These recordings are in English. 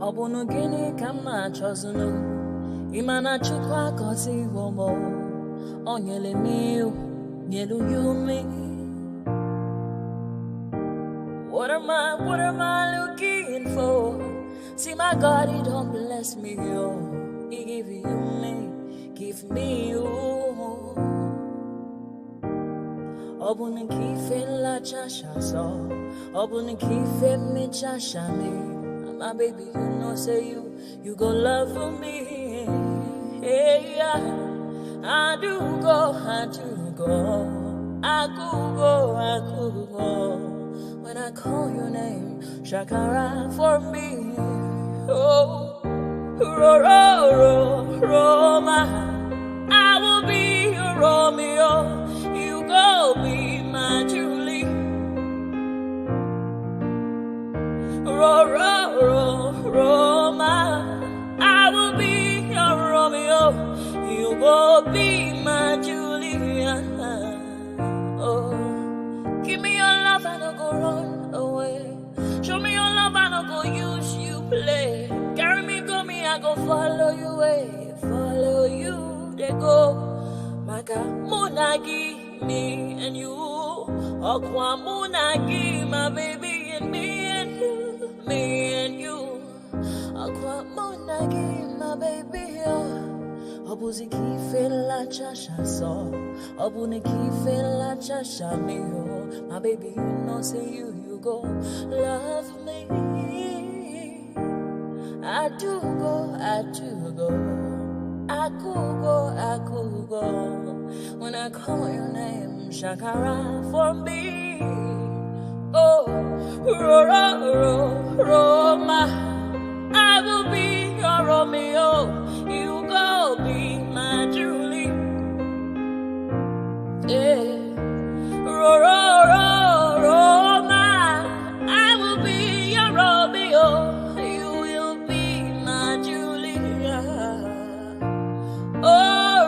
Ọbụnụ gịnị ka m na-achọzụnụ ịma na Chukwu akọziwo m o nyere m iwu nyelu ya ume. What am I looking for? See my God, he don't bless me, he give you me, give me you. Ọbụnụ ka ife nlachacha so, ọbụnụ ka ife mmechacha me. My baby, you know, say you go love for me. Hey, yeah. I do go. I could go. When I call your name, Shakara for me. Oh, Roma, I will be your Romeo. You go be my Julie. Roma, I will be your Romeo. You will be my Julia. Oh, give me your love and I'll go run away. Show me your love and I'll go use you play. Carry me, go me, I go follow you way. Follow you, they go. Maka Munagi, me and you. Okwa Munagi, my baby and me and you. Me and you, Aqua Monagi, my baby. Obuzi kife la chasha so, Obuni kife la chasha me. My baby, you know, say you go love me. I do go. I could go. When I call your name, Shakara for me. Oh, Roma, I will be your Romeo. You go be my Julie. Yeah, Roma, I will be your Romeo. You will be my Julia. Oh,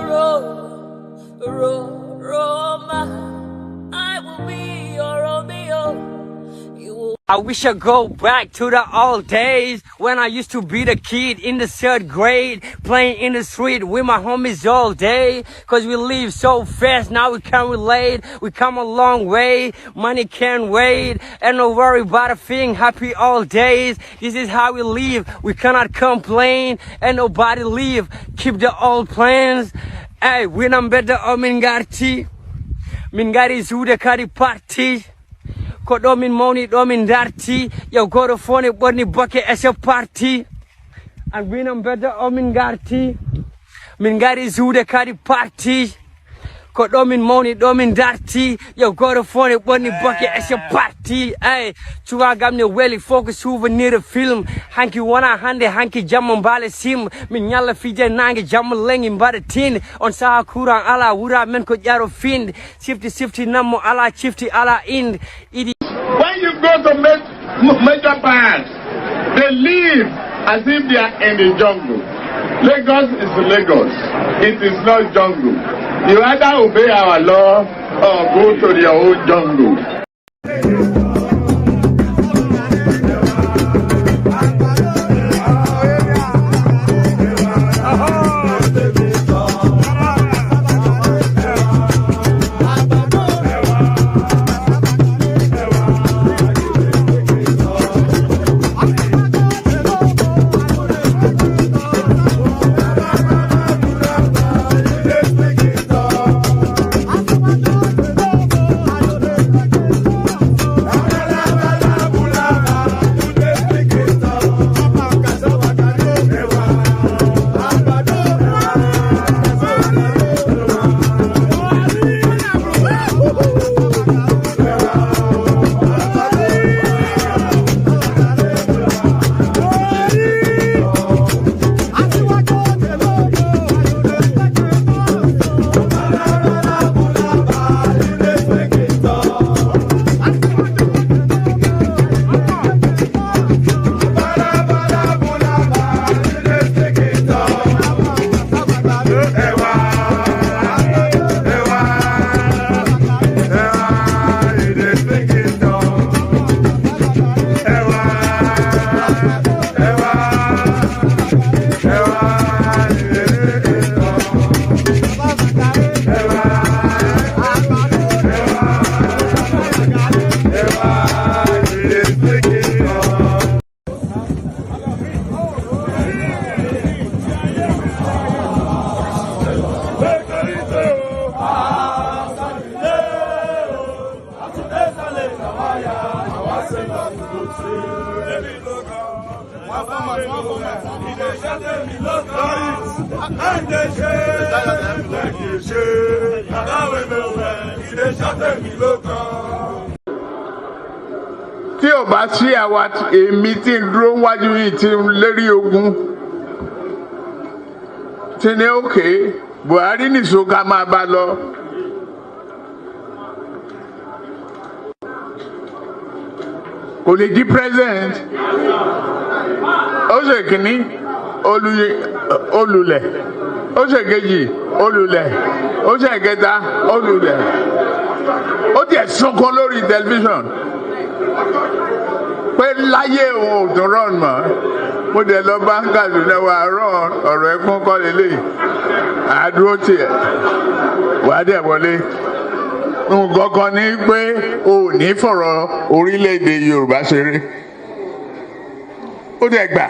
Roma, I will be your Romeo. I wish I go back to the old days when I used to be the kid in the 3rd grade, playing in the street with my homies all day. Cause we live so fast, now we can't relate. We come a long way, money can't wait. And no worry about a thing, happy all days. This is how we live, we cannot complain. And nobody leave, keep the old plans. Hey, when I'm better, Mingari Zuda Kari Party. Ko domin moni domin darti yo goto fone bonni bokke as a party and when I'm better min garti min gari zude kadi party ko domin moni domin darti yo goto fone bonni bokke as a party ay tuwa gamne weli focus souvenir film hanki wana hande hanki jamma bale sim min nyalla fije nange jamma lengi mbade tin on sa kuran ala wura men ko jaro find sifti nammo ala chifti ala ind idi. When you go to major parts, they live as if they are in the jungle. Lagos is Lagos. It is not jungle. You either obey our law or go to your own jungle. Tí ò bá sí àwa èmi tí ń dúró wájú yìí tí ń lérí ogun tí ní òkè Buhari nìṣó ká máa bá lọ. Kò lè di president. Ó ṣe kìíní olùlẹ̀, ó ṣe kejì olùlẹ̀, ó ṣe kẹta olùlẹ̀. Ó tiẹ̀ sunkún lórí tẹlifíṣàn pé láyé òun ò tún rán mọ́. Mo dẹ̀ lọ bá ń Kaduna wa rán ọ̀rọ̀ ẹ̀kún kọ́ lélẹ̀. Àdúró tiẹ̀ wàá dẹ̀ wọlé. Nǹkan kan ní pé o ò ní fọ̀rọ̀ orílẹ̀-èdè Yorùbá ṣeré. Ó dẹ̀ gbà.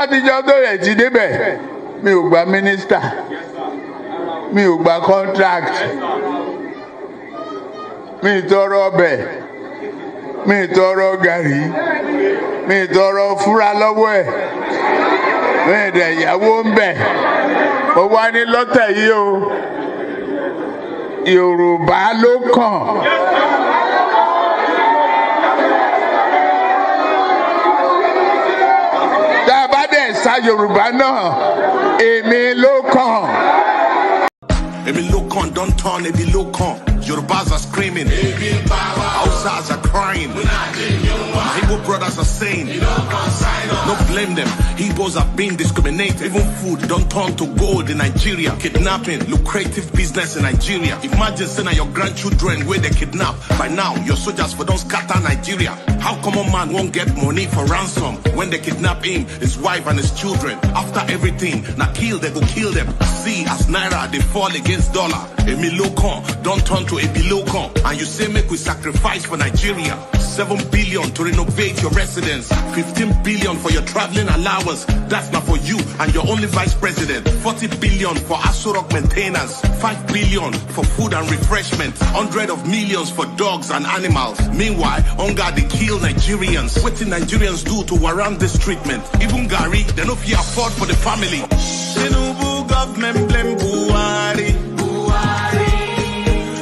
Àtijọ́ tó yẹ ti débẹ̀, mi ò gba mínísítà, mi ò gba contract, mi ì tọrọ ọbẹ̀, mi ì tọrọ gàrí, mi ì tọrọ fúra lọ́wọ́ ẹ̀, mi ì dẹ̀ ìyàwó ń bẹ̀. Ó wá ní lọ́tẹ̀ yìí o, Yorùbá ló kàn. Tá a bá dẹ̀ sa Yorùbá náà, èmi ló kàn. Èmi ló kàn, don't turn, èmi ló kàn. Yorubas are screaming, Hausas are crying, my Igbo brothers are saying, don't blame them, Igbos are being discriminated. Even food don't turn to gold in Nigeria. Kidnapping, lucrative business in Nigeria. Imagine saying your grandchildren where they kidnap. By now, your soldiers for don't scatter Nigeria. How come a man won't get money for ransom when they kidnap him, his wife and his children? After everything, now kill, they go kill them. See, as Naira, they fall against dollar. Emi Lokon, don't turn to Ebi Lokon. And you say make we sacrifice for Nigeria. 7 billion to renovate your residence. 15 billion for your traveling allowance. That's not for you and your only vice president. 40 billion for Asurok maintenance. 5 billion for food and refreshment. 100 of millions for dogs and animals. Meanwhile, hunger they kill Nigerians. What did Nigerians do to warrant this treatment? Even Gary, they no fit afford for the family. Tinubu government blame Buhari.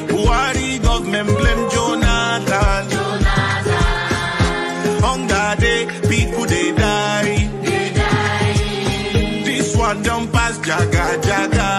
Buhari government blame Jonathan. Hunger day, people they die. This one don't pass jaga jaga.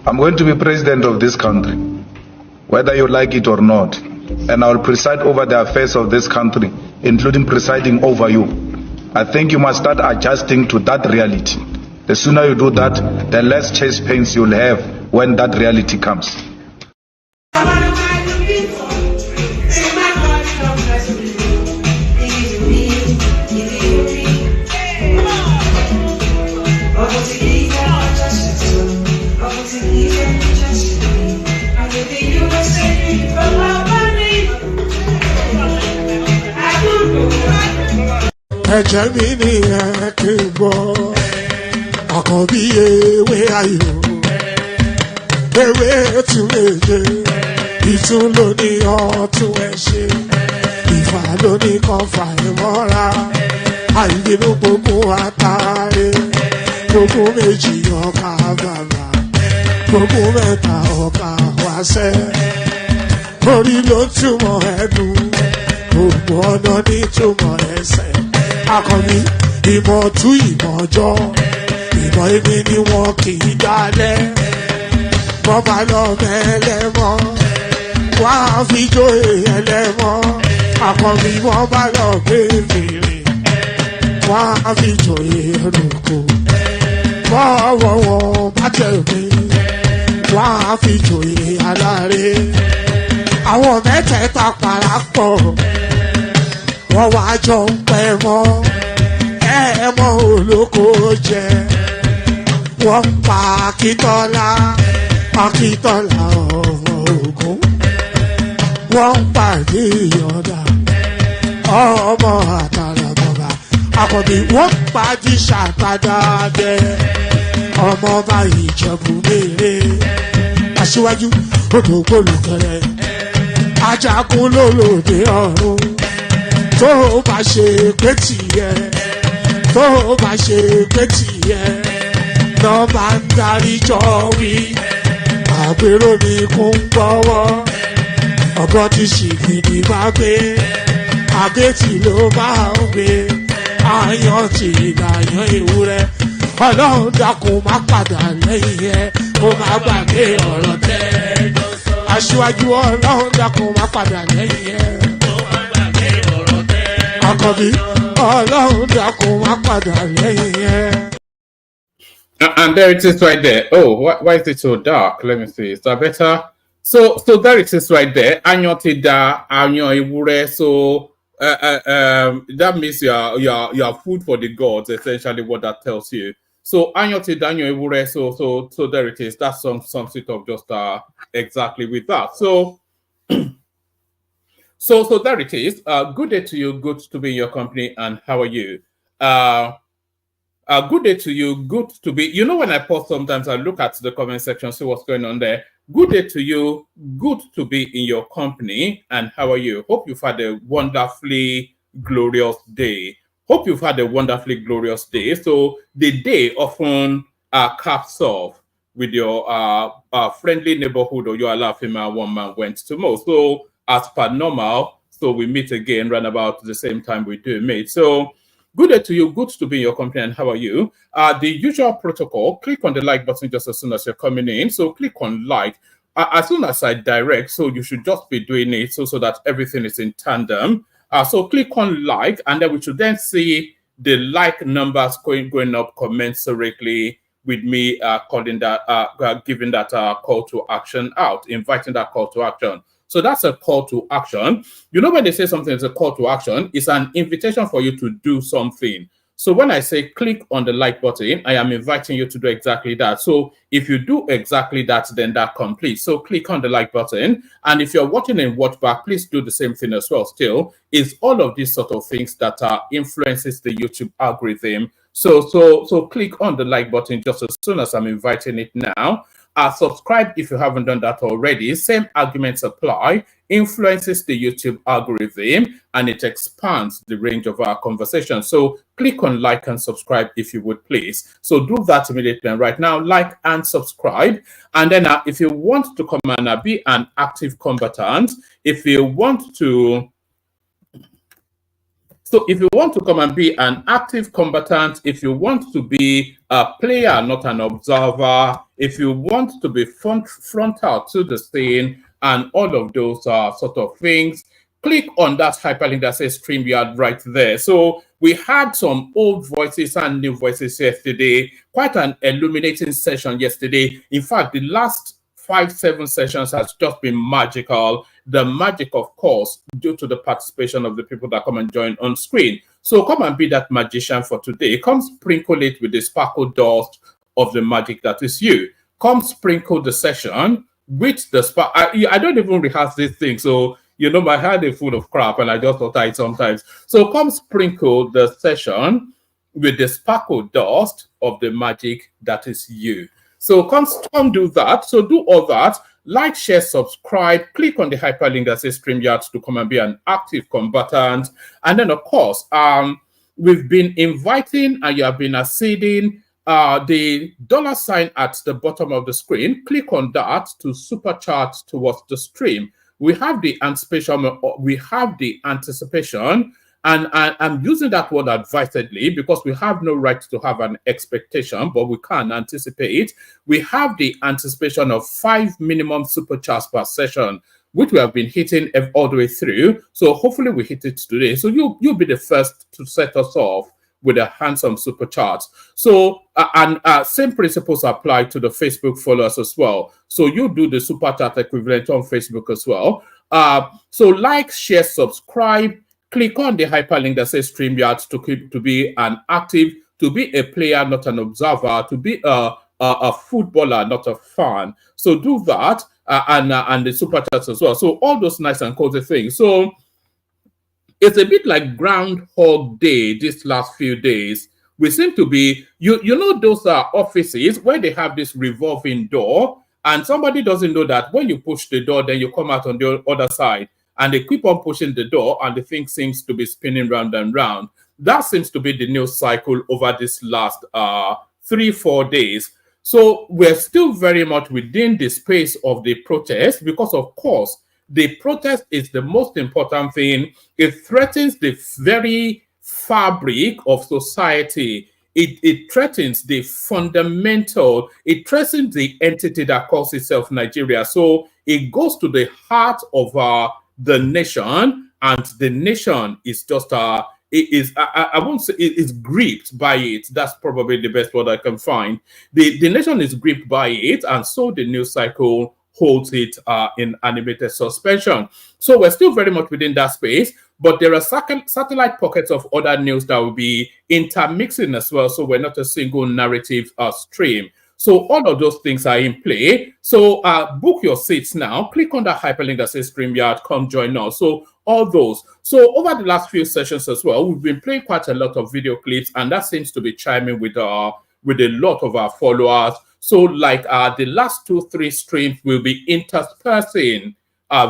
I'm going to be president of this country, whether you like it or not, and I will preside over the affairs of this country, including presiding over you. I think you must start adjusting to that reality. The sooner you do that, the less chest pains you'll have when that reality comes. Ẹ̀jẹ̀ mi ni ẹ kí n gbọ́, àkọ́bí ewé ayò, ewé tún èyẹ, ìtún ló ní ọ̀tún ẹ̀ ṣe, ìfà ló ní kan fà ẹ̀ mọ́ra, àìbínú gbogbo àtàrẹ, gbogbo méjì ọkà bàbà, gbogbo mẹ́ta ọkà wáṣẹ́, orí ló túmọ̀ ẹ̀dùn, gbogbo ọ̀nà ní túmọ̀ ẹsẹ̀. Akọni ìmọ̀ tú ìmọ̀ ọjọ́, ìmọ̀ èmi ni wọn kì í dálẹ̀. Bọ́bá lọ mẹ́lẹ́mọ́, wá fi jóye ẹlẹ́mọ́. Akọni bọ́bá lọ bèbèrè, wá fi jóye ẹlòkò. Bọ́wọ́ wọn bá tẹ̀lé, wá fi jóye aláre. Àwọn mẹ́tẹ̀ẹ̀ta parapọ̀. Wọ́n wá jọ ń pẹ́ mọ́, ẹ̀ẹ́mọ́ olóko jẹ. Wọ́n ń pa Akíntọ́lá, Akíntọ́lá ọmọ Ògún wọ́n pàdé ìyọ̀dà ọmọ àtàlàbọ̀bà àkọ́bí wọ́n pàdé ṣàtàdàdẹ ọmọ ọba Ìjẹ̀bú Mèrè aṣíwájú odògbólùkẹrẹ ajagun lólòdì ọ̀run tó bá ṣe pé tìyẹ tó bá ṣe pé tìyẹ náà máa ń darí jọ wí àpérò ní kún gbọ́wọ́ ọ̀gọ́ tí ṣìgìdì máa gbé àbẹ́tì ló máa ń gbé àyàn tí ìlàyàn ewúrẹ́ ọlọ́run dákun má padà lẹ́yìn ẹ̀ kó má gbàgbé ọ̀rọ̀ tẹ́ aṣíwájú ọlọ́run dákun má padà lẹ́yìn ẹ̀ kó má gbàgbé ọ̀rọ̀ tẹ́ àkọ́bí ọlọ́run dákun má padà lẹ́yìn ẹ̀. And there it is right there. Oh, why is it so dark? Let me see. Is that better? So there it is right there. Anyon tida, anyon ewure. So that means you are food for the gods. Essentially, what that tells you. So anyon tida, anyon ewure. So there it is. That's some sort of just exactly with that. So there it is. Good day to you. Good to be in your company. And how are you? Good day to you. Good to be. You know, when I post, sometimes I look at the comment section, see what's going on there. Good day to you. Good to be in your company. And how are you? Hope you've had a wonderfully glorious day. Hope you've had a wonderfully glorious day. So the day often caps off with your friendly neighborhood or your Alafima one man went to most. So as per normal, so we meet again around about the same time we do meet. So good day to you. Good to be in your company. And how are you? The usual protocol, click on the like button just as soon as you're coming in. So click on like as soon as I direct. So you should just be doing it so that everything is in tandem. So click on like, and then we should then see the like numbers going up commensurately with me calling that, giving that call to action out, inviting that call to action. So that's a call to action. You know, when they say something is a call to action, it's an invitation for you to do something. So when I say click on the like button, I am inviting you to do exactly that. So if you do exactly that, then that completes. So click on the like button. And if you're watching in watch back, please do the same thing as well. Still, it's all of these sort of things that influences the YouTube algorithm. So click on the like button just as soon as I'm inviting it now. Subscribe if you haven't done that already. Same arguments apply. Influences the YouTube algorithm and it expands the range of our conversation. So click on like and subscribe if you would please. So do that immediately and right now, like and subscribe. And then if you want to come and be an active combatant, if you want to come and be an active combatant, if you want to be a player, not an observer, if you want to be frontal to the scene and all of those sort of things, click on that hyperlink that says StreamYard right there. So we had some old voices and new voices yesterday, quite an illuminating session yesterday. In fact, the last 5-7 sessions has just been magical. The magic, of course, due to the participation of the people that come and join on screen. So come and be that magician for today. Come sprinkle it with the sparkle dust of the magic that is you. Come sprinkle the session with the spark. I don't even rehearse this thing. So, you know, my head is full of crap and I just thought it sometimes. So come sprinkle the session with the sparkle dust of the magic that is you. So come do that. So do all that. Like, share, subscribe. Click on the hyperlink that says StreamYard to come and be an active combatant. And then, of course, we've been inviting and you have been acceding the $ at the bottom of the screen. Click on that to supercharge towards the stream. We have the anticipation. And I'm using that word advisedly because we have no right to have an expectation, but we can anticipate. We have the anticipation of 5 minimum supercharges per session, which we have been hitting all the way through. So hopefully we hit it today. So you'll be the first to set us off with a handsome supercharge. So same principles apply to the Facebook followers as well. So you do the supercharge equivalent on Facebook as well. So like, share, subscribe. Click on the hyperlink that says StreamYard to be an active, to be a player, not an observer, to be a a footballer, not a fan. So do that, and the super chats as well. So all those nice and cozy things. So it's a bit like Groundhog Day these last few days. We seem to be, you know, those are offices where they have this revolving door, and somebody doesn't know that when you push the door, then you come out on the other side, and they keep on pushing the door, and the thing seems to be spinning round and round. That seems to be the news cycle over this last 3-4 days. So we're still very much within the space of the protest because, of course, the protest is the most important thing. It threatens the very fabric of society. It threatens the fundamental, it threatens the entity that calls itself Nigeria. So it goes to the heart of the nation, and the nation is just it is, I won't say it is gripped by it. That's probably the best word I can find. The nation is gripped by it, and so the news cycle holds it in animated suspension. So we're still very much within that space, but there are satellite pockets of other news that will be intermixing as well. So we're not a single narrative stream. So all of those things are in play. So book your seats now. Click on that hyperlink that says StreamYard. Come join us. So all those. So over the last few sessions as well, we've been playing quite a lot of video clips, and that seems to be chiming with a lot of our followers. So like the last 2-3 streams will be interspersing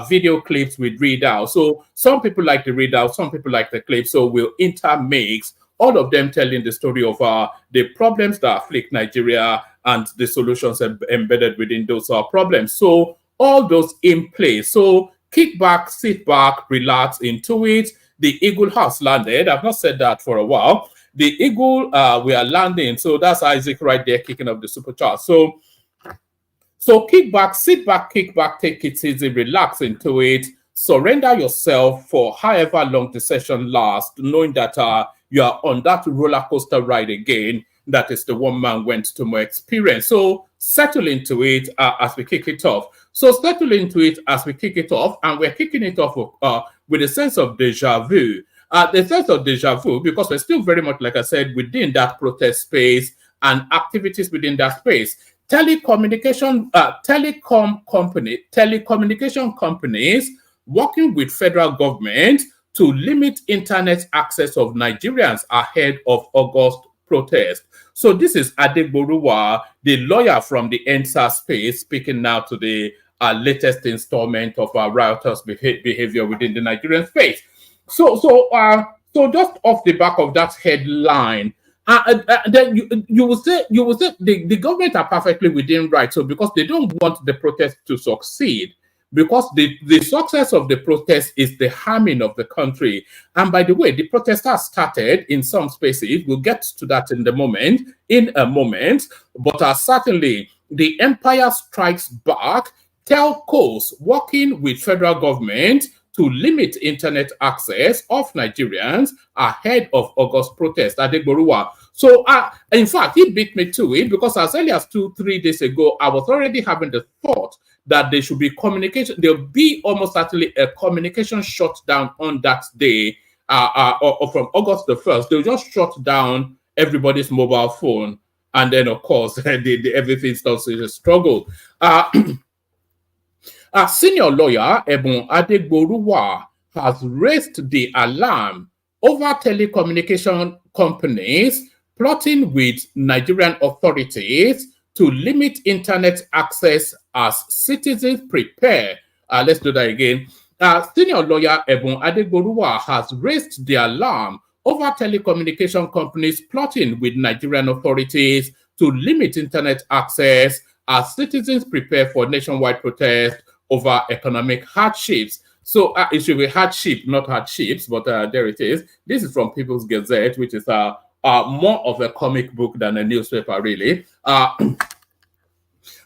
video clips with readouts. So some people like the readout, some people like the clip. So we'll intermix all of them telling the story of the problems that afflict Nigeria and the solutions embedded within those problems. So all those in place. So kick back, sit back, relax into it. The Eagle has landed. I've not said that for a while. The Eagle, we are landing. So that's Isaac right there kicking off the super chart. So kick back, sit back, kick back, take it easy, relax into it. Surrender yourself for however long the session lasts, knowing that you are on that roller coaster ride again. That is the one man went to more experience. So settle into it as we kick it off. So settle into it as we kick it off, and we're kicking it off with a sense of deja vu. The sense of deja vu, because we're still very much, like I said, within that protest space and activities within that space. Telecommunication companies working with federal government to limit internet access of Nigerians ahead of August protest. So this is Adegboruwa, the lawyer from the NSA space, speaking now to the latest installment of riotous behavior within the Nigerian space. So just off the back of that headline, then you will say the government are perfectly within right. So because they don't want the protest to succeed, because the success of the protest is the harming of the country. And by the way, the protest has started in some spaces. We'll get to that in a moment. But certainly the empire strikes back. Telcos working with federal government to limit internet access of Nigerians ahead of August protest. Adegboruwa. So, in fact, he beat me to it, because as early as 2-3 days ago, I was already having the thought that there should be communication. There'll be almost certainly a communication shutdown on that day, or from August the 1st. They'll just shut down everybody's mobile phone. And then, of course, everything starts to struggle. Senior lawyer Ebun Adegboruwa has raised the alarm over telecommunication companies plotting with Nigerian authorities to limit internet access as citizens prepare. Let's do that again. Senior lawyer Ebun Adegboruwa has raised the alarm over telecommunication companies plotting with Nigerian authorities to limit internet access as citizens prepare for nationwide protest over economic hardships. So it should be hardship, not hardships, but there it is. This is from People's Gazette, which is more of a comic book than a newspaper, really.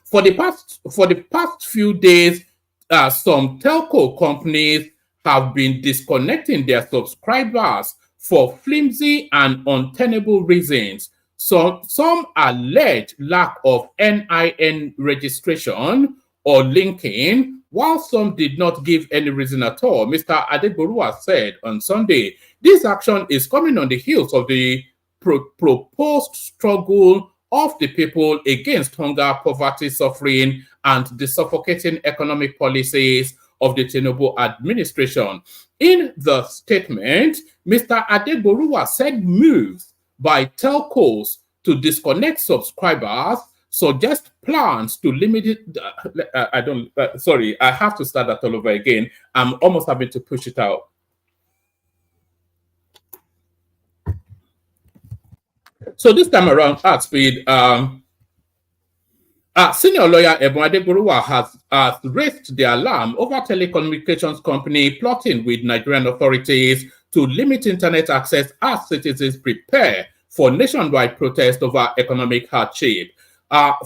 For the past few days, some telco companies have been disconnecting their subscribers for flimsy and untenable reasons. So some allege lack of NIN registration or linking, while some did not give any reason at all. Mr. Adegboruwa said on Sunday, this action is coming on the heels of the proposed struggle of the people against hunger, poverty, suffering, and the suffocating economic policies of the Tinubu administration. In the statement, Mr. Adegboruwa said moves by telcos to disconnect subscribers suggest plans to limit it. Sorry, I have to start that all over again. I'm almost having to push it out. So this time around, at speed, senior lawyer Ebon Adegboruwa has raised the alarm over telecommunications company plotting with Nigerian authorities to limit internet access as citizens prepare for nationwide protest over economic hardship.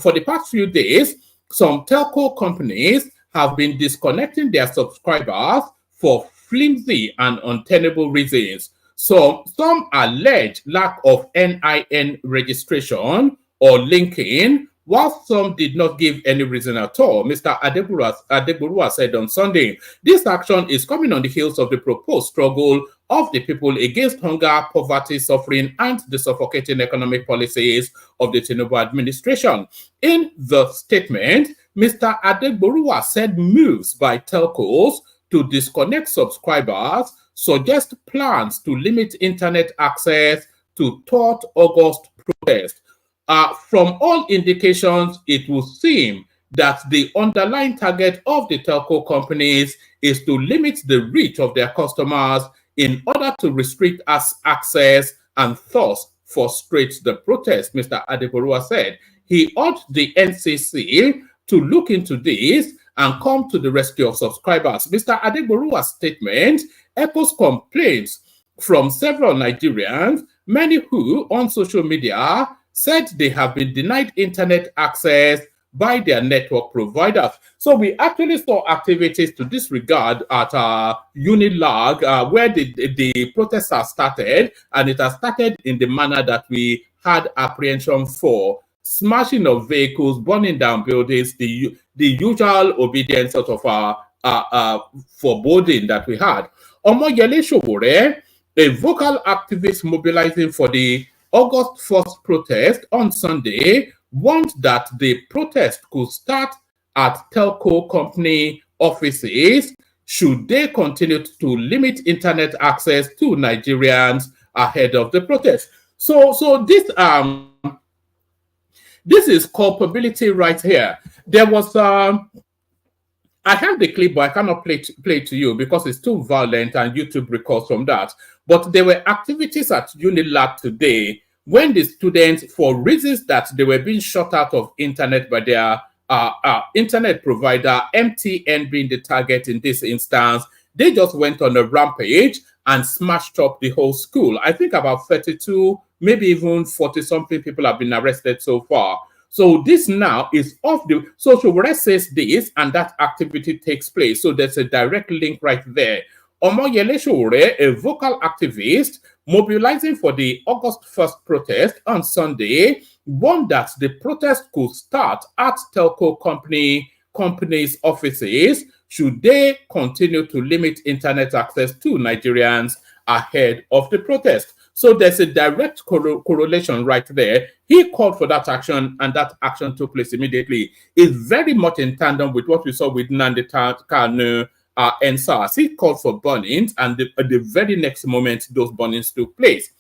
For the past few days, some telco companies have been disconnecting their subscribers for flimsy and untenable reasons. So some allege lack of NIN registration or linking, while some did not give any reason at all. Mr. Adegboruwa said on Sunday, this action is coming on the heels of the proposed struggle of the people against hunger, poverty, suffering, and the suffocating economic policies of the Tinubu administration. In the statement, Mr. Adegboruwa said moves by telcos to disconnect subscribers suggest plans to limit internet access to 3rd August protest. From all indications, it would seem that the underlying target of the telco companies is to limit the reach of their customers in order to restrict access and thus frustrate the protest, Mr. Adegboruwa said. He urged the NCC to look into this and come to the rescue of subscribers. Mr. Adegboruwa's statement echoes complaints from several Nigerians, many who on social media said they have been denied internet access by their network providers. So we actually saw activities to this regard at UNILAG, where the protests have started, and it has started in the manner that we had apprehension for. Smashing of vehicles, burning down buildings, the usual obedience sort of foreboding that we had. Omoyele Sowore, a vocal activist mobilizing for the August 1st protest on Sunday, warned that the protest could start at telco company offices should they continue to limit internet access to Nigerians ahead of the protest. So this is culpability right here. There was I have the clip, but I cannot play it to you because it's too violent and YouTube records from that. But there were activities at UNILAG today when the students, for reasons that they were being shut out of internet by their internet provider, MTN being the target in this instance, they just went on a rampage and smashed up the whole school. I think about 32, maybe even 40-something people have been arrested so far. So this now is off the... So Sowore says this, and that activity takes place. So there's a direct link right there. Omoyele Sowore, a vocal activist mobilizing for the August 1st protest on Sunday, warned that the protest could start at telco companies' offices should they continue to limit internet access to Nigerians ahead of the protest. So there's a direct correlation right there. He called for that action, and that action took place immediately. It's very much in tandem with what we saw with Nnamdi Kanu and SARS. He called for burnings, and the very next moment, those burnings took place.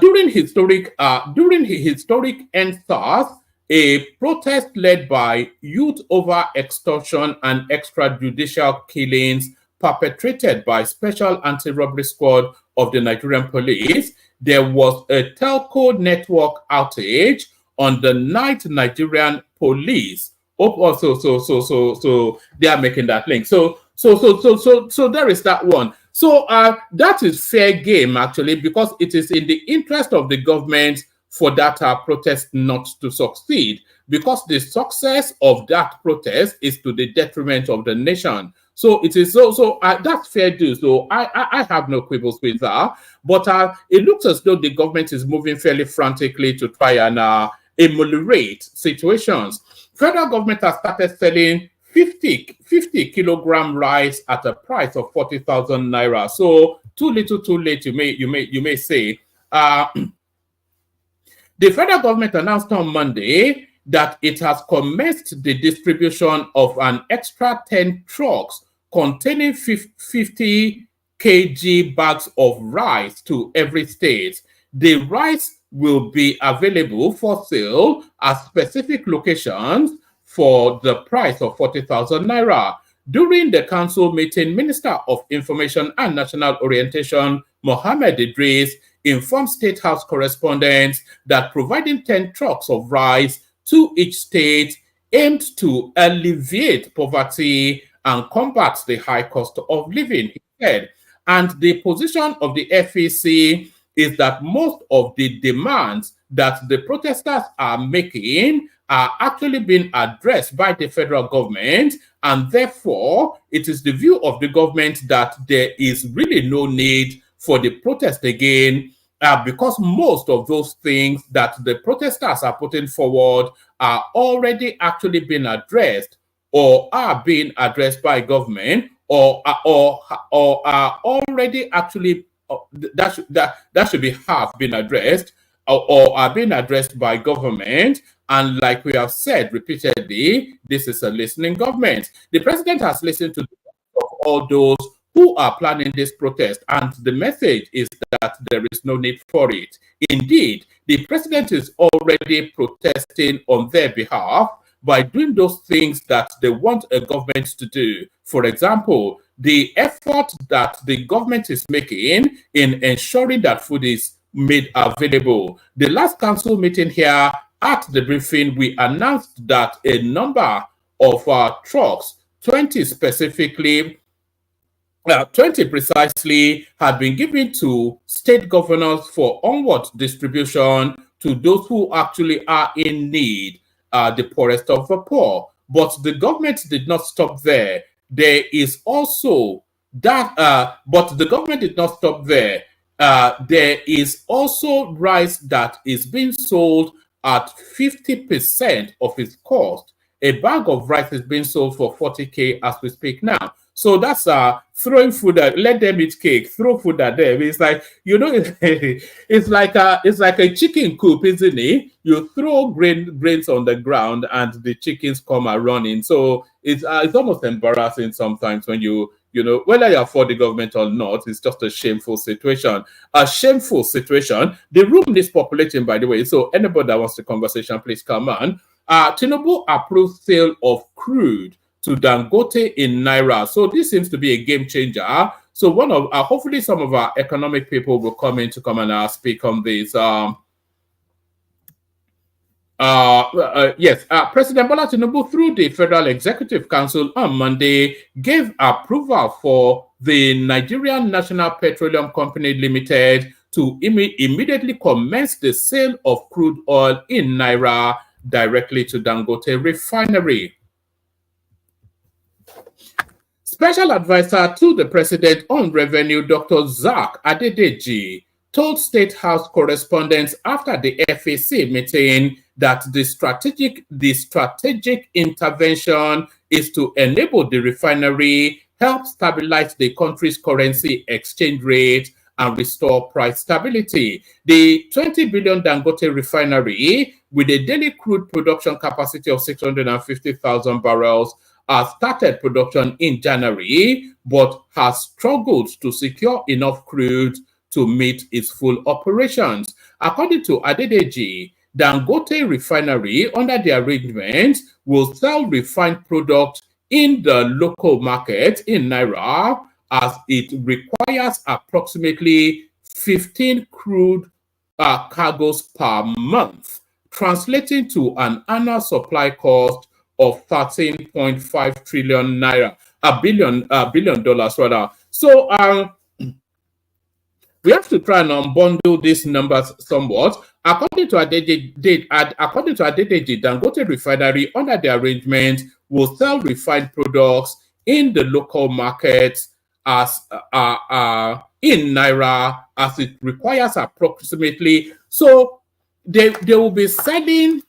During historic NSAS, a protest led by youth over extortion and extrajudicial killings perpetrated by Special Anti-Robbery Squad of the Nigerian Police, there was a telco network outage on the night Nigerian police. So they are making that link. So there is that one. So that is fair game actually, because it is in the interest of the government for that protest not to succeed, because the success of that protest is to the detriment of the nation. So it is that's fair due. So I have no quibbles with that. But it looks as though the government is moving fairly frantically to try and ameliorate situations. Federal government has started selling 50 kilogram rice at a price of 40,000 naira. So too little, too late. You may say. The federal government announced on Monday that it has commenced the distribution of an extra 10 trucks containing 50 kg bags of rice to every state. The rice will be available for sale at specific locations for the price of 40,000 naira. During the council meeting, Minister of Information and National Orientation, Mohammed Idris, informed State House correspondents that providing 10 trucks of rice to each state aimed to alleviate poverty and combat the high cost of living, he said. And the position of the FEC is that most of the demands that the protesters are making are actually being addressed by the federal government, and therefore it is the view of the government that there is really no need for the protest again, because most of those things that the protesters are putting forward are already actually being addressed or are being addressed by government, or are already actually that should be half been addressed, or are being addressed by government. And like we have said repeatedly, this is a listening government. The president has listened to all those who are planning this protest, and the message is that there is no need for it. Indeed, the president is already protesting on their behalf by doing those things that they want a government to do. For example, the effort that the government is making in ensuring that food is made available. The last council meeting here, at the briefing, we announced that a number of trucks, 20 specifically, 20 precisely, had been given to state governors for onward distribution to those who actually are in need, the poorest of the poor. But the government did not stop there. There is also that, but the government did not stop there. There is also rice that is being sold at 50% of its cost. A bag of rice is being sold for 40K as we speak now. So that's throwing food at, let them eat cake, throw food at them. It's like, you know, it's like a chicken coop, isn't it? You throw grains on the ground and the chickens come are running. So it's almost embarrassing sometimes when you know, whether you afford the government or not, it's just a shameful situation. A shameful situation. The room is populating, by the way. So anybody that wants the conversation, please come on. Tinubu approved sale of crude to Dangote in Naira. So this seems to be a game changer. So one of hopefully some of our economic people will come in to come and speak on this. Yes, President Bola Tinubu, through the Federal Executive Council on Monday, gave approval for the Nigerian National Petroleum Company Limited to immediately commence the sale of crude oil in Naira directly to Dangote Refinery. Special advisor to the president on revenue, Dr. Zach Adedeji, told State House correspondents after the FAC meeting that the strategic intervention is to enable the refinery, help stabilize the country's currency exchange rate, and restore price stability. The 20 billion Dangote refinery, with a daily crude production capacity of 650,000 barrels, started production in January, but has struggled to secure enough crude to meet its full operations. According to Adedeji, Dangote Refinery, under the arrangement, will sell refined product in the local market in Naira, as it requires approximately 15 crude cargoes per month, translating to an annual supply cost of 13.5 trillion naira, billion dollars rather. So we have to try and unbundle these numbers somewhat. According to Adedeji, Dangote Refinery, under the arrangement, will sell refined products in the local markets as in Naira, as it requires approximately. So they will be selling.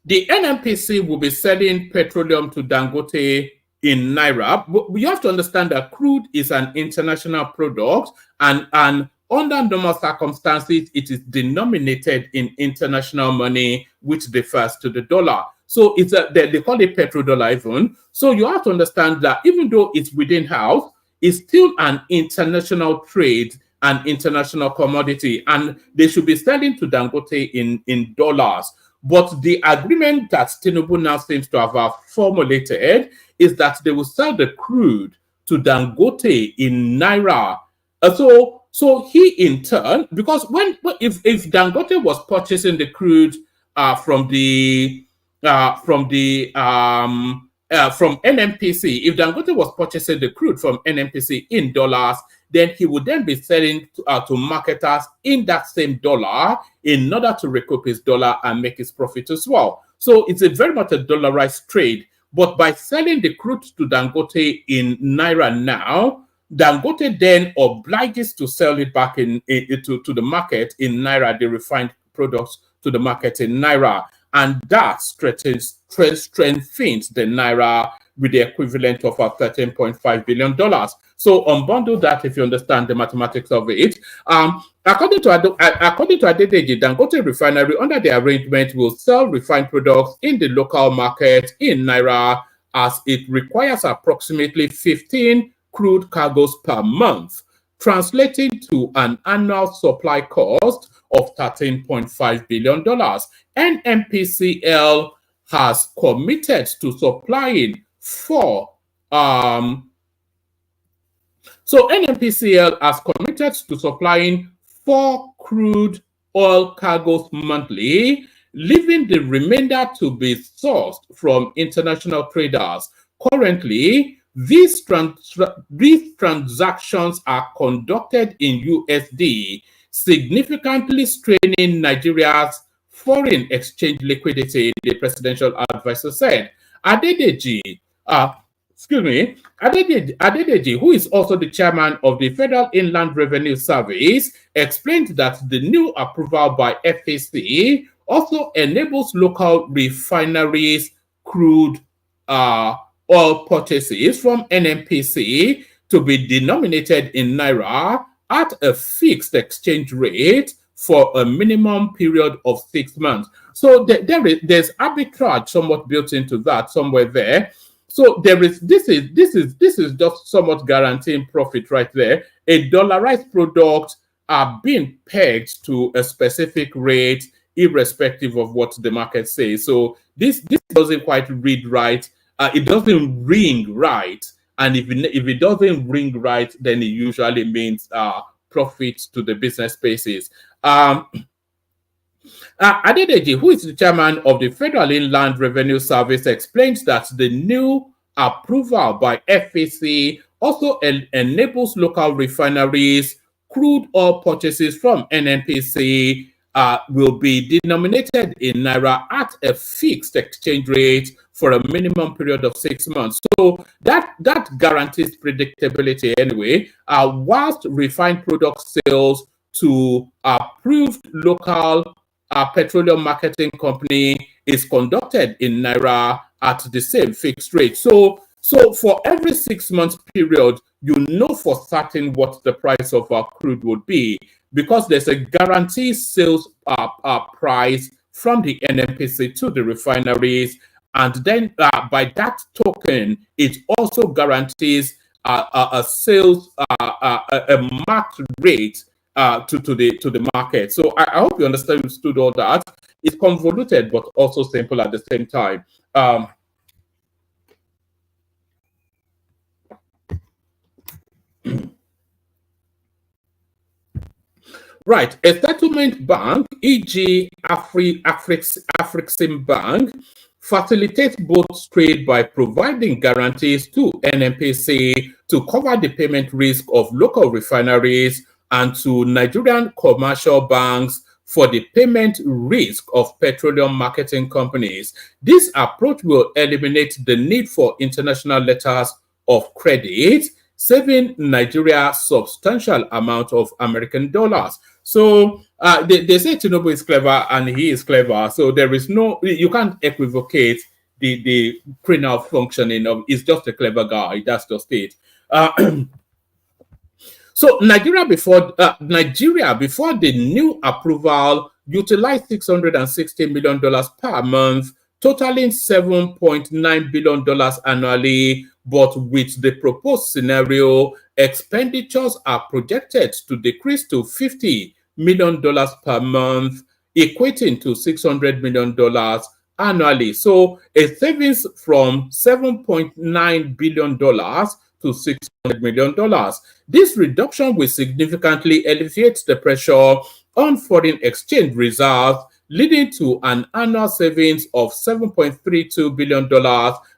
The NNPC will be selling petroleum to Dangote in Naira. But you have to understand that crude is an international product, and under normal circumstances, it is denominated in international money, which differs to the dollar. So it's they call it petrodollar even. So you have to understand that even though it's within house, it's still an international trade, an international commodity, and they should be selling to Dangote in dollars. But the agreement that Tinubu now seems to have formulated is that they will sell the crude to Dangote in Naira. So he in turn, because if Dangote was purchasing the crude from NNPC, if Dangote was purchasing the crude from NNPC in dollars, then he would then be selling to marketers in that same dollar in order to recoup his dollar and make his profit as well. So it's very much a dollarized trade. But by selling the crude to Dangote in Naira now, Dangote then obliges to sell it back to the market in Naira, the refined products to the market in Naira. And that strengthens the Naira with the equivalent of $13.5 billion. So unbundle that if you understand the mathematics of it. According to Adedeji, Dangote Refinery under the arrangement will sell refined products in the local market in Naira, as it requires approximately 15 crude cargoes per month, translating to an annual supply cost of $13.5 billion. NNPCL has committed to supplying NNPCL has committed to supplying 4 crude oil cargoes monthly, leaving the remainder to be sourced from international traders. Currently, these transactions are conducted in USD, significantly straining Nigeria's foreign exchange liquidity, the presidential advisor said. Adedeji, who is also the chairman of the Federal Inland Revenue Service, explained that the new approval by FAC also enables local refineries crude oil purchases from NNPC to be denominated in Naira at a fixed exchange rate for a minimum period of 6 months. So there's arbitrage somewhat built into that somewhere there. So this is just somewhat guaranteeing profit right there. A dollarized product are being pegged to a specific rate, irrespective of what the market says. So this doesn't quite read right. It doesn't ring right, and if it doesn't ring right, then it usually means profit to the business spaces. Adedeji, who is the chairman of the Federal Inland Revenue Service, explains that the new approval by FAC also enables local refineries crude oil purchases from NNPC will be denominated in Naira at a fixed exchange rate for a minimum period of 6 months. So that guarantees predictability anyway, whilst refined product sales to approved local petroleum marketing company is conducted in Naira at the same fixed rate. So for every 6 months period, you know for certain what the price of our crude would be, because there's a guaranteed sales price from the NNPC to the refineries. And then by that token, it also guarantees a sales, a marked rate to the market. So I hope you understood all that. It's convoluted, but also simple at the same time. Right, a settlement bank, e.g. Afrixim Bank, facilitates both trade by providing guarantees to NNPC to cover the payment risk of local refineries and to Nigerian commercial banks for the payment risk of petroleum marketing companies. This approach will eliminate the need for international letters of credit, saving Nigeria substantial amount of American dollars. So they say Tinubu is clever and he is clever. So there is you can't equivocate the criminal functioning of, he's just a clever guy. That's just it. So Nigeria before the new approval utilized $660 million per month, totaling $7.9 billion annually. But with the proposed scenario, expenditures are projected to decrease to $50 million per month, equating to $600 million annually. So a savings from $7.9 billion to $600 million. This reduction will significantly alleviate the pressure on foreign exchange reserves, leading to an annual savings of $7.32 billion,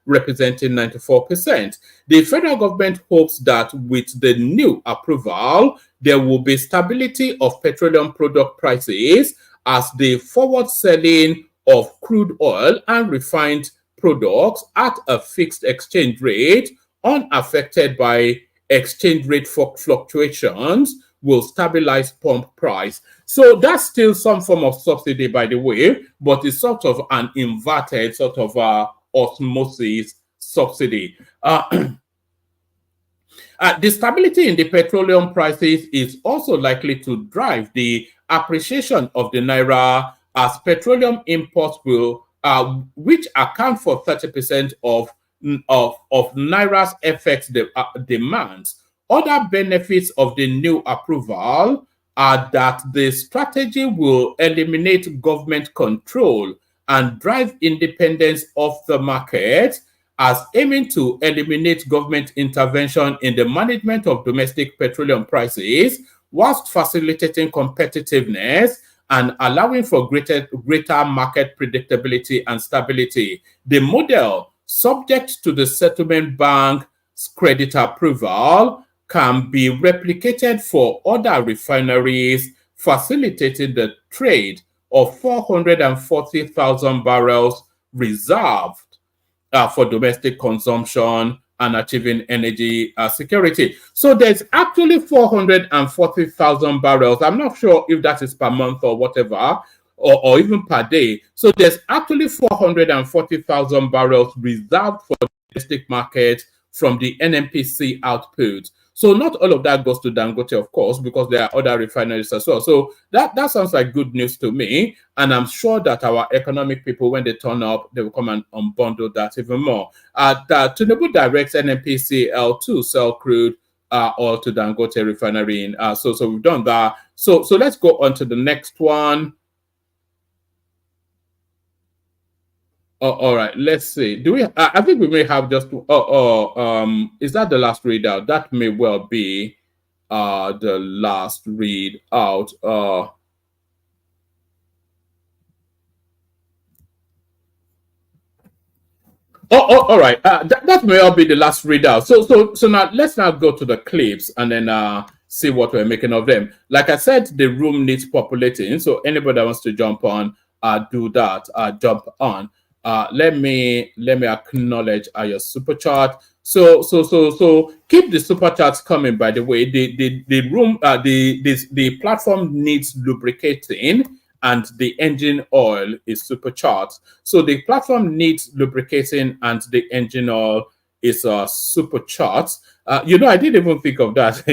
representing 94%. The federal government hopes that with the new approval, there will be stability of petroleum product prices as the forward selling of crude oil and refined products at a fixed exchange rate, unaffected by exchange rate fluctuations, will stabilize pump price. So that's still some form of subsidy, by the way, but it's sort of an inverted sort of osmosis subsidy. The stability in the petroleum prices is also likely to drive the appreciation of the naira, as petroleum imports will, which account for 30% of naira's FX demands. Other benefits of the new approval are that the strategy will eliminate government control and drive independence of the market, as aiming to eliminate government intervention in the management of domestic petroleum prices, whilst facilitating competitiveness and allowing for greater market predictability and stability. The model, subject to the settlement bank's credit approval, can be replicated for other refineries, facilitating the trade of 440,000 barrels reserved for domestic consumption and achieving energy security. So there's actually 440,000 barrels. I'm not sure if that is per month or whatever, or even per day. So there's actually 440,000 barrels reserved for the domestic market from the NNPC output. So not all of that goes to Dangote, of course, because there are other refineries as well. So that sounds like good news to me. And I'm sure that our economic people, when they turn up, they will come and unbundle that even more. Tinubu directs NNPCL to sell crude oil to Dangote refinery. So we've done that. So let's go on to the next one. All right, let's see. Do we? I think we may have just. Is that the last readout? That may well be the last readout. All right. That may well be the last readout. So now let's now go to the clips and then see what we're making of them. Like I said, the room needs populating. So anybody that wants to jump on, do that. Jump on. Let me acknowledge your super chat. So keep the super chats coming. By the way, the room the platform needs lubricating, and the engine oil is supercharged. So the platform needs lubricating, and the engine oil is supercharged. I didn't even think of that.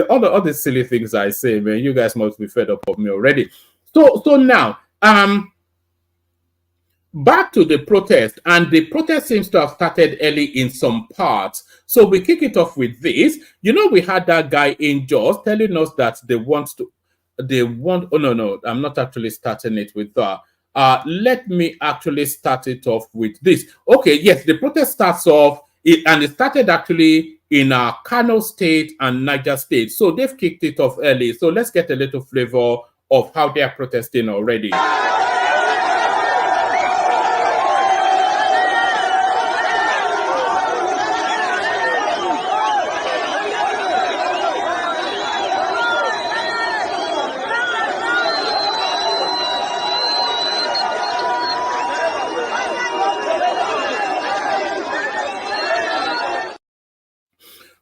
all the silly things I say, man. You guys must be fed up of me already. So now back to the protest, and the protest seems to have started early in some parts. So we kick it off with this. We had that guy in Jos telling us that oh no, I'm not actually starting it with that. Let me actually start it off with this. Okay, yes, the protest starts off, and it started actually in Kano State and Niger State. So they've kicked it off early. So let's get a little flavor of how they are protesting already.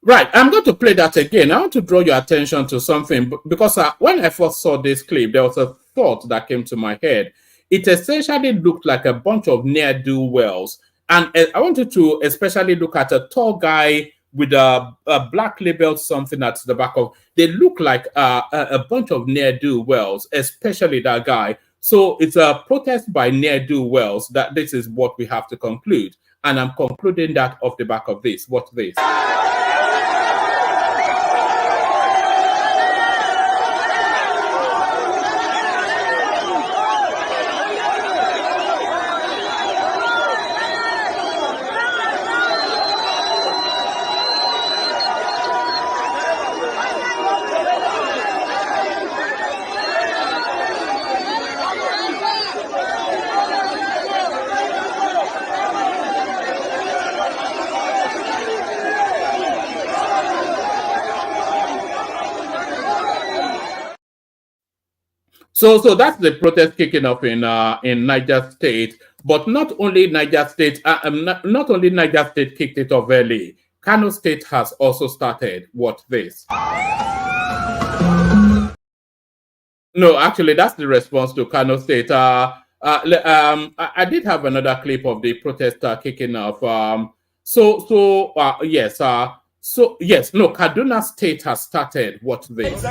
Right, I'm going to play that again. I want to draw your attention to something, because when I first saw this clip, there was a thought that came to my head. It essentially looked like a bunch of ne'er-do-wells. And I wanted to especially look at a tall guy with a black label, something at the back of. They look like a bunch of ne'er-do-wells, especially that guy. So it's a protest by ne'er-do-wells that this is what we have to conclude. And I'm concluding that off the back of this. What's this? So that's the protest kicking off in Niger State, but not only Niger State, not only Niger State kicked it off early. Kano State has also started. What this? No, actually, that's the response to Kano State. I did have another clip of the protest kicking off. Yes. So, yes, no, Kaduna State has started. What this?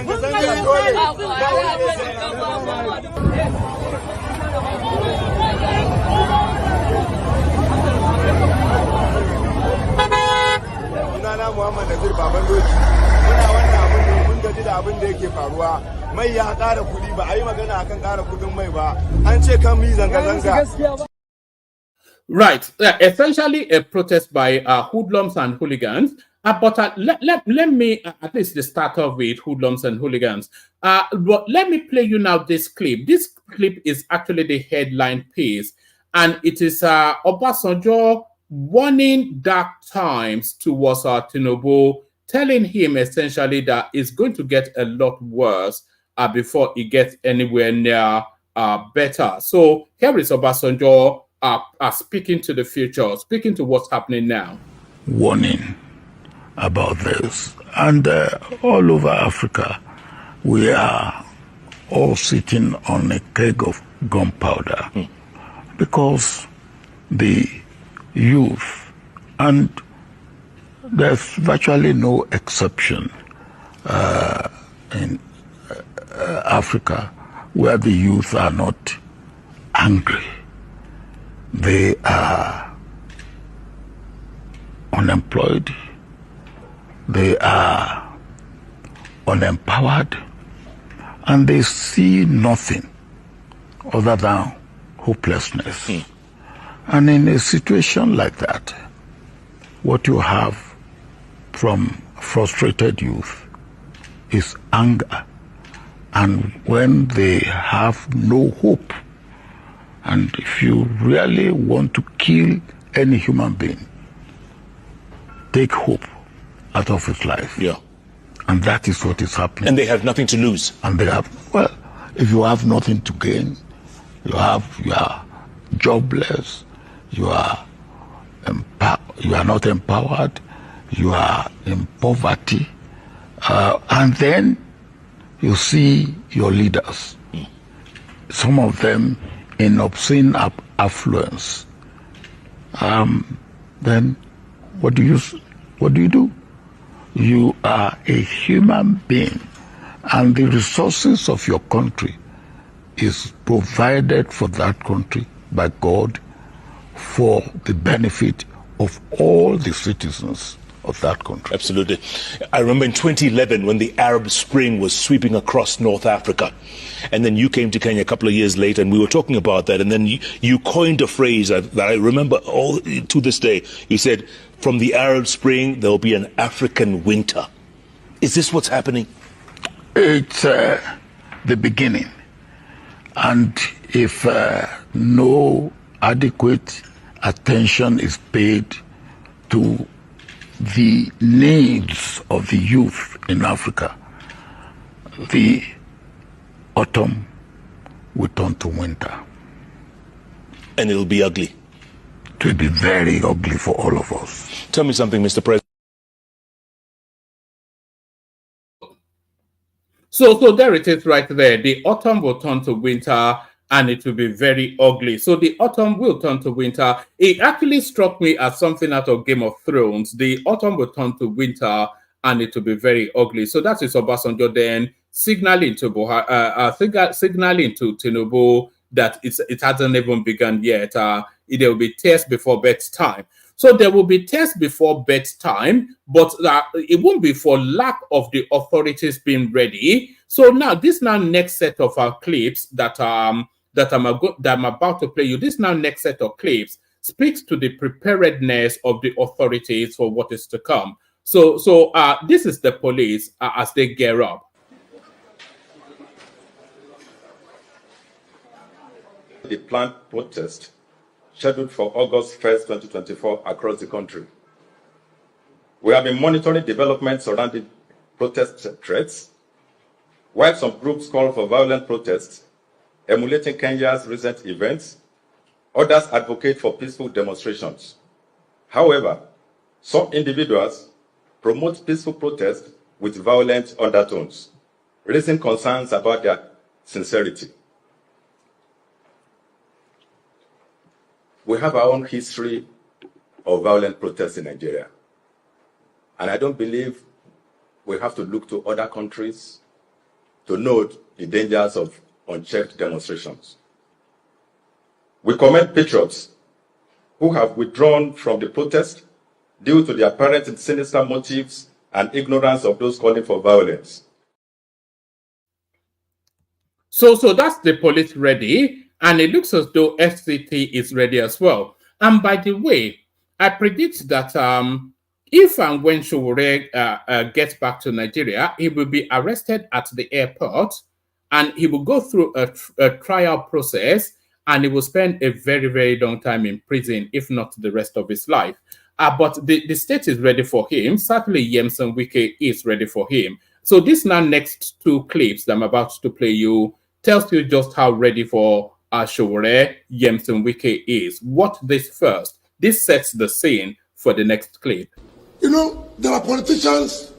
Right, essentially a protest by hoodlums and hooligans. But let me at least the start off with hoodlums and hooligans. But let me play you now this clip. This clip is actually the headline piece, and it is Obasanjo warning dark times towards Tinubu, telling him essentially that it's going to get a lot worse before it gets anywhere near better. So here is Obasanjo speaking to the future, speaking to what's happening now. Warning about this. And all over Africa, we are all sitting on a keg of gunpowder because the youth, and there's virtually no exception in Africa where the youth are not angry. They are unemployed. They are unempowered, and they see nothing other than hopelessness. And in a situation like that, what you have from frustrated youth is anger. And when they have no hope, and if you really want to kill any human being, take hope out of his life. Yeah. And that is what is happening. And they have nothing to lose. And they have, well, if you have nothing to gain, you are jobless, you are not empowered, you are in poverty, and then you see your leaders, some of them in obscene affluence. Then what do you do? You are a human being, and the resources of your country is provided for that country by God for the benefit of all the citizens of that country. Absolutely. I remember in 2011 when the Arab Spring was sweeping across North Africa, and then you came to Kenya a couple of years later, and we were talking about that, and then you coined a phrase that I remember all to this day. You said, from the Arab Spring, there will be an African winter. Is this what's happening? It's the beginning. And if no adequate attention is paid to the needs of the youth in Africa, the autumn will turn to winter. And it'll be ugly. It will be very ugly for all of us. Tell me something, Mr. President. So there it is right there. The autumn will turn to winter, and it will be very ugly. So the autumn will turn to winter. It actually struck me as something out of Game of Thrones. The autumn will turn to winter, and it will be very ugly. So that is Obasanjo then signaling to signaling to Tinubu that it hasn't even begun yet. There will be tears before bedtime. So there will be tests before bedtime, but it won't be for lack of the authorities being ready. So now this next set of clips that I'm about to play you. This next set of clips speaks to the preparedness of the authorities for what is to come. So this is the police as they gear up. The planned protest scheduled for August 1st, 2024 across the country. We have been monitoring developments surrounding protest threats, while some groups call for violent protests, emulating Kenya's recent events. Others advocate for peaceful demonstrations. However, some individuals promote peaceful protests with violent undertones, raising concerns about their sincerity. We have our own history of violent protests in Nigeria. And I don't believe we have to look to other countries to note the dangers of unchecked demonstrations. We commend patriots who have withdrawn from the protest due to the apparent sinister motives and ignorance of those calling for violence. So that's the police ready. And it looks as though FCT is ready as well. And by the way, I predict that if and when Sowore gets back to Nigeria, he will be arrested at the airport and he will go through a trial process and he will spend a very, very long time in prison, if not the rest of his life. But the state is ready for him. Certainly, Yemson Wike is ready for him. So this next two clips that I'm about to play you tells you just how ready for Sowore Yemson Wike is. Watch this first. This sets the scene for the next clip. You know, there are politicians,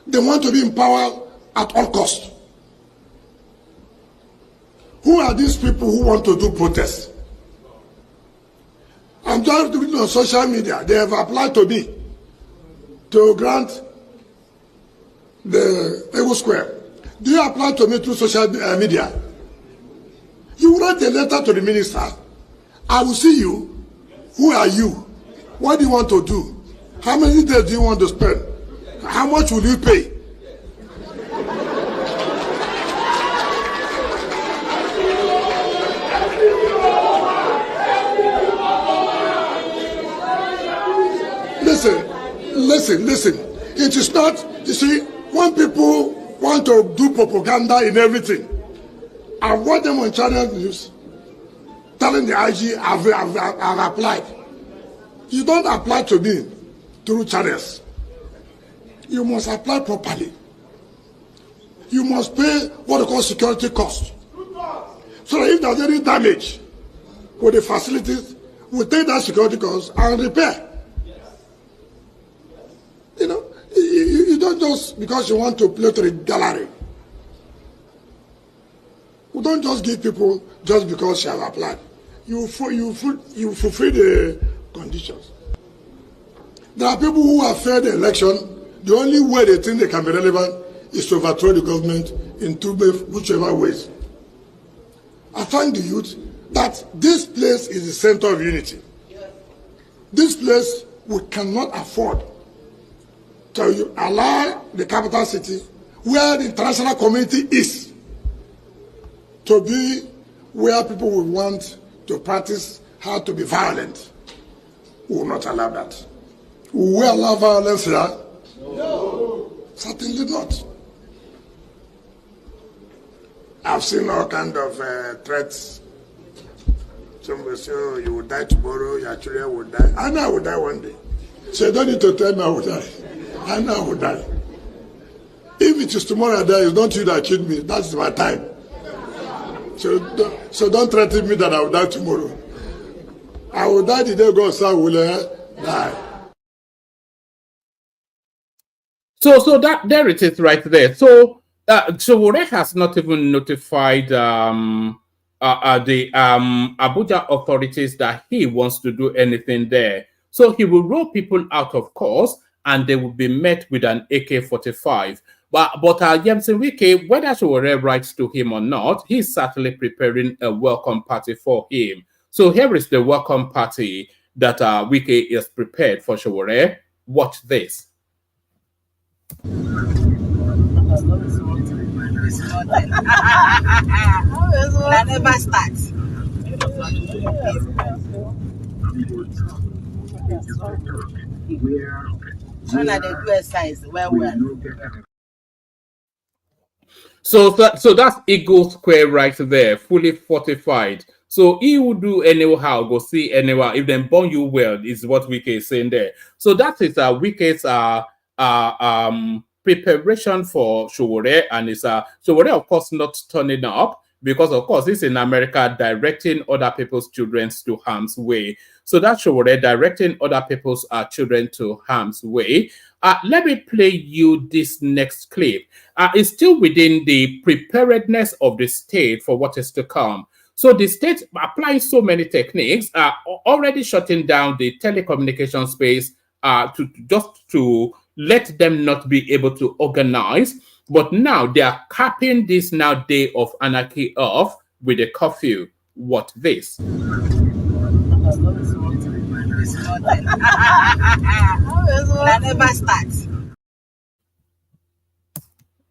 they want to be in power at all costs. Who are these people who want to do protests? I'm just reading on social media. They have applied to me to grant the Ego Square. Do you apply to me through social media? You write a letter to the minister. I will see you. Who are you? What do you want to do? How many days do you want to spend? How much will you pay? Listen. It is not, you see, when people want to do propaganda in everything, I watch them on channel news telling the IG I've applied. You don't apply to me through channels. You must apply properly. You must pay what they call security cost. So that if there's any damage with the facilities, we take that security cost and repair. You know, you don't just because you want to play to the gallery. We don't just give people just because she has applied. You fulfill the conditions. There are people who have failed the election. The only way they think they can be relevant is to overthrow the government in whichever ways. I thank the youth that this place is the center of unity. This place we cannot afford to allow the capital city, where the international community is, to be where people will want to practice how to be violent. We will not allow that. Will we allow violence here? No. Certainly not. I've seen all kinds of threats. Some will say, oh, you will die tomorrow, your children will die. I know I will die one day. So you don't need to tell me I will die. I know I will die. If it is tomorrow I die, it's not you that killed me. That's my time. So don't threaten me that I will die tomorrow. I will die the day God said will die. So that there it is right there. So Sowore has not even notified Abuja authorities that he wants to do anything there. So he will roll people out, of course, and they will be met with an AK-45. But Yemsin Wike, whether Sowore writes to him or not, he's certainly preparing a welcome party for him. So here is the welcome party that Wike is prepared for Sowore. Watch this. That never starts. When I do exercise, well. So that's Eagle Square right there, fully fortified. So he will do anyhow, go see anywhere. If they burn you well, is what Wike is saying there. So that is Wike's preparation for Sowore, and it's Sowore, of course, not turning up because, of course, he's in America directing other people's children to harm's way. So that's Sowore directing other people's children to harm's way. Let me play you this next clip. It's still within the preparedness of the state for what is to come. So the state applies so many techniques, already shutting down the telecommunication space to let them not be able to organize. But now they are capping this now day of anarchy off with a curfew. What this? That never starts.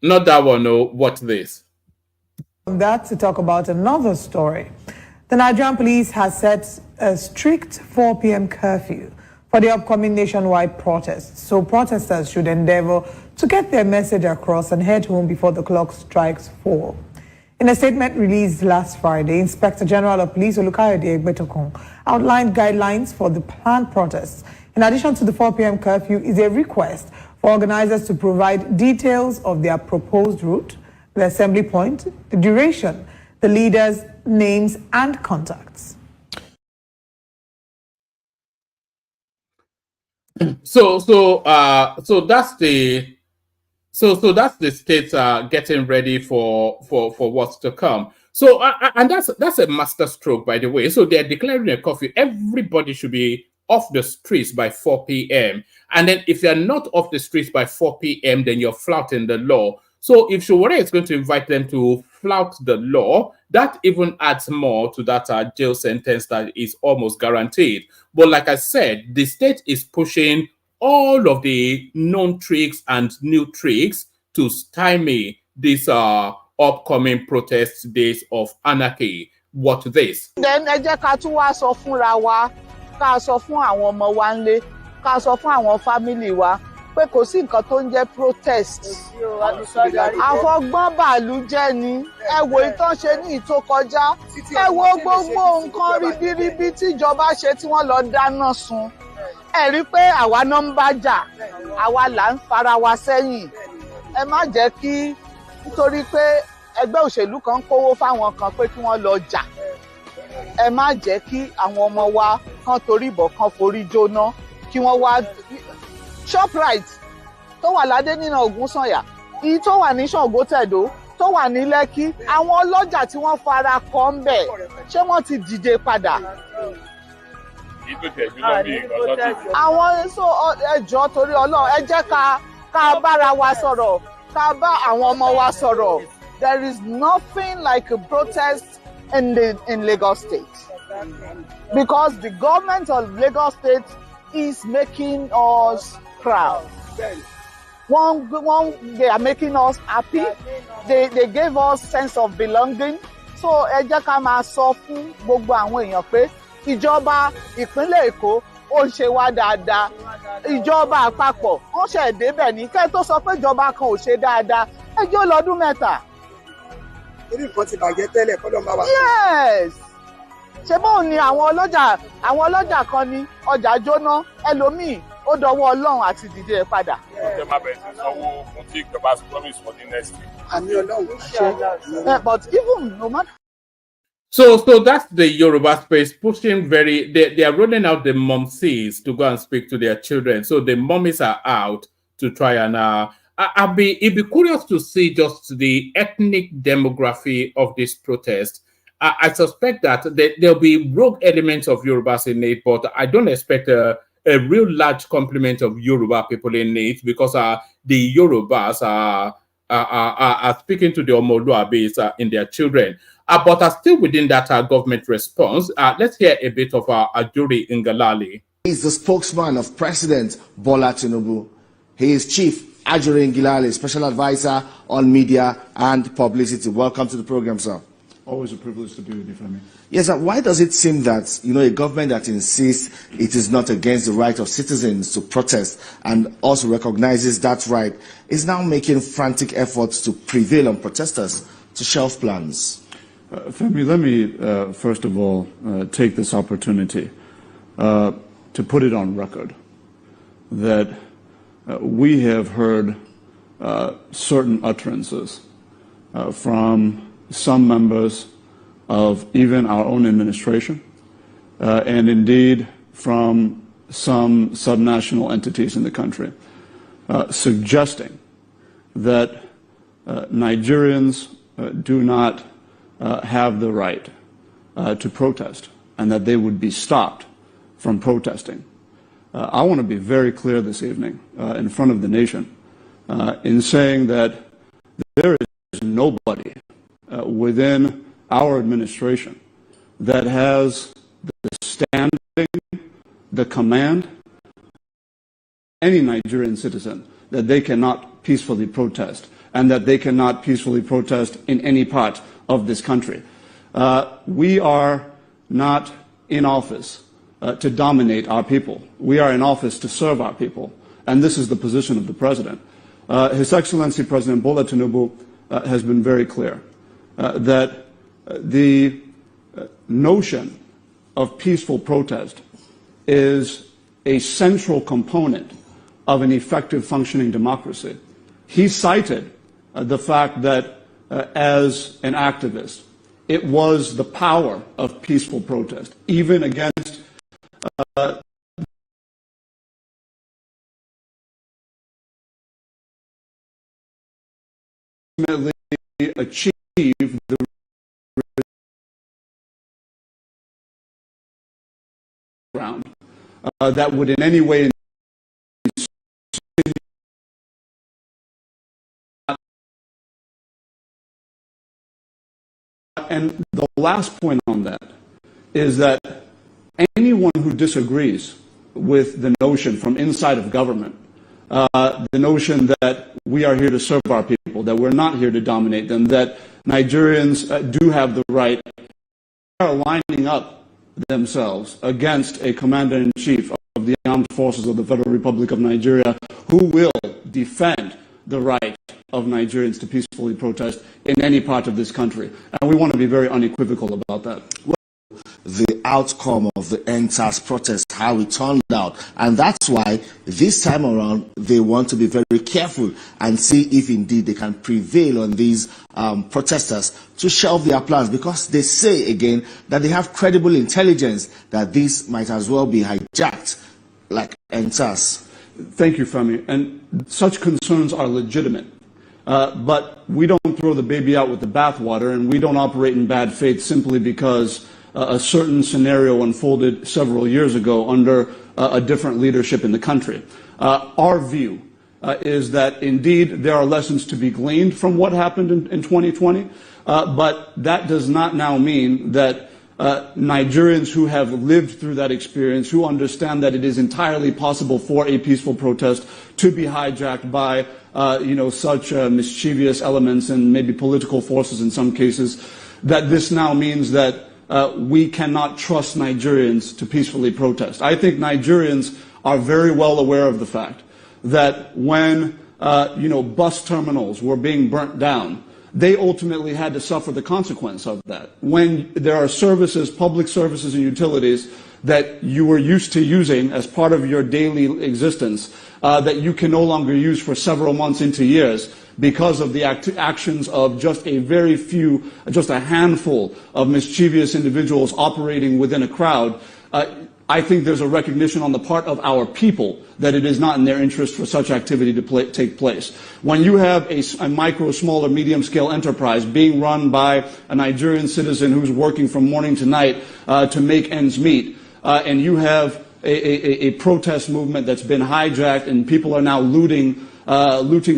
Not that one, no. What this? That to talk about another story. The Nigerian police has set a strict 4 p.m. curfew for the upcoming nationwide protests. So protesters should endeavor to get their message across and head home before the clock strikes 4. In a statement released last Friday, Inspector General of Police Olukayode Egbetokun outlined guidelines for the planned protests. In addition to the 4 p.m. curfew is a request for organizers to provide details of their proposed route, the assembly point, the duration, the leaders' names and contacts. So that's the state getting ready for what's to come. So and that's a master stroke, by the way. So they're declaring a curfew. Everybody should be off the streets by 4 p.m. And then if you're not off the streets by 4 p.m., then you're flouting the law. So if Sowore is going to invite them to flout the law, that even adds more to that jail sentence that is almost guaranteed. But like I said, the state is pushing all of the known tricks and new tricks to stymie these upcoming protest days of anarchy. What this? Then ẹ jẹ́ ká tún wá sọ fúnra wa, ká sọ fún àwọn ọmọ wa ńlé, ká sọ fún àwọn family wa pé kò sí nǹkan tó ń jẹ́ protest. Àfọgbọ́n bàálù jẹ́ ni. Ẹ wo ìtàn ṣe ní ìtò kọjá. Ẹ wo gbogbo nǹkan ribiribi tíjọba ṣe tí wọ́n lọ dáná sun. Ẹ rí pé àwa náà ń bá jà, àwa là ń fara wa sẹ́yìn. Ẹ má jẹ́ kí nítorí pé ẹgbẹ́ òṣèlú kan kówó fáwọn kan pé kí wọ́n lọ jà. Ẹ má jẹ́ kí àwọn ọmọ wa kan torí ìbọn kan forí jóná kí wọ́n wá Shoprite tó wà ládé nínú Ògúnsànyà, èyí tó wà ní Ṣàngótẹ̀dó, tó wà ní Lẹ́kí, àwọn ọlọ́jà tí wọ́n fara kọ́ ń bẹ̀, ṣé wọ́n ti dìde padà? Àwọn ẹjọ́ torí Ọlọ́run ẹ jẹ́ ká bára wa sọ̀rọ̀, ká bá àwọn ọmọ wa sọ̀rọ̀. There is nothing like a protest in Lagos State because the government of Lagos State is making us proud. They are making us happy. They gave us sense of belonging. So ẹ jẹ́ ká máa sọ fún gbogbo àwọn èèyàn pé ìjọba ìpínlẹ̀ Èkó ó ń ṣe wá dáadáa. Ìjọba àpapọ̀ wọ́n ṣẹ̀ débẹ̀ ní kẹ́ tó sọ pé ìjọba kan ò ṣe dáadáa. Ẹ jẹ́ ó lọ́dún mẹ́ta. Orí nǹkan ti bàjẹ́ tẹ́lẹ̀ kọ́ ló ń bá wa. Yes. Ṣé bóun ni àwọn ọlọ́jà kan ní ọjà jóná ẹlòmíì ó dọwọ́ Ọlọ́run àti dìde ẹ̀ padà. Ọjọ́ máa bẹ̀rẹ̀ sí sanwó fún tí ìjọba promise for the next week. Àmì Ọlọ́run. But even no matter. So that's the Yoruba space pushing they are rolling out the momsies to go and speak to their children. So the mommies are out to try and it'd be curious to see just the ethnic demography of this protest. I suspect that there'll be rogue elements of Yorubas in it, but I don't expect a real large complement of Yoruba people in it, because the Yorubas are speaking to the Omoluabis in their children. But are still within that government response. Let's hear a bit of Ajuri Ngalali. He's the spokesman of President Bola Tinubu. He is Chief Ajuri Ngalali, Special Advisor on Media and Publicity. Welcome to the program, sir. Always a privilege to be with you, Femi. Yes, sir. Why does it seem that, a government that insists it is not against the right of citizens to protest and also recognizes that right is now making frantic efforts to prevail on protesters to shelve plans? Femi, let me first of all take this opportunity to put it on record that we have heard certain utterances from some members of even our own administration and indeed from some subnational entities in the country suggesting that Nigerians do not have the right to protest and that they would be stopped from protesting. I want to be very clear this evening in front of the nation in saying that there is nobody within our administration that has the standing, the command, any Nigerian citizen that they cannot peacefully protest and that they cannot peacefully protest in any part of this country. We are not in office to dominate our people. We are in office to serve our people. And this is the position of the President. His Excellency President Bola Tinubu has been very clear that the notion of peaceful protest is a central component of an effective functioning democracy. He cited the fact that as an activist, it was the power of peaceful protest, even against ultimately achieve the ground that would in any way and the last point on that is that anyone who disagrees with the notion from inside of government, the notion that we are here to serve our people, that we're not here to dominate them, that Nigerians do have the right, are lining up themselves against a commander-in-chief of the armed forces of the Federal Republic of Nigeria who will defend the right of Nigerians to peacefully protest in any part of this country. And we want to be very unequivocal about that. The outcome of the NTAS protest, how it turned out. And that's why this time around, they want to be very careful and see if indeed they can prevail on these protesters to shelve their plans, because they say again that they have credible intelligence that this might as well be hijacked like NTAS. Thank you, Femi. And such concerns are legitimate. But we don't throw the baby out with the bathwater, and we don't operate in bad faith simply because a certain scenario unfolded several years ago under a different leadership in the country. Our view is that indeed there are lessons to be gleaned from what happened in 2020, but that does not now mean that Nigerians who have lived through that experience, who understand that it is entirely possible for a peaceful protest to be hijacked by such mischievous elements and maybe political forces in some cases, that this now means that we cannot trust Nigerians to peacefully protest. I think Nigerians are very well aware of the fact that when bus terminals were being burnt down, they ultimately had to suffer the consequence of that. When there are services, public services and utilities that you were used to using as part of your daily existence, that you can no longer use for several months into years because of the actions of just a very few, just a handful of mischievous individuals operating within a crowd, I think there's a recognition on the part of our people that it is not in their interest for such activity to take place. When you have a micro, small, or medium-scale enterprise being run by a Nigerian citizen who's working from morning to night to make ends meet, and you have a protest movement that's been hijacked and people are now looting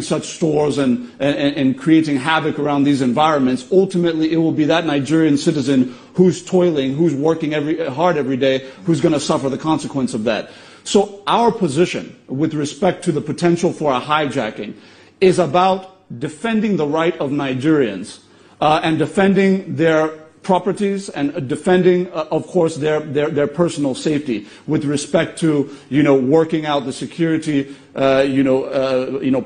such stores and creating havoc around these environments, ultimately it will be that Nigerian citizen who's toiling, who's working hard every day, who's going to suffer the consequence of that. So our position with respect to the potential for a hijacking is about defending the right of Nigerians and defending their properties and defending, of course, their personal safety with respect to, working out the security,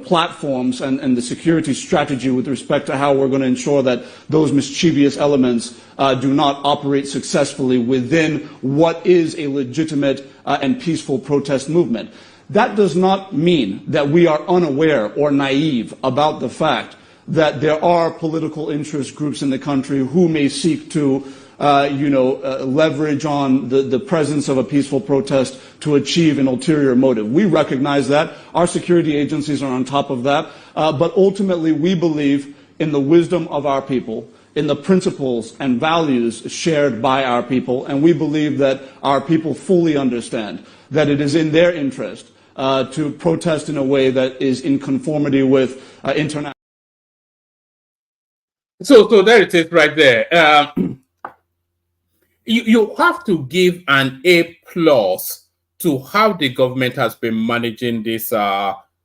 platforms and the security strategy with respect to how we're going to ensure that those mischievous elements do not operate successfully within what is a legitimate and peaceful protest movement. That does not mean that we are unaware or naive about the fact that there are political interest groups in the country who may seek to, leverage on the presence of a peaceful protest to achieve an ulterior motive. We recognize that. Our security agencies are on top of that. But ultimately, we believe in the wisdom of our people, in the principles and values shared by our people, and we believe that our people fully understand that it is in their interest to protest in a way that is in conformity with international. So there it is right there. You have to give an A+ to how the government has been managing this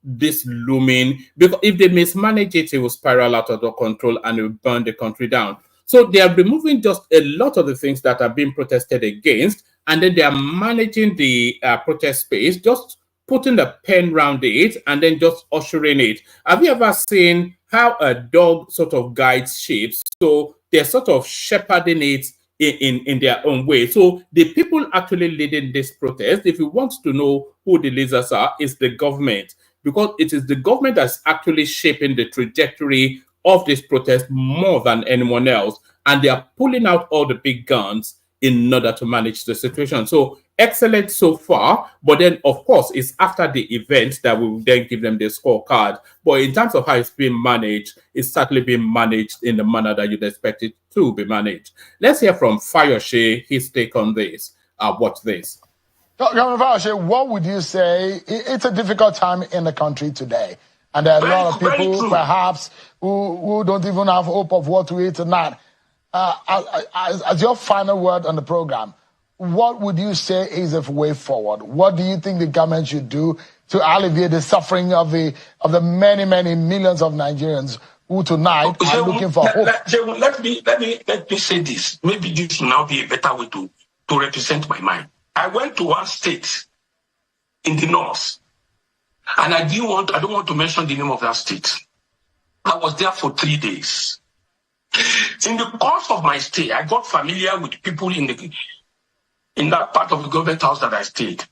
this looming, because if they mismanage it, it will spiral out of control and it will burn the country down. So they are removing just a lot of the things that are being protested against, and then they are managing the protest space, just putting a pen around it and then just ushering it. Have you ever seen how a dog sort of guides sheep? So they're sort of shepherding it in their own way. So the people actually leading this protest, if you want to know who the leaders are, is the government, because it is the government that's actually shaping the trajectory of this protest more than anyone else. And they are pulling out all the big guns in order to manage the situation. So excellent so far, but then of course it's after the event that we will then give them the scorecard. But in terms of how it's being managed, it's certainly being managed in the manner that you'd expect it to be managed. Let's hear from Fayose, his take on this. Watch this. Governor Fayose, what would you say? It's a difficult time in the country today, and there are a lot of people perhaps who don't even have hope of what to eat tonight. As your final word on the program, what would you say is a way forward? What do you think the government should do to alleviate the suffering of the many, many millions of Nigerians who tonight are looking for hope? Let me say this. Maybe this will now be a better way to represent my mind. I went to one state in the north, and I don't want to mention the name of that state. I was there for 3 days. In the course of my stay, I got familiar with people in that part of the government house that I stayed.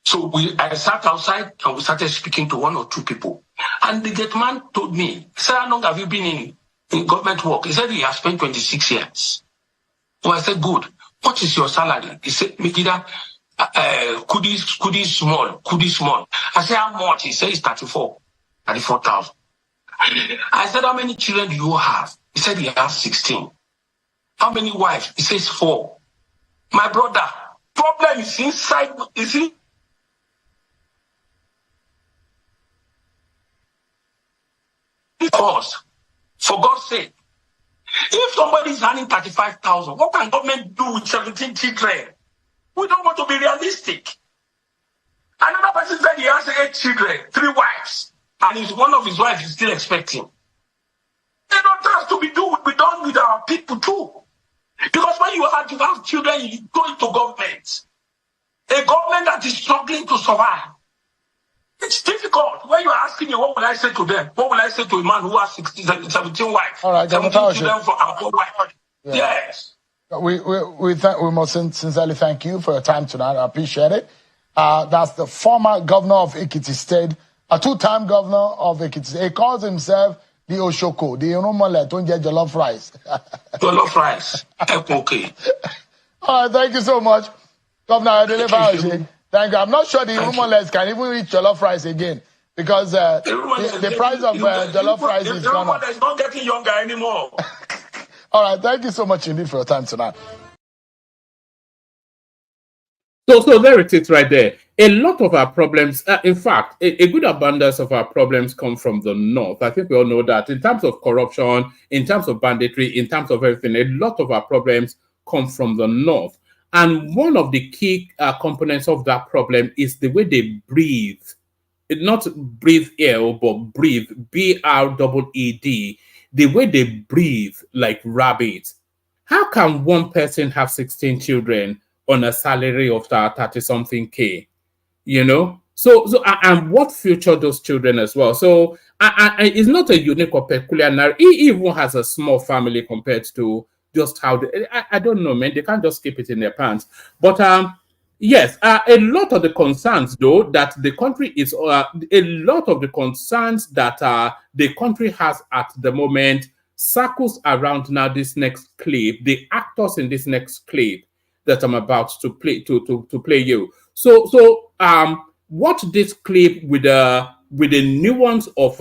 So I sat outside and we started speaking to 1 or 2 people. And the gate man told me, he said, how long have you been in government work? He said, he has spent 26 years. So I said, good. What is your salary? He said, Mikida, kudi small. I said, how much? He said, it's 34,000. I said, how many children do you have? He said, he has 16. How many wives? He says 4. My brother, problem is inside, us. For God's sake. If somebody is earning 35,000, what can government do with 17 children? We don't want to be realistic. Another person said he has 8 children, 3 wives, and one of his wives is still expecting. They don't have to be done with our people too. Because when you have children, you go into government. A government that is struggling to survive. It's difficult. When you are asking me, what will I say to them? What will I say to a man who has 17 wives? All right, 17 children for our 4 wives. Yeah. Yes. We must sincerely thank you for your time tonight. I appreciate it. That's the former governor of Ekiti State, a 2-time governor of Ekiti State. He calls himself the Oshoko, the Onomole, don't get jollof rice. Jollof rice. Okay. All right, thank you so much. Governor Adele, thank you. I'm not sure the rumorless can even reach jollof rice again because the price of jollof rice is gone up. It's not getting younger anymore. All right, thank you so much indeed for your time tonight. So there it is right there. A lot of our problems, in fact, a good abundance of our problems come from the north. I think we all know that in terms of corruption, in terms of banditry, in terms of everything, a lot of our problems come from the north. And one of the key components of that problem is the way they breathe. Not breathe air, but breathe, B-R-E-E-D. The way they breathe like rabbits. How can one person have 16 children on a salary of 30-something K? You know? So and what future those children as well? So it's not a unique or peculiar narrative. He even has a small family compared to just how I don't know, man. They can't just keep it in their pants. But yes, a lot of the concerns, though, that the country is, a lot of the concerns that the country has at the moment circles around now this next clip, the actors in this next clip that I'm about to play to play you. So watch this clip with a nuance of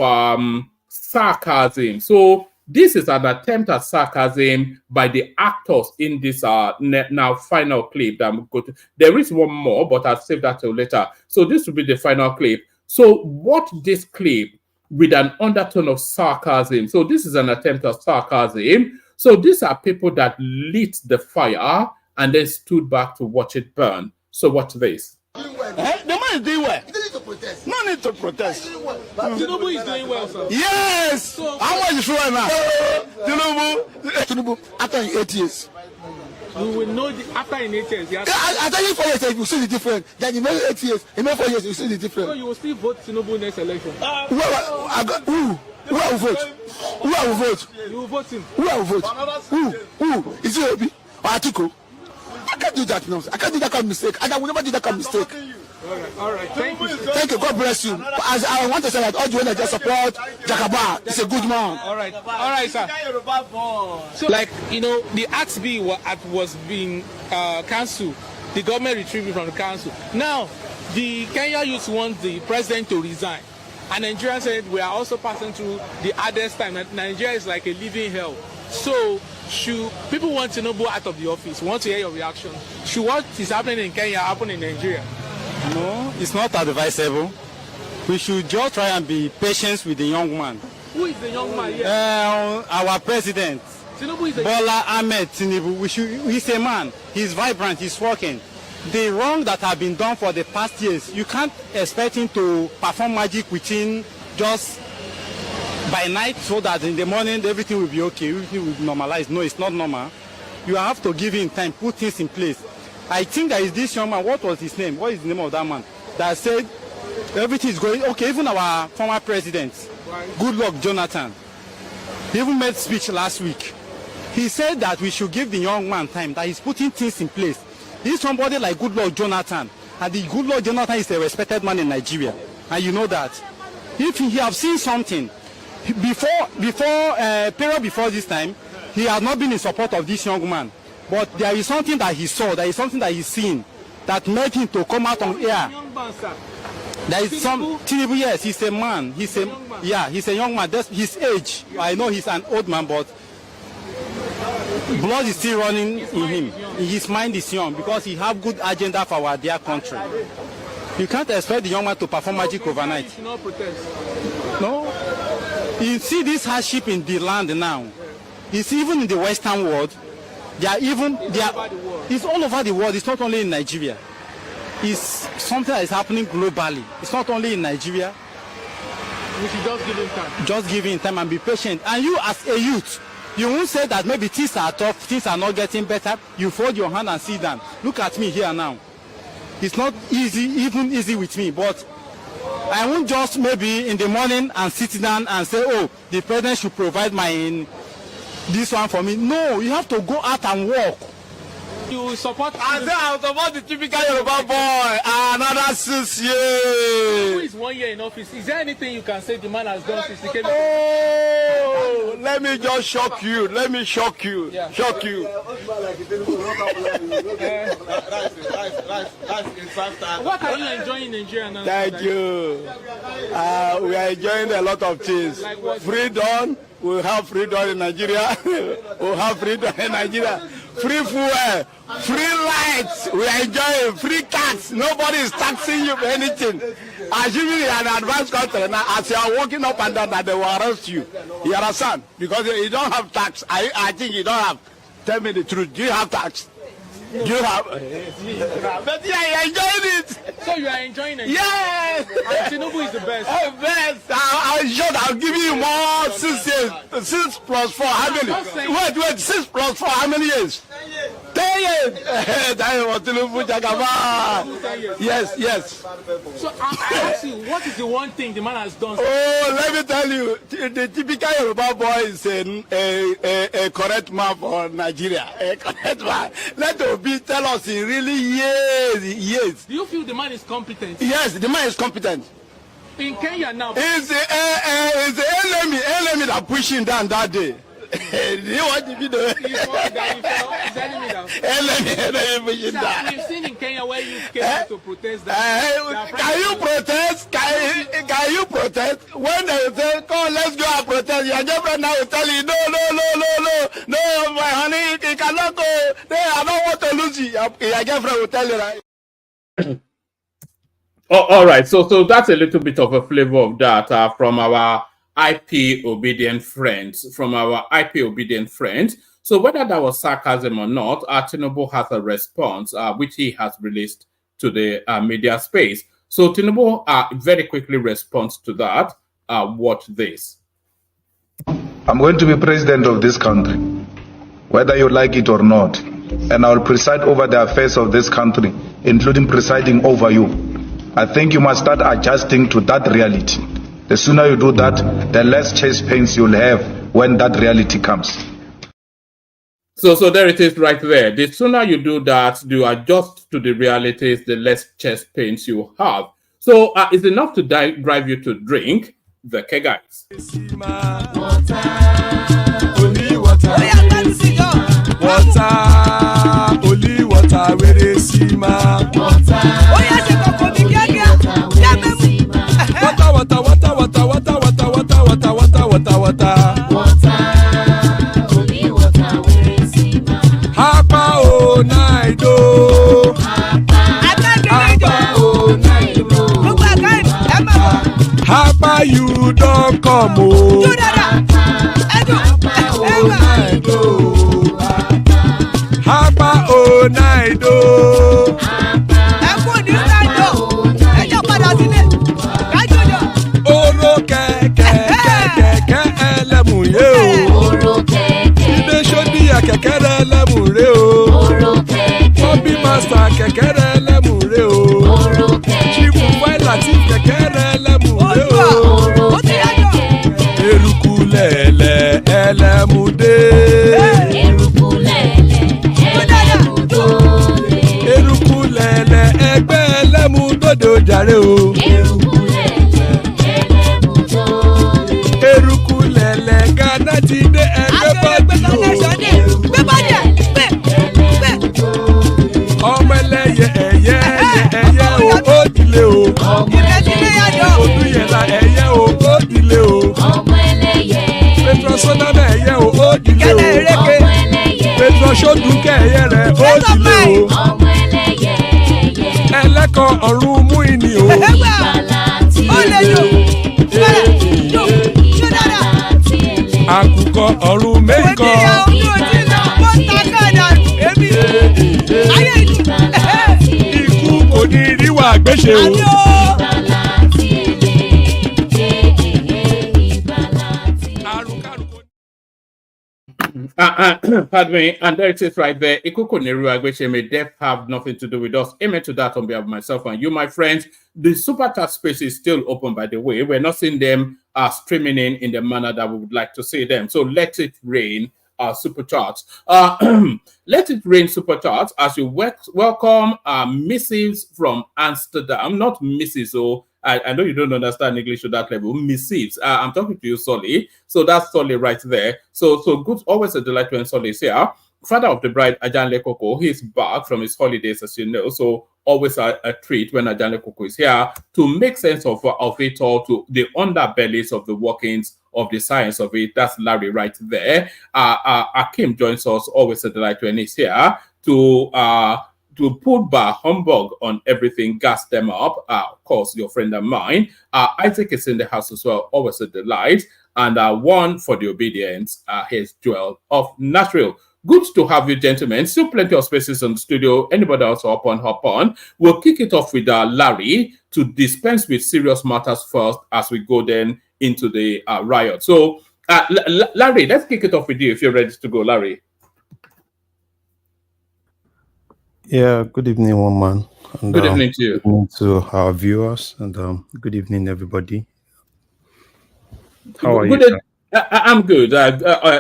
sarcasm. So this is an attempt at sarcasm by the actors in this now final clip that I'm going to. There is one more, but I'll save that till later. So this will be the final clip. So watch this clip with an undertone of sarcasm. So this is an attempt at sarcasm. So these are people that lit the fire and then stood back to watch it burn. So watch this. The man is doing well. He doesn't need to protest. No need to protest. Tinubu is doing well, sir. Yes. So, how much is right now? Tinubu, after 8 years. You will know after in 8 years. I tell you 4 years, you see the difference. Then you make 8 years, you make 4 years, you see the difference. So you will still vote Tinubu next election. Who I will vote? Who I will vote? You will vote him. Who I will vote? Who? Is it Obi or Atiku? I can't do that now. I can't do that kind of mistake. And I will never do that kind of mistake. All right. Thank you. Thank you. God bless you. As I want to say that all the way just support Jakaba. He's a good man. All right, sir. So, like, you know, the Act B was being cancelled. The government retrieved it from the council. Now, the Kenya youth want the president to resign. And Nigeria said we are also passing through the hardest time. Nigeria is like a living hell. So, should people want Tinubu out of the office? Want to hear your reaction? Should what is happening in Kenya happen in Nigeria? No, it's not advisable. We should just try and be patient with the young man. Who is the young man here? Our president, Tinubu is Bola Ahmed Tinubu. He's a man. He's vibrant. He's working. The wrong that have been done for the past years, you can't expect him to perform magic within just by night so that in the morning everything will be okay, everything will be normalized. No, it's not normal. You have to give him time, put things in place. I think there is this young man, what was his name? What is the name of that man? That said everything is going okay. Even our former president, Goodluck Jonathan, he even made speech last week. He said that we should give the young man time, that he's putting things in place. He's somebody like Goodluck Jonathan, and the Goodluck Jonathan is a respected man in Nigeria, and you know that. If he have seen something, period before this time, he has not been in support of this young man. But there is something that he saw, there is something that he's seen that made him to come out on air. There is some Tinubu, yes, he's a man. He's a young man. That's his age. I know he's an old man, but blood is still running in him. His mind is young because he have good agenda for our dear country. You can't expect the young man to perform magic overnight. No. You see this hardship in the land now. It's even in the Western world. It's all over the world. It's not only in Nigeria. It's something that is happening globally. It's not only in Nigeria. We should just give him time. Just give him time and be patient. And you as a youth, you won't say that maybe things are tough, things are not getting better. You fold your hand and sit down. Look at me here now. It's not even easy with me, but I won't just maybe in the morning and sit down and say, oh, the president should provide this one for me. No, you have to go out and work. You support. I support the typical Yoruba boy. Another 6 years. Who is 1 year in office? Is there anything you can say the man has done since he came? Oh, let me just shock you. Let me shock you. Yeah. Shock you. What are you enjoying in Nigeria now? Thank you. We are enjoying a lot of things. Like what? Freedom. We have freedom in Nigeria. We have freedom in Nigeria. Free fuel, free lights. We are enjoying free tax. Nobody is taxing you for anything. Assuming you are an advanced country, now as you are walking up and down, that they will arrest you. You understand? Because you don't have tax. I think you don't have. Tell me the truth. Do you have tax? Do you have? But yeah, you are enjoying it. So you are enjoying it? Yes. And Tinubu is the best. Best. I'm sure I'll give you more 6 years. 6 plus 4. How many? Wait. 6 plus 4. How many years? 10 years. Yes. So I ask you, what is the one thing the man has done? Oh, let me tell you, the typical Yoruba boy is a correct man for Nigeria. A correct man. Let Obi tell us in really years. Do you feel the man is competent? Yes, the man is competent. In Kenya now. It's the enemy that pushed him down that day. Do you want the video? We've seen in Kenya where you came out to protest that. Can you protest? Can you protest? When they say, come, let's go and protest, your girlfriend now will tell you, no, my honey, you cannot go. No, I don't want to lose you. Your girlfriend will tell you that. All right, so that's a little bit of a flavor of that from our IP obedient friends. So whether that was sarcasm or not, Tinubu has a response which he has released to the media space. So Tinubu very quickly responds to that. Watch this. I'm going to be president of this country, whether you like it or not, and I will preside over the affairs of this country, including presiding over you. I think you must start adjusting to that reality. The sooner you do that, the less chest pains you'll have when that reality comes. So there it is right there. The sooner you do that, you adjust to the realities, the less chest pains you have. So it's enough to drive you to drink the Keggais. Only water, where they see ma. You don't come oh. Hapa oh night oh. Oro keke elemu ye o. Ibe shodi ya keke elemu re o. Obi master keke elemu re o. Chifu faila ti keke elemu re o. Erukulele elemude. Erukulele egbe elemudodo jare o. Erukulele Ghana ti de egbe body o. Ọmọ ẹlẹ́yẹ ẹyẹ o òdìlé o. Odúyẹlá ẹyẹ o òdìlé o. Petrosoname ẹyẹ o òdìlé o. Petrosodunke ẹyẹ rẹ òdìlé o. Ẹlẹ́kọ̀ ọ̀run mú ìní o. Àkùkọ ọ̀run mẹ́kọ̀. Ikú kò ní ríwà gbéṣe o. Pardon me, and there it is right there. Ikuko Neru Agbeche, may death have nothing to do with us. Amen to that on behalf of myself and you, my friends. The super chat space is still open, by the way. We're not seeing them streaming in the manner that we would like to see them. So let it rain super charts. Let it rain super charts as you welcome missives from Amsterdam, not Mrs. So I know you don't understand English to that level. Missives. I'm talking to you, Solly. So that's Solly right there. So good. Always a delight when Solly is here. Father of the bride, Ajanle Koko, he's back from his holidays, as you know. So always a treat when Ajanle Koko is here to make sense of it all, to the underbellies of the workings of the science of it. That's Larry right there. Akim joins us, always a delight when he's here to put bar humbug on everything, gas them up. Of course, your friend of mine. Isaac is in the house as well, always a delight. And one for the obedience, here's Joel of Nashville. Good to have you, gentlemen. Still plenty of spaces in the studio. Anybody else hop on? We'll kick it off with Larry to dispense with serious matters first as we go then into the riot. So, Larry, let's kick it off with you if you're ready to go, Larry. Yeah, good evening, one man. And, good evening to you. Good evening to our viewers, and good evening, everybody. How are you? I'm good.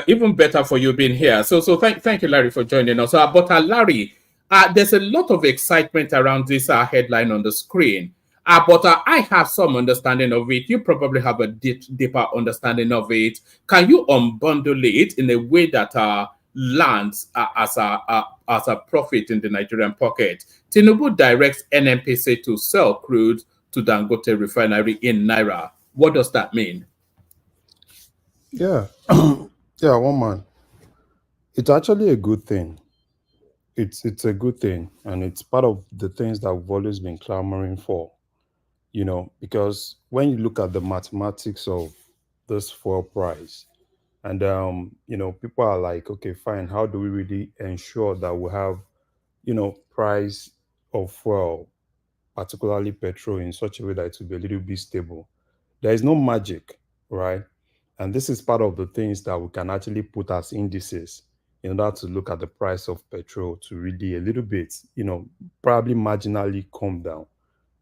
Even better for you being here. So thank you, Larry, for joining us. But Larry, there's a lot of excitement around this headline on the screen. But I have some understanding of it. You probably have a deeper understanding of it. Can you unbundle it in a way that lands as a profit in the Nigerian pocket? Tinubu directs NNPC to sell crude to Dangote refinery in Naira. What does that mean? Yeah, yeah, one man. It's actually a good thing. It's a good thing, and it's part of the things that we've always been clamoring for. You know, because when you look at the mathematics of this fuel price, and you know, people are like, okay, fine, how do we really ensure that we have, you know, price of fuel, particularly petrol, in such a way that it will be a little bit stable? There is no magic, right? And this is part of the things that we can actually put as indices in order to look at the price of petrol to really a little bit, you know, probably marginally come down.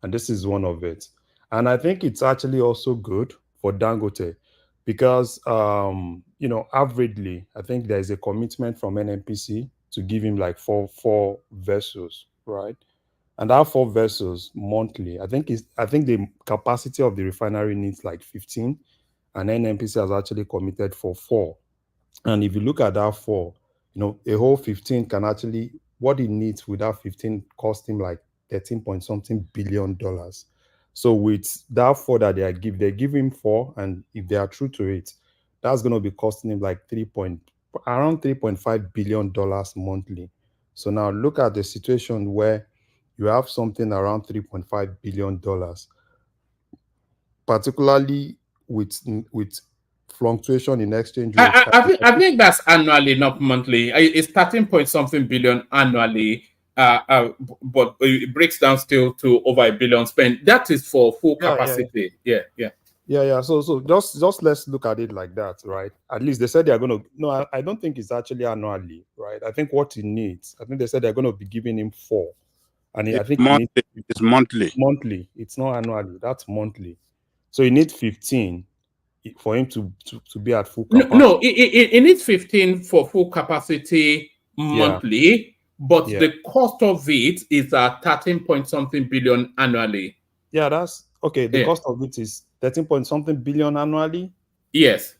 And this is one of it. And I think it's actually also good for Dangote because, you know, averagely, I think there is a commitment from NNPC to give him like four vessels, right? And that 4 vessels monthly, I think the capacity of the refinery needs like 15, and NNPC has actually committed for 4. And if you look at that 4, you know, a whole 15 can actually, what he needs with that 15 cost him like 13 point something billion dollars. So with that 4 that they give him 4, and if they are true to it, that's going to be costing him like around 3.5 billion dollars monthly. So now look at the situation where you have something around $3.5 billion, particularly with fluctuation in exchange rates. I think that's annually, not monthly. It's 13 point something billion annually, but it breaks down still to over $1 billion spent. That is for full capacity. Yeah. So just let's look at it like that, right? At least they said they are going to. No, I don't think it's actually annually, right? I think what he needs. I think they said they're going to be giving him 4. And I think it's monthly. Monthly. It's not annually. That's monthly. So you need 15 for him to be at full capacity. No, it needs 15 for full capacity monthly, but the cost of it is 13 point something billion annually. Yeah, that's okay. The cost of it is 13 point something billion annually. Yes.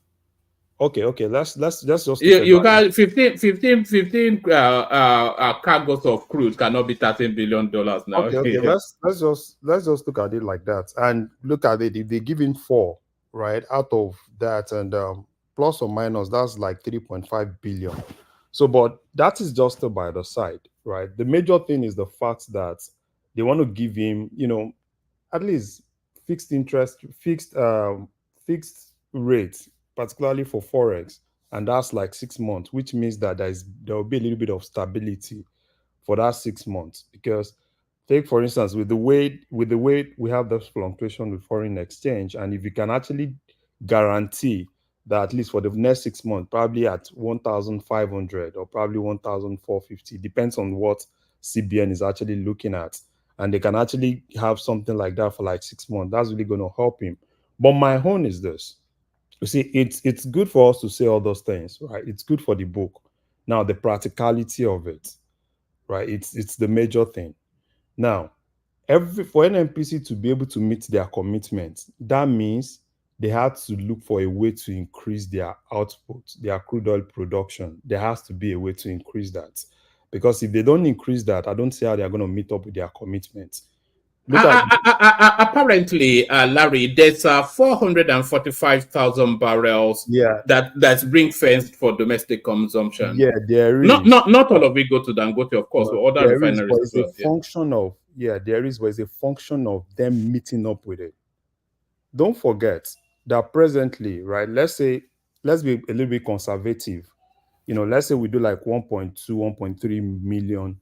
Okay. Let's just you got 15 cargoes of crude cannot be $13 billion now. Okay. Let's just look at it like that and look at it. If they give him 4, right, out of that, and plus or minus, that's like 3.5 billion. So, but that is just by the side, right? The major thing is the fact that they want to give him, you know, at least fixed interest, fixed rate, particularly for forex, and that's like 6 months, which means that there will be a little bit of stability for that 6 months. Because take, for instance, with the way we have this fluctuation with foreign exchange, and if you can actually guarantee that at least for the next 6 months, probably at 1,500 or probably 1,450, depends on what CBN is actually looking at, and they can actually have something like that for like 6 months, that's really going to help him. But my own is this. You see, it's good for us to say all those things, right? It's good for the book. Now, the practicality of it, right? It's the major thing. Now, for NNPC to be able to meet their commitments, that means they had to look for a way to increase their output, their crude oil production. There has to be a way to increase that. Because if they don't increase that, I don't see how they're going to meet up with their commitments. Look at Apparently, Larry, there's 445,000 barrels that's ring fenced for domestic consumption. Yeah, there is. Not all of it go to Dangote, of course, but other there is, refineries but as it's well. a function of there is, but it's a function of them meeting up with it. Don't forget that presently, right? Let's be a little bit conservative. Let's say we do like 1.2, 1.3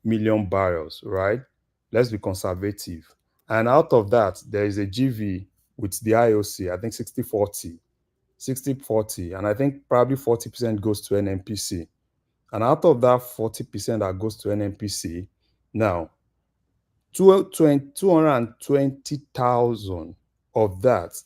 million barrels, right? Let's be conservative. And out of that, there is a GV with the IOC, I think 60-40. 60-40. And I think probably 40% goes to NNPC. And out of that 40% that goes to NNPC, now 220,000 of that,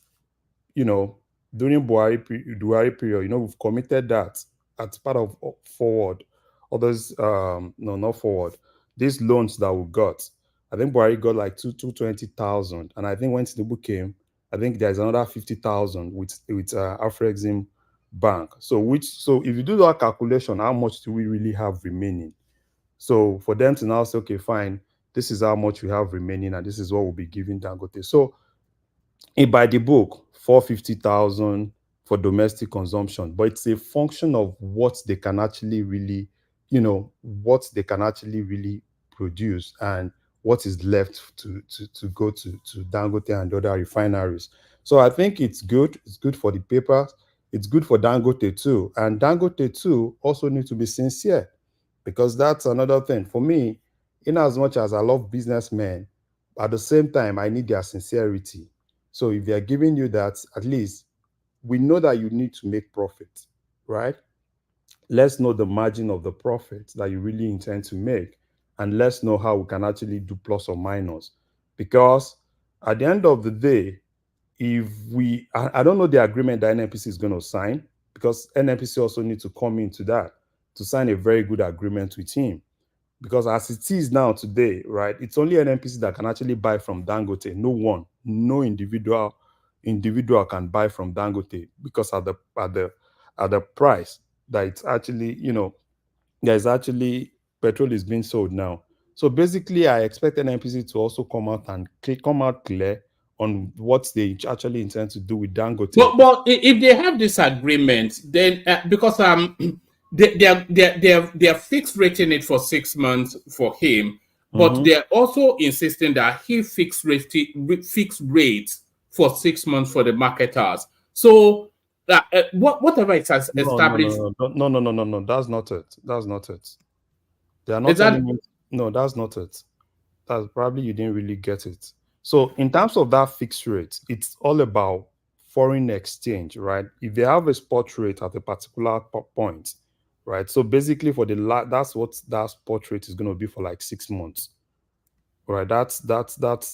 during Buhari period, we've committed that as part of forward, others, no, not forward, these loans that we got. I think Buhari got like 220,000, and I think when Tinubu came, I think there's another 50,000 with Afrexim Bank. So if you do that calculation, how much do we really have remaining? So for them to now say, okay, fine, this is how much we have remaining, and this is what we'll be giving Dangote. So by the book, 450,000 for domestic consumption, but it's a function of what they can actually really, produce and what is left to go to Dangote and other refineries. So I think it's good. It's good for the papers. It's good for Dangote too. And Dangote too also need to be sincere, because that's another thing. For me, in as much as I love businessmen, at the same time, I need their sincerity. So if they're giving you that, at least we know that you need to make profit, right? Let's know the margin of the profit that you really intend to make, and let's know how we can actually do plus or minus. Because at the end of the day, I don't know the agreement that NNPC is going to sign, because NNPC also needs to come into that to sign a very good agreement with him. Because as it is now today, right, it's only NNPC that can actually buy from Dangote. No individual can buy from Dangote, because at the price that it's actually, there's actually petrol is being sold now. So basically, I expect NNPC to also come out clear on what they actually intend to do with Dangote. But if they have this agreement, then because they're fixed rating it for 6 months for him, but they're also insisting that he fixed rates for 6 months for the marketers. So whatever it has established. No. That's not it. They are not telling me. No, that's not it. That's probably you didn't really get it. So in terms of that fixed rate, it's all about foreign exchange, right? If they have a spot rate at a particular point, right? So basically that's what that spot rate is going to be for like 6 months, right? That's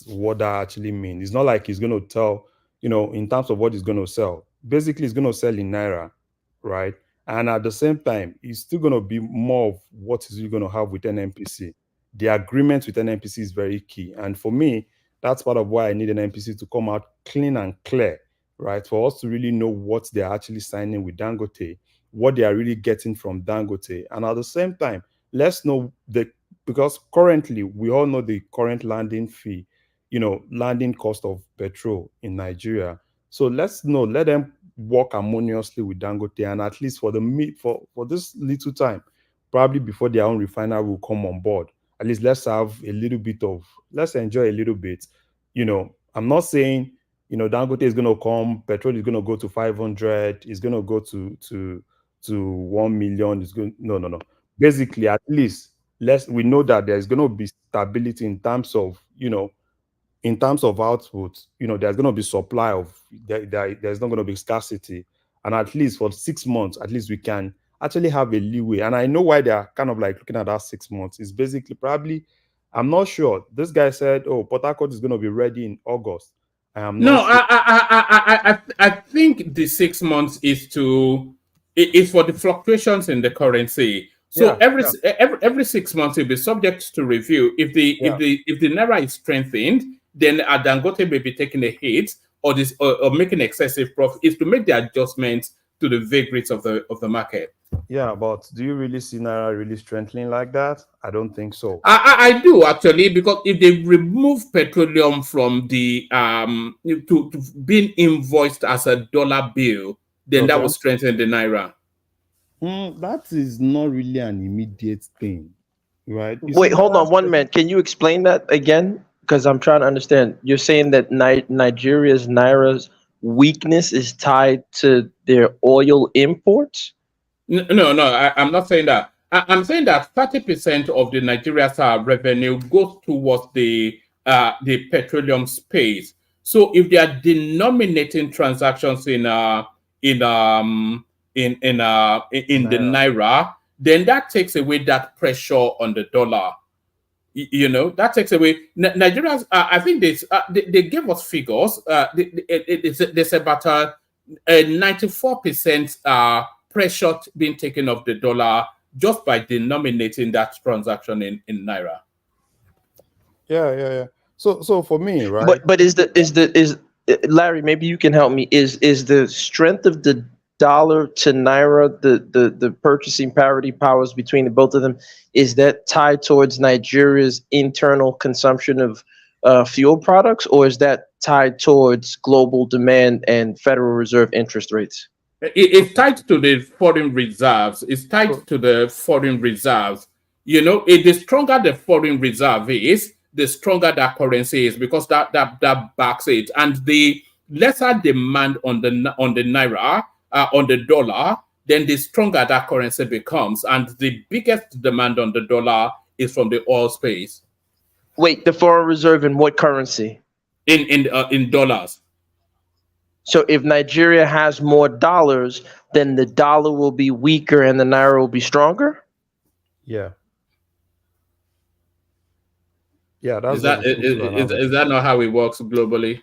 what that actually means. It's not like he's going to tell, in terms of what he's going to sell. Basically, he's going to sell in Naira, right? And at the same time, it's still going to be more of what is he going to have with NNPC. The agreement with NNPC is very key. And for me, that's part of why I need NNPC to come out clean and clear, right? For us to really know what they're actually signing with Dangote, what they are really getting from Dangote. And at the same time, let's know because currently we all know the current landing fee, landing cost of petrol in Nigeria. So let them work harmoniously with Dangote, and at least for this little time, probably before their own refinery will come on board, at least let's enjoy a little bit. I'm not saying, Dangote is going to come, petrol is going to go to 500, it's going to go to 1 million. No. Basically, at least we know that there's going to be stability in terms of, output. There's going to be supply there's not going to be scarcity. And at least for 6 months, at least we can actually have a leeway. And I know why they're kind of like looking at that 6 months. It's basically probably, I'm not sure. This guy said, Port Harcourt is going to be ready in August. I am No, not sure. I think the 6 months is for the fluctuations in the currency. So Yeah, every 6 months will be subject to review. If the naira is strengthened, then Dangote may be taking a hit or making excessive profit. Is to make the adjustments to the vagaries of the market. yeah, but do you really see naira really strengthening like that? I don't think so. I do actually, because if they remove petroleum from the to being invoiced as a dollar bill, then that Okay. will strengthen the naira. That is not really an immediate thing, right? You see, Wait, hold naira on one minute. Can you explain that again? Because I'm trying to understand. You're saying that Nigeria's naira's weakness is tied to their oil imports? No. I'm not saying that. I'm saying that 30% of the Nigeria's revenue goes towards the petroleum space. So if they are denominating transactions in the naira. naira, then that takes away that pressure on the dollar. That takes away Nigerians. I think they gave us figures. There's about a 94% pressure being taken off the dollar just by denominating that transaction in naira. Yeah. So for me, right? But is Larry? Maybe you can help me. Is the strength of the dollar to naira the purchasing parity powers between the both of them? Is that tied towards Nigeria's internal consumption of fuel products, or is that tied towards global demand and Federal Reserve interest rates? It's tied to the foreign reserves. It's tied to the foreign reserves. The stronger the foreign reserve is, the stronger that currency is, because that backs it. And the lesser demand on the naira, on the dollar, then the stronger that currency becomes. And the biggest demand on the dollar is from the oil space. Wait, the foreign reserve in what currency? In dollars. So if Nigeria has more dollars, then the dollar will be weaker and the naira will be stronger? Yeah. Yeah, Is that's just that the simple analogy. is that not how it works globally?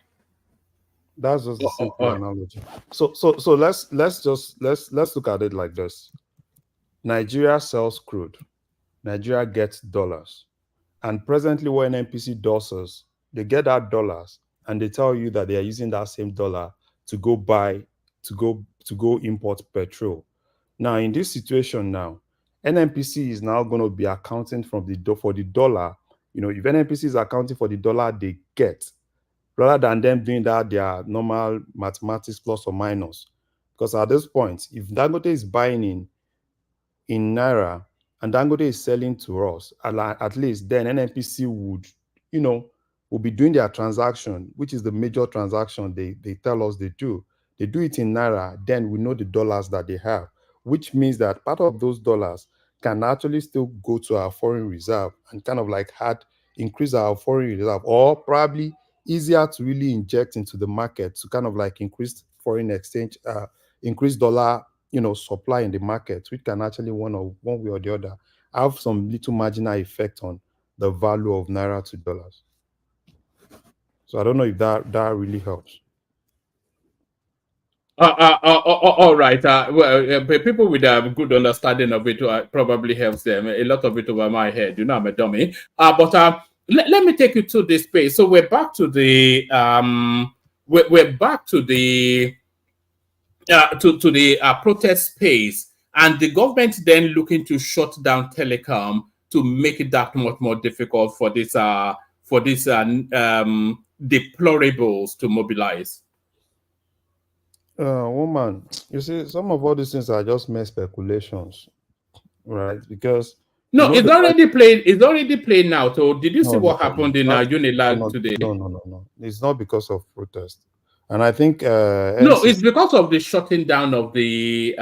That's just the simple analogy. So let's look at it like this. Nigeria sells crude. Nigeria gets dollars. And presently when NPC does us, they get that dollars and they tell you that they are using that same dollar to go buy, to go import petrol. Now in this situation now, NNPC is now going to be accounting for the dollar. If NNPC is accounting for the dollar they get, rather than them doing that their normal mathematics plus or minus. Because at this point, if Dangote is buying in naira and Dangote is selling to us, at least then NNPC will be doing their transaction, which is the major transaction they tell us they do. They do it in naira, then we know the dollars that they have, which means that part of those dollars can actually still go to our foreign reserve and kind of like increase our foreign reserve, or probably easier to really inject into the market to kind of like increase foreign exchange, increase dollar supply in the market, which can actually one way or the other have some little marginal effect on the value of naira to dollars. So I don't know if that really helps. All right. People with a good understanding of it probably helps them. A lot of it over my head. I'm a dummy. But let me take you to this space. So we're back to the we're back to the protest space, and the government then looking to shut down telecom to make it that much more difficult for these deplorables to mobilize. Woman, you see, some of all these things are just mere speculations, right? Because no, it's already played. It's already played now. So did you see what happened in UNILAG today? No. It's not because of protest, and I think no, it's because of the shutting down of the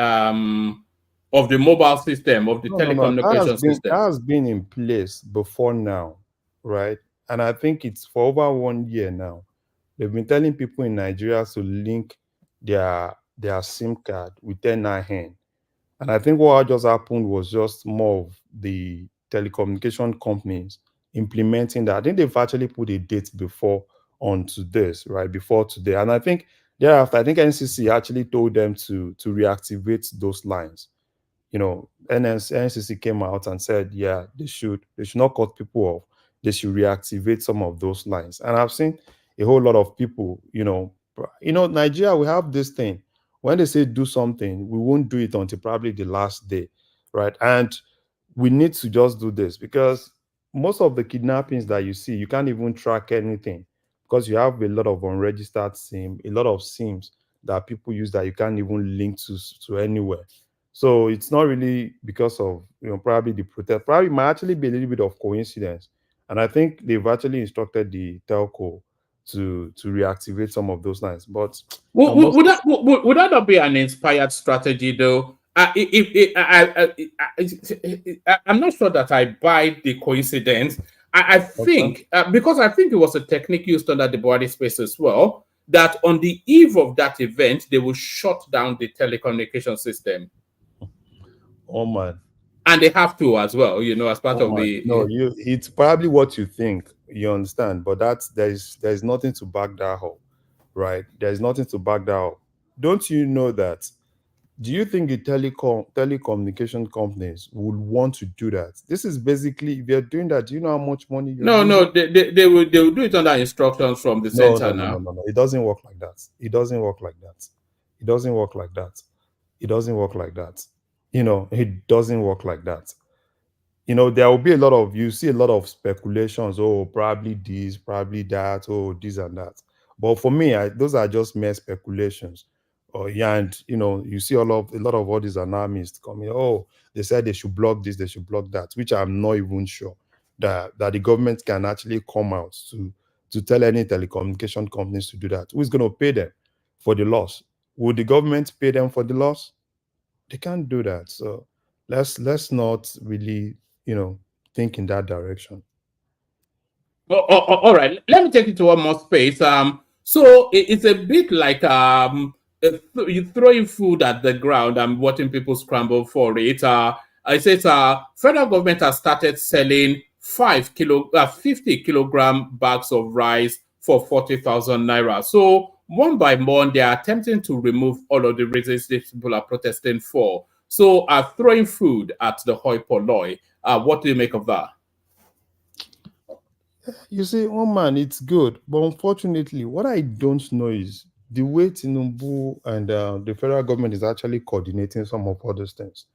mobile system, of the telecommunication system. That has been in place before now, right? And I think it's for over 1 year now. They've been telling people in Nigeria to link their SIM card with NIN. And I think what just happened was just more of the telecommunication companies implementing that. I think they've actually put a date before onto this, right, before today. And I think thereafter, I think NCC actually told them to reactivate those lines. You know, NCC came out and said, yeah, they should not cut people off. They should reactivate some of those lines. And I've seen a whole lot of people, Nigeria, we have this thing. When they say do something, we won't do it until probably the last day, right? And we need to just do this because most of the kidnappings that you see, you can't even track anything because you have a lot of unregistered SIM, a lot of SIMs that people use that you can't even link to anywhere. So it's not really because of probably the protest. Probably might actually be a little bit of coincidence. And I think they've actually instructed the telco to reactivate some of those lines. But Would that not be an inspired strategy, though? I'm not sure that I buy the coincidence. I think, because I think it was a technique used under the body space as well, that on the eve of that event, they will shut down the telecommunication system. Oh, man. And they have to as well, as part of man. the... No, it's probably what you think, you understand, but there's nothing to back that up, right? There's nothing to back that up. Don't you know that? Do you think the telecommunication companies would want to do that? This is basically, if they're doing that, do you know how much money you're losing? No, they will do it under instructions from the center now. No. It doesn't work like that. It doesn't work like that. It doesn't work like that. It doesn't work like that. It doesn't work like that. There will be you see a lot of speculations. Oh, probably this, probably that. Oh, this and that. But for me, those are just mere speculations. And you see a lot of all these alarmists coming. Oh, they said they should block this, they should block that, which I'm not even sure that the government can actually come out to tell any telecommunication companies to do that. Who's going to pay them for the loss? Would the government pay them for the loss? They can't do that. So let's not really think in that direction. All right, let me take it to one more space. So it's a bit like you throwing food at the ground and watching people scramble for it. It says federal government has started selling 50 kilogram bags of rice for 40,000 naira. So one by one, they are attempting to remove all of the reasons these people are protesting for. So throwing food at the hoi polloi. What do you make of that? You see, man, it's good. But unfortunately, what I don't know is the way Tinubu and the federal government is actually coordinating some of all those things.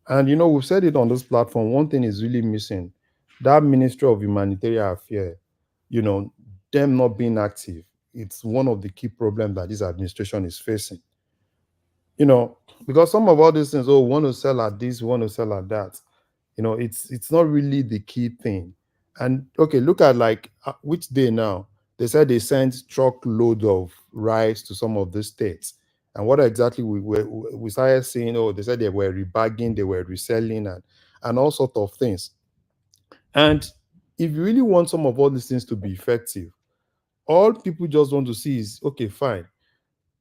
And, we've said it on this platform. One thing is really missing. That Ministry of Humanitarian Affairs, them not being active. It's one of the key problems that this administration is facing. Because some of all these things, we want to sell at this, we want to sell at that. It's not really the key thing. And okay, look at which day now? They said they sent truckload of rice to some of the states. And what exactly we started seeing, they said they were rebagging, they were reselling and all sorts of things. And if you really want some of all these things to be effective, all people just want to see is, okay, fine.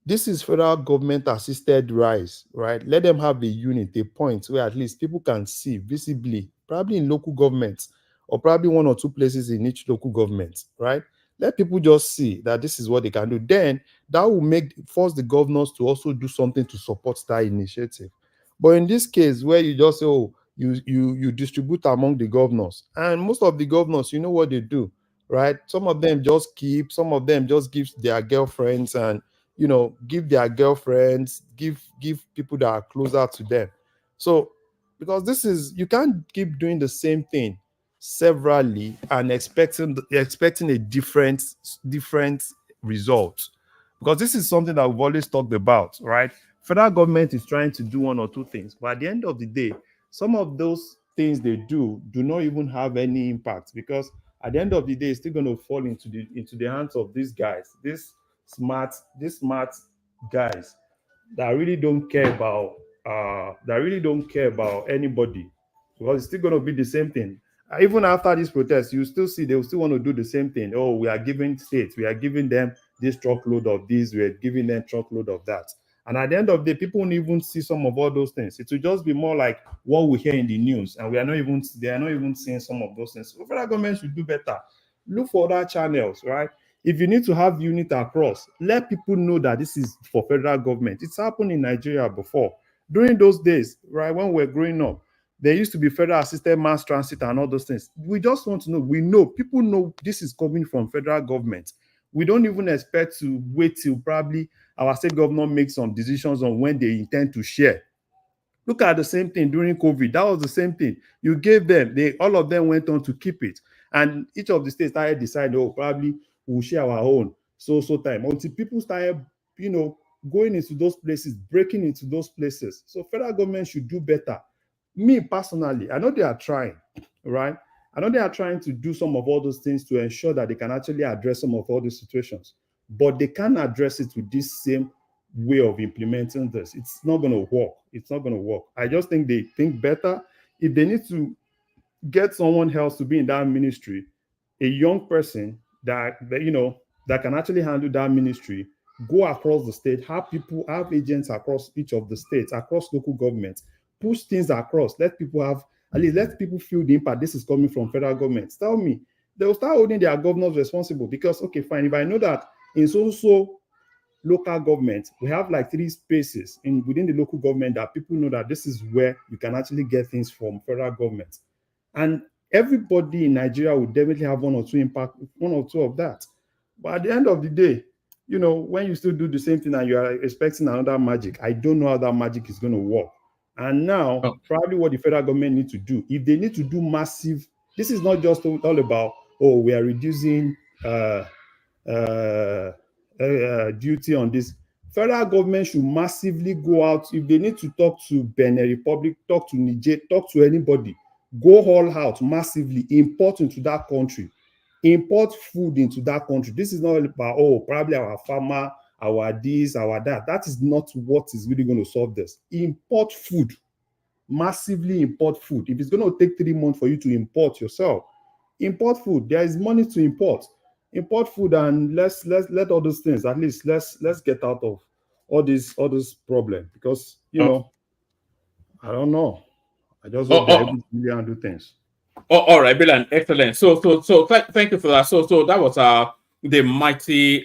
This is federal government assisted rice, right? Let them have a unit, a point where at least people can see visibly, probably in local governments or probably one or two places in each local government, right? Let people just see that this is what they can do. Then that will force the governors to also do something to support that initiative. But in this case, where you just say, you distribute among the governors, and most of the governors, you know what they do, right? Some of them just keep, some of them just give their girlfriends and give their girlfriends, give people that are closer to them. So because you can't keep doing the same thing severally and expecting a different result, because this is something that we've always talked about, right? Federal government is trying to do one or two things, but at the end of the day, some of those things they do not even have any impact, because at the end of the day, it's still going to fall into the hands of these guys, these smart guys that really don't care about anybody, because it's still going to be the same thing. Even after this protest, you still see they will still want to do the same thing. Oh, we are giving states, we are giving them this truckload of this, we are giving them truckload of that. And at the end of the day, people won't even see some of all those things. It will just be more like what we hear in the news, and they are not even seeing some of those things. So federal government should do better. Look for other channels, right? If you need to have unit across, let people know that this is for federal government. It's happened in Nigeria before. During those days, right, when we were growing up, there used to be federal assisted mass transit and all those things. We just want to know, we know, people know this is coming from federal government. We don't even expect to wait till probably our state governor makes some decisions on when they intend to share. Look at the same thing during COVID. That was the same thing. You gave them, all of them went on to keep it. And each of the states started deciding, oh, probably we'll share our own so time. Until people started, going into those places, breaking into those places. So federal government should do better. Me personally, I know they are trying, right? I know they are trying to do some of all those things to ensure that they can actually address some of all these situations, but they can't address it with this same way of implementing this. It's not going to work. It's not going to work. I just think they think better. If they need to get someone else to be in that ministry, a young person that can actually handle that ministry, go across the state, have agents across each of the states, across local governments, push things across, let people feel the impact. This is coming from federal government. Tell me, they will start holding their governors responsible, because, okay, fine, if I know that in so local government, we have like 3 spaces within the local government that people know that this is where you can actually get things from federal government. And everybody in Nigeria will definitely have one or two of that. But at the end of the day, when you still do the same thing and you are expecting another magic, I don't know how that magic is going to work. And now, probably what the federal government need to do, if they need to do massive, this is not just all about, oh, we are reducing duty on this. Federal government should massively go out. If they need to talk to Benin Republic, talk to Niger, talk to anybody, go all out massively, import into that country, import food into that country. This is not about, oh, probably our farmer, our this, our that. That is not what is really going to solve this. Import food, massively import food. If it's going to take 3 months for you to import yourself, import food. There is money to import food, and let's let all those things, at least let's get out of all this problem, because I don't know. I just hope they're able to really handle things. All right, brilliant, excellent. So thank you for that. So that was the mighty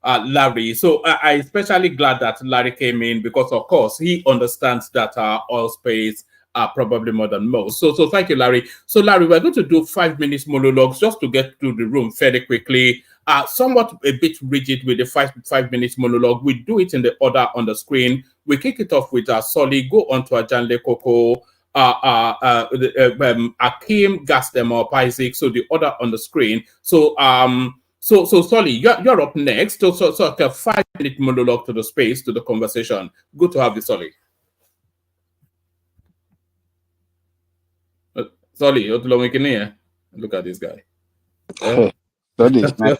Larry. So I especially glad that Larry came in, because of course he understands that oil space are probably more than most. So thank you, Larry. So Larry, we're going to do 5 minutes monologues just to get through the room fairly quickly. Somewhat a bit rigid with the 5 minutes monologue. We do it in the order on the screen. We kick it off with Solly, go on to Ajanle Koko, Akim, gas them up, Isaac. So the order on the screen. So Solly, you're up next. So like a 5-minute monologue to the space, to the conversation. Good to have you, Solly. Solly, look at this guy. All right, Ajale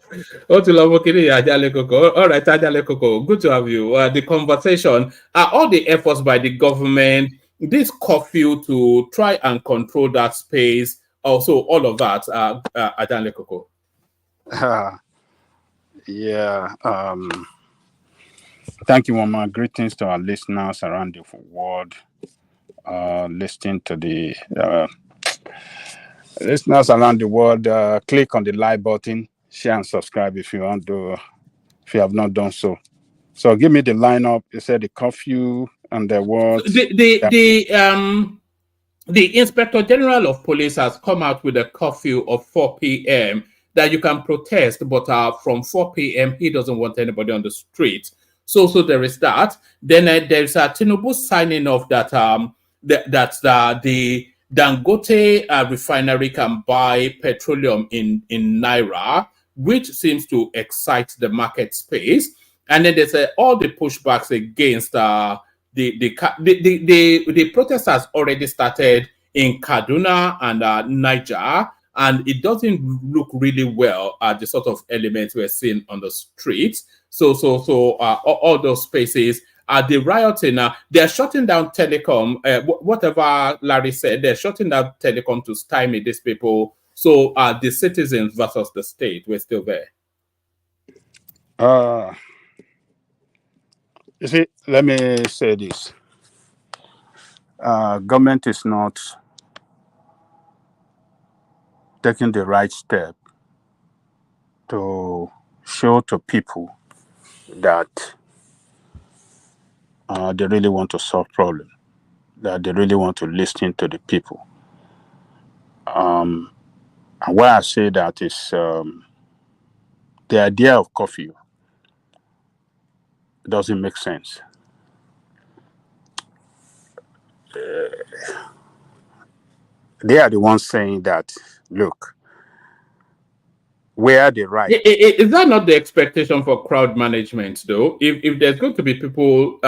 Koko, good to have you. The conversation, all the efforts by the government, this curfew to try and control that space, also all of that, Ajale Koko. Yeah. Thank you, Mama. Greetings to our listeners around the world. Listening to the listeners around the world, click on the like button, share and subscribe if you want to, if you have not done so. So give me the lineup. You said the curfew and the what? The Inspector General of Police has come out with a curfew of 4 p.m. that you can protest, but from 4 p.m. he doesn't want anybody on the street. So there is that. Then there's Tinubu signing off that the Dangote refinery can buy petroleum in Naira, which seems to excite the market space. And then there's all the pushbacks against the protest has already started in Kaduna and Niger, and it doesn't look really well at the sort of elements we're seeing on the streets. So all those spaces. The rioting, they're shutting down telecom. Whatever Larry said, they're shutting down telecom to stymie these people. So the citizens versus the state, we're still there. You see, let me say this. Government is not taking the right step to show to people that they really want to solve problems, that they really want to listen to the people. And why I say that is the idea of curfew doesn't make sense. They are the ones saying that, look, where the right. Is that not the expectation for crowd management, though? If there's going to be people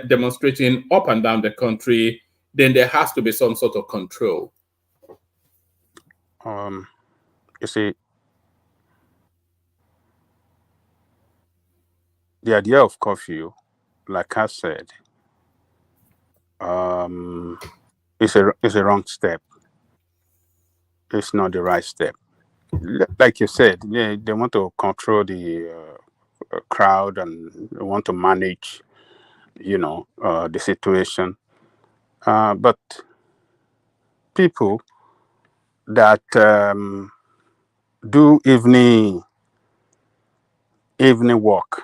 demonstrating up and down the country, then there has to be some sort of control. You see, the idea of curfew, like I said, is a wrong step. It's not the right step. Like you said, they want to control the crowd and they want to manage, the situation. But people that do evening work,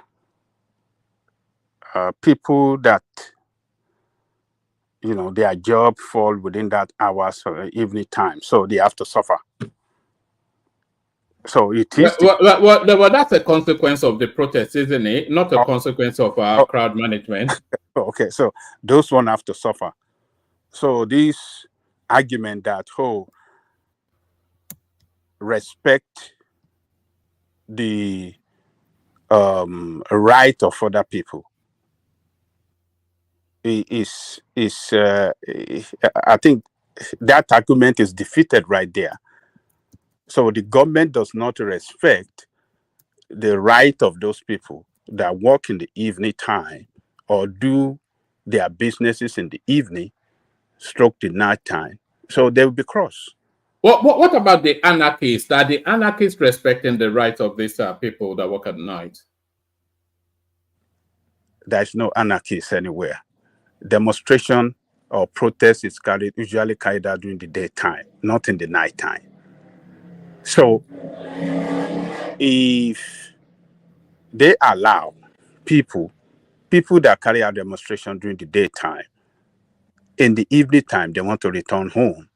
people that their job fall within that hours or evening time, so they have to suffer. So it is. Well, that's a consequence of the protest, isn't it? Not a consequence of crowd management. Okay, so those one have to suffer. So this argument that respect the right of other people is I think that argument is defeated right there. So the government does not respect the right of those people that work in the evening time or do their businesses in the evening, stroke the night time. So they will be cross. What about the anarchists? Are the anarchists respecting the rights of these people that work at night? There's no anarchists anywhere. Demonstration or protest is usually carried out during the daytime, not in the nighttime. So if they allow people that carry out demonstration during the daytime, in the evening time, they want to return home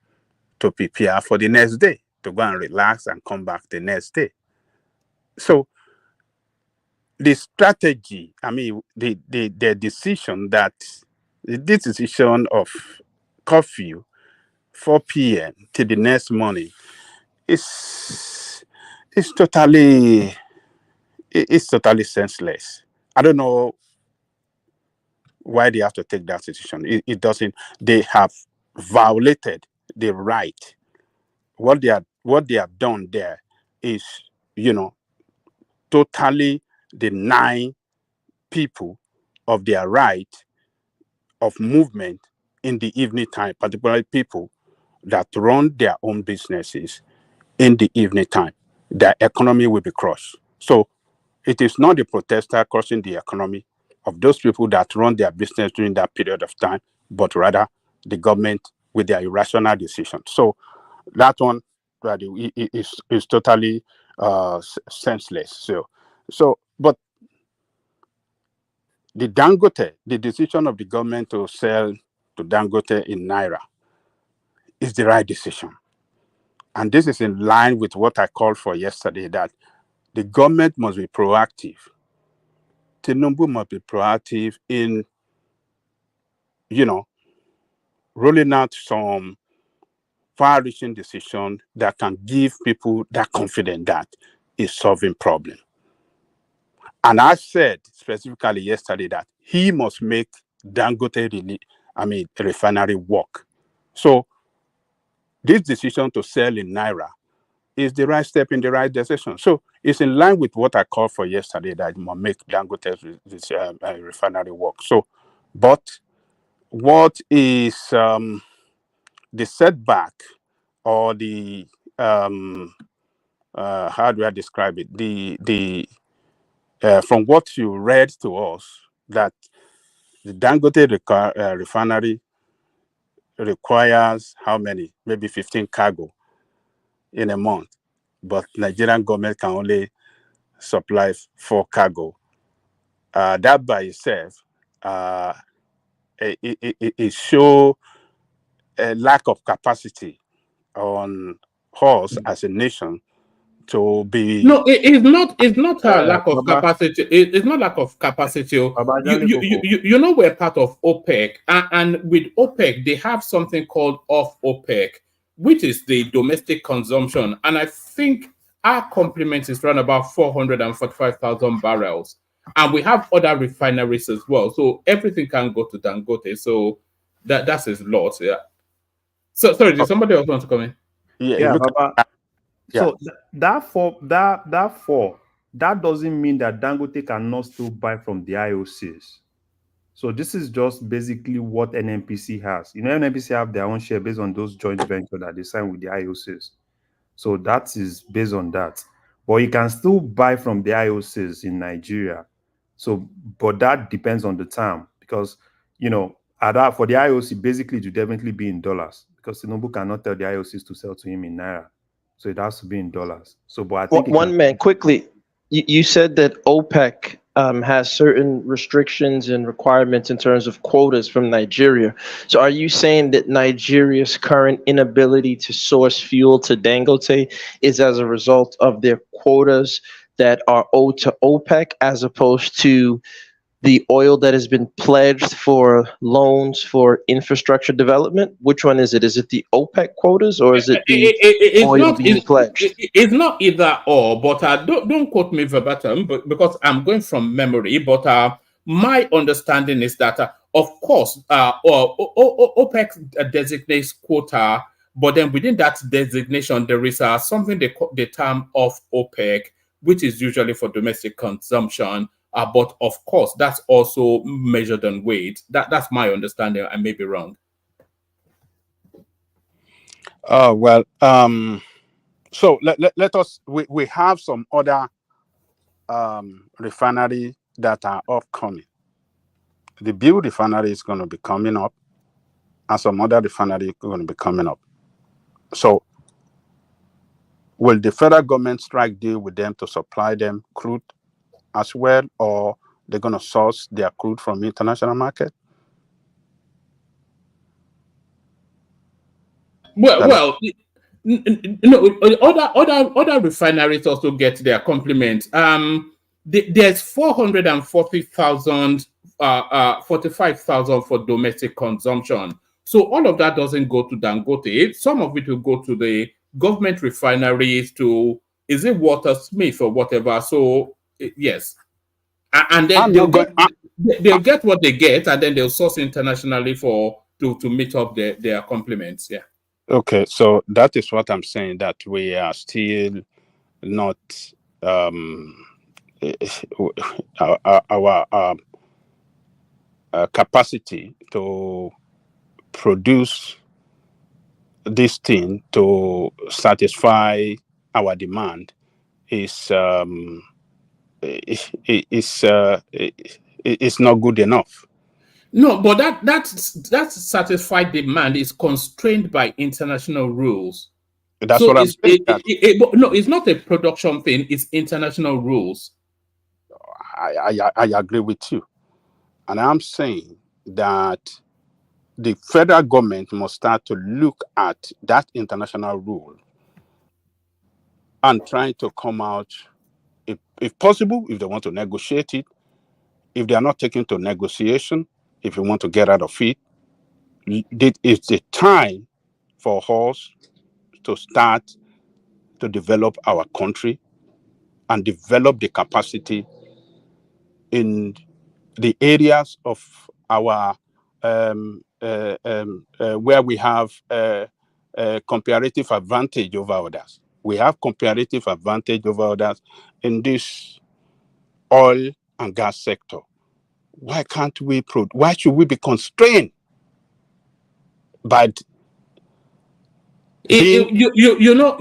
to prepare for the next day, to go and relax and come back the next day. So the strategy, the decision that this decision of curfew 4 p.m. till the next morning is totally senseless. I don't know why they have to take that decision. It doesn't. They have violated the right. What they have done there is, totally denying people of their right of movement in the evening time, particularly people that run their own businesses in the evening time. Their economy will be crushed. So it is not the protester crushing the economy of those people that run their business during that period of time, but rather the government with their irrational decision. So that one is totally senseless. But the decision of the government to sell to Dangote in Naira is the right decision. And this is in line with what I called for yesterday, that the government must be proactive. Tinubu must be proactive in, rolling out some far-reaching decision that can give people that confidence that is solving problem. And I said specifically yesterday that he must make Dangote refinery work. So this decision to sell in Naira is the right step in the right direction. So it's in line with what I called for yesterday, that must make Dangote refinery work. So, but what is the setback or the how do I describe it? The from what you read to us, that the Dangote refinery requires how many? Maybe 15 cargo in a month, but Nigerian government can only supply for cargo. That by itself, it show a lack of capacity on us as a nation to be. No, it's not. It's not a lack of Baba, capacity. It's not lack of capacity. Baba You, Jali you, Koko. you know we're part of OPEC, and with OPEC they have something called off OPEC, which is the domestic consumption, and I think our complement is around about 445,000 barrels, and we have other refineries as well. So everything can go to Dangote. So that's his lot. Yeah. So sorry, did somebody else want to come in? Yeah, Look Baba. at, So that doesn't mean that Dangote cannot still buy from the IOCs. So this is just basically what NNPC has. You know, NNPC have their own share based on those joint ventures that they sign with the IOCs. So that is based on that. But you can still buy from the IOCs in Nigeria. So, but that depends on the term because, you know, for the IOC, basically it will definitely be in dollars because Tinubu cannot tell the IOCs to sell to him in Naira. So it has to be in dollars. So, but I think it One can. man, quickly, you said that OPEC has certain restrictions and requirements in terms of quotas from Nigeria. So are you saying that Nigeria's current inability to source fuel to Dangote is as a result of their quotas that are owed to OPEC as opposed to the oil that has been pledged for loans for infrastructure development? Which one is it? Is it the OPEC quotas or is it the oil being pledged? It's not either or, but don't quote me verbatim, but because I'm going from memory. But my understanding is that, of course, OPEC designates quota, but then within that designation, there is something they call the term of OPEC, which is usually for domestic consumption. But of course, that's also measured and weighed. That's my understanding. I may be wrong. Well, so let us. We have some other refinery that are upcoming. The Bill refinery is going to be coming up, and some other refinery are going to be coming up. So, will the federal government strike deal with them to supply them crude as well, or they're going to source their crude from international market? Well, no, other refineries also get their complement. There's 440,000, 45,000 for domestic consumption. So all of that doesn't go to Dangote. Some of it will go to the government refineries, to, is it Watersmith or whatever? So yes, and then they'll get what they get, and then they'll source internationally to meet up their complements. Yeah. Okay, so that is what I'm saying, that we are still not our capacity to produce this thing to satisfy our demand is not good enough. No, but that satisfied demand is constrained by international rules. That's so what I'm saying. No, it's not a production thing. It's international rules. I agree with you, and I'm saying that the federal government must start to look at that international rule and try to come out, if possible, if they want to negotiate it. If they are not taking to negotiation, if you want to get out of it, it's the time for us to start to develop our country and develop the capacity in the areas of our where we have comparative advantage over others. We have comparative advantage over others in this oil and gas sector. Why can't we why should we be constrained by you know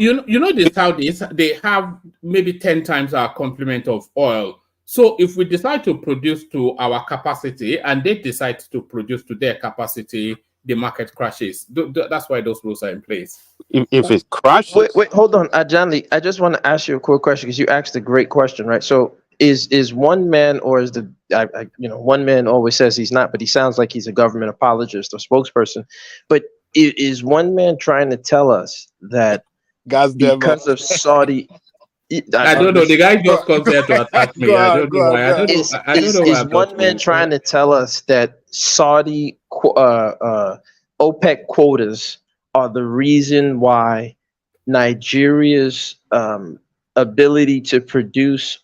the Saudis, they have maybe 10 times our complement of oil. So if we decide to produce to our capacity and they decide to produce to their capacity, the market crashes. That's why those rules are in place. If it crashes, Wait, hold on, John Lee. I just want to ask you a quick question because you asked a great question, right? So, is one man, or is the one man always says he's not, but he sounds like he's a government apologist or spokesperson. But is one man trying to tell us that because of Saudi? I don't know. The guy just comes there to attack me. I don't know why. I don't know. I don't know why. Is one man trying to tell us that Saudi OPEC quotas are the reason why Nigeria's ability to produce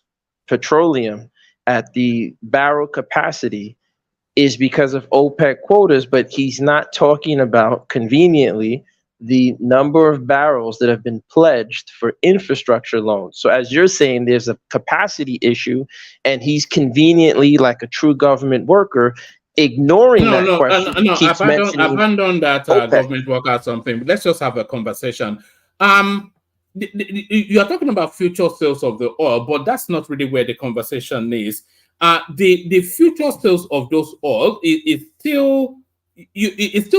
petroleum at the barrel capacity is because of OPEC quotas, but he's not talking about, conveniently, the number of barrels that have been pledged for infrastructure loans. So as you're saying, there's a capacity issue, and he's conveniently, like a true government worker, ignoring that question. Keeps mentioning abandon that government worker or something. Let's just have a conversation. You are talking about future sales of the oil, but that's not really where the conversation is. The future sales of those oil is still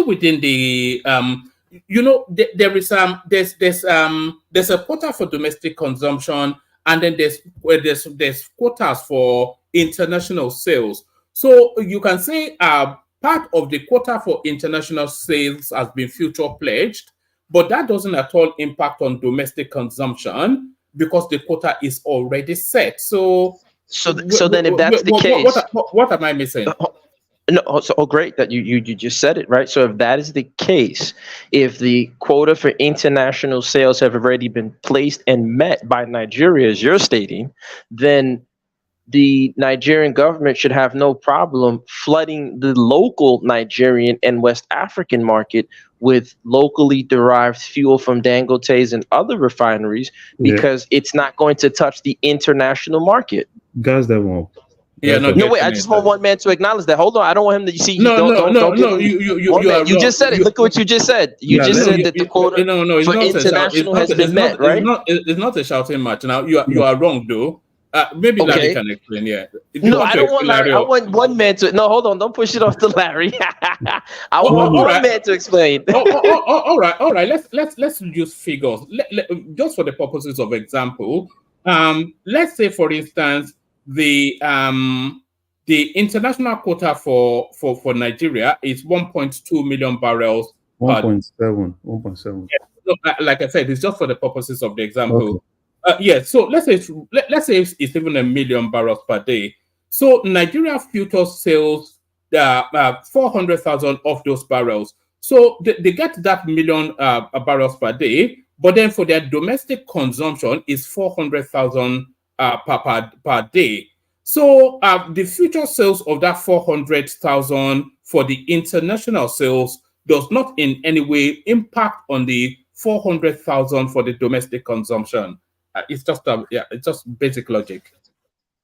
within the there's a quota for domestic consumption, and then there's quotas for international sales. So you can say part of the quota for international sales has been future pledged, but that doesn't at all impact on domestic consumption because the quota is already set. So then if that's the case, what am I missing? No, great that you just said it, right? So if that is the case, if the quota for international sales have already been placed and met by Nigeria, as you're stating, then the Nigerian government should have no problem flooding the local Nigerian and West African market with locally derived fuel from Dangote's and other refineries, because it's not going to touch the international market. Gas them up. Yeah, no, wait. I just want one man to acknowledge that. Hold on, I don't want him to see. No. You just said it. Look at what you just said. You just said that the quota for international has been met, right? It's not a shouting match. Now you are wrong, though. Maybe Larry can explain. Yeah. No, I don't want Larry. I want one man to. No, hold on. Don't push it off to Larry. I want one man to explain. All right. Let's use figures. Just for the purposes of example, let's say, for instance, the international quota for Nigeria is 1.2 million barrels. 1.7. Yeah, like I said, it's just for the purposes of the example. Okay. So let's say it's even 1 million barrels per day. So Nigeria futures sales 400,000 of those barrels. So they get that 1 million barrels per day, but then for their domestic consumption is 400,000 per day. So the future sales of that 400,000 for the international sales does not in any way impact on the 400,000 for the domestic consumption. It's just basic logic.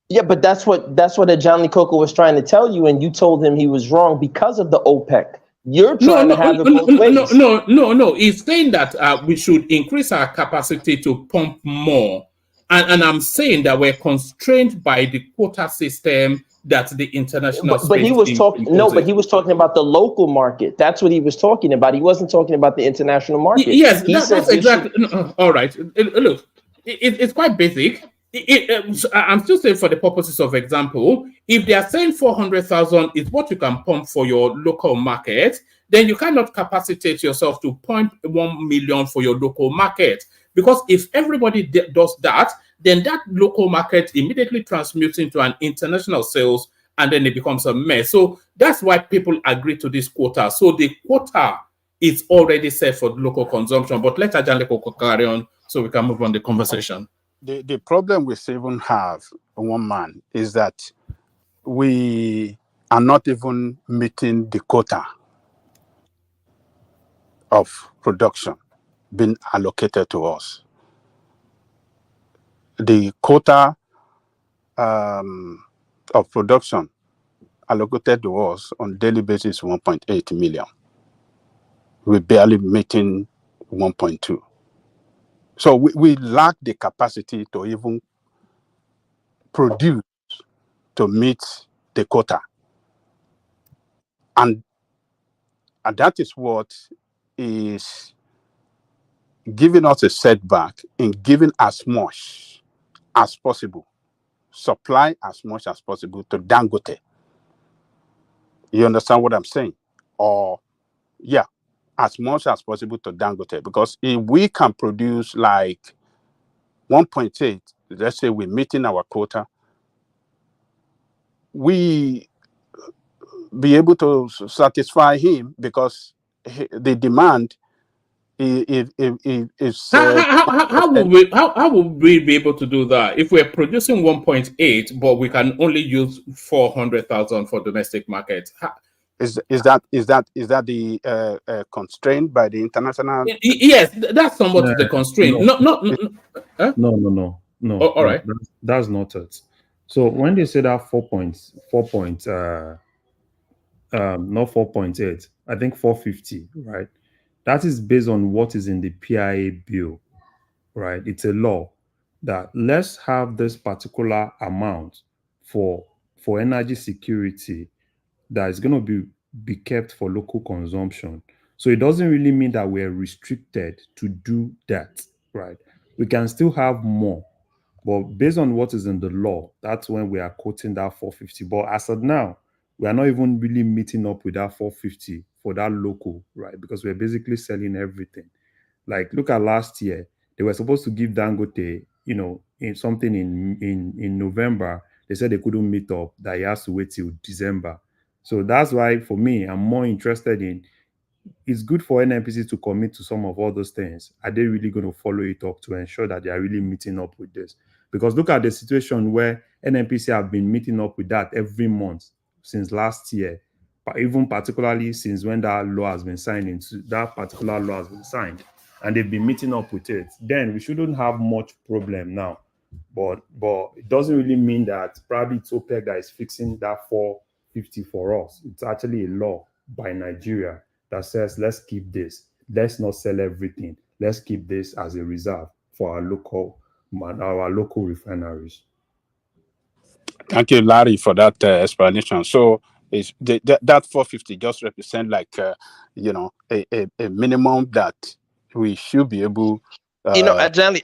Yeah, but that's what John Lee Coco was trying to tell you, and you told him he was wrong because of the OPEC. You're trying to have it both ways. No. He's saying that we should increase our capacity to pump more. And I'm saying that we're constrained by the quota system that the international but he was talking but he was talking about the local market. That's what he was talking about. He wasn't talking about the international market. Yes, that's exactly. All right. Look, it's quite basic. I'm still saying, for the purposes of example, if they are saying 400,000 is what you can pump for your local market, then you cannot capacitate yourself to 0.1 million for your local market. Because if everybody does that, then that local market immediately transmutes into an international sales, and then it becomes a mess. So that's why people agree to this quota. So the quota is already set for local consumption. But let Ajanle carry on so we can move on the conversation. The problem we even have, one man, is that we are not even meeting the quota of production being allocated to us. The quota of production allocated to us on daily basis 1.8 million. We're barely meeting 1.2. So we lack the capacity to even produce to meet the quota. And And that is what is giving us a setback in giving as much as possible, supply as much as possible to Dangote. You understand what I'm saying? Or, yeah, as much as possible to Dangote. Because if we can produce like 1.8, let's say we're meeting our quota, we be able to satisfy him because the demand is How would we be able to do that if we're producing 1.8 but we can only use 400,000 for domestic market? Is that the constraint by the international? Yes, that's somewhat the constraint. No, Oh, all right. That's not it. So when they say that 4.8, I think 450, right? That is based on what is in the PIA bill, right? It's a law that let's have this particular amount for energy security that is going to be kept for local consumption. So it doesn't really mean that we're restricted to do that, right? We can still have more, but based on what is in the law, that's when we are quoting that 450. But as of now, we are not even really meeting up with that 450 for that local, right? Because we're basically selling everything. Like, look at last year, they were supposed to give Dangote, in something in November. They said they couldn't meet up, that he has to wait till December. So that's why, for me, I'm more interested in, it's good for NNPC to commit to some of all those things. Are they really going to follow it up to ensure that they are really meeting up with this? Because look at the situation where NNPC have been meeting up with that every month since last year, but even particularly since when that law has been signed, that particular law has been signed, and they've been meeting up with it. Then we shouldn't have much problem now. But it doesn't really mean that probably it's OPEC that is fixing that 450 for us. It's actually a law by Nigeria that says, let's keep this. Let's not sell everything. Let's keep this as a reserve for our local refineries. Thank you, Larry, for that explanation. So that 450 just represent like a minimum that we should be able. Ajali,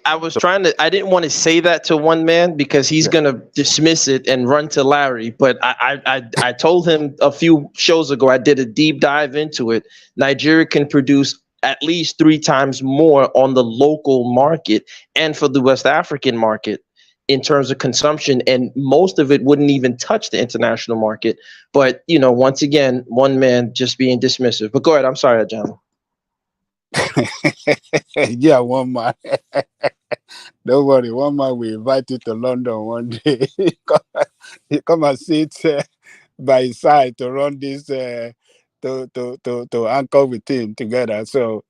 I didn't want to say that to one man because he's going to dismiss it and run to Larry. But I told him a few shows ago, I did a deep dive into it. Nigeria can produce at least 3 times more on the local market and for the West African market in terms of consumption. And most of it wouldn't even touch the international market. But, once again, one man just being dismissive. But go ahead. I'm sorry, Ajali. Yeah, one man. Don't worry, one man we invite you to London one day. He come and sit by his side to run this to anchor with him together. So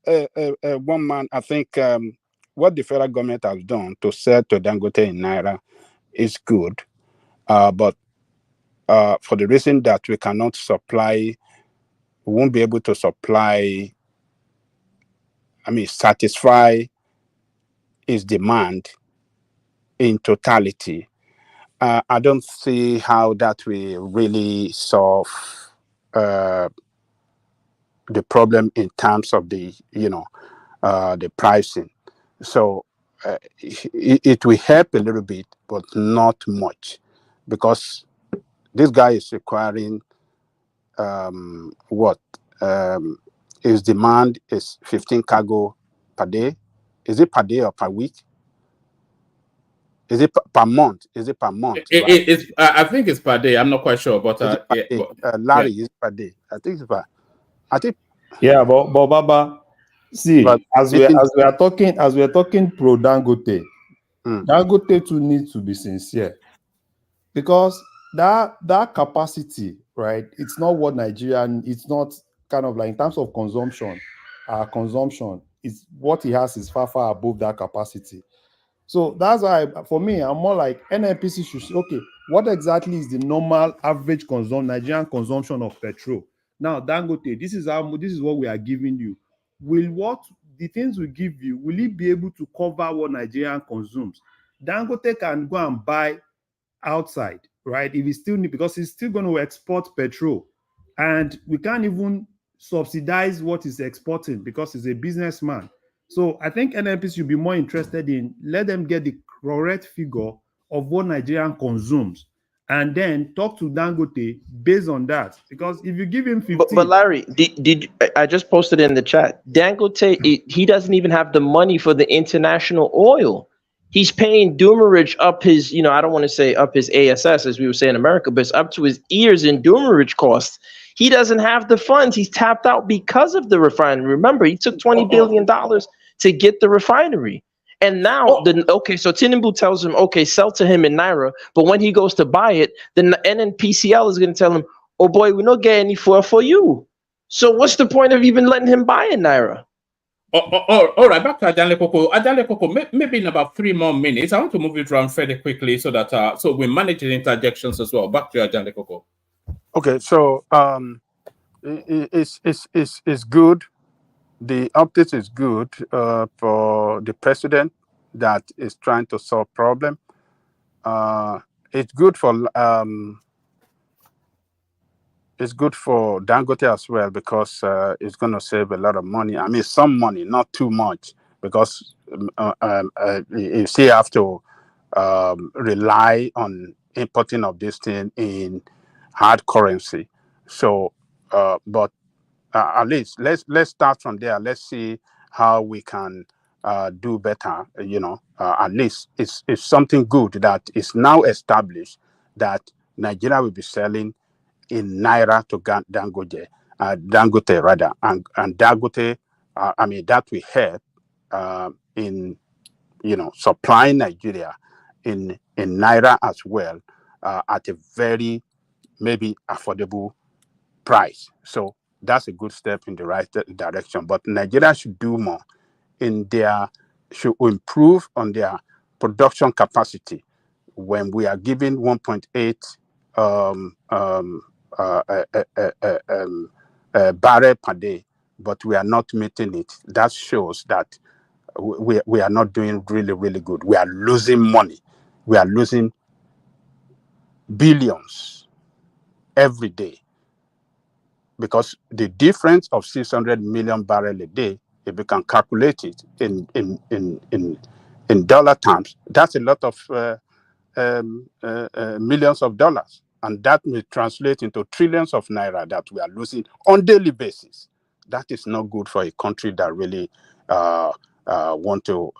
one man, I think what the federal government has done to sell to Dangote in Naira is good, but for the reason that we cannot supply, we won't be able to supply. Satisfy his demand in totality. I don't see how that will really solve the problem in terms of the pricing. So it will help a little bit, but not much, because this guy is requiring his demand is 15 cargo per day. Is it per day or per week? Is it per month? Is it per month? It's I think it's per day. I'm not quite sure, but Larry, is per day. I think it's per. Yeah, but Baba, see, as we are talking pro Dangote, Dangote too needs to be sincere, because that capacity, right? It's not what Nigerian. It's not kind of like in terms of consumption. Our consumption is what he has is far above that capacity. So that's why, for me, I'm more like NNPC should say, okay, what exactly is the normal average Nigerian consumption of petrol? Now, Dangote, this is what we are giving you. What the things we give you, will it be able to cover what Nigerian consumes? Dangote can go and buy outside, right? If he still need, because he's still going to export petrol. and we can't even subsidize what he's exporting because he's a businessman. So I think NNP should be more interested in let them get the correct figure of what Nigerian consumes and then talk to Dangote based on that. Because if you give him 15, But Larry, I just posted in the chat? Dangote, he doesn't even have the money for the international oil. He's paying Dumerich up his, I don't want to say up his ASS as we would say in America, but it's up to his ears in Dumerich costs. He doesn't have the funds. He's tapped out because of the refinery. Remember, he took $20 billion to get the refinery. And now, so Tinubu tells him, okay, sell to him in Naira. But when he goes to buy it, then the NNPCL is going to tell him, oh boy, we not get any for you. So what's the point of even letting him buy in Naira? All right, back to Ajanle Koko. Ajanle Koko, maybe in about 3 more minutes. I want to move it around fairly quickly so that so we manage the interjections as well. Back to Ajanle Koko. Okay, so it's good. The update is good for the president that is trying to solve problem. It's good for Dangote as well because it's going to save a lot of money. I mean, some money, not too much, because you still have to rely on importing of this thing in hard currency. So, but at least let's start from there. Let's see how we can do better. At least it's something good that is now established that Nigeria will be selling in Naira to Dangote rather, and Dangote. That will help in supplying Nigeria in Naira as well at a very maybe affordable price. So that's a good step in the right direction. But Nigeria should do more should improve on their production capacity. When we are giving 1.8 barrel per day, but we are not meeting it, that shows that we are not doing really, really good. We are losing money. We are losing billions every day. Because the difference of 600 million barrel a day, if we can calculate it in dollar terms, that's a lot of millions of dollars, and that will translate into trillions of naira that we are losing on daily basis. That is not good for a country that really want to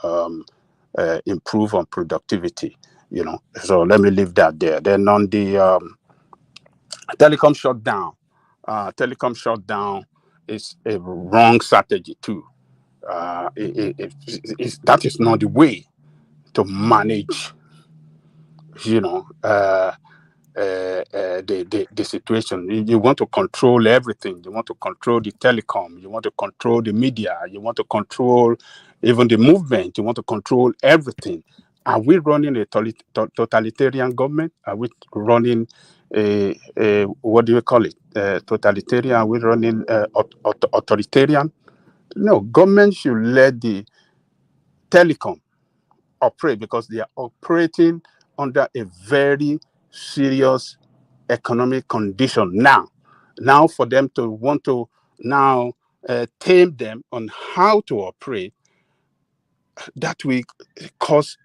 improve on productivity. So let me leave that there. Then on the telecom shutdown. Telecom shutdown is a wrong strategy too. That is not the way to manage, the situation. You want to control everything. You want to control the telecom. You want to control the media. You want to control even the movement. You want to control everything. Are we running a totalitarian government? Are we running a what do you call it? Totalitarian? Are we running authoritarian? No, government should let the telecom operate because they are operating under a very serious economic condition now. Now for them to want to now tame them on how to operate, that will cause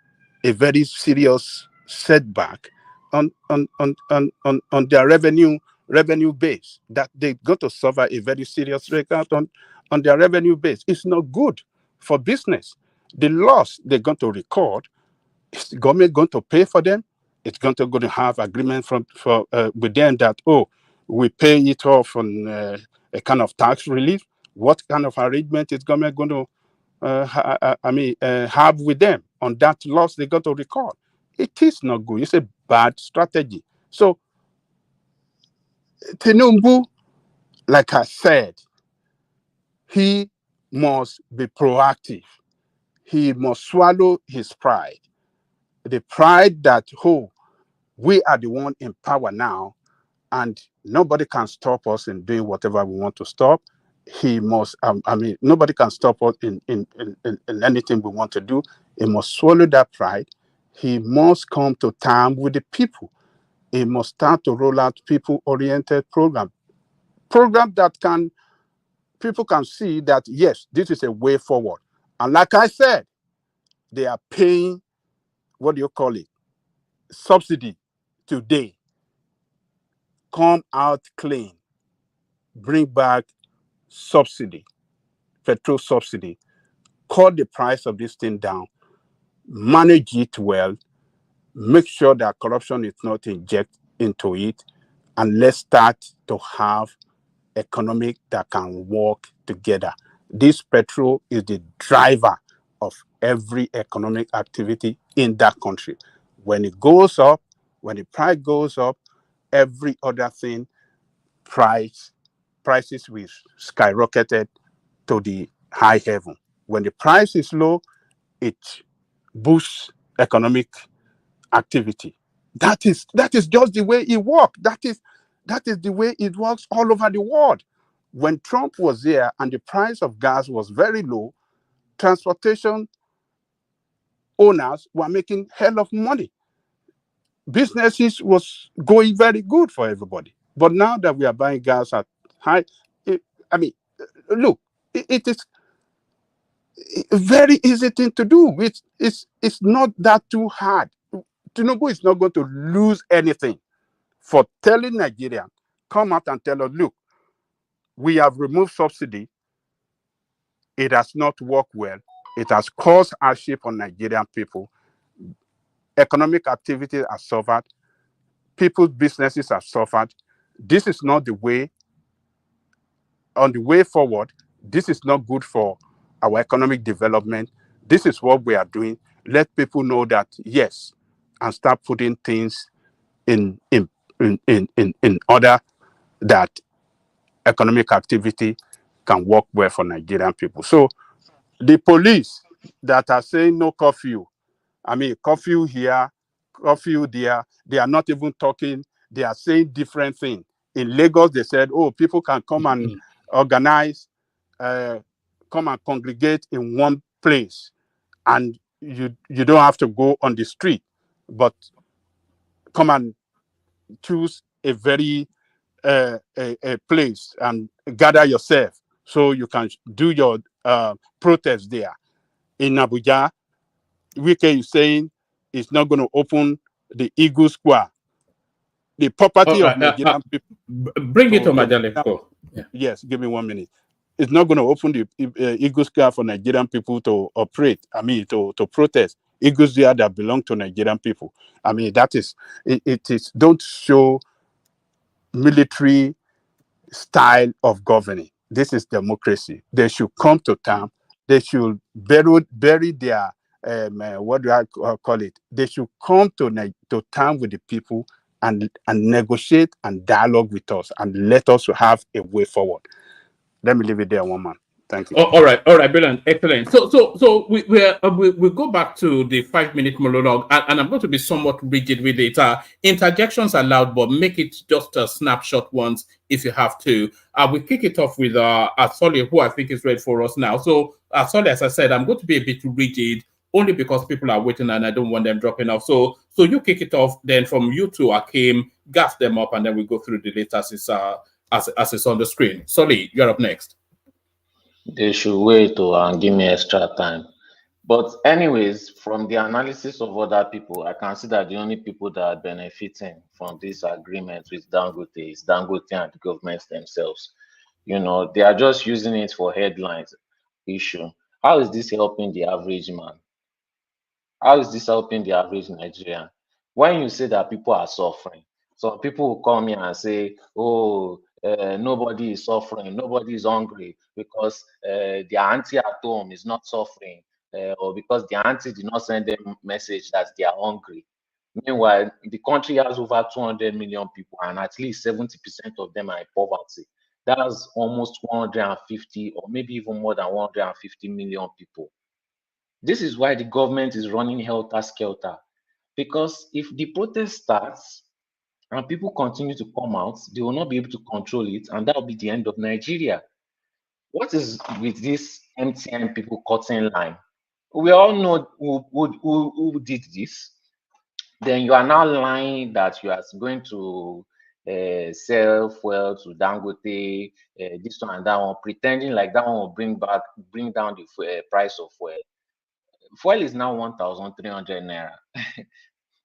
a very serious setback on their revenue base, that they're going to suffer a very serious regard on their revenue base. It's not good for business. The loss they're going to record, is the government going to pay for them? It's going to have agreement with them that, we pay it off on a kind of tax relief. What kind of arrangement is government going to have with them on that loss they got to record? It is not good. It's a bad strategy. So Tinubu, like I said, he must be proactive. He must swallow his pride. The pride that, we are the one in power now, and nobody can stop us in doing whatever we want to stop. He must, nobody can stop us in anything we want to do. He must swallow that pride. He must come to terms with the people. He must start to roll out people-oriented program. program that people can see that, yes, this is a way forward. And like I said, they are paying, what do you call it, subsidy today. Come out clean. Bring back subsidy, petrol subsidy. Cut the price of this thing down. Manage it well. Make sure that corruption is not injected into it. And let's start to have economic that can work together. This petrol is the driver of every economic activity in that country. When it goes up, when the price goes up, every other thing, prices will skyrocketed to the high heaven. When the price is low, it boosts economic activity. That is just the way it works. That is the way it works all over the world. When Trump was there and the price of gas was very low, transportation owners were making hell of money. Businesses was going very good for everybody. But now that we are buying gas at high, look, it is a very easy thing to do. It's not that too hard. Tinubu is not going to lose anything for telling Nigerians, come out and tell us, look, we have removed subsidy. It has not worked well. It has caused hardship on Nigerian people. Economic activity has suffered. People's businesses have suffered. This is not the way. On the way forward, this is not good for our economic development. This is what we are doing. Let people know that, yes, and start putting things in order that economic activity can work well for Nigerian people. So the police that are saying no curfew, curfew here, curfew there, they are not even talking, they are saying different things. In Lagos, they said, oh, people can come and organize, come and congregate in one place, and you don't have to go on the street, but come and choose a very a place and gather yourself so you can do your protest there. In Abuja, Wike is saying it's not going to open the Eagle Square, the property of Nigerian people. Bring it to Majaleko. Yes, give me 1 minute. It's not going to open the Eagle Square for Nigerian people to operate. To protest. Eagle Square that belong to Nigerian people. That is it is. Don't show military style of governing. This is democracy. They should come to term. They should bury their what do I call it? They should come to term with the people and negotiate and dialogue with us and let us have a way forward. Let me leave it there, one man. Thank you. All right, brilliant, excellent. So we go back to the 5-minute monologue, and I'm going to be somewhat rigid with it. Interjections allowed, but make it just a snapshot ones if you have to. We kick it off with Asole, who I think is ready for us now. So Asole, as I said, I'm going to be a bit rigid only because people are waiting and I don't want them dropping off. So you kick it off. Then from you two, Akim, gas them up, and then we go through the latest as it's on the screen. Soli, you're up next. They should wait and give me extra time. But anyways, from the analysis of other people, I can see that the only people that are benefiting from this agreement with Dangote is Dangote and the governments themselves. They are just using it for headlines issue. How is this helping the average man? How is this helping the average Nigerian? When you say that people are suffering, some people will come here and say, oh, nobody is suffering, nobody is hungry because their auntie at home is not suffering, or because their auntie did not send them message that they are hungry. Meanwhile, the country has over 200 million people and at least 70% of them are in poverty. That's almost 150 or maybe even more than 150 million people. This is why the government is running helter-skelter, because if the protest starts and people continue to come out, they will not be able to control it, and that will be the end of Nigeria. What is with this MTN people cutting line? We all know who did this. Then you are now lying that you are going to sell fuel to Dangote, this one and that one, pretending like that one will bring down the price of fuel. Fuel is now 1,300 naira.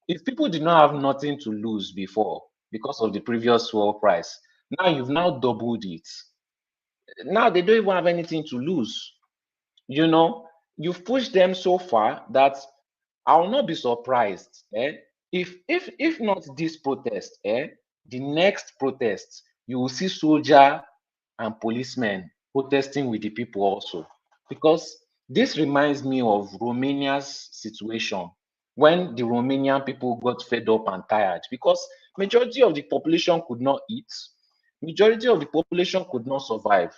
If people did not have nothing to lose before because of the previous fuel price, now you've now doubled it. Now they don't even have anything to lose. You know, you've pushed them so far that I will not be surprised if not this protest, the next protest, you will see soldier and policemen protesting with the people also. Because this reminds me of Romania's situation when the Romanian people got fed up and tired because majority of the population could not eat, majority of the population could not survive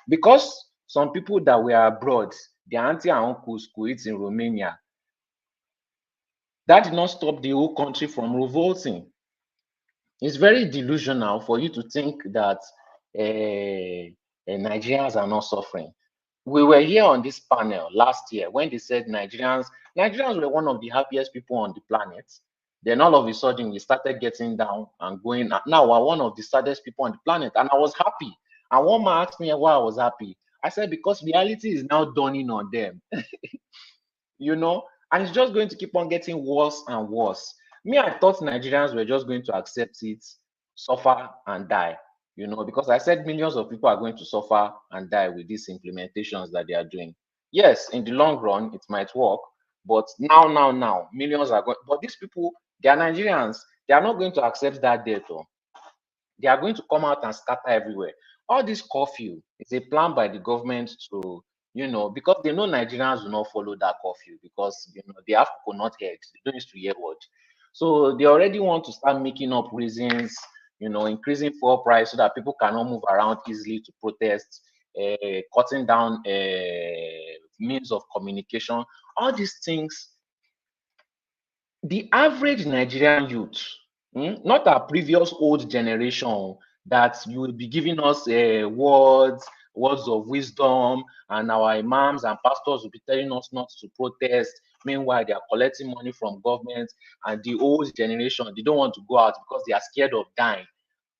because some people that were abroad, their auntie and uncles could eat in Romania. That did not stop the whole country from revolting. It's very delusional for you to think that Nigerians are not suffering. We were here on this panel last year when they said Nigerians were one of the happiest people on the planet. Then all of a sudden we started getting down and going. Now we're one of the saddest people on the planet, and I was happy. And one man asked me why I was happy. I said because reality is now dawning on them. You know, and it's just going to keep on getting worse and worse. Me, I thought Nigerians were just going to accept it, suffer and die, you know, because I said millions of people are going to suffer and die with these implementations that they are doing. Yes, in the long run, it might work, but now, millions are going, but these people, they are Nigerians, they are not going to accept that death. They are going to come out and scatter everywhere. All this curfew is a plan by the government to, you know, because they know Nigerians will not follow that curfew because, you know, they have coconut heads. They don't used to hear word. So they already want to start making up reasons, you know, increasing fuel price so that people cannot move around easily to protest, cutting down means of communication. All these things, the average Nigerian youth, not our previous old generation that you will be giving us words of wisdom, and our imams and pastors will be telling us not to protest. Meanwhile, they are collecting money from government, and the old generation, they don't want to go out because they are scared of dying,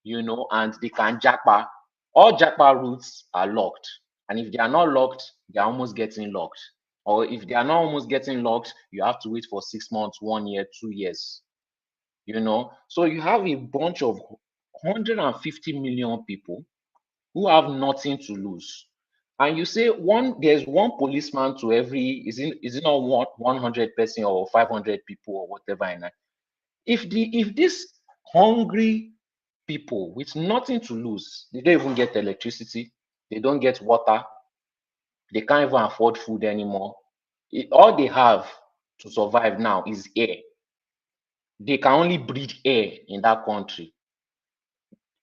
you know, and they can jackpot. All jackpot routes are locked, and if they are not locked, they are almost getting locked. Or if they are not almost getting locked, you have to wait for 6 months, 1 year, 2 years. You know, so you have a bunch of 150 million people who have nothing to lose. And you say there's one policeman to every, is it not 100 person or 500 people or whatever? If these hungry people with nothing to lose, they don't even get electricity, they don't get water, they can't even afford food anymore. All they have to survive now is air. They can only breathe air in that country.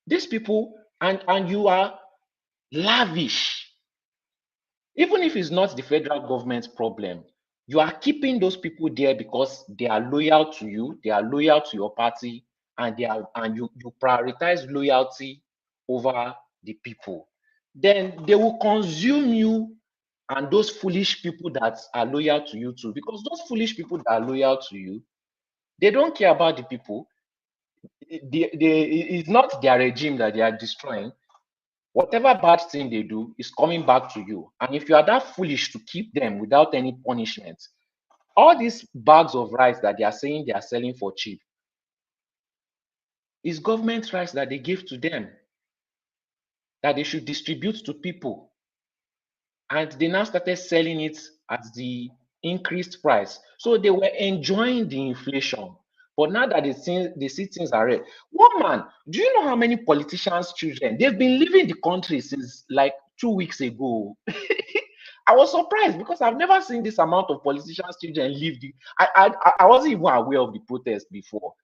These people, and you are lavish. Even if it's not the federal government's problem, you are keeping those people there because they are loyal to you, they are loyal to your party, and you prioritize loyalty over the people. Then they will consume you and those foolish people that are loyal to you too, because those foolish people that are loyal to you, they don't care about the people. It's not their regime that they are destroying. Whatever bad thing they do is coming back to you. And if you are that foolish to keep them without any punishment, all these bags of rice that they are saying they are selling for cheap is government rice that they give to them, that they should distribute to people. And they now started selling it at the increased price. So they were enjoying the inflation. But now that they see things are red. One man, do you know how many politicians' children, they've been leaving the country since like 2 weeks ago? I was surprised because I've never seen this amount of politicians' children leave. I wasn't even aware of the protest before.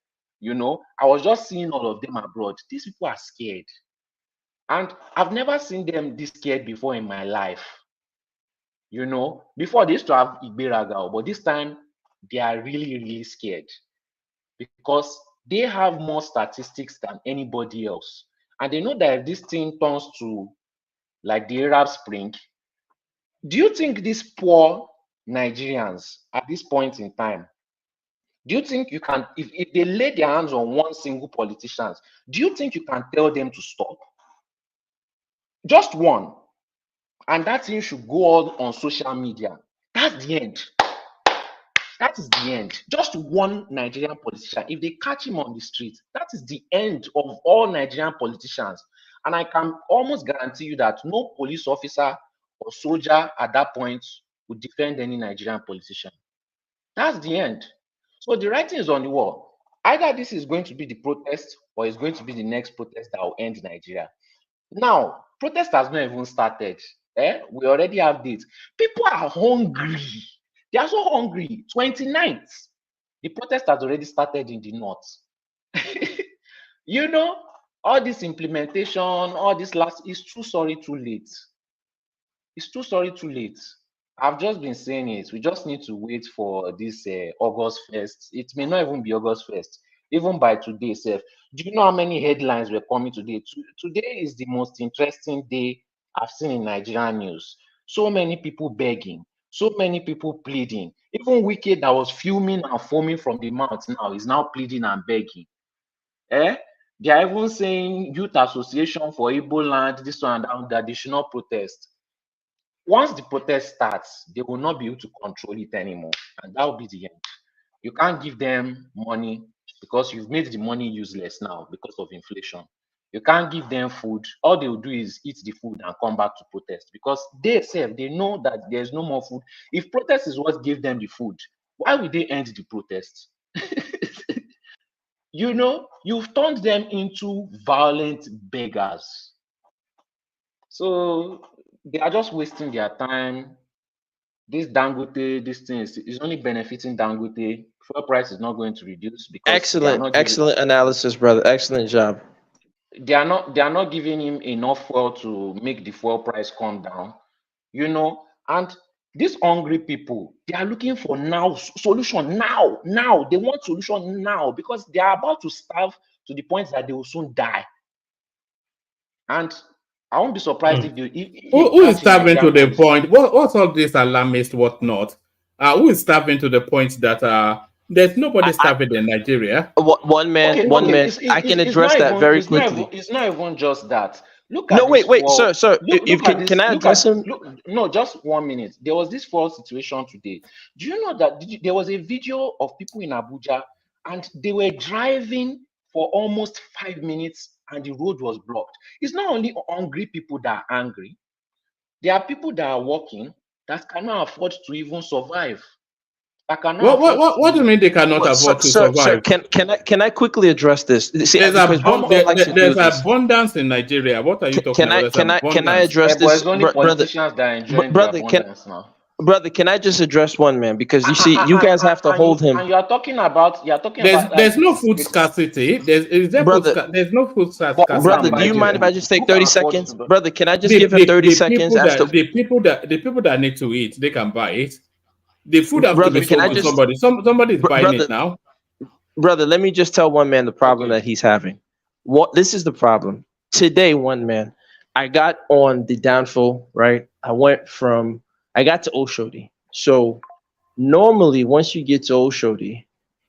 You know, I was just seeing all of them abroad. These people are scared. And I've never seen them this scared before in my life. You know, before they used to have Igberaga, but this time they are really, really scared because they have more statistics than anybody else. And they know that if this thing turns to like the Arab Spring, do you think these poor Nigerians at this point in time, Do you think you can, if they lay their hands on one single politician, do you think you can tell them to stop? Just one. And that thing should go on social media. That's the end. That is the end. Just one Nigerian politician. If they catch him on the street, that is the end of all Nigerian politicians. And I can almost guarantee you that no police officer or soldier at that point would defend any Nigerian politician. That's the end. So the writing is on the wall. Either this is going to be the protest or it's going to be the next protest that will end Nigeria. Now, protest has not even started. We already have dates. People are hungry. They are so hungry. 29th. The protest has already started in the north. You know, all this implementation, all this last, is too sorry, too late. It's too sorry, too late. I've just been saying it. We just need to wait for this August 1st. It may not even be August 1st. Even by today, Seth. Do you know how many headlines were coming today? Today is the most interesting day I've seen in Nigerian news. So many people begging, so many people pleading. Even Wike that was fuming and foaming from the mouth now is now pleading and begging. They are even saying Youth Association for Igbo Land, this one and that they should not protest. Once the protest starts, they will not be able to control it anymore. And that will be the end. You can't give them money because you've made the money useless now because of inflation. You can't give them food. All they will do is eat the food and come back to protest because they know that there's no more food. If protest is what gave them the food, why would they end the protest? You know, you've turned them into violent beggars. So they are just wasting their time. This Dangote, this thing is only benefiting Dangote. Fuel price is not going to reduce because Excellent analysis, brother. Excellent job. They are not giving him enough fuel to make the fuel price come down. You know, and these hungry people, they are looking for solution now. They want solution now because they are about to starve to the point that they will soon die. And I won't be surprised if who is starving to the point? What's all this alarmist whatnot? Who is starving to the point that there's nobody starving in Nigeria? One man. I can address that very quickly. It's not even just that. Look at wait, sir. Can I address him? No, just 1 minute. There was this false situation today. Do you know that there was a video of people in Abuja and they were driving for almost 5 minutes and the road was blocked? It's not only hungry people that are angry. There are people that are working that cannot afford to even survive. What do you mean they cannot afford to survive? Sir, can I quickly address this? See, there's abundance in Nigeria. What are you talking about? Can I address this, brother? Brother, can I just address one man? Because you see, you guys have to hold him. And you're talking about. There's no food scarcity. There's no food scarcity. Brother, do you mind if I just take 30 seconds? Brother, can I just give him 30 seconds? The people that need to eat, they can buy it. The food has to be sold to somebody. Somebody's buying it now. Brother, let me just tell one man the problem that he's having. This is the problem. Today, one man, I got on the downfall, right? I got to Oshodi. So normally, once you get to Oshodi,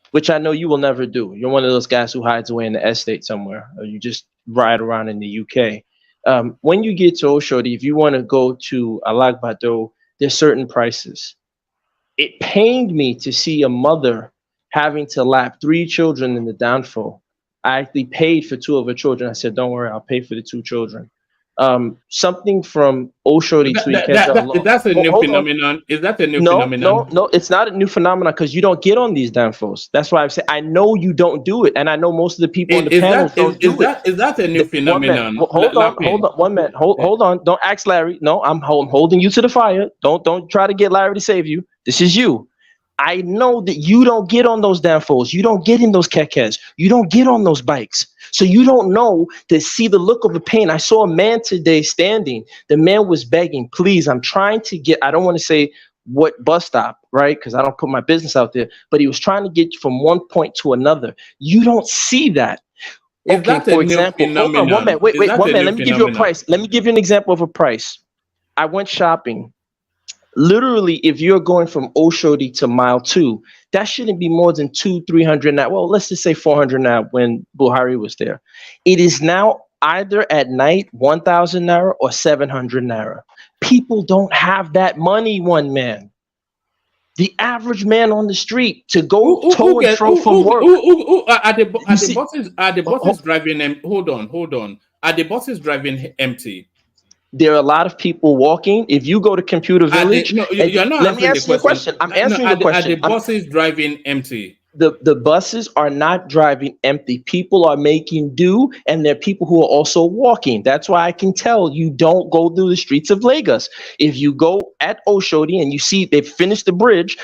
which I know you will never do, you're one of those guys who hides away in the estate somewhere, or you just ride around in the UK. When you get to Oshodi, if you want to go to Alagbado, there's certain prices. It pained me to see a mother having to lap 3 children in the downfall. I actually paid for 2 of her children. I said, don't worry, I'll pay for the 2 children. Something from Oshodi to Ikeja. That's a new phenomenon. Is that a new phenomenon? No, it's not a new phenomenon because you don't get on these downfalls. That's why I'm saying I know you don't do it, and I know most of the people on the panel don't do it. Is that a new phenomenon? Hold on, one minute. Hold on. Don't ask Larry. No, I'm holding you to the fire. Don't try to get Larry to save you. This is you. I know that you don't get on those downfalls. You don't get in those kekes. You don't get on those bikes. So you don't know to see the look of the pain. I saw a man today standing. The man was begging, please, I'm trying to get, I don't want to say what bus stop, right? Because I don't put my business out there, but he was trying to get from one point to another. You don't see that. Okay, for example, hold on, one minute. Wait, 1 minute. Let me give you a price. Let me give you an example of a price. I went shopping Literally, if you're going from Oshodi to mile 2, that shouldn't be more than 200-300 now. Well, let's just say 400 now when Buhari was there. It is now either at night 1,000 naira or 700 naira. People don't have that money, one man. The average man on the street to go to and fro from work. Are the buses driving them? Hold on. Are the buses driving empty? There are a lot of people walking. If you go to Computer Village, you're not let me answering answer your question. I'm answering your question. Are the buses driving empty? The buses are not driving empty. People are making do, and there are people who are also walking. That's why I can tell you don't go through the streets of Lagos. If you go at Oshodi and you see they've finished the bridge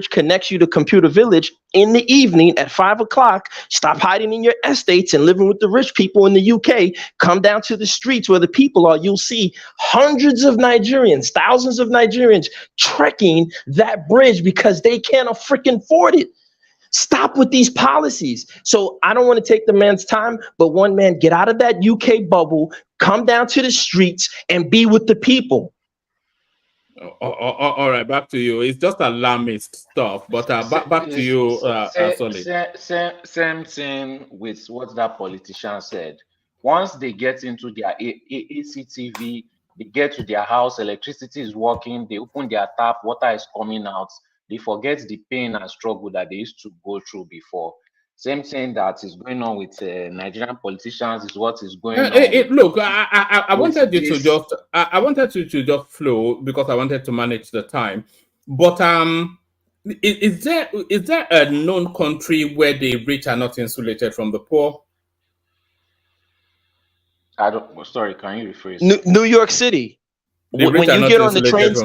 connects you to Computer Village in the evening at 5 o'clock. Stop hiding in your estates and living with the rich people in the UK. Come down to the streets where the people are. You'll see hundreds of Nigerians, thousands of Nigerians trekking that bridge because they can't freaking afford it. Stop with these policies. So I don't want to take the man's time, but one man, get out of that UK bubble, come down to the streets and be with the people. All right, back to you. It's just alarmist stuff, but back to you, Solid. Same thing with what that politician said. Once they get into their ACTV, they get to their house, electricity is working, they open their tap, water is coming out, they forget the pain and struggle that they used to go through before. Same thing that is going on with Nigerian politicians is what is going on. Look, I wanted you to just I wanted you to just flow because I wanted to manage the time. But is there a known country where the rich are not insulated from the poor? I don't. Sorry, can you rephrase? New York City. When you get on the trains.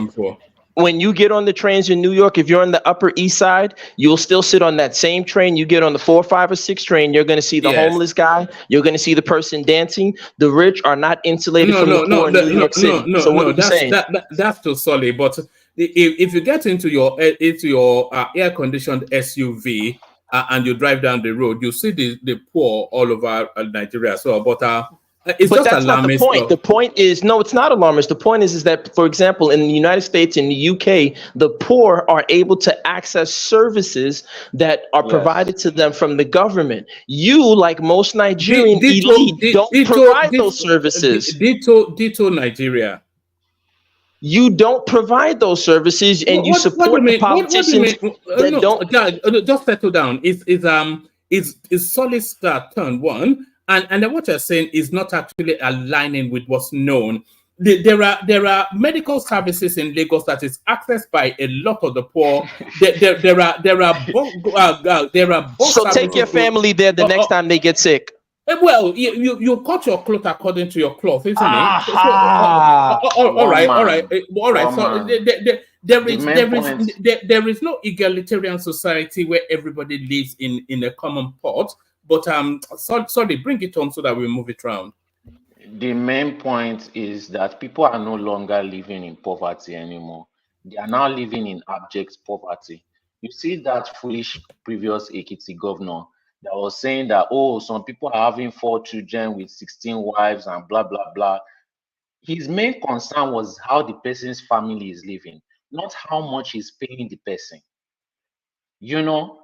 When you get on the trains in New York, if you're on the Upper East Side, you'll still sit on that same train. You get on the 4, 5, or 6 train, you're going to see the homeless guy. You're going to see the person dancing. The rich are not insulated from the poor in New York City. So what are you saying? That's too solid. But if you get into your air-conditioned SUV and you drive down the road, you see the poor all over Nigeria as well. But but that's not the point. The point is, no, it's not alarmist. The point is that, for example, in the United States, in the UK, the poor are able to access services that are provided to them from the government. You, like most Nigerian elite, don't provide those services. Ditto Nigeria. You don't provide those services, and you support the politicians that don't. Just settle down. It's solid start turn one. And then what you're saying is not actually aligning with what's known. There are medical services in Lagos that is accessed by a lot of the poor. There are both. So take your family there the next time they get sick. Well, you cut your cloth according to your cloth, isn't it? All right. So there is no egalitarian society where everybody lives in a common pot. But sorry, bring it on so that we move it around. The main point is that people are no longer living in poverty anymore. They are now living in abject poverty. You see that foolish previous Ekiti governor that was saying that, oh, some people are having 4 children with 16 wives and blah, blah, blah. His main concern was how the person's family is living, not how much he's paying the person. You know?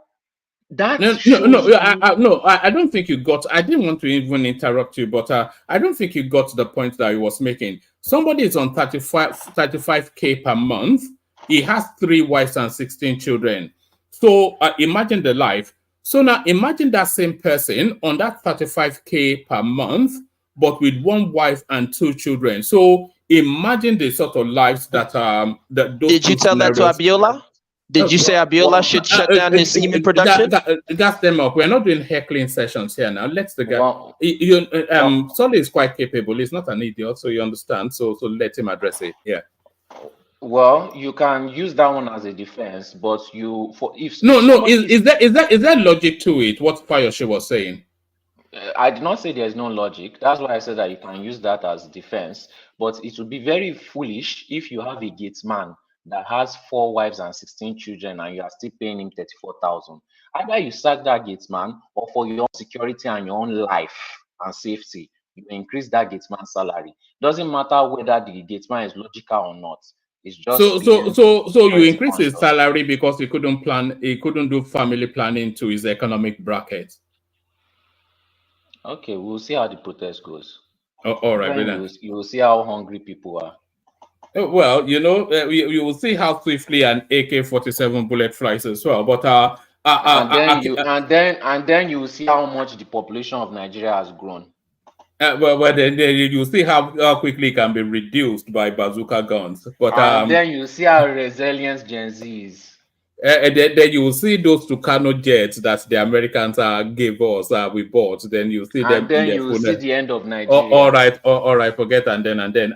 I don't think you got. I didn't want to even interrupt you, but I don't think you got the point that he was making. Somebody is on 35K per month. He has 3 wives and 16 children. So imagine the life. So now imagine that same person on that 35K per month, but with 1 wife and 2 children. So imagine the sort of lives that that. Did you tell that to Abiola? Did you say Abiola should shut down his semen production? That's them up. We're not doing heckling sessions here now. Let's the guy. Solly is quite capable. He's not an idiot, so you understand. So let him address it. Yeah. Well, you can use that one as a defense, but is there logic to it? What Fayose was saying. I did not say there's no logic. That's why I said that you can use that as defense. But it would be very foolish if you have a gatesman that has 4 wives and 16 children and you are still paying him 34,000. Either you sack that gatesman, or for your own security and your own life and safety, you increase that gatesman's salary. Doesn't matter whether the gatesman is logical or not. It's just So being you security increase his conscious. salary because he couldn't plan, he couldn't do family planning to his economic bracket. Okay, we'll see how the protest goes. All right, Then brilliant. you will see how hungry people are. Well, you know, you will see how swiftly an AK-47 bullet flies as well. But and then you will see how much the population of Nigeria has grown. then you see how quickly it can be reduced by bazooka guns. But And then you see how resilient Gen Z is. then you will see those Tucano jets that the Americans gave us, we bought. Then you see them And then in their you will full. see the end of Nigeria. All right, forget and then.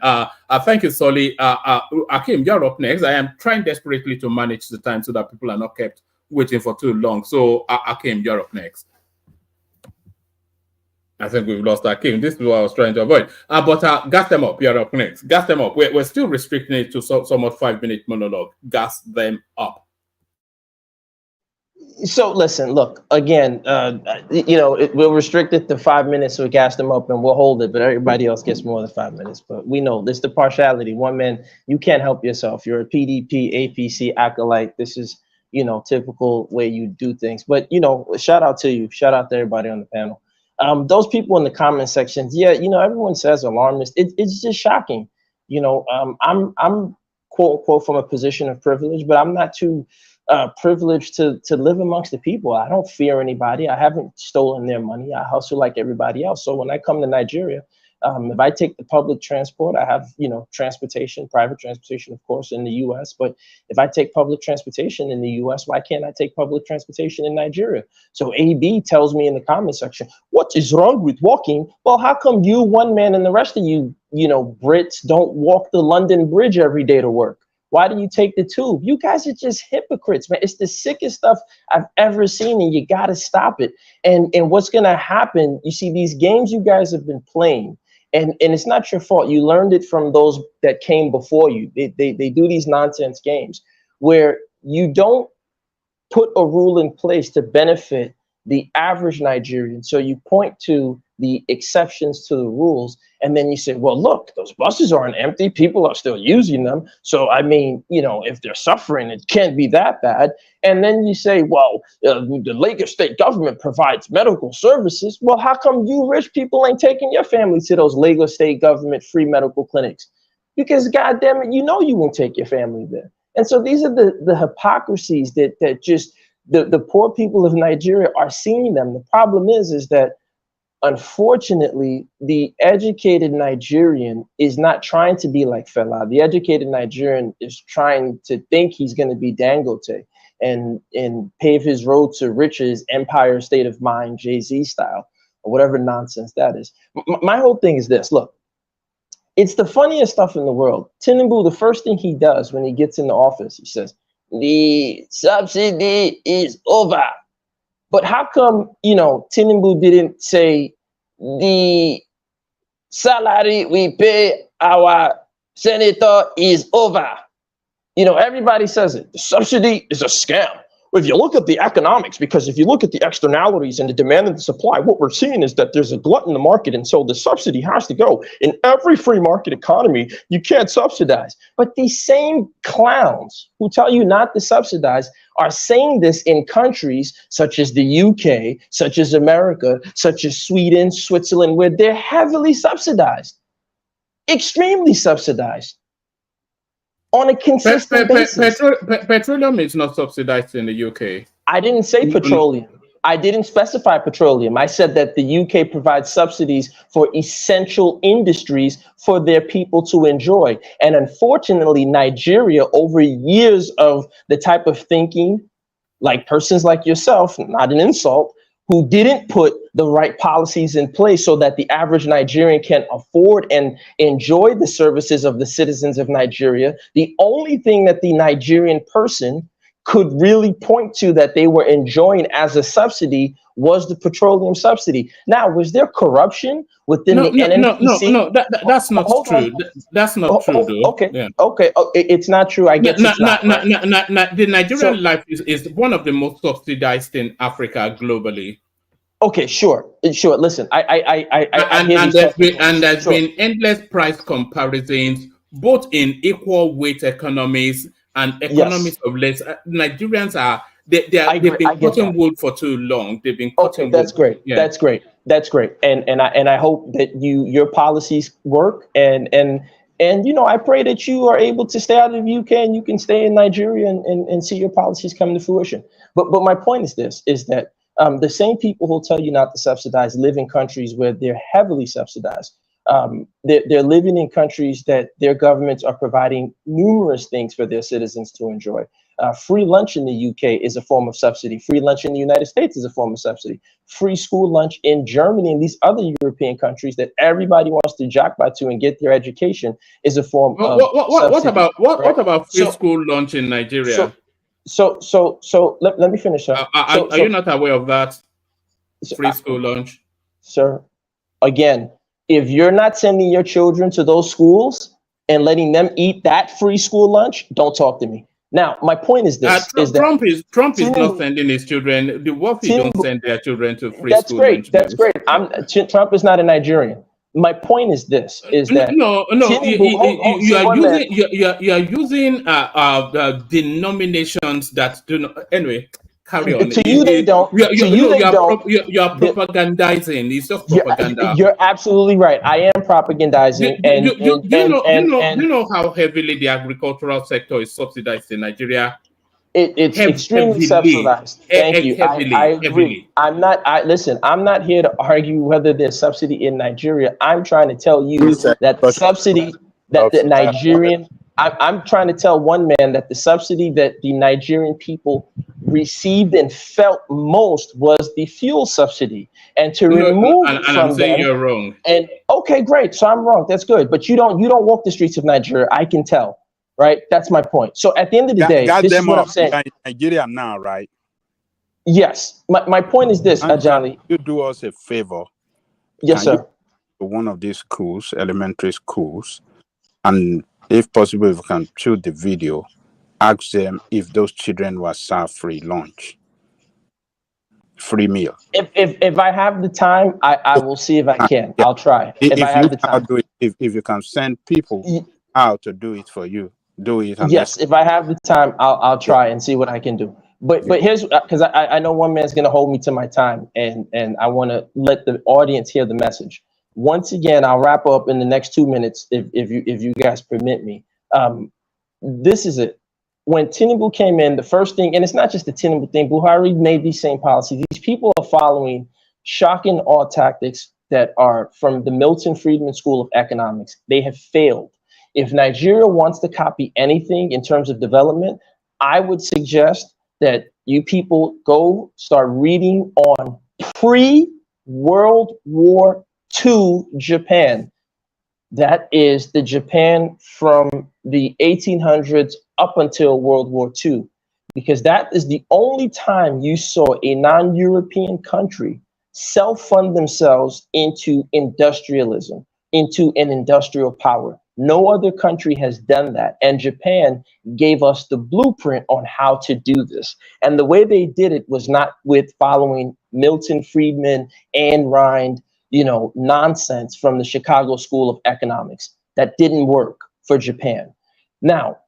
Thank you, Solly. Akim, you're up next. I am trying desperately to manage the time so that people are not kept waiting for too long. So, Akim, you're up next. I think we've lost Akim. This is what I was trying to avoid. But gas them up. You're up next. Gas them up. We're still restricting it to somewhat 5-minute monologue. Gas them up. So listen, look, again, we'll restrict it to 5 minutes, so we gas them up and we'll hold it, but everybody else gets more than 5 minutes. But we know this, the partiality. One man, you can't help yourself. You're a PDP, APC acolyte. This is, typical way you do things. But, shout out to you. Shout out to everybody on the panel. Those people in the comment sections, everyone says alarmist. It's just shocking. I'm quote unquote from a position of privilege, but I'm not too privileged to live amongst the people. I don't fear anybody. I haven't stolen their money. I hustle like everybody else. So when I come to Nigeria, if I take the public transport, I have, transportation, private transportation, of course, in the US. But if I take public transportation in the US, why can't I take public transportation in Nigeria? So AB tells me in the comment section, what is wrong with walking? Well, how come you, one man, and the rest of you, Brits don't walk the London Bridge every day to work? Why do you take the tube? You guys are just hypocrites, man. It's the sickest stuff I've ever seen, and you got to stop it. And what's going to happen, you see, these games you guys have been playing, and it's not your fault. You learned it from those that came before you. They do these nonsense games where you don't put a rule in place to benefit the average Nigerian. So you point to the exceptions to the rules, and then you say, well, look, those buses aren't empty. People are still using them. So, I mean, if they're suffering, it can't be that bad. And then you say, well, the Lagos state government provides medical services. Well, how come you rich people ain't taking your family to those Lagos state government free medical clinics? Because, goddamn it, you won't take your family there. And so these are the hypocrisies that just the poor people of Nigeria are seeing them. The problem is that, unfortunately, the educated Nigerian is not trying to be like Fela. The educated Nigerian is trying to think he's going to be Dangote and pave his road to riches, empire state of mind, Jay-Z style, or whatever nonsense that is. My whole thing is this. Look, it's the funniest stuff in the world. Tinubu, the first thing he does when he gets into office, he says, the subsidy is over. But how come, Tinubu didn't say the salary we pay our senator is over? Everybody says it. The subsidy is a scam. If you look at the economics, because if you look at the externalities and the demand and the supply, what we're seeing is that there's a glut in the market. And so the subsidy has to go. In every free market economy, you can't subsidize. But these same clowns who tell you not to subsidize are saying this in countries such as the UK, such as America, such as Sweden, Switzerland, where they're heavily subsidized, extremely subsidized on a consistent basis. Petroleum is not subsidized in the UK. I didn't say petroleum. I didn't specify petroleum. I said that the UK provides subsidies for essential industries for their people to enjoy. And unfortunately, Nigeria, over years of the type of thinking, like persons like yourself, not an insult, who didn't put the right policies in place so that the average Nigerian can afford and enjoy the services of the citizens of Nigeria. The only thing that the Nigerian person could really point to that they were enjoying as a subsidy was the petroleum subsidy. Now, was there corruption within the NNPC? No, that's not true. That's not true, though. Okay, yeah. Okay, it's not true. I guess it's not. The Nigerian life is one of the most subsidized in Africa globally. Okay, sure. Listen, there's been endless price comparisons both in equal weight economies and economies of less. Nigerians are they've been cutting wood for too long. They've been cutting wood. That's great. Yeah. That's great. That's great. And I hope that your policies work and I pray that you are able to stay out of the UK and you can stay in Nigeria and see your policies come to fruition. But my point is this, is that the same people who'll tell you not to subsidize live in countries where they're heavily subsidized. They're living in countries that their governments are providing numerous things for their citizens to enjoy. Free lunch in the UK is a form of subsidy. Free lunch in the United States is a form of subsidy. Free school lunch in Germany and these other European countries that everybody wants to jackpot to and get their education is a form of subsidy. What about free school lunch in Nigeria? So let me finish, sir. Are you not aware of that? Free school lunch? Sir, again, if you're not sending your children to those schools and letting them eat that free school lunch, don't talk to me. Now, my point is this: Trump is not sending his children. The wealthy don't send their children to free school lunch. That's great. Trump is not a Nigerian. My point is this: is that you are using denominations that do not. Anyway, carry on. To you, they don't. To you, they don't. You are propagandizing. It's just propaganda. You're absolutely right. I am propagandizing. You know how heavily the agricultural sector is subsidized in Nigeria? It's extremely subsidized. Thank you. I agree. I'm not here to argue whether there's subsidy in Nigeria. I'm trying to tell you that the subsidy that the Nigerian, I'm trying to tell one man that the subsidy that the Nigerian people received and felt most was the fuel subsidy. And to remove and from I'm saying them, you're wrong. And okay, great. So I'm wrong. That's good. But you don't walk the streets of Nigeria. I can tell. Right? That's my point. So at the end of the day, this is what I'm saying. Nigeria now, right? Yes. My point is this, Ajali. You do us a favor. Yes, sir. To one of these schools, elementary schools, and if possible, if you can shoot the video, ask them if those children were served free lunch, free meal. If I have the time, I will see if I can. I'll try. If I have the time. If you can send people out to do it for you, do it. Yes, if I have the time, I'll try and see what I can do. But here's, because I know one man's going to hold me to my time, and I want to let the audience hear the message. Once again, I'll wrap up in the next 2 minutes if you guys permit me. This is it. When Tinubu came in, the first thing, and it's not just the Tinubu thing, Buhari made these same policies. These people are following shock and awe tactics that are from the Milton Friedman School of Economics. They have failed. If Nigeria wants to copy anything in terms of development, I would suggest that you people go start reading on pre-World War II Japan. That is the Japan from the 1800s up until World War II, because that is the only time you saw a non-European country self-fund themselves into industrialism, into an industrial power. No other country has done that. And Japan gave us the blueprint on how to do this. And the way they did it was not with following Milton Friedman, Ayn Rand, nonsense from the Chicago School of Economics. That didn't work for Japan. Now,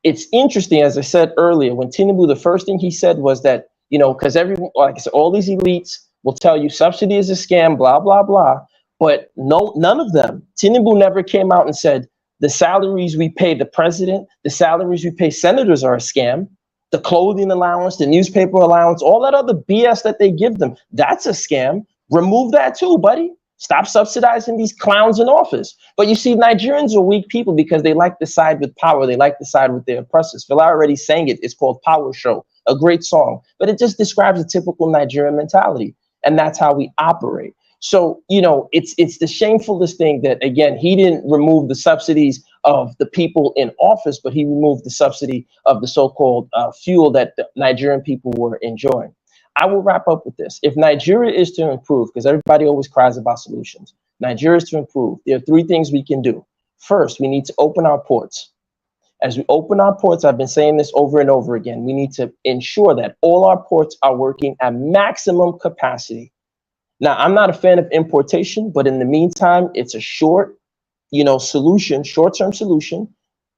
it's interesting, as I said earlier, when Tinubu, the first thing he said was that, because everyone, like I said, all these elites will tell you subsidy is a scam, blah, blah, blah. But none of them. Tinubu never came out and said the salaries we pay the president, the salaries we pay senators are a scam. The clothing allowance, the newspaper allowance, all that other BS that they give them, that's a scam. Remove that too, buddy. Stop subsidizing these clowns in office. But you see, Nigerians are weak people because they like to side with power. They like to side with their oppressors. Phil already sang it. It's called Power Show, a great song. But it just describes a typical Nigerian mentality. And that's how we operate. So, it's the shamefulest thing that, again, he didn't remove the subsidies of the people in office, but he removed the subsidy of the so-called fuel that the Nigerian people were enjoying. I will wrap up with this. If Nigeria is to improve, because everybody always cries about solutions, Nigeria is to improve, there are 3 things we can do. First, we need to open our ports. As we open our ports, I've been saying this over and over again, we need to ensure that all our ports are working at maximum capacity. Now, I'm not a fan of importation, but in the meantime, it's a short, solution, short-term solution,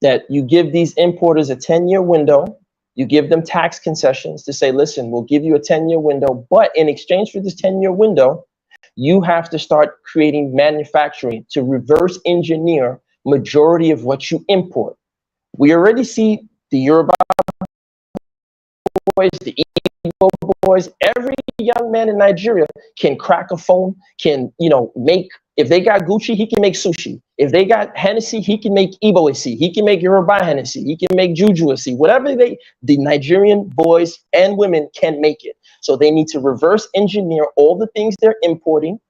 that you give these importers a 10-year window. You give them tax concessions to say, listen, we'll give you a 10-year window, but in exchange for this 10-year window, you have to start creating manufacturing to reverse engineer majority of what you import. We already see the Yoruba boys, the Igbo boys, every young man in Nigeria can crack a phone, can, make, if they got Gucci, he can make sushi. If they got Hennessy, he can make Igbo-esi. He can make Yoruba Hennessy. He can make Juju-esi. Whatever the Nigerian boys and women can make it. So they need to reverse engineer all the things they're importing,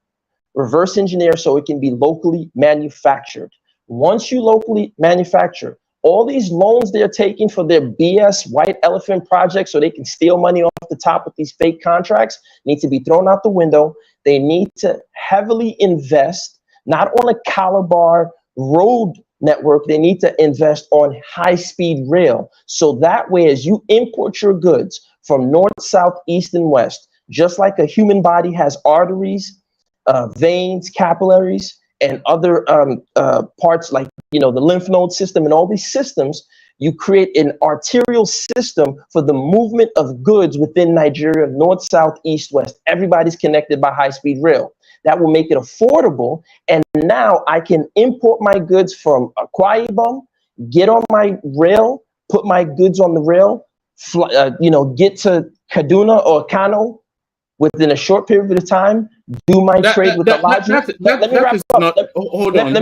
reverse engineer so it can be locally manufactured. Once you locally manufacture, all these loans they're taking for their BS white elephant projects so they can steal money off the top with these fake contracts need to be thrown out the window. They need to heavily invest, not on a Calabar road network, they need to invest on high-speed rail. So that way, as you import your goods from north, south, east, and west, just like a human body has arteries, veins, capillaries, and other parts like, the lymph node system and all these systems, you create an arterial system for the movement of goods within Nigeria, north, south, east, west. Everybody's connected by high-speed rail. That will make it affordable. And now I can import my goods from Akwa Ibom, get on my rail, put my goods on the rail, get to Kaduna or Kano within a short period of time, do my trade with the logic. Let me wrap up. Hold on.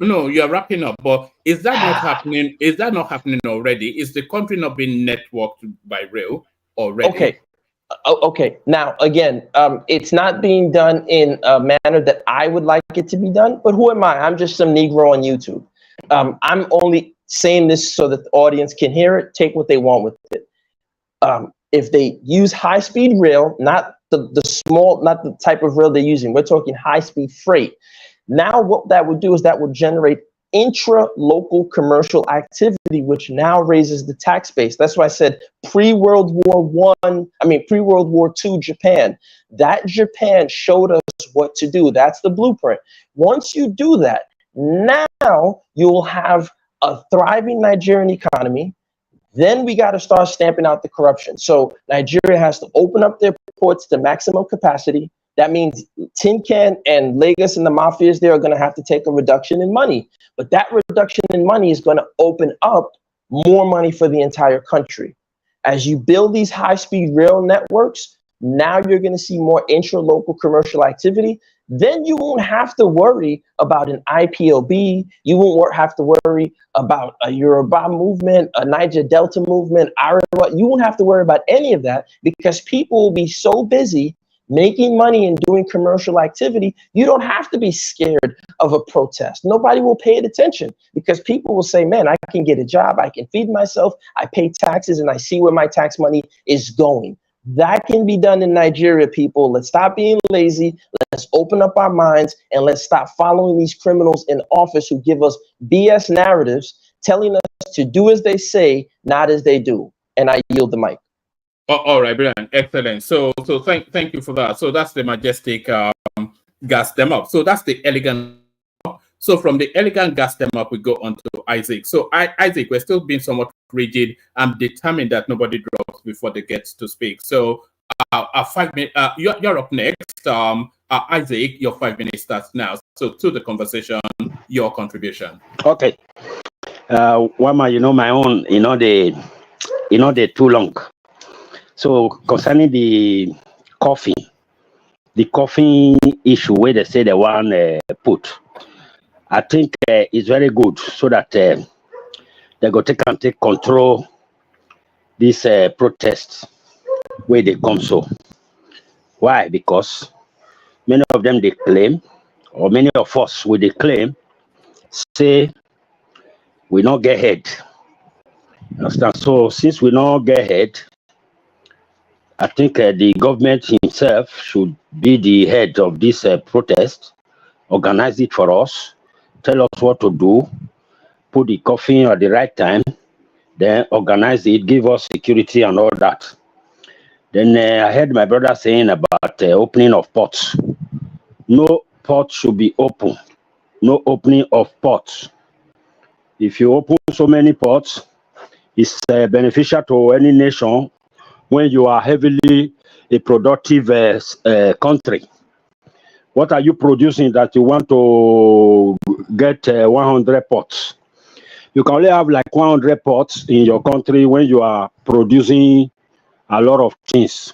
No, you're wrapping up. But is that not happening? Is that not happening already? Is the country not being networked by rail already? Okay. Now, again, it's not being done in a manner that I would like it to be done. But who am I? I'm just some Negro on YouTube. I'm only saying this so that the audience can hear it, take what they want with it. If they use high-speed rail, not the small, not the type of rail they're using, we're talking high-speed freight. Now what that would do is that would generate intra-local commercial activity, which now raises the tax base. That's why I said pre-World War II Japan. That Japan showed us what to do. That's the blueprint. Once you do that, now you'll have a thriving Nigerian economy. Then we got to start stamping out the corruption. So Nigeria has to open up their ports to maximum capacity. That means Tin Can and Lagos and the mafias there are going to have to take a reduction in money. But that reduction in money is going to open up more money for the entire country. As you build these high-speed rail networks, now you're going to see more intra-local commercial activity. Then you won't have to worry about an IPOB. You won't have to worry about a Yoruba movement, a Niger Delta movement, Arewa. You won't have to worry about any of that because people will be so busy making money and doing commercial activity. You don't have to be scared of a protest. Nobody will pay it attention because people will say, man, I can get a job, I can feed myself, I pay taxes, and I see where my tax money is going. That can be done in Nigeria, people. Let's stop being lazy. Let's open up our minds and let's stop following these criminals in office who give us BS narratives, telling us to do as they say, not as they do. And I yield the mic. All right, brilliant, excellent. So thank you for that. So that's the majestic gas them up. So that's the elegant. So from the elegant gas them up, we go on to Isaac. So Isaac, we're still being somewhat rigid. I'm determined that nobody drops before they get to speak. So 5 minutes. You're up next. Isaac, your 5 minutes starts now. So to the conversation, your contribution. Okay. Wama, my own, they too long. So concerning the coffee issue where they say they want put, I think it's very good so that they go take control this protests where they come so. Why? Because many of them they claim, or many of us will they claim, say we not get ahead. Understand? So since we not get ahead, I think the government himself should be the head of this protest, organize it for us, tell us what to do, put the coffee at the right time, then organize it, give us security and all that. Then I heard my brother saying about opening of ports. No port should be open no opening of ports. If you open so many ports, it's beneficial to any nation when you are heavily a productive country. What are you producing that you want to get 100 ports? You can only have like 100 ports in your country when you are producing a lot of things.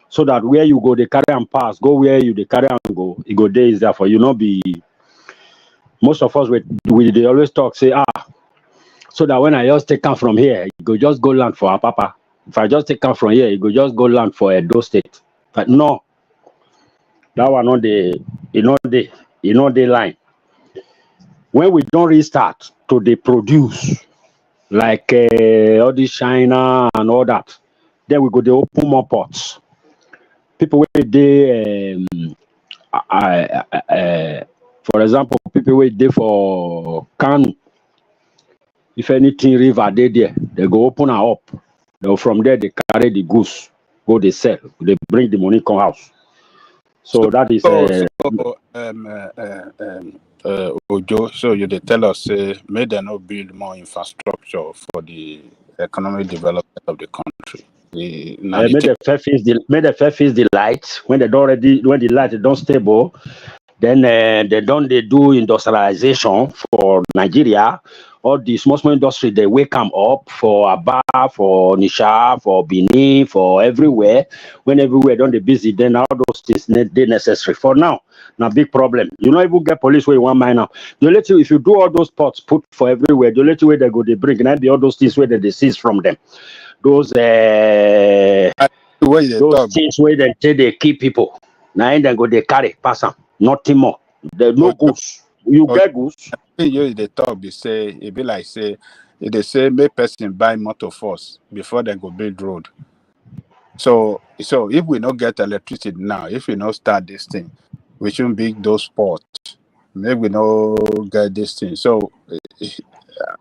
So that where you go, they carry and pass, go where you they carry and go, it go there is there for you. Not be, most of us, they always talk, say, so that when I just take out from here, you go just go land for Apapa. If I just take out from here, you go just go land for Edo State. But no, that one not the, the line. When we don't restart to they produce, like all this China and all that, then we go to open more ports. People where they, for example, people where they for Kanu, if anything river they there, they go open her up. From there they carry the goods, go they sell, they bring the money come house. So that is Ojo, so you they tell us may they not build more infrastructure for the economic development of the country. May the fair face the light when they don't already, when the light don't stable, then they do industrialization for Nigeria. All the small industry they wake them up for Aba, for Nisha, for Benin, for everywhere. When everywhere done the busy, then all those things they necessary. For now big problem. You not even get police where you want mine now. They let you, if you do all those pots put for everywhere, they let you where they go they bring, and be all those things where they seize from them. Those things where they say they keep people. Now then go they carry pass them. Nothing more. There's no goods. You get goods. You they talk, they say it be like say they say make person buy motor force before they go build road. So if we not get electricity now, if we not start this thing, we shouldn't build those ports. Maybe we not get this thing. So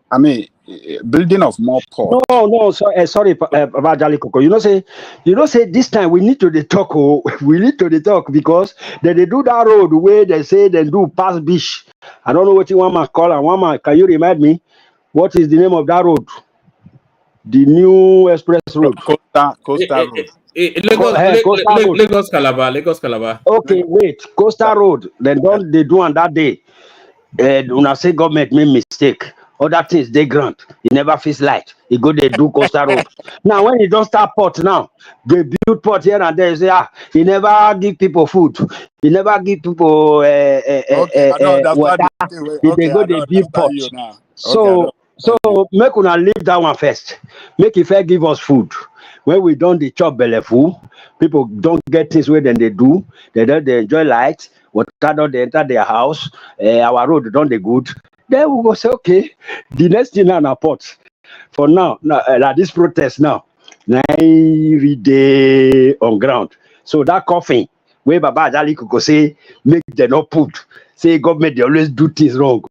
I mean, building of more ports. No. Sorry, about Jali Coco. You know, say this time we need to talk. We need to talk because they do that road where they say they do pass beach. I don't know what you want to call and one man. Can you remind me what is the name of that road? The new express road. Coastal Road. Lagos Calabar. Okay, wait. Coastal Road. Then don't they do on that day? When I say government made mistake, other things they grant. He never feels light. He go they do Coastal Road. Now when he don't start port now, they build port here and there. Say he never give people food. He never give people water. They go they build port. So make una leave that one first. Make if I give us food. When we don't the chop belly full, people don't get things where then they do. They don't they enjoy light. Water don't they enter their house. Our road don't they good. Then we go say okay. The next thing on our port. For now, like this protest now, every day on ground. So that coffin where Baba Ajali could go say make them not put. Say government they always do things wrong.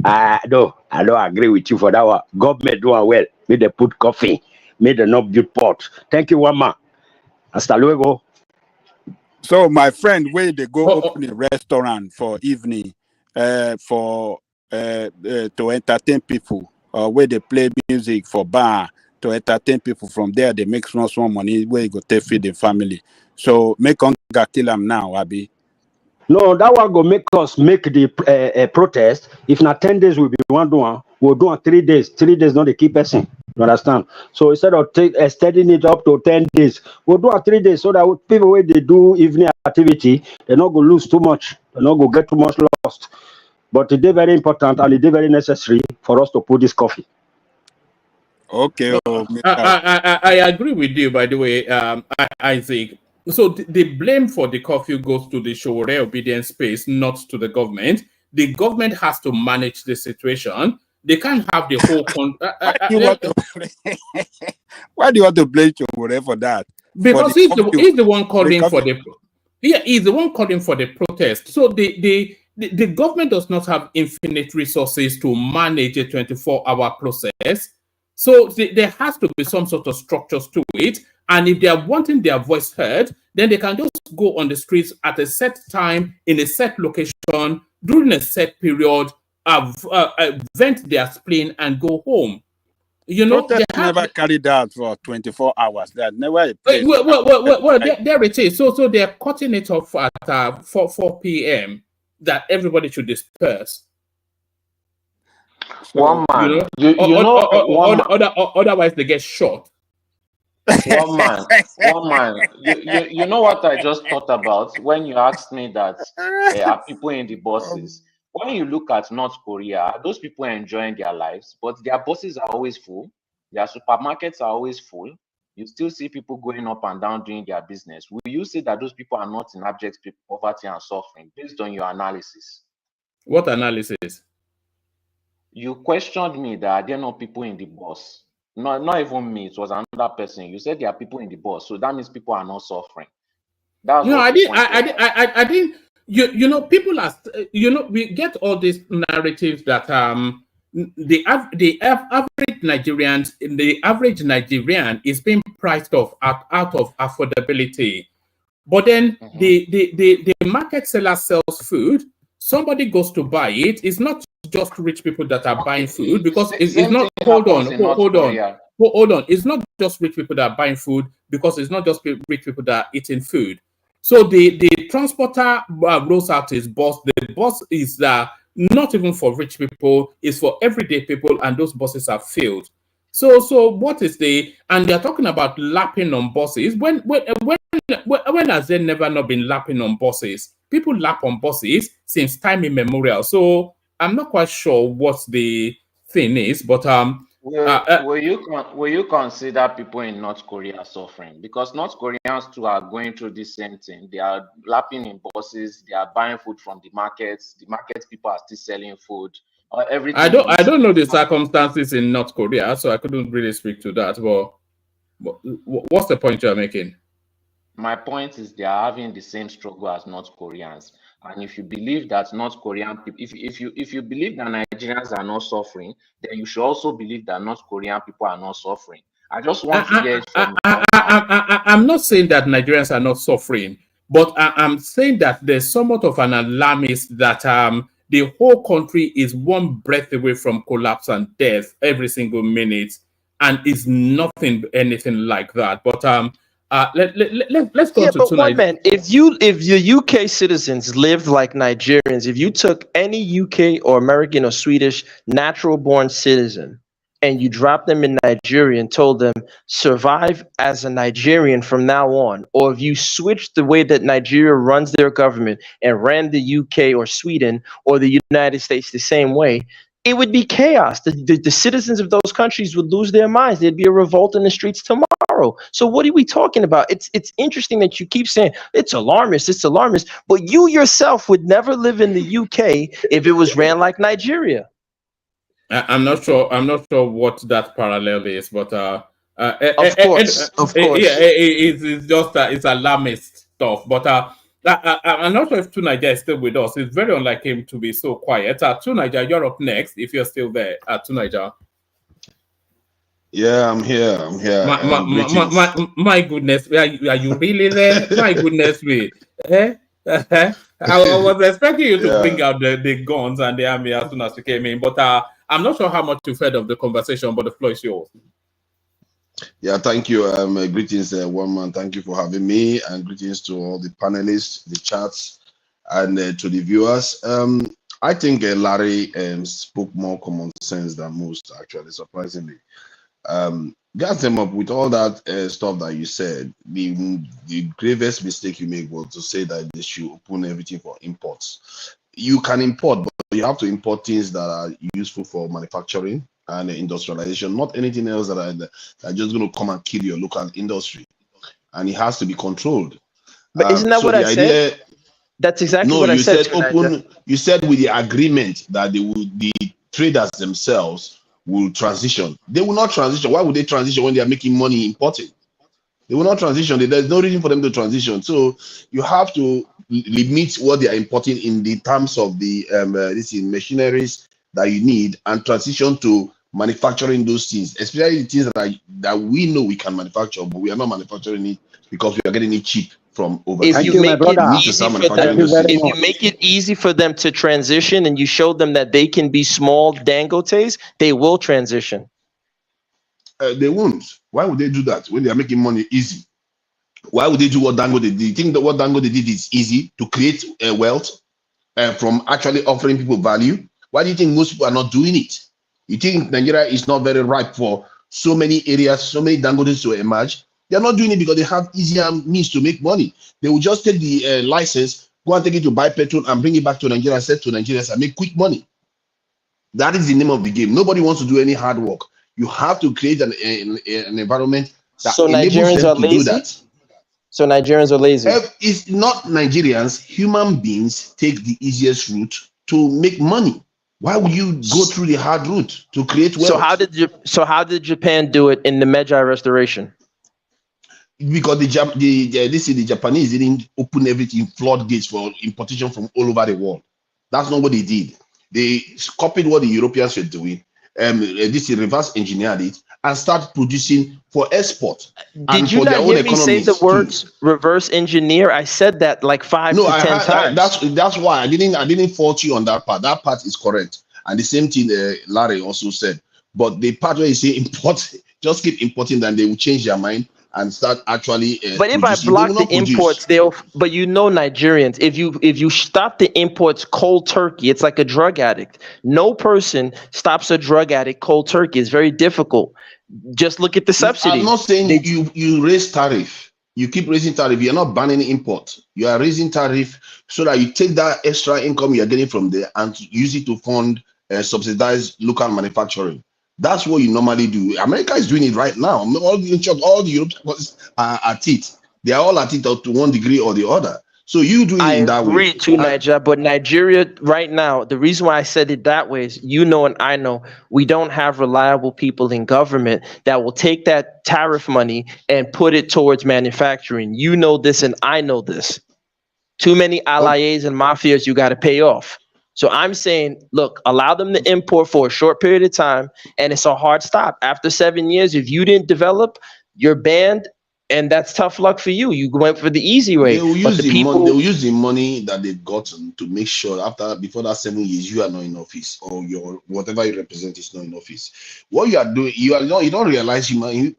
No, I don't agree with you for that one. Government doing well. Make they put coffin. Make them not build port. Thank you, Wama. Hasta luego. So my friend, where they go open a restaurant for evening, to entertain people, where they play music for bar to entertain people. From there, they make small money where you go take feed the family. So make hunger kill them now, Abi. No, that one go make us make the protest. If not 10 days we be one doing, we'll do on 3 days. 3 days not the key person. You understand? So instead of extending it up to 10 days, we'll do on 3 days so that people where they do evening activity, they're not going to lose too much. They're not going to get too much lost. But it is very important and it is very necessary for us to put this coffee. Okay. I agree with you, by the way, Isaac. So the blame for the curfew goes to the Showore obedience space, not to the government. The government has to manage the situation. They can't have the whole Why do you want to blame Showore for that? Because he's the one calling for the he's the one calling for the protest. So the government does not have infinite resources to manage a 24-hour process. So there has to be some sort of structures to it. And if they are wanting their voice heard, then they can just go on the streets at a set time in a set location demonstration during a set period, vent their spleen and go home. You know, they Protest have never carried out for 24 hours. There's never a place. well, there it is. So they're cutting it off at 4 p.m. that everybody should disperse. So, One man, otherwise they get shot. One man. You know what I just thought about when you asked me that are people in the buses? When you look at North Korea, those people are enjoying their lives, but their buses are always full. Their supermarkets are always full. You still see people going up and down doing their business. Will you say that those people are not in abject poverty and suffering based on your analysis? What analysis? You questioned me that are there not people in the bus? No, not even me. It was another person. You said there are people in the bus, so that means people are not suffering. That's no, what I didn't. You know, people are. You know, we get all these narratives that the average Nigerian is being priced off out of affordability. But then the market seller sells food. Somebody goes to buy it. It's not just rich people that are buying food, because it's not. Hold on. It's not just rich people that are buying food, because it's not just rich people that are eating food. So the transporter rolls out his bus. The bus is not even for rich people. It's for everyday people, and those buses are filled. So what is and they're talking about lapping on buses. When has there never not been lapping on buses? People lap on buses since time immemorial. So I'm not quite sure what the thing is, but will you consider people in North Korea suffering? Because North Koreans too are going through the same thing. They are lapping in buses. They are buying food from the markets. The market people are still selling food. Everything. I don't know the circumstances in North Korea, so I couldn't really speak to that. But what's the point you're making? My point is they are having the same struggle as North Koreans. And if you believe that North Korean people, if you believe that Nigerians are not suffering, then you should also believe that North Korean people are not suffering. I just want to hear it from I'm not saying that Nigerians are not suffering, but I'm saying that there's somewhat of an alarmist that the whole country is one breath away from collapse and death every single minute, and it's anything like that. But let's go to tonight. Man, if the UK citizens lived like Nigerians, if you took any UK or American or Swedish natural born citizen and you dropped them in Nigeria and told them survive as a Nigerian from now on, or if you switched the way that Nigeria runs their government and ran the UK or Sweden or the United States the same way, it would be chaos. The citizens of those countries would lose their minds. There'd be a revolt in the streets tomorrow. So what are we talking about? It's interesting that you keep saying it's alarmist, but you yourself would never live in the UK if it was ran like Nigeria. I'm not sure what that parallel is, but of course. Yeah, it's just it's alarmist stuff. But I'm not sure if Tunaja is still with us. It's very unlike him to be so quiet. Tunaja, you're up next if you're still there. Tunaja. Yeah, I'm here. My goodness, are you really there? My goodness me. I was expecting you to bring out the guns and the army as soon as you came in, but I'm not sure how much you've heard of the conversation, but the floor is yours. Yeah, thank you. Greetings, one man. Thank you for having me, and greetings to all the panelists, the chats, and to the viewers. I think Larry spoke more common sense than most, actually, surprisingly. Gas them up with all that stuff that you said. The gravest mistake you make was to say that they should open everything for imports. You can import, but you have to import things that are useful for manufacturing and industrialization, not anything else that are just going to come and kill your local industry. And it has to be controlled. But isn't that what I said? That's exactly what I said. You said with the agreement that the traders themselves will transition. They will not transition. Why would they transition when they are making money importing? They will not transition. There's no reason for them to transition. So you have to limit what they are importing in the terms of the machineries that you need, and transition to manufacturing those things, especially the things that we know we can manufacture, but we are not manufacturing it because we are getting it cheap. from If overseas. you make it You need to easy start for manufacturing them, those if things. you make it easy for them to transition and you show them that they can be small Dangotes, they will transition. They won't. Why would they do that when they are making money easy? Why would they do what Dangote did? Do you think that what Dangote did is easy to create wealth from actually offering people value? Why do you think most people are not doing it? You think Nigeria is not very ripe for so many areas, so many Dangotes to emerge? They're not doing it because they have easier means to make money. They will just take the license, go and take it to buy petrol and bring it back to Nigeria, sell to Nigerians and make quick money. That is the name of the game. Nobody wants to do any hard work. You have to create an environment that So enables Nigerians them are to do lazy. that. So Nigerians are lazy. It's not Nigerians, human beings take the easiest route to make money. Why would you go through the hard route to create wealth? So how did Japan do it in the Meiji Restoration? Because the Japanese didn't open everything floodgates for importation from all over the world. That's not what they did. They copied what the Europeans were doing. This reverse engineered it and start producing for export. Did you not hear me say the words reverse engineer? I said that like 5 to 10 times. That's why I didn't fault you on that part. That part is correct. And the same thing Larry also said. But the part where you say import, just keep importing, then they will change their mind and start actually. But if I block the imports, but you know Nigerians, if you stop the imports cold turkey, it's like a drug addict. No person stops a drug addict cold turkey. It's very difficult. Just look at the subsidy. I'm not saying you raise tariff. You keep raising tariff. You're not banning import. You are raising tariff so that you take that extra income you're getting from there and use it to fund subsidize local manufacturing. That's what you normally do. America is doing it right now. All the Europeans are at it. They are all at it to one degree or the other. So you doing it in that way. I agree to Nigeria, but Nigeria right now, the reason why I said it that way is you know and I know we don't have reliable people in government that will take that tariff money and put it towards manufacturing. You know this and I know this. Too many allies and mafias you got to pay off. So I'm saying, look, allow them to import for a short period of time, and it's a hard stop. After 7 years, if you didn't develop, you're banned, and that's tough luck for you. You went for the easy way. They will use they will use the money that they've gotten to make sure before that 7 years you are not in office or your whatever you represent is not in office. What you are doing, you don't realize on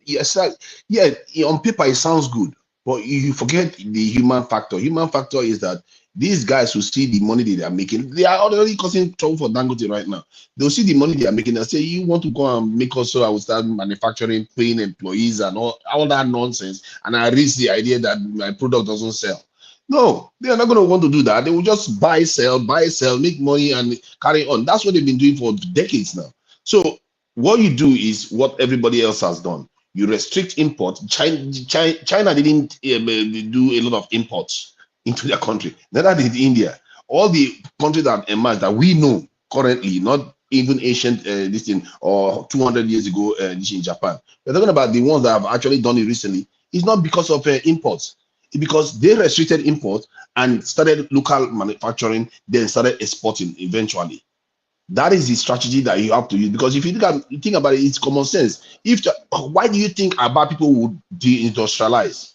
paper it sounds good, but you forget the human factor. Human factor is that these guys who see the money they are making, they are already causing trouble for Dangote right now. They'll see the money they are making and say, you want to go and make us so I will start manufacturing, paying employees and all that nonsense. And I risk the idea that my product doesn't sell. No, they are not going to want to do that. They will just buy, sell, make money and carry on. That's what they've been doing for decades now. So what you do is what everybody else has done. You restrict import. China didn't do a lot of imports into their country. Neither did India. All the countries that emerged that we know currently, not even ancient this thing or 200 years ago this in Japan. We're talking about the ones that have actually done it recently. It's not because of imports. It's because they restricted imports and started local manufacturing, then started exporting eventually. That is the strategy that you have to use. Because if you think about it, it's common sense. Why do you think Aba people would deindustrialize?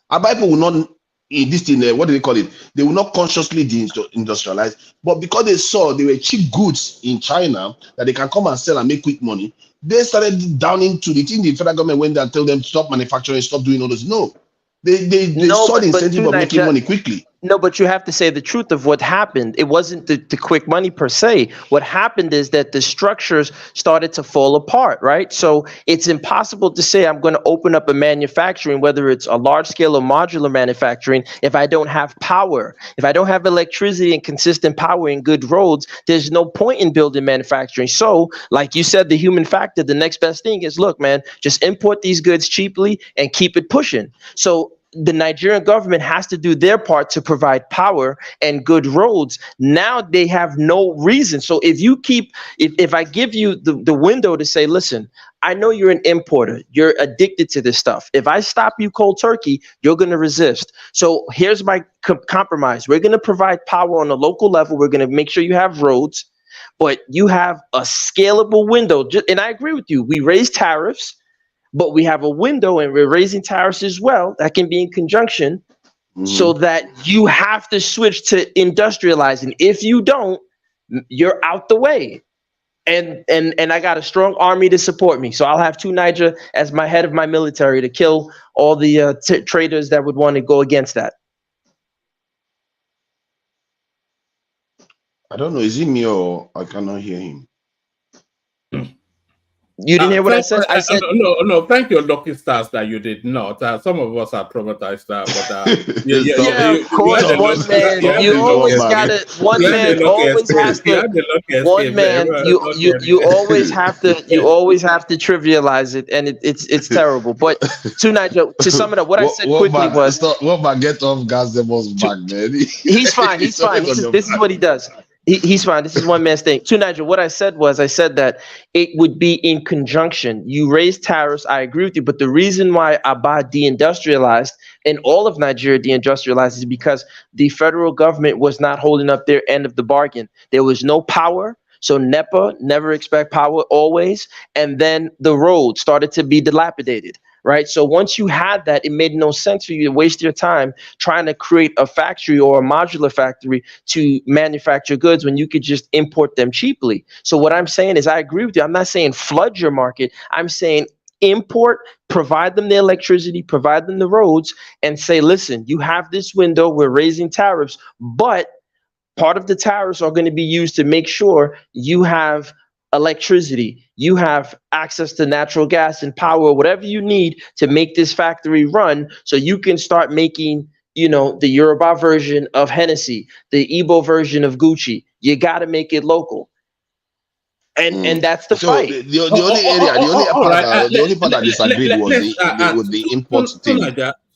Aba people will not in this thing, what do they call it? They will not consciously deindustrialize, but because they saw they were cheap goods in China that they can come and sell and make quick money, they started downing to the thing. The federal government went there and told them stop manufacturing, stop doing all this. No, they saw the incentive of making money quickly. No, but you have to say the truth of what happened. It wasn't the quick money per se. What happened is that the structures started to fall apart, right? So it's impossible to say I'm going to open up a manufacturing, whether it's a large scale or modular manufacturing, if I don't have power. If I don't have electricity and consistent power and good roads, there's no point in building manufacturing. So like you said, the human factor, the next best thing is, look, man, just import these goods cheaply and keep it pushing. So the Nigerian government has to do their part to provide power and good roads. Now they have no reason. So if I give you the window to say, listen, I know you're an importer, you're addicted to this stuff. If I stop you cold turkey, you're going to resist. So here's my compromise. We're going to provide power on a local level. We're going to make sure you have roads, but you have a scalable window. And I agree with you. We raise tariffs, but we have a window and we're raising tariffs as well. That can be in conjunction. so that you have to switch to industrializing. If you don't, you're out the way. And I got a strong army to support me. So I'll have Niger as my head of my military to kill all the traitors that would want to go against that. I don't know. Is it me or I cannot hear him? You didn't hear what I said? I said no. Thank your lucky stars that you did not. Some of us are traumatized, but of course, one man. You always gotta. One man always has to. One man. You always have to. You always have to trivialize it, and it's terrible. But to sum it up, what I said quickly was. What man get off gas demo's back, man? He's fine. He's fine. This is what he does. He's fine. This is one man's thing. Nigel, what I said was, I said that it would be in conjunction. You raised tariffs, I agree with you, but the reason why Aba deindustrialized and all of Nigeria deindustrialized is because the federal government was not holding up their end of the bargain. There was no power. So NEPA, never expect power always. And then the road started to be dilapidated. Right. So once you had that, it made no sense for you to waste your time trying to create a factory or a modular factory to manufacture goods when you could just import them cheaply. So what I'm saying is I agree with you. I'm not saying flood your market. I'm saying import, provide them the electricity, provide them the roads, and say, listen, you have this window. We're raising tariffs, but part of the tariffs are going to be used to make sure you have electricity, you have access to natural gas and power, whatever you need to make this factory run, so you can start making, the Yoruba version of Hennessy, the Igbo version of Gucci. You got to make it local. And that's the fight. The only part I disagreed was with the import thing.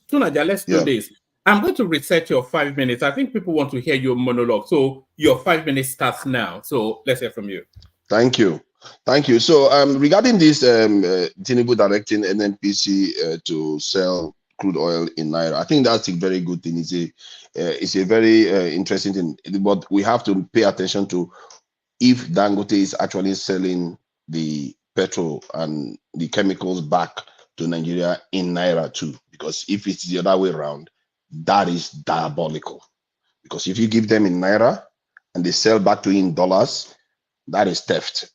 Tunaja, let's do this. I'm going to reset your 5 minutes. I think people want to hear your monologue. So your 5 minutes starts now. So let's hear from you. Thank you. So regarding this Tinubu directing NNPC to sell crude oil in Naira, I think that's a very good thing. It's a very interesting thing. But we have to pay attention to if Dangote is actually selling the petrol and the chemicals back to Nigeria in Naira too. Because if it's the other way around, that is diabolical. Because if you give them in Naira and they sell back to you in dollars, that is theft.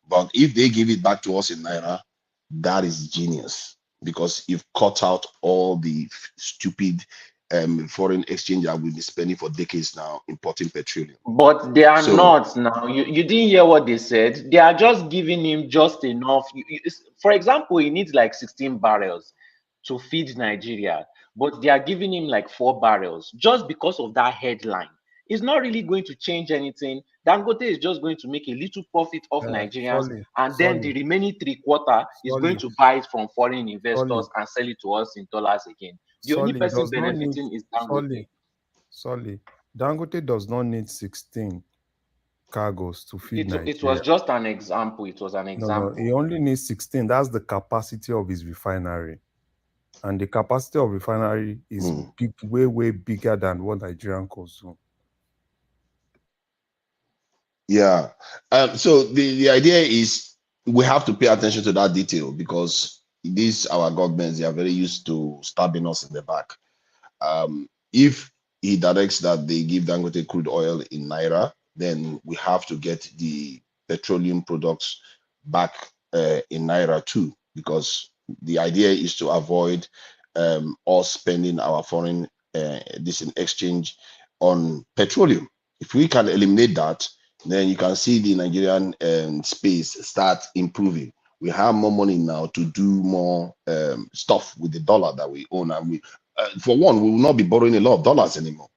But if they give it back to us in Naira, that is genius. Because you've cut out all the stupid foreign exchange that we've been spending for decades now importing petroleum. But they are not now. You didn't hear what they said. They are just giving him just enough. For example, he needs like 16 barrels to feed Nigeria, but they are giving him like 4 barrels just because of that headline. It's not really going to change anything. Dangote is just going to make a little profit off Nigerians, then the remaining 3/4 is going to buy it from foreign investors and sell it to us in dollars again. The only person benefiting is Dangote. Dangote does not need 16 cargoes to feed Nigeria. It was just an example. It was an example. No, he only needs 16. That's the capacity of his refinery. And the capacity of refinery is way, way bigger than what Nigerian consume. Yeah. So the idea is we have to pay attention to that detail because our governments, they are very used to stabbing us in the back. If he directs that they give Dangote crude oil in Naira, then we have to get the petroleum products back in Naira too, because the idea is to avoid us spending our foreign exchange on petroleum. If we can eliminate that, then you can see the Nigerian space start improving. We have more money now to do more stuff with the dollar that we own, and for one, we will not be borrowing a lot of dollars anymore.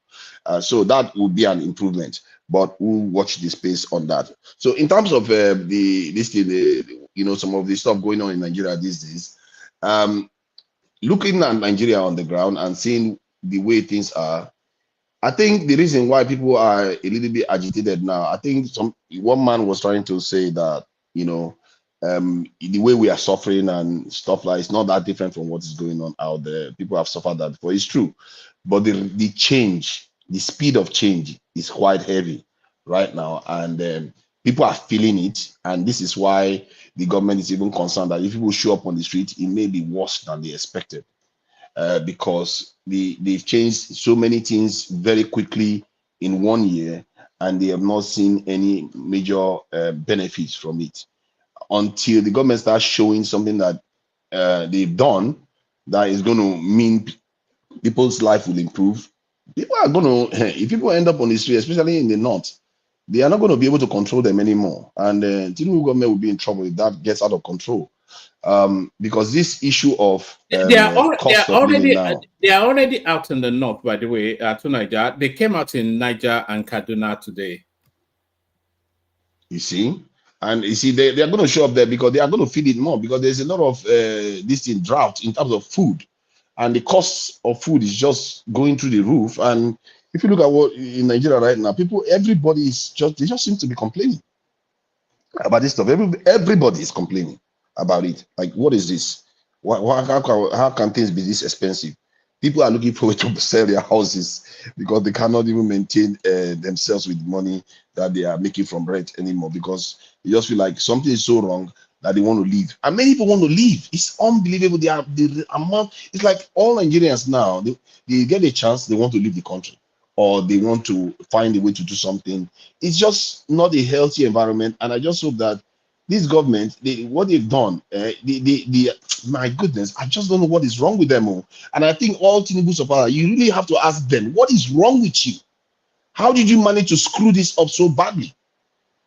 So that will be an improvement, but we'll watch the space on that. So in terms of some of the stuff going on in Nigeria these days, looking at Nigeria on the ground and seeing the way things are, I think the reason why people are a little bit agitated now, I think one man was trying to say that, the way we are suffering and stuff like it's not that different from what is going on out there. People have suffered that before. It's true. But the change, the speed of change is quite heavy right now. And people are feeling it. And this is why the government is even concerned that if people show up on the street, it may be worse than they expected. because they've changed so many things very quickly in 1 year, and they have not seen any major benefits from it until the government starts showing something that they've done that is going to mean people's life will improve. People are going to, if people end up on the street, especially in the north, they are not going to be able to control them anymore. And the Tinubu government will be in trouble if that gets out of control. Because this issue of cost of living now. They are already out in the north, by the way, to Niger. They came out in Niger and Kaduna today. You see? And you see, they are going to show up there because they are going to feed it more, because there's a lot of this in drought in terms of food. And the cost of food is just going through the roof. And if you look at what in Nigeria right now, everybody is just, they just seem to be complaining about this stuff. Everybody is complaining about it. Like, what is this? How can things be this expensive? People are looking forward to sell their houses because they cannot even maintain themselves with money that they are making from rent anymore, because they just feel like something is so wrong that they want to leave. And many people want to leave. It's unbelievable. The amount, it's like all Nigerians now, they get a chance, they want to leave the country, or they want to find a way to do something. It's just not a healthy environment. And I just hope that this government, what they've done, my goodness, I just don't know what is wrong with them all. And I think all Tinubu supporters, you really have to ask them, what is wrong with you? How did you manage to screw this up so badly?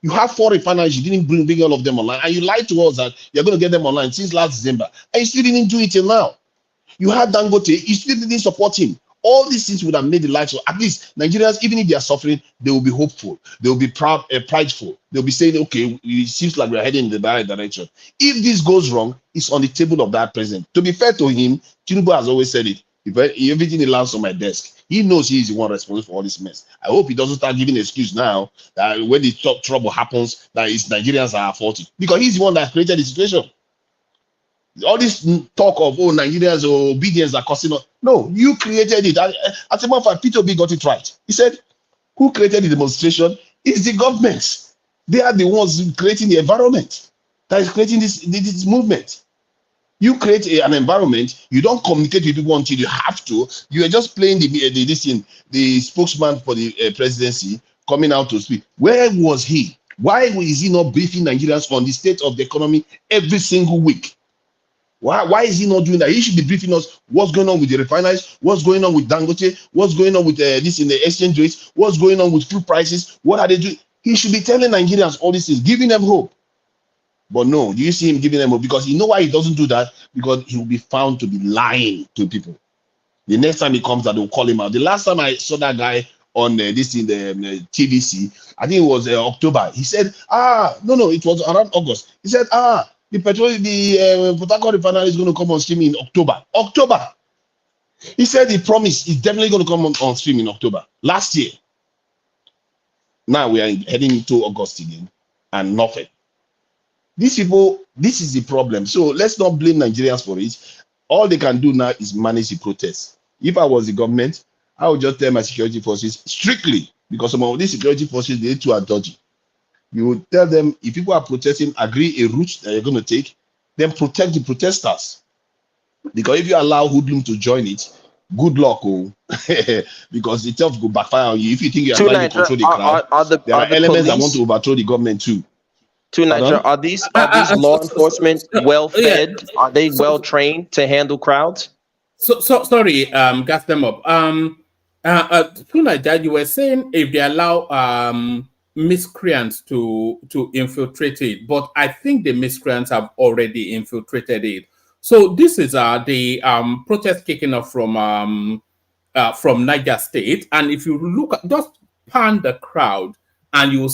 You have 4 refineries, you didn't bring all of them online, and you lied to us that you're going to get them online since last December, and you still didn't do it till now. You had Dangote, you still didn't support him. All these things would have made the lives of at least Nigerians, even if they are suffering, they will be hopeful. They will be prideful. They'll be saying, okay, it seems like we're heading in the right direction. If this goes wrong, it's on the table of that president. To be fair to him, Tinubu has always said it. If everything lands on my desk, he knows he is the one responsible for all this mess. I hope he doesn't start giving excuse now that when the trouble happens, that it's Nigerians are faulty, because he's the one that created the situation. All this talk of Nigerians obedience are costing us. No, you created it. As a matter of fact, Peter Obi got it right. He said, who created the demonstration? It's the government. They are the ones creating the environment that is creating this movement. You create an environment, you don't communicate with people until you have to. You are just playing the spokesman for the presidency coming out to speak. Where was he? Why is he not briefing Nigerians on the state of the economy every single week? Why is he not doing that? He should be briefing us what's going on with the refineries, what's going on with Dangote, what's going on with this in the exchange rates, what's going on with food prices, what are they doing? He should be telling Nigerians all these things, giving them hope. But no, do you see him giving them hope? Because you know why he doesn't do that? Because he will be found to be lying to people. The next time he comes out, they'll call him out. The last time I saw that guy on this in the TVC, I think it was October. He said, no, it was around August. He said, the Port Harcourt refinery is going to come on stream in October. October. He said he promised it's definitely going to come on stream in October. Last year. Now we are heading into August again, and nothing. These people, this is the problem. So let's not blame Nigerians for it. All they can do now is manage the protests. If I was the government, I would just tell my security forces strictly, because some of these security forces, they too are dodgy. You would tell them, if people are protesting, agree a route that you're going to take, then protect the protesters. Because if you allow hoodlum to join it, good luck, because it will backfire on you. If you think you're trying to control the crowd, there are elements that want to overthrow the government too. Are these law enforcement well fed? Are they well trained to handle crowds? Sorry, gas them up. That you were saying if they allow miscreants to infiltrate it, but I think the miscreants have already infiltrated it. So this is the protest kicking off from Niger State, and if you look at, just pan the crowd, and you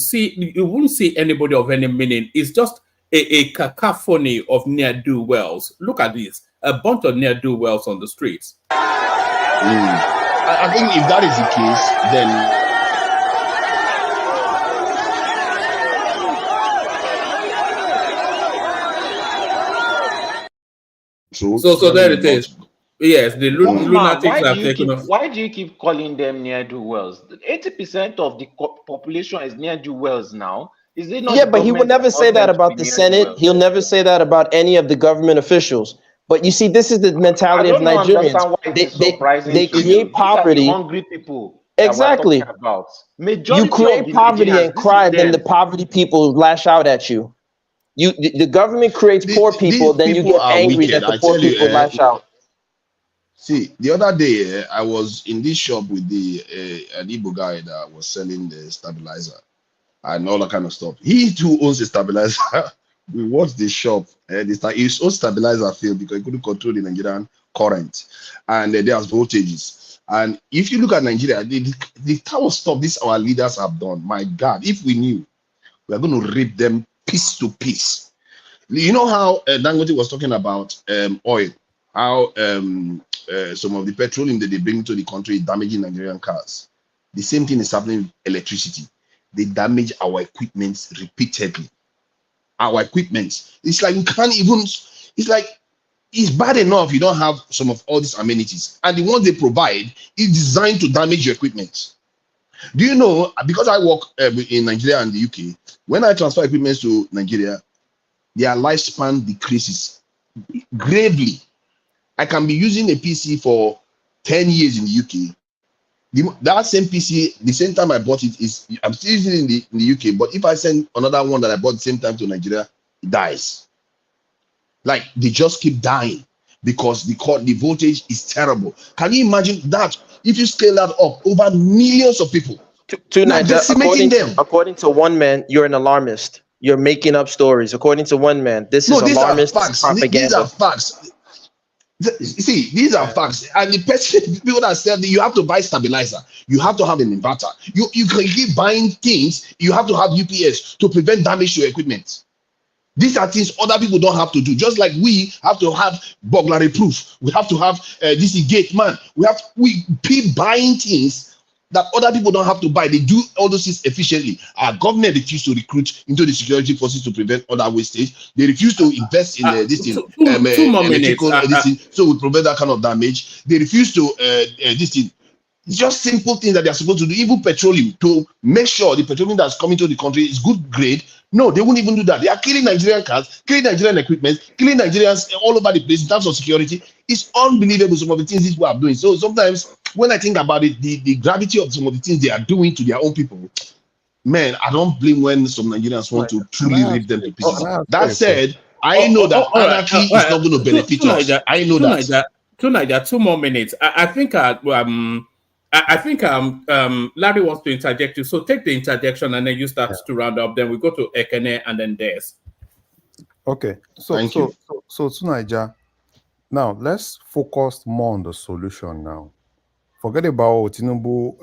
won't see anybody of any meaning. It's just a cacophony of ne'er-do-wells. Look at this, a bunch of ne'er-do-wells on the streets. I think if that is the case, then so there it is. Yes, the lunatics have taken off. Why do you keep calling them ne'er-do-wells? 80% of the population is ne'er-do-wells now. Is it not? Yeah, but he would never say that about the Senate. He'll never say that about any of the government officials. But you see, this is the I mentality of don't know Nigerians. understand why it is surprising They to you. create These are the poverty. hungry people that we're Exactly. talking about. You Majority of create the poverty Nigerians, and this cry, is then the them. poverty people lash out at you. The government creates poor people, These then you people get are angry wicked. that the I poor tell you, people lash out. see, the other day I was in this shop with an Igbo guy that was selling the stabilizer and all that kind of stuff. He too owns a stabilizer. We watched the shop and his own stabilizer failed because he couldn't control the Nigerian current, and there's voltages. And if you look at Nigeria, the type of stuff these our leaders have done, my God, if we knew, we are going to rip them piece to piece. You know how Dangote was talking about oil, how some of the petroleum that they bring to the country is damaging Nigerian cars. The same thing is happening with electricity. They damage our equipment repeatedly. Our equipment. It's like you can't even, it's like it's bad enough you don't have some of all these amenities. And the ones they provide is designed to damage your equipment. Do you know, because I work in Nigeria and the UK, when I transfer equipment to Nigeria, their lifespan decreases gravely. I can be using a PC for 10 years in the UK. That same PC, the same time I bought it, I'm still using it in the UK, but if I send another one that I bought at the same time to Nigeria, it dies. Like they just keep dying because the voltage is terrible. Can you imagine that if you scale that up over millions of people? To Now Nigeria, decimating them. according to one man, you're an alarmist. You're making up stories. According to one man, this is These are alarmist facts. These are propaganda. facts. See, these are facts. And the person, people that said you have to buy stabilizer, you have to have an inverter. You can keep buying things, you have to have UPS to prevent damage to your equipment. These are things other people don't have to do. Just like we have to have burglary proof. We have to have this gate man. We keep buying things that other people don't have to buy. They do all those things efficiently. Our government refused to recruit into the security forces to prevent other wastage. They refuse to invest in this thing, Two more minutes. electrical this thing, so we prevent that kind of damage. They refuse to this thing. It's just simple things that they're supposed to do. Even petroleum, to make sure the petroleum that's coming to the country is good grade. No, they won't even do that. They are killing Nigerian cars, killing Nigerian equipment, killing Nigerians all over the place in terms of security. It's unbelievable some of the things these people are doing. So sometimes when I think about it, the gravity of some of the things they are doing to their own people, man, I don't blame when some Nigerians want to truly rip them to pieces. That said, I know that anarchy is not going to benefit us. I know that. Niger, 2 more minutes. I think Larry wants to interject you. So take the interjection and then you start to round up. Then we go to Ekene and then Des. Okay. So to Niger, now let's focus more on the solution now. Forget about Tinubu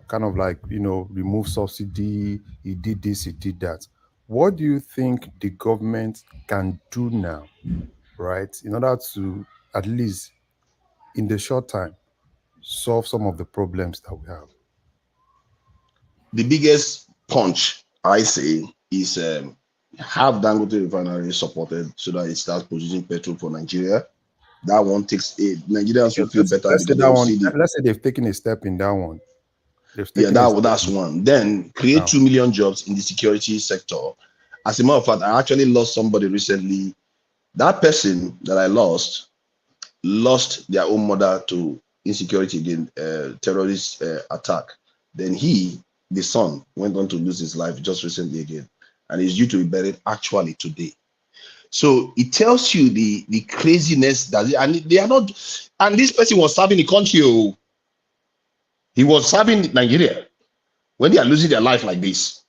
kind of like, remove subsidy, he did this, he did that. What do you think the government can do now, right, in order to, at least in the short time, solve some of the problems that we have? The biggest punch, I say, is have Dangote refinery supported so that it starts producing petrol for Nigeria. That one takes Nigerians will feel better Let's say because they that will one. see Let's say they've taken a step in that one. That's one. Then create 2 million jobs in the security sector. As a matter of fact, I actually lost somebody recently. That person that I lost their own mother to insecurity again, terrorist attack. Then the son, went on to lose his life just recently again, and is due to be buried actually today. So it tells you the craziness and they are not. And this person was serving the country. He was serving Nigeria when they are losing their life like this.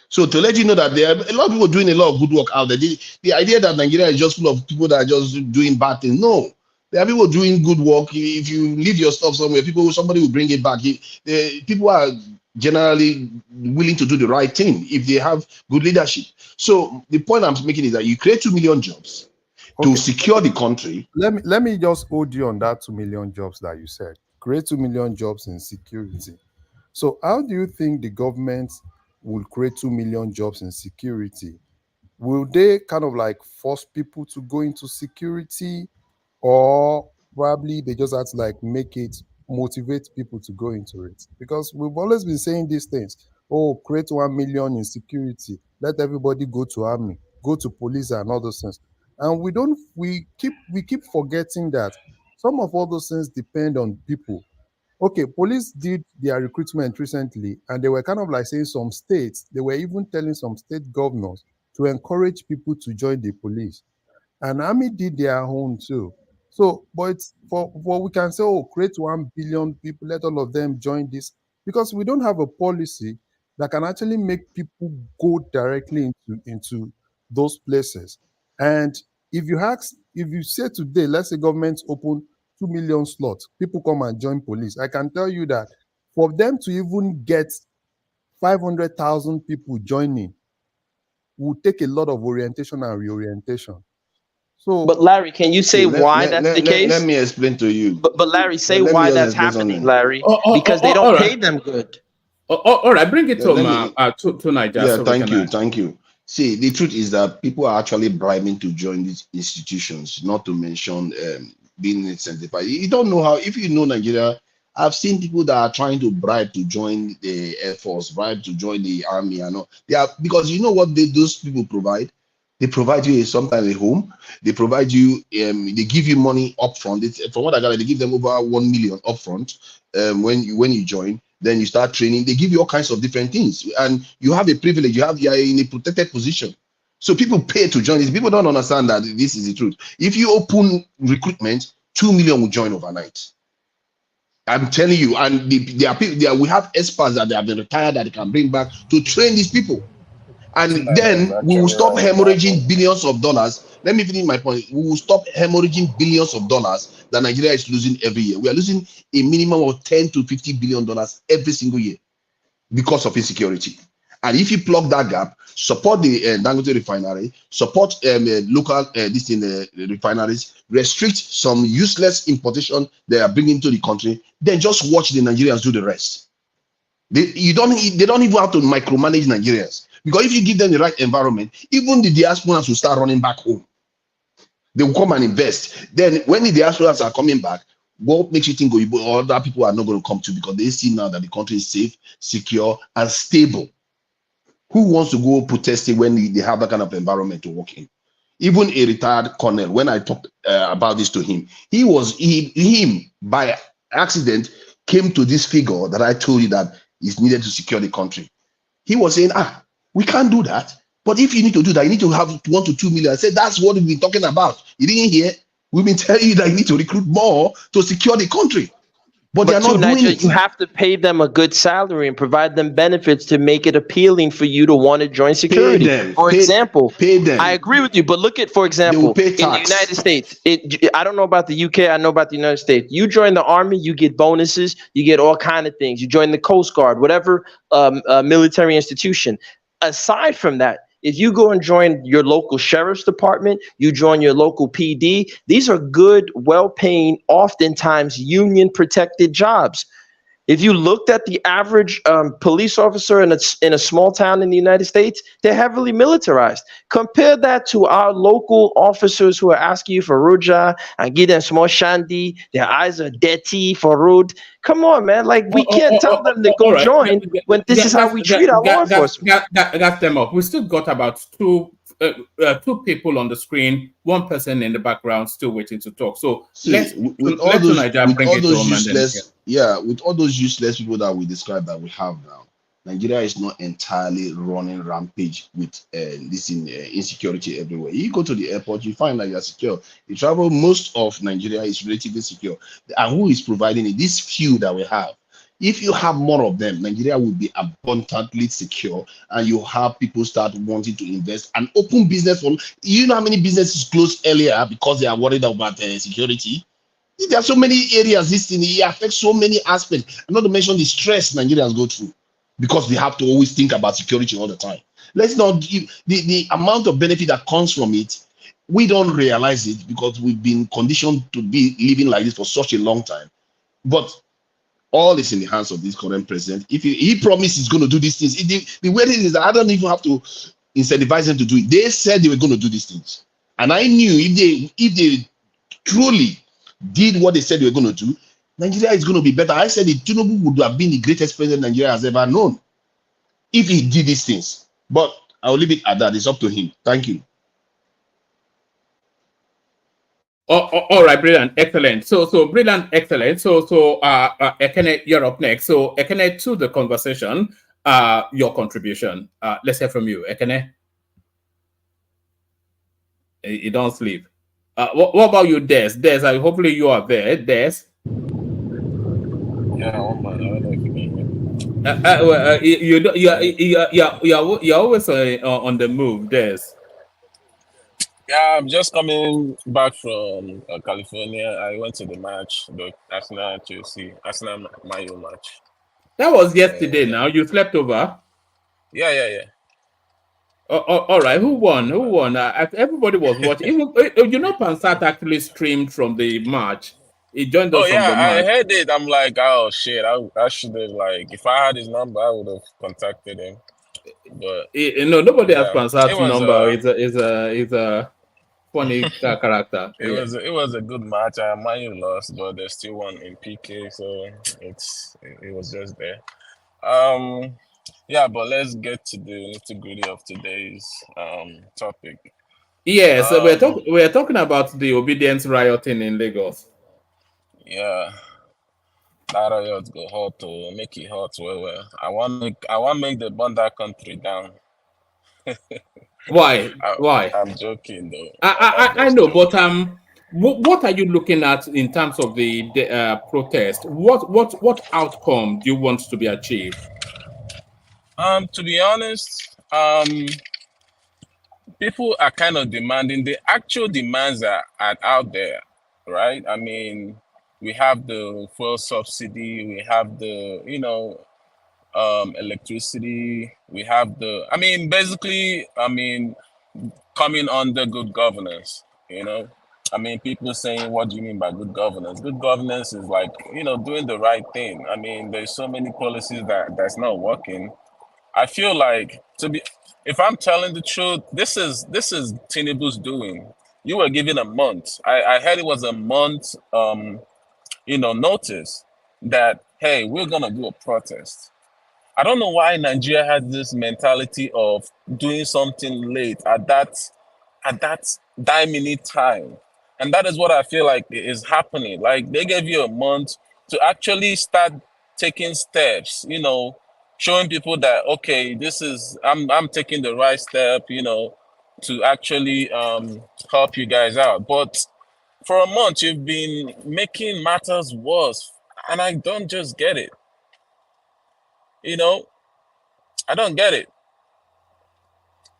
So to let you know that there are a lot of people doing a lot of good work out there. The idea that Nigeria is just full of people that are just doing bad things. No, there are people doing good work. If you leave your stuff somewhere, somebody will bring it back. People are generally willing to do the right thing if they have good leadership. So the point I'm making is that you create 2 million jobs to secure the country. Let me just hold you on that 2 million jobs that you said. Create 2 million jobs in security. So how do you think the government will create 2 million jobs in security? Will they kind of like force people to go into security, or probably they just have to like motivate people to go into it? Because we've always been saying these things. Oh, create 1 million in security. Let everybody go to army, go to police and all those things. And we keep forgetting that some of all those things depend on people. Okay, police did their recruitment recently, and they were kind of like saying some states, they were even telling some state governors to encourage people to join the police. And army did their own too. So, but it's for we can say, oh, create 1 billion people, let all of them join this, because we don't have a policy that can actually make people go directly into those places. And if you say today, let's say governments open 2 million slots, people come and join police. I can tell you that for them to even get 500,000 people joining will take a lot of orientation and reorientation. So, But Larry, can you say See, why that's the let case? me explain to you. But Larry, say Let me why just that's explain happening, something. Larry, because they all don't pay right. them good. All right, bring it Let me. to Niger Yeah, so we can. thank you. See, the truth is that people are actually bribing to join these institutions, not to mention being incentivized. You don't know how, if you know Nigeria, I've seen people that are trying to bribe to join the Air Force, bribe to join the army. I know they are, because you know what those people provide? They provide you sometimes a home. They provide you, they give you money upfront. From what I got, they give them over 1 million upfront when you join. Then you start training. They give you all kinds of different things, and you have a privilege. You are in a protected position. So people pay to join this. People don't understand that this is the truth. If you open recruitment, 2 million will join overnight. I'm telling you, and there are people. We have experts that they have been retired that they can bring back to train these people. And then we will stop hemorrhaging billions of dollars. Let me finish my point. We will stop hemorrhaging billions of dollars that Nigeria is losing every year. We are losing a minimum of 10 to 50 billion dollars every single year because of insecurity. And if you plug that gap, support the Dangote refinery, support local refineries, restrict some useless importation they are bringing to the country, then just watch the Nigerians do the rest. They don't even have to micromanage Nigerians, because if you give them the right environment, even the diasporans will start running back home. They will come and invest. Then when the diasporans are coming back, what makes you think other people are not going to come to, because they see now that the country is safe, secure, and stable? Who wants to go protesting when they have that kind of environment to work in? Even a retired colonel, when I talked about this to him, him by accident came to this figure that I told you that is needed to secure the country. He was saying, we can't do that. But if you need to do that, you need to have 1 to 2 million. I said, that's what we've been talking about. You didn't hear? We've been telling you that you need to recruit more to secure the country. But they are not doing it. You have to pay them a good salary and provide them benefits to make it appealing for you to want to join security. For example, pay them. I agree with you, but look at, for example, pay in the tax. United States, I don't know about the UK, I know about the United States. You join the army, you get bonuses, you get all kind of things. You join the Coast Guard, whatever military institution. Aside from that, if you go and join your local sheriff's department, you join your local PD, these are good, well-paying, oftentimes union-protected jobs. If you looked at the average police officer in a small town in the United States, they're heavily militarized. Compare that to our local officers who are asking you for ruja and give them small shandy. Their eyes are dirty for road. Come on, man. Like, we can't tell them to go join when this is how we treat our law enforcement. Got them up. We still got about two people on the screen, one person in the background still waiting to talk. So with all those useless people that we described that we have now, Nigeria is not entirely running rampage with this insecurity everywhere. You go to the airport, you find that you're secure. You travel, most of Nigeria is relatively secure. And who is providing it? These few that we have. If you have more of them, Nigeria will be abundantly secure, and you have people start wanting to invest and open business. You know how many businesses closed earlier because they are worried about security? There are so many areas this thing affects so many aspects. Not to mention the stress Nigerians go through because they have to always think about security all the time. Let's not give the amount of benefit that comes from it. We don't realize it because we've been conditioned to be living like this for such a long time. But all is in the hands of this current president. If he promised he's going to do these things, the way it is that I don't even have to incentivize them to do it. They said they were going to do these things, and I knew if they truly did what they said they were going to do, Nigeria is going to be better. I said that Tinubu would have been the greatest president Nigeria has ever known if he did these things. But I'll leave it at that. It's up to him. Thank you. All right, brilliant, excellent. So brilliant, excellent. So Ekene, you're up next. So Ekene, to the conversation, your contribution. Let's hear from you, Ekene. You don't sleep. What about you, Des? Des, hopefully you are there. Des. Yeah, one man. I don't know if you can hear me. You're always on the move, Des. Yeah, I'm just coming back from California. I went to the match, the Arsenal Chelsea, Arsenal Man U match. That was yesterday. And Now you slept over. yeah. All right. Who won? Who won? Everybody was watching. Even Pansat actually streamed from the match. He joined Oh us from yeah, the I match. heard it. I'm like, oh shit, I should have like, if I had his number, I would have contacted him. But Nobody has yeah, it Pansat's was number. It's a funny character. Yeah. it was a good match. Man U lost, but they still won in PK, so it was just there. Yeah, but let's get to the nitty-gritty of today's topic. Yes, we're talking about the obedience rioting in Lagos. Yeah, that riot go hot to make it hot well. I want make the burn that country down. Why? Why? I'm joking though. I know, but what are you looking at in terms of the protest? What outcome do you want to be achieved? To be honest, people are kind of demanding. The actual demands are out there, right? I mean, we have the fuel subsidy, we have the electricity, we have basically, coming under good governance, I mean, people saying, what do you mean by good governance? Good governance is like, doing the right thing. I mean, there's so many policies that's not working. I feel like, if I'm telling the truth, this is Tinubu's doing. You were given a month. I heard it was a month, notice that, hey, we're gonna do a protest. I don't know why Nigeria has this mentality of doing something late at that minute time. And that is what I feel like is happening. Like, they gave you a month to actually start taking steps, showing people that, okay, I'm taking the right step, to actually help you guys out. But for a month you've been making matters worse, and I don't just get it. I don't get it.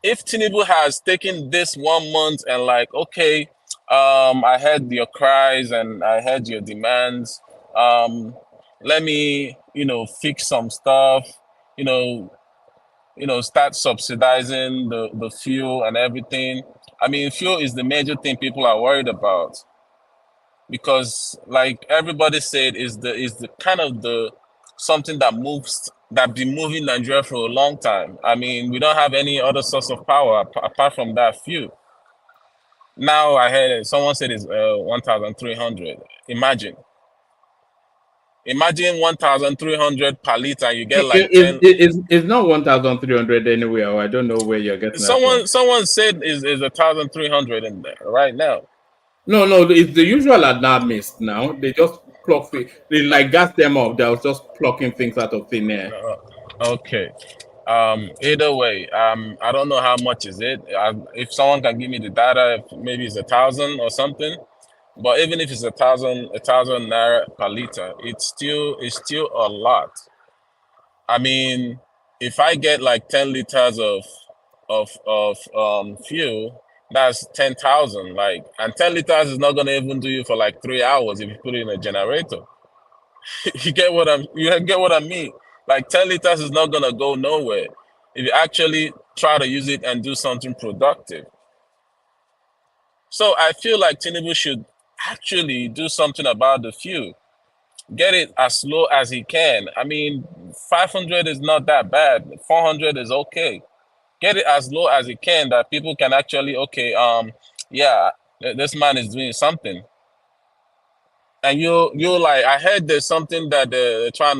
If Tinubu has taken this 1 month and like, okay, I heard your cries and I heard your demands. Let me, fix some stuff, you know, start subsidizing the fuel and everything. I mean, fuel is the major thing people are worried about, because like everybody said, is the kind of the something that been moving Nigeria for a long time. I mean, we don't have any other source of power apart from that fuel. Now I heard someone said it's 1,300. Imagine 1,300 per liter, and you get like 10. It's not 1,300 anywhere. I don't know where you're getting that from. Someone said is 1,300 in there right now. No, it's the usual alarmist now. They just plug they like gas them up. They're just plucking things out of thin air. Okay. Either way, I don't know how much is it. If someone can give me the data, maybe it's 1,000 or something. But even if it's 1,000 naira per liter, it's still a lot. I mean, if I get like 10 liters of fuel, that's 10,000. Like, and 10 liters is not gonna even do you for like 3 hours if you put it in a generator. You get what I mean? Like, 10 liters is not gonna go nowhere if you actually try to use it and do something productive. So I feel like Tinubu should actually do something about the fuel. Get it as low as he can. I mean, 500 is not that bad. 400 is okay. Get it as low as he can, that people can actually, okay, yeah, this man is doing something. And you like, I heard there's something that they're trying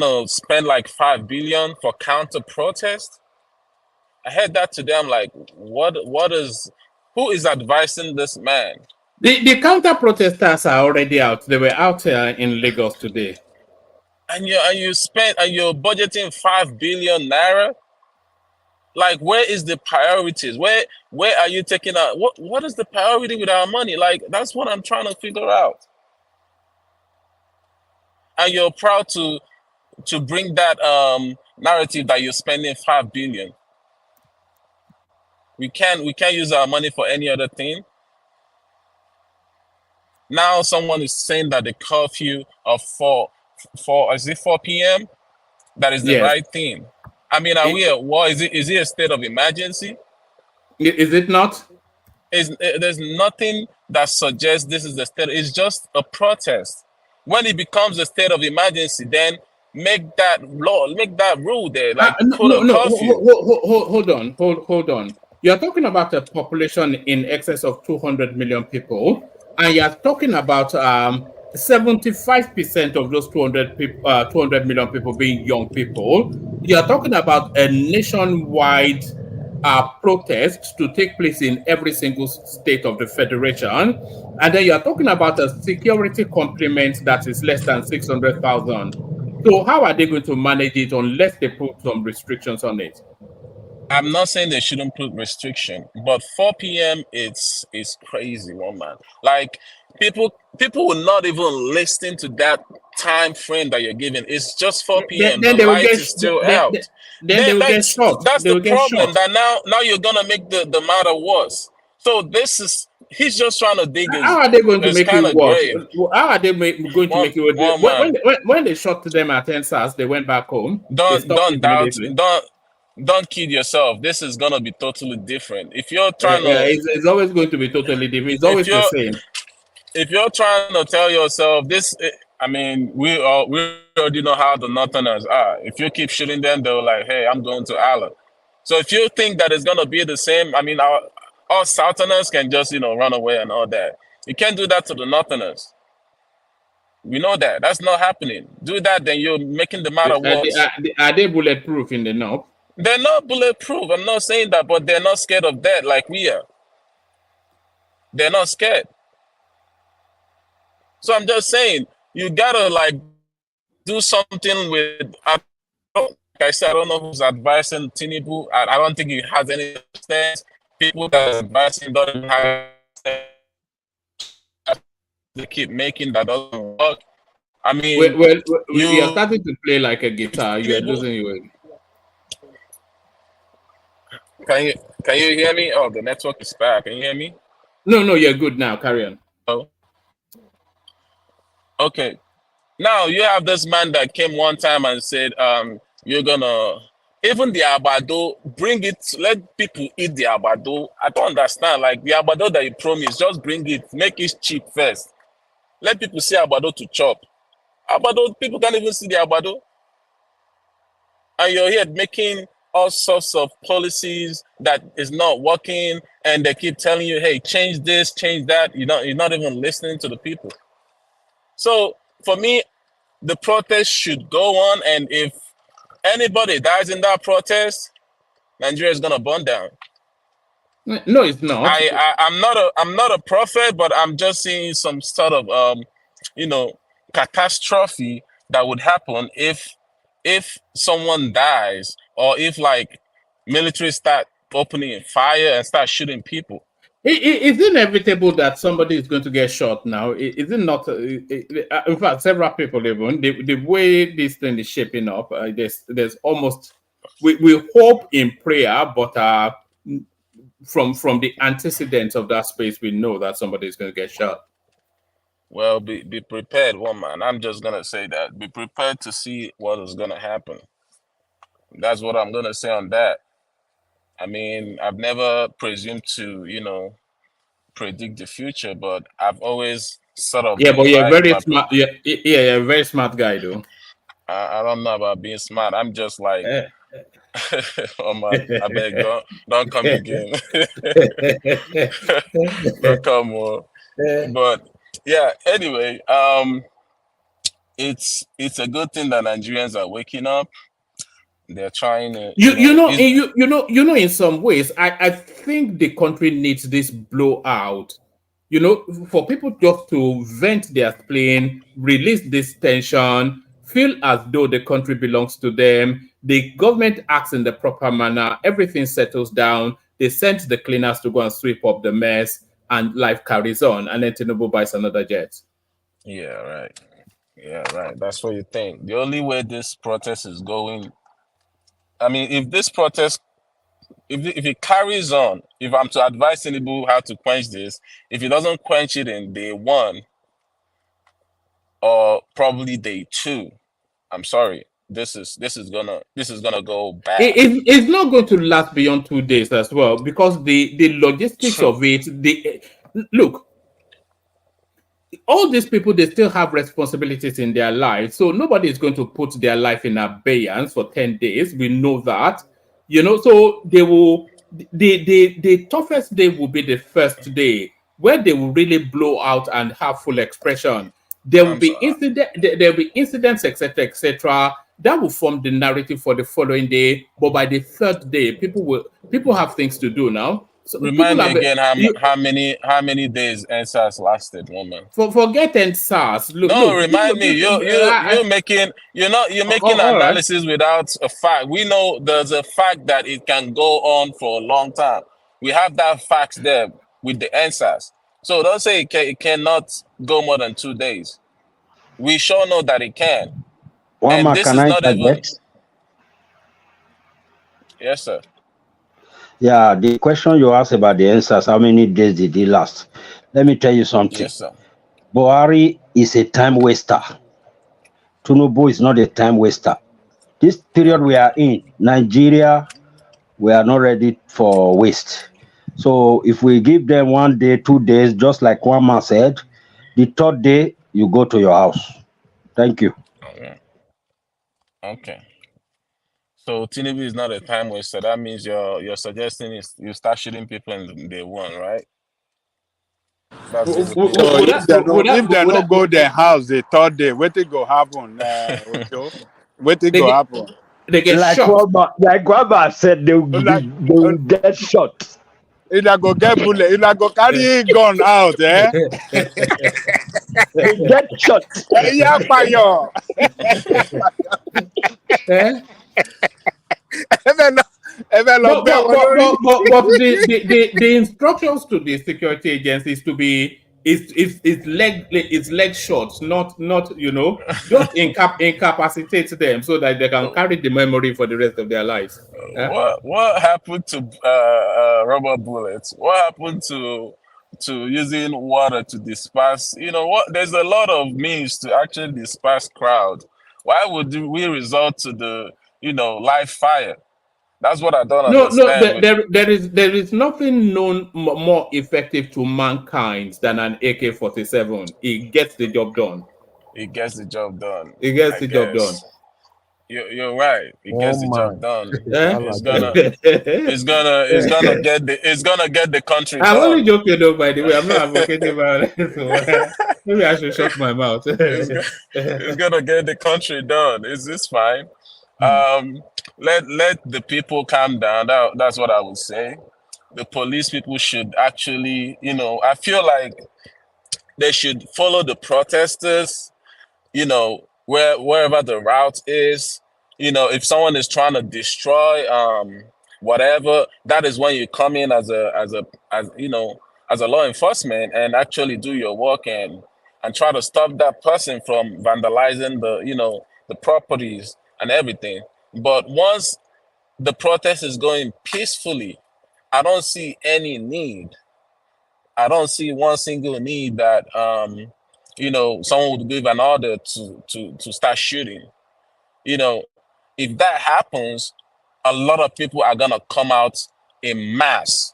to spend like 5 billion for counter protest. I heard that today. I'm like, what is Who is advising this man? The counter protesters are already out. They were out in Lagos today. And you're budgeting 5 billion naira. Like, where is the priorities? Where are you taking out? What is the priority with our money? Like, that's what I'm trying to figure out. And you're proud to bring that narrative that you're spending 5 billion. We can't use our money for any other thing. Now someone is saying that the curfew of 4 p.m. that is the right thing. I mean, are we at war? Is it a state of emergency? Is it not? There's nothing that suggests this is the state. It's just a protest. When it becomes a state of emergency, then make that law, make that rule there. Like put a curfew. Hold on. You're talking about a population in excess of 200 million people, and you're talking about 75% of those 200 million people being young people. You're talking about a nationwide protests to take place in every single state of the federation, and then you're talking about a security complement that is less than 600,000. So how are they going to manage it unless they put some restrictions on it? I'm not saying they shouldn't put restriction, but 4 p.m. it's crazy, man. Like people will not even listen to that time frame that you're giving. It's just 4 p.m. The light is still out. Then they will get shot. That's the problem. That now you're gonna make the matter worse. So he's just trying to dig. How are they going to make it worse? How are they going to make it worse? When they shot them at NSAS, they went back home. Don't kid yourself. This is gonna be totally different. If you're trying it's always going to be totally different. It's always the same. If you're trying to tell yourself this, I mean, we already know how the Northerners are. If you keep shooting them, they're like, "Hey, I'm going to Allah." So if you think that it's gonna be the same, I mean, our Southerners can just run away and all that. You can't do that to the Northerners. We know that. That's not happening. Do that, then you're making the matter worse. Are they bulletproof in the North? They're not bulletproof. I'm not saying that, but they're not scared of that like we are. They're not scared. So I'm just saying, you gotta do something with. Like I said, I don't know who's advising Tinubu. I don't think he has any sense. People that are advising don't have sense. They keep making that doesn't work. I mean, you're starting to play like a guitar. You're losing your way. Can you hear me? Oh, the network is bad. Can you hear me? No, you're good now. Carry on. Oh. Okay. Now you have this man that came one time and said, you're gonna even the abado, bring it, let people eat the abado. I don't understand. Like the abado that you promised, just bring it, make it cheap first. Let people see abado to chop. Abado, people can't even see the abado. And you're here making all sorts of policies that is not working, and they keep telling you, hey, change this, change that. You're not even listening to the people. So for me, the protest should go on, and if anybody dies in that protest, Nigeria is gonna burn down. No, it's not. I'm not a prophet, but I'm just seeing some sort of catastrophe that would happen if someone dies, or if military start opening fire and start shooting people. It's inevitable that somebody is going to get shot now. Is it not? In fact, several people even the way this thing is shaping up. There's almost we hope in prayer, but from the antecedents of that space, we know that somebody is going to get shot. Well, be prepared, woman. I'm just gonna say that. Be prepared to see what is gonna happen. That's what I'm gonna say on that. I mean, I've never presumed to, predict the future, but I've always sort of but you're very smart. You're a very smart guy, though. I don't know about being smart. I'm just like, oh man, I beg, don't come again. Don't come more. But yeah, anyway, it's a good thing that Nigerians are waking up. They're trying to, In some ways, I think the country needs this blowout. For people just to vent their spleen, release this tension, feel as though the country belongs to them. The government acts in the proper manner. Everything settles down. They sent the cleaners to go and sweep up the mess, and life carries on. And then Tinubu buys another jet. Yeah, right. Yeah, right. That's what you think. The only way this protest is going, I mean, if this protest, if it carries on, if I'm to advise Tinubu how to quench this, if he doesn't quench it in day one or probably day two, I'm sorry, this is gonna go bad. It's not going to last beyond 2 days as well, because the logistics True. of it. Look, all these people, they still have responsibilities in their lives, so nobody is going to put their life in abeyance for 10 days. We know that, so they will. The toughest day will be the first day, where they will really blow out and have full expression. There will I'm be sorry. there will be incidents, etc. That will form the narrative for the following day. But by the third day, people have things to do now. So Remind people me have again how many days NSAS lasted, woman. forget and SARS. No, Look, remind me. You're making all right. analysis without a fact. We know there's a fact that it can go on for a long time. We have that fact there with the answers. So don't say it cannot go more than 2 days. We sure know that it can. One And more, this can is I not even. interject? Yes, sir. Yeah, the question you asked about the answers, how many days did it last? Let me tell you something. Yes, sir. Buhari is a time waster. Tinubu is not a time waster. This period we are in, Nigeria, we are not ready for waste. So if we give them 1 day, 2 days, just like one man said, the third day, you go to your house. Thank you. Okay. So Tinubu is not a time waster. That means you're suggesting is you start shooting people in day one, right? That's basically what So you're if they no go their house the third day, what it go happen? Ocho? What it go happen? They get Like shot. like Waba said, they Like, will get shot. if I go get bullet, if I go carry gun out, eh? They get shot. Yeah, fire. But the instructions to the security agencies to be is leg shots, not just incapacitate them so that they can carry the memory for the rest of their lives. What happened to rubber bullets? What happened to using water to disperse? There's a lot of means to actually disperse crowd. Why would we resort to the live fire? That's what I don't No, understand. there is nothing known more effective to mankind than an AK-47. It gets the job done. It gets the job done. It gets I the job done. guess. You're right. It gets the job done. Eh? It's gonna get the country I'm only done. joking though, by the way. I'm not advocating violence. So, maybe I should shut my mouth. It's gonna get the country done. Is this fine? Let the people calm down. That's what I would say. The police people should actually, I feel like they should follow the protesters, wherever the route is. If someone is trying to destroy whatever, that is when you come in as a law enforcement and actually do your work and try to stop that person from vandalizing the properties and everything. But once the protest is going peacefully, I don't see any need. I don't see one single need that someone would give an order to start shooting. If that happens, a lot of people are gonna come out in mass.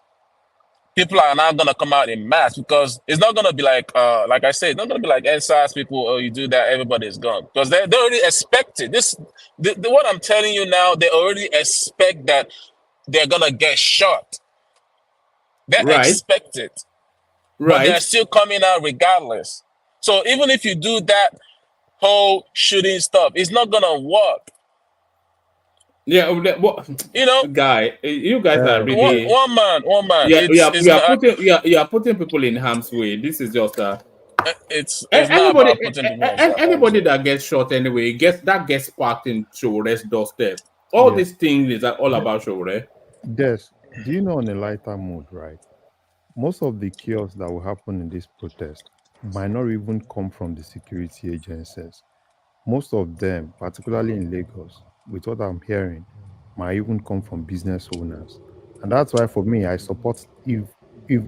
People are not gonna come out in mass because it's not gonna be like I said, it's not gonna be like NSAS people. Oh, you do that, everybody's gone because they already expect it. What I'm telling you now, they already expect that they're gonna get shot. They expect it. But they're still coming out regardless. So even if you do that whole shooting stuff, it's not gonna work. Yeah, what, You know, guy, you guys are really, one man. yeah, It's not. you are putting people in harm's way. This is just It's not anybody about putting people in harm's anybody way. that gets shot anyway gets sparked in Shore's doorstep. All Yeah. these things is all about Shore. Des, do you know on a lighter mood, right? Most of the chaos that will happen in this protest might not even come from the security agencies. Most of them, particularly in Lagos, with what I'm hearing, might even come from business owners. And that's why for me, I support if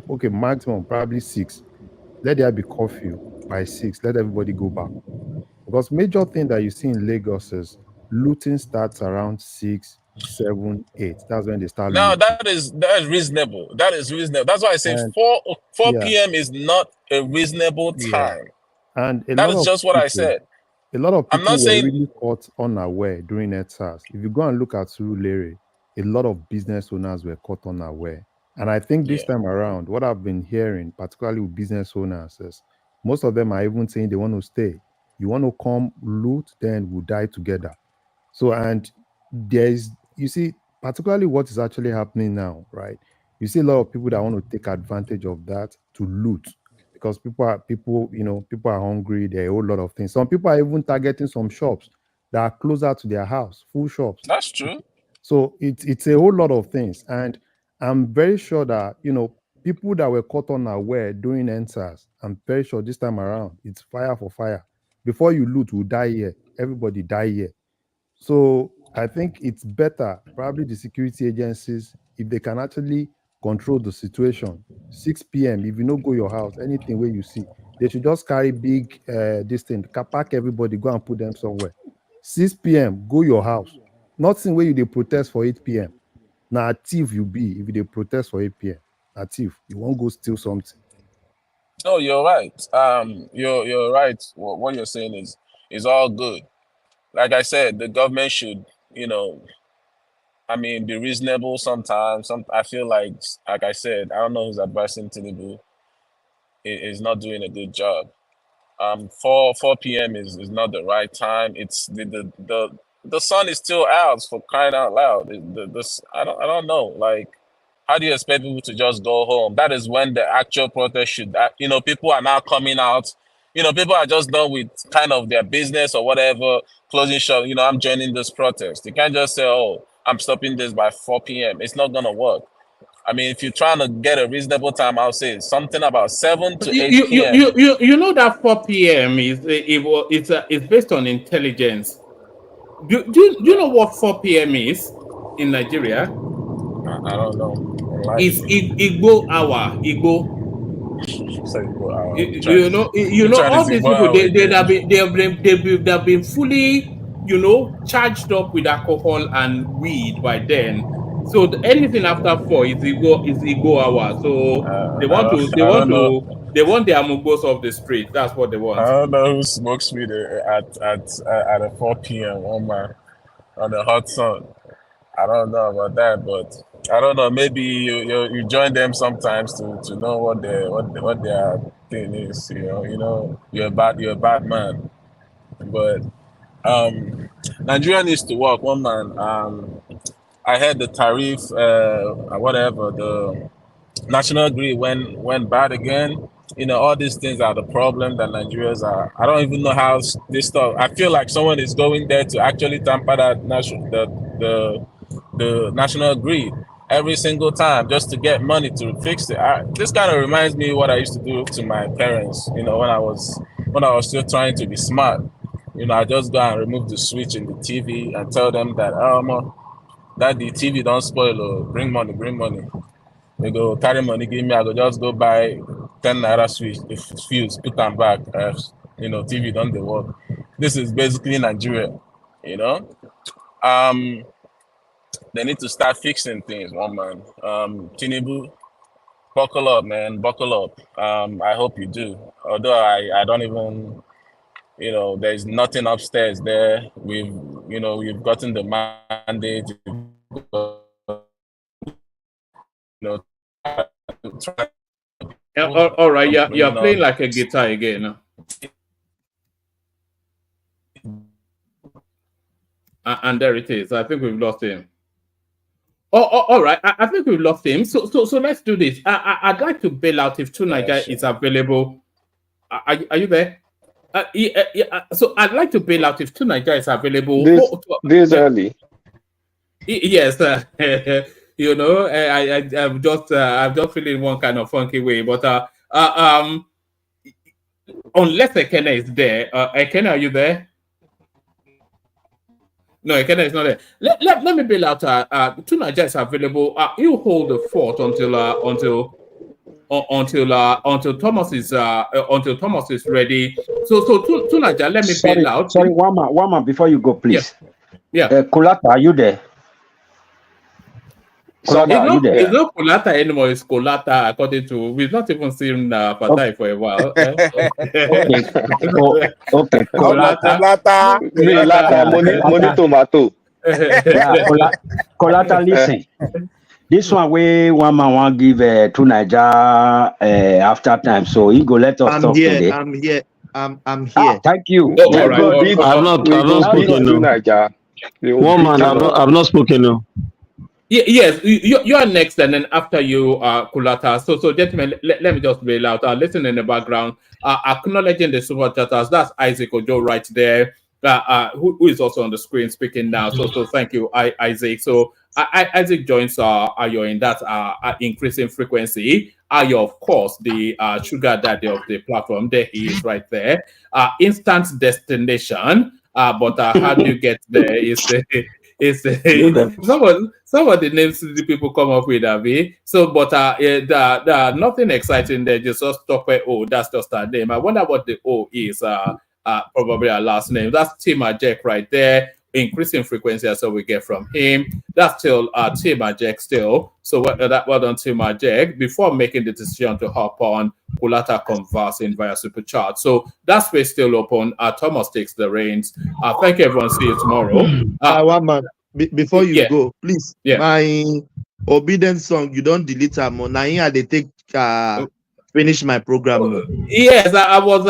okay, maximum probably 6. Let there be curfew by 6. Let everybody go back. Because major thing that you see in Lagos is looting starts around 6, 7, 8. That's when they start Now looting. that is reasonable. That is reasonable. That's why I say And 4 yeah, p.m. is not a reasonable yeah. time. And That is just what I said. a lot of I'm people not were saying really caught unaware during EdSARS. If you go and look at Surulere, a lot of business owners were caught unaware. And I think this yeah. time around, what I've been hearing, particularly with business owners, is most of them are even saying they want to stay. You want to come loot, then we'll die together. So, and there's, you see, particularly what is actually happening now, right? You see a lot of people that want to take advantage of that to loot because people are hungry. There are a whole lot of things. Some people are even targeting some shops that are closer to their house, full shops. That's true. So it's a whole lot of things. And I'm very sure that, people that were caught unaware during NSAS, I'm very sure this time around, it's fire for fire. Before you loot, we'll die here. Everybody die here. So I think it's better, probably the security agencies, if they can actually control the situation. 6 p.m. If you don't go your house, anything where you see, they should just carry big this thing, pack everybody, go and put them somewhere. 6 p.m. Go your house. Nothing where you they protest for 8 p.m. Now a thief you be if you they protest for 8 p.m. A thief. You won't go steal something. No, you're right. You're right. What you're saying is all good. Like I said, the government should, I mean, be reasonable sometimes. I feel like I said, I don't know who's advising Tinubu is not doing a good job. 4 p.m. is not the right time. It's the sun is still out, for crying out loud. I don't know. Like, how do you expect people to just go home? That is when the actual protest should. People are now coming out. People are just done with kind of their business or whatever, closing shop. I'm joining this protest. You can't just say, "Oh, I'm stopping this by 4 p.m." It's not gonna work. I mean, if you're trying to get a reasonable time, I'll say something about 7 to 8 p.m. You know that 4 p.m. it's based on intelligence. Do you know what 4 p.m. is in Nigeria? I don't know. It's Enlighten me. Igbo hour. Igbo. So, You you know trying to all see these what people. hour again? They have been fully, charged up with alcohol and weed by then. So anything after 4 is Igbo hour. So I don't know. they want the amugos off the street. That's what they I want. don't know who smokes weed at a 4 p.m. on the hot sun. I don't know about that, but I don't know. Maybe you join them sometimes to know what their thing is. You're a bad man, but Nigeria needs to work. One man. I heard the tariff, whatever the national grid went bad again. All these things are the problem that Nigerians are. I don't even know how this stuff. I feel like someone is going there to actually tamper that the national grid every single time just to get money to fix it. This kind of reminds me what I used to do to my parents. When I was still trying to be smart. I just go and remove the switch in the TV and tell them that that the TV don't spoil. Bring money, bring money. They go carry money, give me. I go just go buy 10 naira switch, the fuse, put them back. TV don't they work. This is basically Nigeria. You know, um, they need to start fixing things. One man, Tinubu, buckle up, man, buckle up. I hope you do. Although I don't even. There's nothing upstairs there. We've gotten the mandate. Try All right, you're bringing playing on. like a guitar again. And there it is. I think we've lost him. All right. I think we've lost him. So let's do this. I'd like to bail out if Tuniger is available. Are you there? So I'd like to bail out if Tuniger is available. This early. Yes. You know, I'm just feeling one kind of funky way. But unless Ekene is there, Ekene, are you there? No, Ekene is not there. Let me bail out. Tuniger is available. You hold the fort until Thomas is ready. So Tuniger, let me bail out. Sorry, one man before you go, please. Yeah. Kolata, are you there? Kolata, It's not Kolata anymore. It's Kolata. According to, we've not even seen Fatai for a while. Okay. Kolata. Money tomato. Kolata, listen. This one way one man want give to Niger after time, so he go let us talk today. I'm here. Thank you. All right. I've not spoken. One man, I've not spoken. No. Yes, you are next, and then after you, Kulata. So gentlemen, let me just bail out. Listen in the background. Acknowledging the super chatters. That's Isaac Ojo right there. Who is also on the screen speaking now. So thank you, Isaac. So Isaac joins Ayo in that increasing frequency. Ayo, of course, the sugar daddy of the platform. There he is right there. Instant destination. But how do you get there? Some of the names the people come up with, Avi. So, but nothing exciting there. Just stop it. Oh, that's just our name. I wonder what the O is. Probably our last name. That's Tima Jack right there. Increasing frequency, that's what we get from him. That's still Tima Jack still. So well done, Tima Jack. Before making the decision to hop on, Kulata conversing via super chat. So that space still open. Thomas takes the reins. Thank you, everyone. See you tomorrow. One man, before you go, please. Yeah. My obedience song, you don't delete them. Now here they take finish my program. Yes, I was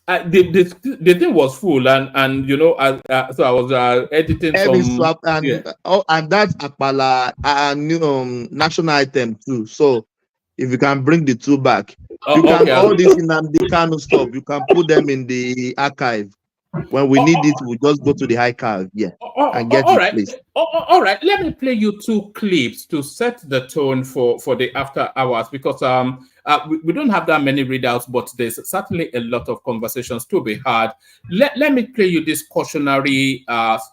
the thing was full and you know so I was editing some and that's Akpala national item too. So if you can bring the two back, you can all this in the kind of stuff. You can put them in the archive. When we need it, we just go to the archive, and get it, please. All right, let me play you two clips to set the tone for the after hours because we don't have that many readouts, but there's certainly a lot of conversations to be had. Let me play you this cautionary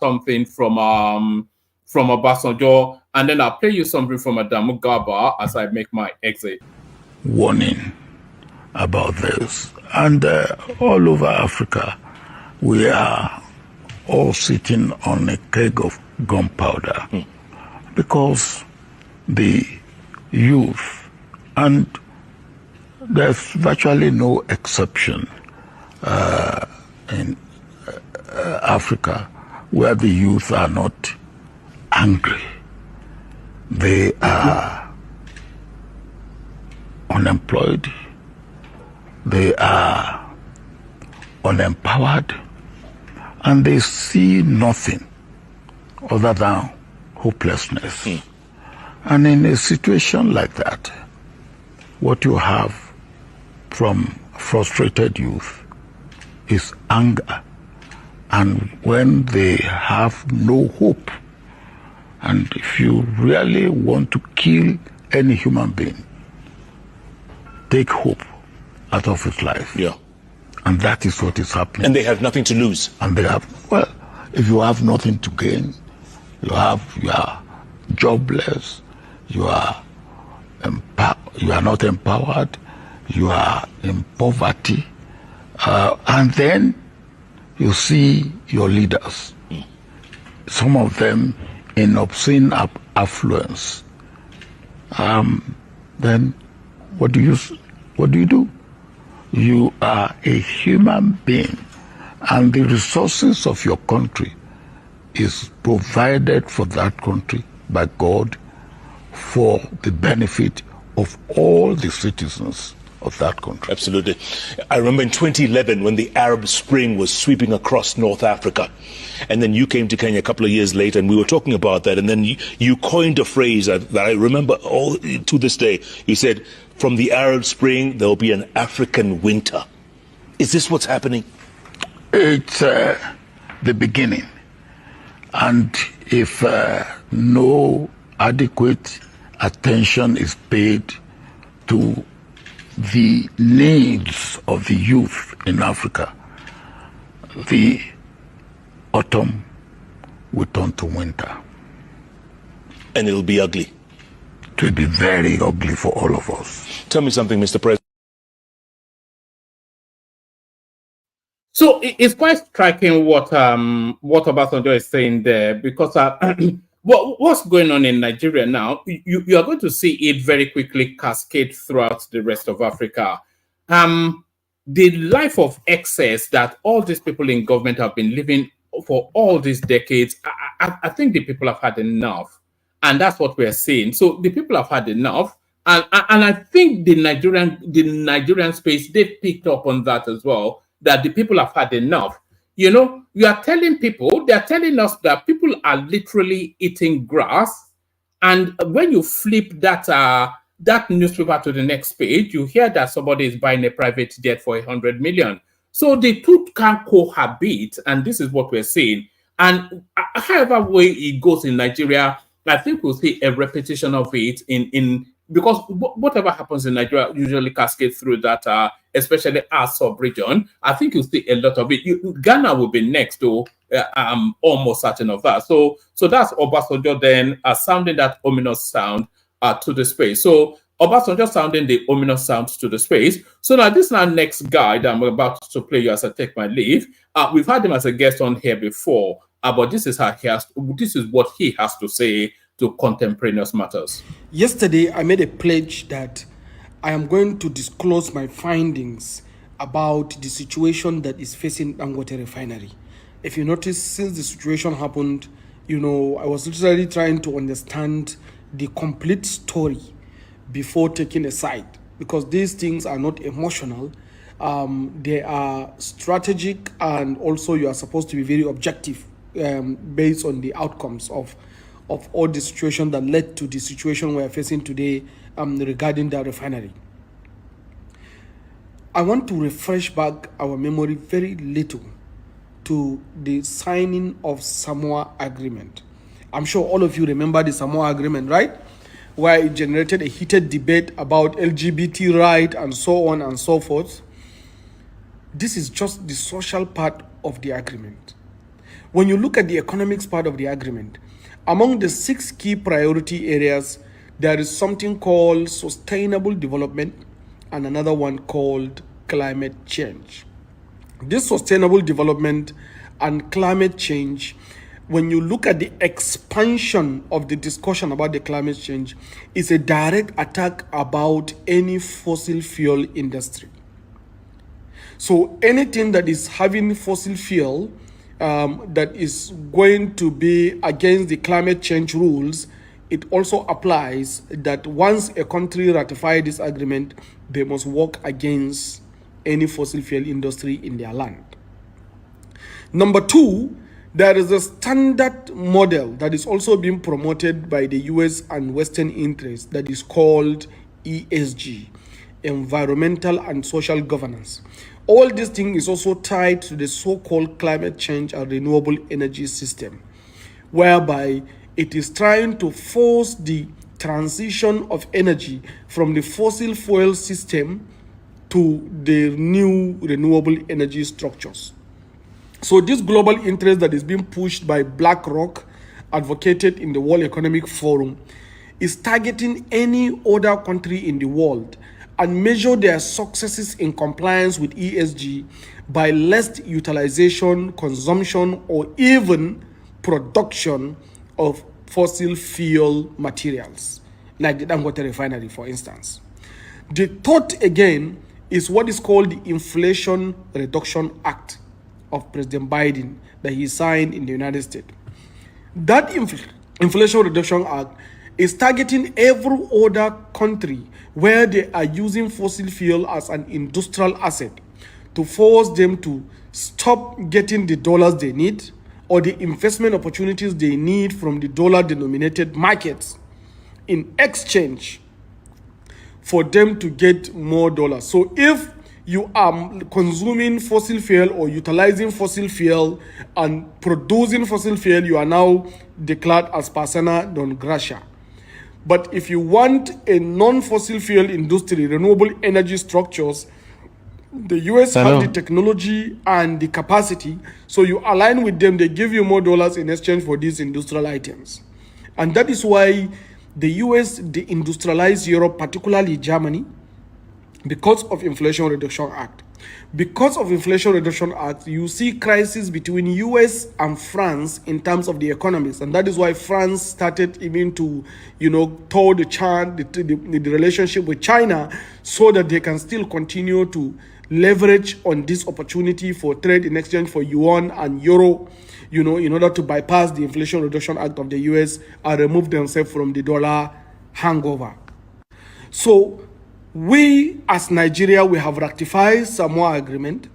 something from Obasanjo, and then I'll play you something from Adamu Gaba as I make my exit. Warning about this, and all over Africa. We are all sitting on a keg of gunpowder because the youth, and there's virtually no exception in Africa where the youth are not angry. They are unemployed. They are unempowered. And they see nothing other than hopelessness. And in a situation like that, what you have from frustrated youth is anger. And when they have no hope, and if you really want to kill any human being, take hope out of his life. Yeah. And that is what is happening. And they have nothing to lose. And they have, well, if you have nothing to gain, you are jobless, you are not empowered, you are in poverty, and then you see your leaders, some of them in obscene affluence. Then what do you do? You are a human being, and the resources of your country is provided for that country by God for the benefit of all the citizens of that country. Absolutely. I remember in 2011 when the Arab Spring was sweeping across North Africa. And then you came to Kenya a couple of years later and we were talking about that. And then you coined a phrase that I remember all to this day. You said, from the Arab Spring, there'll be an African winter. Is this what's happening? It's the beginning. And if no adequate attention is paid to the needs of the youth in Africa, the autumn will turn to winter. And it'll be ugly. It will be very ugly for all of us. Tell me something, Mr. President. So it's quite striking what Obasanjo is saying there, because what's going on in Nigeria now, you are going to see it very quickly cascade throughout the rest of Africa. The life of excess that all these people in government have been living for all these decades, I think the people have had enough. And that's what we're seeing. So the people have had enough. And I think the Nigerian space, they've picked up on that as well, that the people have had enough. You know, you are telling people, they're telling us that people are literally eating grass. And when you flip that newspaper to the next page, you hear that somebody is buying a private jet for 100 million. So the two can cohabit, and this is what we're seeing. And however way it goes in Nigeria, I think we'll see a repetition of it because whatever happens in Nigeria usually cascades through that, especially our sub-region. I think you'll see a lot of it. Ghana will be next, though. I'm almost certain of that. So that's Obasanjo then sounding that ominous sound to the space. So Obasanjo sounding the ominous sound to the space. So now this is our next guy that I'm about to play you as I take my leave. We've had him as a guest on here before, but this is what he has to say to contemporaneous matters. Yesterday, I made a pledge that I am going to disclose my findings about the situation that is facing Dangote Refinery. If you notice, since the situation happened, I was literally trying to understand the complete story before taking a side, because these things are not emotional. They are strategic, and also you are supposed to be very objective based on the outcomes of all the situation that led to the situation we are facing today regarding the refinery. I want to refresh back our memory very little to the signing of Samoa Agreement. I'm sure all of you remember the Samoa Agreement, right? Where it generated a heated debate about LGBT rights and so on and so forth. This is just the social part of the agreement. When you look at the economics part of the agreement, among the 6 key priority areas, there is something called sustainable development and another one called climate change. This sustainable development and climate change, when you look at the expansion of the discussion about the climate change, is a direct attack about any fossil fuel industry. So anything that is having fossil fuel that is going to be against the climate change rules, it also applies that once a country ratifies this agreement, they must work against any fossil fuel industry in their land. Number 2, there is a standard model that is also being promoted by the US and Western interests that is called ESG, environmental and social governance. All this thing is also tied to the so-called climate change and renewable energy system, whereby it is trying to force the transition of energy from the fossil fuel system to the new renewable energy structures. So this global interest that is being pushed by BlackRock, advocated in the World Economic Forum, is targeting any other country in the world and measure their successes in compliance with ESG by less utilization, consumption, or even production of fossil fuel materials, like the Dangote Refinery, for instance. The third, again, is what is called the Inflation Reduction Act of President Biden that he signed in the United States. That Inflation Reduction Act is targeting every other country where they are using fossil fuel as an industrial asset to force them to stop getting the dollars they need or the investment opportunities they need from the dollar-denominated markets in exchange for them to get more dollars. So if you are consuming fossil fuel or utilizing fossil fuel and producing fossil fuel, you are now declared as persona non grata. But if you want a non-fossil fuel industry, renewable energy structures, the US has the technology and the capacity, so you align with them, they give you more dollars in exchange for these industrial items. And that is why the US deindustrialized Europe, particularly Germany, because of Inflation Reduction Act. Because of Inflation Reduction Act, you see crisis between US and France in terms of the economies. And that is why France started even to, tow the relationship with China so that they can still continue to leverage on this opportunity for trade in exchange for yuan and euro, in order to bypass the Inflation Reduction Act of the US and remove themselves from the dollar hangover. So we as Nigeria, we have ratified Samoa Agreement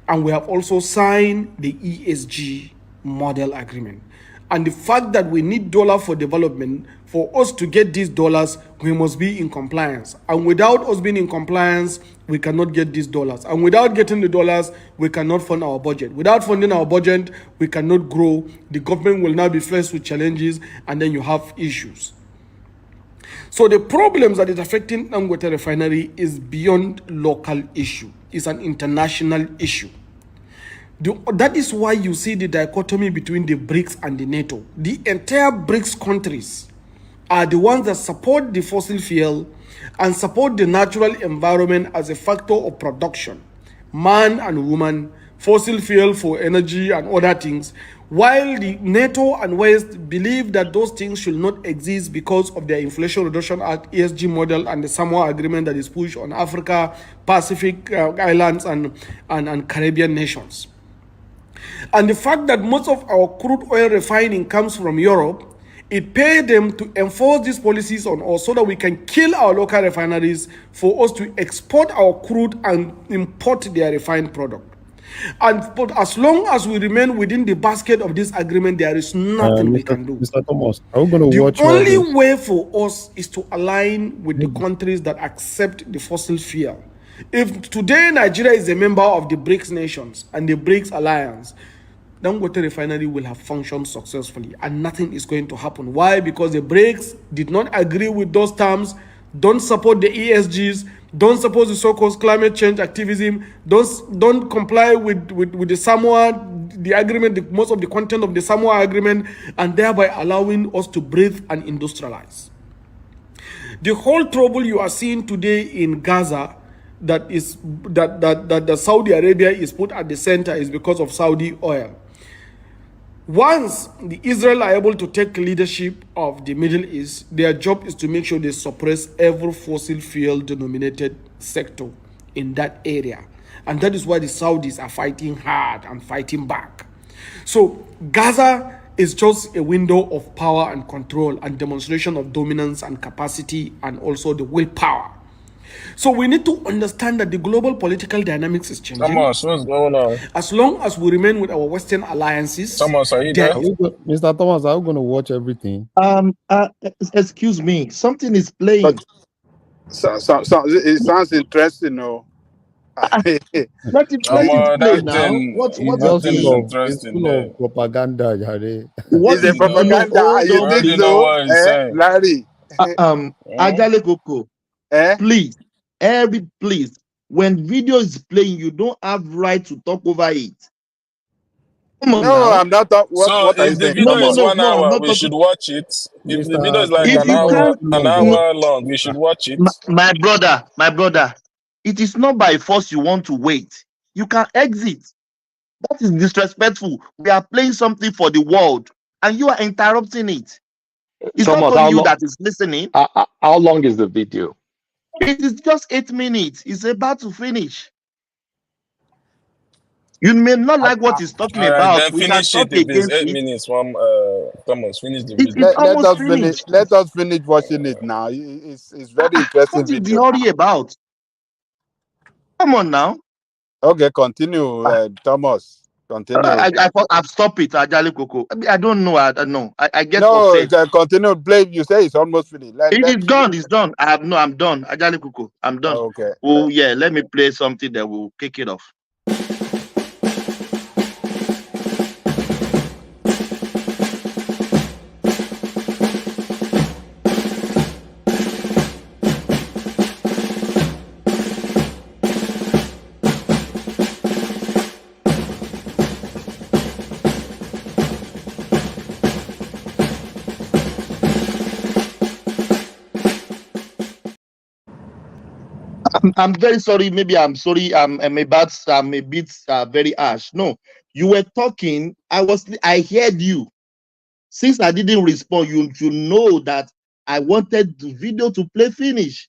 and we have also signed the ESG model agreement. And the fact that we need dollar for development, for us to get these dollars, we must be in compliance. And without us being in compliance, we cannot get these dollars. And without getting the dollars, we cannot fund our budget. Without funding our budget, we cannot grow. The government will now be faced with challenges, and then you have issues. So the problems that is affecting Dangote Refinery is beyond local issue. It's an international issue. That is why you see the dichotomy between the BRICS and the NATO. The entire BRICS countries are the ones that support the fossil fuel and support the natural environment as a factor of production, man and woman, fossil fuel for energy and other things, while the NATO and West believe that those things should not exist because of their Inflation Reduction Act, ESG model, and the Samoa Agreement that is pushed on Africa, Pacific islands, and Caribbean nations. And the fact that most of our crude oil refining comes from Europe, it paid them to enforce these policies on us so that we can kill our local refineries for us to export our crude and import their refined product. But as long as we remain within the basket of this agreement, there is nothing we can do. Mr. Thomas, are we going to watch the only way for us is to align with the countries that accept the fossil fuel. If today Nigeria is a member of the BRICS nations and the BRICS alliance, Dangote Refinery will have functioned successfully and nothing is going to happen. Why? Because the BRICS did not agree with those terms, don't support the ESGs, don't support the so-called climate change activism, don't comply with the Samoa, the agreement, most of the content of the Samoa agreement, and thereby allowing us to breathe and industrialize. The whole trouble you are seeing today in Gaza, that Saudi Arabia is put at the center, is because of Saudi oil. Once the Israel are able to take leadership of the Middle East, their job is to make sure they suppress every fossil fuel denominated sector in that area. And that is why the Saudis are fighting hard and fighting back. So Gaza is just a window of power and control and demonstration of dominance and capacity and also the willpower. So we need to understand that the global political dynamics is changing. Thomas, what's going on? As long as we remain with our Western alliances. Thomas, are you there? Mr. Thomas, are we going to watch everything? Excuse me, something is playing. But it sounds interesting, though. Let it play now. It's full of propaganda, Jare. What is a propaganda? You think so, Larry? Ajale Koko, please, please. When video is playing, you don't have right to talk over it. Come on now. I'm not talking. So if the video is 1 hour, we should watch it. If the video is like an hour long, we should watch it. My brother, it is not by force you want to wait. You can exit. That is disrespectful. We are playing something for the world, and you are interrupting it. It's Thomas, not only you that is listening. How long is the video? It is just 8 minutes. It's about to finish. You may not like what he's talking All right, about. then We can finish it talk if it's against 8 it. minutes. One, Thomas, finish the It's video. Let almost us finish. finished. Let us finish watching it now. It's very interesting What is the video. hurry about? Come on now. Okay, continue, Thomas. Continue. I've stopped it, Ajali Koko. I don't know. I don't know. I get No, upset. continue. Play. You say it's almost finished. It's Let's done. It's done. I'm done. Ajali Koko. I'm done. Okay. Oh yeah. Let me play something that will kick it off. I'm very sorry. Maybe I'm sorry. I'm a bit very harsh. No, you were talking. I heard you. Since I didn't respond, you know that I wanted the video to play finish.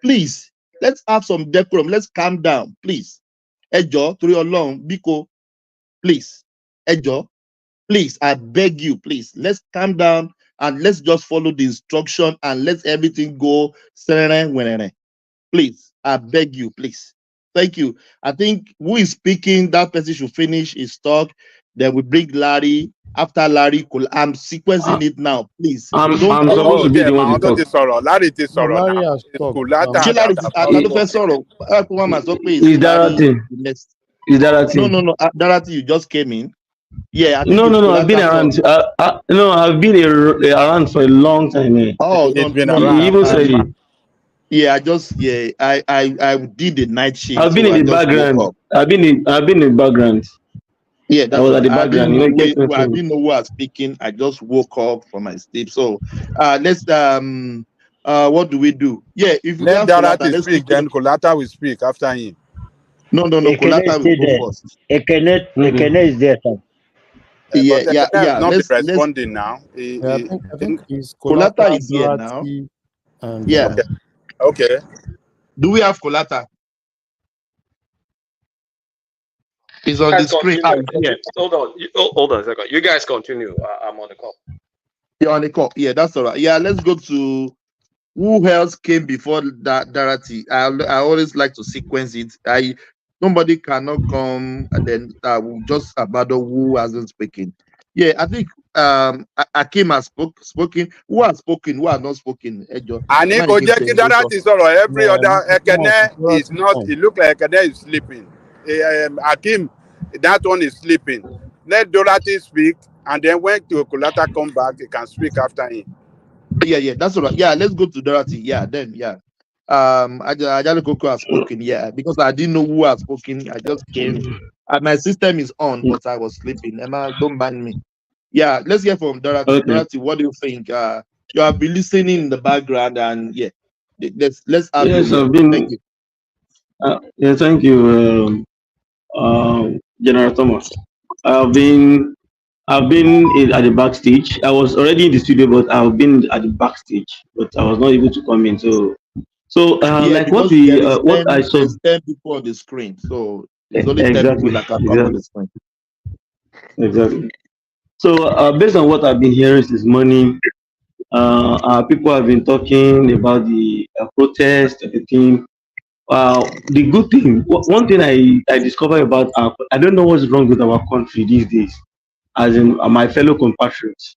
Please, let's have some decorum. Let's calm down, please. Ejo, to your long, Biko, please. Ejo, please, I beg you, please. Let's calm down and let's just follow the instruction and let everything go. Please, I beg you, please. Thank you. I think who is speaking, that person should finish his talk. Then we bring Larry. After Larry, I'm sequencing it now. Please. I'm supposed to be the one to talk. Larry is No, sorrow Larry now. has It's talked. cool. Larry Ṣé Larry that have not spoken. Is Darati? Is Darati? No. Darati, you just came in. Yeah, I think No, it's I've been Kolata's around. No, I've been around for a long time. Eh. Oh, It's been no. He even said it. Yeah, I did the night shift, I've been so in I the just woke background. up. I've been in the background. Yeah, I that's was right. at the I background. didn't know You know, I didn't know who was speaking. I just woke up from my sleep. So let's what do we do? Yeah, if we Let have Kolata, Darati let's speak, take it. then Kolata will speak after him. No, Ekene Kolata will stay go there. first. Ekene is there, sir. But Ekene has Yeah. not been Let's responding now. Yeah, I think it's Kolata Kolata, is here now. Dorothy, and Yeah. Okay. Do we have Kolata? He's on the screen. Yeah. Hold on a second. You guys continue. I'm on the call. You're on the call. Yeah, that's all right. Yeah, let's go to who else came before Darati. I always like to sequence it. Nobody cannot come and then we'll just abandon who hasn't spoken. Yeah, I think Akim has spoken. Who has spoken? Who has not spoken? And Darati sorrow. Every other Ekene is not. It look like Ekene is sleeping. Akim, that one is sleeping. Let Dorothy speak, and then when Kolata come back, he can speak after him. Yeah, that's all right. Yeah, let's go to Dorothy. Yeah, then Ajali Koko has spoken. Yeah, because I didn't know who has spoken. I just came. My system is on, but I was sleeping. Emma, don't ban me. Yeah, let's hear from Dorothy. Okay. Dorothy, what do you think? You have been listening in the background, and yeah, let's have Yes, you. I've been. Thank you. Yeah, thank you, General Thomas. I've been at the backstage. I was already in the studio, but I've been at the backstage, but I was not able to come in. So like what I saw. There's 10 people on the screen, so there's only 10 Exactly. people that can come on the screen. Exactly. So based on what I've been hearing this morning, people have been talking about the protest, everything. The good thing, one thing I discovered about I don't know what's wrong with our country these days, as in my fellow compatriots.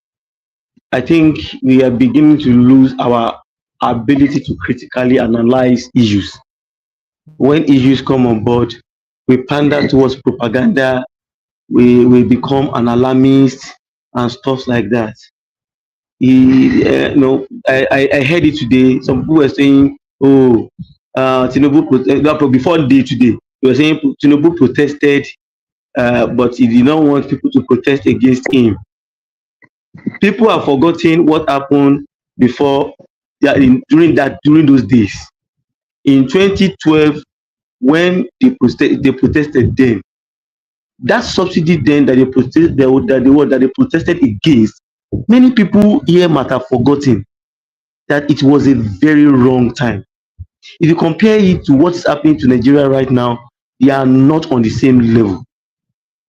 I think we are beginning to lose our ability to critically analyze issues. When issues come on board, we pander towards propaganda, we become an alarmist and stuff like that. I heard it today. Some people were saying, "Oh, Tinubu before day today." They were saying Tinubu protested, but he did not want people to protest against him. People have forgotten what happened before. During those days, in 2012, when they protested then, that subsidy then that they protested against, many people here might have forgotten that it was a very wrong time. If you compare it to what's happening to Nigeria right now, they are not on the same level.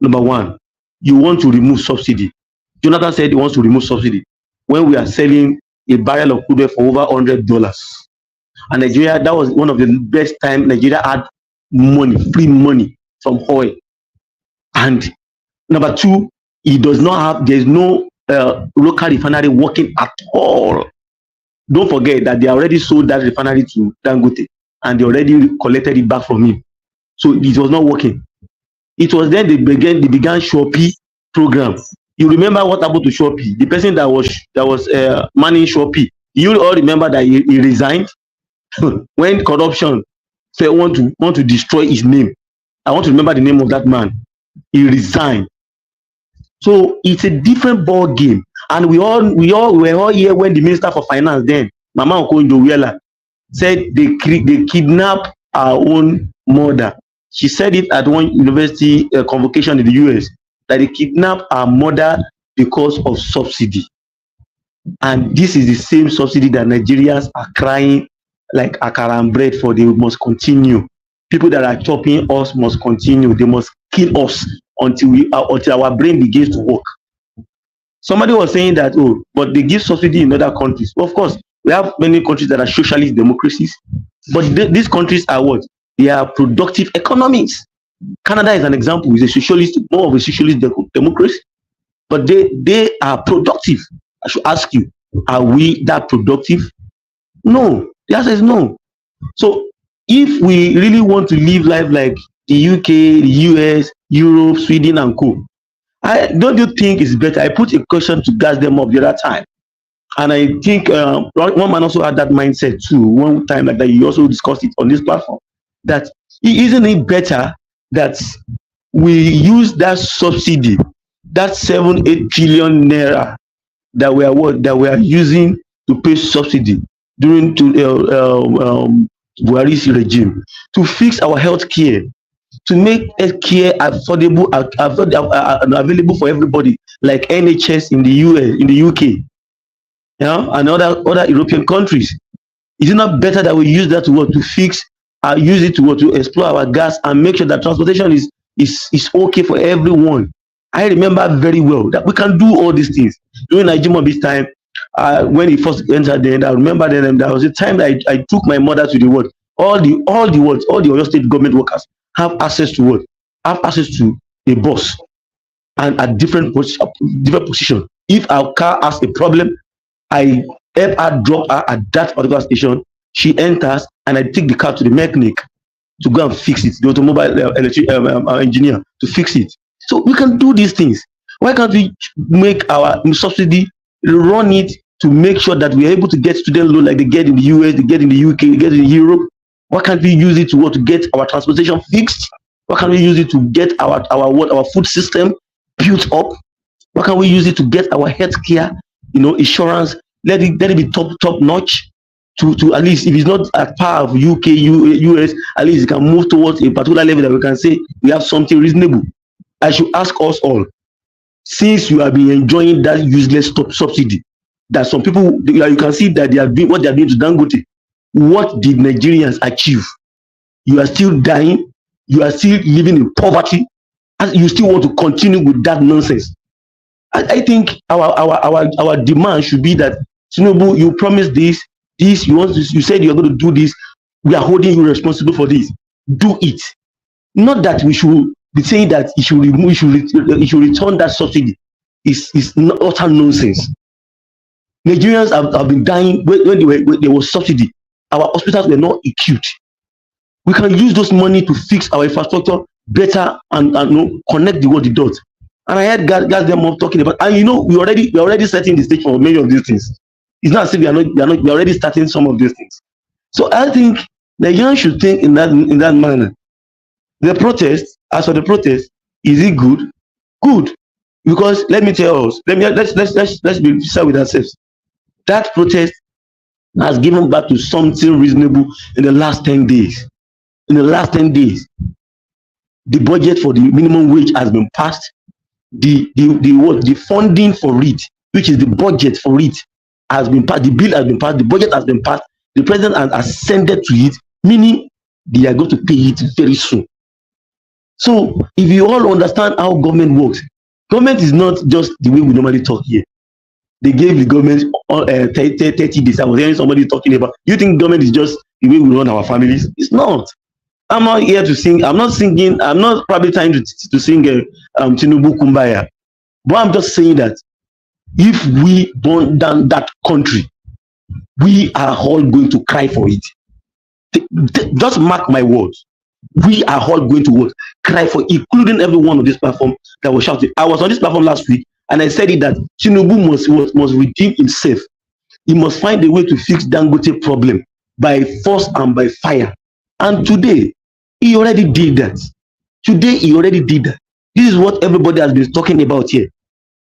Number one, you want to remove subsidy. Jonathan said he wants to remove subsidy when we are selling a barrel of crude oil for over $100. And Nigeria, that was one of the best time Nigeria had money, free money from oil. And number two, there is no local refinery working at all. Don't forget that they already sold that refinery to Dangote and they already collected it back from him. So it was not working. It was then they began Shopee program. You remember what happened to Shopee? The person that was manning Shopee, you all remember that he resigned when corruption said want to destroy his name. I want to remember the name of that man. He resigned. So it's a different ball game, and we were all here when the Minister for Finance then, Mama Okonjo-Iweala, said they kidnapped our own mother. She said it at one university convocation in the US that they kidnapped our mother because of subsidy, and this is the same subsidy that Nigerians are crying like akara and bread for. They must continue. People that are chopping us must continue. They must kill us until our brain begins to work. Somebody was saying that, oh, but they give subsidy in other countries. Well, of course, we have many countries that are socialist democracies, but these countries are what? They are productive economies. Canada is an example. It's a socialist, more of a socialist democracy, but they are productive. I should ask you, are we that productive? No. The answer is no. So if we really want to live life like the UK, the US, Europe, Sweden, and co, don't you think it's better? I put a question to gas them up the other time, and I think one man also had that mindset too. One time like that, you also discussed it on this platform. That isn't it better that we use that subsidy, that 7-8 trillion naira that we are using to pay subsidy during Buhari's regime, to fix our health care, to make health care affordable, available for everybody, like NHS in the US, in the UK, and other European countries. Is it not better that we use that to fix, use it to explore our gas and make sure that transportation is okay for everyone? I remember very well that we can do all these things. During Najimobi's time, when he first entered there, I remember then there was a time that I took my mother to the world. All the Oyo State government workers have access to what? Have access to a bus, and at different position. If our car has a problem, I help her drop her at that particular station. She enters, and I take the car to the mechanic to go and fix it. The automobile electric engineer to fix it. So we can do these things. Why can't we make our subsidy, run it to make sure that we are able to get student loan like they get in the US, they get in the UK, they get in Europe? Why can't we use it to get our transportation fixed? Why can't we use it to get our food system built up? Why can't we use it to get our healthcare, insurance? Let it be top notch. To at least, if it's not at par of UK, US, at least it can move towards a particular level that we can say we have something reasonable. I should ask us all, since you have been enjoying that useless subsidy, that some people, you can see that they are doing what they are doing to Dangote. What did Nigerians achieve? You are still dying. You are still living in poverty, and you still want to continue with that nonsense. I think our demand should be that, Tinubu, you promised this. You said you are going to do this. We are holding you responsible for this. Do it. Not that we should be saying that you should return that subsidy. It's utter nonsense. Nigerians have been dying when there was subsidy. Our hospitals were not equipped. We can use those money to fix our infrastructure better and connect the dots. And I heard guys them up talking about, and we're already setting the stage for many of these things. It's not as if we're already starting some of these things. So I think Nigerians should think in that manner. The protest, as for the protest, is it good? Good, because let me tell us. Let's be fair with ourselves. That protest has given back to something reasonable in the last 10 days. In the last 10 days, the budget for the minimum wage has been passed. The funding for it, which is the budget for it, has been passed. The bill has been passed. The budget has been passed. The president has ascended to it, meaning they are going to pay it very soon. So if you all understand how government works, government is not just the way we normally talk here. They gave the government 30 days. I was hearing somebody talking about, you think government is just the way we run our families? It's not. I'm not here to sing. I'm not singing. I'm not probably trying to sing Tinubu Kumbaya. But I'm just saying that if we burn down that country, we are all going to cry for it. Just mark my words. We are all going to what? Cry for it, including everyone on this platform that was shouting. I was on this platform last week and I said it that Tinubu must redeem himself. He must find a way to fix Dangote problem by force and by fire. And today, he already did that. Today, he already did that. This is what everybody has been talking about here.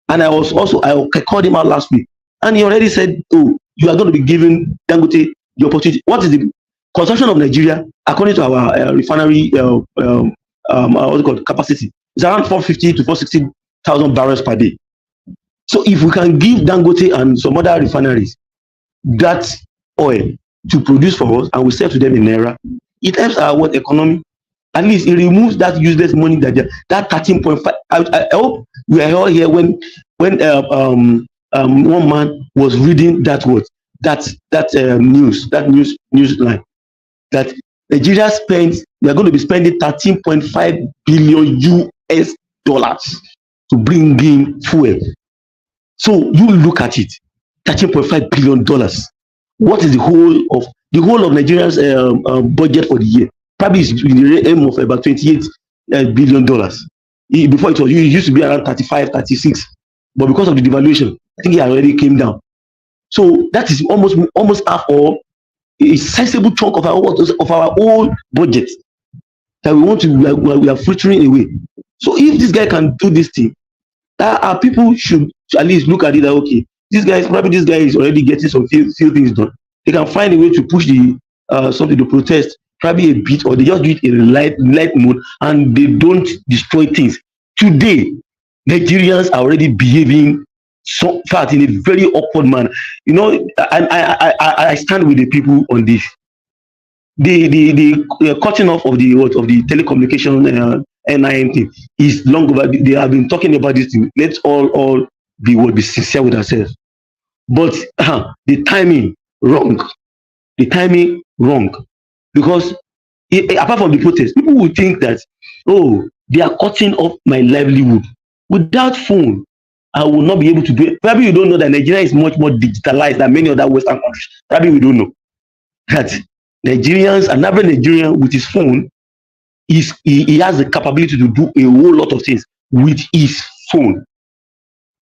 And I called him out last week. And he already said, oh, you are going to be giving Dangote the opportunity. What is the consumption of Nigeria, according to our refinery what's it called, capacity? It's around 450 to 460,000 barrels per day. So if we can give Dangote and some other refineries that oil to produce for us and we sell to them in Naira, it helps our world economy. At least it removes that useless money that 13.5. I hope we are all here when one man was reading that word, news line, that Nigeria we are going to be spending 13.5 billion US dollars to bring in fuel. So you look at it, $13.5 billion. What is the whole of Nigeria's budget for the year? Probably is in the aim of about $28 billion. Before it used to be around 35, 36, but because of the devaluation, I think it already came down. So that is almost half or a sizable chunk of our whole budget that we are filtering away. So if this guy can do this thing, our people should at least look at it that okay, this guy is already getting some few things done. They can find a way to push the something to protest, probably a bit, or they just do it in light mode and they don't destroy things. Today, Nigerians are already behaving so far in a very awkward manner. You know, I stand with the people on this. The cutting off of the telecommunication NIN thing is long over. They have been talking about this thing. Let's all be sincere with ourselves. But the timing wrong. The timing wrong. Because apart from the protest, people will think that, oh, they are cutting off my livelihood. Without phone, I will not be able to do it. Probably you don't know that Nigeria is much more digitalized than many other Western countries. Probably we don't know that Nigerians, an average Nigerian with his phone, he has the capability to do a whole lot of things with his phone.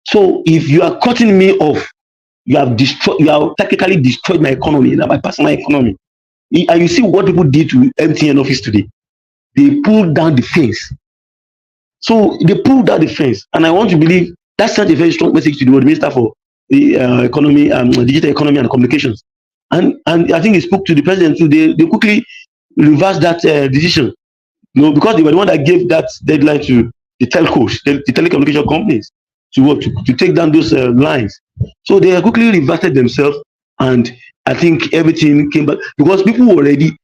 So if you are cutting me off, you have technically destroyed my economy, my personal economy. And you see what people did to MTN office today. They pulled down the fence. So they pulled down the fence. And I want to believe that sent a very strong message to the Minister for the economy, digital economy and communications. And I think he spoke to the president too. They quickly reversed that decision. You know, because they were the one that gave that deadline to the telcos, the telecommunication companies to take down those lines. So they quickly reverted themselves, and I think everything came back because people were already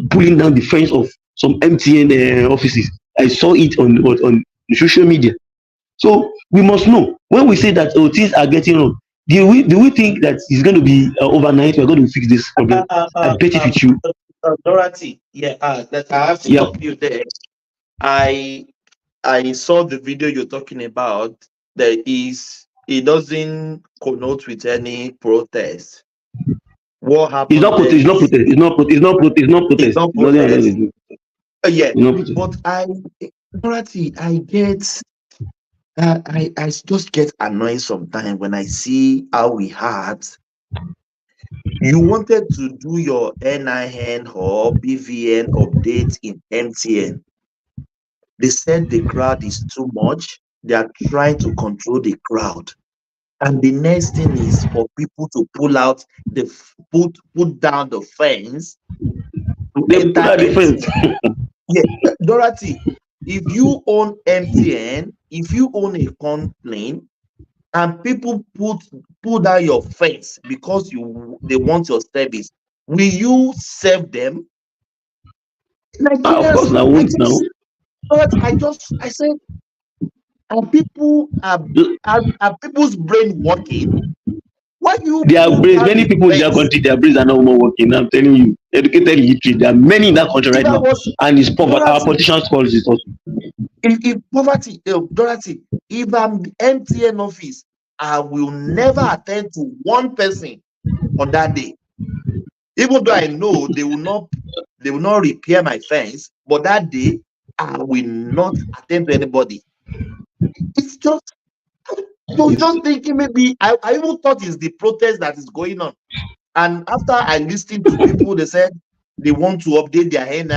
pulling down the fence of some MTN offices. I saw it on social media. So we must know when we say that things are getting wrong. Do we think that it's going to be overnight? We're going to fix this problem. I bet it with you. Dorothy, that I have to stop you there. I saw the video you're talking about. It doesn't connote with any protest. What happened? It's not protest. Yeah, but Dorothy, I just get annoyed sometimes when I see how we had. You wanted to do your NIN or BVN update in MTN. They said the crowd is too much. They are trying to control the crowd. And the next thing is for people to put down the fence. Yeah, Dorothy, if you own MTN, if you own a complaint, and people pull down your fence because they want your service, will you serve them? Of course, I won't now. But I said, are people's brain working? Why you Their put brains, that many people in their defense? country, their brains are not more working. I'm telling you, educated, illiterate. There are many in that country If right I now, was and it's poverty. Our Dorothy, politicians call it also. if poverty, Dorothy, if I'm the MTN office, I will never attend to one person on that day. Even though I know they will not repair my fence, but that day I will not attend to anybody. It's just, I was just thinking maybe I even thought it's the protest that is going on. And after I listened to people, they said they want to update their hand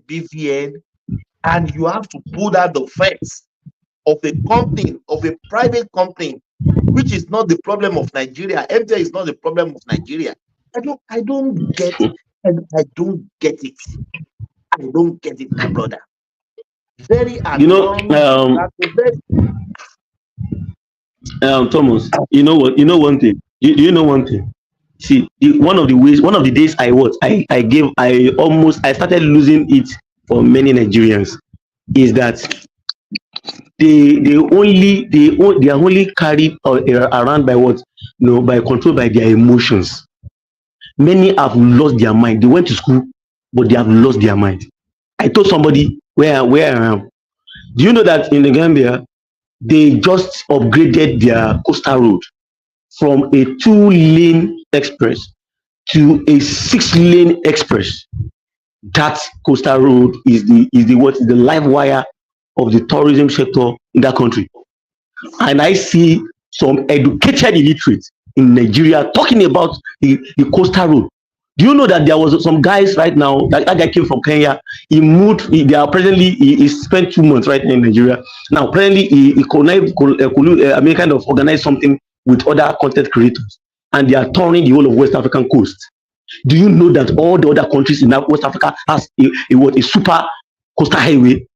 BVN, and you have to pull out the fence of a company, of a private company, which is not the problem of Nigeria. MTN is not the problem of Nigeria. I don't get it. I don't get it. I don't get it, my brother. Very You know, annoying. Thomas. You know what? You know one thing. You know one thing. See, one of the days I started losing it for many Nigerians is that they are only carried around by what, by controlled by their emotions. Many have lost their mind. They went to school, but they have lost their mind. I told somebody where I am. Do you know that in the Gambia they just upgraded their coastal road from a 2-lane express to a 6-lane express? That coastal road is the live wire of the tourism sector in that country. And I see some educated illiterates in Nigeria talking about the coastal road. Do you know that there was some guys right now, that guy came from Kenya, he moved, he spent 2 months right now in Nigeria. Now presently he kind of organized something with other content creators, and they are touring the whole of West African coast. Do you know that all the other countries in West Africa has a super coastal highway?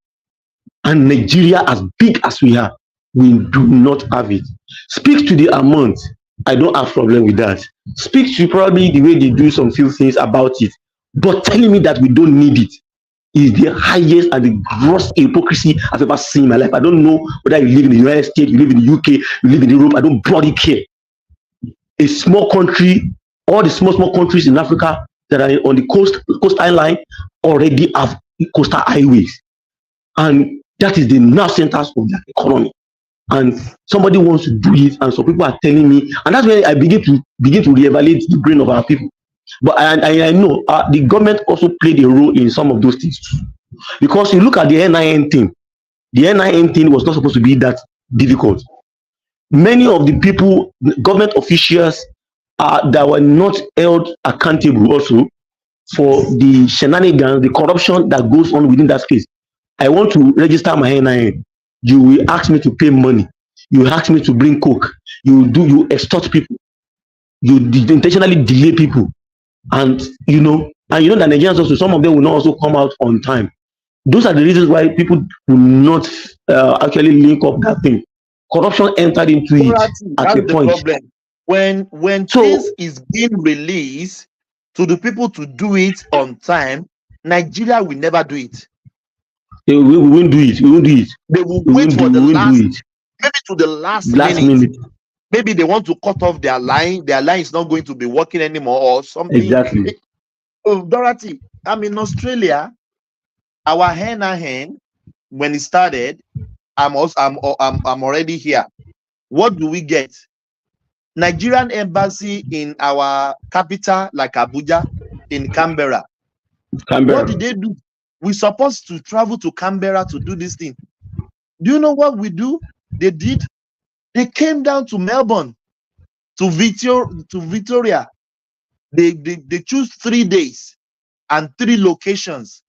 And Nigeria, as big as we are, we do not have it. Speak to the amount. I don't have problem with that. Speak to probably the way they do some few things about it. But telling me that we don't need it is the highest and the gross hypocrisy I've ever seen in my life. I don't know whether you live in the United States, you live in the UK, you live in Europe. I don't bloody care. A small country, all the small countries in Africa that are on the coastline line already have coastal highways. And that is the nerve centers of their economy. And somebody wants to do it, and some people are telling me, and that's when I begin to reevaluate the brain of our people. But I know the government also played a role in some of those things too. Because you look at the NIN thing, the NIN thing was not supposed to be that difficult. Many of the people, government officials, that were not held accountable also for the shenanigans, the corruption that goes on within that space. I want to register my NIN. You will ask me to pay money. You ask me to bring coke. You extort people. You intentionally delay people. And you know that Nigerians also, some of them will not also come out on time. Those are the reasons why people will not actually link up that thing. Corruption entered into it at a point. Problem. When things is being released to the people to do it on time, Nigeria will never do it. We won't do it. We won't do it. They will wait for the last, maybe to the last minute. Maybe they want to cut off their line. Their line is not going to be working anymore or something. Exactly. Dorothy, I'm in Australia. Our hand when it started, I'm already here. What do we get? Nigerian embassy in our capital, like Abuja, in Canberra. What did they do? We're supposed to travel to Canberra to do this thing. Do you know what we do? They did. They came down to Melbourne, to Victoria. They choose 3 days and 3 locations.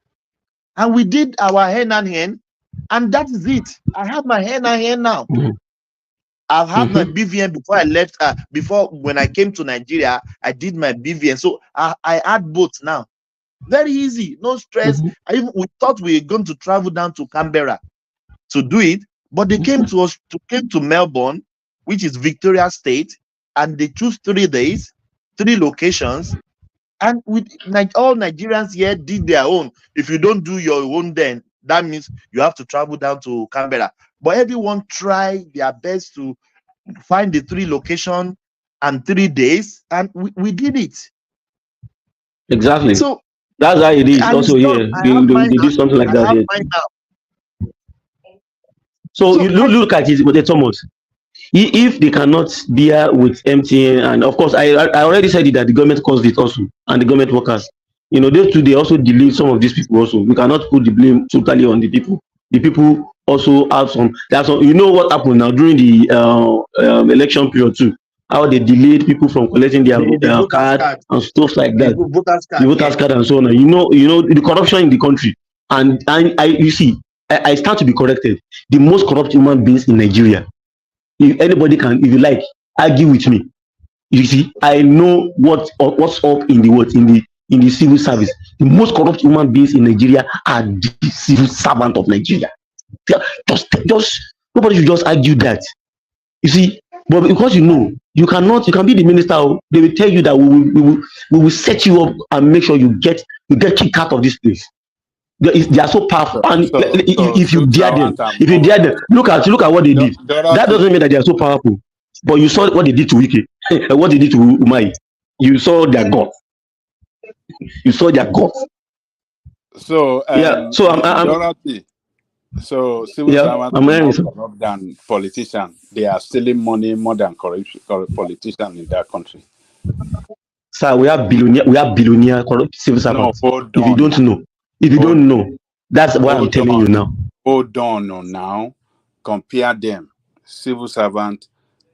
And we did our hand, and that is it. I have my hand now. I've had my BVN before I left. Before, when I came to Nigeria, I did my BVN. So I had both now. Very easy, no stress. We thought we were going to travel down to Canberra to do it, but they came to us, came to Melbourne, which is Victoria State, and they choose 3 days, 3 locations, and with all Nigerians here did their own. If you don't do your own, then that means you have to travel down to Canberra. But everyone try their best to find the 3 locations and 3 days, and we did it. Exactly. So that's how it is. and Also here, they do something like that here. So you look at it with the Thomas. If they cannot bear with MTN, and of course I already said it that the government caused it also, and the government workers, you know, those two, they also delayed some of these people also. We cannot put the blame totally on the people. The people also have some. That's some. You know what happened now during the election period too? How they delayed people from collecting their card and stuff like that. The voters card and so on. You know the corruption in the country, and you see, I stand to be corrected. The most corrupt human beings in Nigeria. If anybody can, if you like, argue with me. You see, I know what's up in the civil service. The most corrupt human beings in Nigeria are the civil servant of Nigeria. Just nobody should just argue that. You see, but because you can be the minister. They will tell you that we will set you up and make sure you get kicked out of this place. They are so powerful, and if you dare them, look at what they did. That doesn't mean that they are so powerful. But you saw what they did to Wike, and what they did to Umai. You saw their God. You saw their God. So yeah. So so civil servants are more corrupt than politicians. They are stealing money more than politicians in that country. Sir, we have billionaire corrupt civil servants. No, hold on. If you don't know, that's what I'm telling you now. Hold on now. Compare them, civil servant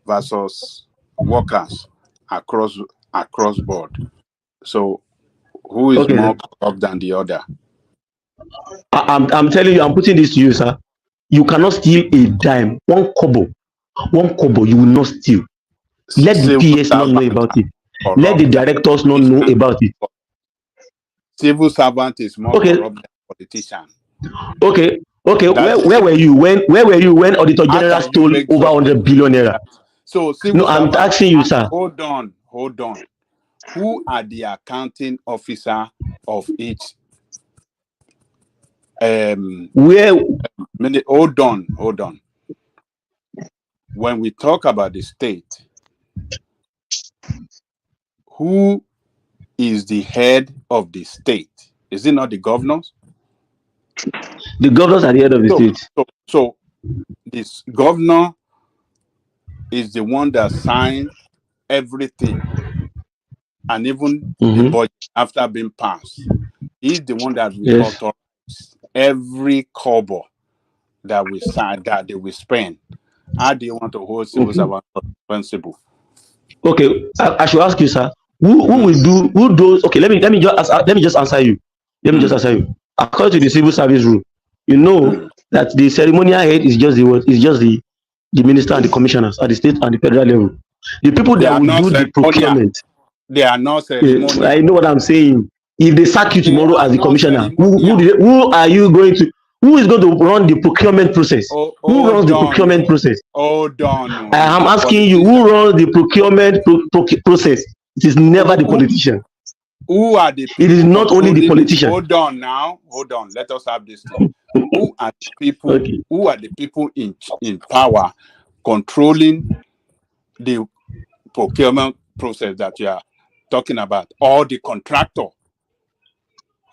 versus workers across board. So who is more corrupt than the other? I'm telling you, I'm putting this to you, sir. You cannot steal a dime, one kobo, you will not steal. Let the PS not know about it. Let the directors not know about it. Civil servant is more corrupt than politician. Okay. Where were you when Auditor General stole over 100 billion naira? So I'm asking you, sir. Hold on. Who are the accounting officer of each? Hold on. When we talk about the state, who is the head of the state? Is it not the governors? The governors are the head of the state. So this governor is the one that signed everything, and even the budget after being passed. He's the one that will authorize every kobo that we sign, that they will spend. How do you want to hold civil servants responsible? Okay, I should ask you, sir. Who does? Okay, let me just answer you. According to the civil service rule, you know that the ceremonial head is just the minister and the commissioners at the state and the federal level. The people that will do the procurement. They are not ceremonial. I know what I'm saying. If they sack you tomorrow as the commissioner, who are you going to? Who is going to run the procurement process? Who runs the procurement process? Hold on. I am asking you, who runs the procurement process? It is never the politician. Who are the people? It is not only the politician. Hold on. Let us have this thing. Who are the people? Who are the people in power controlling the procurement process that you are talking about, or the contractor?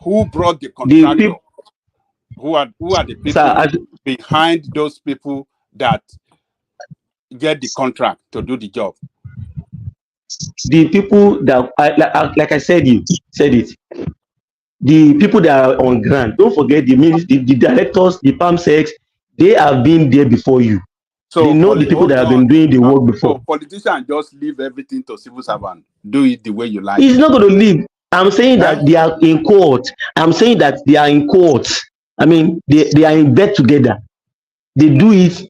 Who brought the contractor? Who are the people behind those people that get the contract to do the job? The people that, like I said it. The people that are on ground. Don't forget the directors, the PAMSECs. They have been there before you. So they know the people that have been doing the work before. So politicians just leave everything to civil servant. Do it the way you like. It's not going to leave. I'm saying that they are in court. I mean, they are in bed together. They do it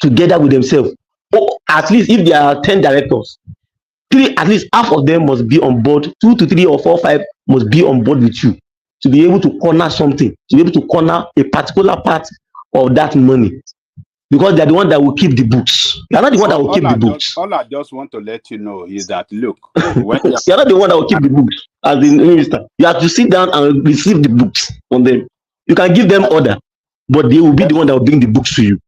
together with themselves. Or at least if there are 10 directors, at least half of them must be on board. 2 to 3 or 4 or 5 must be on board with you to be able to corner something, to be able to corner a particular part of that money. Because they're the one that will keep the books. You're not the one that will keep the books. All I just want to let you know is that, look, when you're not the one that will keep the books as the minister. You have to sit down and receive the books from them. You can give them order, but they will be the one that will bring the books to you.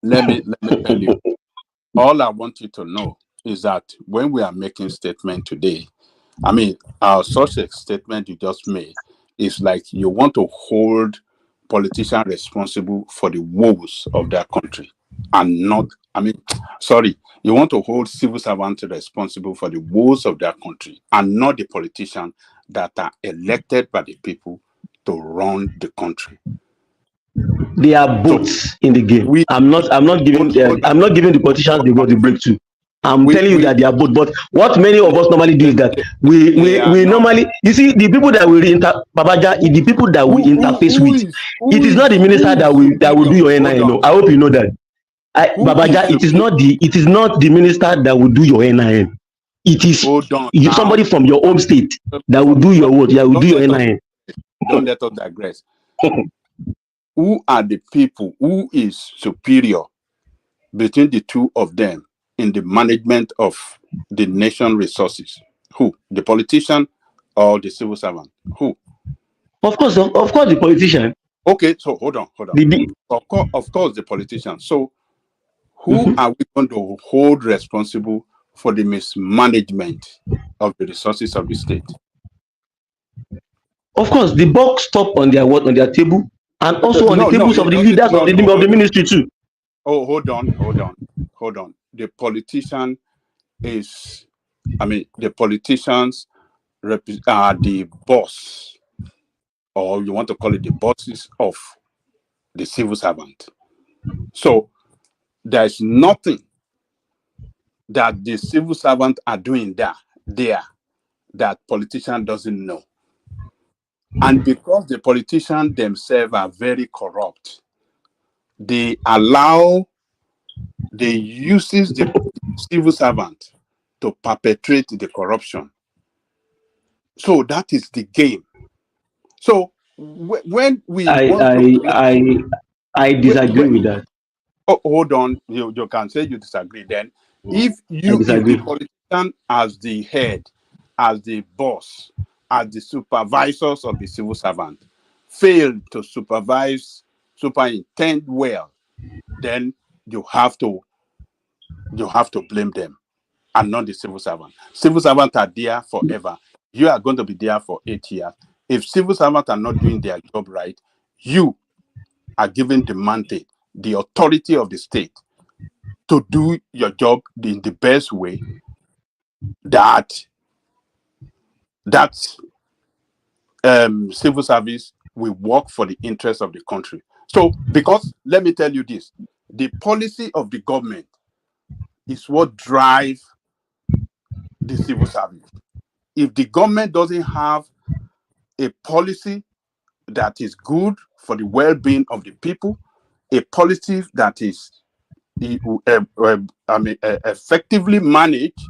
Let me tell you. All I want you to know is that when we are making statement today, I mean, our such a statement you just made is like you want to hold politicians responsible for the woes of their country, and not, you want to hold civil servants responsible for the woes of their country, and not the politicians that are elected by the people to run the country. They are both in the game. I'm not giving the politicians the breakthrough. I'm telling you that they are both. But what many of us normally do is that we normally, you see, the people that we Babaja, the people that we interface with, it is not the minister that will do your NIN. No, I hope you know that. Babaja, it is not the minister that will do your NIN. It is somebody from your home state that will do your work. That will do your NIN. Don't let us digress. Who are the people who is superior between the two of them in the management of the nation resources? Who? The politician or the civil servant? Who? Of course, the politician. Okay, so hold on. Of course, the politician. So who are we going to hold responsible for the mismanagement of the resources of the state? Of course, the buck stop on their table, and also on the tables of the leaders of the ministry too. Oh, hold on. The politician is, the politicians are the boss, or you want to call it the bosses of the civil servant. So there's nothing that the civil servant are doing there that politician doesn't know. And because the politicians themselves are very corrupt, they uses the civil servant to perpetrate the corruption. So that is the game. So when we I disagree with that. Oh, hold on. You can say you disagree. Then if the politician as the head, as the boss, as the supervisors of the civil servant fail to superintend well, then you have to blame them and not the civil servant. Civil servants are there forever. You are going to be there for 8 years. If civil servants are not doing their job right, you are given the mandate, the authority of the state to do your job in the best way that civil service will work for the interest of the country. So, because let me tell you this, the policy of the government is what drives the civil service. If the government doesn't have a policy that is good for the well-being of the people, a policy that is effectively managed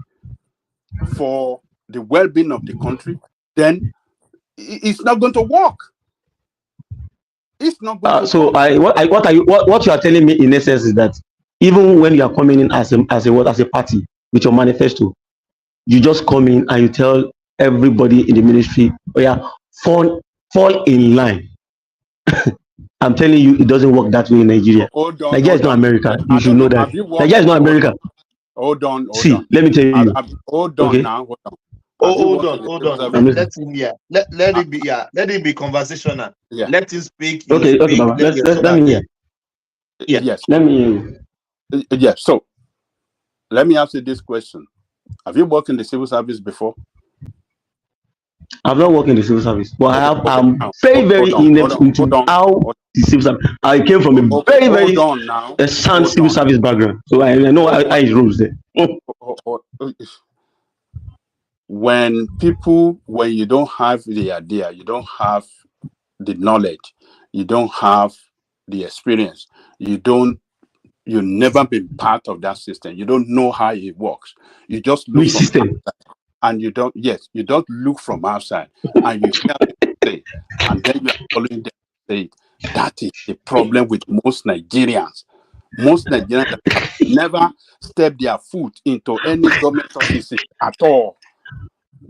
for the well-being of the country, then it's not going to work. It's not going to work. What you are telling me in essence is that even when you are coming in as a party with your manifesto, you just come in and you tell everybody in the ministry, oh yeah, fall in line. I'm telling you, it doesn't work that way in Nigeria. Nigeria is not America. You should know that. Nigeria is not America. Hold on. Let me tell you. Hold on now. Hold on. Let him hear. Let it be. Yeah. Let it be conversational. Yeah. Let him speak. Okay, Baba. Let me hear. Yeah. Yes. Let me hear you. Yes. So, let me ask you this question: have you worked in the civil service before? I've not worked in the civil service, but I'm very in-depth into how the civil service. I came from a very sound civil service background, so I know how it rules there. When you don't have the idea, you don't have the knowledge, you don't have the experience, you've never been part of that system, you don't know how it works, you just look from system. And you don't look from outside and you hear people say, and then you are following them say, that is the problem with most Nigerians. Most Nigerians that have never stepped their foot into any government offices at all.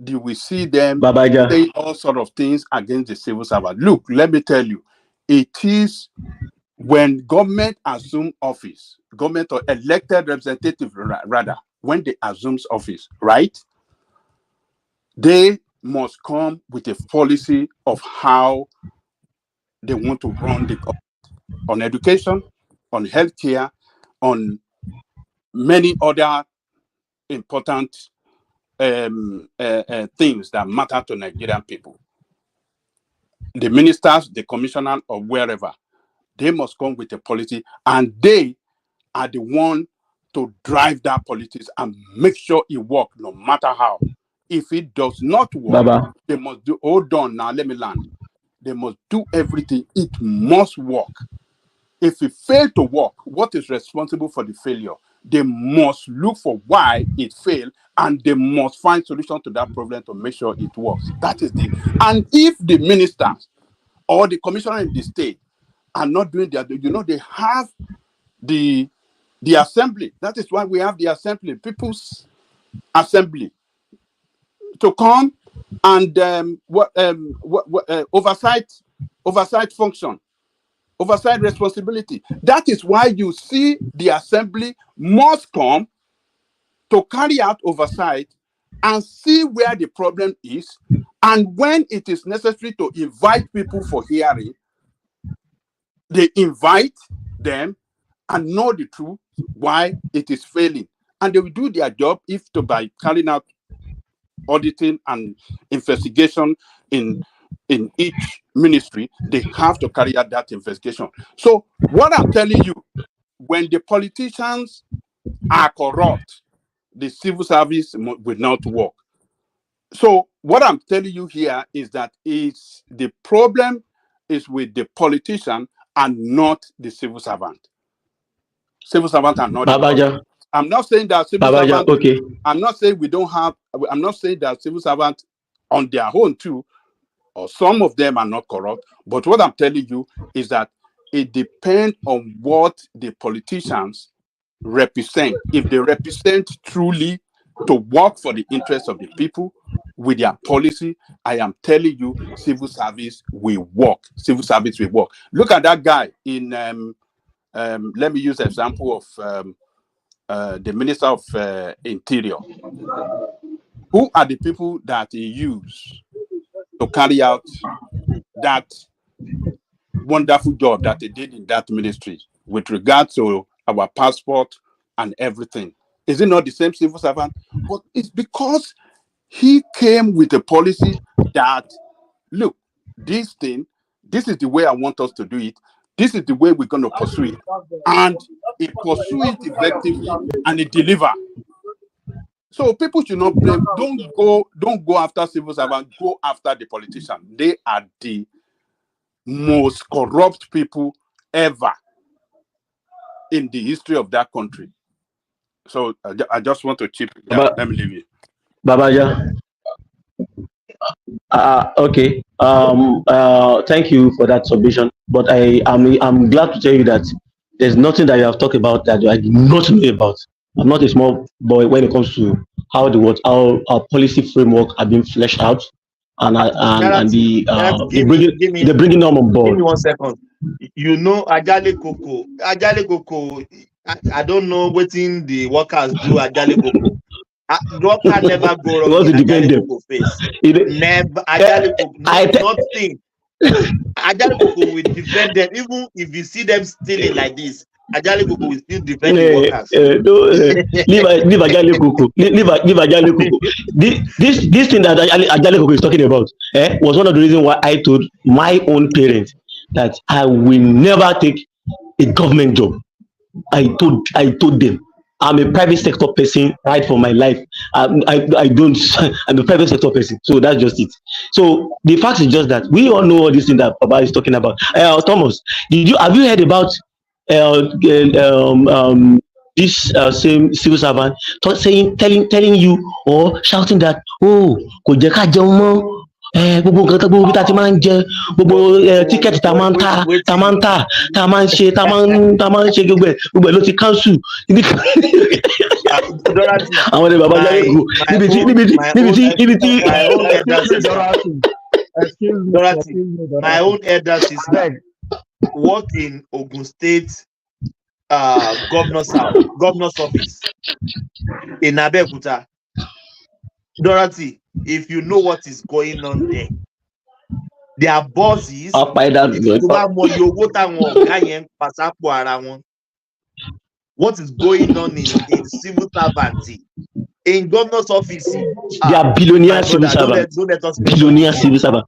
You will see them say all sort of things against the civil servant. Look, let me tell you, It is when government assume office, government or elected representative rather, when they assume office, right? They must come with a policy of how they want to run the government on education, on healthcare, on many other important things that matter to Nigerian people. The ministers, the commissioner, or wherever, they must come with a policy, and they are the one to drive that politics and make sure it works no matter how. If it does not work, Baba. they must do, hold on now, let me land. They must do everything. It must work. If it fails to work, what is responsible for the failure? They must look for why it failed, and they must find solution to that problem to make sure it works. That is the, and if the ministers or the commissioner in the state are not doing their, they have the assembly. That is why we have the assembly, people's assembly, to come and oversight function, oversight responsibility. That is why you see the assembly must come to carry out oversight and see where the problem is, and when it is necessary to invite people for hearing, they invite them and know the truth why it is failing, and they will do their job if to by carrying out auditing and investigation in each ministry. They have to carry out that investigation. So what I'm telling you, when the politicians are corrupt, the civil service will not work. So what I'm telling you here is that it's the problem is with the politician and not the civil servant. Civil servants are not the problem. I'm not saying that civil servants, okay. I'm not saying we don't have, I'm not saying that civil servants on their own too, or some of them are not corrupt. But what I'm telling you is that it depends on what the politicians represent. If they represent truly to work for the interests of the people with their policy, I am telling you, civil service will work. Civil service will work. Look at that guy in, let me use an example of the Minister of Interior. Who are the people that he used to carry out that wonderful job that they did in that ministry with regard to our passport and everything? Is it not the same civil servant? But it's because he came with a policy that, look, this thing, this is the way I want us to do it. This is the way we're going to pursue it. And it pursue it effectively and it deliver. So people should not blame. Don't go after civil servants. Go after the politician. They are the most corrupt people ever in the history of that country. So I just want to chip in there. Let me leave you. Babaja. Okay. Thank you for that submission. But I'm glad to tell you that there's nothing that you have talked about that I do not know about. I'm not a small boy when it comes to how our policy framework are being fleshed out, and they're bringing them on board. Give me 1 second. You know, Ajale Koko. I don't know what in the workers do. Ajale Koko. Worker never go wrong in Ajale Koko face. Never. Ajale Koko. Nothing. Ajale Koko will defend them, even if you see them stealing like this. Ajale Koko will still defend the workers. Leave Ajale Koko. Leave Ajale Koko. This thing that Ajale Koko is talking about was one of the reasons why I told my own parents that I will never take a government job. I told them I'm a private sector person right for my life. I don't. I'm a private sector person, so that's just it. So the fact is just that we all know all this thing that Baba is talking about. Thomas, have you heard about this same civil servant telling you or shouting that kò jẹ́ ká jẹun mọ́, gbogbo nǹkan gbogbo bí ta ti máa ń jẹ, gbogbo tíkẹ́ẹ̀tì ta máa ń tà ta máa ń ṣe gbogbo ẹ̀ ló ti cancel. Àwọn ọ̀dẹ̀ bàbá jáde kù níbi tí my own elder sister. work in Ogun State governor's office in Abeokuta. Dorothy, if you know what is going on there, their bosses, what is going on in civil servants, in governor's office? They are billionaire civil servants. Billionaire civil servants.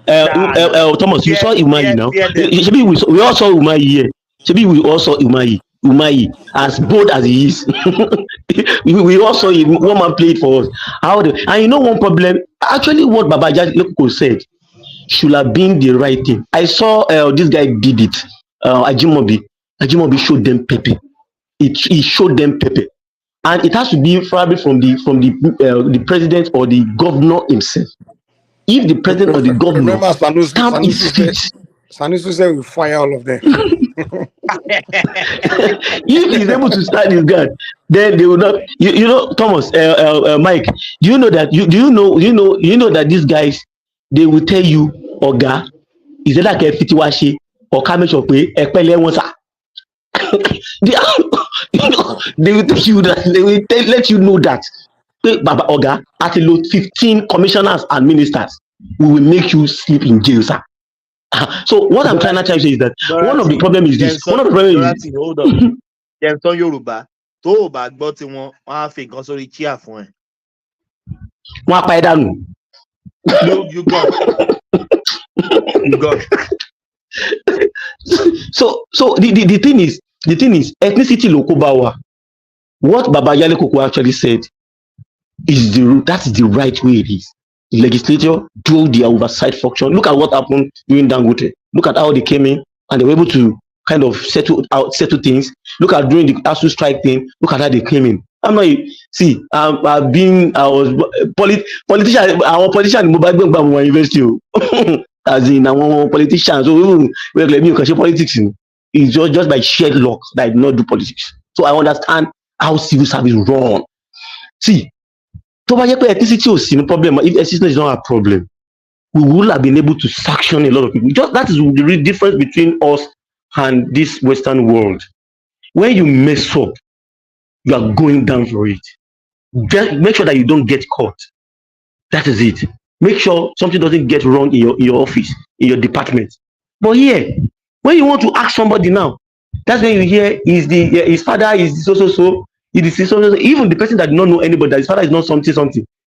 Thomas, you saw Umahi now. We all saw Umahi here. We all saw Umahi, as bold as he is. we all saw him. One man played for us. And you know one problem? Actually, what Babaja Leko said should have been the right thing. I saw this guy did it. Ajimobi showed them pepper. He showed them pepper. And it has to be probably from the president or the governor himself. If the president or the governor stamp his feet, Sanusi said we fire all of them. If he's able to stand his ground, then they will not. You know, Thomas, Mike. Do you know that? You know that these guys, they will tell you, Oga, is it like a fitiwashi or kameshope ekpele wonsa? They will tell you that. They will let you know that. Baba Oga, at a load 15 commissioners and ministers, we will make you sleep in jail, sir. So what I'm trying to tell you is that one of the problems is this. One of the problems is hold on. There's some Yoruba. To ba gbo ti won a fi nkan sórí chair fún ẹ. Wọ́n pa ẹ́ dànù. You got. You got. So the thing is ethnicity ló kó bá wa. What Baba Yale Koko actually said is that's the right way it is. The legislature do their oversight function. Look at what happened during Dangote. Look at how they came in and they were able to kind of settle things. Look at during the ASU strike thing. Look at how they came in. I was politician. Our politician in mobile university. As in our politicians. So we can say politics. It's just by shared luck that I did not do politics. So I understand how civil service run. See, ethnicity is no problem. If ethnicity is not a problem, we would have been able to sanction a lot of people. Just that is the real difference between us and this Western world. When you mess up, you are going down for it. Just make sure that you don't get caught. That is it. Make sure something doesn't get wrong in your office, in your department. But here, when you want to ask somebody now, that's when you hear his father is so. Even the person that does not know anybody, that his father is not something.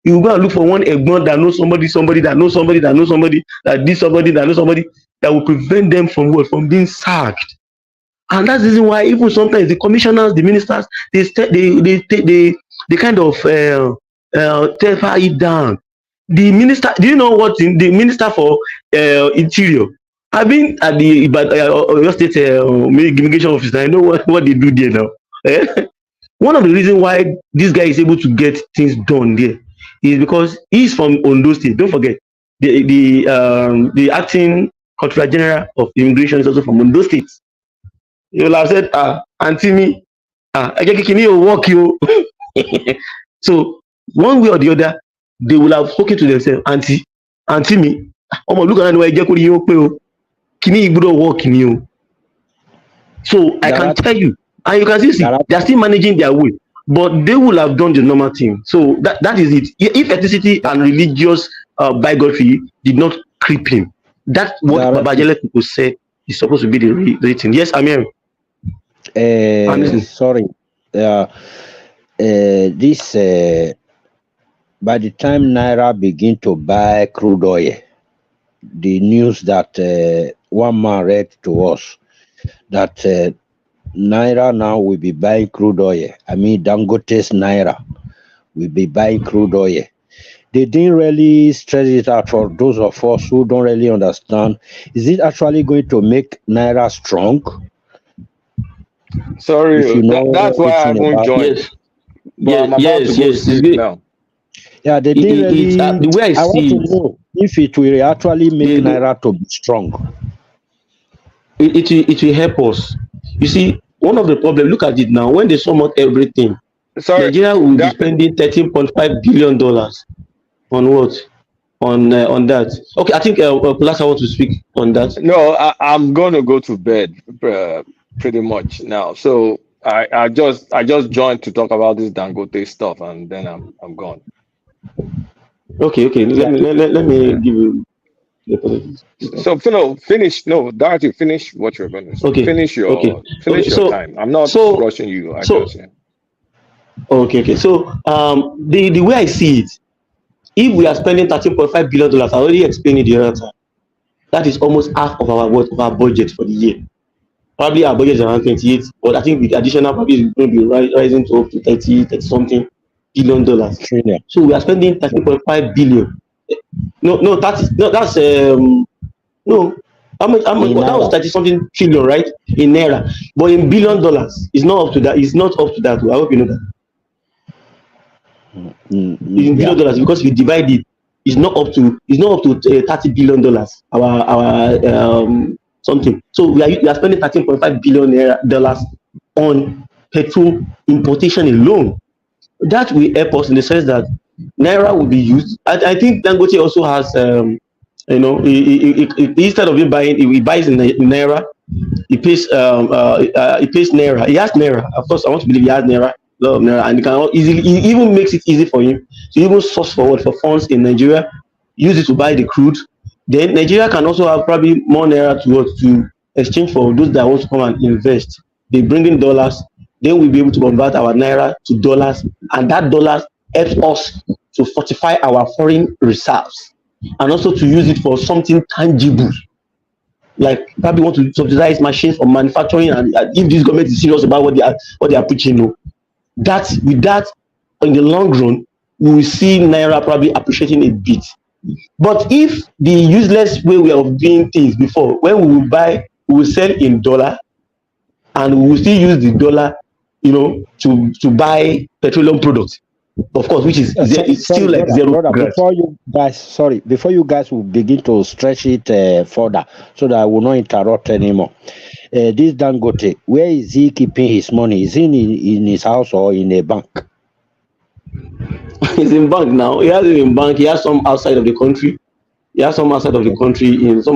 You will go and look for one egbon that knows somebody that knows somebody that knows somebody that knows somebody that will prevent them from being sacked. And that's the reason why even sometimes the commissioners, the ministers, they kind of tear it down. The minister, do you know what the minister for interior? I've been at the Oyo State immigration office. I know what they do there now. One of the reasons why this guy is able to get things done there is because he's from Ondo State. Don't forget, the acting Controller General of Immigration is also from Ondo State. You will have said, Auntie me, can you walk you? So one way or the other, they will have spoken to themselves, Auntie me, look at where can you walk in you? So I can tell you. And you can see, they are still managing their way, but they will have done the normal thing. So that is it. If ethnicity and religious bigotry did not creep in, that's what Babajele people say is supposed to be the rating. Yes, Amir. Sorry. This by the time Naira begin to buy crude oil, the news that one man read to us that Naira now will be buying crude oil. I mean, Dangote's Naira will be buying crude oil. They didn't really stress it out for those of us who don't really understand. Is it actually going to make Naira strong? Sorry, that's why I won't join. Yes. Now. Yeah, they didn't really. The way I want to know if it will actually make Naira to be strong. It will help us. You see, one of the problems, look at it now, when they sum up everything, Nigeria will be spending $13.5 billion on what? on that. Okay, I think Kulasa wants to speak on that. No, I'm gonna go to bed pretty much now. So I just joined to talk about this Dangote stuff, and then I'm gone. Okay. Let me give you the apologies. So finish. No, Dorothy, finish what you're going to say. Okay. Finish your time. I'm not rushing you. Okay. So the way I see it, if we are spending $13.5 billion, I already explained it the other time. That is almost half of our budget for the year. Probably our budget is around 28, but I think the additional probably is going to be rising to up to 30 something $billion. So we are spending 13.5 billion. No, that's no. How much? That was 30 something trillion, right? In naira, but in $1 billion, it's not up to that. It's not up to that. I hope you know that. In $1 billion, because we divide it, it's not up to $30 billion. Our something. So we are spending $13.5 billion on petrol importation alone. That will help us in the sense that naira will be used. I think Dangote also has instead of him buying, he buys in naira. He pays naira. He has naira. Of course, I want to believe he has naira. Lot of naira, and he can easily. He even makes it easy for him to even source for funds in Nigeria, use it to buy the crude. Then Nigeria can also have probably more naira to exchange for those that want to come and invest. They bring in dollars. Then we'll be able to convert our naira to dollars, and that dollars helps us to fortify our foreign reserves, and also to use it for something tangible, like probably want to subsidize machines for manufacturing. And if this government is serious about what they are preaching, that with that, in the long run, we will see naira probably appreciating a bit. But if the useless way we are doing things before, when we will buy, we will sell in dollar, and we will still use the dollar, to buy petroleum products, of course, which is still like zero. Before you guys will begin to stretch it further, so that I will not interrupt anymore. This Dangote, where is he keeping his money? Is he in his house or in a bank? He's in bank now. He has it in bank. He has some outside of the country. In some of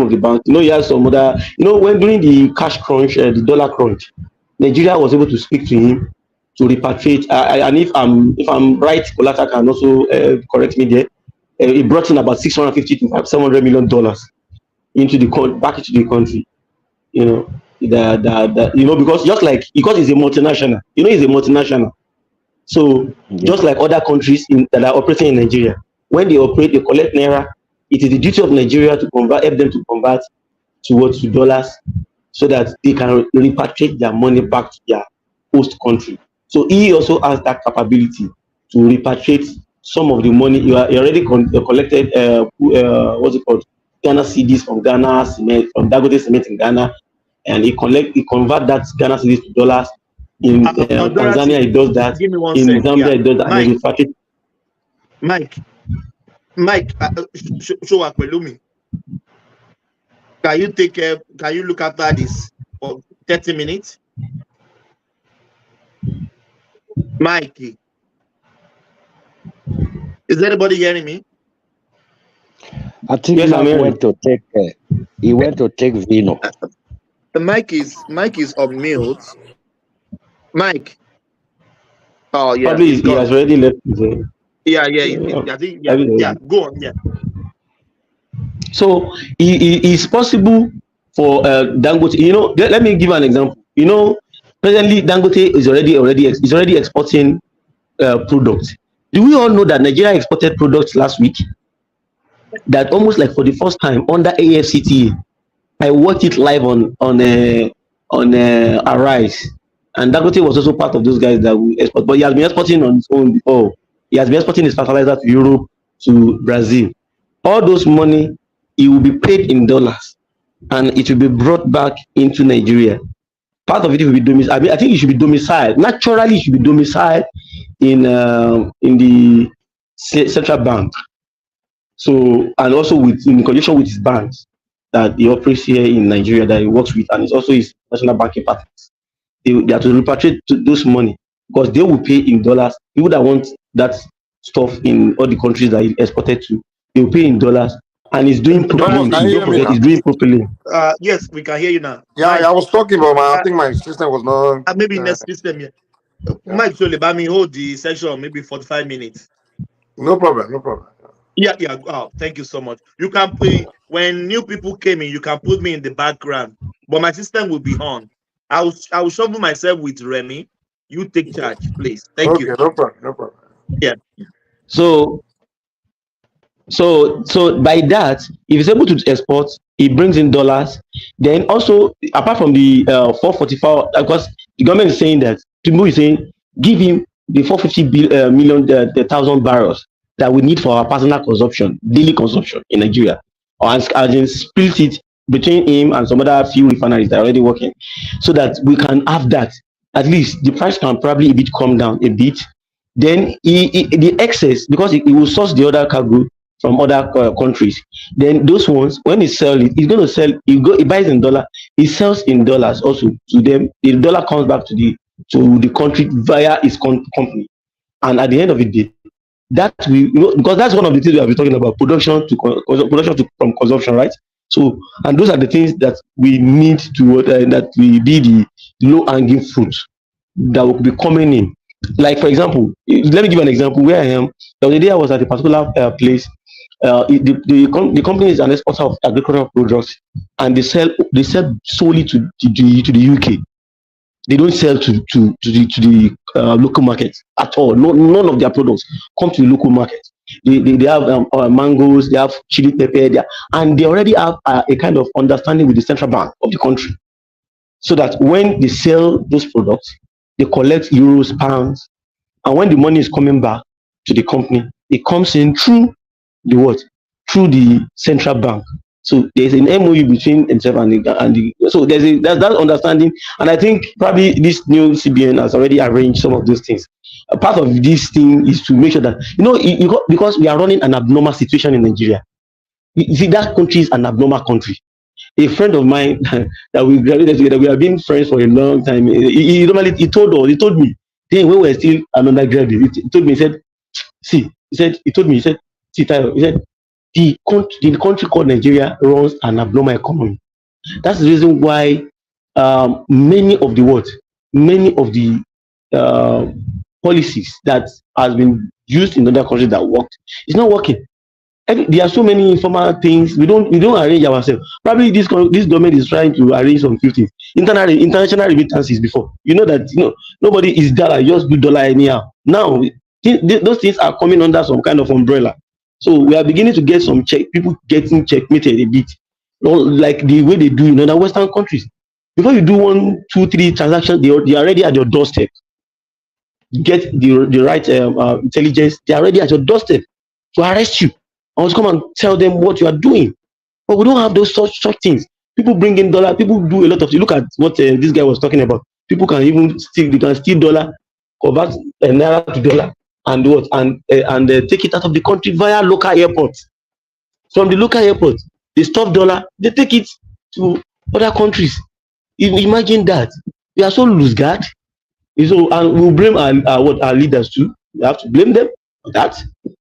the banks. He has some other. When during the cash crunch, the dollar crunch, Nigeria was able to speak to him to repatriate. And if I'm right, Kolata can also correct me there. He brought in about $650 to $700 million back into the country. Because he's a multinational. He's a multinational. So just like other countries that are operating in Nigeria, when they operate, they collect naira. It is the duty of Nigeria to help them to convert to dollars, so that they can repatriate their money back to their host country. So he also has that capability to repatriate some of the money. He already collected what's it called, Ghana cedis from Ghana Cement, from Dangote Cement in Ghana, and he convert that Ghana cedis to dollars. In Tanzania, he does that. In Zambia, he does that. And he repatriates. Mike, show up me. Can you look after this for 30 minutes? Mike, is anybody hearing me? I think he went to take vino. Mike is on mute. Mike. Oh yeah. Probably he has already left. Yeah. I think yeah. Go on. Yeah. So it's possible for Dangote. Let me give an example. Presently Dangote is already exporting products. Do we all know that Nigeria exported products last week? That almost like for the first time under AFCTA, I watched it live on Arise, and Dangote was also part of those guys that we export. But he has been exporting on his own before. He has been exporting his fertilizer to Europe, to Brazil. All those money, it will be paid in dollars, and it will be brought back into Nigeria. Part of it will be domiciled. I think it should be domiciled. Naturally, it should be domiciled in the central bank. So, and also in conjunction with his banks that he operates here in Nigeria, that he works with, and it's also his national banking partners. They have to repatriate those money, because they will pay in dollars. People that want that stuff in all the countries that he exported to, they will pay in dollars, and it's doing Thomas, propylene can too. you Don't hear me forget, now? it's doing propylene. Yes, we can hear you now. Yeah, Mike, I was talking, but I think my system was not. maybe next system, yeah. Yeah. Mike, so let me hold the section maybe 45 minutes. No problem, no problem. Yeah, yeah. Oh, thank you so much. You can put, when new people came in, you can put me in the background, but my system will be on. I will shovel myself with Remy. You take charge, please. Thank Okay, you. no problem, no problem. Yeah. So by that, if he's able to export, he brings in dollars. Then also, apart from the 444, because the government is saying that Tinubu is saying, give him the 450 million, the 1,000 barrels that we need for our personal consumption, daily consumption in Nigeria, or as in split it between him and some other few refineries that are already working, so that we can have that. At least the price can probably a bit come down a bit. Then the excess, because he will source the other cargo from other countries. Then those ones, when he sell it, he's going to sell. He buys in dollar. He sells in dollars also to them. The dollar comes back to the country via his company. And at the end of the day, that we, because that's one of the things we have been talking about, production to from consumption, right? So, and those are the things that we need to that will be the low hanging fruit that will be coming in. Like for example, let me give an example where I am. The other day I was at a particular place. The company is an exporter of agricultural products, and they sell solely to the UK. They don't sell to the local market at all. No, none of their products come to the local market. They have mangoes, they have chili pepper, and they already have a kind of understanding with the central bank of the country, so that when they sell those products, they collect euros, pounds, and when the money is coming back to the company, it comes in through the what? Through the central bank. So there's an MOU between itself and the so there's that understanding, and I think probably this new CBN has already arranged some of those things. A part of this thing is to make sure that because we are running an abnormal situation in Nigeria. You see, that country is an abnormal country. A friend of mine that we graduated together, we have been friends for a long time. He told me, then when we were still an undergraduate, he told me, he said, see, he told me, see, Tayo, he said, the country called Nigeria runs an abnormal economy. That's the reason why many of the policies that has been used in other countries that worked, it's not working. There are so many informal things. We don't arrange ourselves. Probably this government is trying to arrange some few things. International remittances before. That nobody is dollar, just do dollar anyhow. Now those things are coming under some kind of umbrella. So we are beginning to get some people getting checkmated a bit, like the way they do in other Western countries. Before you do 1, 2, 3 transactions, they are already at your doorstep. Get the right intelligence. They are already at your doorstep to arrest you. I was come and tell them what you are doing. But we don't have those such things. People bring in dollar, people do a lot of things. Look at what this guy was talking about. People can even steal dollar, convert naira to dollar, and what and take it out of the country via local airports. From the local airport, they stop dollar, they take it to other countries. Imagine that. We are so loose guard. So, and we'll blame our leaders too. We have to blame them for that,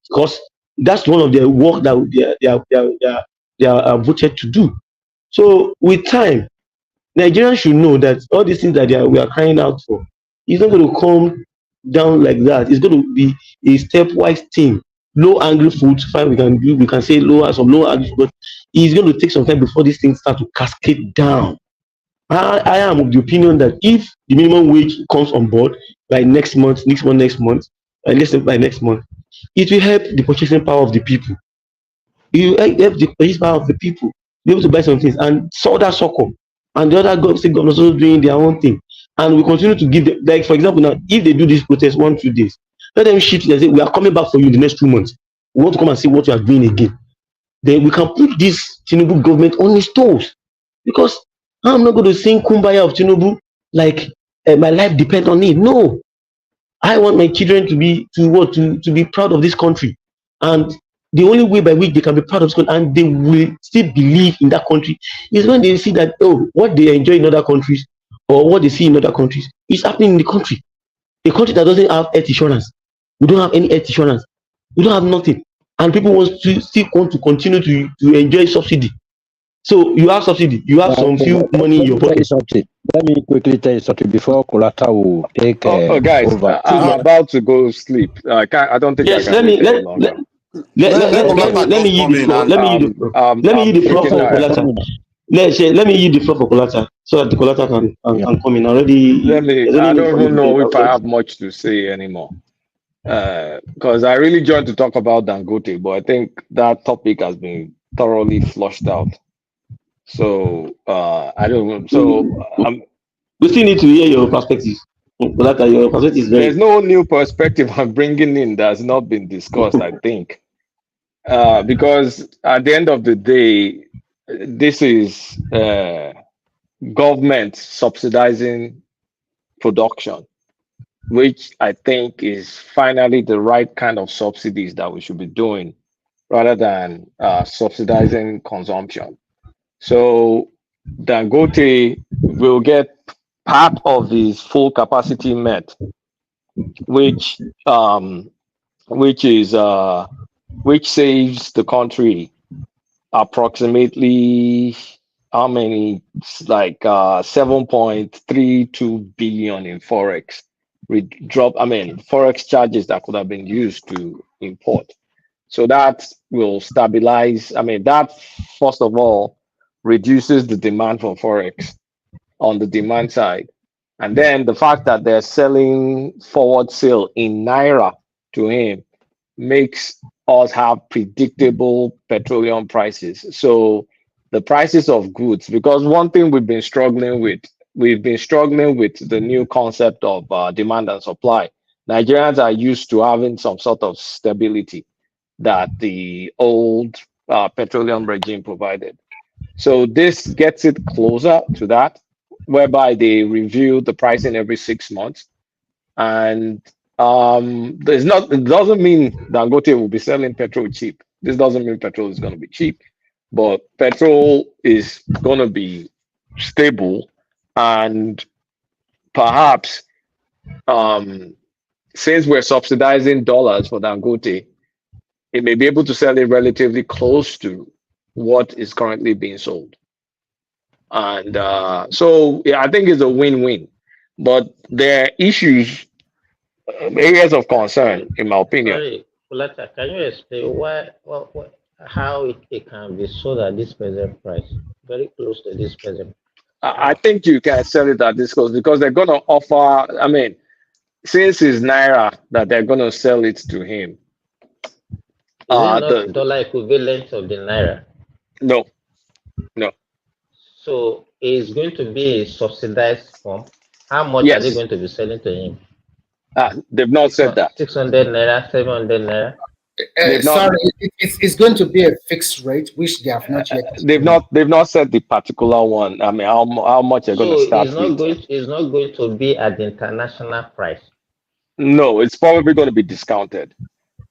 because that's one of their work that they are voted to do. So with time, Nigerians should know that all these things that we are crying out for, it's not going to come down like that. It's going to be a stepwise thing. Low angry food, fine, we can say low angry food, but it's going to take some time before these things start to cascade down. I am of the opinion that if the minimum wage comes on board by next month, by next month, it will help the purchasing power of the people. It will help the purchasing power of the people be able to buy some things, and so that circle, and the other state governors also doing their own thing, and we continue to give them. Like for example, now if they do this protest 1-2 days, let them shift and say we are coming back for you in the next 2 months. We want to come and see what you are doing again. Then we can put this Tinubu government on his toes, because I'm not going to sing Kumbaya of Tinubu like my life depends on it. No, I want my children to be proud of this country, and the only way by which they can be proud of this country and they will still believe in that country is when they see that what they enjoy in other countries or what they see in other countries is happening in the country. A country that doesn't have health insurance, we don't have any health insurance, we don't have nothing, and people still want to continue to enjoy subsidy. So you have subsidy, you have some few money in your pocket. Let me quickly tell you something before Kolata will take guys, over. I'm about to go sleep. I don't think Yes, I can wait any longer. let me yield the floor. Let me yield the floor. Let me yield the floor for Kolata. Let me yield the floor for Kolata so that the Kolata can come in already. I don't even know if I have much to say anymore. Because I really joined to talk about Dangote, but I think that topic has been thoroughly flushed out. So I don't know. So we still need to hear your perspective. Kolata, your perspective is very. There's no new perspective I'm bringing in that's not been discussed, I think. Because at the end of the day, this is government subsidizing production, which I think is finally the right kind of subsidies that we should be doing rather than subsidizing consumption. So Dangote will get part of his full capacity met, which saves the country approximately how many, like 7.32 billion in forex forex charges that could have been used to import. So that will stabilize. That first of all reduces the demand for forex on the demand side. And then the fact that they're selling forward sale in Naira to him makes us have predictable petroleum prices. So the prices of goods, because one thing we've been struggling with the new concept of demand and supply. Nigerians are used to having some sort of stability that the old petroleum regime provided. So this gets it closer to that, whereby they review the pricing every 6 months. And it doesn't mean Dangote will be selling petrol cheap. This doesn't mean petrol is going to be cheap, but petrol is going to be stable, and perhaps since we're subsidizing dollars for Dangote, it may be able to sell it relatively close to what is currently being sold. And so I think it's a win-win, but there are issues, areas of concern, in my opinion. Sorry, Kulata, can you explain how it can be sold at this present price, very close to this present? I think you can sell it at this cost because they're going to offer, since it's Naira, that they're going to sell it to him. Is it not dollar equivalent of the Naira? No. So it's going to be a subsidized form. How much are they going to be selling to him? They've not said that. 600 Naira, 700 Naira? Sorry, it's going to be a fixed rate, which they have not yet. They've not said the particular one. How much they're going to start with. It's not going to be at the international price. No, it's probably going to be discounted.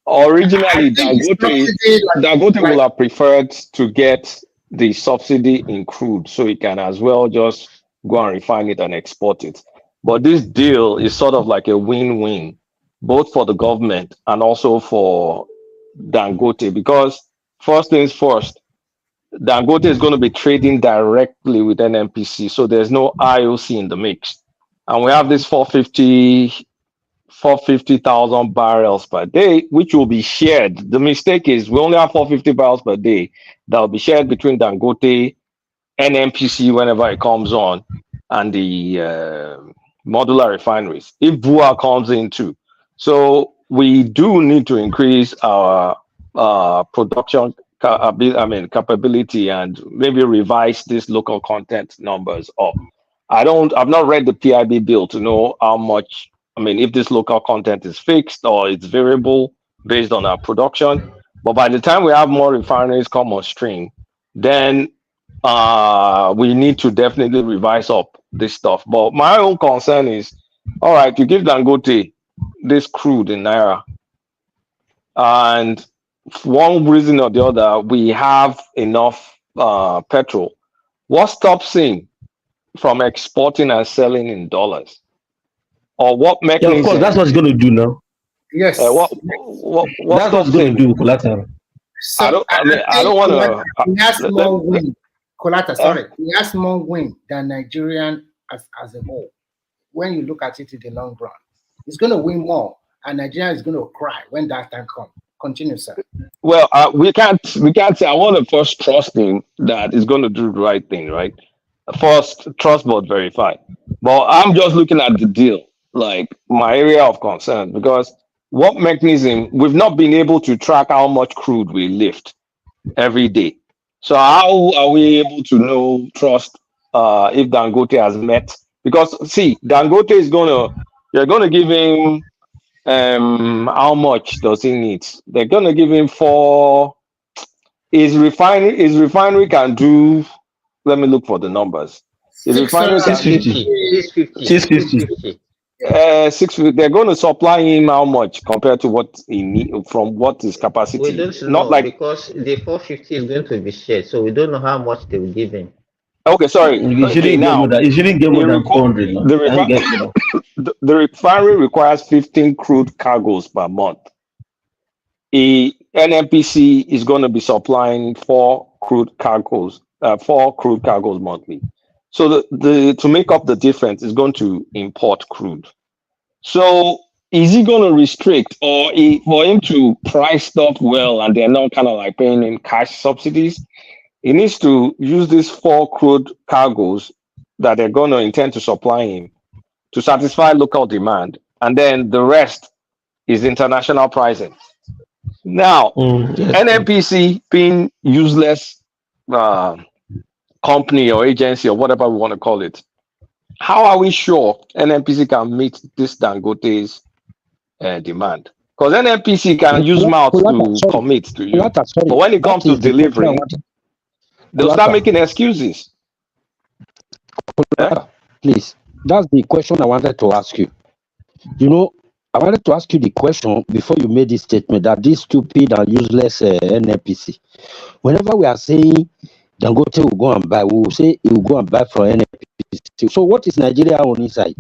Originally, Dangote will have preferred to get the subsidy in crude, so he can as well just go and refine it and export it. But this deal is sort of like a win-win, both for the government and also for Dangote, because first things first, Dangote is going to be trading directly with NNPC, so there's no IOC in the mix. And we have this 450,000 barrels per day, which will be shared. The mistake is we only have 450 barrels per day that will be shared between Dangote, NNPC whenever it comes on, and the modular refineries, if BUA comes in too. So we do need to increase our production capability and maybe revise these local content numbers up. I've not read the PIB bill to know how much, if this local content is fixed or it's variable based on our production. But by the time we have more refineries come on stream, then we need to definitely revise up this stuff. But my own concern is, all right, you give Dangote this crude in Naira, and for one reason or the other, we have enough petrol. What stops him from exporting and selling in dollars? Or what mechanism? Yeah, of course, that's what he's going to do now. Yes. What that's what he's going to do, collateral. So I think don't want to. he has more win. Colata, uh, sorry, he has more win than Nigerian as a whole. When you look at it in the long run, he's going to win more, and Nigeria is going to cry when that time comes. Continue, sir. Well, we can't say. I want to first trust him that he's going to do the right thing, right? First, trust but verify. But I'm just looking at the deal, like my area of concern, because what mechanism we've not been able to track how much crude we lift every day. So how are we able to know trust if Dangote has met? Because see, Dangote is you're gonna give him how much does he need? They're gonna give him his refinery can do, let me look for the numbers. His refinery can do 650. 650. They're going to supply him how much compared to what he need from what his We capacity. don't Not know like because the 450 is going to be shared, so we don't know how much they will give him. okay, sorry. You Okay, shouldn't get now more than $400. the refinery requires 15 crude cargoes per month. NNPC is going to be supplying 4 crude cargoes monthly. So the to make up the difference is going to import crude. So is he going to restrict or for him to price stuff well and they're not kind of like paying him cash subsidies? He needs to use these 4 crude cargoes that they're going to intend to supply him to satisfy local demand, and then the rest is international pricing. Now, NNPC being useless company or agency or whatever we want to call it, how are we sure NNPC can meet this Dangote's demand? Because NNPC can use mouth to commit to you, but when it comes to delivering, they'll start making excuses. Please, that's the question I wanted to ask you. You know, I wanted to ask you the question before you made this statement that this stupid and useless NNPC. Whenever we are saying Dangote will go and buy, we will say he will go and buy from NNPC. So what is Nigeria on inside?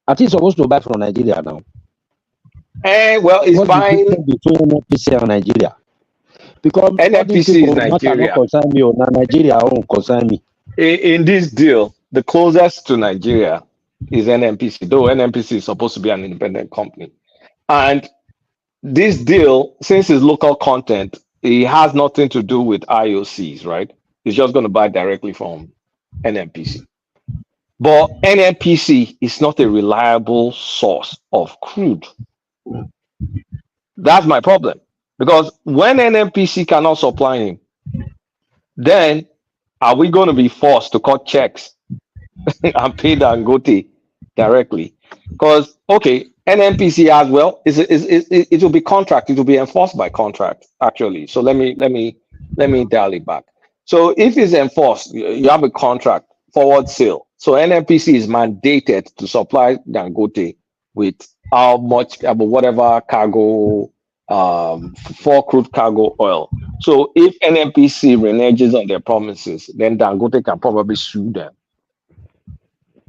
Are they supposed to buy from Nigeria now? Well, it's what's fine. The difference between NNPC and Nigeria? Because NNPC is Nigeria. Concern me or Nigeria won't concern me. In this deal, the closest to Nigeria is NNPC, though NNPC is supposed to be an independent company. And this deal, since it's local content, it has nothing to do with IOCs, right? It's just going to buy directly from NNPC. But NNPC is not a reliable source of crude. That's my problem. Because when NNPC cannot supply him, then are we going to be forced to cut checks and pay Dangote directly? Because, okay, NNPC as well, it will be contract. It will be enforced by contract, actually. So let me dial it back. So if it's enforced, you have a contract, forward sale. So NNPC is mandated to supply Dangote with how much, whatever cargo, 4 crude cargo oil. So if NNPC reneges on their promises, then Dangote can probably sue them.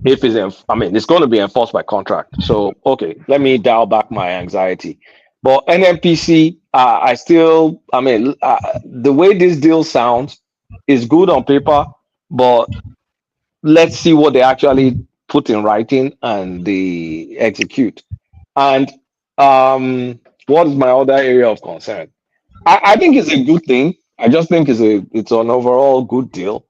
If it's going to be enforced by contract. So, okay, let me dial back my anxiety. But NNPC, the way this deal sounds is good on paper, but let's see what they actually put in writing and they execute. And what is my other area of concern? I think it's a good thing. I just think it's an overall good deal.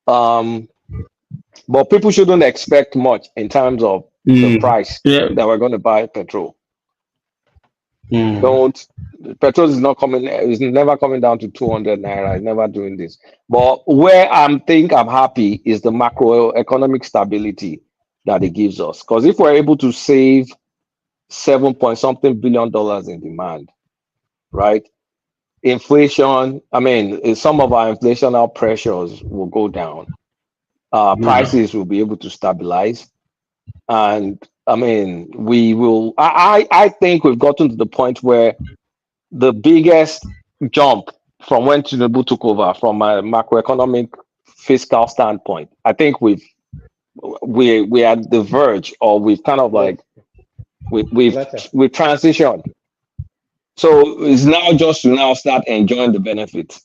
But people shouldn't expect much in terms of the price that we're going to buy petrol. Petrol is never coming down to 200 naira. It's never doing this. But where I'm happy is the macroeconomic stability that it gives us. Because if we're able to save $7-something billion in demand, right? Inflation, some of our inflationary pressures will go down. Prices will be able to stabilize. And we will, I think we've gotten to the point where the biggest jump from when Tinubu took over from a macroeconomic fiscal standpoint, I think we're at the verge, or we've kind of like, we've transitioned. So it's now just to now start enjoying the benefits.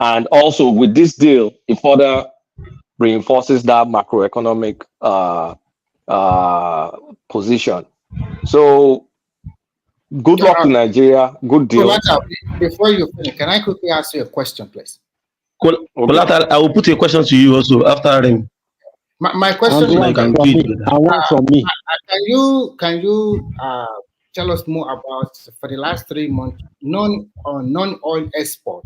And also with this deal, it further reinforces that macroeconomic position. So good luck to Nigeria. Good deal. Before you finish, can I quickly ask you a question, please? Kolata, I will put a question to you also after him. My question is, from me. can you tell us more about, for the last 3 months, non-oil export?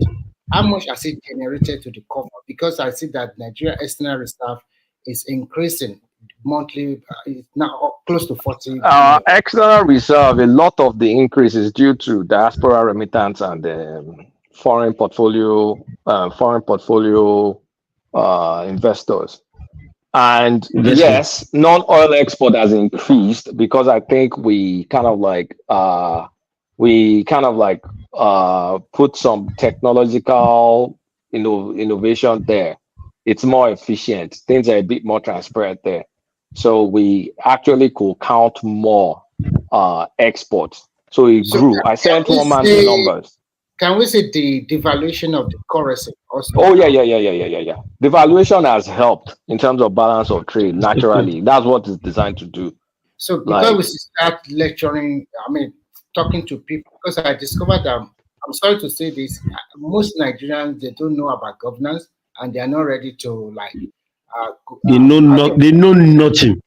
How much has it generated to the cover? Because I see that Nigeria external reserve is increasing monthly. It's now close to 40 billion. External reserve, a lot of the increase is due to diaspora remittance and foreign portfolio investors. And yes, non-oil export has increased because I think we kind of like put some technological innovation there. It's more efficient. Things are a bit more transparent there. So we actually could count more exports. So it grew. I sent one man the numbers. Can we say the devaluation of the currency also? Oh yeah. Devaluation has helped in terms of balance of trade naturally. That's what it's designed to do. So because we start lecturing, talking to people, because I discovered that, I'm sorry to say this, most Nigerians, they don't know about governance and they are not ready to they know nothing. They know nothing.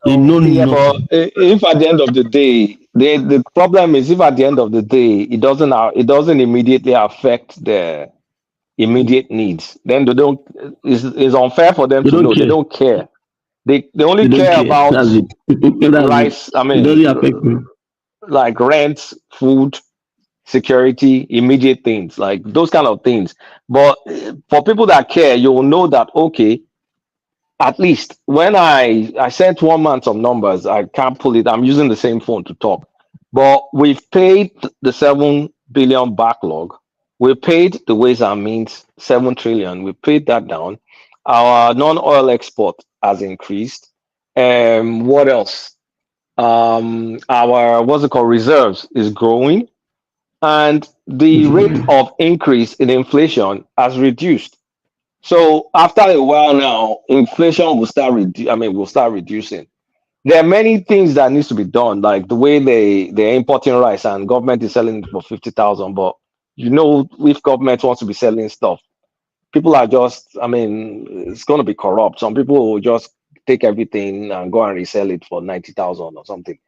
But if at the end of the day, the problem is if at the end of the day it doesn't immediately affect the immediate needs, then they don't. It's unfair for them to know. They don't care. They only care about rice. It doesn't affect me. Like rent, food, security, immediate things, like those kind of things. But for people that care, you will know that, okay, at least when I sent one man some numbers, I can't pull it. I'm using the same phone to talk. But we've paid the 7 billion backlog. We paid the ways and means 7 trillion. We paid that down. Our non-oil export has increased. What else? Our reserves is growing, and the rate of increase in inflation has reduced. So after a while now, inflation will start reducing. There are many things that needs to be done, like the way they're importing rice and government is selling it for 50,000. But if government wants to be selling stuff, people are just, it's going to be corrupt. Some people will just take everything and go and resell it for 90,000 or something.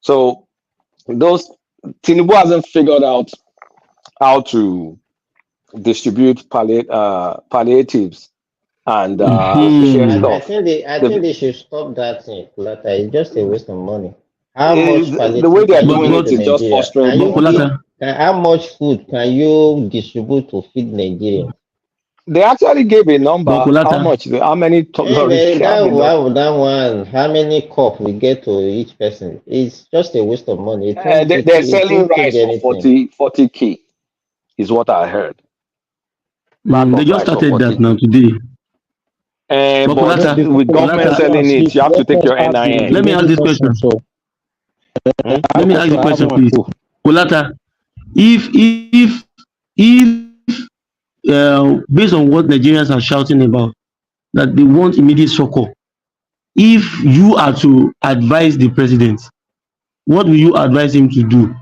So Tinubu hasn't figured out how to distribute palliatives and share stuff. I think they should stop that thing. It's just a waste of money. How much the way they are doing it is just frustrating. How much food can you distribute to feed Nigerians? They actually gave a number. How much? How many? That one. How many cups we get to each person? It's just a waste of money. They're selling rice for 40K, is what I heard. They just started that now today. But with government selling it, you have to take your NIN. Let me ask this question. Let me ask the question, please. Kolata, if based on what Nigerians are shouting about, that they want immediate succor, if you are to advise the president, what will you advise him to do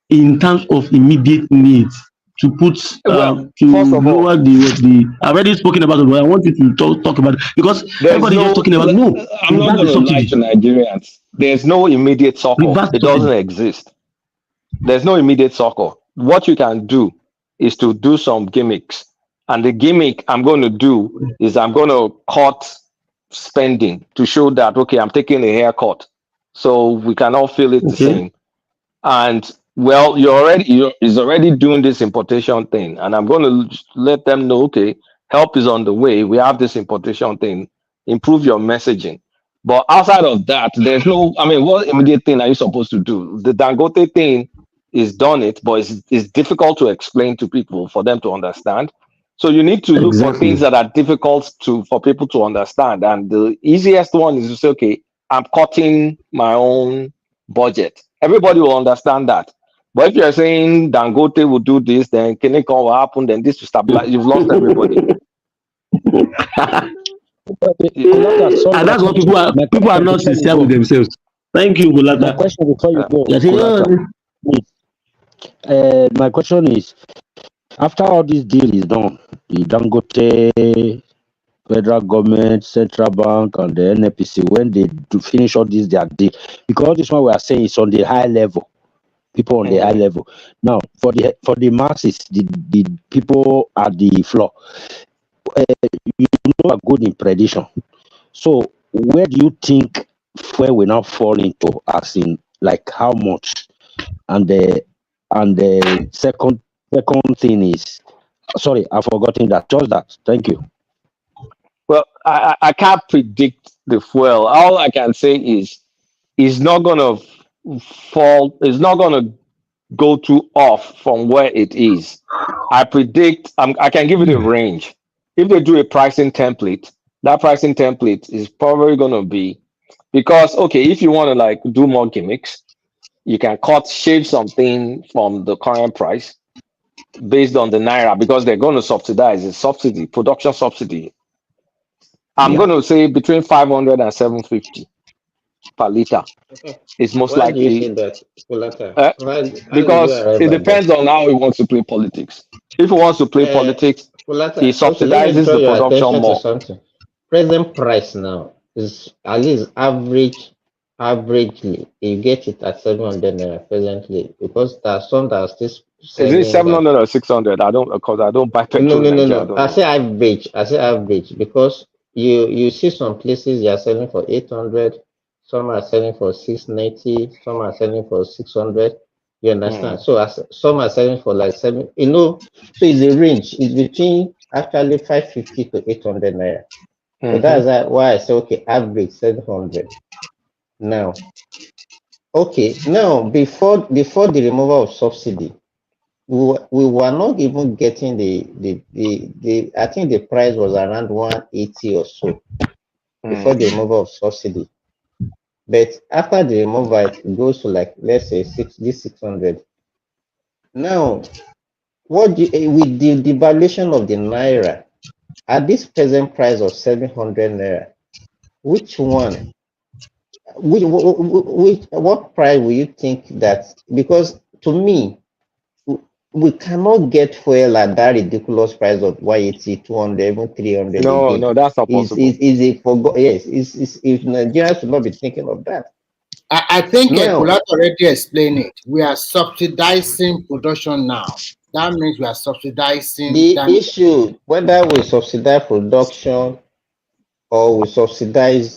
in terms of immediate needs? To put to lower the I've already spoken about it, but I want you to talk about it because everybody is talking about I'm not going to lie to Nigerians. There's no immediate succor. It doesn't exist. There's no immediate succor. What you can do is to do some gimmicks, and the gimmick I'm going to do is I'm going to cut spending to show that I'm taking a haircut, so we can all feel it the same. And well, is already doing this importation thing, and I'm going to let them know, help is on the way. We have this importation thing. Improve your messaging. But outside of that, there's no. What immediate thing are you supposed to do? The Dangote thing is done it, but it's difficult to explain to people for them to understand. So you need to look for things that are difficult for people to understand. And the easiest one is to say, I'm cutting my own budget. Everybody will understand that. But if you're saying Dangote will do this, then Kinecon will happen, then this will stabilize, you've lost everybody. And that's what people are not sincere with themselves. Thank you, Bulata. My question before you go, my question is, after all this deal is done, the Dangote, federal government, central bank, and the NPC, when they do finish all this their deal, because this one we are saying is on the high level, people on the high level. Now, for the masses, the people at the floor, you know, are good in prediction. So, where do you think where we now fall into, as in like how much? And the second thing is, sorry, I've forgotten that. Just that. Thank you. Well, I can't predict the fuel. All I can say is it's not gonna fall. It's not gonna go too off from where it is. I predict. I can give it a range. If they do a pricing template, that pricing template is probably gonna be, because okay, if you want to like do more gimmicks, you can shave something from the current price based on the naira, because they're going to subsidize a subsidy, production subsidy. I'm going to say between 500 and 750 per liter. It's most Why do you likely say that, Bulata? How did you because arrive it at that? depends on how he wants to play politics. If he wants to play politics, Bulata, he okay, let me subsidizes draw the your production attention to more. something. Present price now is at least averagely, you get it at 700 naira presently, because there are some that are still Is it selling that. 700 or 600? I don't buy petrol in Nigeria. I don't I know. say average because you see some places they are selling for 800, some are selling for 690, some are selling for 600. You understand? So some are selling for like 7. So it's a range. It's between actually 550 to 800 naira. So that's why I say okay, average 700. Now, okay, now before the removal of subsidy, we were not even getting the I think the price was around 180 or so before the removal of subsidy. But after the removal, it goes to like, let's say 600. Now, with the devaluation of the naira at this present price of 700 naira, what price will you think that? Because to me, we cannot get fuel at that ridiculous price of 180, 200, even 300 again. No, that's not possible. Yes, if Nigerians should not be thinking of that. I think Bulata already explained it. We are subsidizing production now. That means we are subsidizing the issue, whether we subsidize production or we subsidize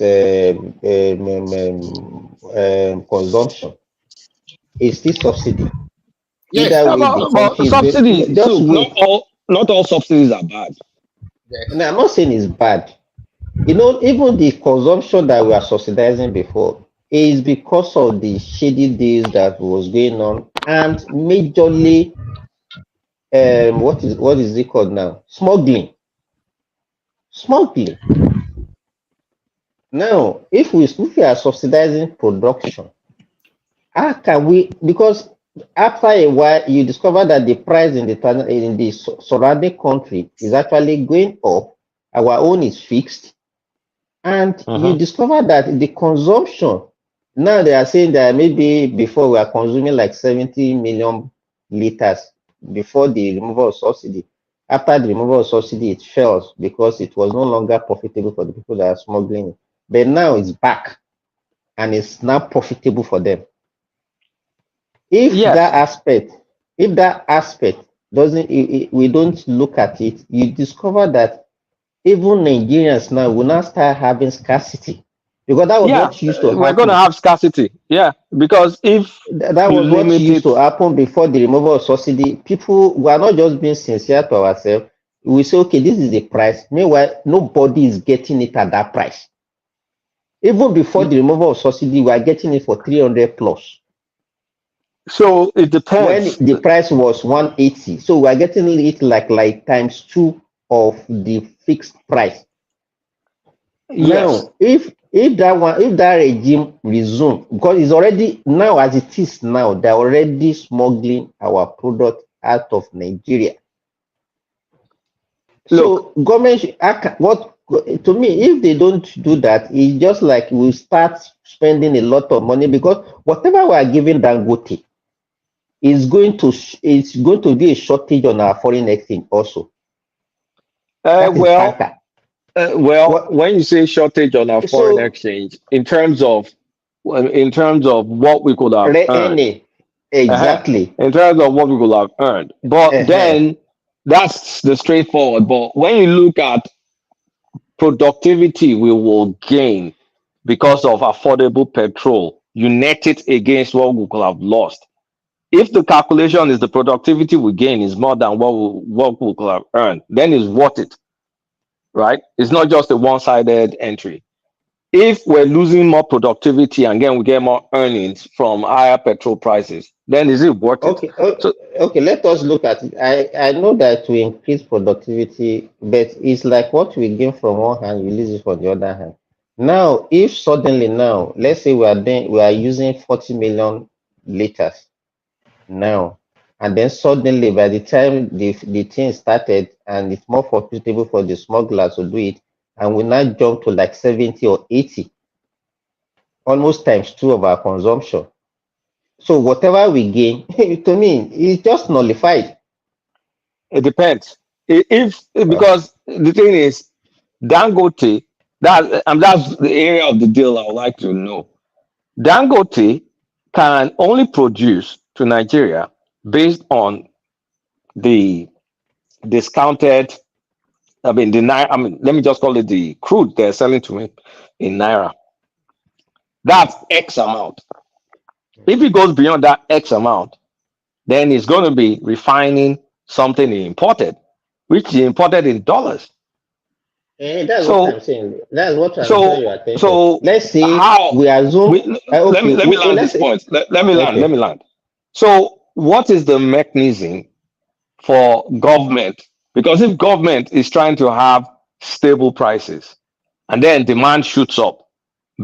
consumption, is still subsidy. Yes, Either way, the country is subsidy. just wait. Not all subsidies are bad. Yes. No, I'm not saying it's bad. Even the consumption that we are subsidizing before is because of the shady deals that was going on, and majorly, what is it called now? Smuggling. Now, if we are subsidizing production, how can we? Because after a while, you discover that the price in the surrounding country is actually going up. Our own is fixed, and you discover that the consumption, now they are saying that maybe before we are consuming like 70 million liters before the removal of subsidy. After the removal of subsidy, it fell because it was no longer profitable for the people that are smuggling it. But now it's back, and it's now profitable for them. If that aspect doesn't, we don't look at it, you discover that even Nigerians now will now start having scarcity, because that was what used to happen. We're going to have scarcity, because if that was what used to happen before the removal of subsidy, people were not just being sincere to ourselves. We say, okay, this is the price. Meanwhile, nobody is getting it at that price. Even before the removal of subsidy, we are getting it for 300 plus. So it depends. When the price was 180, so we are getting it like times 2 of the fixed price. Now, Yes. if that regime resume, because it's already now as it is now, they're already smuggling our product out of Nigeria. Look, So government, what to me, if they don't do that, it's just like we start spending a lot of money because whatever we are giving Dangote is it's going to be a shortage on our foreign exchange also. That is well, tanker. What when you say shortage on our foreign so exchange, in terms of what we could have earned, any exactly. in terms of what we could have earned, but Uh-huh. then that's the straightforward. But when you look at productivity, we will gain because of affordable petrol. You net it against what we could have lost. If the calculation is the productivity we gain is more than what we could have earned, then it's worth it, right? It's not just a one-sided entry. If we're losing more productivity and again we get more earnings from higher petrol prices, then is it worth it? Okay, So okay, let us look at it. I know that we increase productivity, but it's like what we gain from one hand, we lose it from the other hand. Now, if suddenly now, let's say we are using 40 million liters now, and then suddenly by the time the thing started and it's more profitable for the smugglers to do it, and we now jump to like 70 or 80, almost times two of our consumption. So whatever we gain, to me, it's just nullified. it depends. If Uh, because the thing is, Dangote, that's the area of the deal I would like to know. Dangote can only produce to Nigeria based on the discounted. I mean, let me just call it the crude they're selling to me in naira. That's X amount. If it goes beyond that X amount, then it's going to be refining something he imported, which he imported in dollars. that's what I'm So, saying. That's what I'm drawing so, your attention. so Let's say how we assume, okay, let me land let's this say, point. Let okay. me land. So, what is the mechanism for government? Because if government is trying to have stable prices and then demand shoots up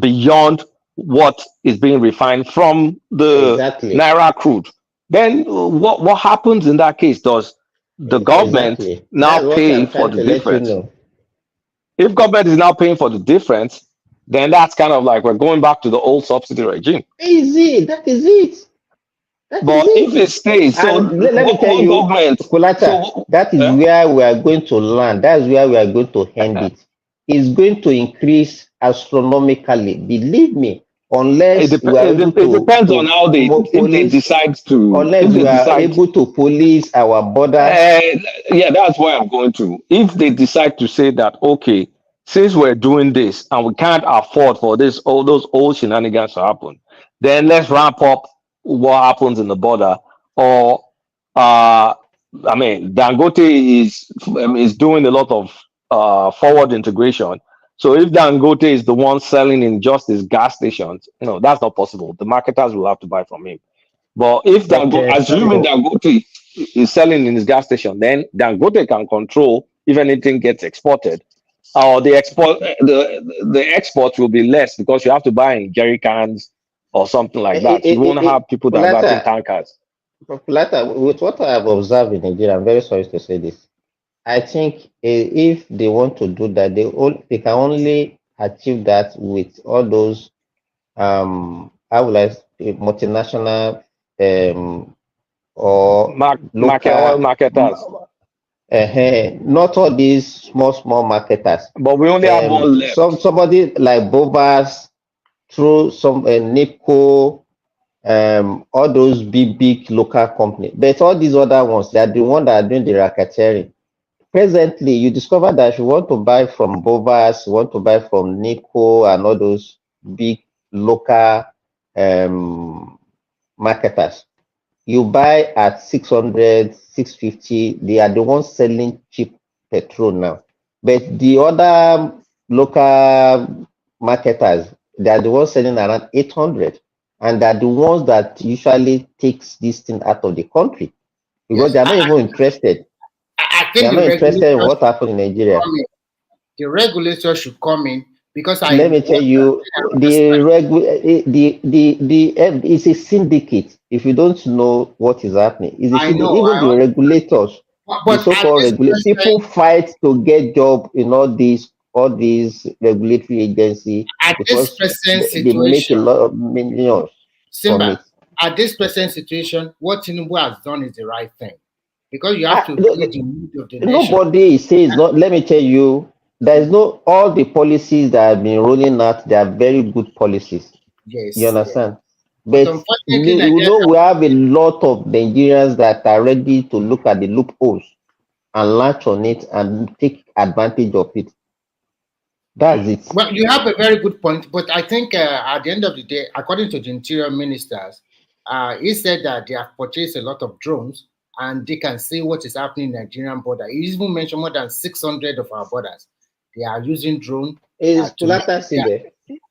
beyond what is being refined from the Exactly. naira crude, then what happens in that case? Does the government Exactly. now That's what pay I'm for trying the to let you difference? know. If government is now paying for the difference, then that's kind of like we're going back to the old subsidy regime. Easy. That is it. That is But if it. it stays, so And let me tell what you, government? Kulata, So that is eh? where we are going to land. That's where we are going to end it. It's going to increase astronomically. Believe me, unless we are able It depends on how they if they police, decide to if unless they we are decide. able to police our borders. Uh, yeah, that's where I'm going to. If they decide to say that, okay, since we're doing this and we can't afford for this all those old shenanigans to happen, then let's ramp up what happens in the border. Or, I mean, Dangote is doing a lot of forward integration. So if Dangote is the one selling in just his gas stations, no, that's not possible. The marketers will have to buy from him. But if But Assuming Dangote is selling in his gas station, then Dangote can control if anything gets exported, or the exports will be less because you have to buy in jerry cans or something like that. You won't have people diverting Kulata, tankers. With what I have observed in Nigeria, I'm very sorry to say this. I think if they want to do that, they can only achieve that with all those how will I say, multinational or Oil local, marketers. not all these small marketers. But we only have one left. Somebody like Bobas through some NIPCO, all those big local companies. But all these other ones, they are the ones that are doing the racketeering. Presently, you discover that if you want to buy from Bovas, you want to buy from Nico and all those big local um, marketers, you buy at 600, 650. They are the ones selling cheap petrol now. But the other local marketers, they are the ones selling around 800. And they're the ones that usually takes this thing out of the country because Yes, they are not even interested. I They think are the not interested in regulators what happened in should Nigeria. come in. The regulator should come in Because let me tell you, it's a syndicate. If you don't know what is happening, it's a I syndicate. know, Even the regulators, the but at so-called this regulators, present, people fight to get job in all these regulatory agency at this because present they make a situation, lot of millions from it. Simba, at this present situation, what Tinubu has done is the right thing. Because you have to create the need of the nation. Nobody says not. Let me tell you, there is no all the policies that have been rolling out. They are very good policies. You Yes, yes. understand? But But unfortunately, Nigeria, we have a lot of Nigerians that are ready to look at the loopholes and latch on it and take advantage of it. That's it. well, you have a very good point. But I think at the end of the day, according to the interior ministers, he said that they have purchased a lot of drones and they can see what is happening in the Nigerian border. He even mentioned more than 600 of our borders. They are using drone Is to make Kulata still there?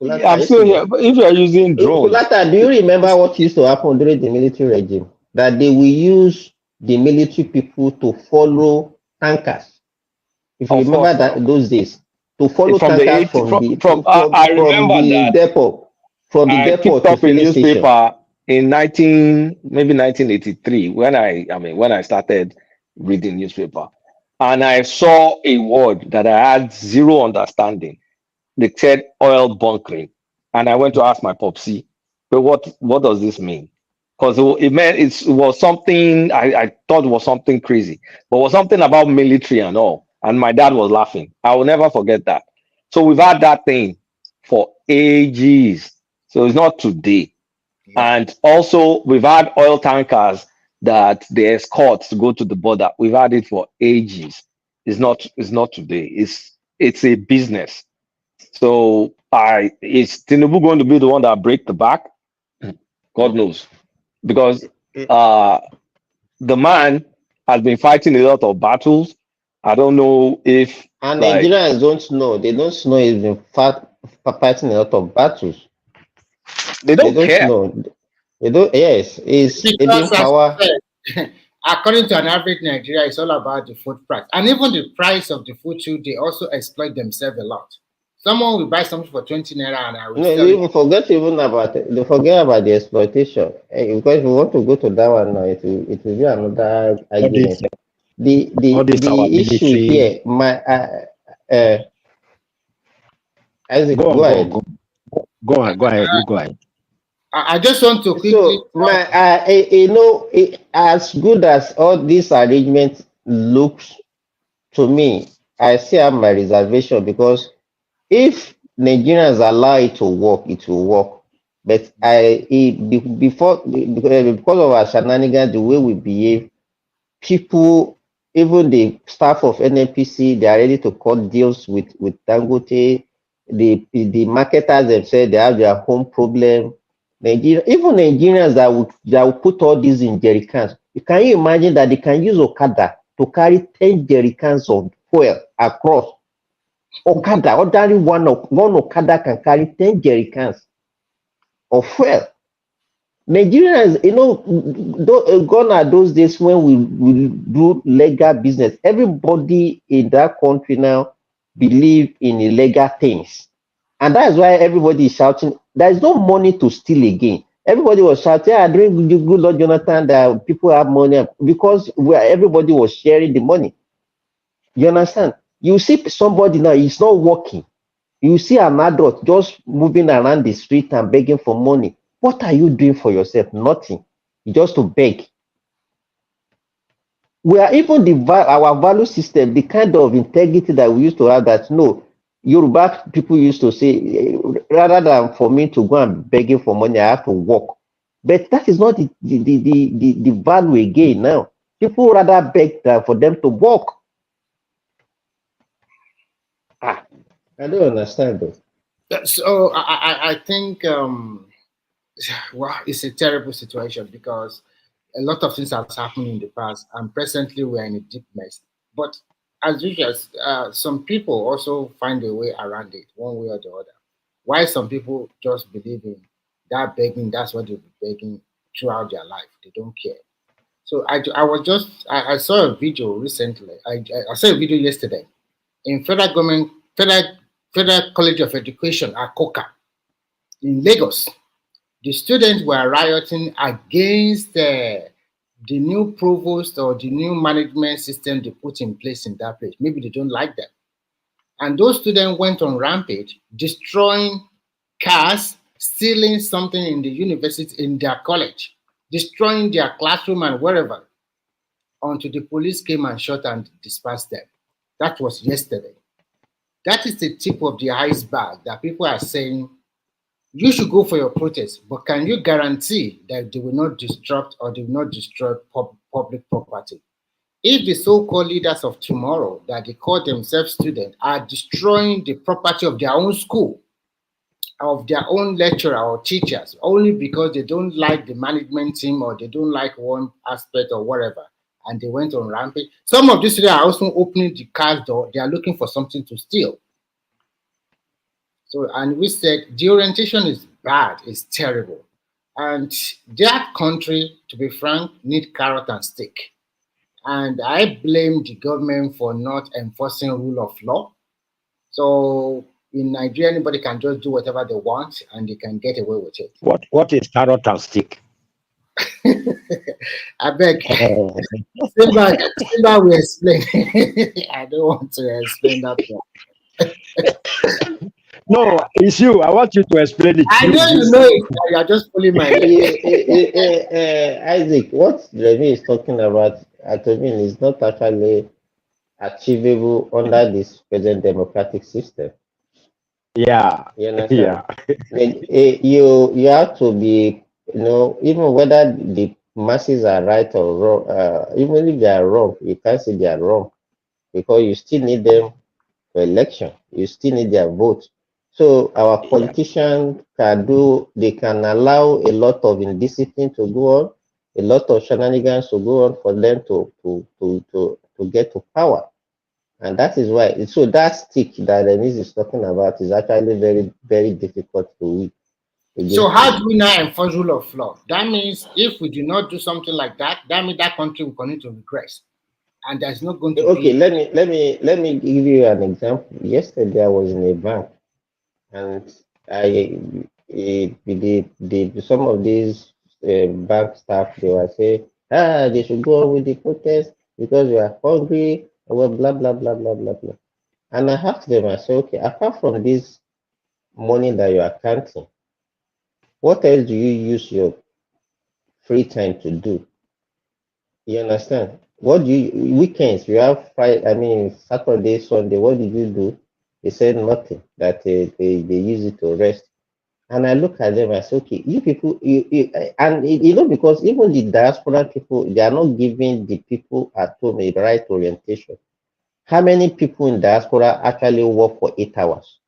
Kulata, I'm are you still still here. there? But if you are using drones, Kulata, do you remember what used to happen during the military regime? That they will use the military people to follow tankers. If you of remember course, now that those days, to follow from the tankers 80 from the I remember that from the I depot picked to up a filling station. newspaper in 1983 when I started reading newspaper, and I saw a word that I had zero understanding. They said oil bunkering, and I went to ask my popsy, but what does this mean? Because it meant it was something I thought was something crazy, but it was something about military and all. And my dad was laughing. I will never forget that. So we've had that thing for ages. So it's not today. And also we've had oil tankers that they escort to go to the border. We've had it for ages. It's not today. It's a business. So is Tinubu going to be the one that break the back? God knows. Because uh the man has been fighting a lot of battles. I don't know if And like Nigerians don't know. They don't know he's been fighting a lot of battles. they They don't don't care. know. They don't. Yes, is because, even as power. you said, according to an average Nigeria, it's all about the food price. And even the price of the food too, they also exploit themselves a lot. Someone will buy something for 20 naira and I will No, sell they it. even forget even about it. They forget about the exploitation. Because if we want to go to that one now, it will be another All argument. this, our The issue military. here, uh, Isaac, Go go on, go on, ahead. go on, go ahead. You go ahead. I just want to quickly So as good as all these arrangements looks to me, I still have my reservation because if Nigerians allow it to work, it will work. But because of our shenanigans, the way we behave, people, even the staff of NNPC, they are ready to cut deals with Dangote. The marketers themselves, they have their home problem. Nigeria, even Nigerians that will put all these in jerry cans. Can you imagine that they can use Okada to carry 10 jerry cans of fuel across? Okada, ordinary one Okada can carry 10 jerry cans of fuel. Nigerians, gone are those days when we do legal business. Everybody in that country now believe in illegal things. And that's why everybody is shouting, there is no money to steal again. Everybody was shouting, during the good Lord Jonathan, that people have money because everybody was sharing the money. You understand? You see somebody now, he's not working. You see an adult just moving around the street and begging for money. What are you doing for yourself? Nothing. Just to beg. We are even our value system, the kind of integrity that we used to have that no, Yoruba people used to say, rather than for me to go and begging for money, I have to work. But that is not the value again now. People rather beg than for them to work. I don't understand though. So I think wow, it's a terrible situation because a lot of things has happened in the past, and presently we're in a deep mess. But as usual, some people also find a way around it, one way or the other. Why some people just believe in that begging, that's what they'll be begging throughout their life. They don't care. So I saw a video recently. I saw a video yesterday in federal Federal College of Education, Akoka, in Lagos. The students were rioting against the new provost or the new management system they put in place in that place. Maybe they don't like them. And those students went on rampage, destroying cars, stealing something in the university, in their college, destroying their classroom and wherever, until the police came and shot and dispersed them. That was yesterday. That is the tip of the iceberg that people are saying you should go for your protest, but can you guarantee that they will not disrupt or they will not destroy public property? If the so-called leaders of tomorrow that they call themselves students are destroying the property of their own school, of their own lecturer or teachers, only because they don't like the management team or they don't like one aspect or whatever, and they went on rampage. Some of these students are also opening the car door. They are looking for something to steal. So, and we said the orientation is bad, it's terrible. And that country, to be frank, need carrot and stick. And I blame the government for not enforcing rule of law. So in Nigeria, anybody can just do whatever they want and they can get away with it. What is carrot and stick? I beg. Simba will explain. I don't want to explain that one. No, it's you. I want you to explain it. I know you know it. You are just pulling my Isaac, what Remy is talking about, to me, is not actually achievable under this present democratic system. Yeah. You understand? Yeah. You have to be, even whether the masses are right or wrong, even if they are wrong, you can't say they are wrong because you still need them for election. You still need their vote. So our politicians they can allow a lot of indiscipline to go on, a lot of shenanigans to go on for them to get to power. And that is why, so that stick that Denise is talking about is actually very, very difficult to win. So how do we now enforce rule of law? That means if we do not do something like that, that means that country will continue to regress. And there's not going to be... Okay, let me give you an example. Yesterday I was in a bank and some of these bank staff, they were saying, they should go on with the protest because we are hungry, or blah, blah, blah, blah, blah, blah. And I asked them, I said, okay, apart from this money that you are counting, what else do you use your free time to do? You understand? What do you, weekends, you have Saturday, Sunday, what did you do? They said nothing, that they use it to rest. And I look at them, I say, okay, you people, because even the diaspora people, they are not giving the people at home a right orientation. How many people in diaspora actually work for 8 hours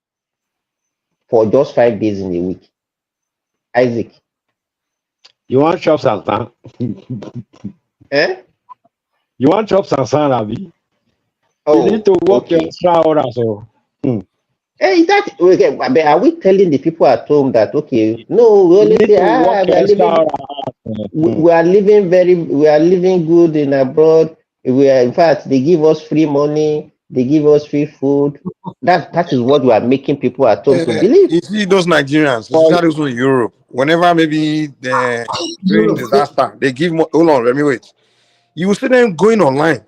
for just 5 days in a week? Isaac. You want chops and sand? You want chops and sand, Abi? You need to work extra hours. Hey, are we telling the people at home that no, we only say we are living good in abroad. In fact, they give us free money, they give us free food. That is what we are making people at home to believe. You see those Nigerians, especially those in Europe, whenever maybe during disaster, they give more. Hold on, let me wait. You will see them going online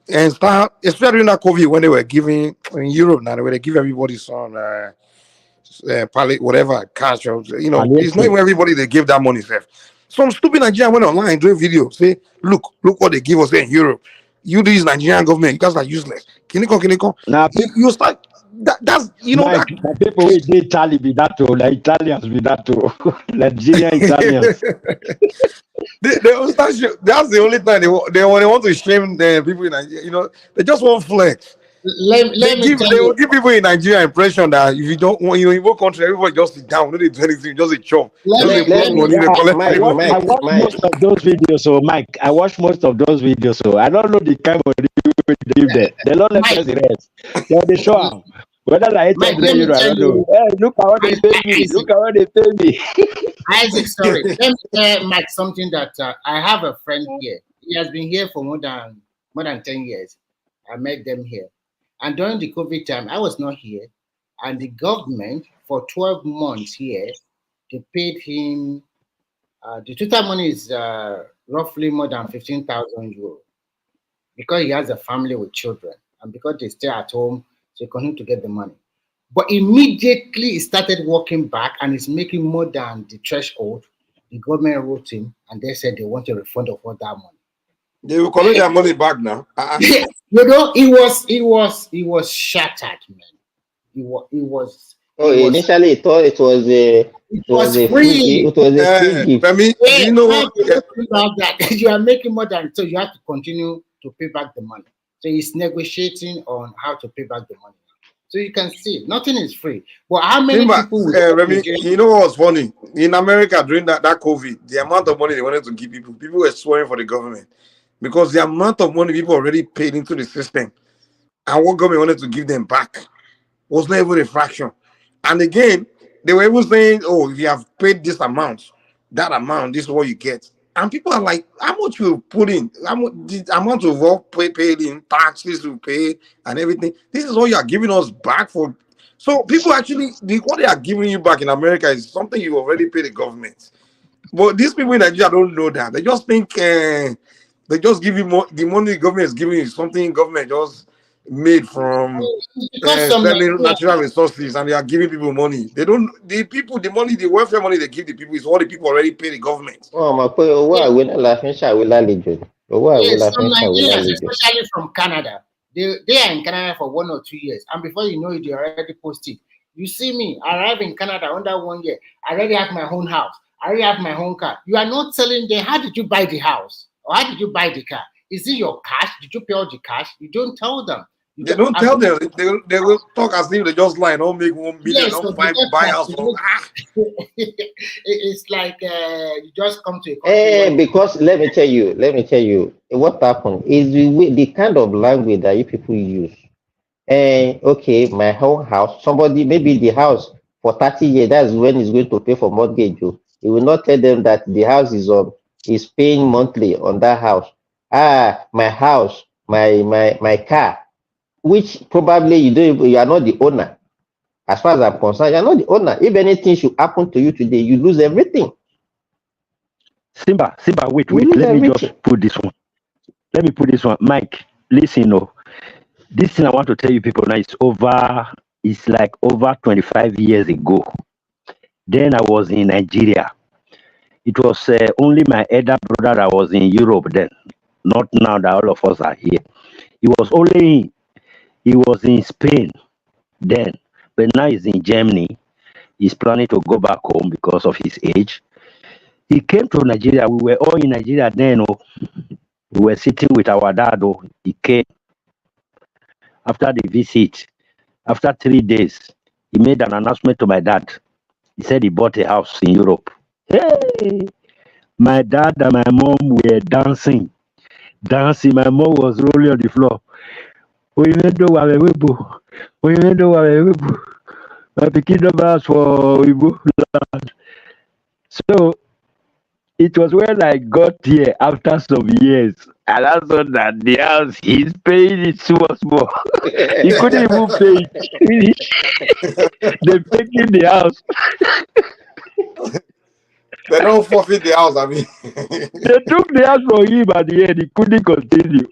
and start, especially during that COVID when they were giving in Europe now, where they give everybody some pallet, whatever, cash, it's not even everybody they give that money. Some stupid Nigerian went online doing video, say, look what they give us here in Europe. You these Nigerian government, you guys are useless. Kiniko. Now you start that's Mike, that people with Italy be that too, like Italians be that too. Nigerian Italians. they that's the only time they want to shame the people in Nigeria. They just want flex. They will give people in Nigeria impression that if you don't want, in one country, everybody just sit down, no they do anything, just a chop. I watch most of those videos, so Mike, I watch most of those videos, so I don't know the kind of they give there. They don't let us rest. They show them. Whether I hate I don't know. Hey, look at what they pay me. Look at what they pay me. Isaac, sorry. Let me tell Mike something that I have a friend here. He has been here for more than 10 years. I met them here. And during the COVID time, I was not here. and the government for 12 months here, they paid him. The total money is roughly more than 15,000 euros because he has a family with children and because they stay at home, so he continue to get the money. But immediately he started working back and is making more than the threshold. The government wrote him and they said they want a refund of all that money. They will collect their money back now. You know, he was shattered, man. He was. Initially, he thought it was a free. It was a free gift. Femi, do you know what? That you are making more than, so you have to continue to pay back the money. So he's negotiating on how to pay back the money. So you can see nothing is free. But how many people will Remy, you know what's funny? In America during that COVID, the amount of money they wanted to give people were swearing for the government because the amount of money people already paid into the system and what government wanted to give them back was not even a fraction. And again, they were even saying, "Oh, if you have paid this amount, this is what you get." And people are like, "How much you put in? How much the amount of work paid in taxes you pay and everything? This is what you are giving us back for." So people actually, what they are giving you back in America is something you already paid the government. But these people in Nigeria don't know that. They just think they just give you more. The money the government is giving you is something government just made from selling natural resources, and they are giving people money. They don't. The money, the welfare money they give the people is what the people already pay the government. Yes, some Nigerians, especially from Canada, they are in Canada for 1 or 2 years, and before you know it, they already posted. You see me, I arrived in Canada under 1 year. I already have my own house. I already have my own car. You are not telling them, how did you buy the house? Or how did you buy the car? Is it your cash? Did you pay all the cash? You don't tell them. They don't tell them. They will talk as if they just lie. Don't make 1 million. Yes, Don't buy house. It's like you just come to a country. Because let me tell you, what happened is the kind of language that you people use. Okay, my whole house, somebody, maybe the house for 30 years, that's when he's going to pay for mortgage. He will not tell them that the house is paying monthly on that house. My house, my car, which probably you are not the owner. As far as I'm concerned, you're not the owner. If anything should happen to you today, you lose everything. Simba, wait. Let me just put this one. Let me put this one. Mike, listen, this thing I want to tell you people now it's like over 25 years ago. Then I was in Nigeria. It was only my elder brother that was in Europe then. Not now that all of us are here. He was in Spain then, but now he's in Germany. He's planning to go back home because of his age. He came to Nigeria. We were all in Nigeria then. We were sitting with our dad. He came after the visit. After 3 days, he made an announcement to my dad. He said he bought a house in Europe. Hey! My dad and my mom were dancing. My mom was rolling on the floor. My pikin numbers for Igbo land. So it was when I got here after some years, and I saw that the house he's paying it small. He couldn't even pay it. They taking the house. They don't forfeit the house. I mean, they took the house from him at the end. He couldn't continue,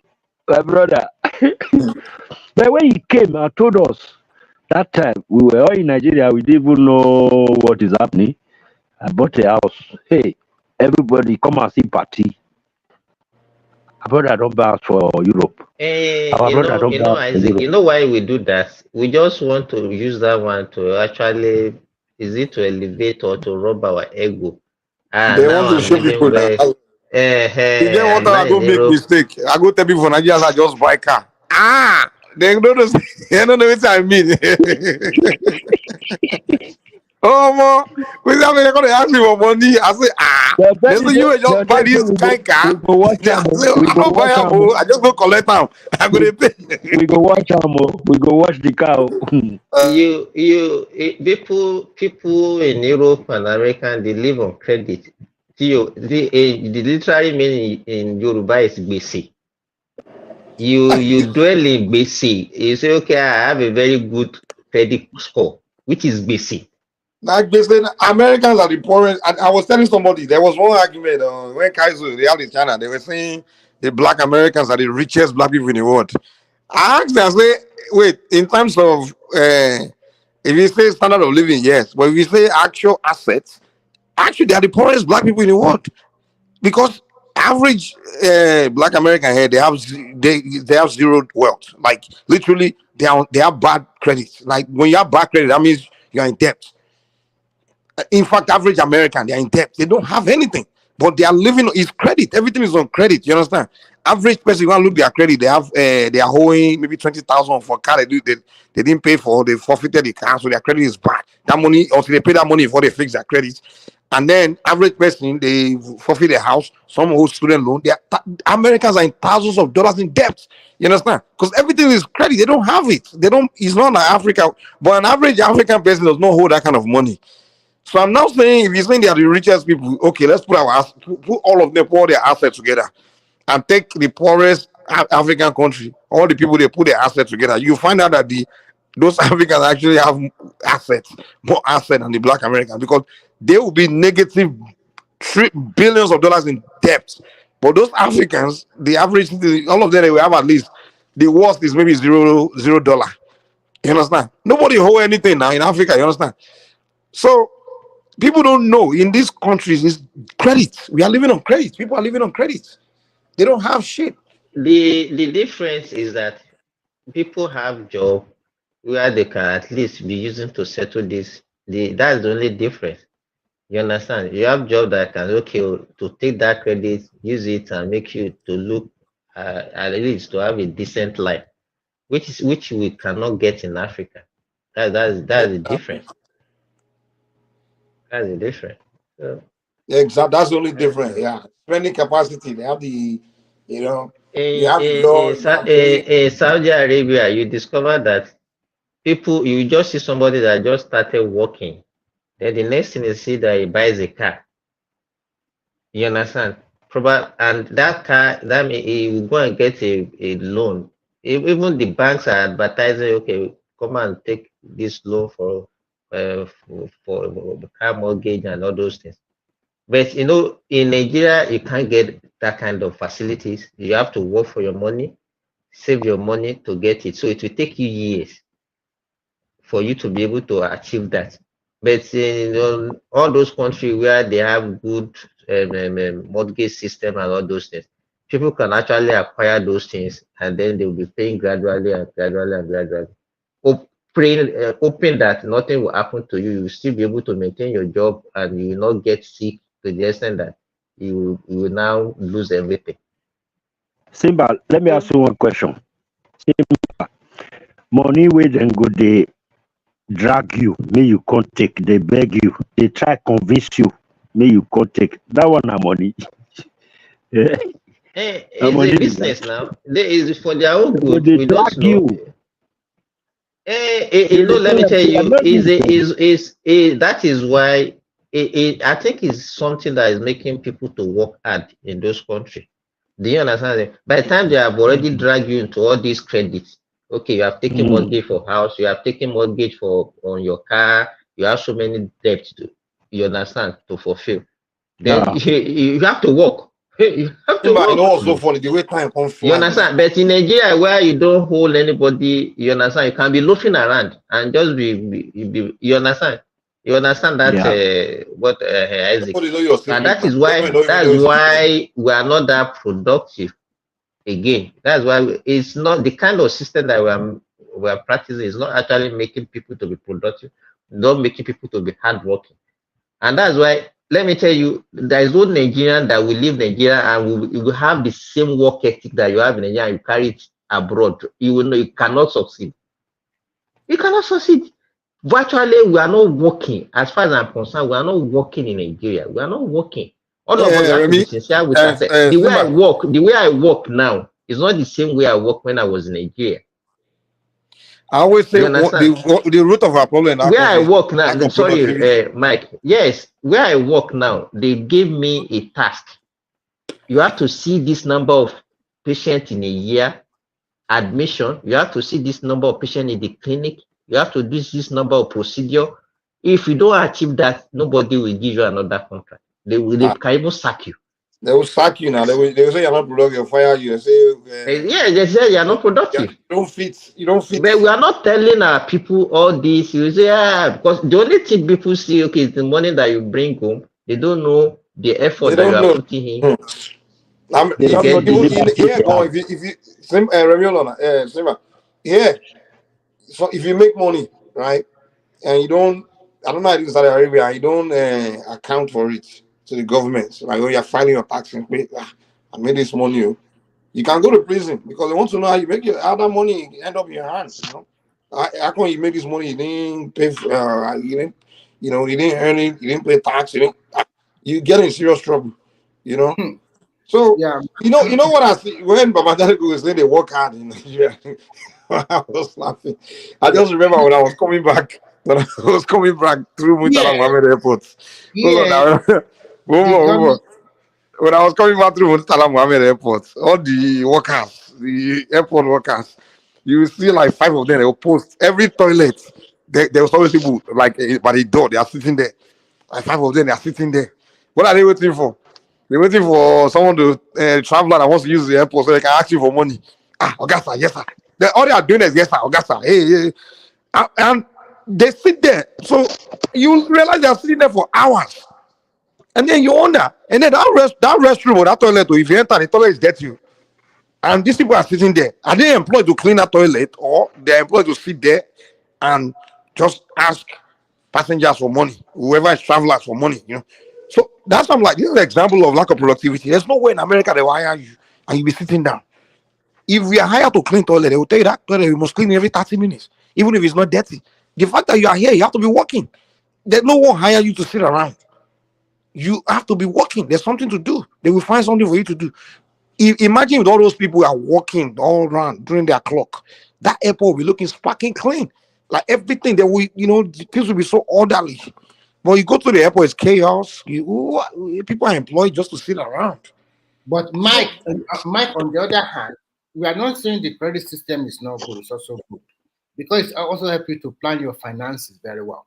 my brother. But when he came and told us that time, we were all in Nigeria. We didn't even know what is happening. I bought a house. Hey, everybody come and see party. Our brother don't buy house for Europe. Isaac, you know why we do that? We just want to use that one to actually, is it to elevate or to rub our ego? They want to show people that. You get what I go make mistake. I go tell people for Nigeria, I just buy car. They don't know. They don't know what I mean. We say they're gonna ask me for money. I say, they say you just buy this kind car. I don't buy them. I just go collect them. I'm gonna pay. We go watch them. We go watch the car. People in Europe and America, they live on credit. The literary meaning in Yoruba is BC. You dwell in BC. You say, okay, I have a very good credit score, which is basic. Like basically, Americans are the poorest. And I was telling somebody there was one argument when Kaiser they had in China. They were saying the black Americans are the richest black people in the world. I asked them, I say, wait, in terms of if you say standard of living, yes, but if you say actual assets, actually they are the poorest black people in the world because average black American here they have zero wealth. Like literally, they have bad credit. Like when you have bad credit, that means you are in debt. In fact, average American, they are in debt. They don't have anything, but they are living on is credit. Everything is on credit. You understand? Average person, you want to look their credit, they have they are owing maybe 20,000 for a car they didn't pay for, they forfeited the car, so their credit is bad. That money, until they pay that money before they fix their credit. And then average person, they forfeit their house, some hold student loan. Americans are in thousands of dollars in debt. You understand? Because everything is credit. They don't have it. They don't. It's not like Africa, but an average African person does not hold that kind of money. So I'm now saying, if you're saying they are the richest people, okay, let's put put all of them, put all their assets together, and take the poorest African country, all the people they put their assets together. You find out that those Africans actually have assets, more assets than the black Americans, because they will be negative billions of dollars in debt. But those Africans, the average, all of them, they will have at least the worst is maybe $0. You understand? Nobody hold anything now in Africa. You understand? So people don't know in these countries is credit. We are living on credit. People are living on credit. They don't have shit. The difference is that people have job where they can at least be using to settle this. That's the only difference. You understand? You have job that can to take that credit, use it, and make you to look at least to have a decent life, which we cannot get in Africa. That's the difference. That's the difference. So, Exactly. That's the only difference. Yeah. Spending capacity. They have you know, you in, have the in, law, in, you Sa- can in, pay. in Saudi Arabia, you discover that you just see somebody that just started working. Then the next thing you see that he buys a car. You understand? Probably, and that car, that means he will go and get a loan. Even the banks are advertising, okay, come and take this loan for car mortgage and all those things. But in Nigeria, you can't get that kind of facilities. You have to work for your money, save your money to get it. So it will take you years for you to be able to achieve that. But in all those countries where they have good mortgage system and all those things, people can actually acquire those things and then they'll be paying gradually and gradually and gradually. Hoping that nothing will happen to you, you'll still be able to maintain your job and you will not get sick to the extent that you will now lose everything. Simba, let me ask you one question. Simba, money where then go they drag you, may you can't take, they beg you, they try convince you, may you can't take. That one na money. Yeah. It's a business now. It's for their own good. They We don't drag know. you. Let me tell you, that is why I think it's something that is making people to work hard in those countries. Do you understand? By the time they have already dragged you into all these credits, okay, you have taken mortgage for house, you have taken mortgage on your car, you have so many debts you understand, to fulfill. Then you have to work. You have to Simba, you know work. what's so funny? The way time comes You flying. understand? But in Nigeria, where you don't hold anybody, you understand? You can be loafing around and just you understand? You understand that what Isaac? Nobody know your And secret. Now. Government don't even that's know your secret. why we are not that productive again. That's why it's not the kind of system that we are practicing is not actually making people to be productive, not making people to be hardworking. And that's why, let me tell you, there is no Nigerian that will leave Nigeria and will have the same work ethic that you have in Nigeria and you carry it abroad. You will know you cannot succeed. You cannot succeed. Virtually, we are not working. As far as I'm concerned, we are not working in Nigeria. We are not working. All of us have to be Remy, sincere with ourselves. The Simba, way I work now is not the same way I work when I was in Nigeria. I always say You understand? the root of our problem in our Where I country is work now, lack of productivity. sorry, Mike. Yes, where I work now, they gave me a task. You have to see this number of patients in a year, admission. You have to see this number of patients in the clinic. You have to do this number of procedure. If you don't achieve that, nobody will give you another contract. They can even sack you. They will sack you now. They will say you're not productive, they'll fire you. They say Yeah, they say you're not productive. you don't fit. You don't fit. But we are not telling our people all this. You say, because the only thing people see, okay, is the money that you bring home. They don't know the effort They that you don't are know. putting in They to If don't you know get the even this. liberty here they go, have. if you same Remiola, Simba, yeah. So if you make money, right, and you don't, I don't know how it is in Saudi Arabia, and you don't account for it to the government, like when you're filing your taxes, I made this money. Oh. You can go to prison because they want to know how you make your how that money end up in your hand. You know, how come you made this money? You didn't pay, you didn't, you didn't earn it. You didn't pay tax. You get in serious trouble. You know. So Yeah. you know what I see when Babadarigo was saying they work hard in Nigeria. I was laughing. I just remember when I was coming back, through Murtala Yeah. Mohammed Airport. Hold on Yeah. now. The One more. government. When I was coming back through Murtala Mohammed Airport, all the workers, the airport workers, you see like 5 of them, they will post every toilet. There was always people like by the door, they are sitting there. Like 5 of them, they are sitting there. What are they waiting for? They're waiting for someone to traveler that wants to use the airport so they can ask you for money. Ah, Augusta, yes, sir. All they are doing is yes, sir, Augusta. Hey, hey. And they sit there. So you realize they are sitting there for hours. And then you wonder. And then that restroom or that toilet, or if you enter, the toilet is dirty. And these people are sitting there. Are they employed to clean that toilet or they're employed to sit there and just ask passengers for money, whoever is travelers for money, So that's I'm like, this is an example of lack of productivity. There's no way in America they will hire you and you'll be sitting down. If we are hired to clean toilet, they will tell you that toilet we must clean every 30 minutes, even if it's not dirty. The fact that you are here, you have to be working. There's no one hire you to sit around. You have to be working. There's something to do. They will find something for you to do. Imagine with all those people who are working all around during their clock, that airport will be looking sparking clean. Like everything that things will be so orderly. But you go to the airport, it's chaos. People are employed just to sit around. But Mike, on the other hand, we are not saying the credit system is not good. It's also good because it also helps you to plan your finances very well.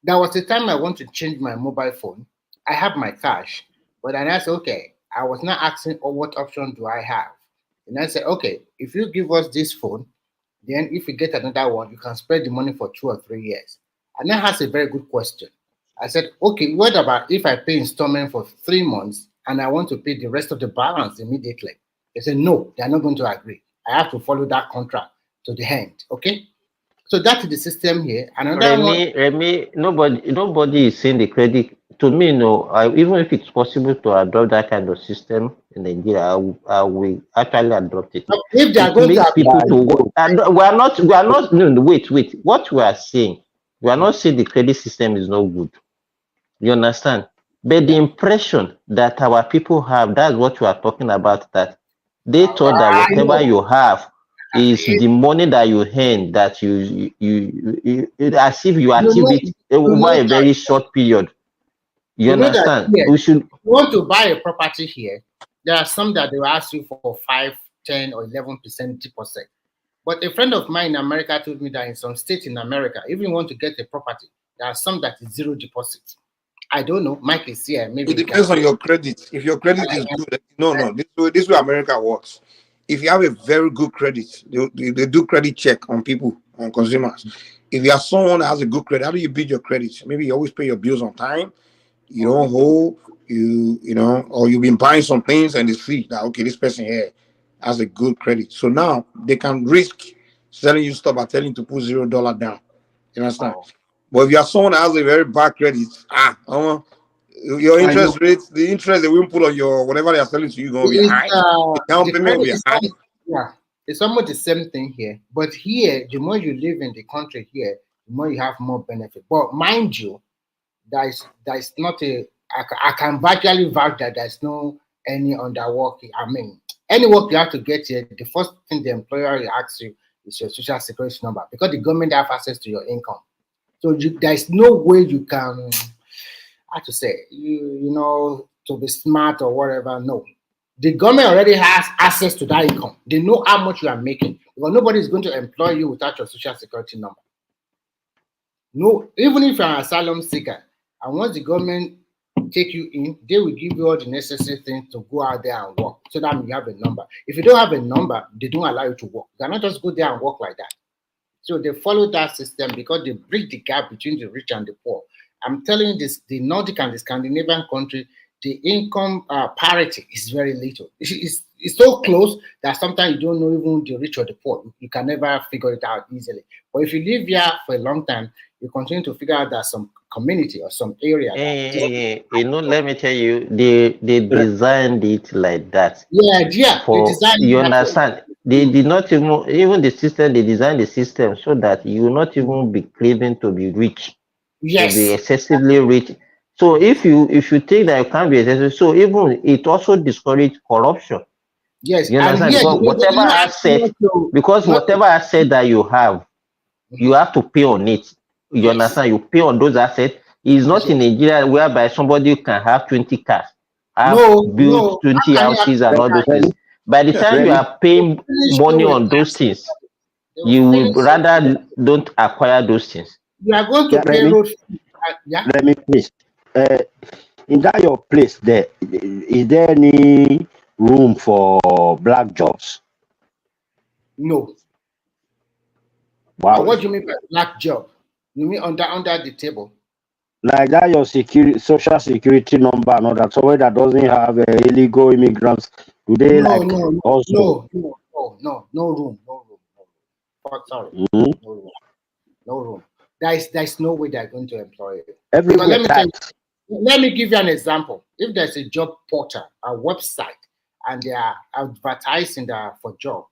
There was a time I want to change my mobile phone. I have my cash, but then I said, okay, I was not asking, oh, what option do I have? And I said, okay, if you give us this phone, then if you get another one, you can spread the money for 2 or 3 years. And that has a very good question. I said, okay, what about if I pay installment for 3 months and I want to pay the rest of the balance immediately? They said, no, they are not going to agree. I have to follow that contract to the end. Okay. So that is the system here. Another one. Remy, nobody is saying the credit. To me, no. Even if it's possible to adopt that kind of system in Nigeria, I will actually adopt it. If they are It going to makes people apply, to work. And we are not. No, wait. What we are saying, we are not saying the credit system is not good. You understand? But the impression that our people have, that's what we are talking about. That they thought that I whatever know. you have is the money that you earn, that as if you achieve it over a very short period. You You know that understand? here, We should. if you want to buy a property here, there are some that they will ask you for 5, 10, or 11% deposit. But a friend of mine in America told me that in some states in America, if you want to get a property, there are some that is zero deposit. I don't know. Mike is here. Maybe It he can. depends on your credit. If your credit is good, no. This way America works. If you have a very good credit, they do credit check on people, on consumers. If you are someone that has a good credit, how do you build your credit? Maybe you always pay your bills on time. You don't hold, or you've been buying some things and they see that, okay, this person here has a good credit. So now they can risk selling you stuff by telling you to put $0 down. You understand? But if you are someone that has a very bad credit, your I know. interest rates, the interest they will put on your whatever they are selling to you going to be It's, high. The down the payment will credit be is high. yeah, it's almost the same thing here. But here, the more you live in the country here, the more you have more benefit. But mind you, there is not I can virtually vouch that there's no any underwork. I mean, any work you have to get here, the first thing the employer will ask you is your social security number because the government have access to your income. So there's no way you can, how to say, to be smart or whatever. No, the government already has access to that income. They know how much you are making because nobody is going to employ you without your social security number. No, even if you're an asylum seeker, and once the government take you in, they will give you all the necessary things to go out there and work, so that you have a number. If you don't have a number, they don't allow you to work. You cannot just go there and work like that. So they follow that system because they bridge the gap between the rich and the poor. I'm telling you this, the Nordic and the Scandinavian country, the income parity is very little. It's so close that sometimes you don't know even the rich or the poor. You can never figure it out easily. But if you live here for a long time, you continue to figure out that some community or some area that Let me tell you, they designed it like that. they For designed you that for understand, they did not even the system. They designed the system so that you will not even be craving to be rich, to be yes. excessively rich. So if you think that you can't be excessive, so even it also discourage corruption. Yes, You and understand? here Because they whatever did not ask you asset, because not to whatever asset that you have, you have to pay on it. You yes, understand? You pay on those assets. It's not yes. in Nigeria whereby somebody can have 20 cars, have No, built no. 20 How can you houses and all those things. advertise? By the time you Remy, are paying Finish money with on those tax. things, They will you would finish. rather don't acquire those things. You are going to yeah, pay road fee. Yeah. Remy, please. Uh, in that your place there, is there any room for black jobs? No. Wow. What do you mean by black job? You mean under the table? Like that your security, social security number and all that. Somewhere that doesn't have illegal immigrants, do they No, like no, no, also? no, no, no, no, no room, no room, no room. Oh, sorry, Mhm. no room, no room. There's no way they're going to employ you. Because Everywhere tight. let me give you an example. If there's a job portal, a website, and they are advertising for job,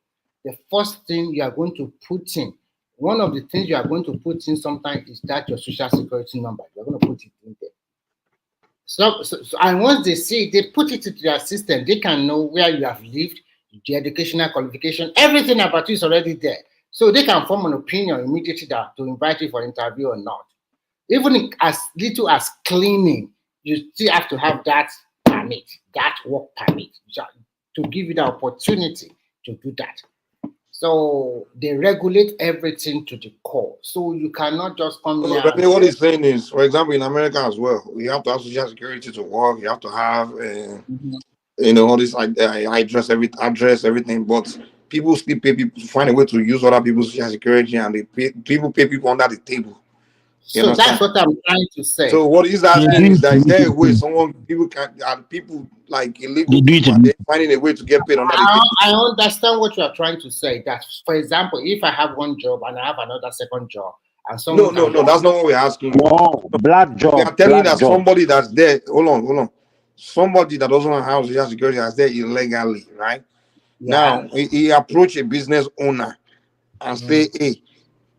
the first thing you are going to put in, one of the things you are going to put in sometimes is that your social security number. You're going to put it in there. So, and once they see it, they put it into their system. They can know where you have lived, the educational qualification, everything about you is already there. So they can form an opinion immediately that to invite you for interview or not. Even as little as cleaning, you still have to have that permit, that work permit, to give you the opportunity to do that. So they regulate everything to the core. So you cannot just come So, here I and mean, what say, he's saying is, for example, in America as well, you have to have social security to work. You have to have, all this address, everything. But people still pay people to find a way to use other people's social security, and people pay people under the table. You so that's understand? what I'm trying to say. So what he's They asking do is it that in is there a way Michigan. people can people like They illegal do it people are in they finding a way to get paid under the table? I understand what you are trying to say. That, for example, if I have one job and I have another second job, and No, someone no, can no. come, That's not what we're asking you. No, black We job, are telling you black that job. somebody that's there. Hold on. Somebody that doesn't have social security that's there illegally, right? yeah, Now he approach a business owner and say, mm, "Hey,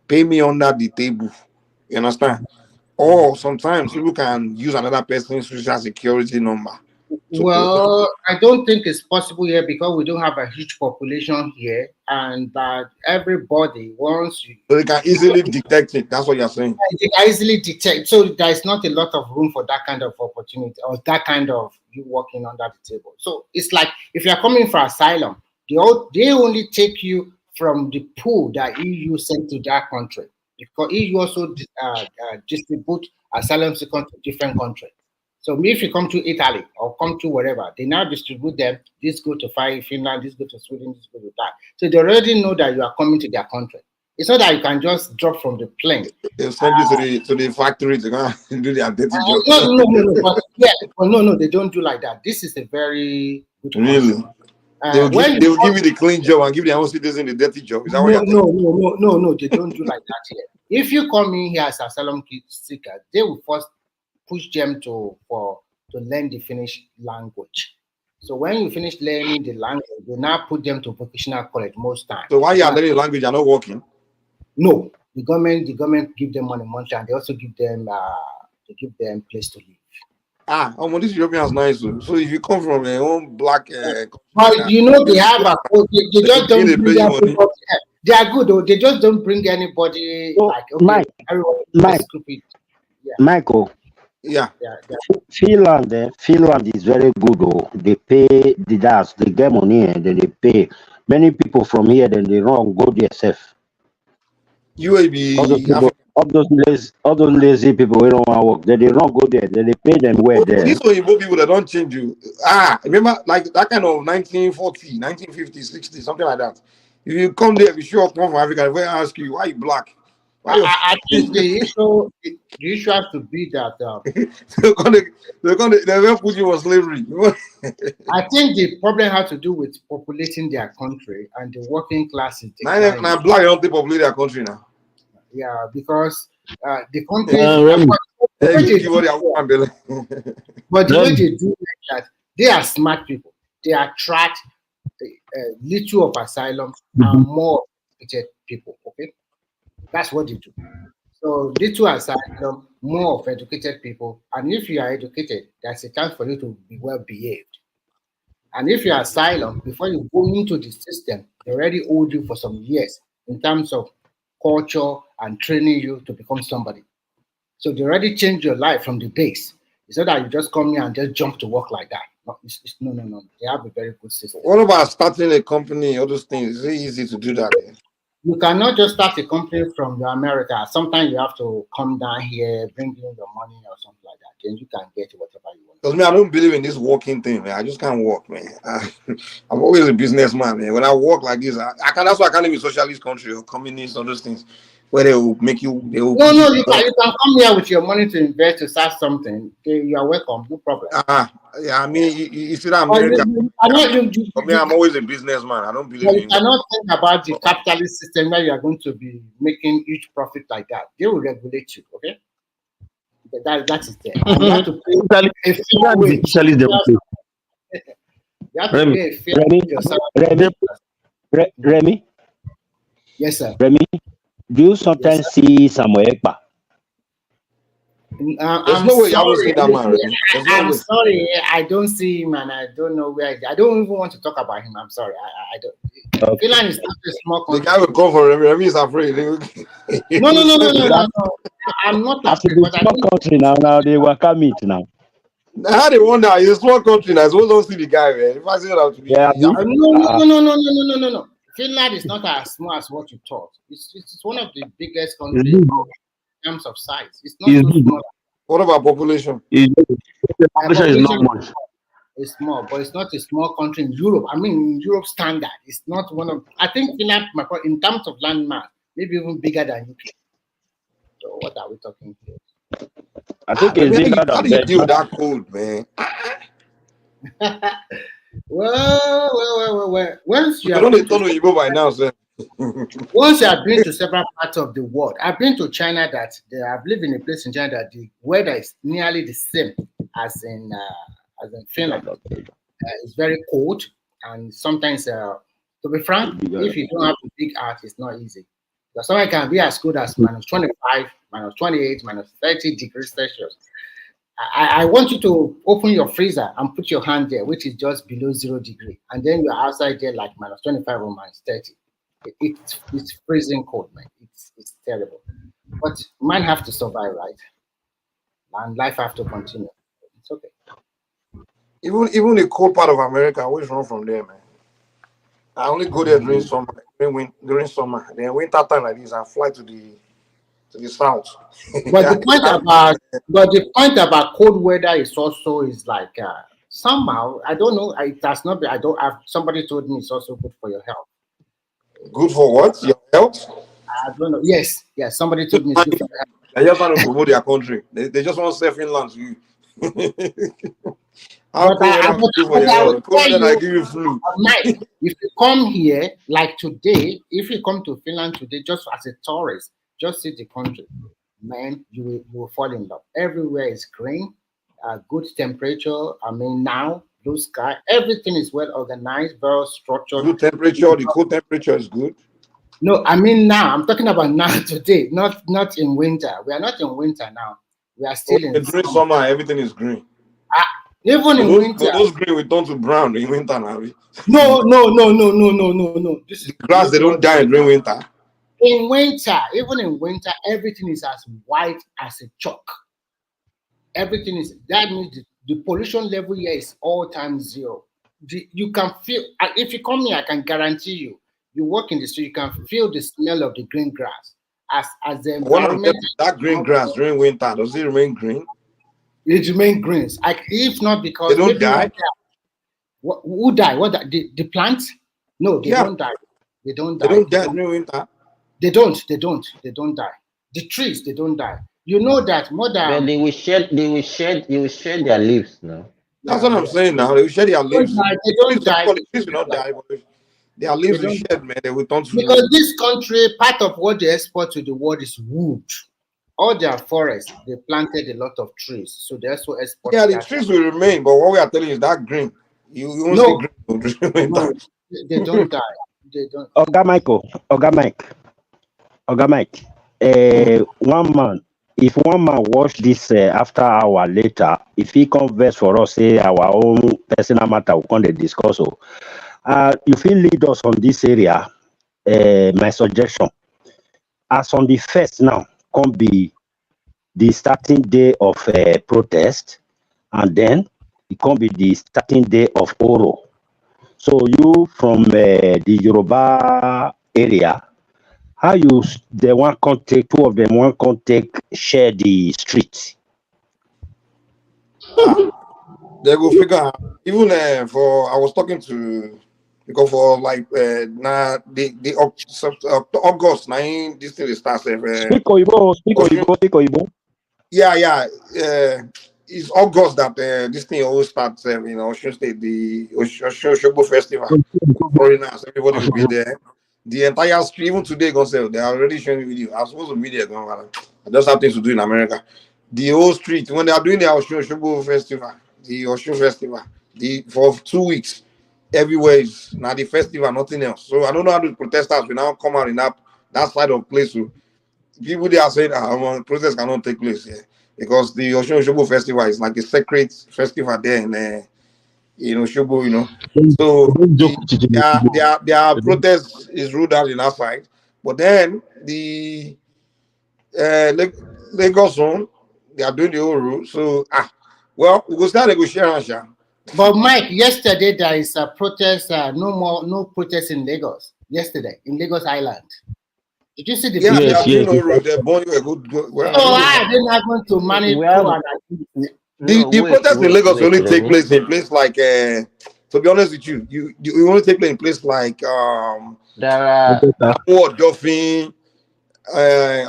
pay me under the table." You understand? Or sometimes people can use another person's social security number to. well, I don't think it's possible here because we don't have a huge population here, and that everybody wants you. So they can easily detect it. That's what you're saying. They can easily detect. So there is not a lot of room for that kind of opportunity or that kind of you working under the table. So it's like if you're coming for asylum, they only take you from the pool that EU sent to that country because EU also distribute asylum seekers to different countries. So if you come to Italy or come to wherever, they now distribute them. This go to Finland, this go to Sweden, this go to that. So they already know that you are coming to their country. It's not that you can just drop from the plane. They'll send you to the factory to go and do their dirty job. No. But yeah, well, no, they don't do like that. This is a very good concept. Really? They will When give you you the clean job and give their own citizen the dirty job. Is that what no, you're telling no, they don't do like that here. If you come in here as asylum seeker, they will first push them to learn the Finnish language. So when you finish learning the language, they now put them to vocational college most times. So why you are learning language, you're not working? No, the government give them money monthly, and they also give them place to live. This European is nice. So if you come from a own black But you know they have they just begin don't to pay bring you money. everybody. They are good though. They just don't bring anybody So, like okay, everyone Mike, is stupid. Yeah, Michael, Yeah. Finland is very good. Oh, they pay the dance, they get money and then they pay. Many people from here, then they run go themselves. All those UAB people, African all those lazy people we don't want to work. They don't go there. They pay them well there. These Oyibo people that don't change you. Remember like that kind of 1940, 1950, 60, something like that. If you come there, if you show up from Africa, they will ask you why you black. Why your I think the issue has to be that they will put you on slavery. I think the problem has to do with populating their country and the working class is declining. Now black don't depopulate their country now. Yeah, because the countries, but the way they do like that, they are smart people. They attract little of asylum and more educated people. Okay, that's what they do. So little asylum, more of educated people, and if you are educated, there's a chance for you to be well behaved. And if you're asylum, before you go into the system, they already hold you for some years in terms of culture and training you to become somebody. So they already changed your life from the base. It's not that you just come here and just jump to work like that. No. They have a very good system. What about starting a company, all those things? Is it easy to do that? You cannot just start a company from your America. Sometimes you have to come down here, bring in your money or something like that. Then you can get whatever you want. Because me, I don't believe in this working thing, man. I just can't work, man. I'm always a businessman, man. When I work like this, that's why I can't live in socialist country or communist or those things where they will make you. No, you can come here with your money to invest to start something. Okay, you are welcome, no problem. Yeah, I mean, you see that America. For me, I'm always a businessman. I don't believe in. You cannot think about the capitalist system where you are going to be making huge profit like that. They will regulate you, okay? That is there. And you have to pay a fair wage. You have to pay a fair wage. Remy? Yes, sir. Remy, do you sometimes see Samuel Ekpa? There's no way you haven't seen that man. I'm sorry, I don't see him and I don't know where. I don't even want to talk about him. I'm sorry, I don't. Okay. Finland is not a small country. The guy will come for Remy. Remy is afraid. No. I'm not afraid. It's a small country now. They will come meet now. How they wonder? It's a small country now. Suppose don't see the guy, man. If I see that to be, no. Finland is not as small as what you thought. It's one of the biggest countries in terms of size. It's not so small. What about population? Population is not much. It's small, but it's not a small country in Europe. I mean, in Europe standard, it's not one of. I think Finland, in terms of landmass, maybe even bigger than UK. So what are we talking here? I think it's bigger than. How do you deal with that cold, man? Well. Once you don't know you go by now, sir. Once you have been to several parts of the world, I've been to China. I've lived in a place in China that the weather is nearly the same as in Finland. It's very cold, and sometimes, to be frank, if you don't have a big heart, it's not easy. Because someone can be as good as minus 25, minus 28, minus 30 degrees Celsius. I want you to open your freezer and put your hand there, which is just below 0 degree, and then you're outside there like minus 25 or minus 30. It's freezing cold, man. It's terrible. But man have to survive, right? And life have to continue. It's okay. Even the cold part of America, I always run from there, man. I only go there during summer. During summer, then winter time like this, I fly to the south. But the point about cold weather is also like somehow I don't know. It has not been. I don't have. Somebody told me it's also good for your health. Good for what? Your health? I don't know. Yes. Somebody told me it's good for your health. They just want to promote their country. They just want to sell Finland to you. How cool I give you flu. If you come here, like today, if you come to Finland today, just as a tourist, just see the country, man, you will fall in love. Everywhere is green, good temperature. I mean, now blue sky, everything is well organized, well structured. Good temperature. The cold temperature is good. No, I mean now. I'm talking about now today, not in winter. We are not in winter now. We are still in during summer. Everything is green. Even in winter, those green will turn to brown in winter now. No. This is the grass. They don't die during winter. In winter, even in winter, everything is as white as a chalk. Everything is. That means the pollution level here is all time 0. You can feel. If you come here, I can guarantee you. You walk in the street, you can feel the smell of the green grass. as the When I'm environment telling you, that green grass during winter, does it remain green? it remain greens. Like if not They because don't maybe die. who die? What the plants? No, they Yeah, don't die. They don't they die. don't die during winter. They don't. They don't. They don't die. The trees they don't die. You know that more But than they will shed their leaves now. That's yeah what I'm yeah. saying now. They will shed their They don't leaves. die. They Trees, don't of die. course, the trees will not Like, die, but their they leaves will don't shed, man. They will turn because to. this country part of what they export to the world is wood. All their forests they planted a lot of trees, so they also export Yeah, the that. trees will remain, but what we are telling you is that green. You won't see No, green during winter. no, they don't die. They don't. Oga Michael, Oga Mike, Oga Mike. One man, if one man watch this after hour later, if he converse for us, say our own personal matter, we can dey discuss. So, you feel lead us on this area. My suggestion, as on the first now, can be the starting day of protest, and then it can be the starting day of Oro. So you from the Yoruba area, how you the one can take two of them one can take share the street. Ah, they go figure out. Even for I was talking to because for like now August 9 this thing starts. Speak Oshun, Oyibo, speak Oyibo. yeah. It's August that this thing always starts. Ocean State, the Ocean Shogbo Festival. Foreigners, everybody will be there. The entire street, even today, go sell. They are already showing video. I was supposed to be there. I just have things to do in America. The whole street when they are doing the Ocean Shogbo Festival, the Ocean Festival, for 2 weeks, everywhere is now the festival, nothing else. So I don't know how the protesters will now come out in that side of place. So people they are saying protest cannot take place here because the Ocean Shogbo Festival is like a sacred festival there in Shobo, So their protest is ruled out in that side. But then the Lagos zone, they are doing the whole rule. So well, we go start negotiating, Sha. But Mike, yesterday there is a protest. No protest in Lagos. Yesterday in Lagos Island. Did you see the Yeah, they video? are doing no rule. They're born you a good. Well, I So don't know. I they're not going to manage We through have and The protest in Lagos wait, only take Remy. place in place like to be honest with you, you only take place in place like There are Amuwo Dolphin,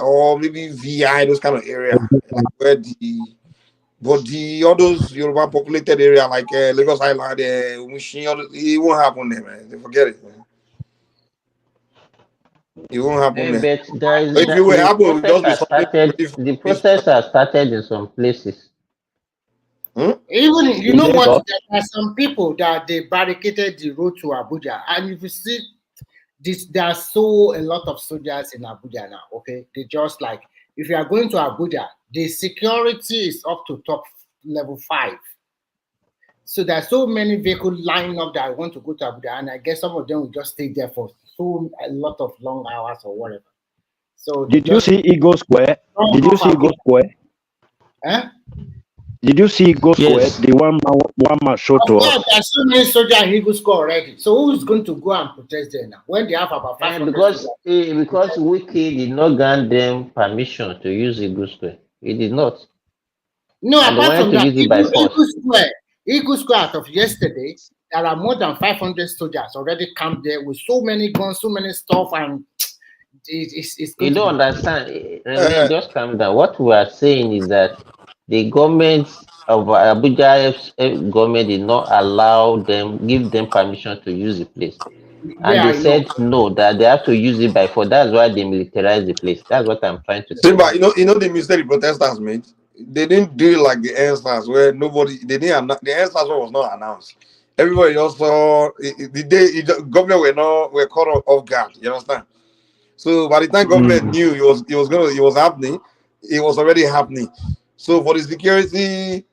or maybe VI, those kind of area, like where the all those Yoruba populated area like Lagos Island, Mushin, it won't happen there, man. They forget it, man. It won't happen there. but there is If it will the happen, it will protest just be has something started. really The peaceful. protest has started in some places. even you In know what? Lagos, There are some people that they barricaded the road to Abuja, and if you see this, there are so a lot of soldiers in Abuja now. Okay, they just like if you are going to Abuja, the security is up to top level 5. So there are so many vehicles lining up that want to go to Abuja, and I guess some of them will just stay there for a lot of long hours or whatever. So they did you just see Eagle Square? come Did you off see Eagle Abuja. Square? Eh? Did you see Eagle Square? Yes. The one man showed Of to course, us. there are so many soldiers in Eagle Square already. So who is going to go and protest there now when they have about 500 soldiers? Because Wiki did not grant them permission to use Eagle Square. He did not. No, And they apart wanted from to that, use it by force. Eagle Square out of yesterday, there are more than 500 soldiers already camped there with so many guns, so many stuff, and it's You going to be. don't understand. Remain, just calm down. What we are saying is that the government of Abuja government did not allow them, give them permission to use the place. And Yeah, they I know. said no, that they have to use it by force. That's why they militarized the place. That's what I'm trying to tell Simba, you. you know the mistake the protesters made. They didn't do it like the NSAS where nobody they didn't the NSAS was not announced. Everybody just saw the day government were caught off guard. You understand? So by the time government knew it was happening, it was already happening. So for the security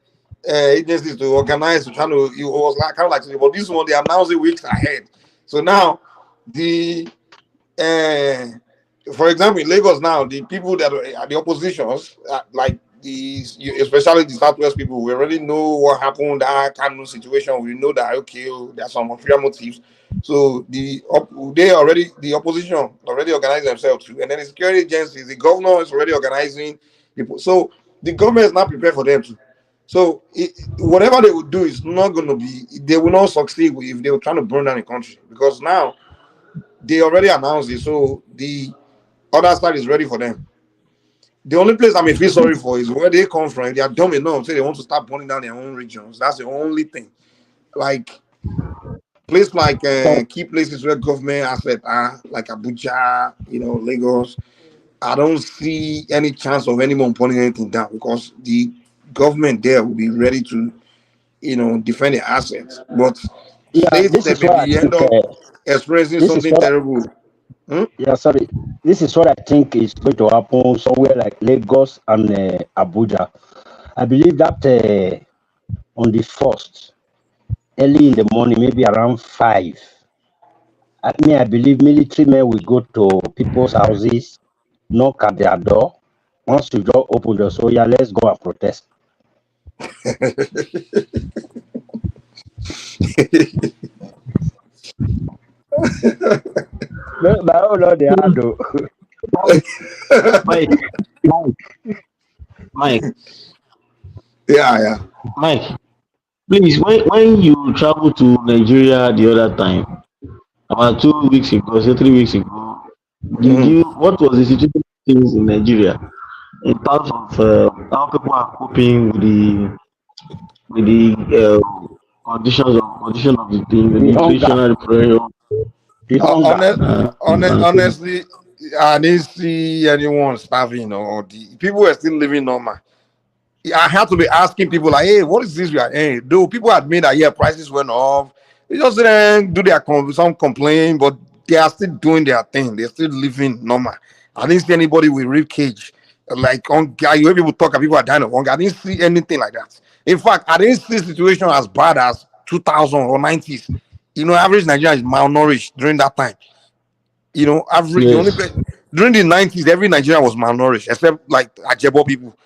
agencies to organize to try to it was like kind of like but this one they announced it weeks ahead. So now the for example, in Lagos now, the people that are the oppositions, like especially the Southwest people, we already know what happened, that Kanu situation. We know that, okay, there are some ulterior motives. So the opposition already organized themselves too. And then the security agencies, the governor is already organizing people. So the government is not prepared for them too. So whatever they would do is not going to be, they will not succeed if they were trying to burn down the country, because now they already announced it. So the other side is ready for them. The only place I may feel sorry for is where they come from. If they are dumb enough, say they want to start burning down their own regions. That's the only thing. Like place like key places where government assets are, like Abuja, Lagos. I don't see any chance of anyone putting anything down, because the government there will be ready to, defend their assets. But Yeah, states this that is what I maybe end think. up experiencing This is something what. terrible. Hmm? Yeah, sorry. This is what I think is going to happen somewhere like Lagos and Abuja. I believe that on the first, early in the morning, maybe around 5. I believe military men will go to people's houses, knock at their door. Once you just open the door, yeah, let's go and protest. No, but oh Lord, they are though. Mike, Mike, Yeah. Mike, please, when you travel to Nigeria the other time, about 2 weeks ago, so 3 weeks ago, Mhm. what was the situation of things in Nigeria in terms of how people are coping with the condition of the thing, with The the hunger, inflationary pressure? the hunger. Honest, And so, honestly, I didn't see anyone starving, or the people were still living normal. I had to be asking people like, "Hey, what is this we are?" Hey, though people admit that, yeah, prices went off. They just didn't do their some complain, but they are still doing their thing. They're still living normal. I didn't see anybody with rib cage. Like on, you hear people talk, and people are dying of hunger. I didn't see anything like that. In fact, I didn't see a situation as bad as 2000 or 90s. Average Nigerian is malnourished during that time. Average the only yes. place during the 90s, every Nigerian was malnourished except like Ajebo people.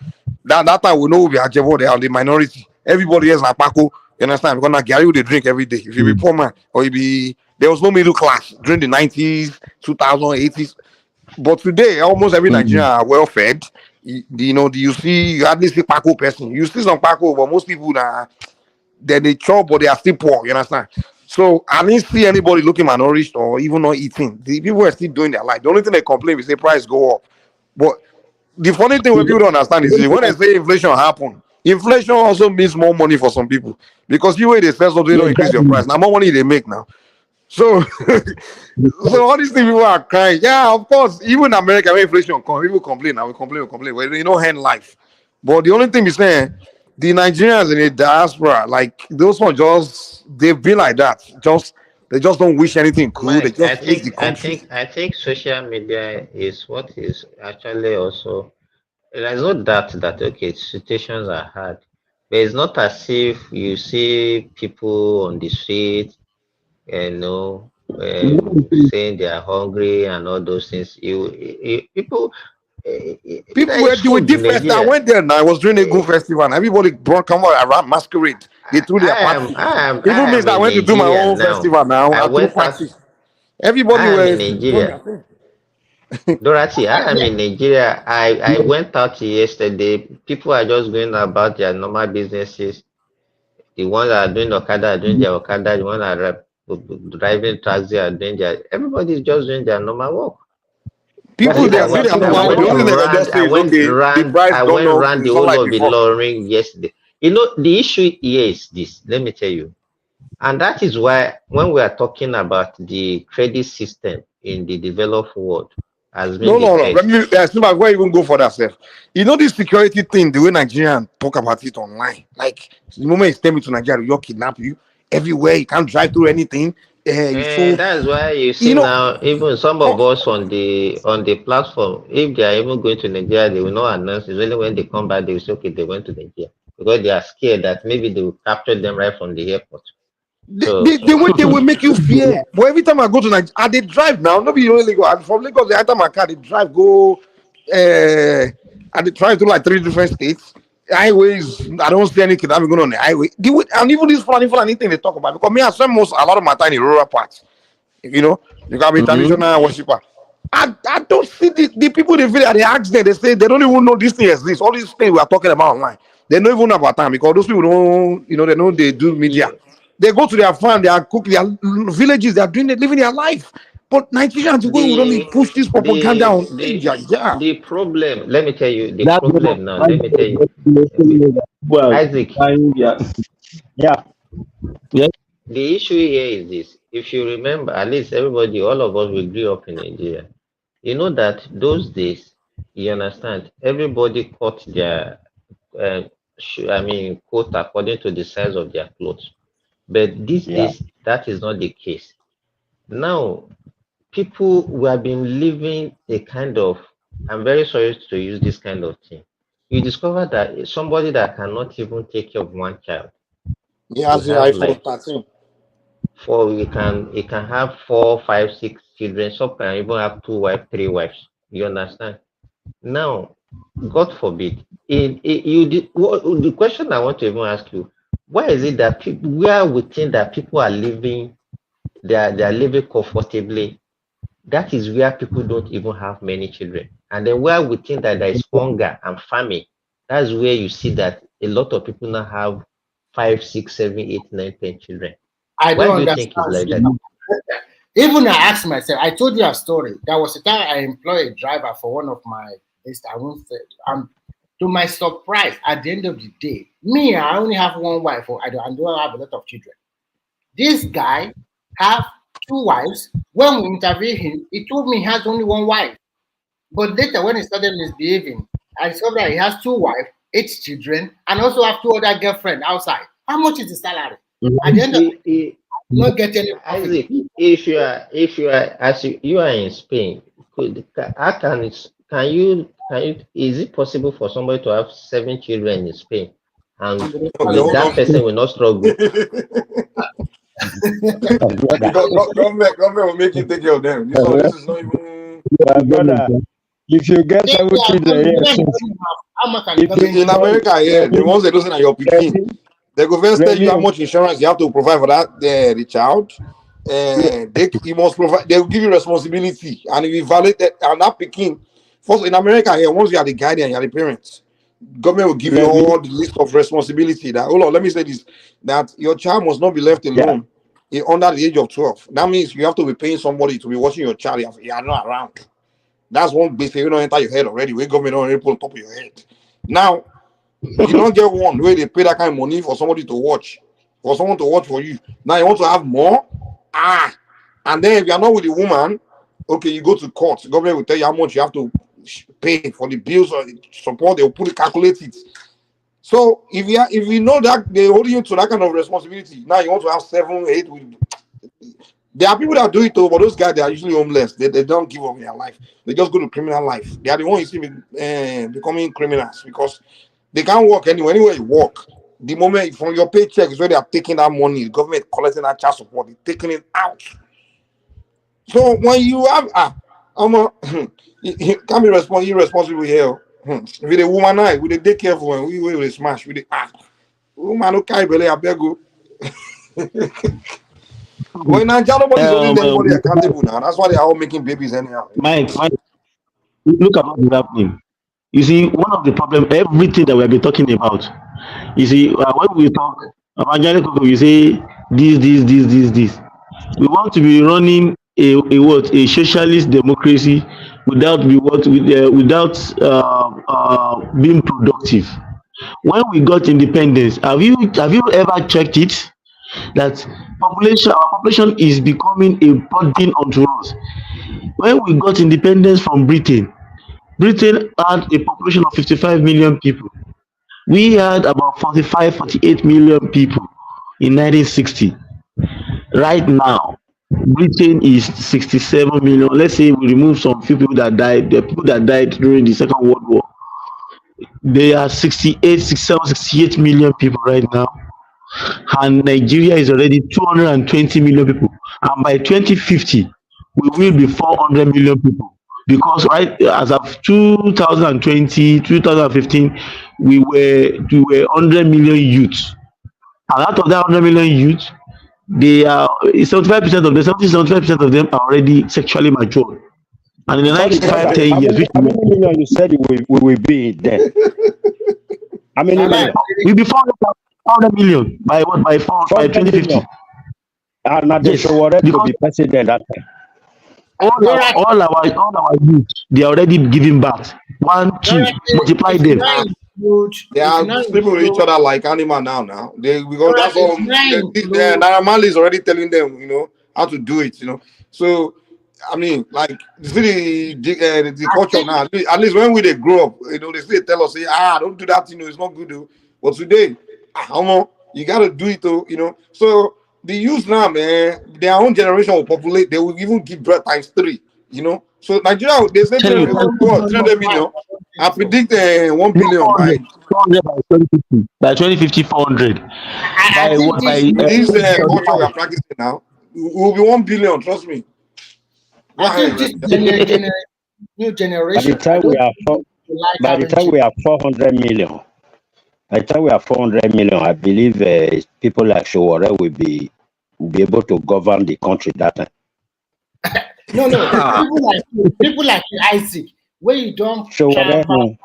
That time we know we be Ajebo, they are the minority. Everybody else like Paco, you understand? Because now Gary they drink every day. If you be Mm, poor man, or you be there was no middle class during the 90s, 2080s. But today, almost every Nigerian mm. are well fed. You hardly see Paco person. You see some Paco, but most people now they chop, but they are still poor. You understand? So I didn't see anybody looking malnourished or even not eating. The people are still doing their life. The only thing they complain is the price go up. But the funny thing what people don't understand is when they say inflation happen, inflation also means more money for some people, because you way they sell something, they Yeah, don't increase your exactly. price. Now more money they make now. So so all these things people are crying. Yeah, of course. Even in America, when inflation comes, people complain. Now we complain. Well, hand life. But the only thing is saying the Nigerians in the diaspora, like those ones, they've been like that. They just don't wish anything cool. They Mike, I just hate the think I country. think I think social media is what is actually also. There's no doubt that okay, situations are hard, but it's not as if you see people on the street, saying they are hungry and all those things. People, People there were is doing food in deep fest. I Nigeria. went there now. I was during a good festival, and everybody brought come out around masquerade. They threw their party. Even I means am that I in went to do my Nigeria own now. festival now. I I threw went out. party. Everybody I am in was doing their Nigeria. thing. Dorothy, I am in Nigeria. I went out yesterday. People are just going about their normal businesses. The ones that are doing Okada are doing their Okada. The ones that are driving taxi are doing their. Everybody is just doing their normal work. But People see, they I are doing went. their I normal unfortunately, work. went The only thing they can round. just say is okay, the price I gone went up. round the It's not whole like of before. Ilorin yesterday. The issue here is this. Let me tell you. And that is why when we are talking about the credit system in the developed world has been No, the no, no. Let best. me. There's no where even go for that self. This security thing. The way Nigerian talk about it online, like the moment you step into Nigeria, you'll kidnap you everywhere. You can't drive through anything. So And that's why you you see know. now, even some of oh, us on the platform, if they are even going to Nigeria, they will not announce. It's only when they come back they will say, okay, they went to Nigeria because they are scared that maybe they will capture them right from the airport. So the way they will make you fear. But every time I go to Nigeria, they drive now. Nobody really go. I'm from Lagos. They enter my car. They drive go. And they try to do like 3 different states. Highways, I don't see any kidnapping going on the highway. And even this funny thing they talk about, because me, I spend a lot of my time in rural parts. You know, you can be traditional worshiper. I don't see the people they feel they ask them, they say they don't even know this thing exists. All these things we are talking about online, they don't even know about time because those people don't, they know they do media. You, They go to their farm, they are cooking their villages, they are doing it, living their life. But Nigerians, the way we don't the push this propaganda the on media, yeah. the problem. Let me tell you the That's what problem now. Let me tell you, well, Isaac. yeah, yeah, yeah, The issue here is this. If you remember, at least everybody, all of us, we grew up in Nigeria. You know that those days, you understand, everybody cut their, coat according to the size of their clothes. But these yeah. days, that is not the case. Now, people who have been living a kind of, I'm very sorry to use this kind of thing. You discover that somebody that cannot even take care of one child Yeah, I will see have iPhone like 13. four, you can have 4, 5, 6 children. Some can even have 2 wives, 3 wives. You understand? Now, God forbid, the question I want to even ask you, why is it that people, where we think that people are living, they are living comfortably, that is where people don't even have many children. And then where we think that there is hunger and famine, that's where you see that a lot of people now have 5, 6, 7, 8, 9, 10 children. I Why don't do you think it's understand. like that? Even I asked myself, I told you a story. There was a time I employed a driver for one of my this I won't say to my surprise, at the end of the day, me, I only have one wife, or I don't have a lot of children. This guy have 2 wives. When we interviewed him, he told me he has only one wife. But later, when he started misbehaving, I discovered that he has 2 wives, 8 children, and also have 2 other girlfriends outside. How much is the salary? At the end of I- I- the day, not get any profit. Isaac, if you are as you are in Spain, how is it possible for somebody to have 7 children in Spain and Okay, hold that on. person will not struggle? Government will make you take care of them. This is not even Brother, if you get If 7 children here, how much can the government in give you? America. Yeah, the ones that listen are your picking. They go first tell you how much insurance you have to provide for that the child. You must provide. They will give you responsibility, and if you violate that, and that picking. First in America here, once you are the guardian, you are the parents. Government will give you all the list of responsibility. That hold on, let me say this: that your child must not be left yeah, alone under the age of 12. That means you have to be paying somebody to be watching your child if you are not around. That's one basic you don't enter your head already. We government already put on top of your head. Now you don't get one where they pay that kind of money for somebody to watch, for someone to watch for you. Now you want to have more, and then if you are not with the woman, okay, you go to court. The government will tell you how much you have to pay for the bills or the support. They will put it, calculate it. So if you know that they hold you to that kind of responsibility, now you want to have 7, 8. There are people that do it, though, but those guys they are usually homeless. They don't give up their life. They just go to criminal life. They are the ones you see becoming criminals because they can't work anywhere. Anywhere you work, the moment from your paycheck is where they are taking that money. The government collecting that child support, they're taking it out. So when you have you can't be irresponsible here. With a womanize, with a day careful when we will smash with the woman no carry belly, I beg you. But in Nigeria, nobody's holding anybody accountable now. That's why they are all making babies anyhow. Mike, look at what is happening. You see, one of the problem, everything that we have been talking about. You see, when we talk evangelical, you say this. We want to be running a socialist democracy without being productive. When we got independence, have you ever checked it that our population is becoming a burden onto us? When we got independence from Britain had a population of 55 million people. We had about 45, 48 million people in 1960. Right now, Britain is 67 million. Let's say we remove some few people that died, the people that died during the Second World War. They are 68, 67, 68 million people right now. And Nigeria is already 220 million people. And by 2050, we will be 400 million people. because right as of 2020, 2015, we were 100 million youths, and out of that 100 million youths, they are 75% of them, 75% of them are already sexually mature. And in the Sorry, next five, brother. 10 years, which How many million you said we will be then? How many million? will be 400 million by what? By 400 2050. million. And now they Yes, show already to because be president that time. all our youth, they are already giving back. 1, 2, multiply If you them. now include, They if you are now sleeping with each include, other like animal now. Because alright, that's if all. you now include, Naramali is already telling them, how to do it. So I mean, like you see the I culture think now. At least when we they grow up, they still tell us, say, don't do that. It's not good. Though. But today, you gotta do it. Though. So the youth now, man, their own generation will populate. They will even give birth times 3. So Nigeria, they say Tell you, 300 million. I so. predict 1 no, billion 400, by 400 by 2050. By 2050, 400. I By think what? By this with this culture we 2035. are practicing now. We will be 1 billion. Trust me. Go I ahead, think man. this new By the generation, I time we don't are think they like by the having time we children. are 400 million, by the time we are 400 million, I believe people like Showore will be able to govern the country that time. No. People like you, Isaac, where you don't Showore, travel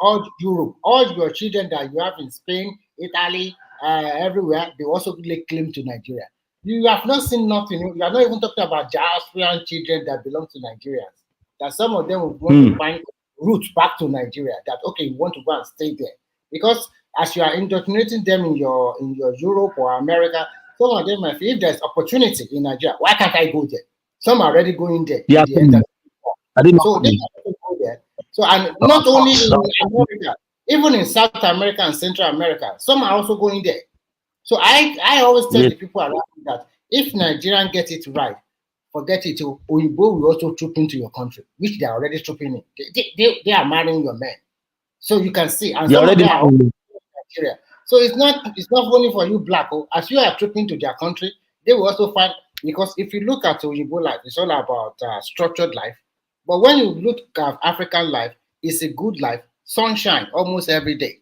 all Europe, all your children that you have in Spain, Italy, everywhere, they also lay claim to Nigeria. You have not seen nothing. You are not even talking about diasporan children that belong to Nigerians. That some of them will want to find roots back to Nigeria. That okay, you want to go and stay there because as you are indoctrinating them in your Europe or America, some of them might feel if there's opportunity in Nigeria, why can't I go there? Some are already going there Yeah, in the end. I didn't So they know. can go there. So and not only in America, even in South America and Central America, some are also going there. So I always tell the people around me that if Nigerian get it right, forget it. Oyibo will also troop into your country, which they are already trooping in. They are marrying your men. So you can see, and They some of already them are also know. in Nigeria. So it's not only for you black. As you are trooping to their country, they will also find because if you look at Oyibo life, it's all about structured life. But when you look at African life, it's a good life, sunshine almost every day.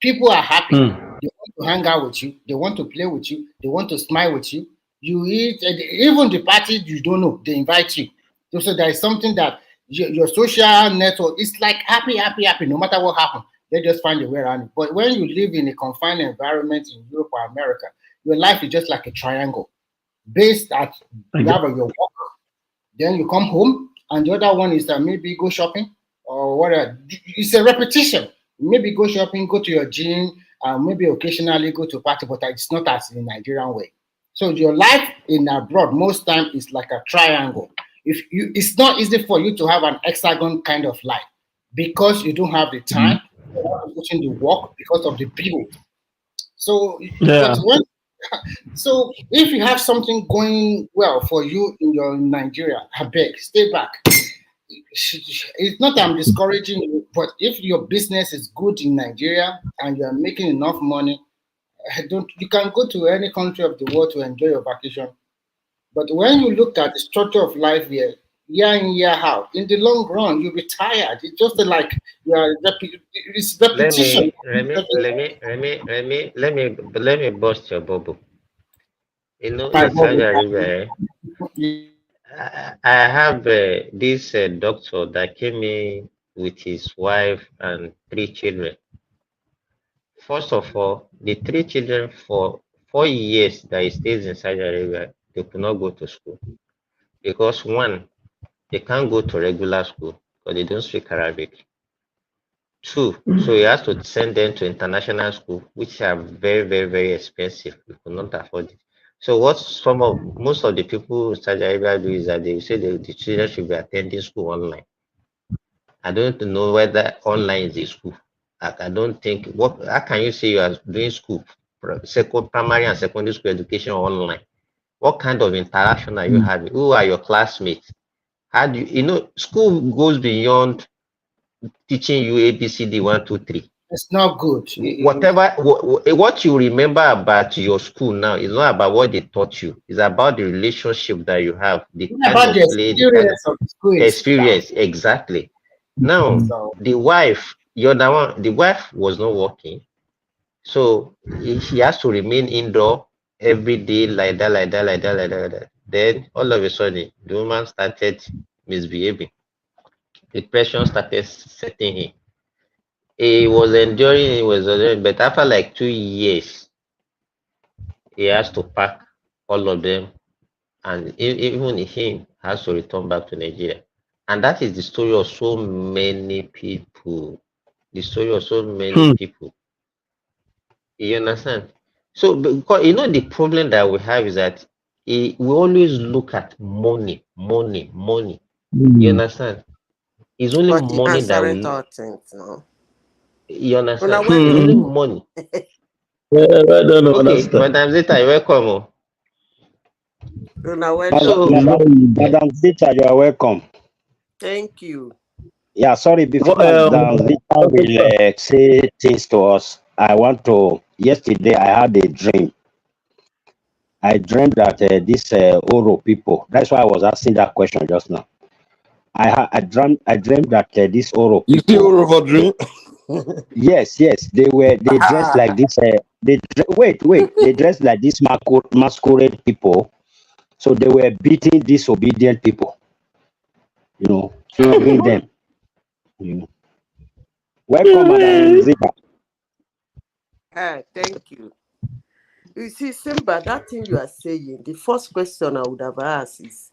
People are happy. They want to hang out with you. They want to play with you. They want to smile with you. You eat, even the party you don't know, they invite you. So there is something that your social network is like happy, happy, happy. No matter what happens, they just find a way around it. But when you live in a confined environment in Europe or America, your life is just like a triangle based at you have your work, then you come home, and the other one is that maybe go shopping or whatever. It's a repetition. Maybe go shopping, go to your gym, maybe occasionally go to a party, but it's not as in the Nigerian way. So your life in abroad most time is like a triangle. It's not easy for you to have an hexagon kind of life because you don't have the time, you have to put in the work because of the bills. So, but Yeah. when so if you have something going well for you in your Nigeria, I beg, stay back. It's not that I'm discouraging you, but if your business is good in Nigeria and you are making enough money, don't you can go to any country of the world to enjoy your vacation. But when you look at the structure of life here, year in year out, in the long run, you'll be tired. It's just like you are it's Let repetition. me let me bust your bubble. In Saudi Arabia, I have this doctor that came in with his wife and 3 children. First of all, the 3 children for 4 years that he stays in Saudi Arabia, they could not go to school because one, they can't go to regular school because they don't speak Arabic. Two, so he has to send them to international school, which are very, very, very expensive. We could not afford it. So what most of the people in Saudi Arabia do is that they say the children should be attending school online. I don't know whether online is a school. I don't think how can you say you are doing school, primary and secondary school education online? What kind of interaction are you having? Who are your classmates? How do school goes beyond teaching you ABCD 1, 2, 3. It's not good. Whatever what you remember about your school now is not about what they taught you. It's about the relationship that you have, the It's kind about of the play, the kind of experience of the school itself. experience. Exactly. Now, So the wife, you're the one, the wife was not working, so she has to remain indoor every day like that, like that, like that, like that, like that. Then all of a sudden, the woman started misbehaving. Depression started setting in. He was enduring, but after like 2 years, he has to pack all of them, and even him has to return back to Nigeria. And that is the story of so many people. The story of so many people. You understand? So, because you know, the problem that we have is that we always look at money, money, money. You understand? It's only But the money that answering we. all things now. You Una understand? It's only welcome. money. I don't Okay, understand. Madam Zeta, you're welcome. Oh. Una welcome. So, Madam Zita, you are welcome. Thank you. Yeah, sorry, before Madam Zita will say things to us, I want to. Yesterday, I had a dream. I dreamed that these Oro people, that's why I was asking that question just now. I dreamed that these Oro You see people, all over dream? yes, they dressed like this. They dressed like this masquerade people. So they were beating disobedient people, flogging them. You know. Welcome, Madam Zita. Thank you. You see, Simba, that thing you are saying, the first question I would have asked is,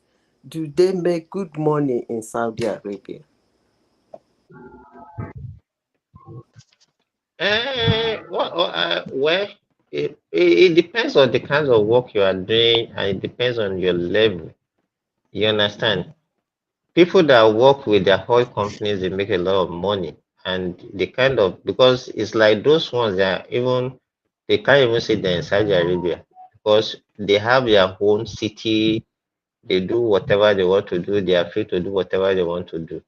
do they make good money in Saudi Arabia? well, it depends on the kinds of work you are doing, and it depends on your level. You understand? People that work with their oil companies, they make a lot of money, and the kind of, because it's like those ones that even they can't even say they're in Saudi Arabia because they have their own city. They do whatever they want to do. They are free to do whatever they want to do.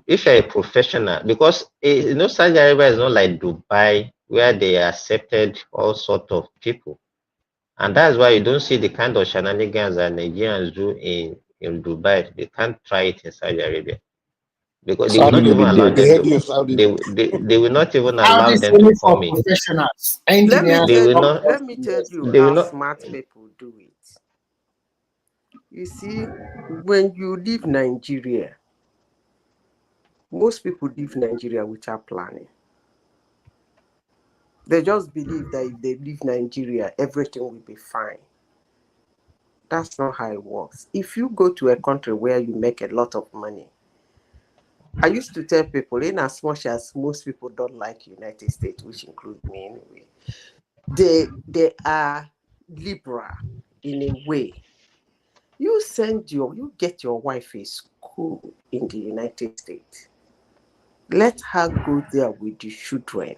If you're a professional, because Saudi Arabia is not like Dubai where they accepted all sort of people, and that's why you don't see the kind of shenanigans that Nigerians do in Dubai. They can't try it in Saudi Arabia because they will Saudi not no even be allow there. They them head to. you Saudi. They will not even how allow this them to only come for in. professionals, Let me engineers, They tell will you, not. doctors, let me tell yes. you They will how not. smart people do it. You see, when you leave Nigeria, most people leave Nigeria without planning. They just believe that if they leave Nigeria, everything will be fine. That's not how it works. If you go to a country where you make a lot of money, I used to tell people, in as much as most people don't like United States, which includes me anyway, they are liberal in a way. You get your wife a school in the United States. Let her go there with the children.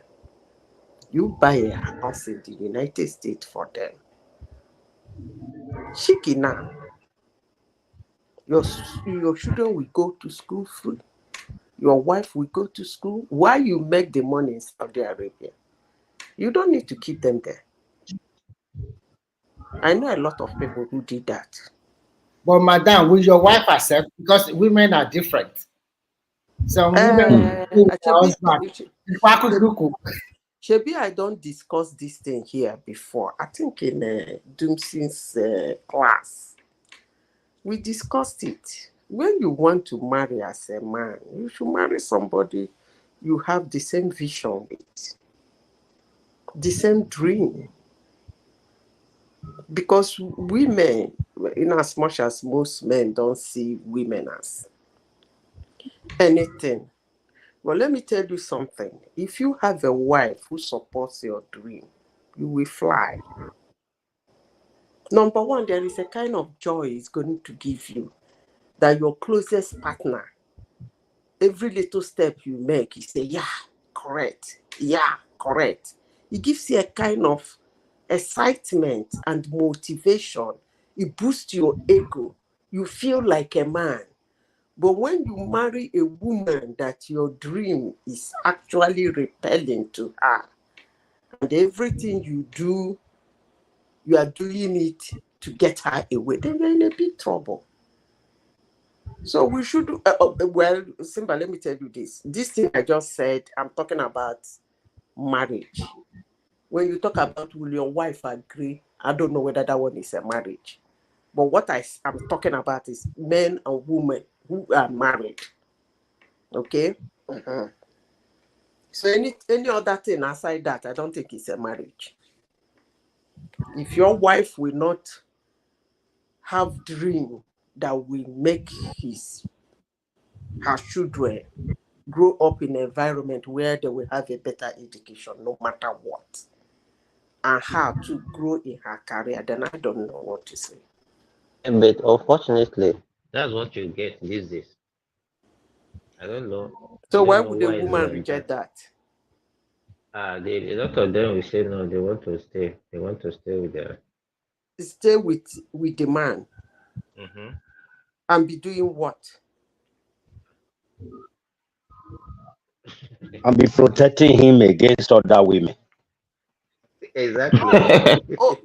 You buy a house in the United States for them. Shikina, your children will go to school free. Your wife will go to school. Why you make the money in Saudi Arabia? You don't need to keep them there. I know a lot of people who did that. But madam, will your wife accept? Because women are different. Some women will do their husband. Shebi, I don't discuss this thing here before. I think in Doomson's class, we discussed it. When you want to marry as a man, you should marry somebody you have the same vision with, the same dream. Because women, in as much as most men don't see women as anything. Well, let me tell you something. If you have a wife who supports your dream, you will fly. Number one, there is a kind of joy it's going to give you that your closest partner, every little step you make, you say, yeah, correct. Yeah, correct. It gives you a kind of excitement and motivation. It boosts your ego. You feel like a man. But when you marry a woman that your dream is actually repelling to her, and everything you do, you are doing it to get her away, then you're in a big trouble. So we should, well, Simba, let me tell you this. This thing I just said, I'm talking about marriage. When you talk about will your wife agree, I don't know whether that one is a marriage. But what I'm talking about is men and women who are married. Okay? Uh-huh. So any other thing aside that, I don't think it's a marriage. If your wife will not have dream that will make her children grow up in an environment where they will have a better education, no matter what, and her to grow in her career, then I don't know what to say. But unfortunately, that's what you get these days. I don't know. I So why don't know would a why is it woman like reject that. that? A lot of them will say no. They want to stay. They want to stay with their. Stay with the man Mm-hmm. and be doing what? And be protecting him against other women. Exactly. Oh,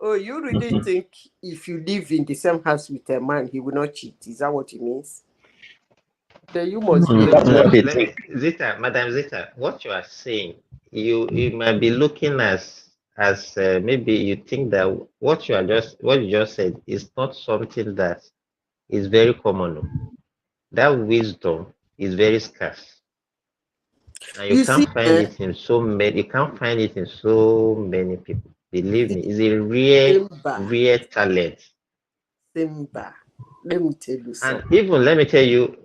oh, you really think if you live in the same house with a man, he will not cheat? Is that what it means? Then you must be a That's Let what me they fool. let me think. Zita, Madam Zita, what you are saying, you might be looking as maybe you think that what you just said is not something that is very common. No. That wisdom is very scarce, and you You see, can't find it in so many. You can't find it in so many people. Believe me, it's a Simba, rare talent. Simba, let me tell you And something. even let me tell you,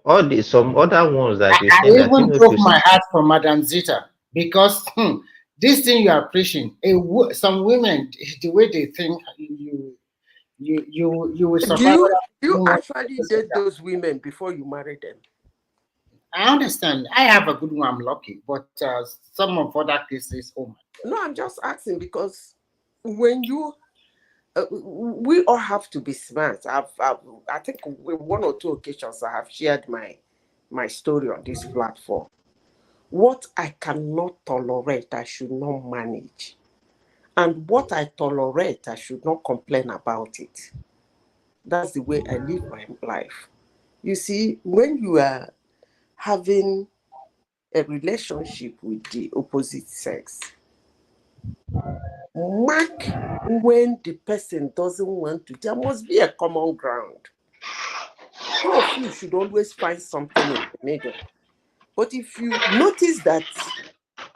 some other ones that you I think that even people broke to my heart for Madam Zita because this thing you are preaching, some women, the way they think, you will Do survive. you actually date Without. those women before you marry them? I understand. I have a good one. I'm lucky, but some of other cases, oh my. No, I'm just asking because when you we all have to be smart. I think with one or two occasions I have shared my story on this platform. What I cannot tolerate, I should not manage. And what I tolerate, I should not complain about it. That's the way I live my life. You see, when you are having a relationship with the opposite sex, mark when the person doesn't want to. There must be a common ground. Two of you should always find something in the middle. But if you notice that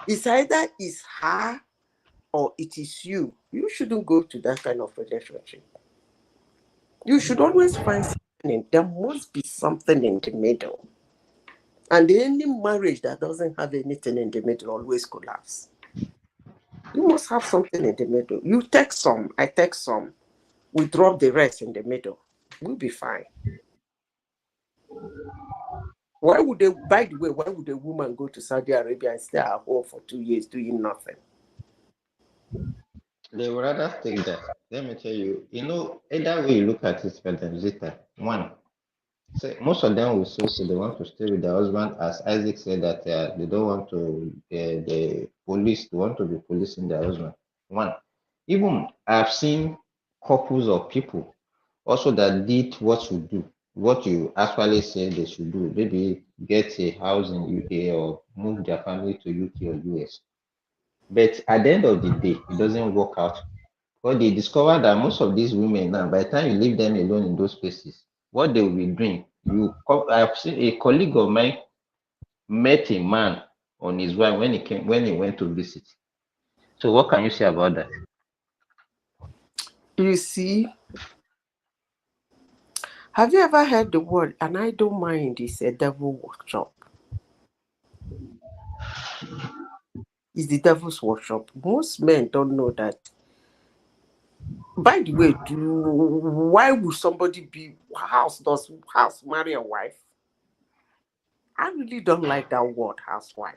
it's either is her or it is you, you shouldn't go to that kind of relationship. You should always find something in. There must be something in the middle. And any marriage that doesn't have anything in the middle always collapse. You must have something in the middle. You take some, I take some. We drop the rest in the middle. We'll be fine. Why would they, by the way, why would a woman go to Saudi Arabia and stay at home for 2 years doing nothing? They would rather take that. Let me tell you, either way you look at it, Madam Zita, one, so most of them will still say they want to stay with their husband, as Isaac said that they don't want to, the police, they want to be policing their husband. One, even I've seen couples of people also that did what you do, what you actually say they should do, maybe get a house in UK or move their family to UK or US. But at the end of the day, it doesn't work out. But they discover that most of these women now, by the time you leave them alone in those places, what they will be doing, I've seen a colleague of mine met a man on his wife when he went to visit. So what can you say about that? You see, have you ever heard the word, and I don't mind, it's a devil workshop? It's the devil's workshop. Most men don't know that. By the way, why would somebody be house marry a wife? I really don't like that word, housewife.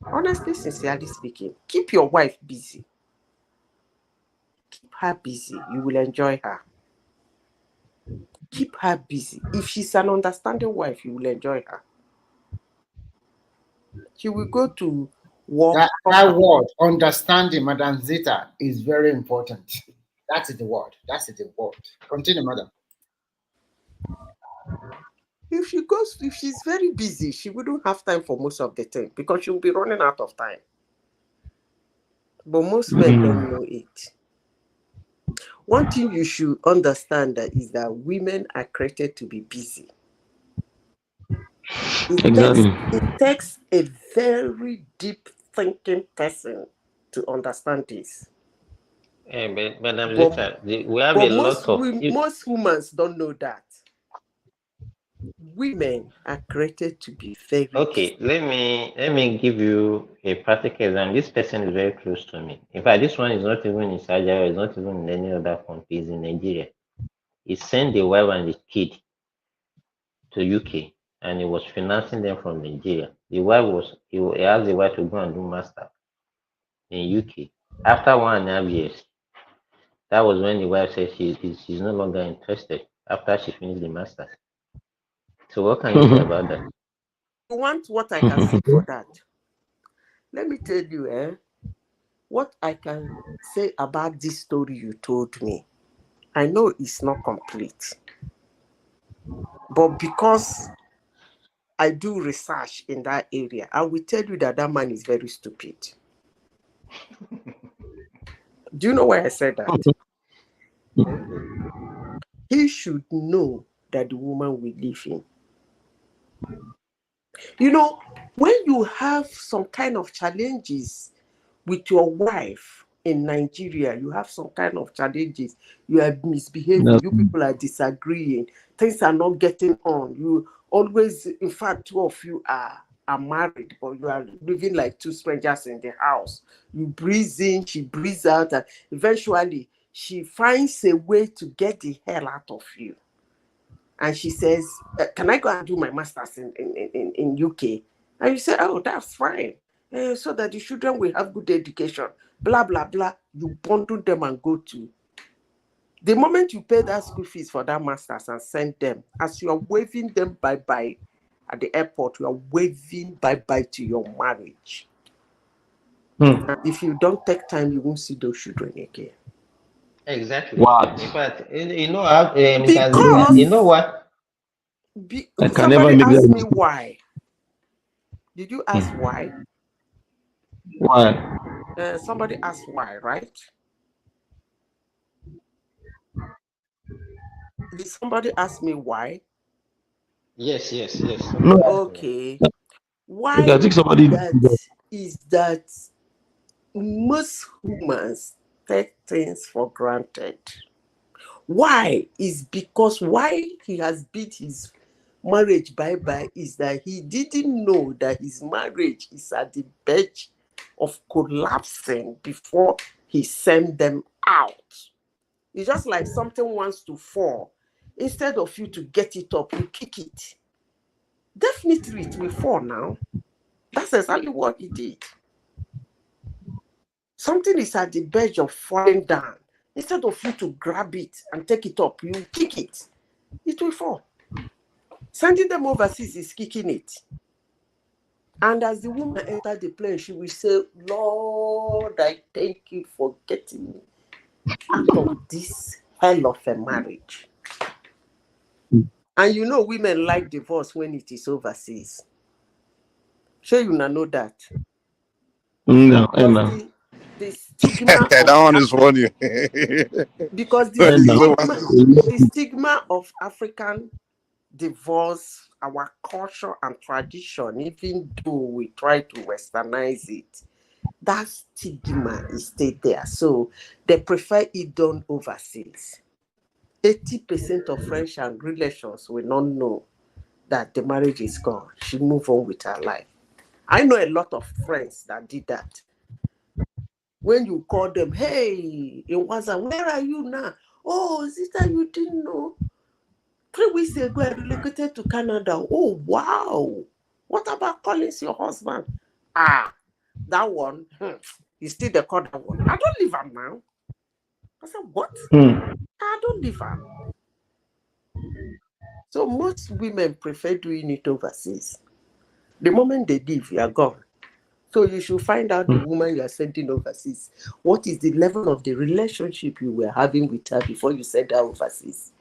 Honestly, sincerely speaking, keep your wife busy. Keep her busy. You will enjoy her. keep her busy. If she's an understanding wife, you will enjoy her. She will go to work. That word, understanding, Madam Zita, is very important. That is the word. That's the word. Continue, Madam. If she's very busy, she wouldn't have time for most of the time because she'll be running out of time. But most men don't know it. One thing you should understand is that women are created to be busy. It takes a very deep thinking person to understand this. But Madam But, Zita, we have a lot of... most women don't know that. Women are created to be very Okay, let me give you a practical example. This person is very close to me. In fact, this one is not even in Nigeria, it's not even in any other country, it's in Nigeria. He sent the wife and the kid to UK and he was financing them from Nigeria. The wife he asked the wife to go and do master in UK. After 1.5 years, that was when the wife said she's no longer interested after she finished the masters. So what can you say about that? You want what I can say for that? Let me tell you, what I can say about this story you told me. I know it's not complete, but because I do research in that area, I will tell you that man is very stupid. Do you know why I said that? He should know that the woman will leave him. You know, when you have some kind of challenges with your wife in Nigeria, you have some kind of challenges, you are misbehaving, you people are disagreeing, things are not getting on. You always, in fact, two of you are married, but you are living like two strangers in the house. You breathe in, she breathes out, and eventually she finds a way to get the hell out of you. And she says, can I go and do my master's in UK? And you say, oh, that's fine. So that the children will have good education. Blah, blah, blah. You bundle them and go to. The moment you pay that school fees for that master's and send them, as you are waving them bye-bye at the airport, you are waving bye-bye to your marriage. And if you don't take time, you won't see those children again. Exactly. What? In fact, you know, because you know what? Somebody asked me why. Did you ask why? Why? Somebody asked why, right? Did somebody ask me why? Yes. No. Okay. Why I think somebody is that most humans take things for granted. Why? Is because why he has beat his marriage bye-bye is that he didn't know that his marriage is at the verge of collapsing before he sent them out. It's just like something wants to fall. Instead of you to get it up, you kick it. Definitely it will fall now. That's exactly what he did. Something is at the verge of falling down. Instead of you to grab it and take it up, you kick it. It will fall. Sending them overseas is kicking it. And as the woman entered the plane, she will say, Lord, I thank you for getting me out of this hell of a marriage. And you know, women like divorce when it is overseas. Sure, you know that. No. The stigma That one is funny. because the stigma of African divorce, our culture and tradition, even though we try to westernize it, that stigma is still there. So they prefer it done overseas. 80% of friends and relations will not know that the marriage is gone. She move on with her life. I know a lot of friends that did that. When you call them, hey, in WhatsApp, where are you now? Oh, sister, you didn't know. 3 weeks ago, I relocated to Canada. Oh, wow. What about Collins, your husband? That one, you still the call that one. I don't leave him now. I said, what? I don't leave him. So most women prefer doing it overseas. The moment they leave, you are gone. So you should find out the woman you are sending overseas. What is the level of the relationship you were having with her before you send her overseas?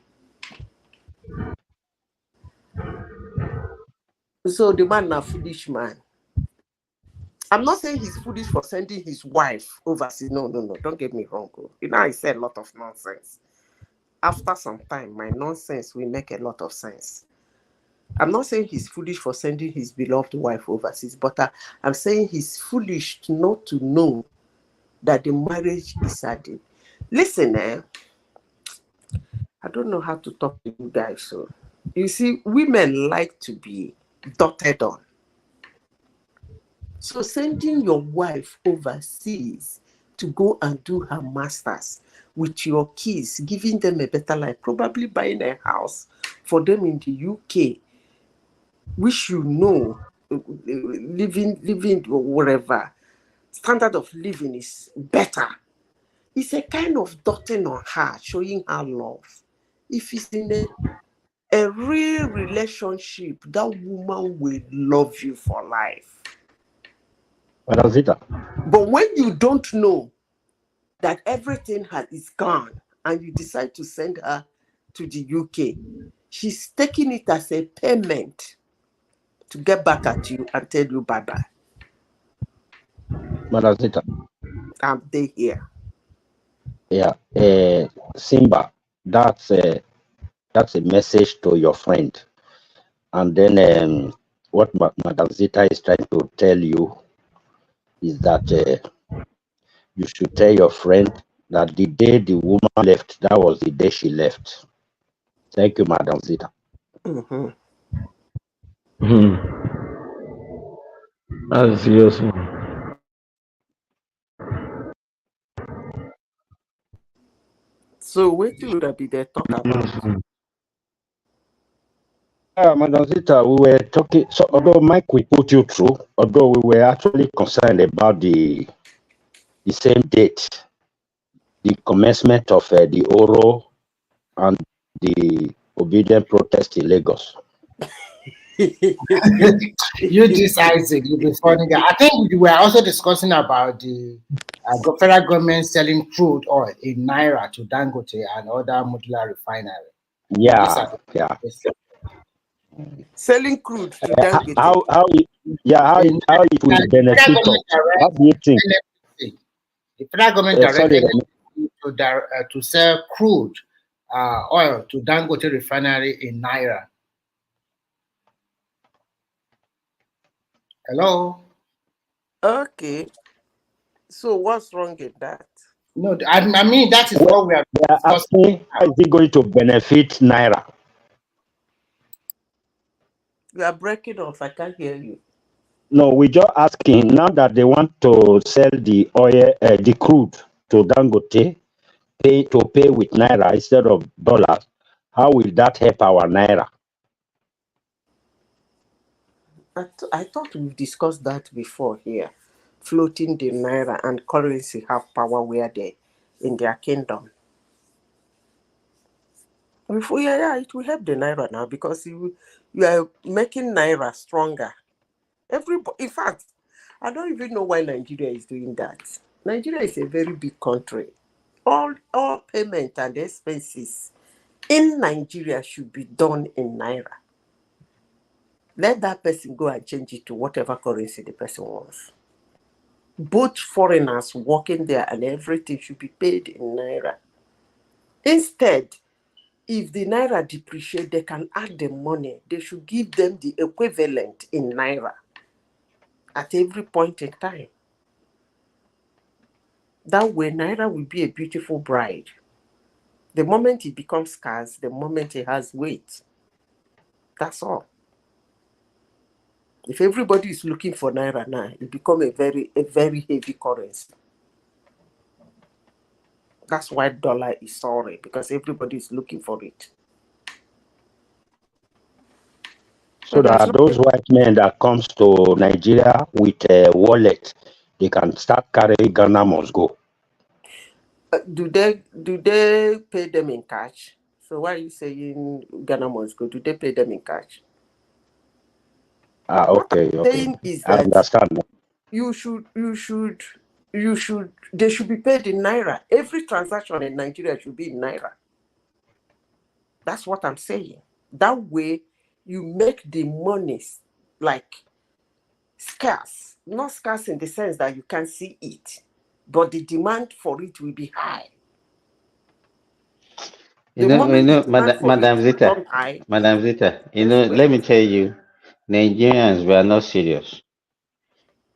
So the man a foolish man. I'm not saying he's foolish for sending his wife overseas. No. Don't get me wrong. You know, I say a lot of nonsense. After some time, my nonsense will make a lot of sense. I'm not saying he's foolish for sending his beloved wife overseas, but I'm saying he's foolish not to know that the marriage is ending. Listen, I don't know how to talk to you guys. So, you see, women like to be dotted on. So, sending your wife overseas to go and do her master's with your kids, giving them a better life, probably buying a house for them in the UK, which you know, living wherever, standard of living is better. It's a kind of dotting on her, showing her love. If it's in a real relationship, that woman will love you for life. But when you don't know that everything is gone and you decide to send her to the UK, she's taking it as a payment to get back at you and tell you bye-bye. Madam Zita. They here. Yeah, Simba, that's a message to your friend. And then what Madam Zita is trying to tell you is that you should tell your friend that the day the woman left, that was the day she left. Thank you, Madam Zita. Mm-hmm. That's serious one. So what would I be there talk about? Madam Zita, we were talking, so although Mike we put you through, although we were actually concerned about the same date, the commencement of the Oro and the obedient protest in Lagos. You this Isaac, you be funny guy. I think we were also discussing about the federal government selling crude oil in Naira to Dangote and other modular refinery. Yeah. Selling crude to Dangote. How it will benefit us? What do you think? The federal government directed to sell crude oil to Dangote refinery in Naira. Hello. Okay. So what's wrong in that? No, I mean that is what we are asking. How is it going to benefit Naira? You are breaking off. I can't hear you. No, we're just asking now that they want to sell the oil, the crude to Dangote, pay with Naira instead of dollars. How will that help our Naira? I thought we've discussed that before here. Floating the Naira and currency have power where they in their kingdom. It will help the Naira now because you are making Naira stronger. In fact, I don't even know why Nigeria is doing that. Nigeria is a very big country. All payment and expenses in Nigeria should be done in Naira. Let that person go and change it to whatever currency the person wants. Both foreigners working there and everything should be paid in Naira. Instead, if the Naira depreciate, they can add the money. They should give them the equivalent in Naira at every point in time. That way, Naira will be a beautiful bride. The moment it becomes scarce, the moment it has weight. That's all. If everybody is looking for Naira now, it becomes a very heavy currency. That's why dollar is soaring, because everybody is looking for it. So that those white men that comes to Nigeria with a wallet, they can start carrying Ghana must go. Do they pay them in cash? So why are you saying Ghana must go? Do they pay them in cash? What Okay, I'm okay. saying is I that understand. you should, they should be paid in naira. Every transaction in Nigeria should be in naira. That's what I'm saying. That way, you make the money like scarce. Not scarce in the sense that you can't see it, but the demand for it will be high. The moment the demand for it Madam Zita, becomes high, it Madam Zita, will spread. let me tell you, Nigerians, we are not serious.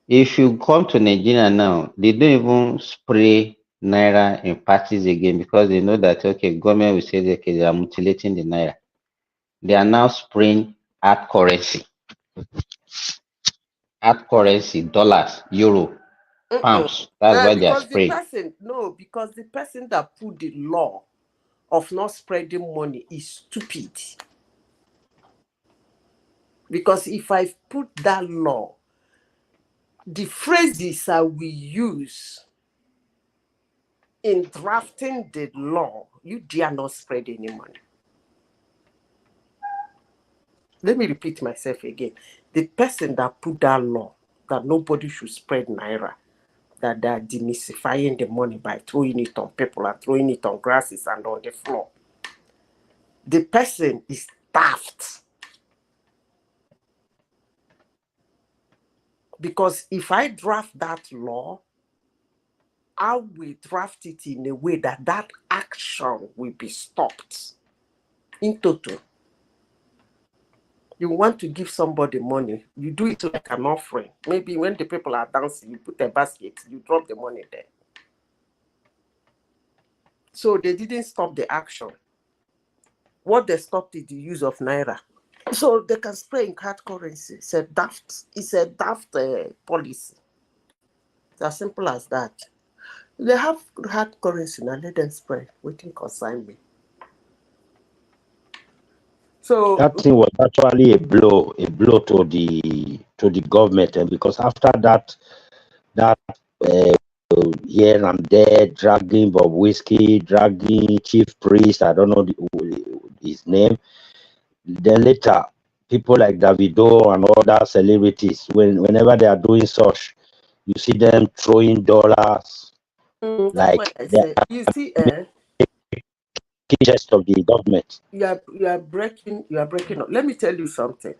If you come to Nigeria now, they don't even spray naira in parties again because they know that okay, government will say okay, they are mutilating the naira. They are now spraying hard currency, dollars, euro, Mm-mm. pounds. That's why they are Because the spraying. person, no, because the person that put the law of not spreading money is stupid. Because if I put that law, the phrases I will use in drafting the law, you dare not spread any money. Let me repeat myself again. The person that put that law that nobody should spread naira, that they are demystifying the money by throwing it on people and throwing it on grasses and on the floor. The person is daft. Because if I draft that law, I will draft it in a way that that action will be stopped in total. You want to give somebody money, you do it like an offering. Maybe when the people are dancing, you put a basket, you drop the money there. So they didn't stop the action. What they stopped is the use of naira. So they can spray in hard currency. It's a daft policy. It's as simple as that. They have hard currency now, let them spray. Waiting concern me. So That thing was actually a blow to the government, and because after that uh, here and there dragging Bob Whiskey, dragging Chief Priest, I don't know his name. Then later, people like Davido and other celebrities, whenever they are doing such, you see them throwing dollars that's why like I they say, are you see, making jest of the government. you are breaking up. Let me tell you something.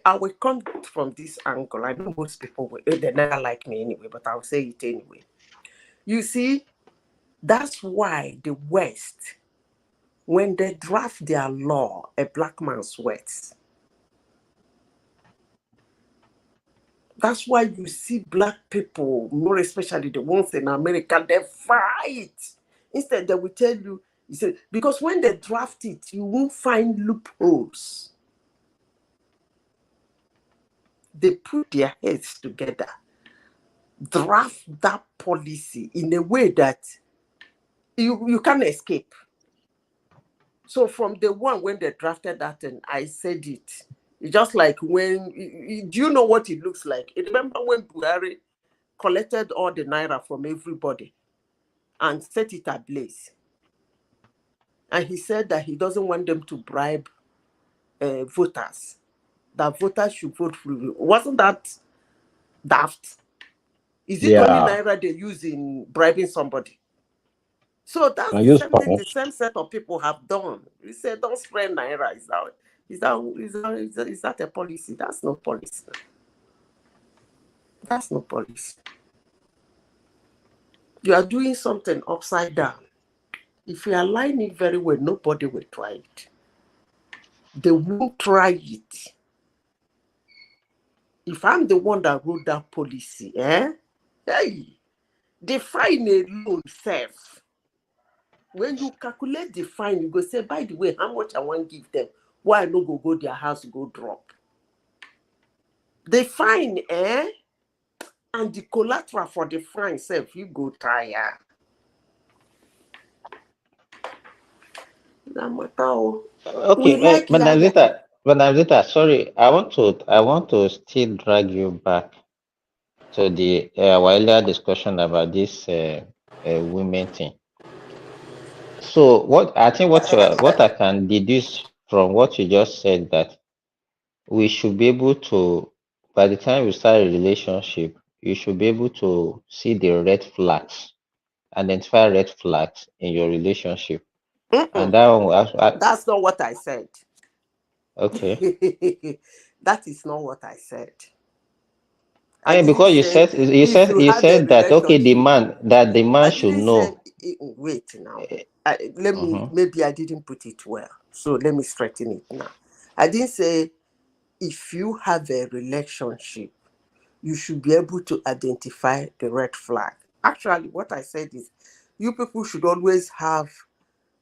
I will come from this angle. I know most people will, they never like me anyway, but I'll say it anyway. You see, that's why the West, when they draft their law, a black man sweats. That's why you see black people, more especially the ones in America, they fight. Instead, they will tell you, because when they draft it, you won't find loopholes. They put their heads together, draft that policy in a way that you can't escape. So from the one when they drafted that, and I said it, it's just like when, do you know what it looks like? Remember when Buhari collected all the naira from everybody and set it ablaze? And he said that he doesn't want them to bribe voters, that voters should vote freely. Wasn't that daft? Is it only Yeah, naira they use in bribing somebody? So that's I the use same thing the pounds. same set of people have done. We said don't spread naira. Is that a policy? That's no policy. That's no policy. You are doing something upside down. If you align it very well, nobody will try it. They won't try it. If I'm the one that wrote that policy, hey, the fine alone self. When you calculate the fine, you go say, by the way, how much I want to give them? Why no go their house go drop? The fine, and the collateral for the fine self, you go tire. We Okay, like liars. Madam Zita, sorry, I want to still drag you back to the our earlier discussion about this women thing. So what I think what I can deduce from what you just said that we should be able to, by the time we start a relationship, you should be able to see the red flags, identify red flags in your relationship, and Mm-mm. that one, That's not what I said. okay. That is not what I said. I I mean, didn't because you say said you if said you you have a said that okay, relationship. the man I should didn't say, know. wait now. Mm-hmm. Maybe I didn't put it well. So let me straighten it now. I didn't say if you have a relationship, you should be able to identify the red flag. Actually, what I said is you people should always have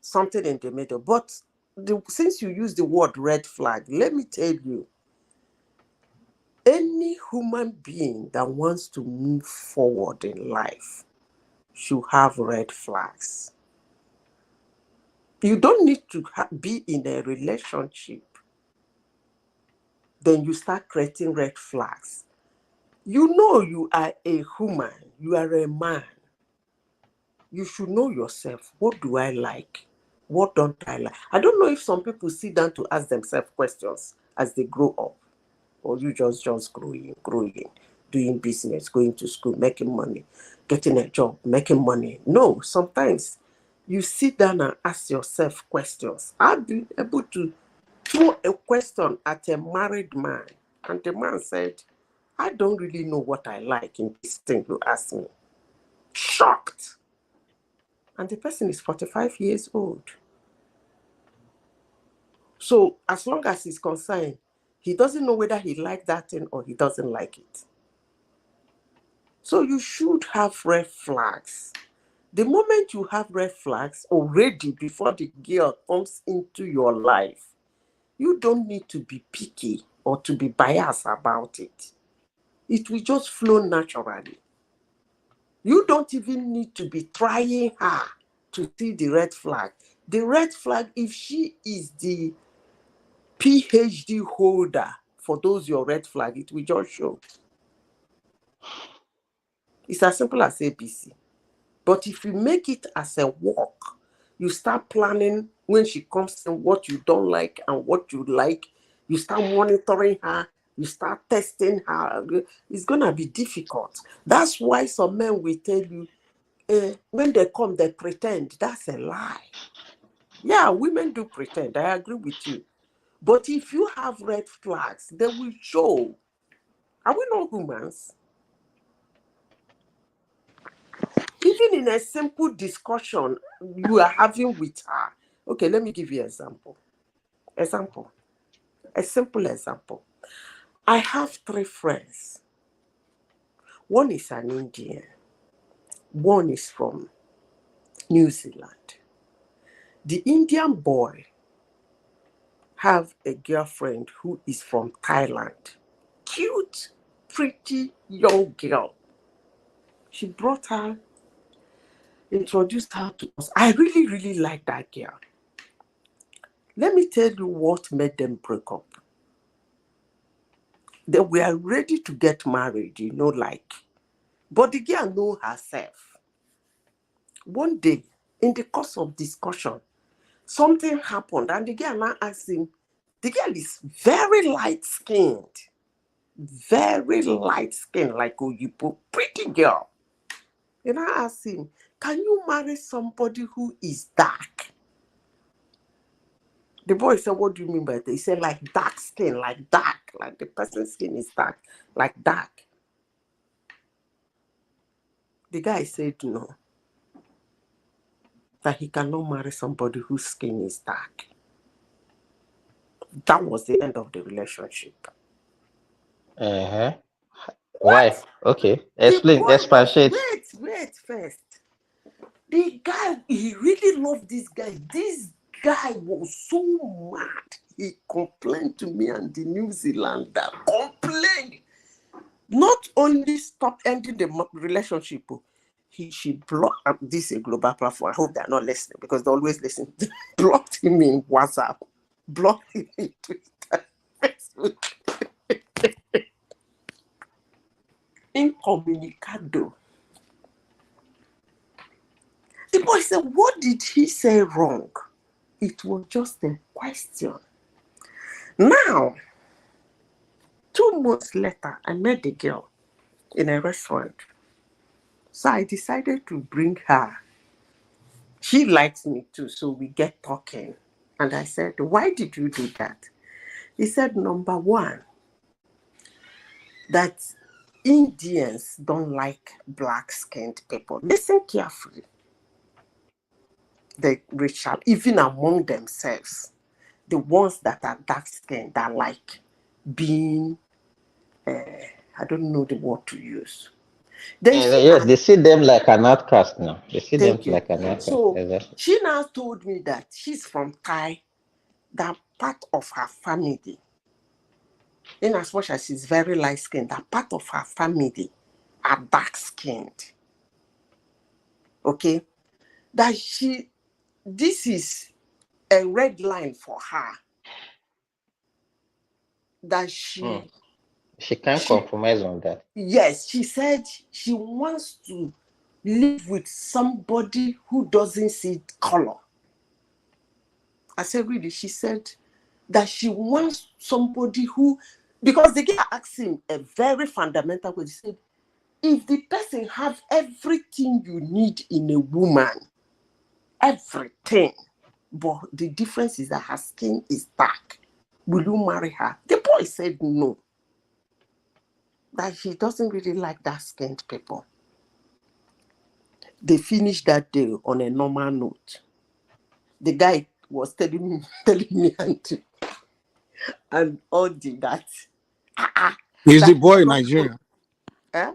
something in the middle. But since you use the word red flag, let me tell you, any human being that wants to move forward in life should have red flags. You don't need to be in a relationship, then you start creating red flags. You know you are a human, you are a man. You should know yourself. What do I like? What don't I like? I don't know if some people sit down to ask themselves questions as they grow up, or you just growing, doing business, going to school, making money, getting a job, making money. No, sometimes you sit down and ask yourself questions. I've been able to throw a question at a married man, and the man said, I don't really know what I like in this thing you asked me. Shocked. And the person is 45 years old. So as long as he's concerned, he doesn't know whether he likes that thing or he doesn't like it. So you should have red flags. The moment you have red flags already before the girl comes into your life, you don't need to be picky or to be biased about it. It will just flow naturally. You don't even need to be trying hard to see the red flag. The red flag, if she is the PhD holder for those your red flag, it will just show. It's as simple as ABC. But if you make it as a walk, you start planning when she comes in what you don't like and what you like. You start monitoring her. You start testing her. It's going to be difficult. That's why some men will tell you, when they come, they pretend. That's a lie. Yeah, women do pretend. I agree with you. But if you have red flags, they will show. Are we not humans? Even in a simple discussion you are having with her. Okay, let me give you an example. A simple example. I have 3 friends. One is an Indian. One is from New Zealand. The Indian boy have a girlfriend who is from Thailand. Cute, pretty young girl. She brought her, introduced her to us. I really, really like that girl. Let me tell you what made them break up. They were ready to get married, but the girl know herself. One day, in the course of discussion, something happened, and the girl now asked him, the girl is very light-skinned, like Oyibo, pretty girl. And I asked him, can you marry somebody who is dark? The boy said, what do you mean by that? He said, like dark skin, like dark, like the person's skin is dark, like dark. The guy said no, that he cannot marry somebody whose skin is dark. That was the end of the relationship. Uh-huh. What? Why? Okay. The Explain, boy was, expatiate. wait first. The guy, he really loved this guy. This guy was so mad. He complained to me and the New Zealander. Complained. Not only stop ending the relationship, she blocked this is a global platform. I hope they're not listening because they always listen. Blocked him in WhatsApp, blocked him in Twitter, Facebook. Incommunicado. The boy said, what did he say wrong? It was just a question. Now, 2 months later, I met the girl in a restaurant. So I decided to bring her. She likes me too, so we get talking. And I said, why did you do that? He said, number one, that Indians don't like black-skinned people. Listen carefully. They reach out, even among themselves. The ones that are dark-skinned that like being, I don't know the word to use. Then she Yes, they see them like an outcast now. They see them thank you. like an outcast. So Exactly. she now told me that she's from Thai, that part of her family, in as much as she's very light-skinned, that part of her family are dark-skinned. Okay? That this is a red line for her. That She can't compromise on that. Yes, she said she wants to live with somebody who doesn't see color. I said, really? She said that she wants somebody who, because the guy asked him a very fundamental question. He said, if the person have everything you need in a woman, everything, but the difference is that her skin is dark, will you marry her? The boy said no. That he doesn't really like dark-skinned people. They finished that day on a normal note. The guy was telling me and all that. Is the boy Nigerian? Eh?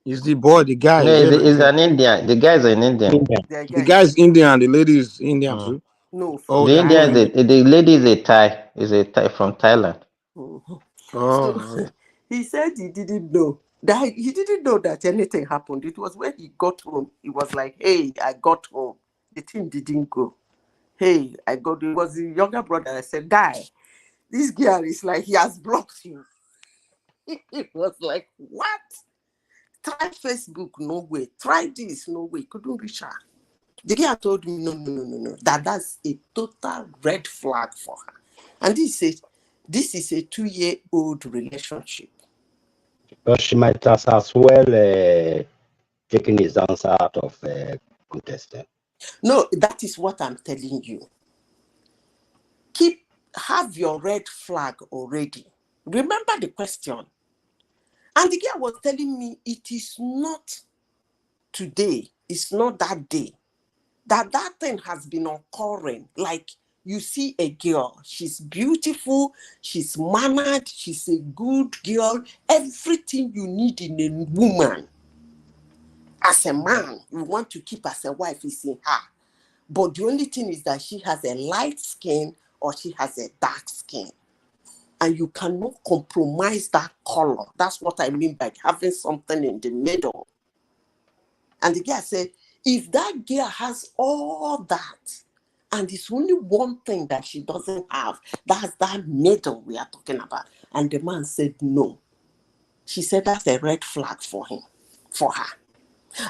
Is the boy the guy? No, is an Indian. The guy is an Indian. The guy is Indian. The lady is Indian too. No, Oh, the the Indian boy. is the lady is a Thai. Is a Thai from Thailand. Oh, so he said he didn't know. He didn't know that anything happened. It was when he got home. He was like, hey, I got home. The thing didn't go. Hey, I got it. Was the younger brother. I said, guy, this girl is like, he has blocked you. It was like, what? Try Facebook, no way. Try this, no way. Couldn't reach her. The girl told me, no. That's a total red flag for her. And this is a 2-year-old relationship. Because she might as well taken his answer out of contestant. No, that is what I'm telling you. Have your red flag already. Remember the question. And the girl was telling me it is not today, it's not that day. That thing has been occurring. Like you see a girl, she's beautiful, she's mannered, she's a good girl, everything you need in a woman. As a man, you want to keep as a wife is in her. But the only thing is that she has a light skin or she has a dark skin. And you cannot compromise that color. That's what I mean by having something in the middle. And the guy said, if that girl has all that, and it's only one thing that she doesn't have, that's that middle we are talking about. And the man said no. She said that's a red flag for her.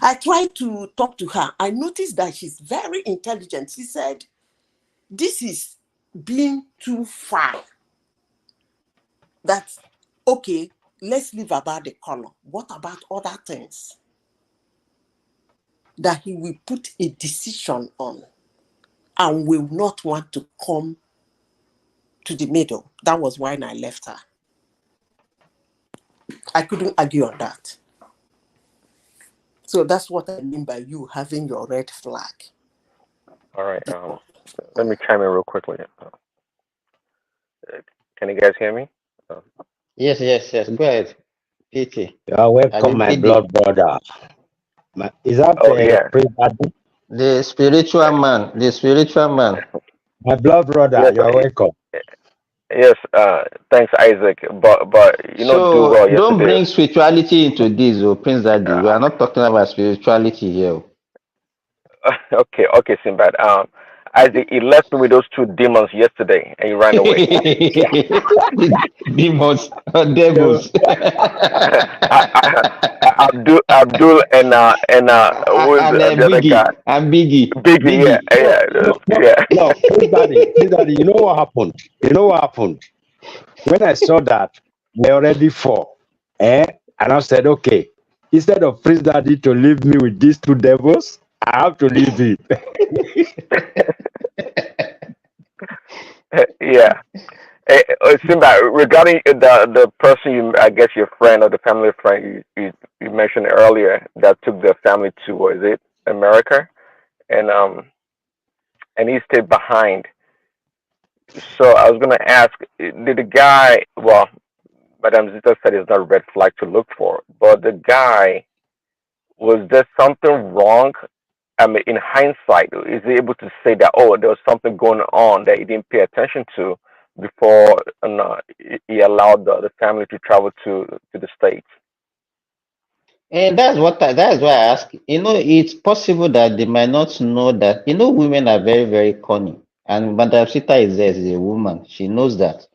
I tried to talk to her. I noticed that she's very intelligent. She said, this is being too far. That's okay, let's leave about the color. What about other things that he will put a decision on and will not want to come to the middle? That was why I left her. I couldn't argue on that. So that's what I mean by you having your red flag. All right. Let me chime in real quickly. Can you guys hear me? Yes. Go ahead, PT. You are welcome, my blood brother. Is that Prince Adi? The spiritual man. My blood brother, yes, you are welcome. Yes, thanks, Isaac. But So do well yesterday. don't bring spirituality into this, Prince Adi. We are not talking about spirituality here. Okay, Simbad. Isaac, he left me with those two demons yesterday, and he ran away. Demons or So, devils. Abdul, and who is And the other guy? Biggie. And Biggie. Biggie, yeah, Biggie. no, yeah, no, no, yeah. no, Prince Daddy, you know what happened? You know what happened? When I saw that we're already four, and I said, okay, instead of Prince Daddy to leave me with these two devils, I have to leave him. Yeah. Simba, regarding the person I guess your friend or the family friend you mentioned earlier that took the family to, was it America, and and he stayed behind. So I was gonna ask, did the guy? Well, Madam Zita said it's not a red flag to look for, but the guy, was there something wrong? I mean, in hindsight, is he able to say that, oh, there was something going on that he didn't pay attention to before he allowed the family to travel to the States? And that's why I ask. It's possible that they might not know that. Women are very, very cunning. And Madam Sita is there, is a woman. She knows that.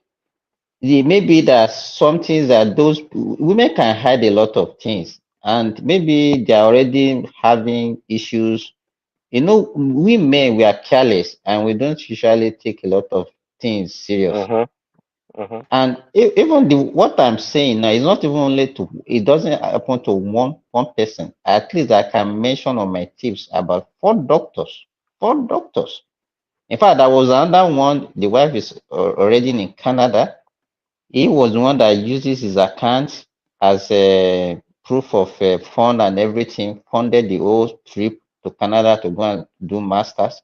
Maybe there's some things that those women can hide a lot of things. And maybe they're already having issues. We men, we are careless and we don't usually take a lot of things serious. Mhm. Mhm. And even what I'm saying now is not even only it doesn't happen to one person. At least I can mention on my tips about four doctors. Four doctors. In fact, there was another one, the wife is already in Canada. He was the one that uses his account as a proof of fund and everything, funded the whole trip to Canada to go and do masters.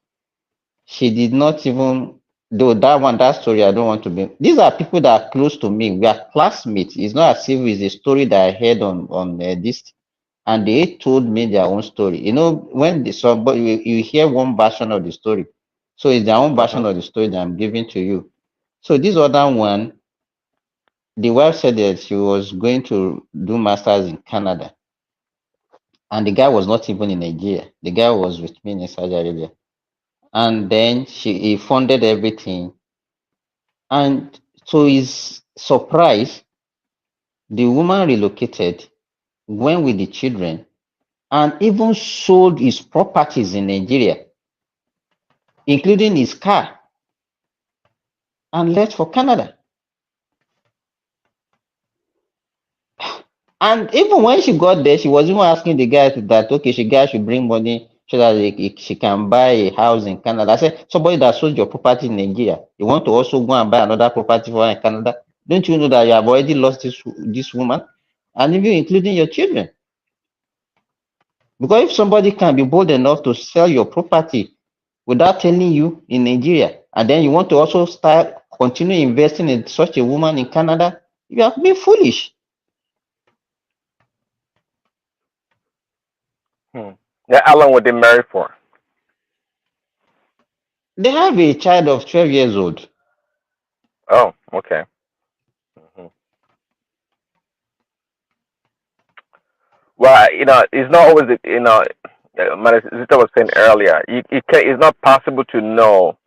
She did not even though that story I don't want to be. These are people that are close to me. We are classmates. It's not as if it's a story that I heard on this, and they told me their own story. When somebody you hear one version of the story, so it's their own version Mhm. of the story that I'm giving to you. So this other one, the wife said that she was going to do masters in Canada, and the guy was not even in Nigeria. The guy was with me in Saudi Arabia, and then he funded everything. And to his surprise, the woman relocated, went with the children, and even sold his properties in Nigeria, including his car, and left for Canada. And even when she got there, she was even asking the guy that, okay, guy should bring money so that she can buy a house in Canada. I said, somebody that sold your property in Nigeria, you want to also go and buy another property for her in Canada? Don't you know that you have already lost this woman, and even including your children? Because if somebody can be bold enough to sell your property without telling you in Nigeria, and then you want to also continue investing in such a woman in Canada, you have been foolish. Hmm. Yeah, how long were they married for? They have a child of 12 years old. Oh, okay. Mhm. Well, it's not always, Zita was saying earlier, it's not possible to know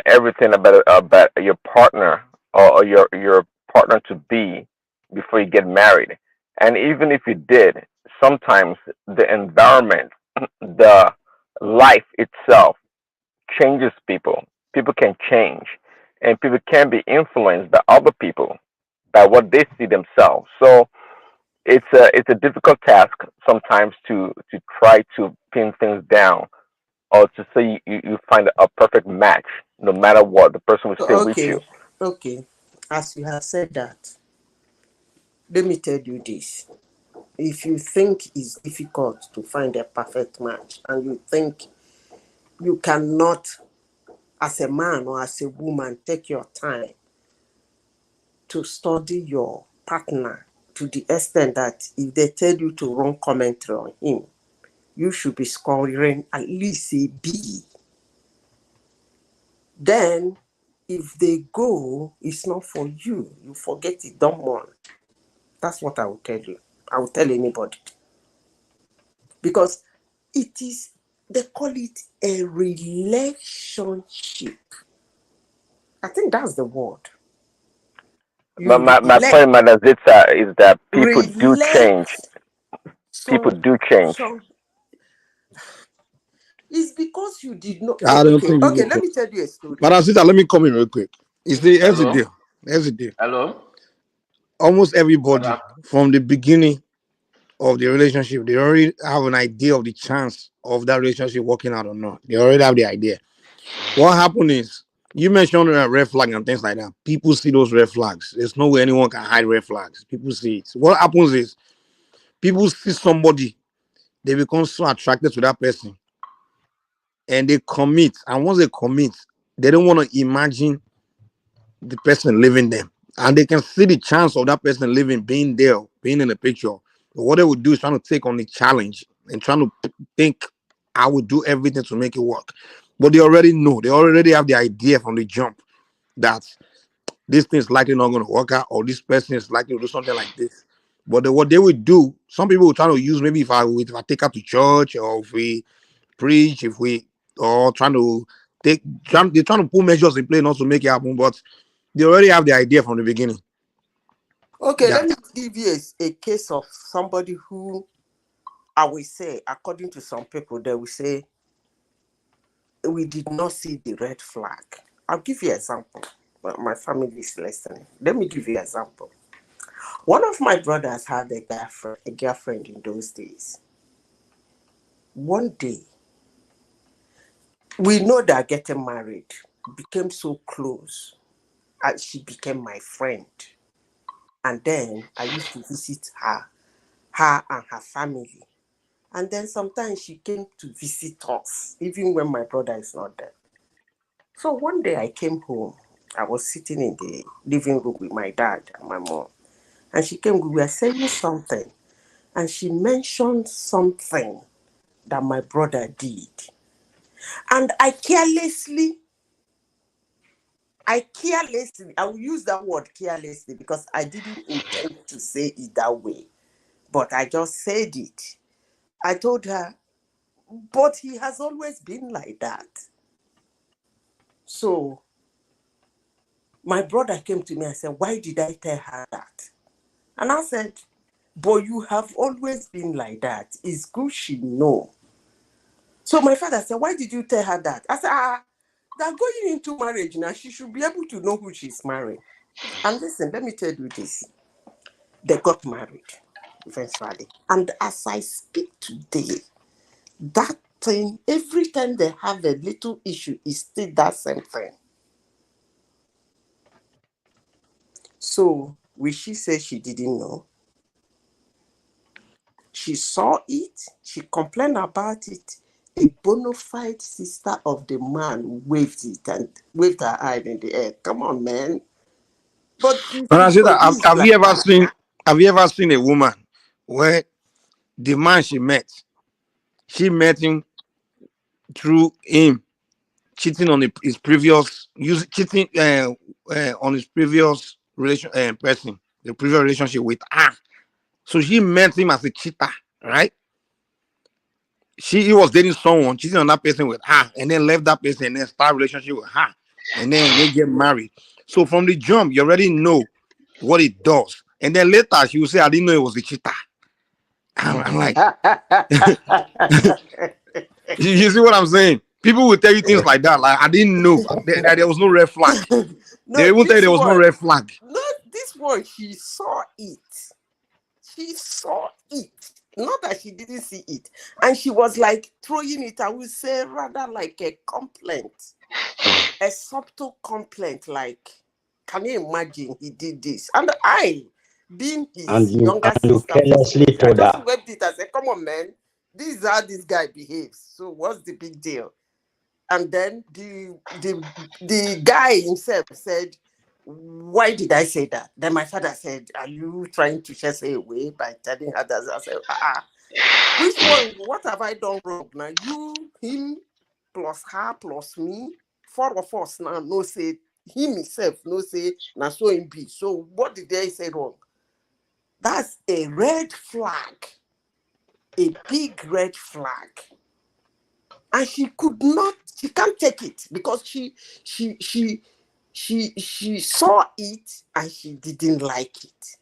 everything about your partner, or your partner to be, before you get married. And even if you did, sometimes the environment, the life itself changes people. People can change, and people can be influenced by other people, by what they see themselves. So it's a difficult task sometimes to try to pin things down, or to say you find a perfect match. No matter what, the person will stay with you. Okay, okay. As you have said that, let me tell you this. If you think it's difficult to find a perfect match, and you think you cannot, as a man or as a woman, take your time to study your partner to the extent that if they tell you to run commentary on him, you should be scoring at least a B. Then, if they go, it's not for you. You forget it, don't want. That's what I will tell you. I will tell anybody. Because it is They call it a relationship. I think that's the word. But You my relate, point, Madam Zitza, is that people do relate. change. People So, do change. so it's because you did not. I don't Okay, think okay. people Let change. me tell you a story. But sister, let me come in real quick. You see, here's the Hello? deal. Here's the deal. Hello? Almost What everybody happened? from the beginning of the relationship, they already have an idea of the chance of that relationship working out or not. They already have the idea. What happened is you mentioned a red flag and things like that. People see those red flags. There's no way anyone can hide red flags. People see it. What happens is people see somebody, they become so attracted to that person, and they commit. And once they commit, they don't want to imagine the person leaving them. And they can see the chance of that person living, being there, being in the picture. But what they would do is trying to take on the challenge and trying to think, I would do everything to make it work. But they already know, they already have the idea from the jump that this thing is likely not going to work out, or this person is likely to do something like this. But what they would do, some people will try to use, maybe if I take her to church, or if we preach, if we or trying to they're trying to put measures in place not to make it happen, but they already have the idea from the beginning. Okay, let That me give you a case of somebody who I will say, according to some people, they will say we did not see the red flag. I'll give you an example. Well, my family is listening. Let me give you an example. One of my brothers had a girlfriend in those days. One day, we know that getting married became so close. She became my friend. And then I used to visit her and her family. And then sometimes she came to visit us, even when my brother is not there. So one day I came home. I was sitting in the living room with my dad and my mom. And she came, we were saying something. And she mentioned something that my brother did. And I will use that word carelessly because I didn't intend to say it that way. But I just said it. I told her, but he has always been like that. So my brother came to me and said, why did I tell her that? And I said, but you have always been like that. It's good she know. So my father said, why did you tell her that? I said, they're going into marriage now. She should be able to know who she's marrying. And listen, let me tell you this. They got married eventually. And as I speak today, that thing, every time they have a little issue, is still that same thing. So, will she say she didn't know? She saw it, she complained about it. A bona fide sister of the man waved it and waved her eye in the air. Come on, man. But you when I should say know that, this like that. have you ever seen a woman where the man she met him through him cheating on his previous cheating on his previous person, the previous relationship with her. So she met him as a cheater, right? He was dating someone, cheating on that person with her, and then left that person and then start a relationship with her, and then they get married. So from the jump, you already know what it does. And then later she will say, I didn't know it was a cheater. I'm like, you see what I'm saying? People will tell you things like that. Like, I didn't know that there was no red flag. No, They won't tell you this there was no one, red flag. not this one, she saw it. She saw it. Not that she didn't see it. And she was like throwing it, I would say, rather like a complaint. A subtle complaint, like, can you imagine he did this? And I, being And his you younger sister for so carelessly many years, I told just her. wept it. I said, come on, man. This is how this guy behaves. So what's the big deal? And then the guy himself said, why did I say that? Then my father said, are you trying to chase her away by telling her that? I said, which one? What have I done wrong? Now you, him, plus her, plus me, four of us now no say, him himself no say, now so him be. So what did they say wrong? That's a red flag. A big red flag. and she can't take it because she saw it and she didn't like it.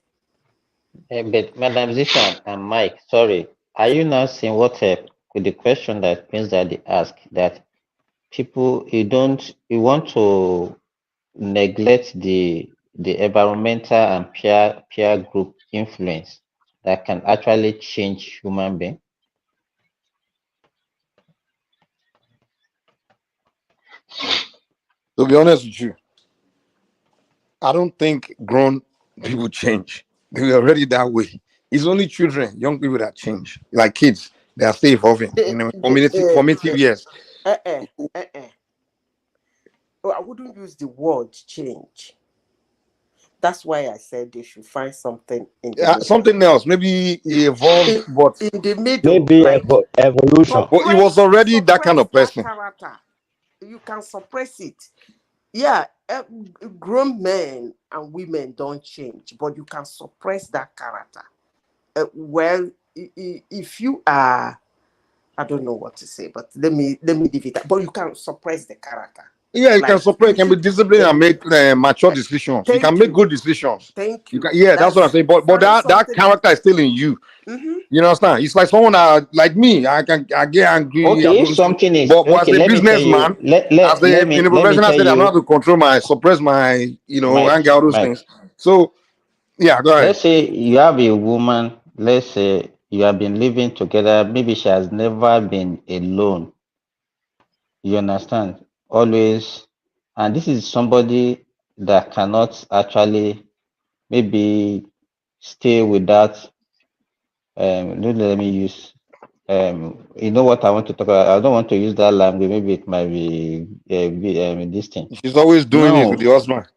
But Madam Zishan and Mike, sorry, are you now seeing what with the question that Prince Daddy asked, that people you want to neglect the environmental and peer group influence that can actually change human being? To be honest with you, I don't think grown people change. They're already that way. It's only children, young people that change. Like kids, they are still evolving in the formative years. Oh, I wouldn't use the word change. That's why I said they should find something in the middle. Something else, maybe evolved, but in the middle, maybe like evolution. But he was already that kind of person. Character. You can suppress it. Yeah, grown men and women don't change, but you can suppress that character. Well, if you are, I don't know what to say, but let me leave it. But you can suppress the character. Yeah, you can suppress. You can be disciplined and make mature decisions. You can make good decisions. Thank you. Yeah, that's what I'm saying. But that character is still in you. You understand? It's like someone like me. I get angry. Okay, if something is but okay, as a let me tell businessman, you. in a professional setting, I'm not to control suppress my, anger, all those things. So yeah, go ahead. Let's say you have a woman. Let's say you have been living together. Maybe she has never been alone. You understand? Always, and this is somebody that cannot actually maybe stay without. Let me use. You know what I want to talk about? I don't want to use that language. Maybe it might be this thing. She's always doing it with the husband.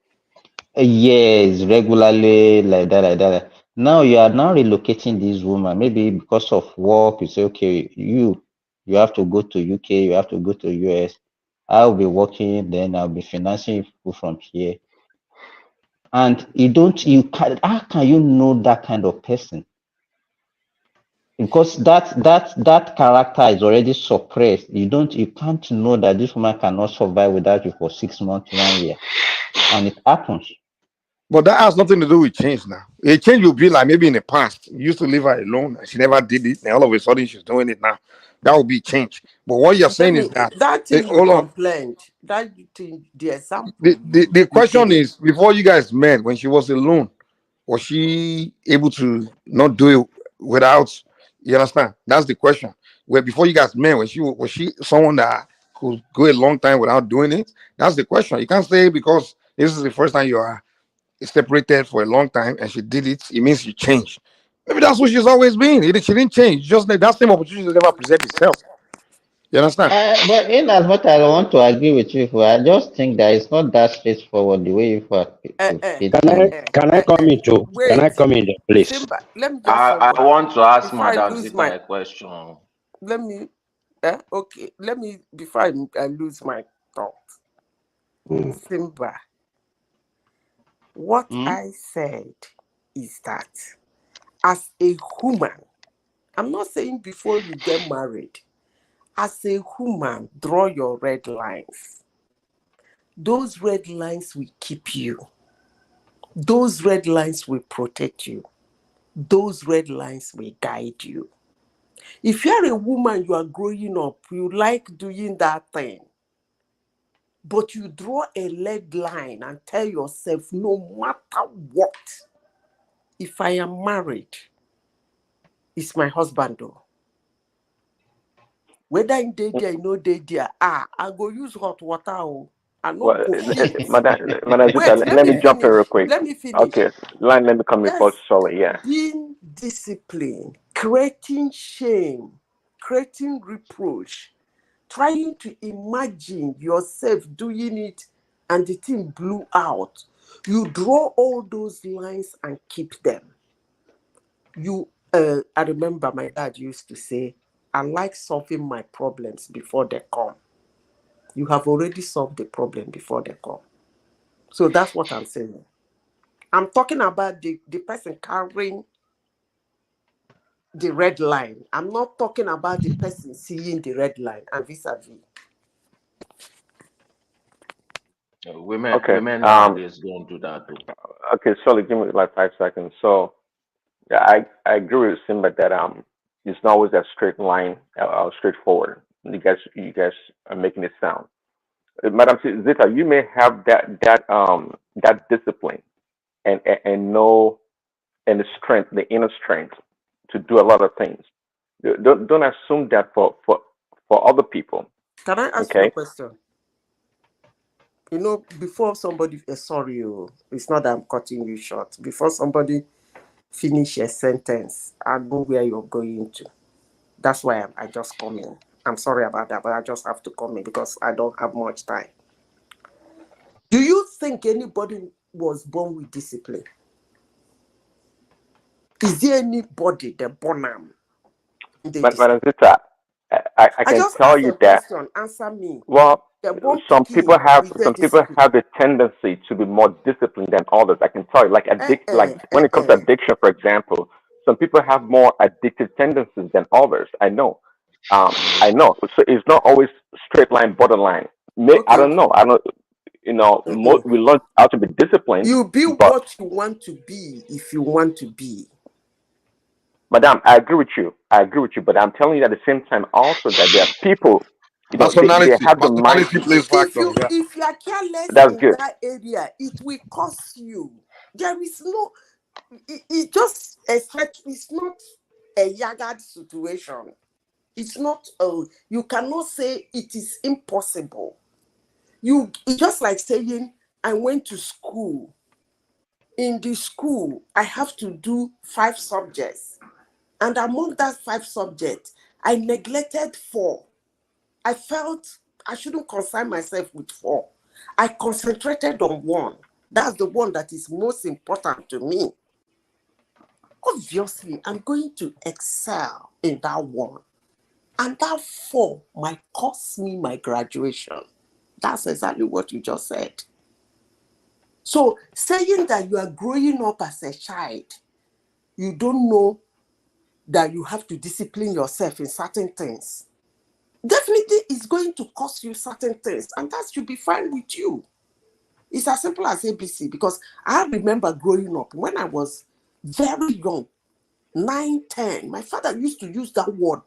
Yes, regularly, like that. Now you are now relocating this woman, maybe because of work. You say, okay, you have to go to UK, you have to go to US. I'll be working, then I'll be financing people from here. And how can you know that kind of person? Because that character is already suppressed. You can't know that this woman cannot survive without you for 6 months, 1 year. And it happens. But that has nothing to do with change now. A change will be like maybe in the past, you used to leave her alone and she never did it, and all of a sudden she's doing it now. That would be change. But what you're saying is that thing you hold on. complained, that thing, the example. The question is, before you guys met, when she was alone, was she able to not do it without? You understand? That's the question. Where before you guys met, was she someone that could go a long time without doing it? That's the question. You can't say because this is the first time you are separated for a long time and she did it, it means she changed. Maybe that's what she's always been. She didn't change. Just that same opportunity never present itself. You understand? But in as much as I want to agree with you, I just think that it's not that straightforward the way you are Can I come into? Can I come in, please? Simba, let me just say I want to ask before I Madam lose Zita a question. let me okay, let me before I lose my thought. Simba, what I said is that as a woman, I'm not saying before you get married, as a woman, draw your red lines. Those red lines will keep you. Those red lines will protect you. Those red lines will guide you. If you're a woman, you are growing up, you like doing that thing, but you draw a red line and tell yourself, no matter what, if I am married, it's my husband though. Whether in day there, no day there, I go use hot water. I no go heat. Madam Zita, Wait, let me jump in real quick. Let me finish. Okay, let me come in first. Sorry, yeah. Being disciplined, creating shame, creating reproach, trying to imagine yourself doing it and the thing blew out. You draw all those lines and keep them. I remember my dad used to say, I like solving my problems before they come. You have already solved the problem before they come. So that's what I'm saying. I'm talking about the person carrying the red line. I'm not talking about the person seeing the red line and vis-a-vis. Women, Okay. women nowadays don't do that too. Okay. Sorry, give me like 5 seconds. So yeah, I agree with Simba that it's not always that straight line, straightforward. You guys are making it sound. Madam Zita, you may have that discipline and know and the strength, the inner strength to do a lot of things. Don't assume that for other people. Can I ask you a Okay. question? You know, before somebody, sorry, it's not that I'm cutting you short. Before somebody finish a sentence, I know where you're going to. That's why I just come in. I'm sorry about that, but I just have to come in because I don't have much time. Do you think anybody was born with discipline? Is there anybody that born But Madam Zita, I I can just tell asked you a that. question. Answer me. Well, The born some people picking have with their discipline. the tendency to be more disciplined than others. I can tell you, like when it comes to addiction, for example, some people have more addictive tendencies than others. I know. I know. So it's not always straight line, borderline. I Okay. don't know. I don't. We learn how to be disciplined, You be but what you want to be if you want to be. Madam, I agree with you. But I'm telling you at the same time also that there are people, they have the mind. Plays factor. Yeah. If you are careless That's in good. that area, it will cost you. There is no. It just it's not a yagad situation. It's not. You cannot say it is impossible. It's just like saying I went to school. In the school, I have to do 5 subjects. And among that 5 subjects, I neglected 4. I felt I shouldn't concern myself with 4. I concentrated on 1. That's the one that is most important to me. Obviously, I'm going to excel in that 1. And that 4 might cost me my graduation. That's exactly what you just said. So saying that you are growing up as a child, you don't know that you have to discipline yourself in certain things. Definitely it's going to cost you certain things, and that should be fine with you. It's as simple as ABC, because I remember growing up when I was very young, 9, 10, my father used to use that word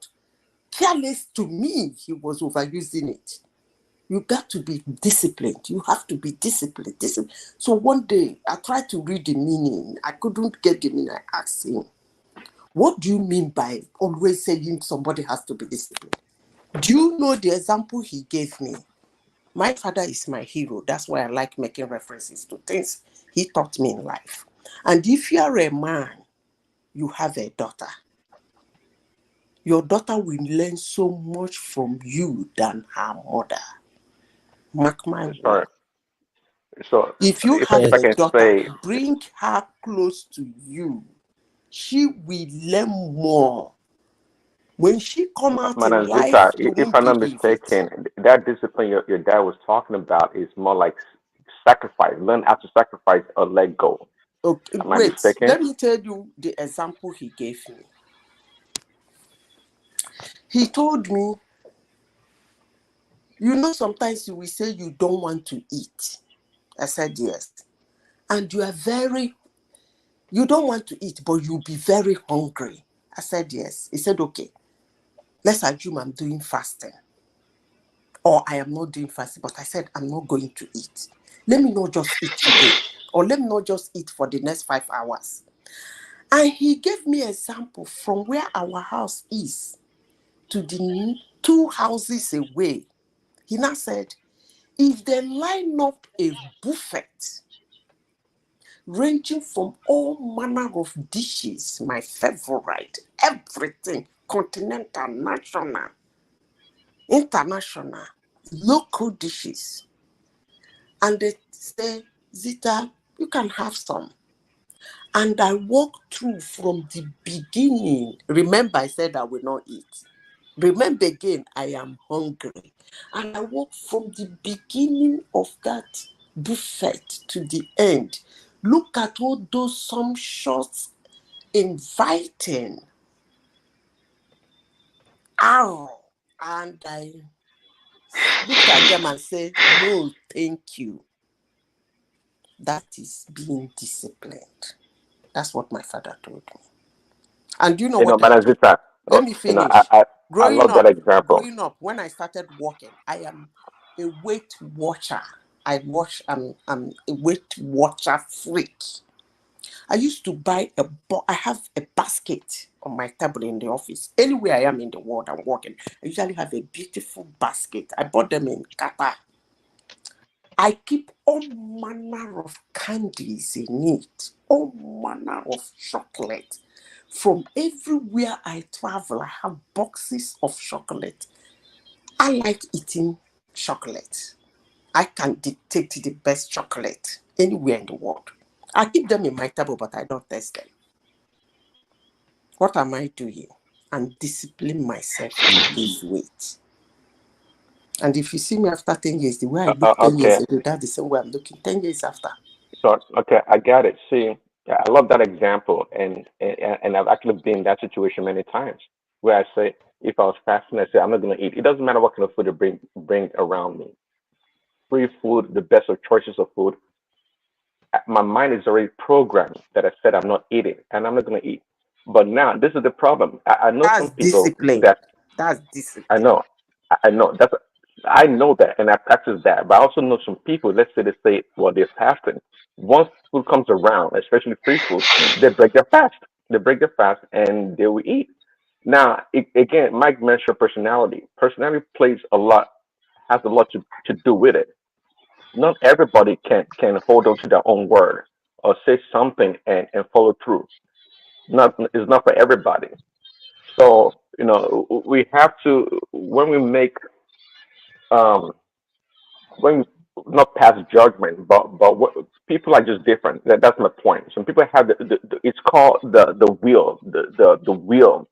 careless. To me, he was overusing it. You got to be disciplined. You have to be disciplined. So one day I tried to read the meaning. I couldn't get the meaning. I asked him, what do you mean by always saying somebody has to be disciplined? Do you know the example he gave me? My father is my hero. That's why I like making references to things he taught me in life. And if you are a man, you have a daughter. Your daughter will learn so much from you than her mother. Mark my word. So If you have if I a can daughter, say, bring her close to you. She will learn more. When she come out in Madam Zita, life, you if won't I'm not believe it. mistaken, that discipline your dad was talking about is more like sacrifice. Learn how to sacrifice or let go. Okay, Am I wait, mistaken? let me tell you the example he gave me. He told me, sometimes you will say you don't want to eat. I said yes. And you don't want to eat, but you'll be very hungry. I said yes. He said, okay, let's assume I'm doing fasting. Or I am not doing fasting, but I said I'm not going to eat. Let me not just eat today. Or let me not just eat for the next 5 hours. And he gave me an example from where our house is to the 2 houses away. He now said, if they line up a buffet ranging from all manner of dishes, my favorite, everything, continental, national, international, local dishes, and they say, Zita, you can have some. And I walked through from the beginning. Remember, I said I will not eat. Remember again, I am hungry. And I walked from the beginning of that buffet to the end. Look at all those sumptuous, inviting arrow, and I looked at them and said, no, thank you. That is being disciplined. That's what my father told me. And do you know what I Madam did? Zita, Let me finish. I love that example. Growing up, when I started working, I am a weight watcher. I'm a weight watcher freak. I used to buy I have a basket on my table in the office. Anywhere I am in the world I'm working, I usually have a beautiful basket. I bought them in Qatar. I keep all manner of candies in it, all manner of chocolate. From everywhere I travel, I have boxes of chocolate. I like eating chocolate. I can dictate the best chocolate anywhere in the world. I keep them in my table, but I don't taste them. What am I doing? I'm disciplining myself to lose weight. And if you see me after 10 years, the way I look 10 years Okay. ago, that's the same way I'm looking 10 years after. So okay, I got it. See, I love that example, and I've actually been in that situation many times where I say, if I was fasting, I say I'm not gonna eat. It doesn't matter what kind of food they bring around me. Free food, the best of choices of food. My mind is already programmed that I said I'm not eating, and I'm not gonna eat. But now this is the problem. I know That's some people discipline. that That's I discipline. know. I know. I know that and I practice that. But I also know some people, let's say they say, well, they're fasting. Once food comes around, especially free food, they break their fast. They break their fast and they will eat. Now, again, Mike mentioned personality. Personality has a lot to do with it. Not everybody can hold on to their own word or say something and follow through. It's not for everybody. So, we have to, um, when we not pass judgment, but people are just different. That's my point. Some people have it's called the will, the will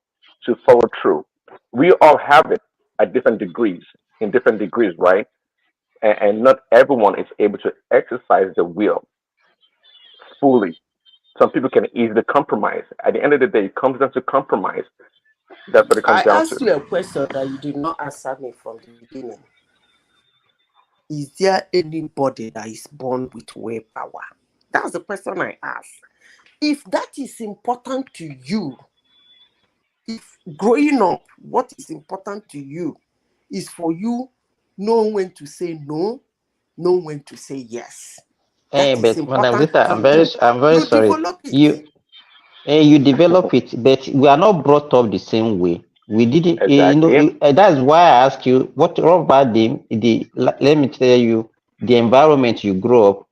to follow through. We all have it at different degrees, in different degrees, right? And not everyone is able to exercise the will fully. Some people can easily compromise. At the end of the day, it comes down to compromise. That's what it comes I down asked to. you a question that you did not answer me from the beginning. Is there anybody that is born with willpower? That's the question I asked. If that is important to you, if growing up, what is important to you is for you knowing when to say no, knowing when to say yes. That is But Madam important Zita, to you. I'm very You sorry. develop it. You develop it, but we are not brought up the same way. We didn't, Exactly. that's why I ask you, what about let me tell you, the environment you grow up,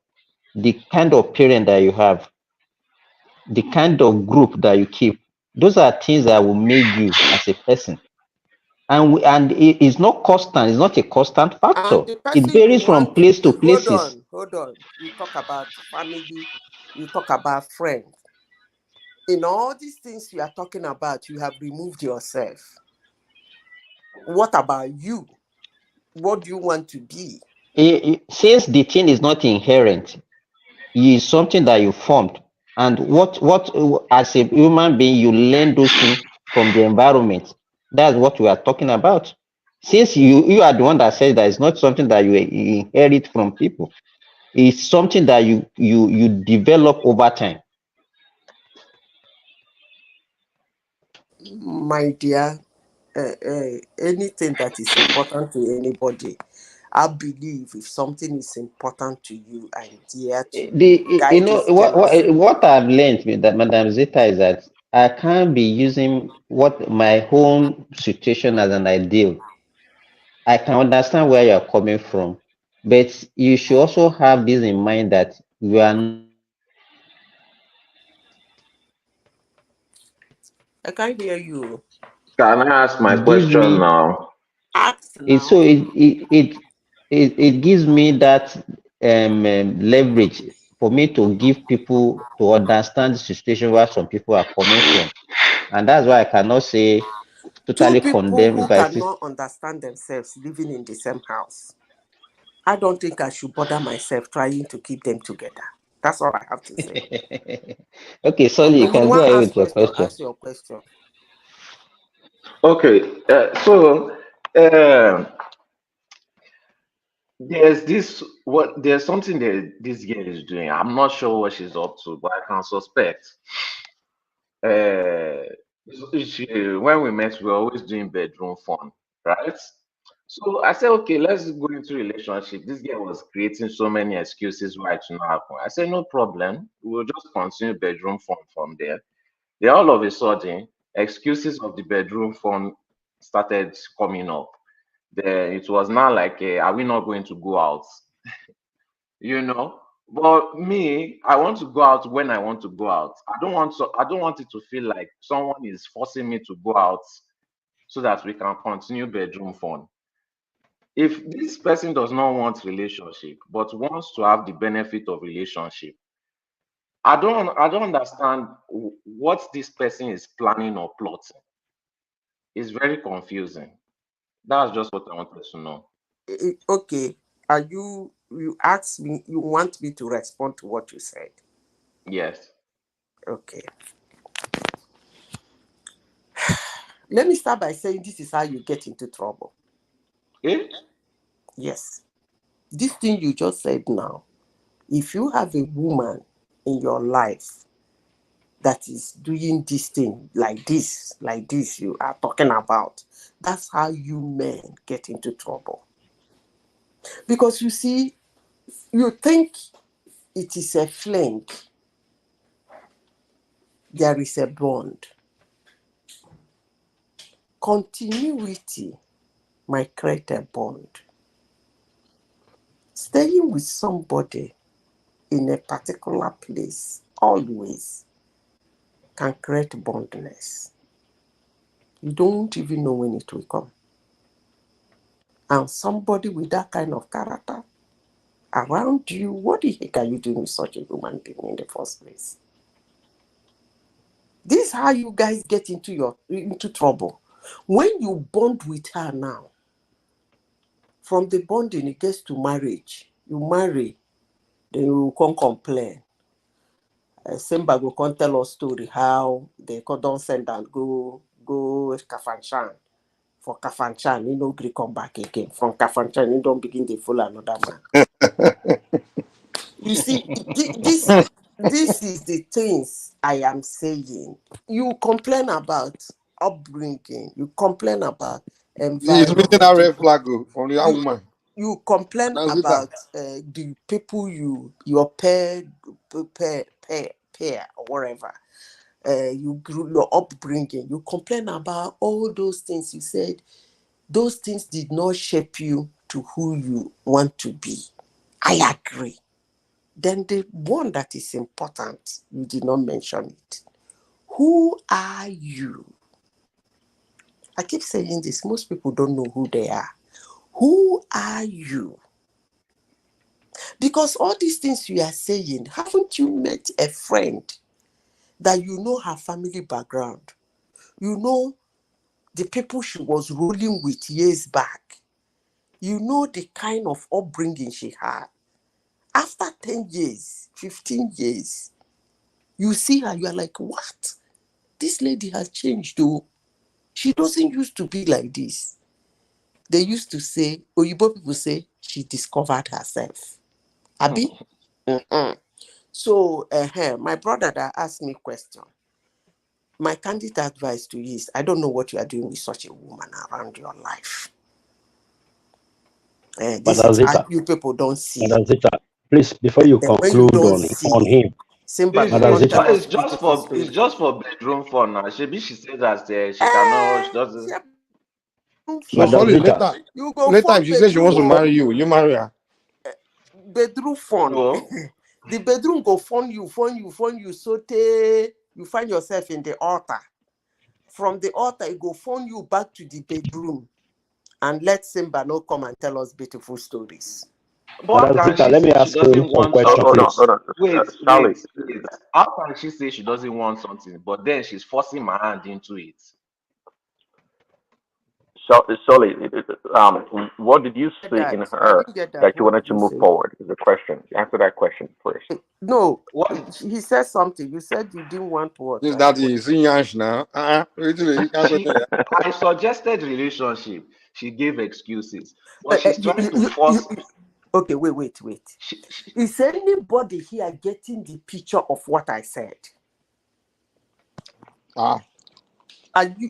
the kind of parent that you have, the kind of group that you keep, those are things that will make you as a person. And it's not constant, it's not a constant factor. And the It person you varies from want to place be, to hold places. on, hold on. You talk about family, you talk about friends. In all these things you are talking about, you have removed yourself. What about you? What do you want to be? Since the thing is not inherent, is something that you formed, and what as a human being you learn those things from the environment. That's what we are talking about. Since you are the one that says that it's not something that you inherit from people, it's something that you develop over time. My dear, anything that is important to anybody, I believe if something is important to you, I'm there to guide you step by step. What I've learned with that, Madam Zita, is that I can't be using what my own situation as an ideal. I can understand where you're coming from, but you should also have this in mind that you are I can't hear you. Can I ask my gives question me now? Ask it now. so it gives me that leverage for me to give people to understand the situation where some people are coming from, and that's why I cannot say Two totally people condemn who if I see. cannot understand themselves living in the same house. I don't think I should bother myself trying to keep them together. That's all I have to say. Okay, sorry, you You can go want to ahead ask with your question? question. Ask your question. Okay, there's something that this girl is doing. I'm not sure what she's up to, but I can suspect. Uh, when we met, we were always doing bedroom fun, right? So I said, okay, let's go into relationship. This girl was creating so many excuses why it should not happen. I said, no problem. We'll just continue bedroom fun from there. Then all of a sudden, excuses of the bedroom fun started coming up. Then it was now like, are we not going to go out? You know. But me, I want to go out when I want to go out. I don't want it to feel like someone is forcing me to go out so that we can continue bedroom fun. If this person does not want relationship but wants to have the benefit of relationship, I don't understand what this person is planning or plotting. It's very confusing. That's just what I wanted to know. Okay, are you asked me, you want me to respond to what you said? Yes. Okay. Let me start by saying this is how you get into trouble. Eh? Yes. This thing you just said now, if you have a woman in your life that is doing this thing like this you are talking about, that's how you men get into trouble. Because you see, you think it is a fling, there is a bond. Continuity might create a bond. Staying with somebody in a particular place always can create bondness. You don't even know when it will come. And somebody with that kind of character around you, what the heck are you doing with such a human being in the first place? This is how you guys get into trouble. When you bond with her now, from the bonding it gets to marriage. You marry, then you can't complain. Simba go come tell us story how they don't send and go Kafanchan. For Kafanchan, he no gree come back again. From Kafanchan, he don't begin to follow another man. You see, this is the things I am saying. You complain about upbringing. You complain about He's missing a environment. red flag from the young woman. You complain That's it. about the people your pair or whatever. You grew your upbringing. You complain about all those things. You said those things did not shape you to who you want to be. I agree. Then the one that is important, you did not mention it. Who are you? I keep saying this. Most people don't know who they are. Who are you? Because all these things you are saying, haven't you met a friend that you know her family background? You know the people she was rolling with years back. You know the kind of upbringing she had. After 10 years, 15 years, you see her, you are like, what? This lady has changed though. She doesn't used to be like this. They used to say, Oyibo people say, she discovered herself. Abi? So, my brother that asked me a question, my candid advice to you is, I don't know what you are doing with such a woman around your life. This Madam is how Zita, you people don't see. Madam Zita, please, before you Then when you conclude don't on see, him, Simba It's, go Madam it's, come ju- tell Zita, us it's just beautiful for story. bedroom fun now. She said that she cannot. She doesn't. So Madam sorry, Zita, You go later phone if she says she wants to bedroom, marry you, you marry her. bedroom phone. No. The bedroom go phone you, so you find yourself in the altar. From the altar, it go phone you back to the bedroom and let Simba no come and tell us beautiful stories. But Madam how can Zita, she let me say she ask you doesn't some want question, Hold on, something? please. hold on. Charlie, Wait. How can she say she doesn't want something, but then she's forcing my hand into it? Solly, what did you see in I her didn't get that. that you What wanted did to you move say? forward? Is the question. Answer that question first. No, What he said something. You said you didn't want what? Since I that what? is Sinyash now. You can't go she there. I suggested relationship. She gave excuses, but Uh, uh, she's you, trying you, to you, you, force. you- okay, wait. She, Is anybody here getting the picture of what I said? Ah,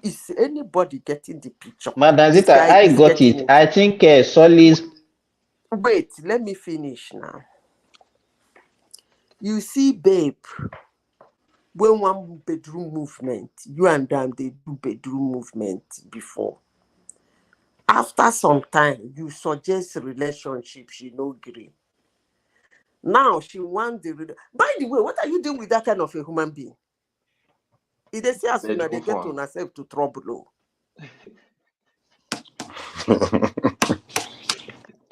Is anybody getting the picture? Madam This Zita, guy I is got getting it. it. I think Solly's Wait, let me finish now. You see, babe, when one bedroom movement, you and them, they do bedroom movement before. After some time, you suggest relationship, she no agree. Now she wants By the way, what are you doing with that kind of a human being? If they say as soon as they bedroom get to phone. yourself to trouble.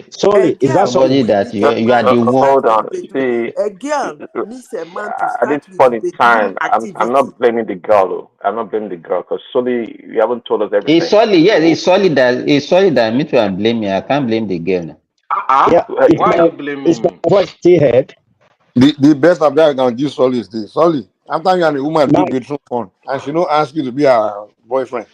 Sorry, is that Again, Solly? somebody we that need a you are man the to one. start Hold with the on. bedroom. See, A girl needs a man to at this start with point the in bedroom time, I'm activity. not blaming the girl. Though. I'm not blaming the girl because solely you haven't told us It's everything. Solly, yes, it's Solly that me too and blame me. I can't blame the girl. Now. Yeah, is Why are you is blaming my me? voice still heard? the best of that I can give Solly is this. Solly, after you and a woman Now, do bedroom fun, and she don't ask you to be her boyfriend.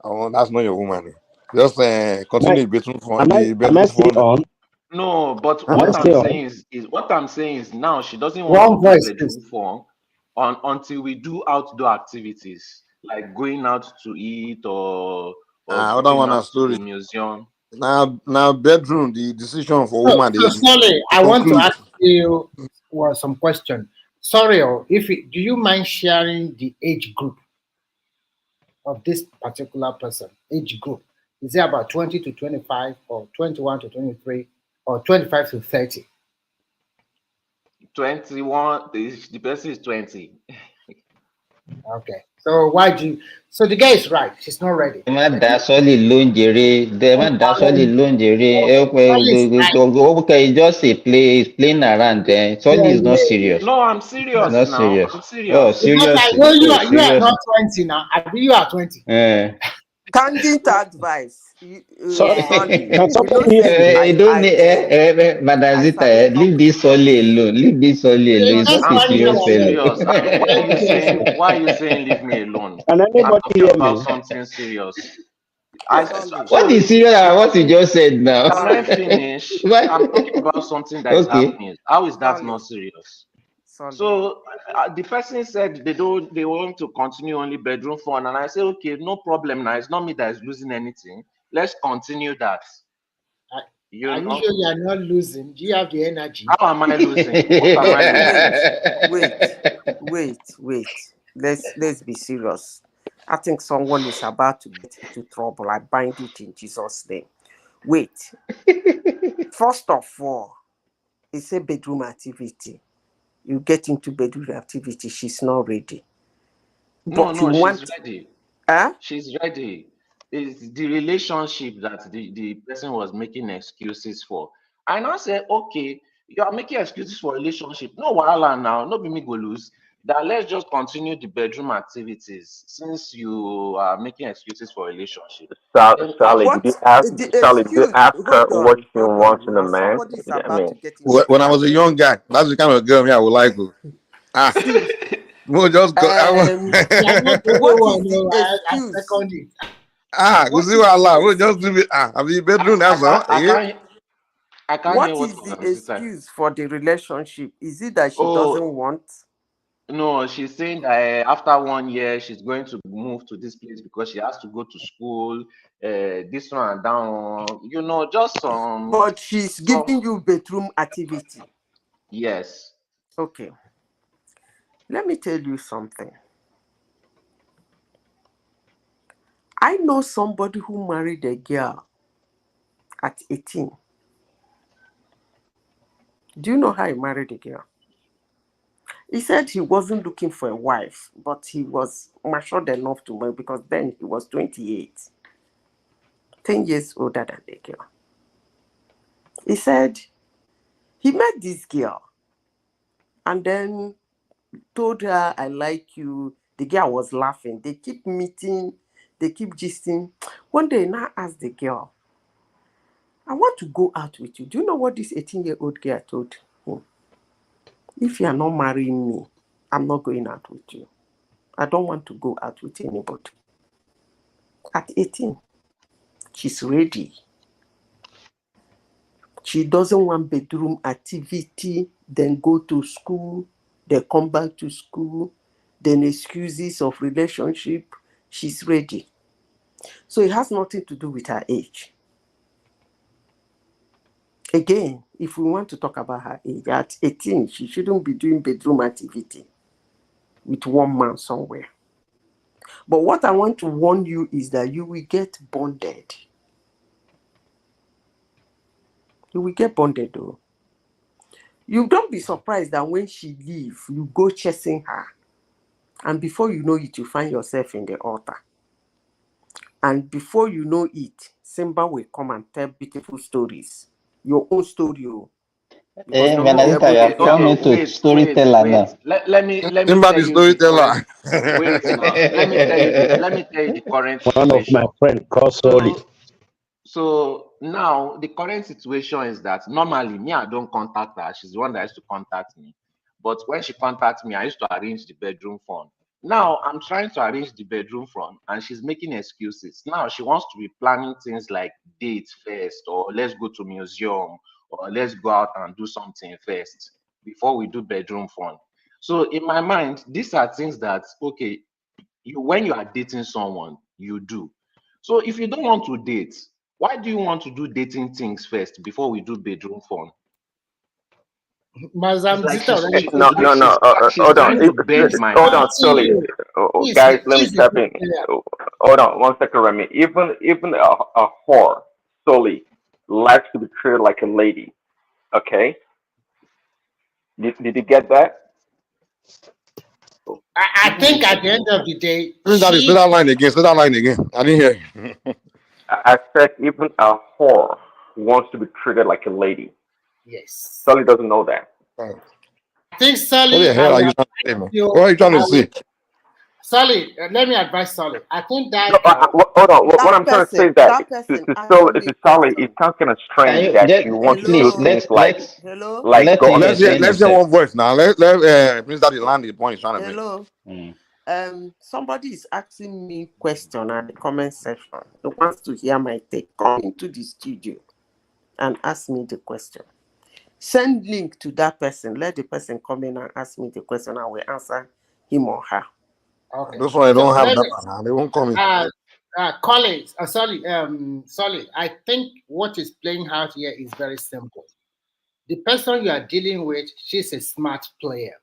Oh, that's not your woman. Just am I continue the bedroom fun. am I The am I bedroom still fun. on? No, but Am I what I'm still on? saying is what I'm saying is now she doesn't want to One do voice, please. bedroom phone on until we do outdoor activities like going out to eat or Other going one out a to the story. museum. Now bedroom. The decision for So, woman so they sorry, I want to conclude. ask you some question. Sorry, do you mind sharing the age group of this particular person? Age group. Is it about 20 to 25 or 21 to 23 or 25 to 30? 21, the person is 20. Okay. So so the guy is right. She's not ready. Man, that's Solly lingerie. The man, that's Solly lingerie. Okay, just a play, he's playing around. Solly is not serious. No, I'm It's serious not now. serious. I'm Oh, serious. Because I serious. know Oh, you are serious. not 20 now. I mean, you are 20. Candid advice. Sorry, Sorry. can You know, somebody hear say me? You don't need, Madam I Zita, sabi talk leave with this Solly alone. Leave this Solly alone. You He's just not a I'm carry being serious your fellow. alone. serious. Why are you saying leave me alone? Can I'm anybody talking hear about me? something serious. I Solid. What so is serious about what you just said now? can I Solid. finish? What? I'm talking about something that is Okay. happening. How is that not Solid. serious? Solid. So the person said they want to continue only bedroom phone, and I said okay, no problem. Now it's not me that is losing anything. Let's continue that. Are You are you know sure you are not losing? Do you have the energy? how am I losing? What am I Wait, losing? wait. Let's be serious. I think someone is about to get into trouble. I bind it in Jesus' name. Wait. First of all, it's a bedroom activity. You get into bedroom activity, she's not ready. But you No, she's want, ready. huh? She's ready. It's the relationship that the person was making excuses for. I now say, okay, you are making excuses for relationship. No wahala now, no be me go lose. That let's just continue the bedroom activities since you are making excuses for relationship. Then Sally, What did you ask the Sally? Did you excuse? ask her what she Hold wants on. in a Now man? somebody is I about mean, to get into When I was trouble. a young guy, that's the kind of girl me I would like. To. Ah, See, we'll just go. You are not the only what one. is the No, I excuse? second it. Go What see is what the Allah. We'll just do it. excuse? I mean, bedroom. That's all. Yeah. I can't hear What what is the Madam Zita. excuse for the relationship? Is it that she doesn't Oh want? no, she's saying that after 1 year she's going to move to this place because she has to go to school. This one and that one, just But she's some giving you bedroom activity. yes. Okay, let me tell you something. I know somebody who married a girl at 18. Do you know how he married a girl? He said he wasn't looking for a wife, but he was matured enough to marry because then he was 28, 10 years older than the girl. He said he met this girl and then told her, I like you. The girl was laughing. They keep meeting. They keep gisting. One day, now ask the girl, I want to go out with you. Do you know what this 18-year-old girl told him? If you are not marrying me, I'm not going out with you. I don't want to go out with anybody. At 18, she's ready. She doesn't want bedroom activity, then go to school, then come back to school, then excuses of relationship. She's ready. So it has nothing to do with her age. Again, if we want to talk about her age, at 18, she shouldn't be doing bedroom activity with one man somewhere. But what I want to warn you is that you will get bonded. You will get bonded though. You don't be surprised that when she leave, you go chasing her. And before you know it, you find yourself in the altar. And before you know it, Simba will come and tell beautiful stories. Your own story. Eh, Because you won't be Vanessa, able you to have tell turned her me Okay, own. to wait, wait, storyteller wait. now. Let me Simba tell the you the current. storyteller. Wait now. Let me tell you the current One of my situation. friends called Solid. So now the current situation is that normally me, I don't contact her. She's the one that used to contact me. But when she contacts me, I used to arrange the bedroom phone. Now I'm trying to arrange the bedroom phone and she's making excuses. Now she wants to be planning things like dates first, or let's go to museum, or let's go out and do something first before we do bedroom phone. So in my mind, these are things that okay, when you are dating someone, you do. So if you don't want to date, why do you want to do dating things first before we do bedroom phone? It's Mazam like Zita already No, said no, this. no. she's Hold on. trying to bend my Hold on, heart. Sully. Please, Guys, let me she's a step good in. player. Hold on, 1 second, Remy. Even a whore, Sully, likes to be treated like a lady. Okay? Did you get that? I think at the end of the day, Say that line again. Say that line again. I didn't hear you. I said even a whore wants to be treated like a lady. yes. Sully doesn't know that. I think What Sully, the I hell are will you trying to say, advise man? you. What are you trying to say? Sully, let me advise Sully. I think No, that girl. hold on. What I'm That trying to say person, is that that person asking me to Sully, it question. sounds kind of Can strange you that you want to do please Hello, things like hello, let him go. explain Let's hear himself. one voice now. Let Prince Daddy land the point he's trying to make. hello. Somebody is asking me question at the comment section. He wants to hear my take. Come into the studio and ask me the question. Send link to that person. Let the person come in and ask me the question. I will answer him or her. Okay. Those one they So don't have let that me. now. They won't come in. Colleagues, Sully, I think what is playing out here is very simple. The person you are dealing with, she's a smart player.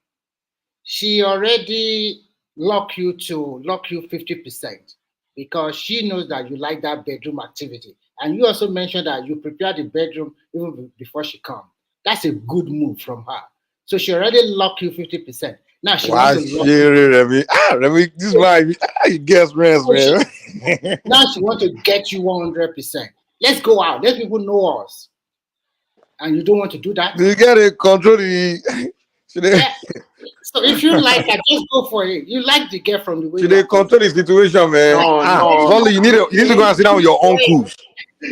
She already lock you 50% because she knows that you like that bedroom activity. And you also mentioned that you prepare the bedroom even before she comes. That's a good move from her. So she already locked you 50%. Now she Why wants to lock you. shit, Remy? Remy, this man, you guess rest, man. Now she wants to get you 100%. Let's go out. Let people know us. And you don't want to do that? Do you get it? Control the. Yeah. So if you like her, just go for it. You like the girl from the way Should you they are going. control the situation, man? No. Sully, you need to go and sit down with your uncles.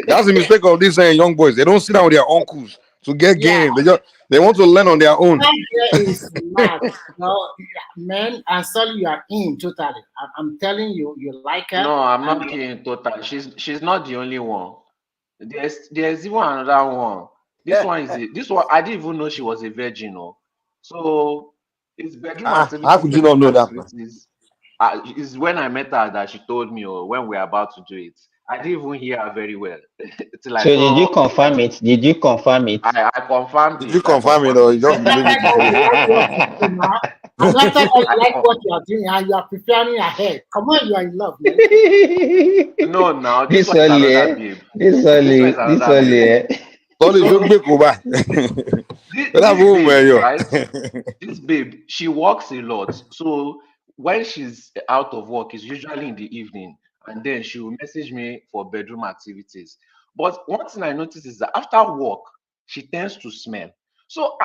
That's the mistake of these young boys. They don't sit down with their uncles to get Yeah. game. They want to learn on their own. That girl is smart. No, man, and Sully, you are in totally. I'm telling you, you like her. No, I'm And not kidding total. She's not the only one. There's even another one. This one I didn't even know she was a virgin. Oh. So it's bedroom How activities, could you not know that, man? is when I met her that she told me, or when we're about to do it. I didn't even hear her very well till I So did you saw. confirm it? Did you confirm it? I confirmed Did you it. I confirm it confirmed or it. you just after believe that, it to say you like what you do now. And after that, you I like con- what you are doing, and you are preparing ahead. Come on, you are in love, man. no, now this this one is another only, babe. this This one is only, this another babe. only. Sully, you So big go back. That this boom, babe, man, yo. right? This babe, she works a lot. So when she's out of work, it's usually in the evening, and then she will message me for bedroom activities. But one thing I noticed is that after work, she tends to smell. So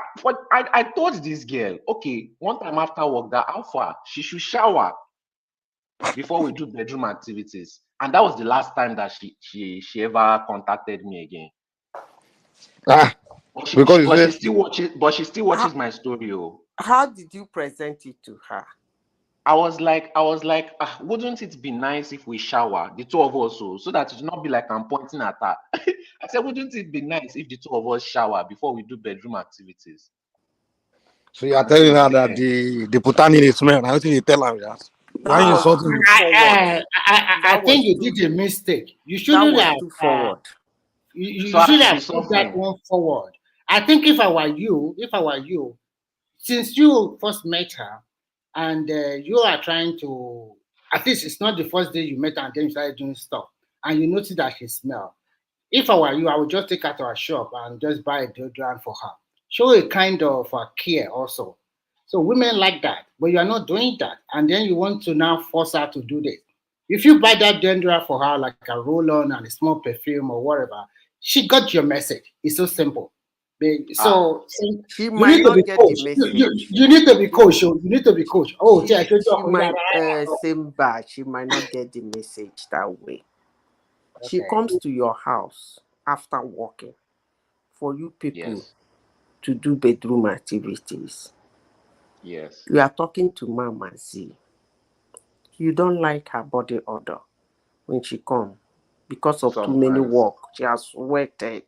I told this girl, okay, one time after work, that how far she should shower before we do bedroom activities. And that was the last time that she ever contacted me again. Ah, But because you she said still watches. But she still watches my story. Oh. How did you present it to her? I was like, wouldn't it be nice if we shower, the two of us, so that it will not be like I'm pointing at her? I said, wouldn't it be nice if the two of us shower before we do bedroom activities? so. You are And telling since her that then, the putani is smell. I think you tell her that. Why That you was insulting too me? forward. I That think was you too. did a mistake. You That shouldn't was have. too forward. so You I should should have be put that suffering. one forward. I think if I were you, since you first met her, and you are trying to, at least it's not the first day you met her and then you started doing stuff, and you notice that she smell. If I were you, I would just take her to a shop and just buy a deodorant for her. Show a kind of care also. So women like that, but you are not doing that, and then you want to now force her to do this. If you buy that deodorant for her, like a roll-on and a small perfume or whatever, she got your message. It's so simple. So She you might need to not be get the coached. message. You need to be coached. You need to be coached. Oh, I told She you. might same bad. She might not get the message that way. She Okay. comes to your house after working for you people Yes, to do bedroom activities. yes. You are talking to Mama Z. You don't like her body odor when she come because of too many Sometimes. work. She has sweated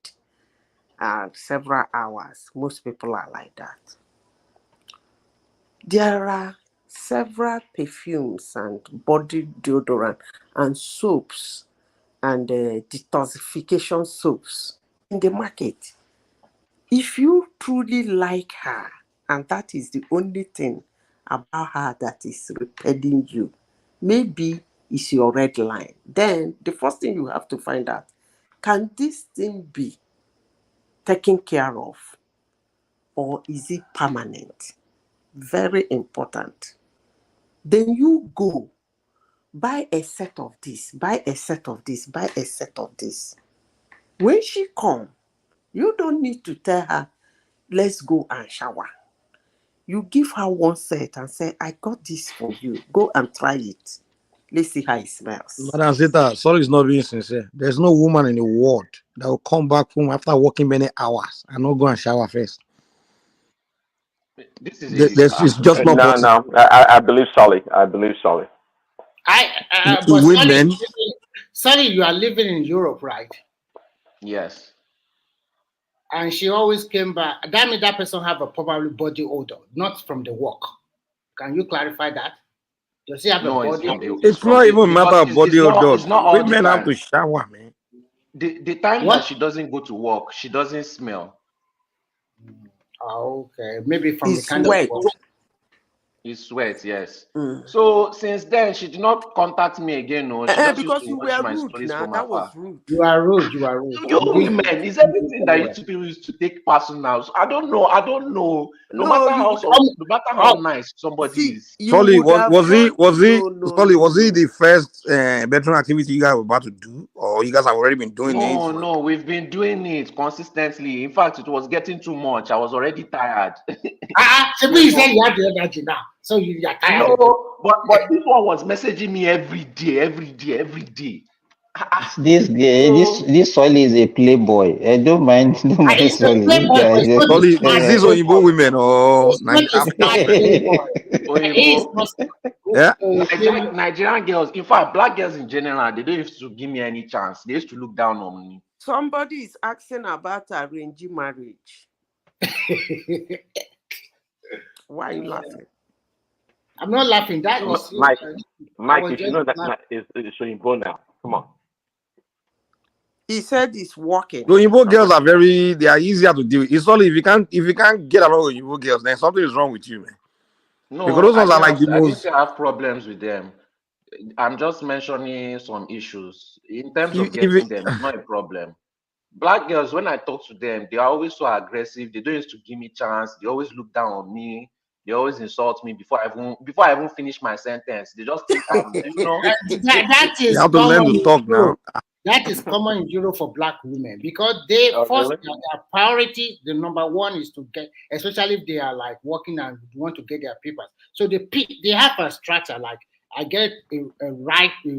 several hours. Most people are like that. There are several perfumes and body deodorant and soaps and detoxification soaps in the market. If you truly like her, and that is the only thing about her that is repelling you, maybe it's your red line. Then the first thing you have to find out, can this thing be taken care of or is it permanent? Very important. Then you go buy a set of this, buy a set of this, buy a set of this. When she come, you don't need to tell her, let's go and shower. You give her one set and say, I got this for you. Go and try it. Let's see how it smells. Madam Zita, sorry is not being sincere. There's no woman in the world that will come back home after working many hours and not go and shower first. This is a It's just distraction. not No, possible. no. I believe Solly. I believe Solly. But Women, sorry, you are living in Europe, right? Yes. And she always came back. That means that person have a probably body odor, not from the work. Can you clarify that? Does he have a No, it's body from the odor? it's it's from not the even a matter because of body odor. it's not all the Women have time. to shower, man. The time that What? she doesn't go to work, she doesn't smell. Oh, okay, maybe from the It's kind of wet. work. It's sweat, yes. Mm. So since then, she did not contact me again. No, she just used Because to you watch were my rude stories now. from That was afar. rude. You are rude. You are rude. You You didn't do women, is you didn't everything very that you well. two people used to take personal. So I don't know. I don't know. No No, matter you how would no matter how Oh, nice somebody see, is. you Solly, would have gone. No, no, Solly, no, was he no. the first bedroom activity you guys were about to do, or you guys have already been doing it? No, no, we've been doing it consistently. In fact, it was getting too much. I was already tired. Maybe you said you have the energy now, so you are tired No, of it. but this one was messaging me every day, every day, every day. This guy, So this Solly is a playboy. I don't mind, don't mind It's a Solly. This playboy, but guy it's not the Solly, is smart this Oyibo playboy. women or It's not a smart playboy. He is Oyibo, not. yeah? Nigerian girls, in fact, black girls in general, they don't used to give me any chance. They used to look down on me. Somebody is asking about arranged marriage. Why are you laughing? I'm not laughing. That is, Mike, I Mike, was you should just know that laughing. it's Oyibo now. Come on. He said he's walking. The Oyibo girls are they are easier to deal with. It's only if you can't get along with Oyibo girls, then something is wrong with you, man. Because No, those ones are like the I didn't most. say I have problems with them. I'm just mentioning some issues. In terms of getting them, it's not a problem. Black girls, when I talk to them, they are always so aggressive. They don't used to give me chance. They always look down on me. They always insult me before I even finish my sentence. They just think I'm, That You is have to learn common to in talk now. Europe. That is common in Europe for black women because they Oh, first really? their priority, the number one is to get, especially if they are like working and want to get their papers. So they have a structure like I get a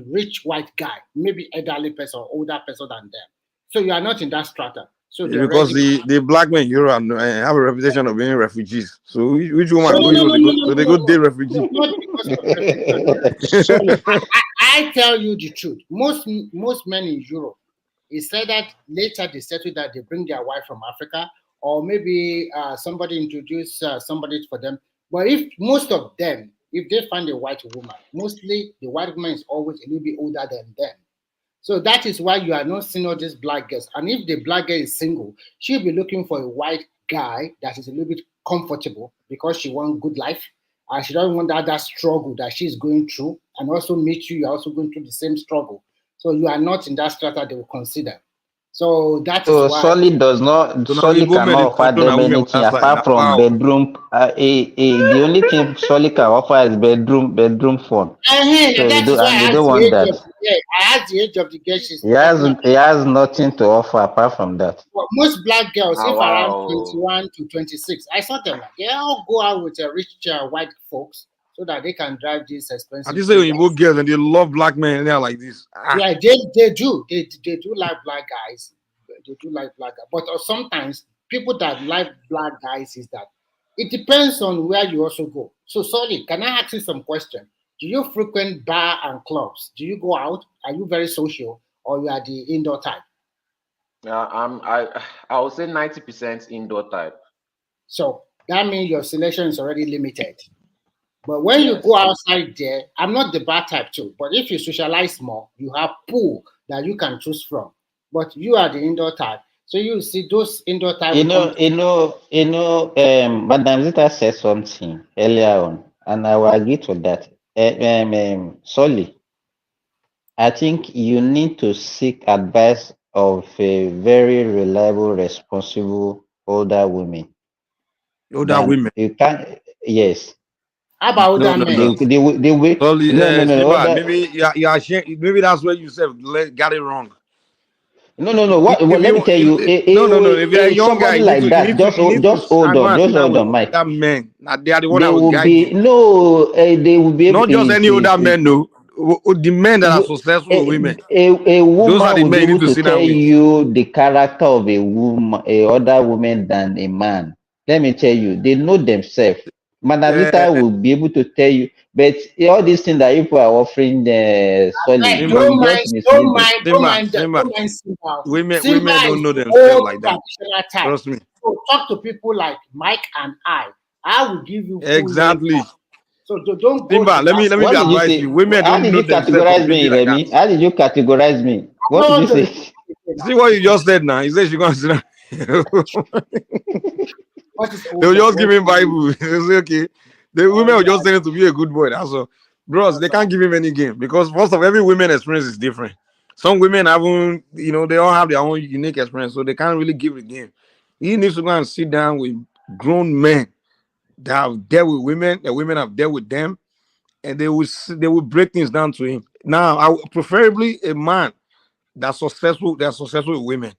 rich white guy, maybe elderly person or older person than them. So you are not in that strata. So they Because already. the black men in Europe have a reputation of being refugees. So which No, woman no, go no, Europe? no, no, no, So they no, go no, date no, refugee. not because of reputation. I tell you the truth. Most men in Europe, it said that later they settle that they bring their wife from Africa, or maybe somebody introduce somebody for them. But if most of them, if they find a white woman, mostly the white woman is always a little bit older than them. So that is why you are not seeing all these black girls. And if the black girl is single, she'll be looking for a white guy that is a little bit comfortable because she wants good life. And she doesn't want that struggle that she's going through. And also meet you, you're also going through the same struggle. So you are not in that strata they will consider. So that is So why. So now Solly Igbo men cannot they offer control them now women on anything that side. apart Now from wow. bedroom. The only thing Solly can offer is bedroom phone. So That is why and I they asked don't the want age of that. the girl. I asked the age of the girl she's He talking has about. he has nothing to offer apart from that. Well, most black girls, Ah, if around wow. 21 to 26, I saw them like they all go out with rich white folks so that they can drive these I expensive just say Teslas. Igbo girls and they love black men and they are like this. Yeah, they do. They do like black guys. They do like black guys. But sometimes people that like black guys is that it depends on where you also go. So, sorry, can I ask you some question? Do you frequent bar and clubs? Do you go out? Are you very social or you are the indoor type? Yeah, I would say 90% indoor type. So that means your selection is already limited. But when you Yes. go outside there, I'm not the bad type too. But if you socialize more, you have pool that you can choose from. But you are the indoor type. So you see those indoor type will come to Madam Zita said something earlier on, and I will agree to that. Solly, I think you need to seek advice of a very reliable, responsible older women. Older Than women. you can't. Yes, how about No, older no, men? no. they will. Sorry, No. Simba, Other. maybe you are maybe that's where you said got it wrong. No. What? If Let me you tell you. no. If you're a young guy, Somebody like that. you need to Just hold on. go and Just sit down hold with on, Mike. older men. Now they are the one that They will will guide be you. no. They will be able. Not just any older men, no. The men that are successful with women. A Those are woman the will men be you need able to to sit tell down with. you the character of a woman, a other woman than a man. Let me tell you, they know themselves. Madam Zita will be able to tell you, but all these things that people are offering solid, Right, they Simba, will just mislead you. Simba. Simba. Women Simba don't is know the themselves old like that. traditional type. Trust me. So talk to people like Mike and I. I will give you full knowledge. Exactly. So don't go Simba, to let that. me What did you advise say? you. Women How don't did know you themselves categorize completely me, like that. Remy? How did you categorize me? What did No, you say? See what you just said now. He said she's gonna sit down. what is They will older? just What give him Bible. They say, okay. The women will just tell him to be a good boy. That's all. Bros, they can't give him any game because first of every women experience is different. Some women haven't, they all have their own unique experience, so they can't really give the game. He needs to go and sit down with grown men that have dealt with women, the women have dealt with them, and they will break things down to him. Now, preferably a man that's successful with women,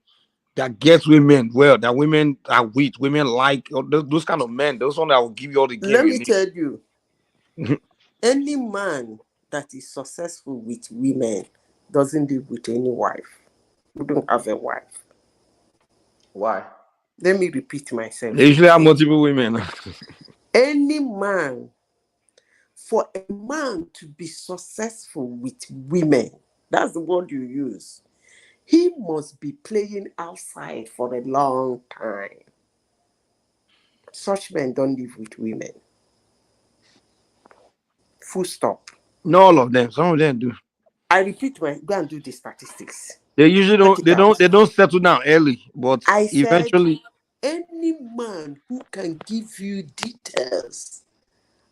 that gets women well, that women are with, women like those kind of men. Those one that will give you all the game Let you me need. tell you, any man that is successful with women doesn't live with any wife. You don't have a wife. Why? Let me repeat myself They usually have again. multiple women. Any man, for a man to be successful with women, that's the word you use, he must be playing outside for a long time. Such men don't live with women. Full stop. Not all of them. Some of them do. I repeat, go and do the statistics. They usually Check don't. it out. They don't settle down early, but I said, eventually. any man who can give you details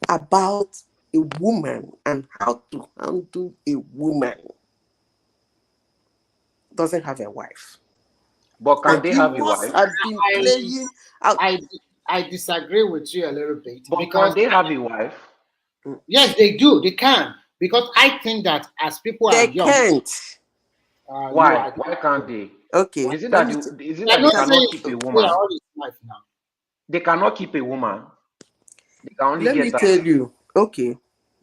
about a woman and how to handle a woman doesn't have a wife. But can And they he have a must wife? have been playing out. I disagree with you a little bit But because can they have a wife? yes, they do. They can because I think that as people are They young, can't. you Why? are. Why can't they? Okay, Is it let that me. is it They are that they not cannot saying keep to a stay woman? all his life now. They cannot keep a woman. They can only Let me get tell her. you. Okay,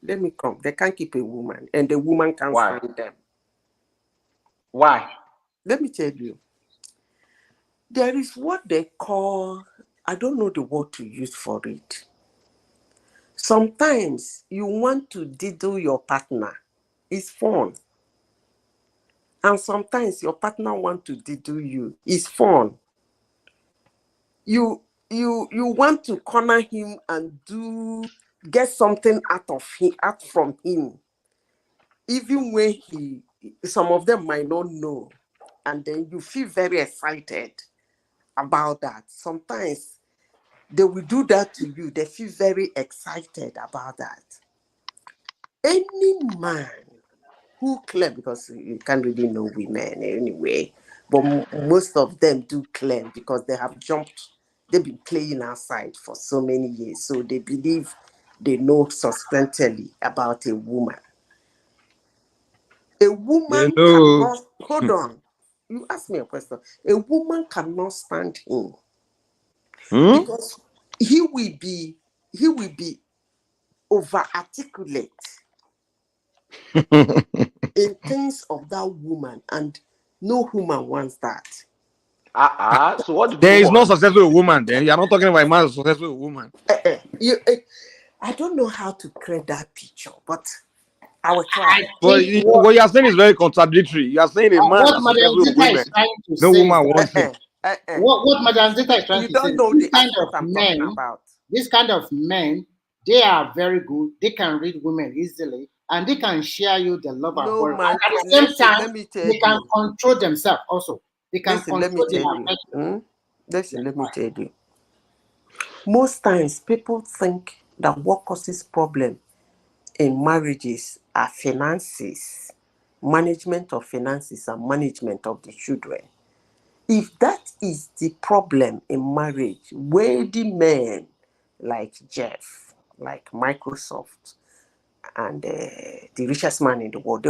Let me come. They can't keep a woman, and the woman can't Why? stand them. Why? Let me tell you. There is what they call, I don't know the word to use for it. Sometimes you want to diddle your partner. It's fun. And sometimes your partner want to diddle you. It's fun. You want to corner him and get something out from him. Even when some of them might not know. And then you feel very excited about that. Sometimes they will do that to you. They feel very excited about that. Any man who claim, because you can't really know women anyway, but most of them do claim because they've been playing outside for so many years. So they believe they know substantially about a woman. A woman cannot, hold on. You asked me a question. A woman cannot stand him because he will be over articulate in things of that woman, and no woman wants that. So what do There people is no want? successful woman. Then you are not talking about a man who's a successful woman. I don't know how to create that picture, but I will try. I But think what you are saying is very contradictory. You are saying a man what that's Madam successful with Zita is women, trying to no say is woman that wants him. what Madam Zita is trying You to say don't is know this the kind aspect of I'm men, talking about. this kind of men, they are very good. They can read women easily, and they can share you the love and No, worry. man. And at the same Listen, time, let me tell they can you. control themselves also. They can Listen, let me control their tell you. affection. Listen, let me tell you. Most times, people think that what causes problem in marriages are finances, management of finances, and management of the children. If that is the problem in marriage, wealthy men like Jeff, like Microsoft, and the richest man in the world, they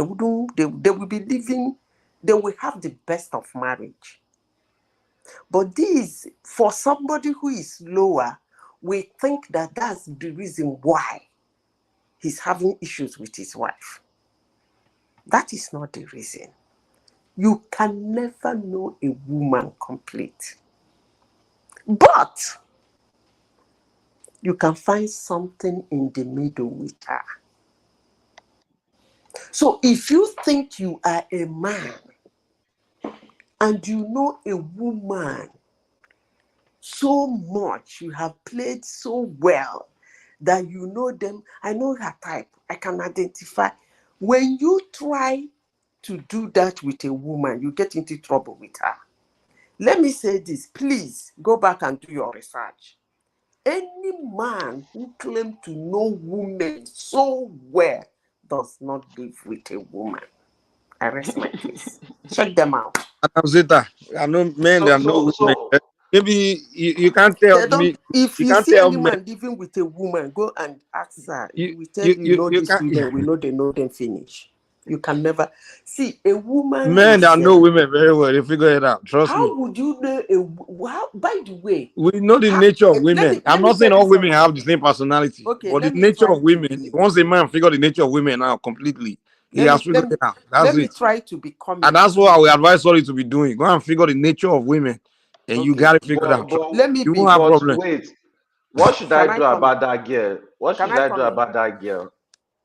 will be living, they will have the best of marriage. But this, for somebody who is lower, we think that that's the reason why he's having issues with his wife. That is not the reason. You can never know a woman complete. But you can find something in the middle with her. So if you think you are a man and you know a woman so much, you have played so well that you know them, I know her type, I can identify. When you try to do that with a woman, you get into trouble with her. Let me say this, please go back and do your research. Any man who claims to know women so well does not live with a woman. I rest my case. Check them out. Madam Zita, I know men, there are no women. So Maybe you can't tell They don't. me. If You you can't see tell any men. man living with a woman, go and ask her. You He will tell you you, you, know you these can't. women. We know they know them finish. You can never see a woman Men is. that know women very well, they figure it out. Trust me. How would you know by the way, We know the nature of let women. me I'm let me not saying tell you all women something. have the same personality, Okay, but the let me nature try of to women, be. once a man figure the nature of women out completely, he has figured it out. That's let me it. try to be comic. And that's what I will advise sorry to be doing. Go and figure the nature of women, and you Okay, got it figured out. let me You be. won't have but problem. wait, what should I Can I do comment? about that girl? What Can should I I do comment? about that girl?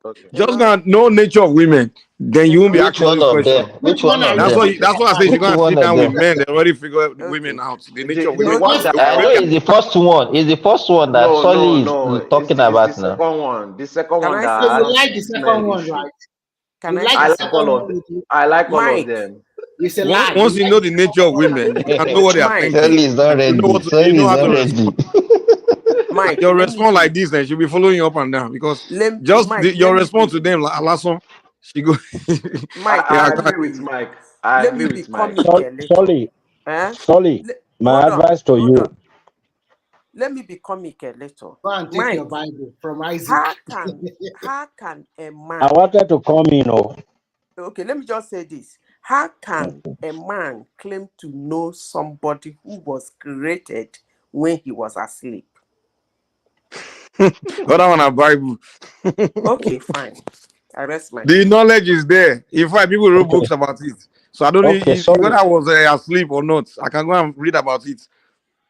Okay. Just Hello, gonna know nature of women, then you won't be hello. Which asking all one these of questions. them? Which one of That's them? why. That's why I say you Which go and one sit of down with them? men. They already figure the women Okay. out. The nature of The women. one Okay. that They will I break know it. is the first one. Is the first one that no, Solly is no. talking It's the about now. second one. The second Can one I that say So you had like something? the smell second one, issue. right? Can You I like say I the like all second something? of one them. with you. I like all of Mike, them. It's a lie. You Once you like know the the second nature of one. women, you can know what they are Mike, thinking, Solly is not and ready. you Solly know is how not to ready. respond. Mike, Your let me response be. like this, then she'll be following you up and down because Mike, let your me response be. to them, like last one, she go. Mike, yeah, I let go me ahead. agree with be. Mike. I Let agree me be with Mike. comic a little. Sorry, Eh? sorry. My Hold on, advice to hold on. you. Let me be comic a little. Go and take your Mike, Bible from Isaac. how can a I man? wanted to come in. Oh, Okay, let me just say this. How can a man claim to know somebody who was created when he was asleep? Other one are Bible. Okay, fine. I rest my The case. knowledge is there. In fact, people wrote books about it. So I don't know Okay, if whether sorry. I was asleep or not. I can go and read about it.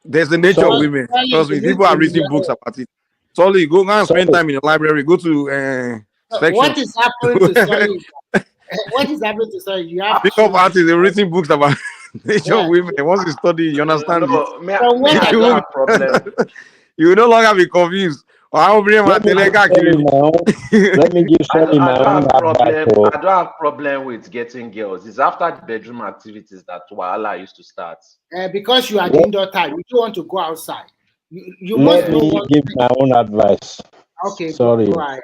There's the nature of Sorry. women. Sorry, Trust me, you need people are to reading books know about it. Solly, go and spend Sorry. time in the library. Go to section. what is happening to Solid. What is happening to Solid? You have Pick up children. artists. They're writing books about nature of Yeah. women. Once you study, you understand it. No, From me, what I I You don't will get, have problem. you will no longer be confused. How bring my Let me give Solly my own. Let me give Solly I my don't own have advice. problem. Oh. I don't have problem with getting girls. It's after the bedroom activities that Wahala used to start. because you are the indoor type, you don't want to go outside. You must Let know me what. give my own advice. Okay, Sorry. go ahead.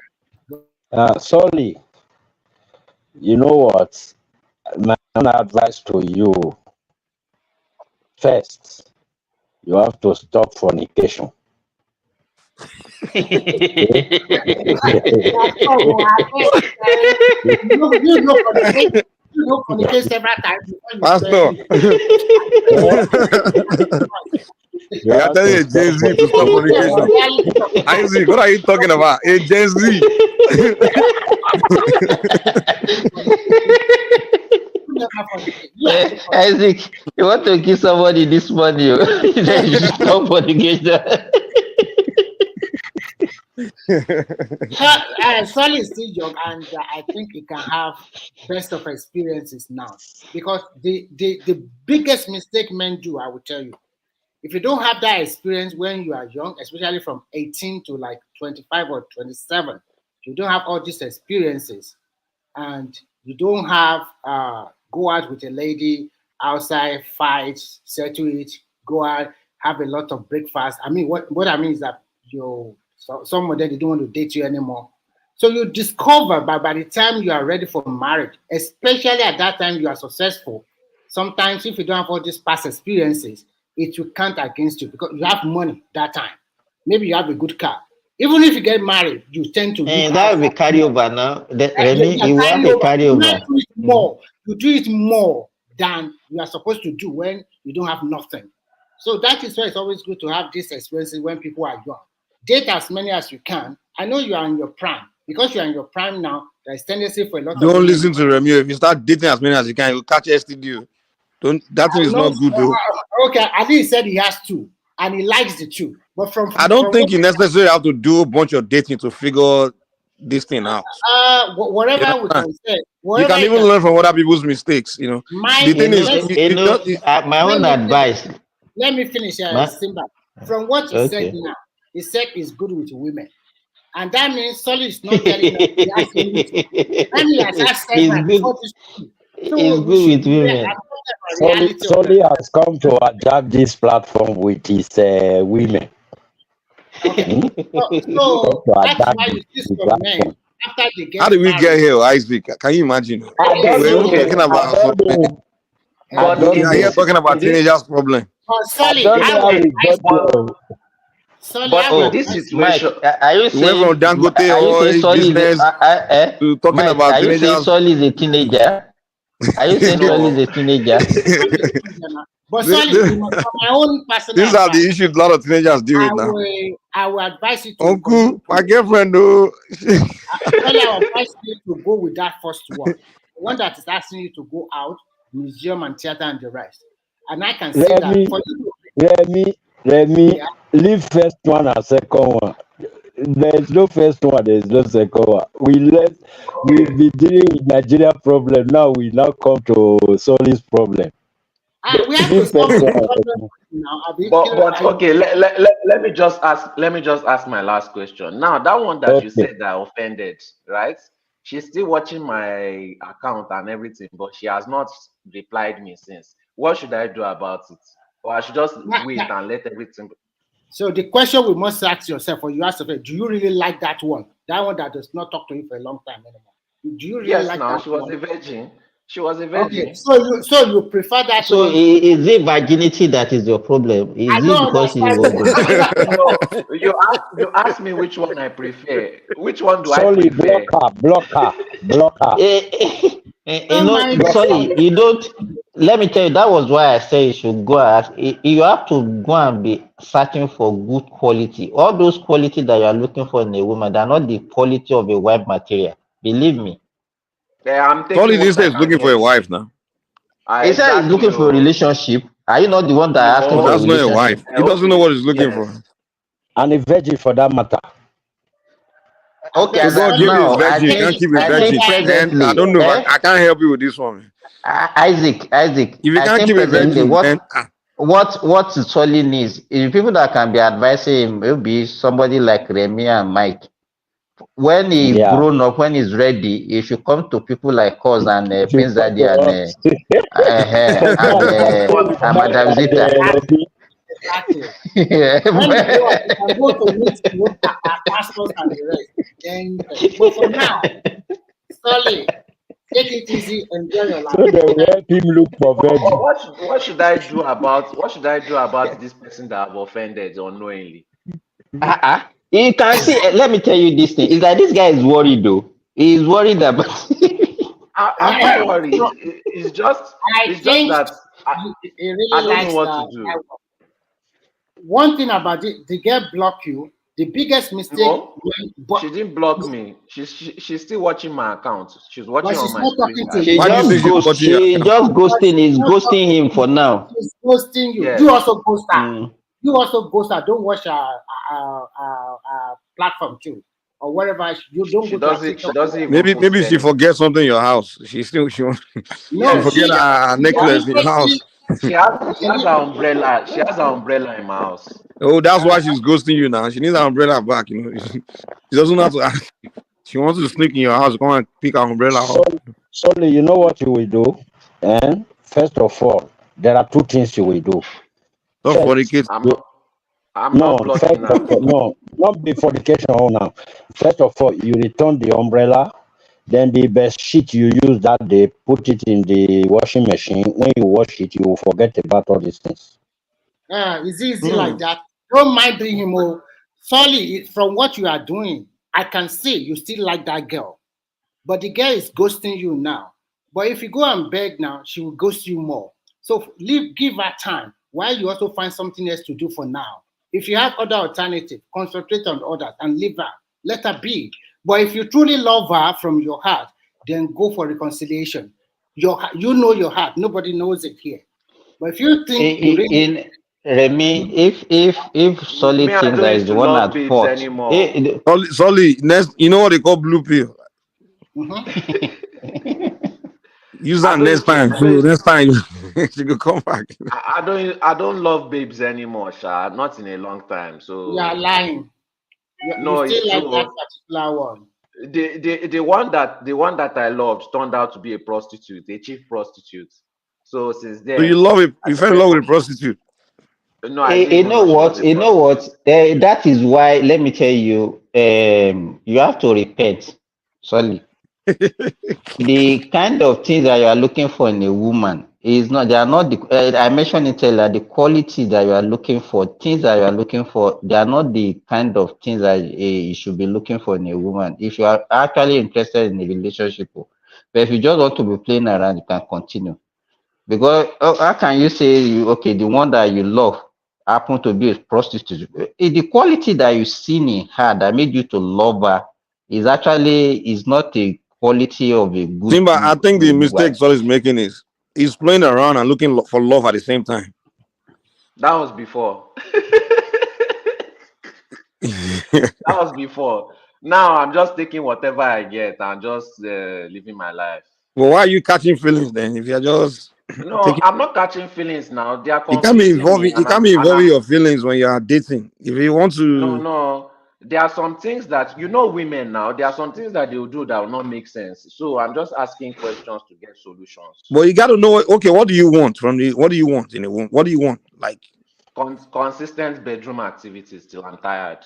Solly, you know what? My own advice to you. First, you have to stop fornication. You know, communicate several times before you Pastor. You are telling a Gen Z to stop fornication. Isaac, what are you talking about? A Gen Z. Isaac, you want to kill somebody this morning? Then you stop fornication. Solly is still young, and I think he can have best of experiences now. Because the biggest mistake men do, I will tell you, if you don't have that experience when you are young, especially from 18 to like 25 or 27, you don't have all these experiences, and you don't have go out with a lady outside, fight, settle it, go out, have a lot of breakfast. I mean, what I mean is that some of them, they don't want to date you anymore. So you discover by the time you are ready for marriage, especially at that time you are successful. Sometimes if you don't have all these past experiences, it will count against you because you have money that time. Maybe you have a good car. Even if you get married, you tend to look And out that will for be carryover now. Remy, you you will have a carryover. do it more. You do it more than you are supposed to do when you don't have nothing. So that is why it's always good to have these experiences when people are young. Date as many as you can. I know you are in your prime. Because you are in your prime now, there's tendency for a lot of Don't women. listen to Remy. If you start dating as many as you can, you'll catch STD. That thing is not good though. Okay, I think he said he has two and he likes the two. But I don't think you necessarily have to do a bunch of dating to figure this thing out. Whatever we can say, you can even learn from other people's mistakes. You know, the thing is, my own advice. Let me finish, Simba. From what he said now, he said he's good with women. And that means Solly is not telling us he has He's good with women. Solly has come to adapt this platform with his women. Okay. So that's why you see some men after they get how did we married, get here, Isaac? Can you imagine? We're talking about something. But we are here talking about teenagers' problem. Solly, in this situation, are you saying from Dangote oil business to talking about teenagers? Are you saying Solly is a teenager? Are you saying Solly is a teenager? But Solly, from my own personal these are the issues a lot of teenagers deal with now. I will advise you to Uncle, my girlfriend though. Solly, I will advise you to go with that first one. The one that is asking you to go out, museum and theater and the rest. And I can say that for you. Remy, leave first one and second one. There's no first one, there's no second one. We've been dealing with Nigeria problem. Now we come to Solly's problem. We have to solve the problem now. But okay, let me just ask my last question. Now that one that you said that offended, right? She's still watching my account and everything, but she has not replied me since. What should I do about it? Or I should just wait and let everything go? So the question we must ask yourself, or you ask yourself, do you really like that one? That one that does not talk to you for a long time anymore. Do you really like that one? She was a virgin. She was a virgin. Okay, so you prefer that so one? Is it virginity that is your problem? Is it because you asked me which one I prefer. Which one do I prefer? Blocker. Sorry, you don't. let me tell you, that was why I say you should go and you have to go and be searching for good quality. All those quality that you are looking for in a woman, they're not the quality of a wife material. Believe me. Yeah, I'm Solly taking these what I days can looking for get. a wife now. He said he's Exactly. looking for a relationship. Are you not the one that are asking Oh, for a No, that's not a relationship? wife. He doesn't know okay. what he's looking Yes. for. And a virgin for that matter. Okay, Abeg, So as God at gave you a now, Solly, virgin, you can't keep a I think virgin. Man, I presently, don't know if I can't help you with this one. Isaac, If you I can't think keep a presently, virgin, man, what Solly needs is people that can be advising him. Maybe somebody like Remy and Mike. When he Yeah. grown up, when he's ready, he should come to people like us and She Prince come Daddy to and us. That's Madam Zita. exactly, exactly. When you grow up, you can go to meet with our pastors and the rest. Then, but for now, Solly, take it easy, enjoy your So life. they will help him look for virgin. What should I do about this person that I've offended unknowingly? You can see, let me tell you this thing. It's like this guy is worried though. He's worried about I'm not worried. So It's just I think that he I really don't know likes what to do. one thing about it, the girl block you. The biggest mistake, No, she didn't block me. She's still watching my account. She's but watching on she's my not screen talking to guard. she why do you say just she's ghost watching your she account? just but ghosting she's is not ghosting talking him to for you. now. She's ghosting you. Yes. You also ghost her. Mm. You also ghost her. Don't watch her platform too, or wherever. You don't She go to her doesn't. She TikTok. doesn't even post Maybe she anything. forgets something in your house. She No, Yes, forget she her necklace in your house. she has her umbrella. She has her umbrella in my house. Oh, that's why she's ghosting you now. She needs her umbrella back. You know, she doesn't have to ask. She wants to sneak in your house, come and pick her umbrella up. So you know what you will do? And first of all, there are two things you will do. Don't First, fornicate. I'm no, not blocking first of her. all, no, not before the fornication now. First of all, you return the umbrella, then the best sheet you use that day, put it in the washing machine. When you wash it, you will forget about all these things. It's easy like that. Don't mind doing him. Oh, Solly, from what you are doing, I can see you still like that girl. But the girl is ghosting you now. But if you go and beg now, she will ghost you more. So give her time while you also find something else to do for now. If you have other alternative, concentrate on others and leave her. Let her be. But if you truly love her from your heart, then go for reconciliation. You know your heart. Nobody knows it here. But if you think you really In Remy, if Solid Me, I thinks don't that is used the to one love at babes fault, anymore. Solly, next, you know what they call blue pill. Use that next time. So next time she could come back. I don't love babes anymore, Sha. Not in a long time. you are So lying, you no, it's still like that true. particular one. The one that I loved turned out to be a prostitute, a chief prostitute. So since So you then, love it. I You fell in started love with a prostitute. no, I didn't you even know know she was what? a You know what? prostitute. That is why. Let me tell you. You have to repent. Sorry. The kind of things that you are looking for in a woman is not. They are not the. I mentioned it earlier. The quality that you are looking for, things that you are looking for, they are not the kind of things that you should be looking for in a woman. If you are actually interested in a relationship, but if you just want to be playing around, you can continue. Because how can you say okay, the one that you love happen to be a prostitute? The quality that you seen in her that made you to love her is not a quality of a good Simba, I think the mistake wife. Solly is making is he's playing around and looking for love at the same time. That was before. That was before. Now I'm just taking whatever I get and just living my life. Well, why are you catching feelings then? If you're just No, taking, I'm not catching feelings now. They are you can't be confusing me, involving. You and can't be involving your feelings when you are dating. If you want to, no. There are some things that women now. There are some things that they will do that will not make sense. So I'm just asking questions to get solutions. but you got to know. Okay, what do you want from the? What do you want in a woman? What do you want? Like, Consistent bedroom activities till I'm tired.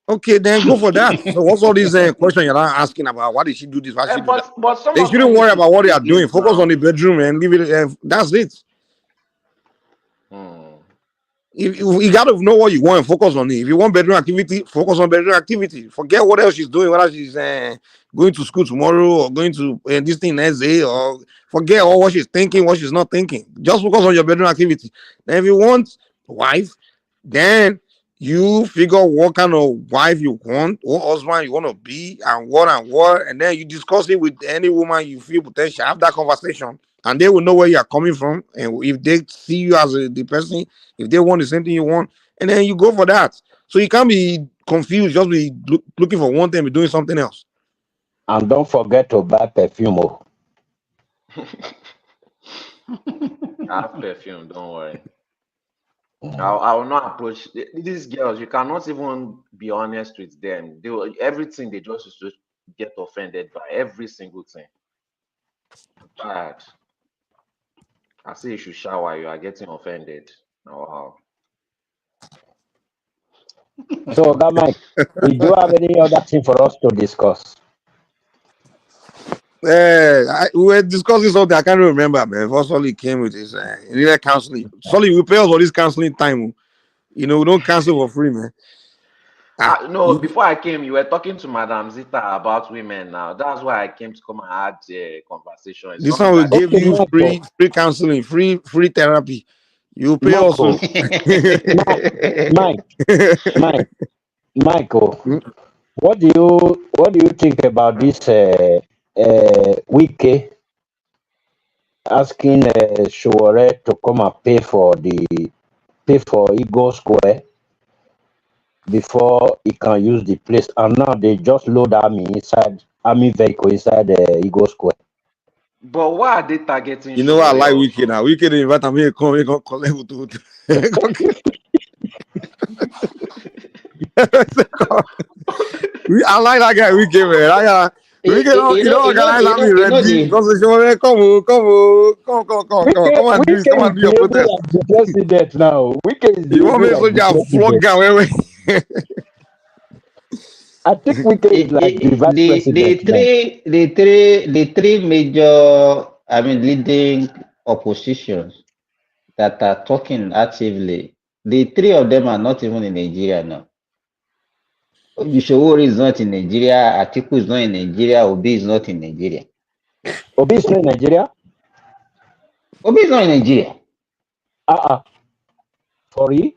okay, then go for that. So what's all these questions you're not asking about? Why did she do this? Why did she do that? But some They of shouldn't them need worry to about what they play are doing. games Focus on now. the bedroom and leave it. That's it. Hmm. If you got to know what you want and focus on it. If you want bedroom activity, focus on bedroom activity. Forget what else she's doing, whether she's going to school tomorrow or going to this thing next day, or forget all what she's thinking, what she's not thinking. Just focus on your bedroom activity. Then if you want wife, then you figure what kind of wife you want, what husband you want to be, and what, and then you discuss it with any woman you feel potential. Have that conversation, and they will know where you are coming from, and if they see you as the person, if they want the same thing you want, and then you go for that. So you can't be confused, just be looking for one thing, be doing something else. And don't forget to buy perfume. Oh. I have perfume, don't worry. I will not approach these girls. You cannot even be honest with them. They will, everything they just used to get offended by every single thing. Bad. I say you should shower. You are getting offended. Oh, wow. So, Mike, do you have any other thing for us to discuss? We were discussing something I can't remember, man. Before Solly came with his counseling. Solly, we pay us for this counseling time. You know, we don't cancel for free, man. No, before I came, you were talking to Madam Zita about women now. That's why I came to come and have a conversation. It's This one we give you free counseling, free therapy. You pay also. Michael, what do you think about this Wike asking Shore to come and pay for Eagle Square before he can use the place, and now they just load army vehicle inside Eagle Square? But why are they targeting? You know what I like Wike now? Wike they invite him here, come collect with I like that guy Wike, man. We can organize army ready because Shore come and do your protest. The president now. You want me to just flog down? I think we can like the vice president. The three major, I mean, leading oppositions that are talking actively, the three of them are not even in Nigeria now. Ojushowori is not in Nigeria, Atiku is not in Nigeria, Obi is not in Nigeria. Obi is not in Nigeria? Obi is not in Nigeria. Sorry?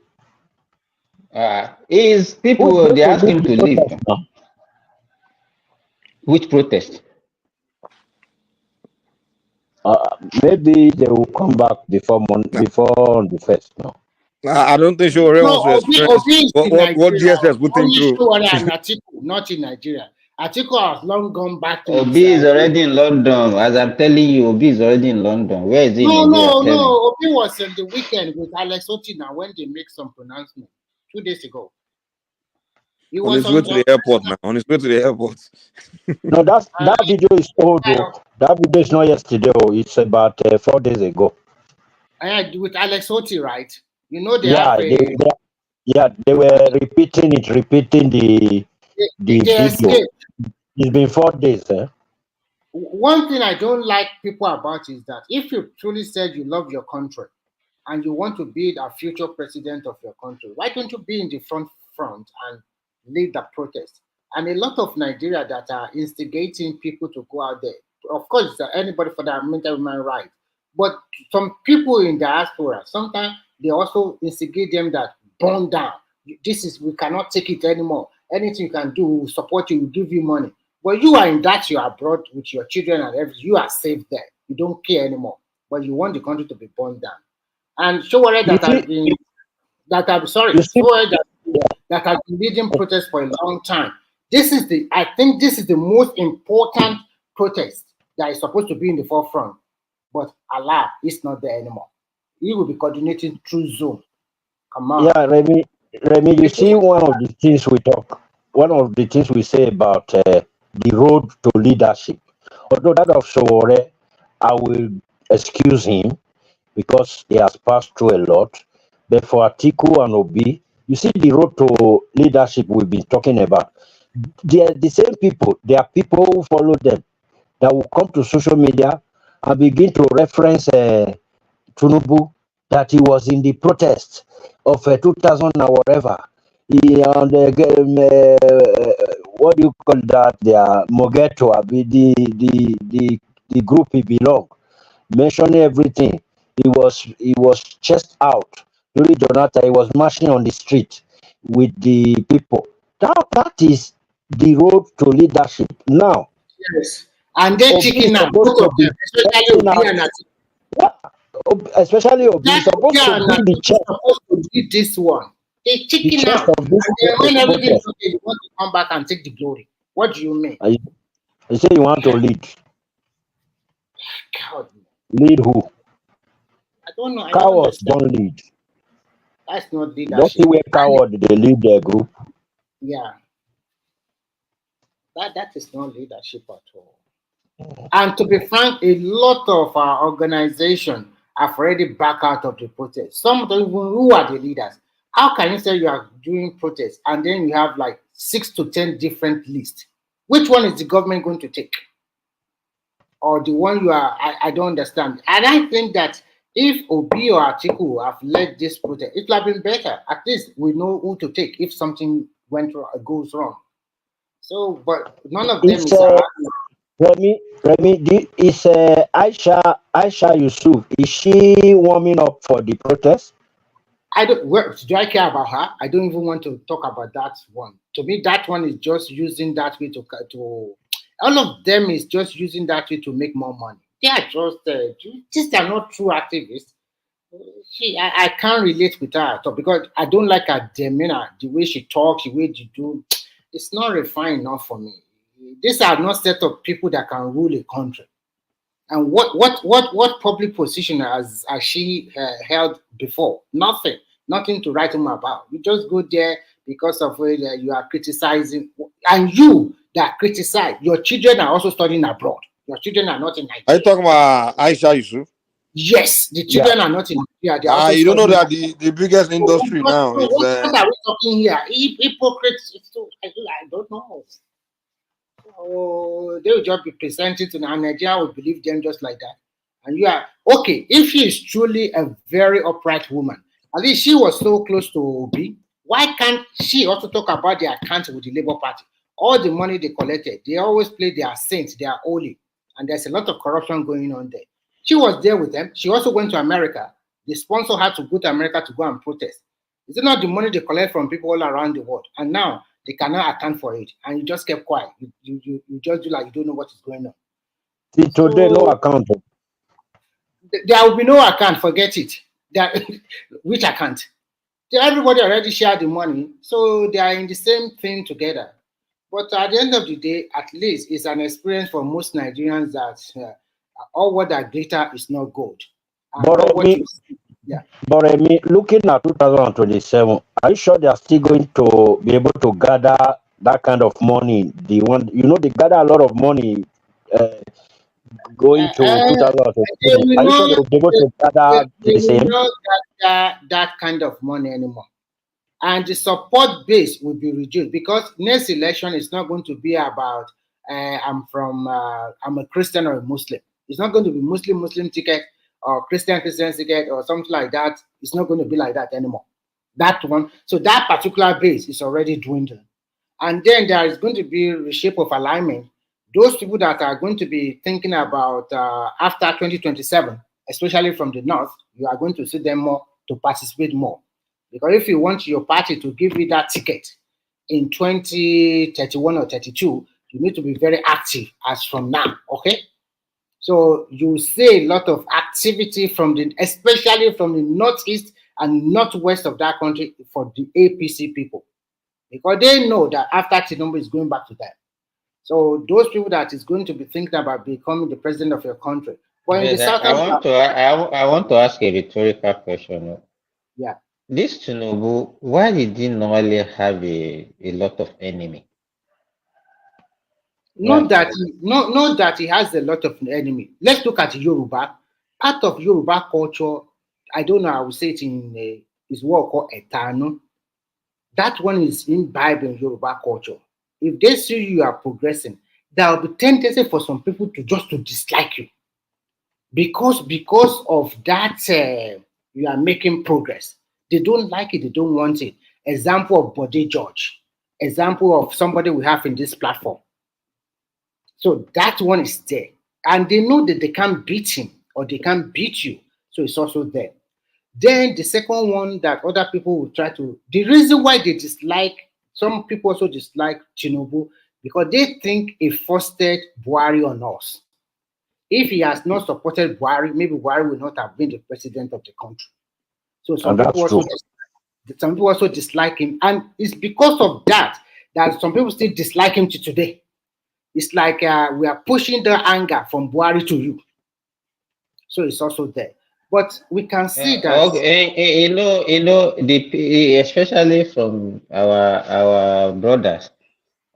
Is people, they ask him to leave. Which protest? Maybe they will come back before the first. No, I don't think Shore wants to experience what DSS put him through. Not in Nigeria. Atiku has long gone back to Obi is already in London. As I'm telling you, Obi is already in London. Where is he? No. Obi was on the weekend with Alex Otina when they make some pronouncement 2 days ago. He on his way to the airport now. On his way to the airport. No, that video is old. That video is not yesterday. It's about 4 days ago. With Alex Oti, right? You know they were repeating the video. Escaped. It's been 4 days. One thing I don't like people about is that if you truly said you love your country and you want to be a future president of your country, why don't you be in the front and lead the protest? And a lot of Nigeria that are instigating people to go out there. Of course, anybody for that mental human right. But some people in diaspora, sometimes they also instigate them that burn down. We cannot take it anymore. Anything you can do, we'll support you, we'll give you money. But you are in that, you are abroad with your children and everything. You are safe there. You don't care anymore. But you want the country to be burned down. And Showore that has been leading protests for a long time. I think this is the most important protest that is supposed to be in the forefront. But Allah is not there anymore. He will be coordinating through Zoom. Come on. Yeah, Remy, you see one of the things we say about the road to leadership. Although that of Showore, I will excuse him because he has passed through a lot. But for Atiku and Obi, you see the road to leadership we've been talking about. They are the same people. There are people who follow them that will come to social media and begin to reference Tinubu that he was in the protest of 2000 or whatever. He on the what do you call that? Their Mogeto, the group he belonged, mentioning everything. He was chest out during Jonathan. He was marching on the street with the people. That is the road to leadership. Now, Yes. And they're Obi is chicken now, supposed both to of be them, especially checking Obi out. and Atiku. Especially Obi is That Obi supposed to and be the Atiku chest, supposed to lead this one. They the chicken chest out. of this And then when everything is protest. okay, you want to come back and take the glory. What do you mean? You say you want to lead. God, Lead who? I don't know. I don't Cowards understand. don't lead. That's not You don't see leadership. where coward they lead their group. Yeah, that is not leadership at all. And to be frank, a lot of our organization have already backed out of the protest. Some don't even who are the leaders. How can you say you are doing protests and then you have like 6 to 10 different lists? Which one is the government going to take? Or the one you are, I don't understand. And I think that if Obi or Atiku have led this protest, it would have been better. At least we know who to take if something goes wrong. So, but none of them It's is around. Remy, is Aisha Yusuf, is she warming up for the protest? I don't. Do I care about her? I don't even want to talk about that one. To me, that one is just using that way to. All of them is just using that way to make more money. They are just. These are not true activists. I can't relate with her at all because I don't like her demeanor, the way she talks, the way she do. It's not refined enough for me. These are not set of people that can rule a country. And what public position has she held before? Nothing to write home about. You just go there because of where you are criticizing, and you that criticize, your children are also studying abroad. Your children are not in Are you Nigeria. talking about Aisha Yusuf? Yes, the children are not in Nigeria. They are Ah, also you don't know studying. that the biggest industry now is What are we talking here? Hypocrites. I don't know. Oh, they will just be presenting to Nigeria will believe them just like that. And you are okay. If she is truly a very upright woman, at least she was so close to Obi, why can't she also talk about their account with the Labour Party? All the money they collected, they always play their saints, they are holy, and there's a lot of corruption going on there. She was there with them. She also went to America. The sponsor had to go to America to go and protest. Is it not the money they collect from people all around the world? And now they cannot account for it, and you just kept quiet. You just do like you don't know what is going on. See, today, no account. There will be no account. Forget it. Which account? Everybody already shared the money, so they are in the same thing together. But at the end of the day, at least it's an experience for most Nigerians that all what that glitter is not gold. And all what you see, yeah. But looking at 2027, are you sure they are still going to be able to gather that kind of money? The one, they gather a lot of money going to 2027. Are you sure they will be able to gather They the will same? not gather that kind of money anymore. And the support base will be reduced because next election is not going to be about I'm a Christian or a Muslim. It's not going to be Muslim ticket or Christian ticket or something like that. It's not going to be like that anymore. That one. So that particular base is already dwindling. And then there is going to be a reshape of alignment. Those people that are going to be thinking about after 2027, especially from the north, you are going to see them more to participate more. Because if you want your party to give you that ticket in 2031 or 32, you need to be very active as from now, okay? So you see a lot of activity especially from the northeast and northwest of that country for the APC people. Because they know that after Tinubu is going back to them. So those people that is going to be thinking about becoming the president of your country. But in the I want to ask a rhetorical question. Yeah. This Tinubu, why did he normally have a lot of enemy? Not that he has a lot of enemy. Let's look at Yoruba. Part of Yoruba culture, I don't know, I would say it in is what called etano. That one is imbibed in Yoruba culture. If they see you are progressing, there will be tendency for some people to dislike you because of that you are making progress. They don't like it, they don't want it. Example of Bode George, example of somebody we have in this platform. So that one is there. And they know that they can't beat him or they can't beat you. So it's also there. Then the second one that other people will try to, the reason why they dislike, some people also dislike Tinubu, because they think he fostered Buhari on us. If he has not supported Buhari, maybe Buhari will not have been the president of the country. So some people also dislike him. And it's because of that some people still dislike him to today. It's like we are pushing the anger from Buhari to you. So it's also there. But we can see that. Okay, especially from our brothers,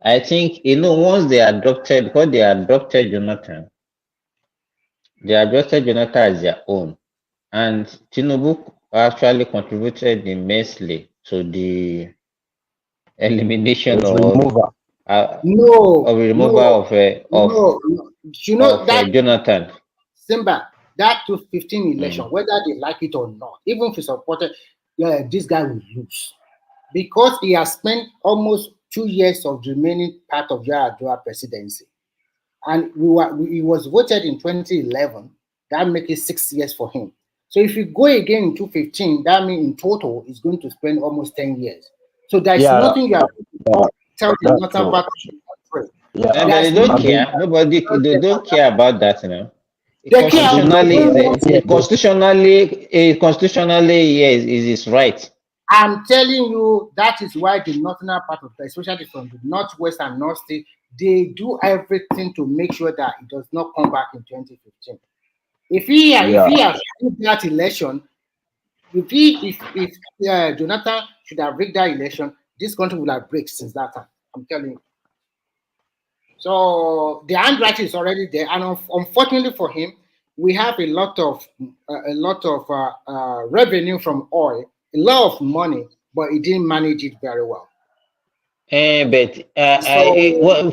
I think once they adopted, because they adopted Jonathan as their own, and Tinubu actually contributed immensely to the elimination removal. of Jonathan. Simba, that 2015 election, whether they like it or not, even if he supported, this guy will lose. Because he has spent almost 2 years of the remaining part of Yar'Adua presidency. And he was voted in 2011, that makes it 6 years for him. So if you go again in 2015, that means in total, he's going to spend almost 10 years. So there's nothing you have to tell the Northern part. But they don't care. They don't care about that, Constitutionally, yes, it is right. I'm telling you, that is why the northern part of the, especially from the northwest and north state, they do everything to make sure that it does not come back in 2015. If he has rigged that election, if Jonathan should have rigged that election, this country would have break since that time. I'm telling you. So the handwriting is already there, and unfortunately for him, we have a lot of revenue from oil, a lot of money, but he didn't manage it very well.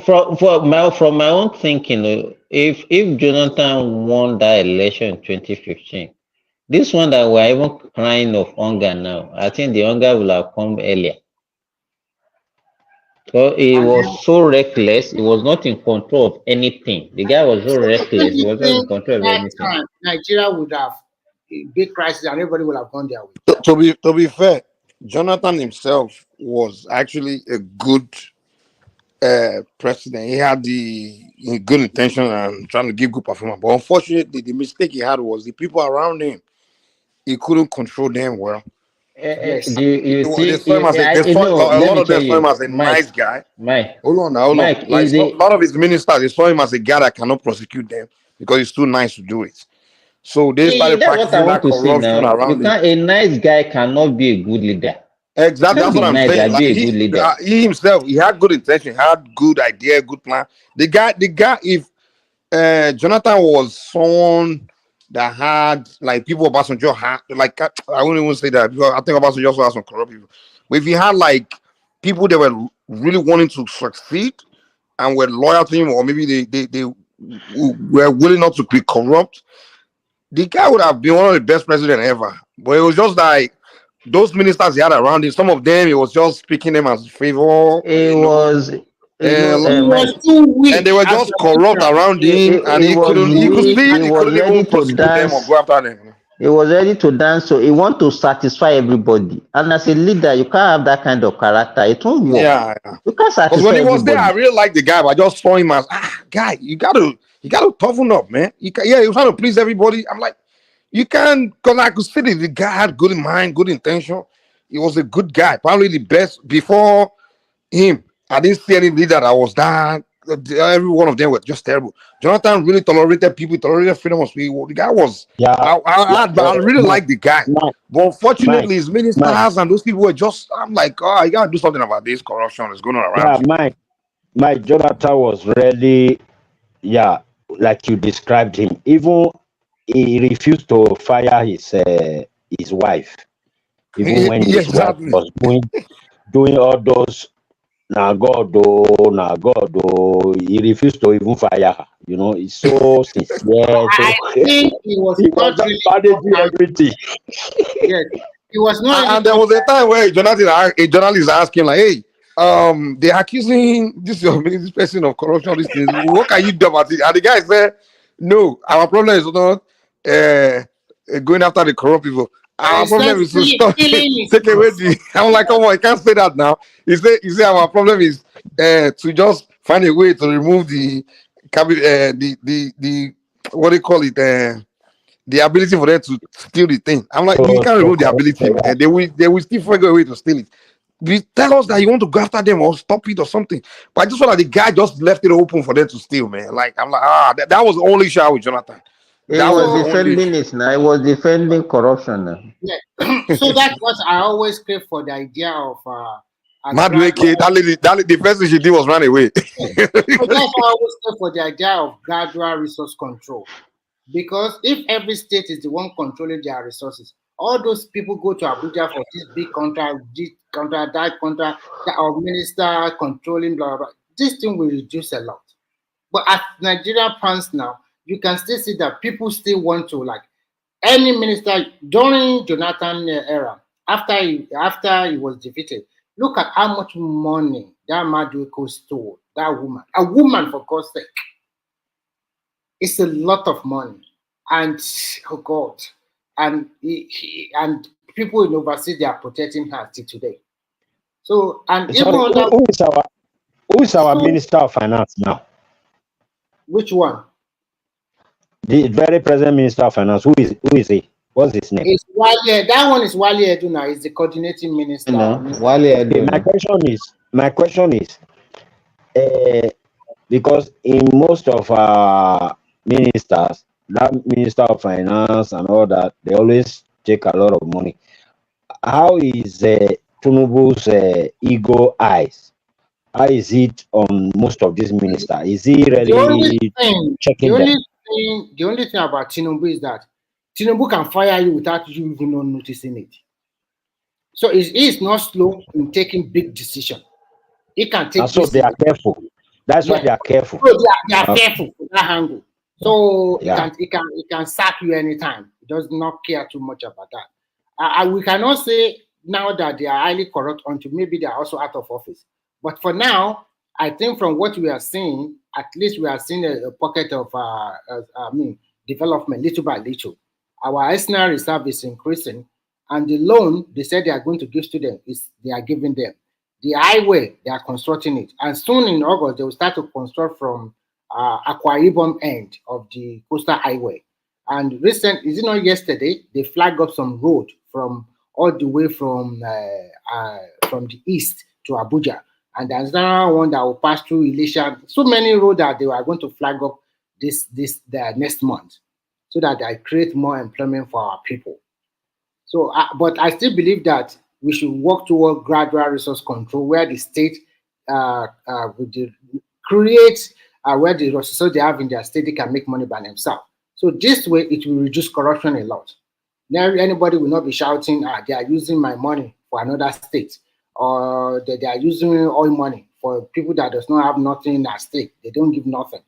From my own thinking, if Jonathan won that election in 2015, this one that we're even crying of hunger now, I think the hunger will have come earlier. So he was so reckless. He was not in control of anything. The guy was so reckless. He was not in control of anything. Nigeria would have a big crisis, and everybody would have gone their way. To be fair, Jonathan himself was actually a good president. He had the good intention and trying to give good performance. But unfortunately, the mistake he had was the people around him. He couldn't control them well. Yes. They saw him as a nice guy. Hold on. Like a lot of his ministers, they saw him as a guy that cannot prosecute them because he's too nice to do it. So they started practicing that corruption around him. A nice guy cannot be a good leader. Exactly, that's what I'm saying. Like he himself, he had good intention, had good idea, good plan. The guy, if Jonathan was someone that had, like, people Obasanjo had, like, I wouldn't even say that because I think Obasanjo also had some corrupt people. But if he had, like, people that were really wanting to succeed and were loyal to him, or maybe they were willing not to be corrupt, the guy would have been one of the best presidents ever. But it was just like those ministers he had around him, some of them, he was just picking them as favor. And they were just corrupt around him, and he couldn't even prosecute them or go after them. He was ready to dance, so he want to satisfy everybody. And as a leader, you can't have that kind of character. It won't work. Yeah. You can't satisfy Because when he was everybody. there, I really liked the guy, but I just saw him as, guy, you gotta toughen up, man. He was trying to please everybody. I'm like, you can't, because I could see that the guy had good mind, good intention. He was a good guy, probably the best. Before him, I didn't see any leader that was that. Every one of them were just terrible. Jonathan really tolerated people, tolerated freedom of speech. The guy was, I really like the guy. But unfortunately, his ministers and those people were just, I'm like, you gotta do something about this corruption that's going on around. My Jonathan was really, like you described him. Even he refused to fire his wife, even when his wife was doing all those. Now God, he refused to even fire her. You know, he's so sincere. So I think he was he was not not really managing important. everything. Yes, he was not really And there was a concerned. time where a journalist asking like, "Hey, they're accusing this person of corruption. These things. What can you do about it?" And the guy said, "No, our problem is not going after the corrupt people. Our He said problem is to stop stealing is take away not. the." I'm like, "Come on, I can't say that now." He said our problem is to just find a way to remove the what do you call it the ability for them to steal the thing. I'm like, you can't remove the ability, man. They will still figure a way to steal it. Tell us that you want to go after them or stop it or something. But I just felt like the guy just left it open for them to steal, man. Like I'm like, that was the only issue with Jonathan. He That was was the So only issue. defending it now. He was defending corruption now. yeah, so that's what I always crave for, the idea of a Madueke, gradual. the first thing she did was run away. So that's why I always crave for the idea of gradual resource control. Because if every state is the one controlling their resources, all those people go to Abuja for this big contract, that contract, our minister controlling, blah, blah, blah. This thing will reduce a lot. But as Nigeria pans now, you can still see that people still want to, like, any minister during Jonathan era, after he was defeated, look at how much money that Madueko stole. That woman, a woman for God's sake, it's a lot of money, and oh God, and and people in overseas, they are protecting her till today. So and even Sorry, under who is our so Minister of Finance now? which one? The very present Minister of Finance. Who is he? What's his name? It's Wale. That one is Wale Eduna. Is the coordinating minister. Wale Okay, my question is, because in most of our ministers, that Minister of Finance and all that, they always take a lot of money. How is Tinubu's ego eyes? How is it on most of these ministers? Is he The only really thing, checking them? the only thing about Tinubu is that Tinubu can fire you without you even not noticing it. So he is not slow in taking big decisions. He can take And so they are careful. That's why they are careful. So they are careful for that angle. So Yeah. it can sack you anytime. He does not care too much about that. We cannot say now that they are highly corrupt until maybe they are also out of office. But for now, I think from what we are seeing, at least we are seeing a pocket of development little by little. Our external reserve is increasing, and the loan they said they are going to give students is they are giving them. The highway, they are constructing it. And soon in August, they will start to construct from Akwa Ibom end of the coastal highway. And is it not yesterday, they flagged up some road from all the way from the east to Abuja. And there's another one that will pass through Elisha. So many roads that they are going to flag up the next month, so that they create more employment for our people. So, but I still believe that we should work toward gradual resource control, where the state create where the resources they have in their state, they can make money by themselves. So this way, it will reduce corruption a lot. Now, anybody will not be shouting, they are using my money for another state, or they are using oil money for people that does not have nothing at stake. They don't give nothing.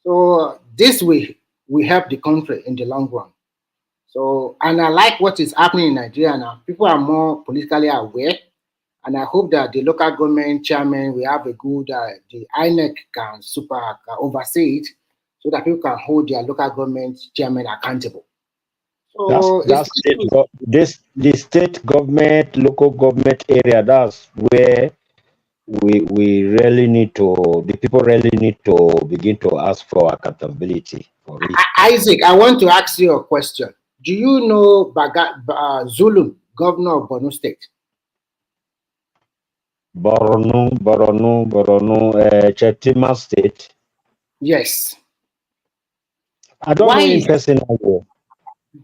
So this way, we help the country in the long run. So, and I like what is happening in Nigeria now. People are more politically aware, and I hope that the local government chairman will have a good, the INEC can oversee it, so that people can hold their local government chairman accountable. So the state government, local government area, that's where we really need to, the people really need to begin to ask for accountability for it. Isaac, I want to ask you a question. Do you know Zulu, governor of Borno State? Borno, Chetima State. Yes. I don't know him personally.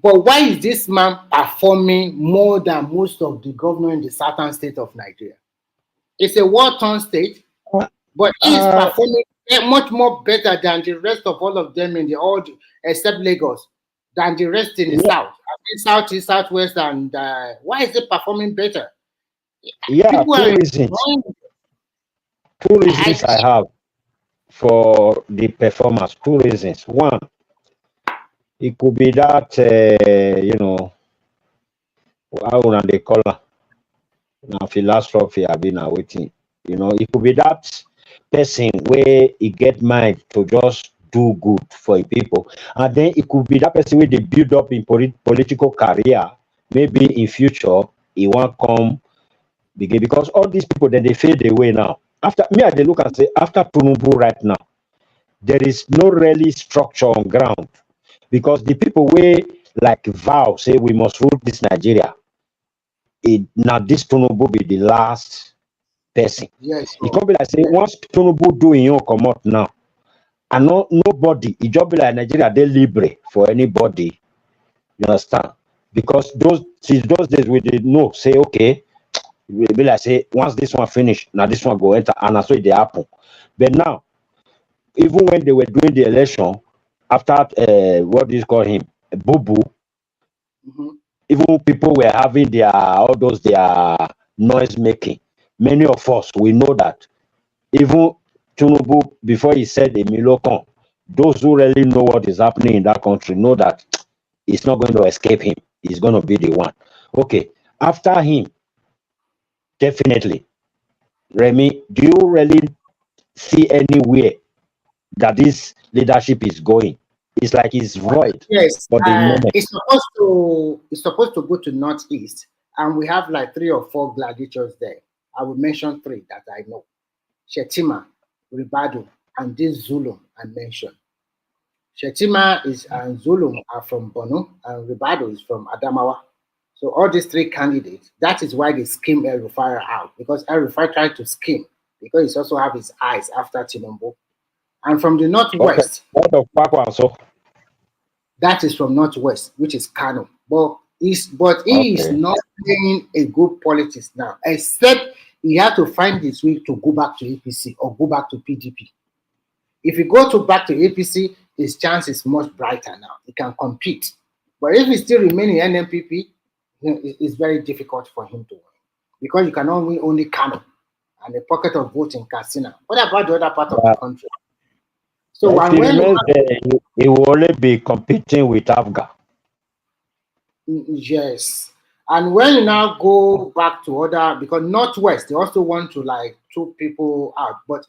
But why is this man performing more than most of the governors in the southern state of Nigeria? It's a war-torn state, but he's performing much more better than the rest of all of them in the old, except Lagos, than the rest in the south. I mean, southeast, southwest, and why is it performing better? Yeah, two reasons I have. for the performance. Two reasons. One, it could be that you know, how would they call it? Now philosophy have been waiting. You know, it could be that person where he get mind to just do good for the people, and then it could be that person where they build up in political career. Maybe in future he won't come begin, because all these people then they fade away now. After me, I dey look and say after Tinubu right now, there is no really structure on ground, because the people where like vow say we must rule this Nigeria, now this Tinubu be the last person. Yes, It can't be like say once Tinubu do in your come out now, and no nobody, it just be like Nigeria they libre for anybody. You understand? Because since those days we did know say okay, we be like say once this one finish, now this one go enter, and that's what they happen. But now, even when they were doing the election after what do you call him, Boo Boo, even people were having their noise making. Many of us we know that even Tinubu, before he said the Milocon, those who really know what is happening in that country know that it's not going to escape him. He's going to be the one. Okay, after him, definitely. Remy, do you really see anywhere that this leadership is going? It's like it's void yes. for the moment. It's supposed to go to Northeast, and we have like 3 or 4 gladiators there. I will mention 3 that I know: Shetima, Ribado, and this Zulum I mentioned. Shetima and Zulum are from Bono, and Ribado is from Adamawa. So all these 3 candidates, that is why they scheme El Rufai out, because El Rufai tried to scheme, because he also have his eyes after Tinubu. And from the Northwest, that is from Northwest, which is Kano. But he is not playing a good politics now, except he had to find his way to go back to APC or go back to PDP. If he go back to APC, his chance is much brighter now. He can compete. But if he still remain in NMPP, it's very difficult for him to win, because you cannot win only Kano and a pocket of votes in Katsina. What about the other part of the country? So if he remains there, he will only be competing with Afga. Yes. And when you now go back to other, because Northwest, they also want to like throw people out, but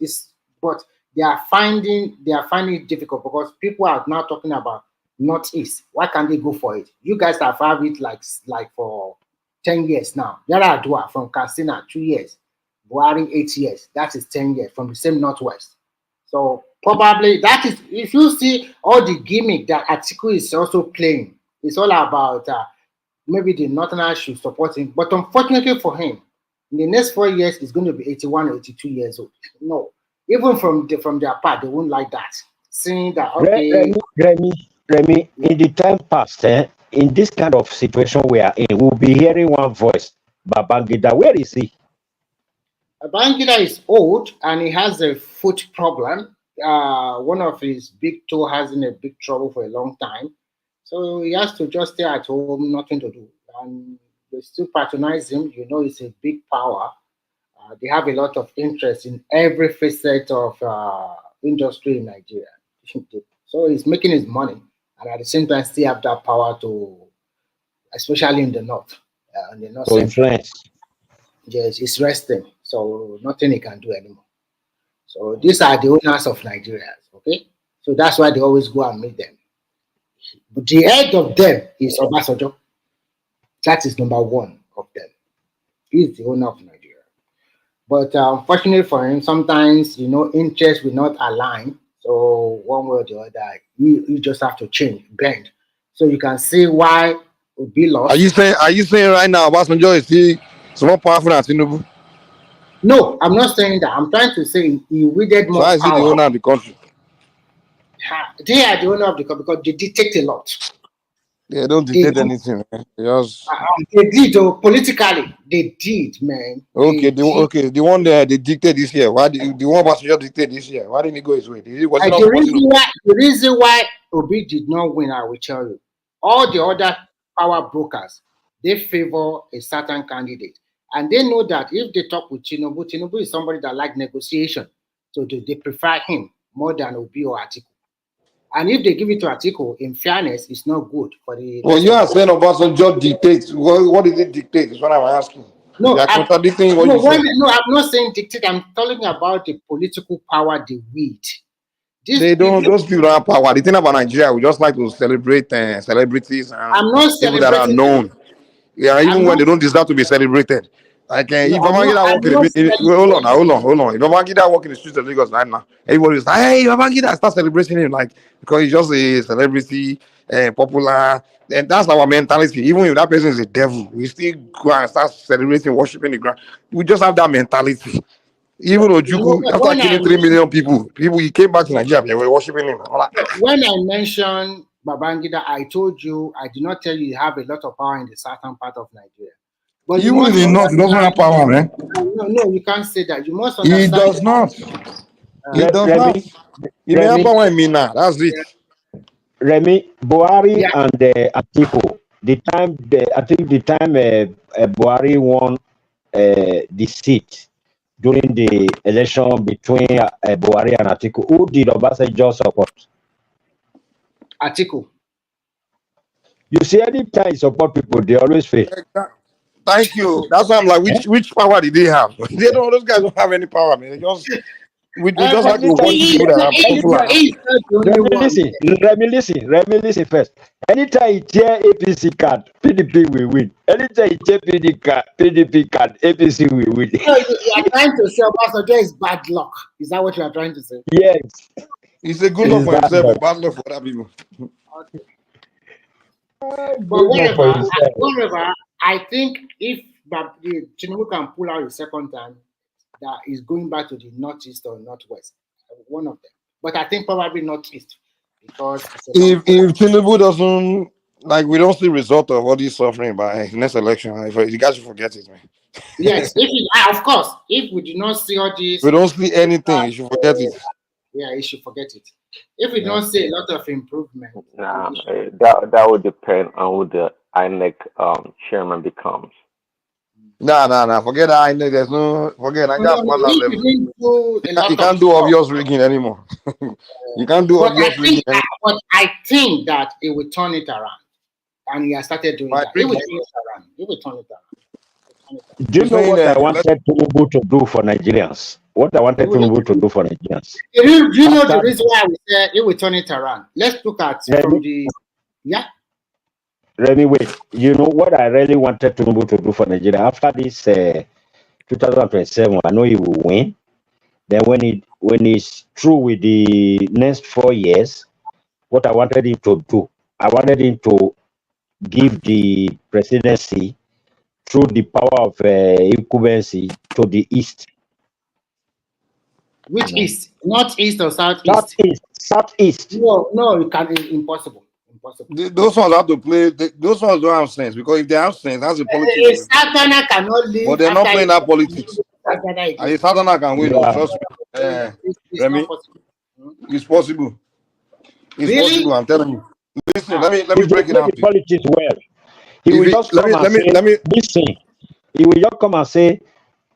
they are finding it difficult, because people are now talking about Northeast. Why can't they go for it? You guys have had it like for 10 years now. Yara Adua from Katsina, 2 years. Buhari, 8 years. That is 10 years from the same Northwest. So probably that is, if you see all the gimmick that Atiku is also playing, it's all about maybe the Northerners should support him. But unfortunately for him, in the next 4 years, he's going to be 81 or 82 years old. No, even from their part, they won't like that. Seeing that, okay. Remy, in the time past, in this kind of situation we are in, we'll be hearing one voice. Babangida, where is he? Babangida is old and he has a foot problem. One of his big toe has in a big trouble for a long time. So he has to just stay at home, nothing to do. And they still patronize him. You know, it's a big power. They have a lot of interest in every facet of industry in Nigeria. So he's making his money, and at the same time still have that power to, especially in the north, To influence. Yes, it's resting. So nothing he can do anymore. So these are the owners of Nigeria. Okay, so that's why they always go and meet them. But the head of them is Obasanjo. That is number 1 of them. He's the owner of Nigeria. But unfortunately for him, sometimes, interests will not align. So one way or the other, you just have to change, bend. So you can see why Obi lost. Are you saying right now Obasanjo is he more powerful than Tinubu? No, I'm not saying that. I'm trying to say he wielded more So is he the owner of the country? They are the owner of the country because they dictate a lot. They don't dictate anything, man. They did, politically. They did, man. Okay, the one there they dictate this year. Why the one Obasanjo dictate this year? Why didn't he go his way? The reason why Obi did not win, I will tell you. All the other power brokers, they favor a certain candidate. And they know that if they talk with Tinubu is somebody that likes negotiation. So they prefer him. more than Obi or Atiku. And if they give it to Atiku, in fairness, it's not good for the. Well, you are saying Obasanjo dictates. What did it dictate? Is what I'm asking. No, You are contradicting what no, you said. no, I'm not saying dictate. I'm talking about the political power they wield. They don't. Those people don't have power. The thing about Nigeria, we just like to celebrate celebrities and I'm not people that are celebrating. known. Yeah, even I'm when not. they don't deserve to be celebrated. Like No, if Babangida I'm walk not hold on, celebrating. hold on. If Babangida walk in the streets of Lagos right now, everybody is like, hey, Babangida, start celebrating him, like because he's just a celebrity, popular, and that's our mentality. Even if that person is a devil, we still go and start celebrating, worshiping the ground. We just have that mentality. Even Ojuku, after When killing 3 million people, he came back to Nigeria, they were worshiping him. I'm like, when I mentioned Babangida, I told you, I did not tell you have a lot of power in the southern part of Nigeria. But you even in must the north, he doesn't have understand. power, man. No, you can't say that. You must He understand. does not. He does Remy, not. He may have Remy, power in Mina. That's it. Remy, Buhari Yeah, and Atiku. I think the time Buhari won the seat during the election between Buhari and Atiku, who did Obasanjo support? Atiku. You see, anytime you support people, they always fail. Thank you. That's why I'm like, which power did they have? They don't. Those guys don't have any power, man. We just But like to Anytime, worship people that are popular. he's not the only one. Remy, listen first. Anytime you tear APC card, PDP will win. Anytime you tear PDP card, APC will win. So you are trying to say Obasanjo is bad luck. Is that what you are trying to say? Yes. It's a good It luck is for bad himself, luck. but bad luck for other people. Okay. Good But luck for himself. whatever, I think if Tinubu can pull out the second time, that is going back to the northeast or northwest, one of them. But I think probably northeast because it's a If Tinubu doesn't, like, we don't see result of all this suffering by next election, you guys should forget it, man. yes, of course, if we do not see all this, We don't see anything. You should forget it. yeah, you should forget it. If we Yeah. don't see a lot of improvement, Nah, that would depend on who the INEC chairman becomes. Nah. Forget that. I know there's no. Forget. I got no, that if level. we didn't do a lot You of can't do stuff, obvious rigging anymore. You can't do obvious rigging anymore. but I think that it will turn it around, and he has started doing that. It will turn it around. It will turn it around. Do you know what I wanted Tinubu to do for Nigerians? What I wanted Tinubu to do for Nigerians? Do you know the reason why we said it will turn it around? Let's look at from the Remy, wait. You know what I really wanted Tinubu to do for Nigeria after this 2027? I know he will win. Then when he's through with the next 4 years, what I wanted him to do, I wanted him to give the presidency through the power of incumbency to the east. Which east? Northeast or southeast? Southeast. No, it can't. It's impossible. Those ones have to play. Those ones don't have sense because if they have sense, that's the politics. A Southerner cannot live. But they're not playing that politics. A Southerner can win. Trust me. Remy, it's possible. It's possible. I'm telling you. Listen, let me break it down. Politics well. He will just come and say, listen. He will just come and say,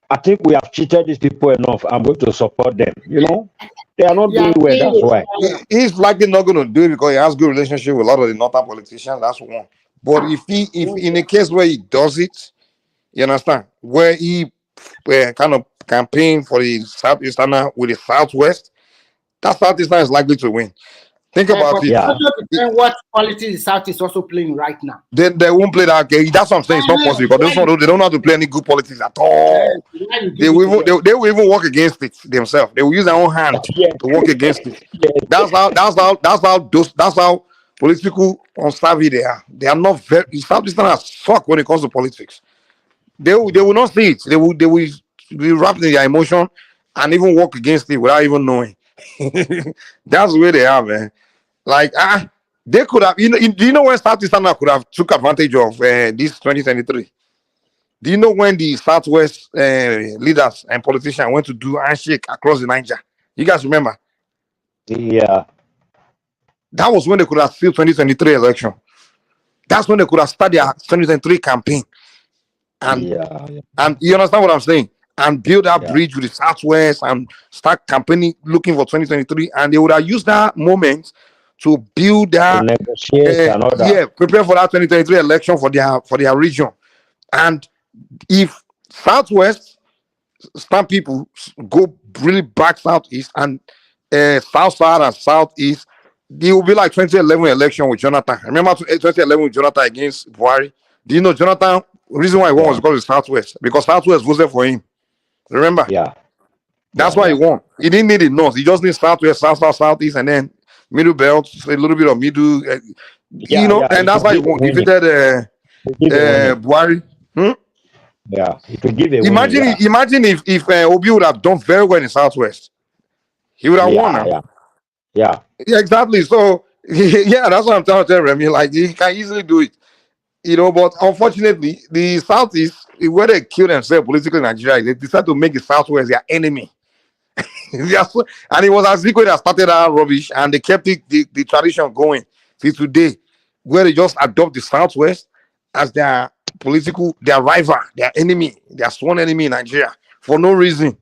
I think we have cheated these people enough. I'm going to support them. You know, they are not doing well. That's why. He's likely not going to do it because he has good relationship with a lot of the northern politicians. That's one. But if in a case where he does it, you understand, where he kind of campaign for the Southeasterner with the Southwest, that Southeasterner is likely to win. Think about it. Also depends what quality the South is also playing right now. Then they won't play that game. That's what I'm saying. It's not possible because they don't know how to play any good politics at all. They will even work against it themselves. They will use their own hand to work against it. That's how political unsavvy they are. They are not very. Southeasterners suck when it comes to politics. They will not see it. They will be wrapped in their emotion and even work against it without even knowing. That's the way they are, man. Like they could have. Do you know when Southeastern could have took advantage of this 2023? Do you know when the Southwest leaders and politicians went to do handshake across the Niger? You guys remember? Yeah. That was when they could have sealed 2023 election. That's when they could have started their 2023 campaign. And you understand what I'm saying? and build that Yeah. bridge with the Southwest and start campaigning looking for 2023. And they would have used that moment to build To that, negotiate and all that. prepare for that 2023 election for their region. And if Southwest some people go really back southeast and south side and southeast, it will be like 2011 election with Jonathan. Remember 2011 with Jonathan against Buhari? Do you know Jonathan? The reason why he won was Yeah. because of Southwest, because Southwest voted for him. Remember? Yeah. That's Yeah. why he Yeah. won. He didn't need the north. He just needs Southwest, Southeast, and then middle belt, a little bit of middle. Yeah. Yeah. And It that's will why he give a won. winning. Defeated It will give a winning. Buhari. Hmm? Yeah. It will give a winning. Imagine, Yeah. imagine if Obi would have done very well in Southwest. He would have won Yeah. now. Yeah. Yeah. Yeah, exactly. So yeah, that's what I'm trying to tell Remy. Like he can easily do it, But unfortunately, the Southeast, where they kill themselves politically in Nigeria, they decided to make the Southwest their enemy. And it was Azikwe that started that rubbish, and they kept the tradition going till today, where they just adopt the Southwest as their their rival, their enemy, their sworn enemy in Nigeria for no reason.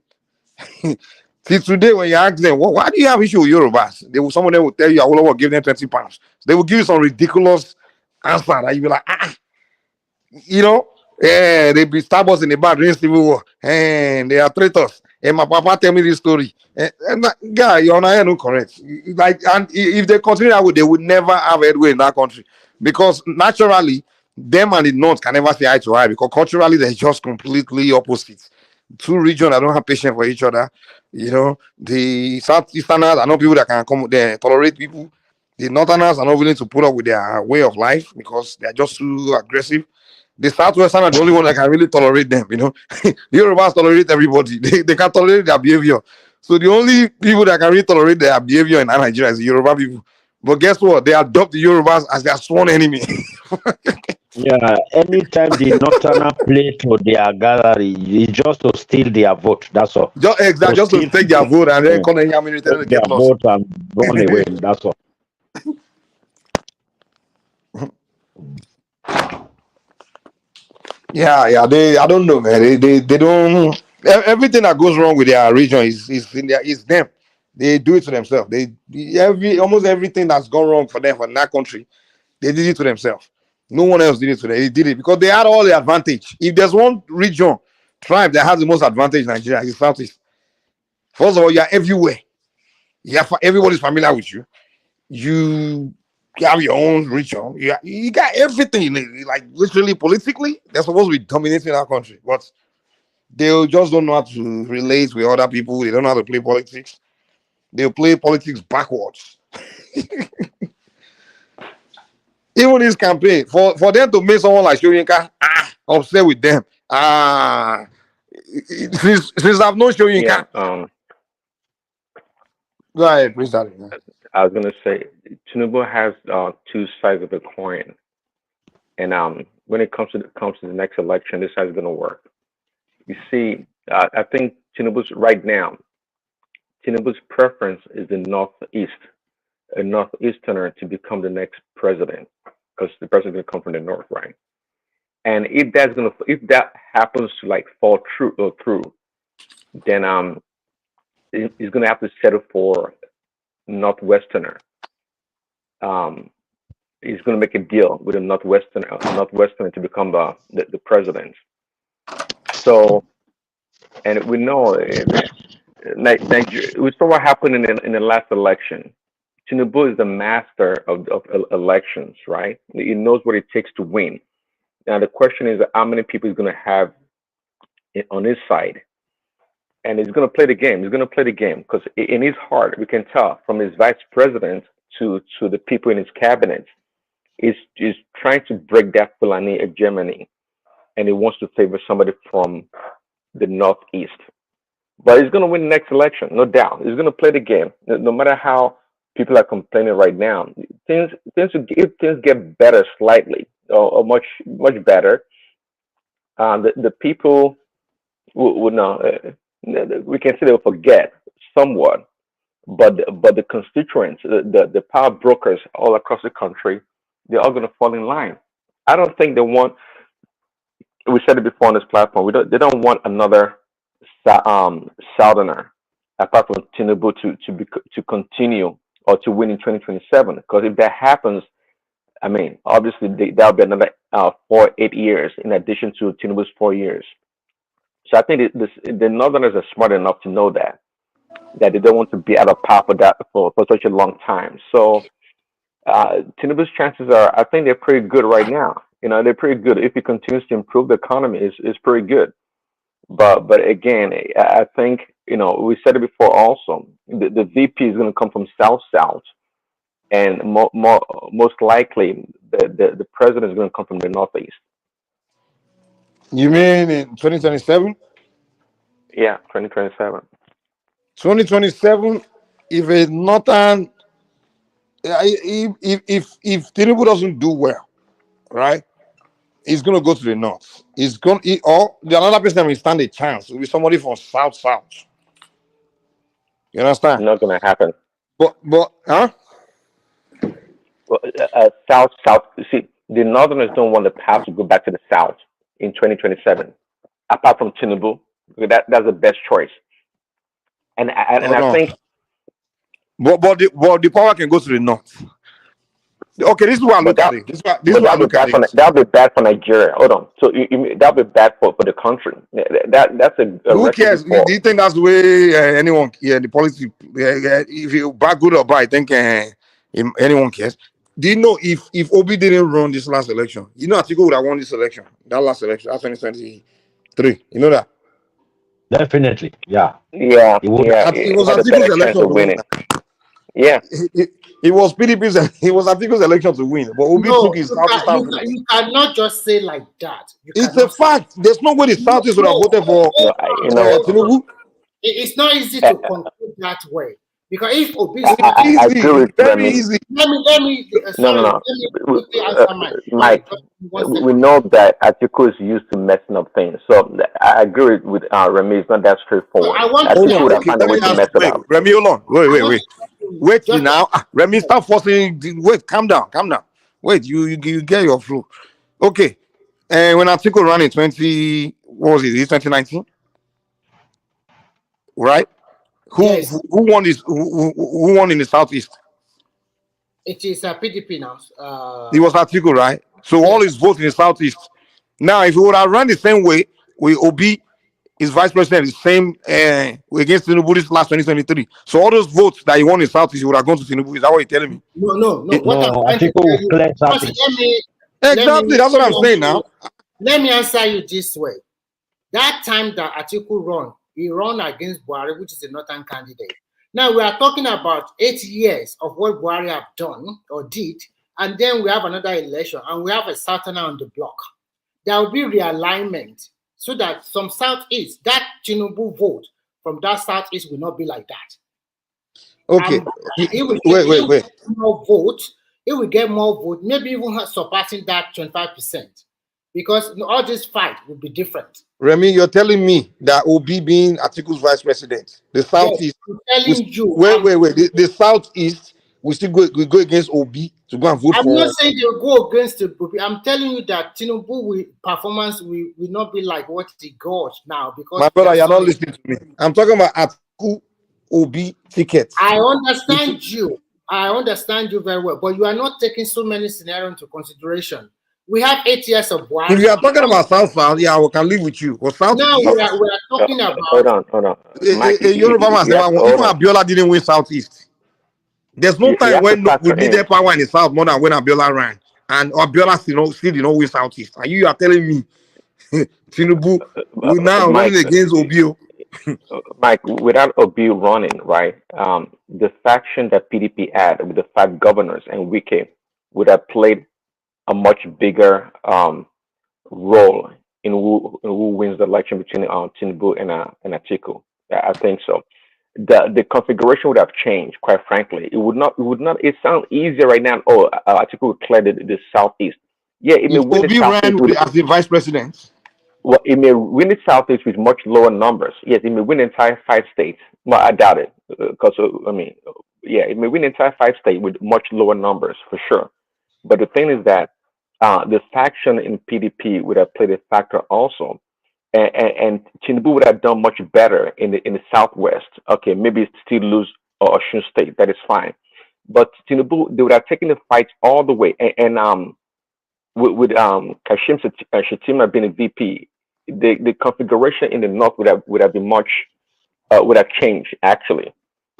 See, today when you ask them, why do you have issue with Yorubas? Some of them will tell you, I will give them £20. They will give you some ridiculous answer that you be like, they be Starbucks in the bar during Civil War, and they are traitors. And my papa tell me this story. Guy, you're not correct. Like, and if they continue that way, they would never have headway in that country, because naturally, them and the North can never see eye to eye, because culturally they're just completely opposite. Two regions that don't have patience for each other. The Southeasterners are not people that can come there, tolerate people. The Northerners are not willing to put up with their way of life because they're just too aggressive. The Southwestern are the only one that can really tolerate them. The Yorubas tolerate everybody. They can tolerate their behavior. So the only people that can really tolerate their behavior in Nigeria is the Yoruba people. But guess what? They adopt the Yorubas as their sworn enemy. Yeah. Anytime the Northerner play to their gallery, it's just to steal their vote. That's all. Just to take their vote and then come and take get their lost. vote and run away. That's all. Yeah. I don't know, man. They don't. Everything that goes wrong with their region is them. They do it to themselves. Almost everything that's gone wrong for them in that country, they did it to themselves. No one else did it to them. They did it because they had all the advantage. If there's one region, tribe that has the most advantage in Nigeria, it's Southeast. First of all, you're everywhere. Everybody's familiar with you. You have your own region. You got everything. Like literally, politically, they're supposed to be dominating our country, but they just don't know how to relate with other people. They don't know how to play politics. They'll play politics backwards. Even this campaign, for them to make someone like Shoyinka upset with them. Since I've known Yeah. Shoyinka. Go ahead, please. I was gonna say Tinubu has two sides of the coin, and when it comes to the next election, this is gonna work. You see, I think Tinubu's preference is the Northeast, a Northeasterner to become the next president, because the president gonna come from the North, right? And if that happens to like fall through, then he's gonna have to settle for Northwesterner. He's going to make a deal with a Northwesterner to become the president. So, and we know Nigeria, we saw what happened in the last election. Tinubu is the master of elections, right? He knows what it takes to win. Now the question is how many people he's going to have on his side, and he's going to play the game. He's going to play the game because in his heart, we can tell from his vice president to the people in his cabinet, is trying to break that Fulani hegemony, and he wants to favor somebody from the Northeast. But he's going to win the next election, no doubt. He's going to play the game, no matter how people are complaining right now. Things get better slightly, or much better. The people will know. We can say they'll forget somewhat, but the constituents, the power brokers all across the country, they're all going to fall in line. I don't think they want. We said it before on this platform. They don't want another Southerner, apart from Tinubu, to continue or to win in 2027. Because if that happens, I mean, obviously that'll be another 8 years in addition to Tinubu's 4 years. So I think the Northerners are smart enough to know that they don't want to be out of power for such a long time. So Tinubu's chances are, I think they're pretty good right now. They're pretty good. If he continues to improve the economy, is pretty good. But again, I think we said it before. Also, the VP is going to come from South, and most likely the president is going to come from the Northeast. You mean in 2027? Yeah, 2027. 2027. If a northern, if Tinubu doesn't do well, right? He's gonna go to the north. Or the another person that will stand a chance will be somebody from South. You understand? Not going to happen. But huh? Well, South. You see, the Northerners don't want the path to go back to the South in 2027. Apart from Tinubu, that's the best choice. And I No. think. But the power can go to the north. Okay, this is what I look at it. This is what I look at it. That'll be bad for Nigeria. Hold on. So that'll be bad for the country. That's a who cares? Do you think that's the way anyone? Yeah, the policy. If you bad good or bad, I think anyone cares. Do you know if Obi didn't run this last election, Atiku would have won this election. That last election, that's 2023. You know that? Definitely, yeah. Yeah. It was Atiku's election to win. Yeah. It was PDP's. It was Atiku's election to win, but Obi took his Southeast. You cannot just say like that. It's a fact. There's no way the Southeast would have voted for Tinubu. It's not easy to conclude that way because if Obi, very easy. Let me. No. Mike, we know that Atiku is used to messing up things, so I agree with Remy. It's not that straightforward. Atiku would have found a way to mess it up. Remy, hold on. Wait now. Remy, stop forcing. Wait, calm down. Wait, you get your flow. Okay. And when Atiku ran in 2019, right? Who won this? Who won in the Southeast? It is PDP now. It was Atiku, right? So all his votes in the Southeast. Now, if he would have run the same way, with Obi, his vice president, the same against Tinubu this last 2023. So all those votes that he won in Southeast, he would have gone to Tinubu. Is that what you're telling me? No. Exactly. That's what I'm saying now. Let me answer you this way. That time that Atiku he ran against Buhari, which is a northern candidate. Now we are talking about 8 years of what Buhari have done or did, and then we have another election, and we have a southerner on the block. There will be realignment so that some Southeast, that Tinubu vote from that Southeast will not be like that. Okay. Wait. More vote. It will get more vote, maybe even surpassing that 25%, because all this fight will be different. Remy, you're telling me that Obi being Atiku's vice president, the Southeast. Yes, I'm telling you. Wait. The Southeast will still go against Obi to go and vote for. I'm not saying they'll go against Obi. I'm telling you that Tinubu performance will not be like what he got now. Because my brother, you're not listening to me. I'm talking about Atiku Obi tickets. I understand you. I understand you very well, but you are not taking so many scenarios into consideration. We have 8 years of Buhari. If you are talking about South, yeah, we can live with you. Or South, no, we are talking about. Hold on. Mike, Yoruba man, even Abiola didn't win Southeast. There's no time when we needed power in the South more than when Abiola ran, and Abiola still did not win Southeast. And you are telling me Tinubu will now running against Obio? Mike, without Obi running, right? The faction that PDP had with the 5 governors and Wike would have played a much bigger role in who wins the election between Tinubu and Atiku. I think so. The configuration would have changed, quite frankly. It would not. It sounds easier right now. Oh, Atiku would clear the Southeast. Yeah, it may win the Southeast as the vice president. Well, it may win the Southeast with much lower numbers. Yes, it may win the entire 5 states. Well, I doubt it, because it may win the entire 5 states with much lower numbers for sure. But the thing is that the faction in PDP would have played a factor also, and Tinubu would have done much better in the southwest. Okay, maybe still lose Osun State. That is fine, but Tinubu, they would have taken the fight all the way. And with Kashim Shettima being a VP, the configuration in the north would have been much would have changed actually.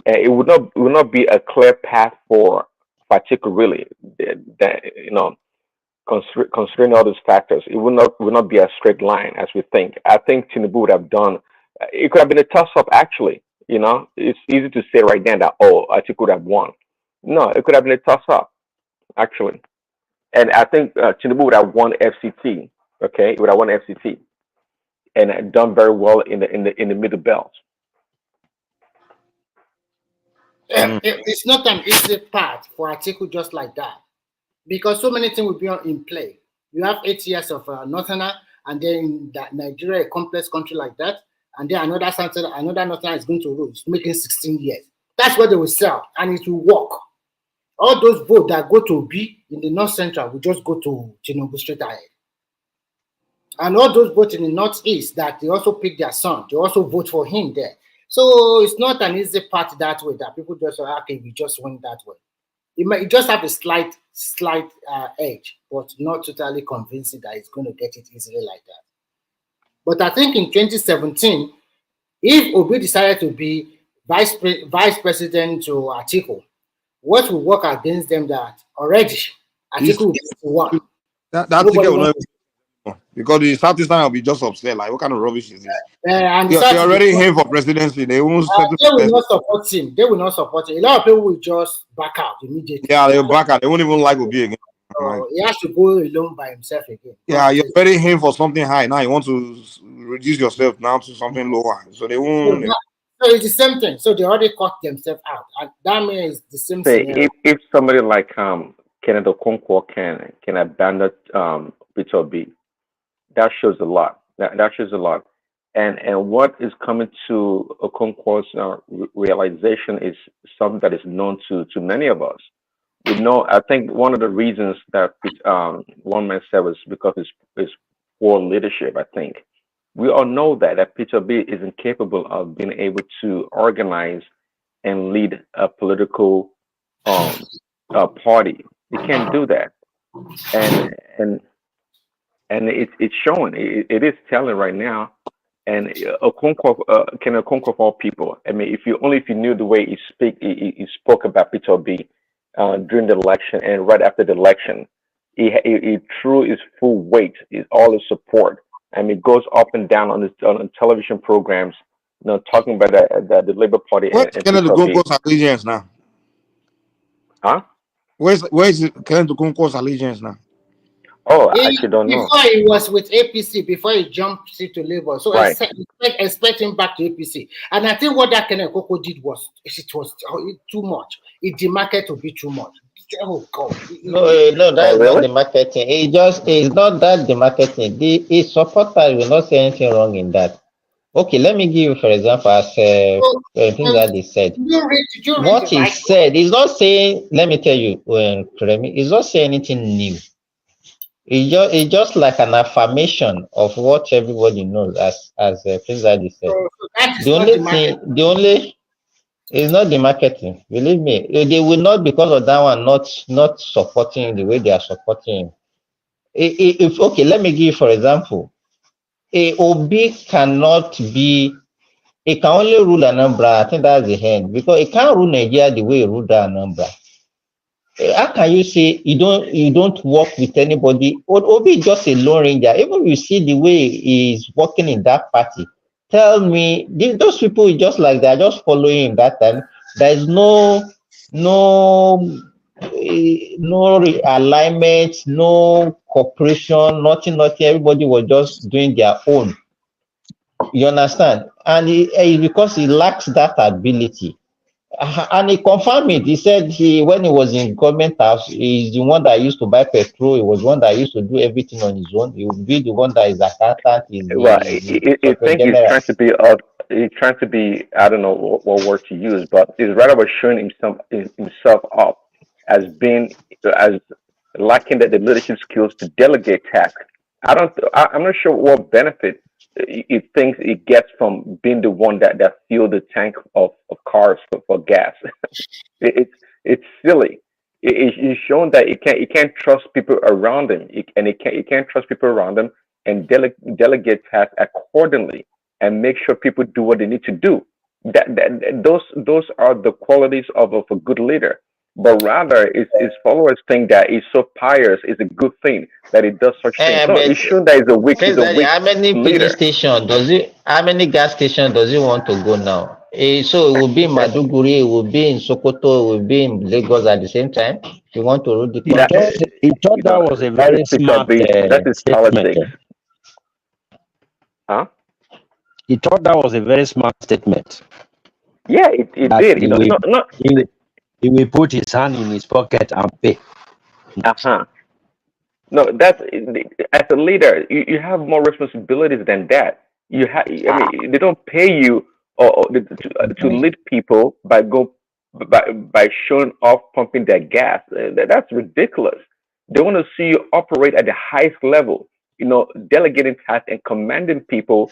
It would not be a clear path for Fatiku really. That considering all those factors, it would not be a straight line as we think. I think Tinubu would have done. It could have been a toss up actually. It's easy to say right now that Atiku would have won. No, it could have been a toss up actually, and I think Tinubu would have won FCT. Okay, it would have won FCT and done very well in the middle belt. It's not an easy path for Atiku just like that, because so many things will be in play. You have 8 years of Northerner, and then that Nigeria, a complex country like that, and then another Northerner is going to rule. It's making 16 years. That's what they will sell, and it will work. All those votes that go to B in the North Central will just go to Tinubu straight ahead. And all those votes in the Northeast that they also pick their son, they also vote for him there. So it's not an easy path that way that people just say, okay, we just went that way. It just have a slight edge, but not totally convincing that it's going to get it easily like that. But I think in 2017, if Obi decided to be vice president to Atiku, what will work against them that already Atiku will be one. That ticket will not because the Southeastern will be just upset. Like, what kind of rubbish is this? And they already aim for presidency. They won't they will not support him. They will not support him. A lot of people will just back out immediately. Yeah, they will back out. They won't even like Obi again. So he has to go alone by himself again. Yeah, you're already aiming for something high. Now you want to reduce yourself now to something lower. So they won't. So it's the same thing. So they already cut themselves out. And that means the same thing. If somebody like Kenneth Okonkwo can abandon Peter B, that shows a lot. That shows a lot. And what is coming to Okonkwo's realization is something that is known to many of us. We know. I think one of the reasons that one man said was because his poor leadership. I think we all know that Peter B is incapable of being able to organize and lead a political party. He can't do that, and it's showing. It is telling right now. And Okonkwo, Ken Okonkwo of all people. I mean, if you knew the way he spoke about Peter B during the election and right after the election, he threw his full weight, all his support. I mean, goes up and down on television programs, talking about the Labour Party. Where's Kenneth Okonkwo's allegiance now? Huh? Where's Kenneth Okonkwo's allegiance now? Oh, I actually don't know. Before he was with APC, before he jumped to Labour, so right. expect him back to APC. And I think what that Kenneth Okonkwo did was too much. It demarcated to be too much. Oh God! No, that's not the marketing. It's not that the marketing. His supporters will not say anything wrong in that. Okay, let me give you, for example, as things that he said. What he said, he's not saying. Let me tell you, he's not saying anything new. It's just like an affirmation of what everybody knows, as Prince Adi said. The only it's not the marketing. Believe me, they will not, because of that one, not supporting the way they are supporting him. Okay, let me give you, for example, Obi cannot be. He can only rule Anambra. I think that's the end, because he can't rule Nigeria the way he ruled Anambra. How can you say you don't work with anybody? Obi is just a lone ranger. Even you see the way he's working in that party. Tell me, those people just like they're just following him that time. There's no alignment, no cooperation, nothing. Everybody was just doing their own. You understand? And because he lacks that ability. And he confirmed it. He said when he was in government house, he's the one that used to buy petrol. He was the one that used to do everything on his oon. He would be the one that is accountant. I think he's trying to be. I don't know what word to use, but it's rather about showing himself up as lacking the leadership skills to delegate tasks. I'm not sure what benefit it thinks it gets from being the one that fuel the tank of cars for gas. It's silly. It's shown that it can't trust people around him, it can't trust people around him, and delegate tasks accordingly, and make sure people do what they need to do. Those are the qualities of a good leader. But rather, his followers think that he's so pious is a good thing that he does such things. No, But it's shown that he's first, a Daddy, weak how many filling leader. station does he? How many gas station does he want to go now? So it will be in Maduguri, it will be in Sokoto, it will be in Lagos at the same time. You want to rule the He That thought country? he thought you that know, was a that is very Peter smart B's. That is statement. politics, huh? He thought that was a very smart statement. Yeah, it That did. Not. he, he will put his hand in his pocket and pay. Uh-huh. No, that's as a leader, you have more responsibilities than that. I mean, they don't pay you to lead people by showing off pumping their gas. That's ridiculous. They want to see you operate at the highest level. Delegating tasks and commanding people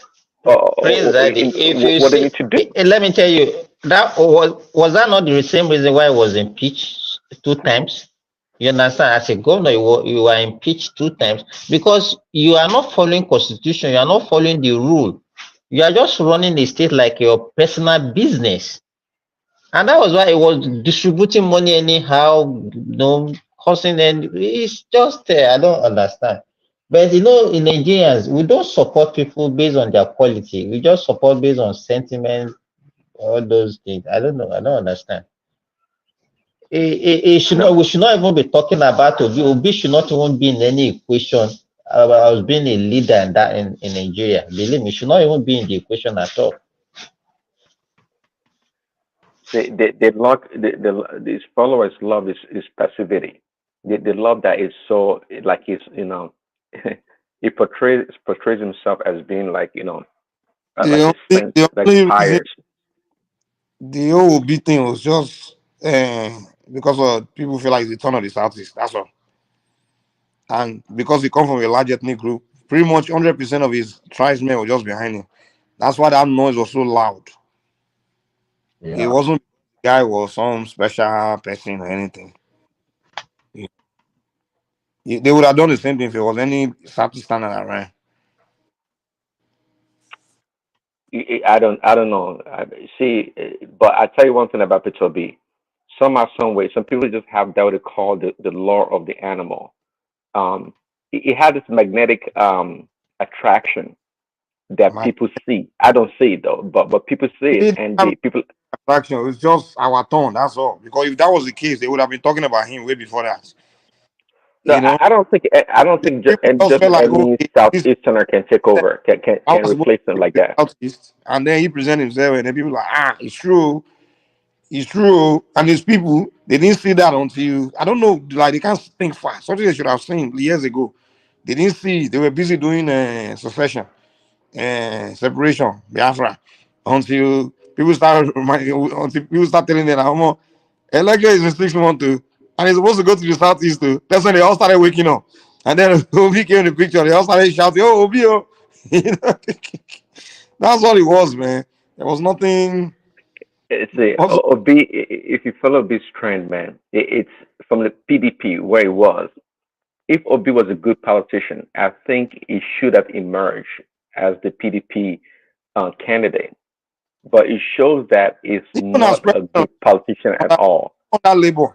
Prince Daddy, in if you what they see, need to do. let me tell you, that was that not the same reason why he was impeached 2 times? You understand? As a governor, you are impeached 2 times because you are not following constitution. You are not following the rule. You are just running the state like your personal business, and that was why he was distributing money anyhow. Causing, and it's just I don't understand. But in Nigerians, we don't support people based on their quality. We just support based on sentiment, all those things. I don't know. I don't understand. It should not. No, We should not even be talking about Obi. Obi should not even be in any equation about us being a leader in that in Nigeria. Believe me, should not even be in the equation at all. they love these followers love is passivity. They love that it's so like he portrays himself as being like The like a only saint, the like only reason pious. the whole big thing was just because people feel like it's the turn of the Southeast. That's all. And because he come from a large ethnic group, pretty much 100% of his tribesmen were just behind him. That's why that noise was so loud. It Yeah. wasn't the guy was some special person or anything. They would have done the same thing if it was any Southeast standard around. I don't know. See, but I tell you one thing about Peter B. Somehow, some way, some people just have that what they call the law of the animal. It had this magnetic attraction that Man, people see. I don't see it though, but people see it, it and have the people. attraction. It's just our turn. That's all. Because if that was the case, they would have been talking about him way before that. No, You know, I don't think people just just felt like, any okay, this southeasterner can take over, I can was supposed replace to them be like the that. Southeast, and then he present himself, and then people like, it's true, and his people they didn't see that until I don't know, like they can't think fast. Something they should have seen years ago. They didn't see. They were busy doing succession, separation, Biafra, until people start until people start telling them, "Oh, election is in 6 months too, and it's supposed to go to the southeast too." That's when they all started waking up, and then Obi came in the picture. They all started shouting, "Oh, Obi!" Oh. You know? That's all it was, man. There was nothing. See, Also, If you follow Ob's trend, man, it's from the PDP where he was. If Obi was a good politician, I think he should have emerged as the PDP candidate. But it shows that he's even as not a president good politician at under, all. under Labour,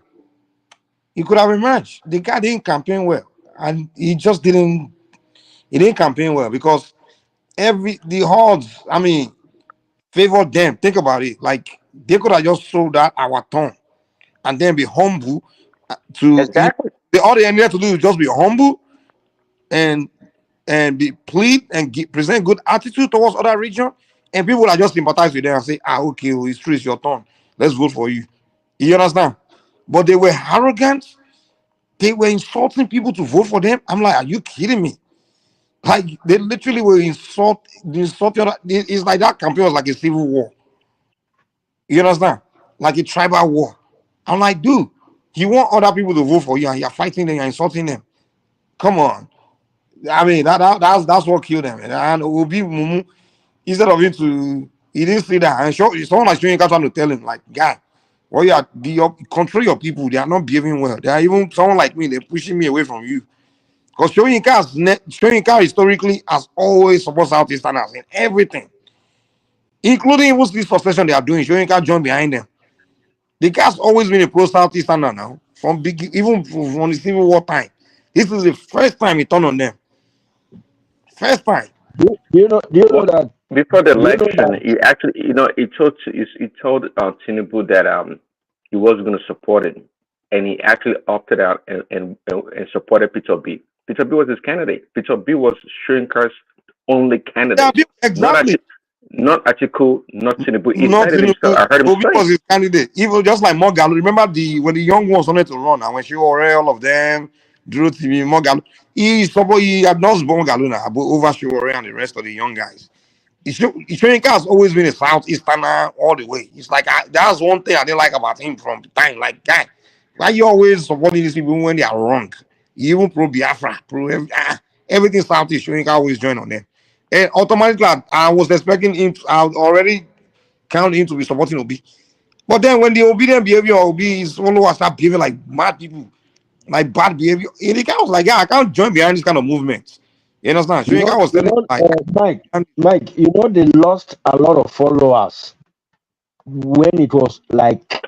he could have emerged. The guy didn't campaign well, and he just didn't. He didn't campaign well because the odds. I mean, favored them. Think about it. Like they could have just sold that our tongue and then be humble Exactly. all they needed to do is just be humble and be plead and present good attitude towards other region, and people will just sympathize with them and say, okay, well, it's true, it's your turn. Let's vote for you. You understand? But they were arrogant. They were insulting people to vote for them. I'm like, are you kidding me? Like they literally were insulting. It's like that campaign was like a civil war. You understand? Like a tribal war. I'm like, dude, you want other people to vote for you and you're fighting them, you're insulting them. Come on. I mean, that's what killed them. And Obi Mumu, instead of him to, he didn't see that. And someone like Shoyinka trying to tell him, like, guy, well, control your people. They are not behaving well. They are even someone like me. They're pushing me away from you. Because Shoyinka historically has always supported Southeasterners in everything, including even this succession they are doing. Shoyinka joined behind them. The guy's always been a pro Southeasterner now, even from the Civil War time. This is the first time he turned on them. First time. Do you know Well, that? before the Do you know election, that? he actually, he told Tinubu that he was going to support it, and he actually opted out and supported Peter B. Peter B was his candidate. Peter B was Shrinker's only Yeah, candidate, not exactly. actually, not Atiku, not Tinubu. He Not said it himself. Tinubu. I heard him Obi say. was his candidate. Even just like Morgan. Remember when the young ones wanted to run and when she were all of them, Drew TV, Morgan. He had not born Galuna over Shiore and the rest of the young guys. Ishoyinka has always been a Southeasterner all the way. It's like that's one thing I didn't like about him from the time. Like, guy, why you always supporting these people when they are wrong? You even pro Biafra, everything Southeast. Ishoyinka always join on them. And automatically, I was expecting him. I already count him to be supporting Obi. But then when the obedient behavior of Obi is followers start behaving like mad people, like bad behavior, the guy was like, yeah, I can't join behind this kind of movement. You understand? You Shoyinka know, was telling like, Mike. Mike, you know they lost a lot of followers when it was like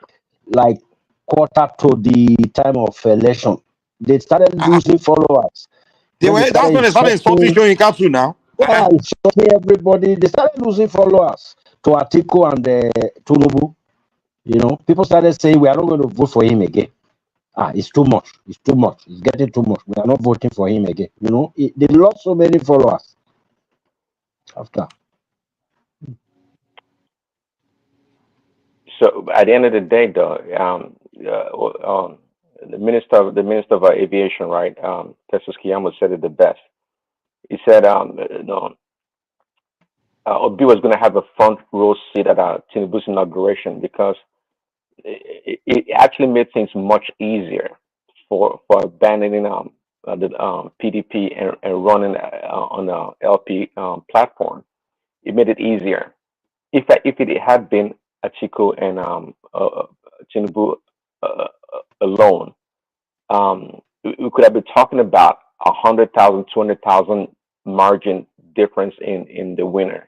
quarter to the time of election. They started losing followers when they that's started when they started insulting insulting. Shoyinka too now. Yeah, insulting everybody. They started losing followers to Atiku and Tinubu. You know, people started saying we are not going to vote for him again. It's too much. It's too much. It's getting too much. We are not voting for him again. You know, they lost so many followers after. So at the end of the day, though, the minister of aviation, right, Tessus Kiyama said it the best. He said, Obi was going to have a front row seat at Tinubu's inauguration because it actually made things much easier for abandoning the PDP and running on the LP platform. It made it easier. If it had been Atiku and Tinubu alone, we could have been talking about 100,000, 200,000 margin difference in the winner.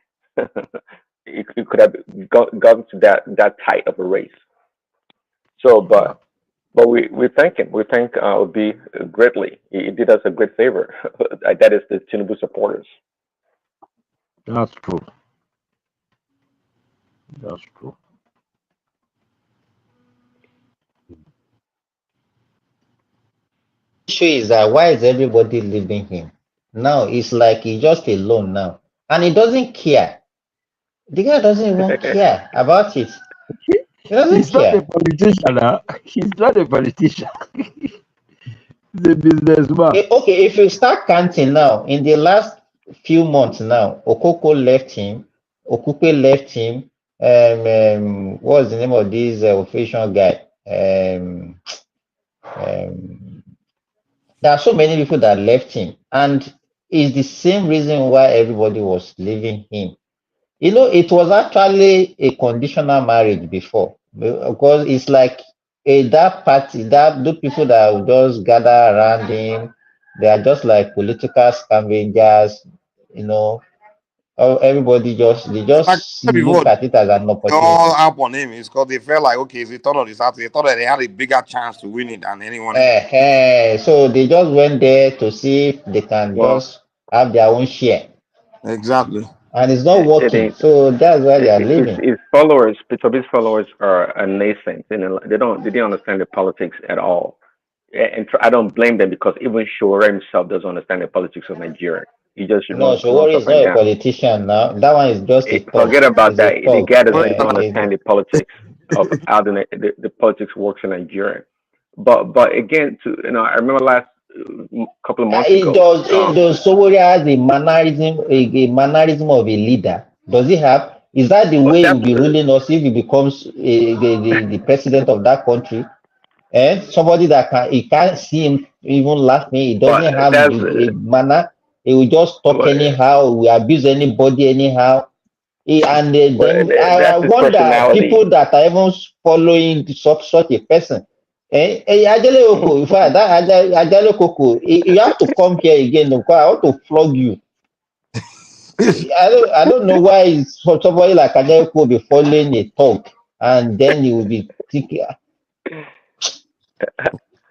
It could have gotten to that tight of a race. So, but we thank him. We thank Obi greatly. He did us a great favor. That is the Tinubu supporters. That's true. That's true. Issue is that why is everybody leaving him? Now it's like he's just alone now. And he doesn't care. The guy doesn't even care about it. He doesn't He's not a care. politician. He's not a politician. He's a businessman. Okay, if you start counting now, in the last few months now, Okoko left him, Okupe left him. What's the name of this official guy? There are so many people that left him, and it's the same reason why everybody was leaving him. You know, it was actually a conditional marriage before, because it's like that party, that the people that would just gather around him, they are just like political scavengers, you know. Everybody they Like just I said before, look at it as an all opportunity. up on him is because they felt like, okay, it's the turn of the South. They thought that they had a bigger chance to win it than anyone else. So they just went there to see if they can Well, just have their own share, Exactly. and it's not working. So that's why they are leaving. his followers, Peter's followers are nascent. They didn't understand the politics at all. And I don't blame them because even Shore himself doesn't understand the politics of Nigeria. He just No, runs Showori up is not and a down. politician now. That one is just a thug. Forget about He's a that. The thug. guy But don't understand the politics of how the politics works in Nigeria. But again, I remember last couple of months ago. It does Showori has a mannerism of a leader. Does he have? Is that the But way he that's will be ruling us if he becomes the president of that country? Somebody that he can't see him even laughing. He but doesn't have that's a manner. He will just talk anyhow, we abuse anybody anyhow. And then I That's his wonder personality. people that are even following such a person. Ajale Oko, in fact, that Ajale Koko, you have to come here again because I want to flog you. I don't know why for somebody like Ajale Koko will be following a talk and then you will be thinking,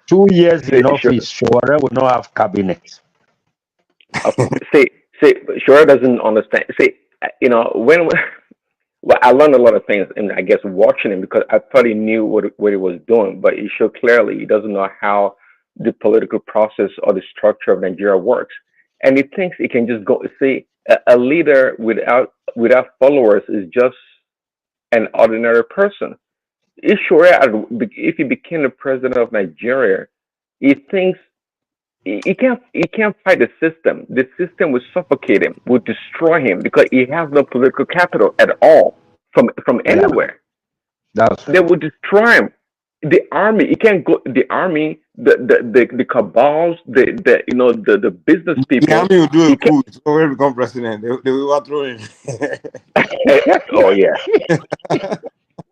2 years in Sure. office, Shawara will not have cabinet. See, sure doesn't understand. See, when well, I learned a lot of things, and I guess watching him because I thought he knew what he was doing, but he showed clearly he doesn't know how the political process or the structure of Nigeria works, and he thinks he can just go. See, a leader without followers is just an ordinary person. If he became the president of Nigeria, he thinks he can't fight the system. The system will suffocate him, will destroy him because he has no political capital at all from Yeah, anywhere. that's They true. will destroy him. The army, he can't go. The army, the cabals, the business The people. army will do He a can't. coup. So when he become president, they will overthrow him. Oh yeah.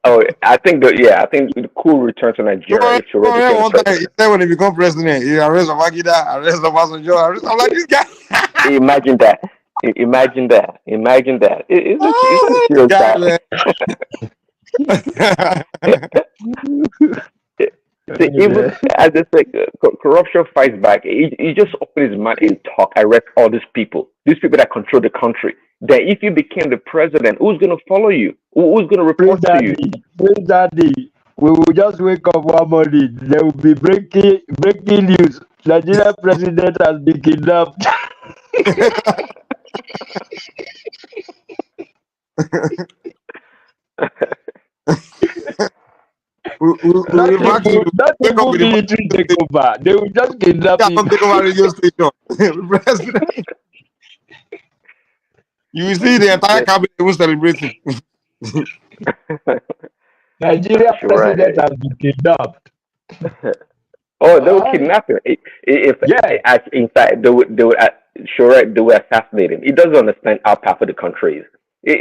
Oh, I think the coup return to So Nigeria if Shure yeah, became the one time he president. said when he become president, he arrest Babangida, arrest Obasanjo, arrest. I'm like this guy. Imagine that. Imagine that. Imagine that. It's not a Oh, this serious guy, guy. man. See, even as they say, corruption fights back. He just open his mouth and talk. Arrest all these people that control the country. Then, if you became the president, who's going to follow you? Who's going to report to you? Praise Daddy. We will just wake up one morning. There will be breaking news. Nigeria president has been kidnapped. We be back to Not wake up even with the military radio take station. over. They will just kidnap Yeah, him. don't take over radio station. President. You will see the entire cabinet even celebrating. Nigeria Sure. president has been kidnapped. Oh, they will Ah, kidnap him. If yeah. as inside sure they will assassinate him. He doesn't understand how powerful the country is.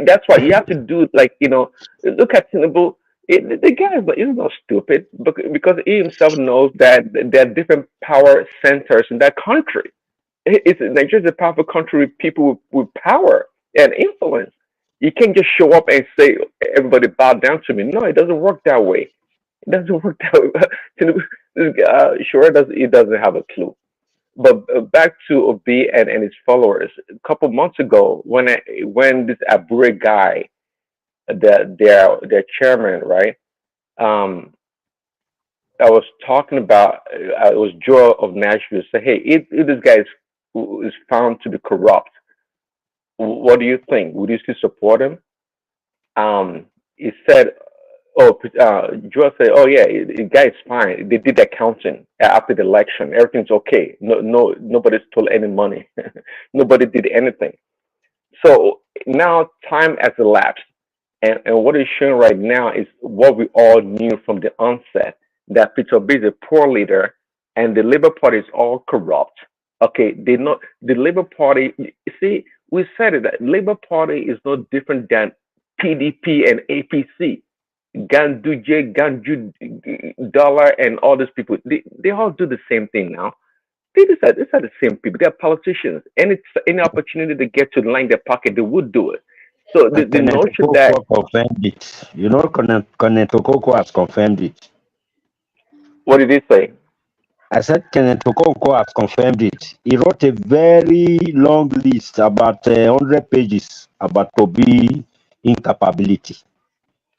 That's why you have to do look at Tinubu. The guy is not stupid because he himself knows that there are different power centers in that country. Nigeria is a powerful country with people with power and influence. You can't just show up and say everybody bow down to me. No, it doesn't work that way. It doesn't work that way. Tinubu, this guy, sure does he doesn't have a clue. But back to Obi and his followers. A couple months ago, when this Abure guy, their chairman, right? Um, I was talking about. It was Joe of Nashville. Say, hey, if this guy is found to be corrupt, what do you think? Would you still support him? He said, "Oh, Joe said, oh yeah, the guy is fine. They did the accounting after the election. Everything's okay. No, nobody stole any money. Nobody did anything. So now time has elapsed, and what is showing right now is what we all knew from the onset that Peter Obi is a poor leader, and the Labour Party is all corrupt. Okay, they not the Labour Party. See, we said it that Labour Party is no different than PDP and APC. Ganduje, Ganju, Dollar, and all these people. They all do the same thing now. These are the same people. They're politicians. Any opportunity to get to line their pocket, they would do it. So the Kenneth notion that Okonkwo confirmed it. You know, Kenneth Okonkwo has confirmed it. what did he say? I said Kenneth Okonkwo has confirmed it. He wrote a very long list, about 100 pages, about Toby incapability.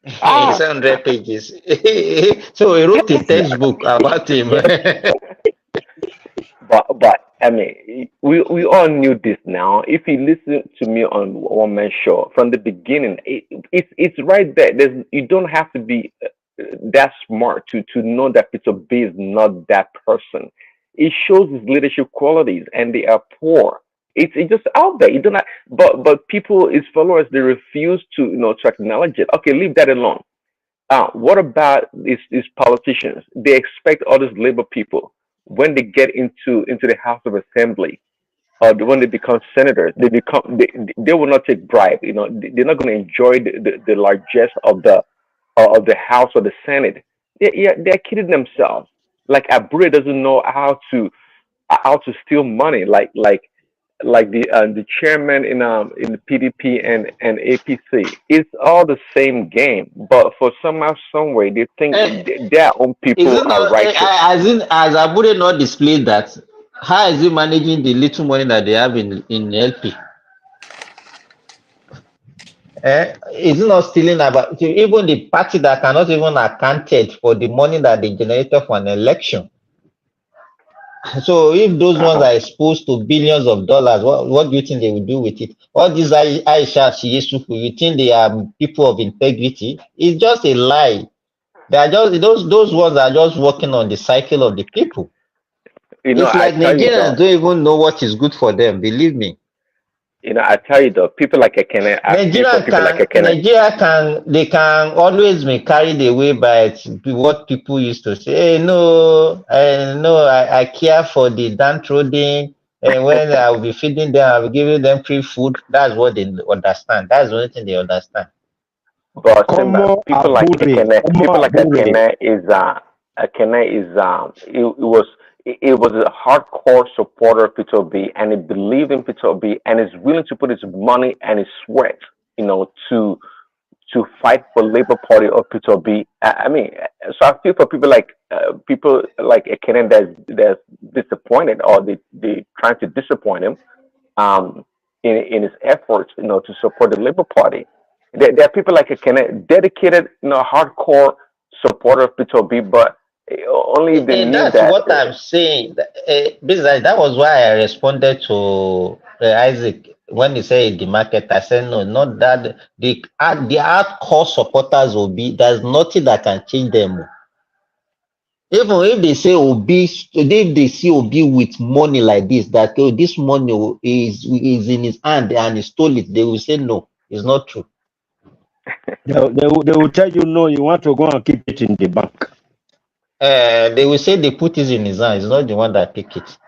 it's 100 pages. So he wrote a textbook about him. But I mean, we all knew this now. If you listen to me on One Man Show from the beginning, it's right there. You don't have to be that smart to know that Peter B is not that person. It shows his leadership qualities, and they are poor. It's just out there. You don't have, but people, his followers, they refuse to acknowledge it. Okay, leave that alone. What about these politicians? They expect all these labor people when they get into the House of Assembly. or when they become senators, they will not take bribe. You know, they're not going to enjoy the largesse of the House or the Senate. They're kidding themselves. Like Abure doesn't know how to steal money. Like the chairman in the PDP and APC. It's all the same game. But for somehow, some way, they think their own Is people it are not righteous. as Abude not displayed that? How is he managing the little money that they have in LP? Is it not stealing about even the party that cannot even account it for the money that they generated for an election? So if those ones are exposed to billions of dollars, what do you think they will do with it? All these Aisha Shiyesufu, you think they are people of integrity? It's just a lie. They are just those ones are just working on the cycle of the people. You know, It's I like tell you Nigerians though. don't even know what is good for them. Believe me. You know, I tell you though, people like Ekene, I feel for people like Ekene. They can always be carried away by what people used to say. Hey, no, I care for the downtrodden, and when I will be feeding them, I will be giving them free food. That's what they understand. That's the only thing they understand. But Simba, people like Ekene is it was a hardcore supporter of Peter B, and he believed in Peter B, and is willing to put his money and his sweat, you know, to fight for Labour Party or Peter B. I mean, so I feel for people like Ekene that's disappointed, or they trying to disappoint him in his efforts, you know, to support the Labour Party. There are people like Ekene, dedicated, you know, hardcore supporter of Peter B, but only if they knew That's that. what I'm saying. Besides, that was why I responded to Isaac when he said the market. I said no, not that. The hardcore supporters will be. There's nothing that can change them. Even if they say Obi, if they see Obi with money like this, that this money is in his hand and he stole it, they will say no, it's not true. They will tell you no, you want to go and keep it in the bank. They will say they put it in his hand. It's not the one that take it.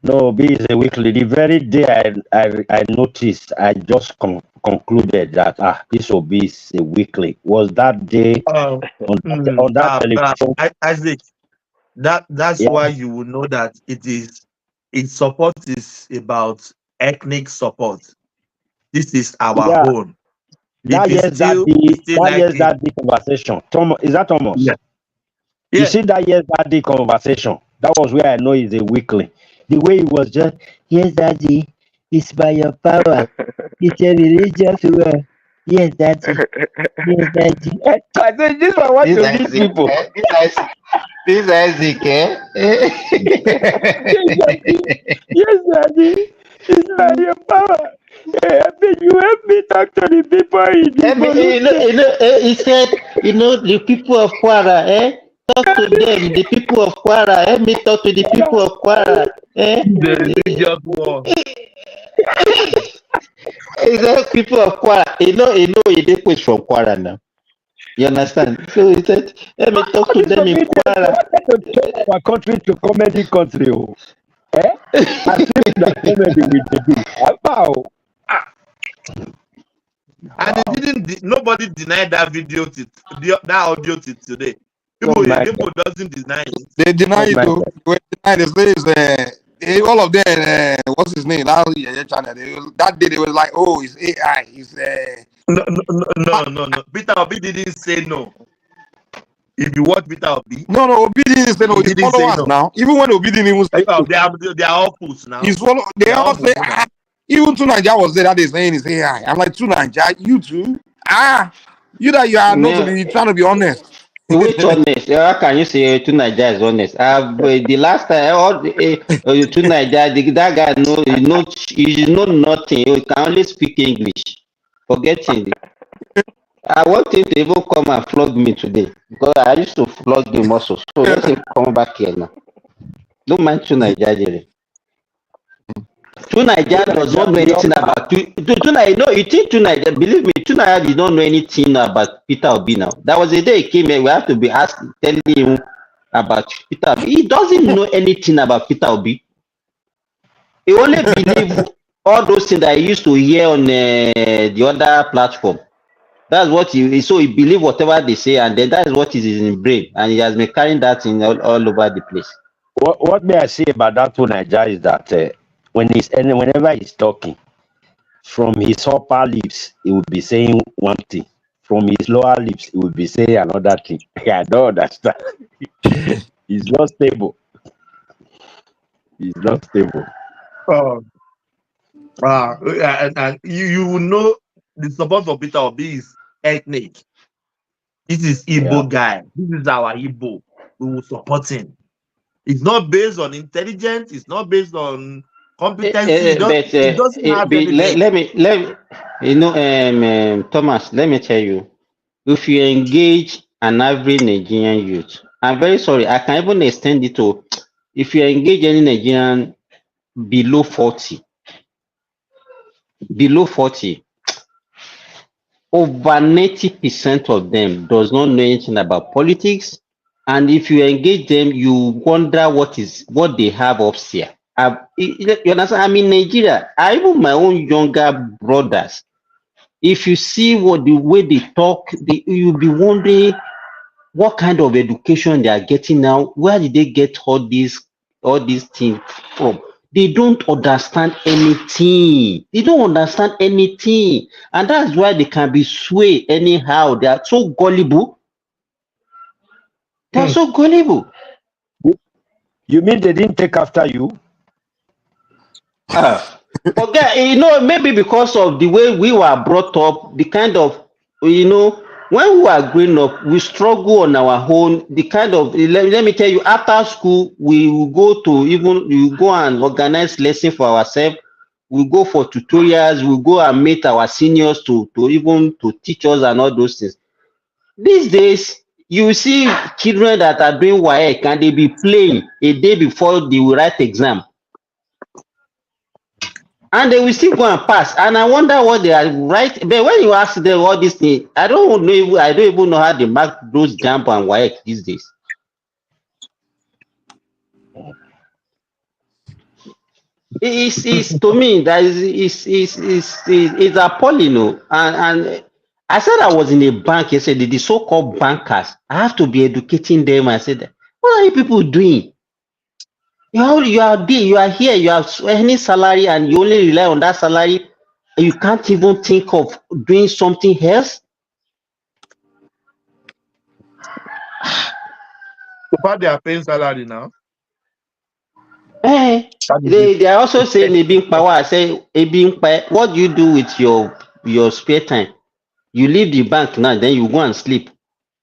No, B is a weekly. The very day I noticed, I just concluded that this will be a weekly. Was that day on that television? Isaac, that's why you will know that its support is about ethnic support. This is our own. That yesterday conversation. Thomas, is that Thomas? Yeah. You see that yesterday conversation. That was where I know it's a weekly. The way it was just, yes, daddy, it's by your power. It's a religious word. Yes, daddy. Yes, daddy. I said, this is what you these people. This Isaac, Yes, daddy. It's by your power. You help me talk to the people he said, the people of Kwara, talk to them, the people of Kwara. Help me talk to the people of Kwara. The religious war. He said, people of Kwara. He did push from Kwara now. You understand? So he said, let me talk to them in Kwara. Our country to comedy country. I think that comedy with the do. Wow. And nobody denied that video, that audio today. People doesn't deny it. They deny it too. They say all of them, what's his name? That day they were like, oh, it's AI. It's No. Peter Obi didn't say no. If you watch Peter Obi. No, Obi didn't say no. He follow us now. Even when Obi didn't even say no. They are all fools now. They all say, even Tunanja was there that day saying it's AI. I'm like, Tunanja, you too? You that you are not to be trying to be honest. Which honest? How can you say Tunanja is honest? The last time, Tunanja, that guy you know nothing. You can only speak English. Forgetting. I want him to even come and flog me today because I used to flog him also. So let him come back here now. Don't mind Tunanja, Jerry. Tunanja does not know anything about you think Tunanja, believe me, Tunanja did not know anything about Peter Obi now. That was the day he came here, we have to be telling him about Peter Obi. He doesn't know anything about Peter Obi. He only believe all those things that he used to hear on the other platform. That's what so he believe whatever they say, and then that is what is in his brain, and he has been carrying that in all over the place. What may I say about that one, Naija, is that whenever he's talking, from his upper lips, he will be saying one thing. From his lower lips, he will be saying another thing. I don't understand. He's not stable. He's not stable. And you will know the support for Peter Obi is ethnic. This is Igbo guy. This is our Igbo. We will support him. It's not based on intelligence. It's not based on competency. It doesn't have evidence. Let me, you know, Thomas, let me tell you, if you engage an average Nigerian youth, I'm very sorry, I can even extend it to, if you engage any Nigerian below 40, over 90% of them does not know anything about politics. And if you engage them, you wonder what they have upstairs. You understand? I'm in Nigeria. Even my own younger brothers, if you see the way they talk, you'll be wondering what kind of education they are getting now. Where did they get all these things from? They don't understand anything. They don't understand anything. And that's why they can be swayed anyhow. They are so gullible. They are so gullible. You mean they didn't take after you? Forget, you know, maybe because of the way we were brought up, the kind of, you know, when we were growing up, we struggle on our own. The kind of, let me tell you, after school, we will go and organize lesson for ourselves. We go for tutorials. We go and meet our seniors to teach us and all those things. These days, you see children that are doing WAEC and they be playing a day before they will write exam. And they will still go and pass. And I wonder what they are right. But when you ask them all these things, I don't even know how they mark those jump and WAEC these days. It's to me that is appalling. No? And I said I was in a bank yesterday, the so-called bankers. I have to be educating them. I said, what are you people doing? You are here, you have any salary and you only rely on that salary. You can't even think of doing something else. So far, they are paying salary now. They are also saying Ebin Power. I say what do you do with your spare time? You leave the bank now, then you go and sleep,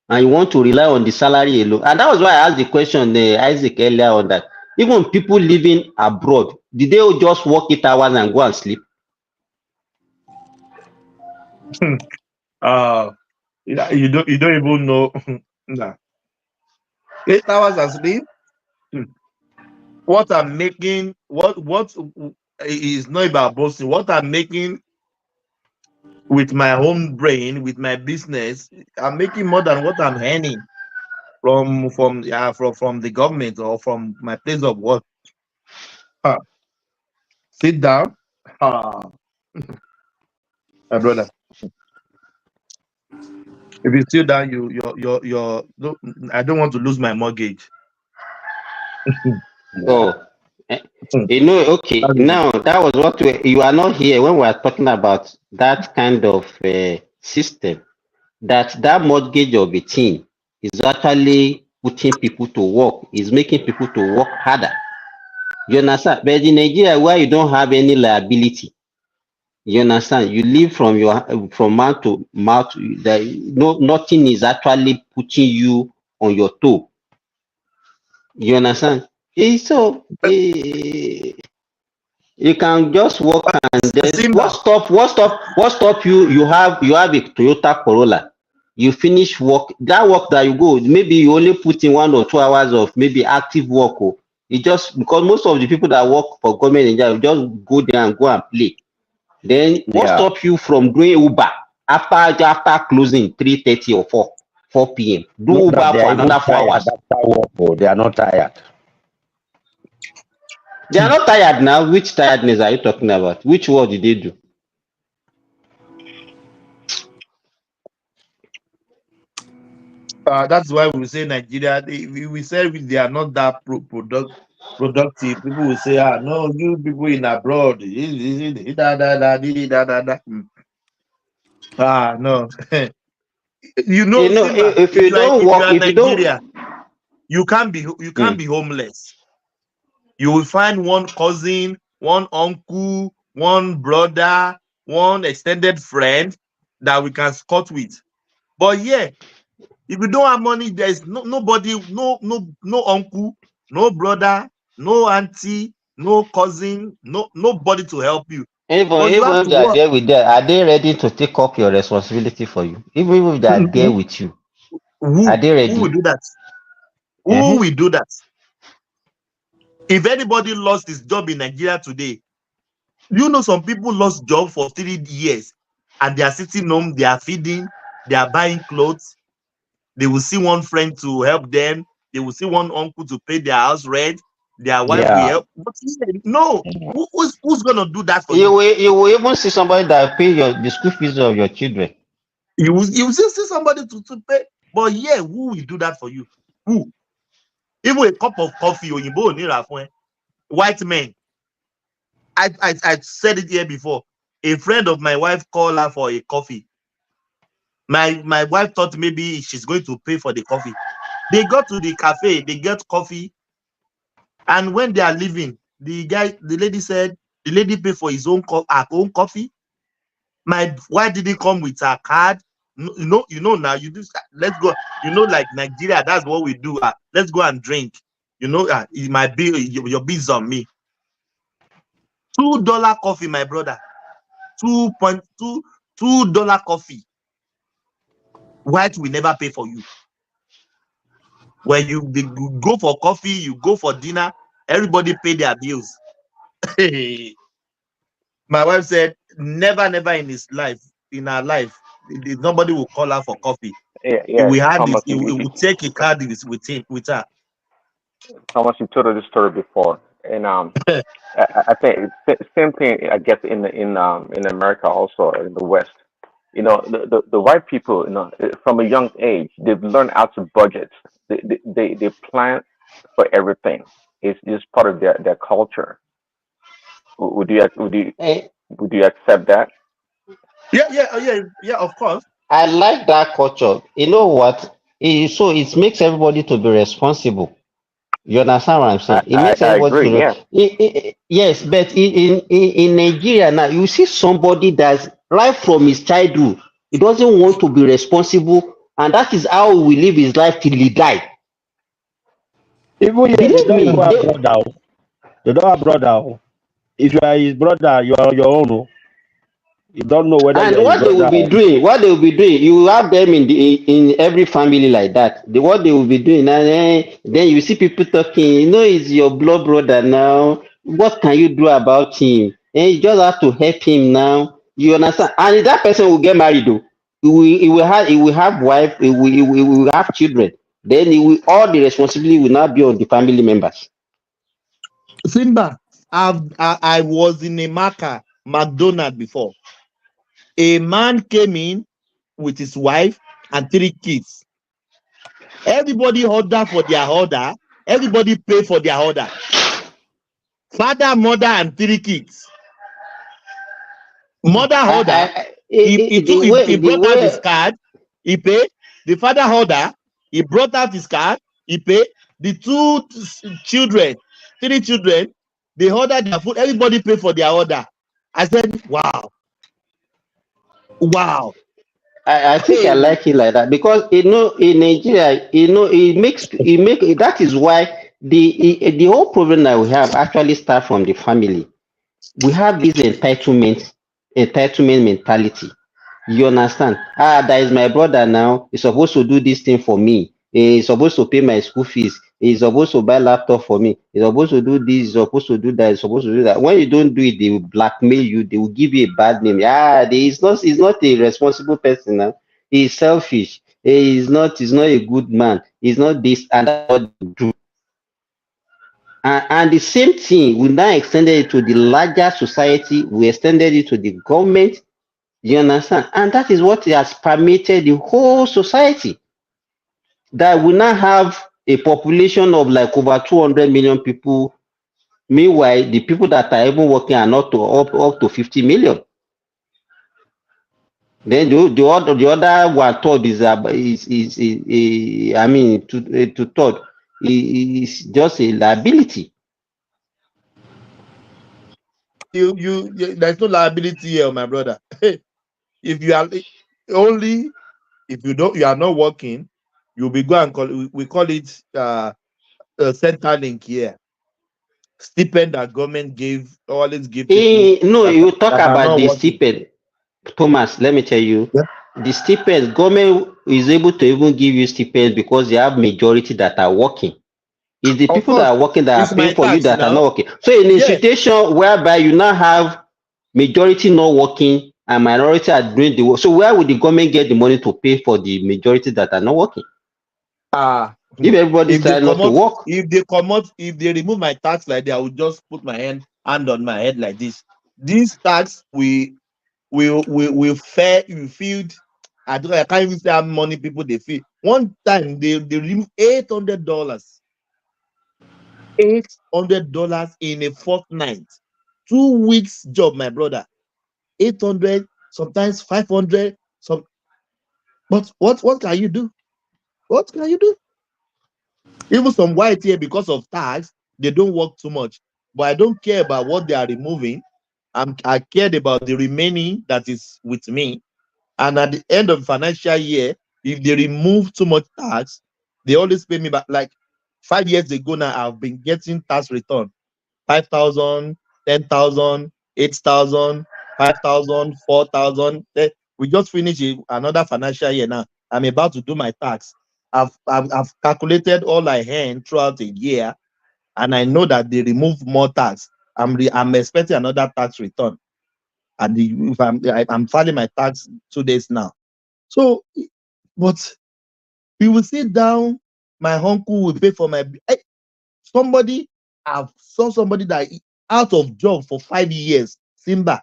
and you want to rely on the salary alone. And that was why I asked the question, Isaac, earlier on that. Even people living abroad, did they just work 8 hours and go and sleep? You don't even know. Nah. 8 hours of sleep. What I'm making, what is not about boasting. What I'm making with my own brain, with my business, I'm making more than what I'm earning from the government or from my place of work. Sit down, my brother. If you sit down, I don't want to lose my mortgage. Oh, you know, okay. Now that was what you are not here when we are talking about that kind of system. That mortgage of a team is actually putting people to work, is making people to work harder. You understand? But in Nigeria, where you don't have any liability, you understand? You live from mouth to mouth. Nothing is actually putting you on your toe. You understand? You can just walk and then what stop you? You have a Toyota Corolla. You finish work. That work that you go, maybe you only put in 1 or 2 hours of maybe active work. It just because most of the people that work for government in Nigeria just go there and go and play. Then what stop you from doing Uber after closing 3:30 or 4? 4 p.m. Do Not that Uber they for are even another 4 tired hours. after work, or they are not tired. They are not tired now. Which tiredness are you talking about? Which work did they do? That's why we say Nigeria. We say they are not that productive. People will say, ah, no, you people in abroad. Da, da, da, da, da, da. Ah, no. You know, You know, Simba, if you don't if you work, are if you don't, Nigeria, you can't be homeless. You will find one cousin, one uncle, one brother, one extended friend that we can squat with. But yeah, if you don't have money, there's nobody, no uncle, no brother, no auntie, no cousin, nobody to help you. even But you have even to if they are work. there with them, are they ready to take up your responsibility for you? Even if they are there with you, are they Who will ready? do that? Who Uh-huh. will do that? If anybody lost his job in Nigeria today, you know some people lost job for 3 years and they are sitting home, they are feeding, they are buying clothes. They will see one friend to help them. They will see one uncle to pay their house rent. Their wife will Yeah. help. But no, who's gonna do that for you? You will even see somebody that will pay the school fees of your children. You will still see somebody to pay. But yeah, who will do that for you? Who? Even a cup of coffee, white men. I said it here before. A friend of my wife called her for a coffee. My wife thought maybe she's going to pay for the coffee. They got to the cafe, they get coffee, and when they are leaving, the lady said the lady paid for her own coffee. Why did he come with her card? Now you do. Let's go. Like Nigeria, that's what we do. Let's go and drink. My bill, your bill's on me. $2 coffee, my brother. 2.2 $2 coffee. White will never pay for you. When you go for coffee, you go for dinner, everybody pay their bills. My wife said, never in her life, nobody will call her for coffee. Yeah, If yeah, we had this, Thomas, it will take a card with her. Thomas, you told us this story before, and I think same thing. I guess in America also in the West. The white people, from a young age, they've learned how to budget. They plan for everything. It's just part of their culture. Would you would you Eh, would you accept that? Yeah, of course. I like that culture. You know what? So it makes everybody to be responsible. You understand what I'm saying? It makes I everybody agree. to Yeah. yes, but in Nigeria now, you see somebody that's right from his childhood, he doesn't want to be responsible, and that is how he will live his life till he die. Even here, they Believe don't me, even have brother. Oh. They don't have brother. Oh. If you are his brother, you are on your own. Oh. You don't know whether you and are his what they will brother. be Or... doing, you will have them in every family like that. What they will be doing, and then you see people talking. It's your blood brother now. What can you do about him? You just have to help him now. You understand? And that person will get married, though. He will have wife. He will have children. Then all the responsibility will now be on the family members. Simba, I was in a McDonald's before. A man came in with his wife and 3 kids. Everybody order for their order. Everybody pay for their order. Father, mother, and 3 kids. Mother order. He The brought out his way card. He paid. The father order. He brought out his card. He paid. The 2 children, 3 children, they ordered their food. Everybody paid for their order. I said, wow. I think I like it like that because in Nigeria it make that is why the whole problem that we have actually start from the family. We have this entitlement mentality. You understand? That is my brother now. He's supposed to do this thing for me. He's supposed to pay my school fees. He's supposed to buy laptop for me. He's supposed to do this. He's supposed to do that. He's supposed to do that. When you don't do it, they will blackmail you. They will give you a bad name. He's not a responsible person now. He's selfish. he's not a good man, he's not this, and that's what they do. And the same thing, we now extended it to the larger society, we extended it to the government, you understand? And that is what has permeated the whole society. That we now have a population of like over 200 million people. Meanwhile, the people that are even working are not up to 50 million. Then the other one third is I mean to third is just a liability. There's no liability here, my brother. If you are only if you are not working, you'll be going call we call it center link here. Stipend that government always give people No, that, you talk that are about not the working. stipend, Thomas. Let me tell you, Yeah. the stipend government is able to even give you stipend because they have majority that are working. It's the Of people that course, are working that it's are my paying for you tax that are now. not working. So in a Yeah. situation whereby you now have majority not working and minority are doing the work, so where would the government get the money to pay for the majority that are not working? If everybody If they started not come to out, work, if they remove my tax like that, I will just put my hand on my head like this. This tax we feel. I can't even say how many people they feel. One time they remove $800. $800 in a fortnight. 2 weeks job, my brother. 800, sometimes 500. But what can you do? What can you do? Even some white here, because of tax, they don't work too much. But I don't care about what they are removing. I cared about the remaining that is with me. And at the end of financial year, if they remove too much tax, they always pay me back. Like 5 years ago now, I've been getting tax return 5,000, 10,000, 8,000, 5,000, 4,000. We just finished another financial year now. I'm about to do my tax. I've calculated all I earned throughout the year, and I know that they remove more tax. I'm expecting another tax return, and if I'm filing my tax 2 days now. So, but we will sit down. My uncle will pay for my. Somebody I saw somebody that out of job for 5 years, Simba,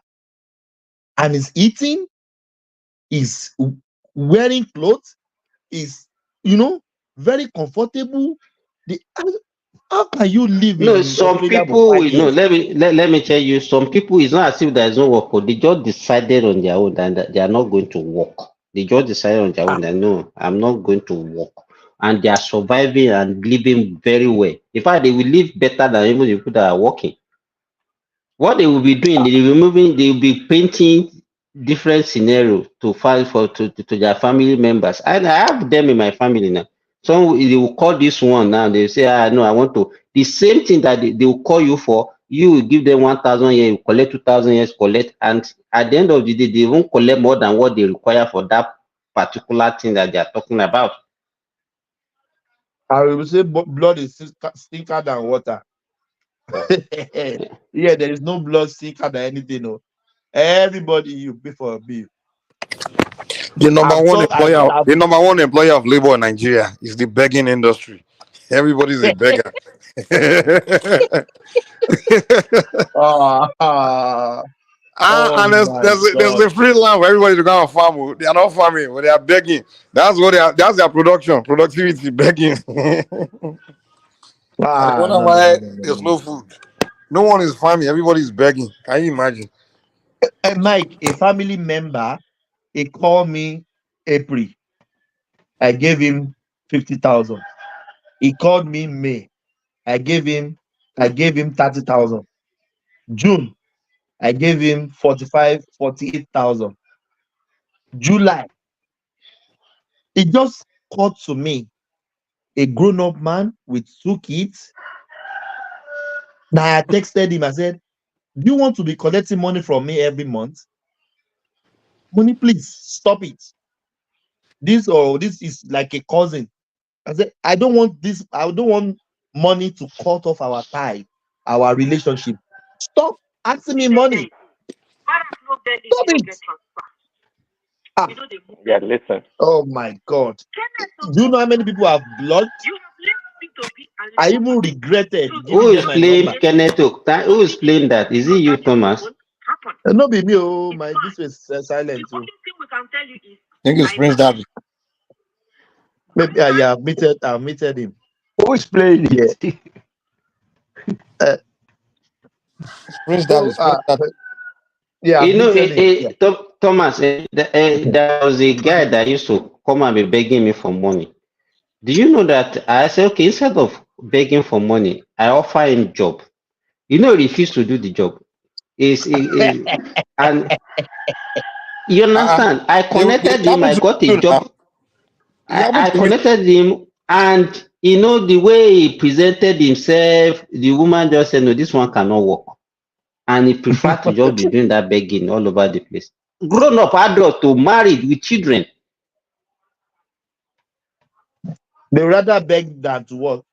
and is eating, is wearing clothes, is very comfortable. The, how can you live no, in some Australia for people five will no. years? Let me tell you, some people it's not as if there is no work. They just decided on their own that they are not going to work. They just decided on their own that no, I'm not going to work, and they are surviving and living very well. In fact, they will live better than even the people that are working. What they will be doing, they will be painting different scenario to file for to their family members. And I have them in my family now. So they will call this one now. They will say, no, I want to the same thing that they will call you for. You will give them 1,000 years, you collect 2,000 years, collect, and at the end of the day, they won't collect more than what they require for that particular thing that they are talking about. I will say blood is thicker than water. Yeah, there is no blood thicker than anything. No. Everybody you pay for a bill. The number I've one told employer, the number one employer of labor in Nigeria is the begging industry. Everybody's a beggar. And oh my there's God. a free land where everybody's going to farm. Oh. They are not farming, but they are begging. That's what they are. That's their productivity, begging. And the wonder No, no, why no, no, no, there's no. no food. No one is farming. Everybody's begging. Can you imagine? And Mike, a family member, he called me April. I gave him 50,000. He called me May. I gave him 30,000. June, I gave him 48,000. July, he just called to me, a grown-up man with 2 kids. Now I texted him, I said, do you want to be collecting money from me every month? Money, please stop it. This is like a cousin. I said, I don't want this, I don't want money to cut off our tie, our relationship. Stop asking me money. Stop it. Ah, Yeah, listen. oh my God. Do you know how many people have blocked? I even regretted Who giving them is my playing number. Kenneth Okta? Who is playing that? Is it you, Thomas? No be me, oh my, this was silent too. I think it's Prince David. Maybe I muted him. Who is playing Yeah. it? Uh, Prince so David. Prince David. yeah, I You know, muted him. Yeah. Thomas, there was a guy that used to come and be begging me for money. Do you know that I said, okay, instead of begging for money, I offer him job. You know, he refused to do the job. And you Uh-uh. understand? I They connected him. happen I to got you a now. job. It happened I to you. connected him, and you know the way he presented himself. The woman just said, "No, this one cannot work," and he preferred to just be doing that begging all over the place. Grown up adult to married with children. They rather beg than to work.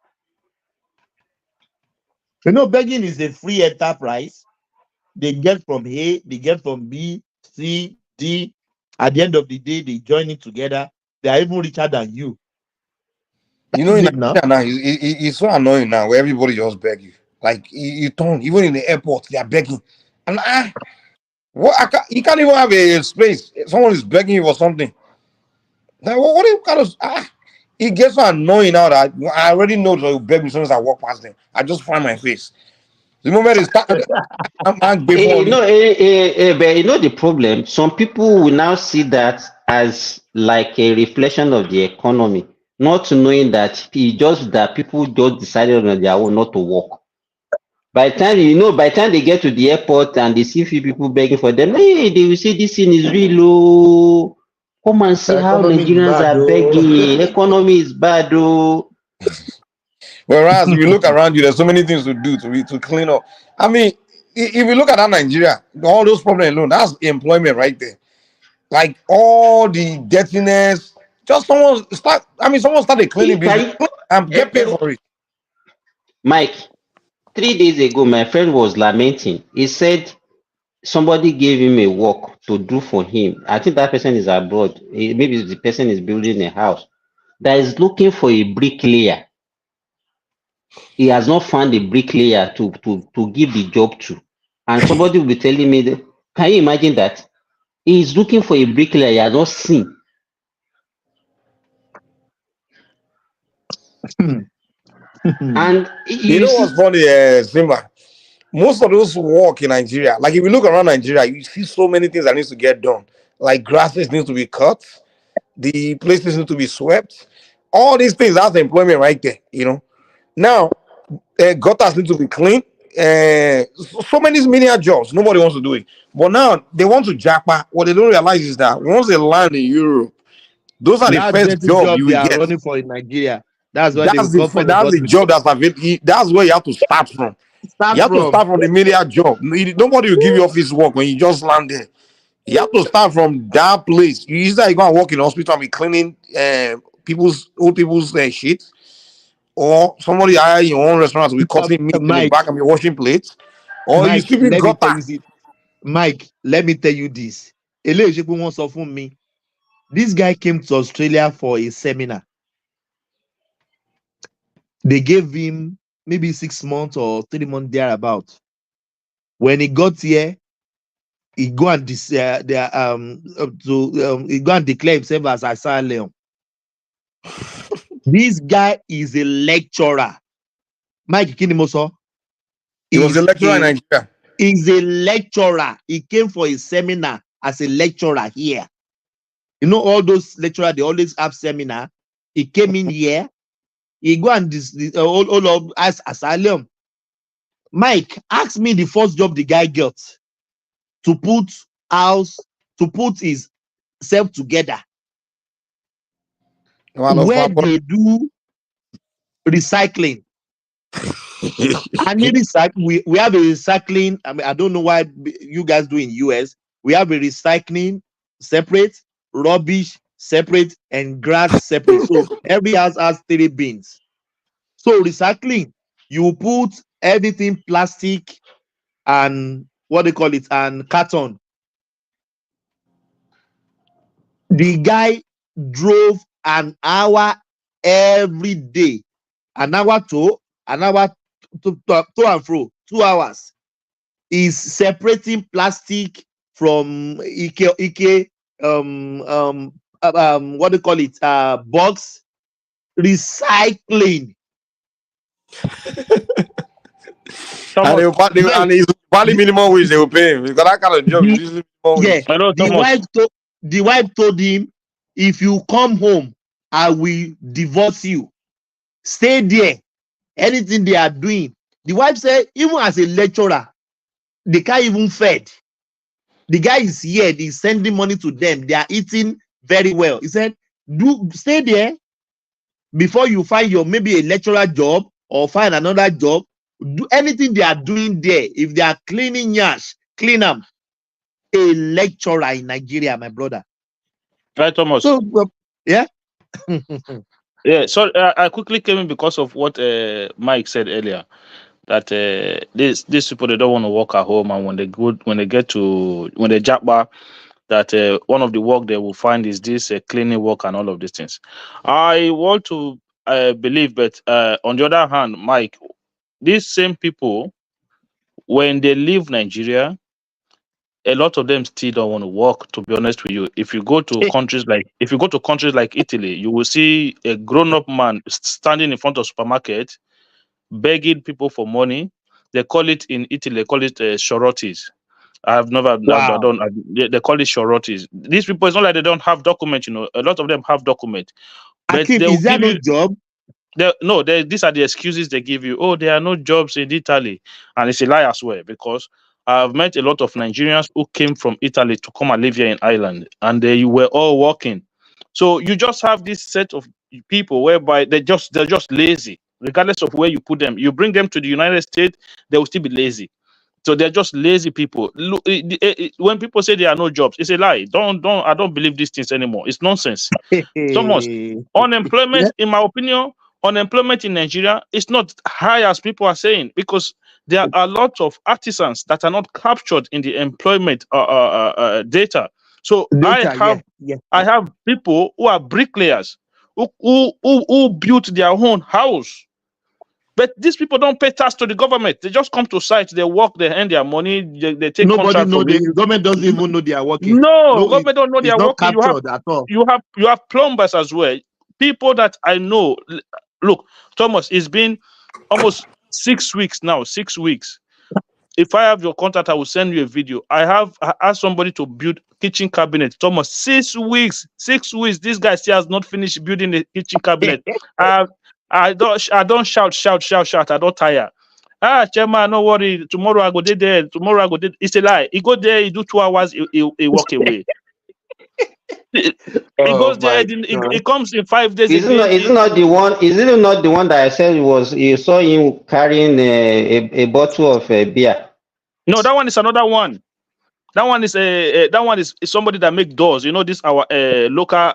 You know, begging is a free enterprise. They get from A, they get from B, C, D. At the end of the day, they join it together. They are even richer than you. You know, in Isn't it now? Nigeria now, it's so annoying now where everybody just beg you. Like you turn, even in the airport, they are begging. And what you can't even have a space. Someone is begging you for something. Like, what do you kind of it gets so annoying now that I already know they'll beg me as soon as I walk past them. I just find my face. The moment they start, I'm before You know, but you know the problem. Some people will now see that as like a reflection of the economy, not knowing that it's just that people just decided on their own not to work. By the time by the time they get to the airport and they see few people begging for them, hey, they will say this thing is real. Oh, come and see The how economy is Nigerians bad, are though. begging. Economy is bad. Oh, whereas if you look around you, there's so many things to do to clean up. I mean, if you look at that Nigeria, all those problems alone, that's employment right there. Like all the dirtiness, just someone started cleaning can business you, and get paid for it. Mike? 3 days ago, my friend was lamenting. He said somebody gave him a work to do for him. I think that person is abroad. Maybe the person is building a house that is looking for a bricklayer. He has not found a bricklayer to give the job to. And somebody will be telling me, that, can you imagine that? He is looking for a bricklayer he has not seen. And You you know what's see, funny, Simba? Most of those work in Nigeria, like if you look around Nigeria, you see so many things that needs to get done. Like grasses need to be cut, the places need to be swept. All these things, that's employment right there. Now, gutters need to be clean. So many menial jobs, nobody wants to do it. But now they want to jackpot. What they don't realize is that once they land in Europe, those are the That first dirty job you job will they are get. running for in Nigeria. That's why That's the government that's got the job that's available. That's where you have to start from. You start have to from. start from the media job. Nobody will give you office work when you just land there. You have to start from that place. You either you go and work in the hospital and be cleaning old people's shit, or somebody hire your own restaurant to be cutting meat in the Mike, back and be washing plates, or you Mike, sweeping let me tell gutter. you this. Mike, let me tell you this. Eléyìí ṣe pé wọ́n sọ fún mi. This guy came to Australia for a seminar. They gave him maybe 6 months or 3 months thereabout. When he got here, he go and he go and declare himself as asylum. This guy is a lecturer. Mike Kinimoso He was a is lecturer in Nigeria. a lecturer. He came for a seminar as a lecturer here. You know, all those lecturers, they always have seminar. He came in here. He go and all of as asylum. Mike, ask me the first job the guy got to put his self together. Where they do recycling. And we have a recycling. I mean, I don't know why you guys do in US. We have a recycling separate, rubbish separate, and grass separate. So every house has 3 bins. So recycling, you put everything plastic and what they call it and carton. The guy drove an hour every day, an hour to and fro, 2 hours. Is separating plastic from what do you call it? Box recycling. And and it's probably minimum wage they will pay him. Because that kind of job is usually minimum wage. Yeah, the wife told him, if you come home, I will divorce you. Stay there. Anything they are doing. The wife said, even as a lecturer, they can't even fed. The guy is here, he's sending money to them. They are eating very well. He said, stay there before you find your maybe a lecturer job or find another job. Do anything they are doing there. If they are cleaning yash, clean them. A lecturer in Nigeria, my brother. Right, Thomas. So, yeah. Yeah, so I quickly came in because of what Mike said earlier, that these people, they don't want to work at home, and when they jabba, that one of the work they will find is this cleaning work and all of these things. I want to believe, but on the other hand, Mike, these same people, when they leave Nigeria, a lot of them still don't want to work, to be honest with you. If you go to countries like Italy, you will see a grown-up man standing in front of supermarket begging people for money. They call it in Italy, they call it shorotis. They call it shorotis. These people, it's not like they don't have documents, a lot of them have documents. But Akim, they will is there give no you job? these are the excuses they give you. Oh, there are no jobs in Italy. And it's a lie as well, because I've met a lot of Nigerians who came from Italy to come and live here in Ireland, and they were all working. So you just have this set of people whereby they're just lazy, regardless of where you put them. You bring them to the United States, they will still be lazy. So they're just lazy people. Look, when people say there are no jobs, it's a lie. I don't believe these things anymore. It's nonsense. Thomas, unemployment, in my opinion, unemployment in Nigeria is not high as people are saying, because there are a lot of artisans that are not captured in the employment data. So I have people who are bricklayers who built their own house. But these people don't pay tax to the government. They just come to site, they work, they earn their money, they take contract from the government doesn't even know they are working. No, government don't know they are not working. captured at all. You have plumbers as well. People that I know. Look, Thomas, it's been almost 6 weeks now. 6 weeks. If I have your contact, I will send you a video. I asked somebody to build kitchen cabinet. Thomas, 6 weeks. 6 weeks. This guy still has not finished building the kitchen cabinet. I don't shout. I don't tire. Chairman, no worry. Tomorrow I go there. Tomorrow I go there. It's a lie. He go there, he do 2 hours, he walk away. He goes there, he comes in 5 days. Is it not the one that I said you saw him carrying a bottle of beer? No, that one is another one. That one is somebody that make doors. This our local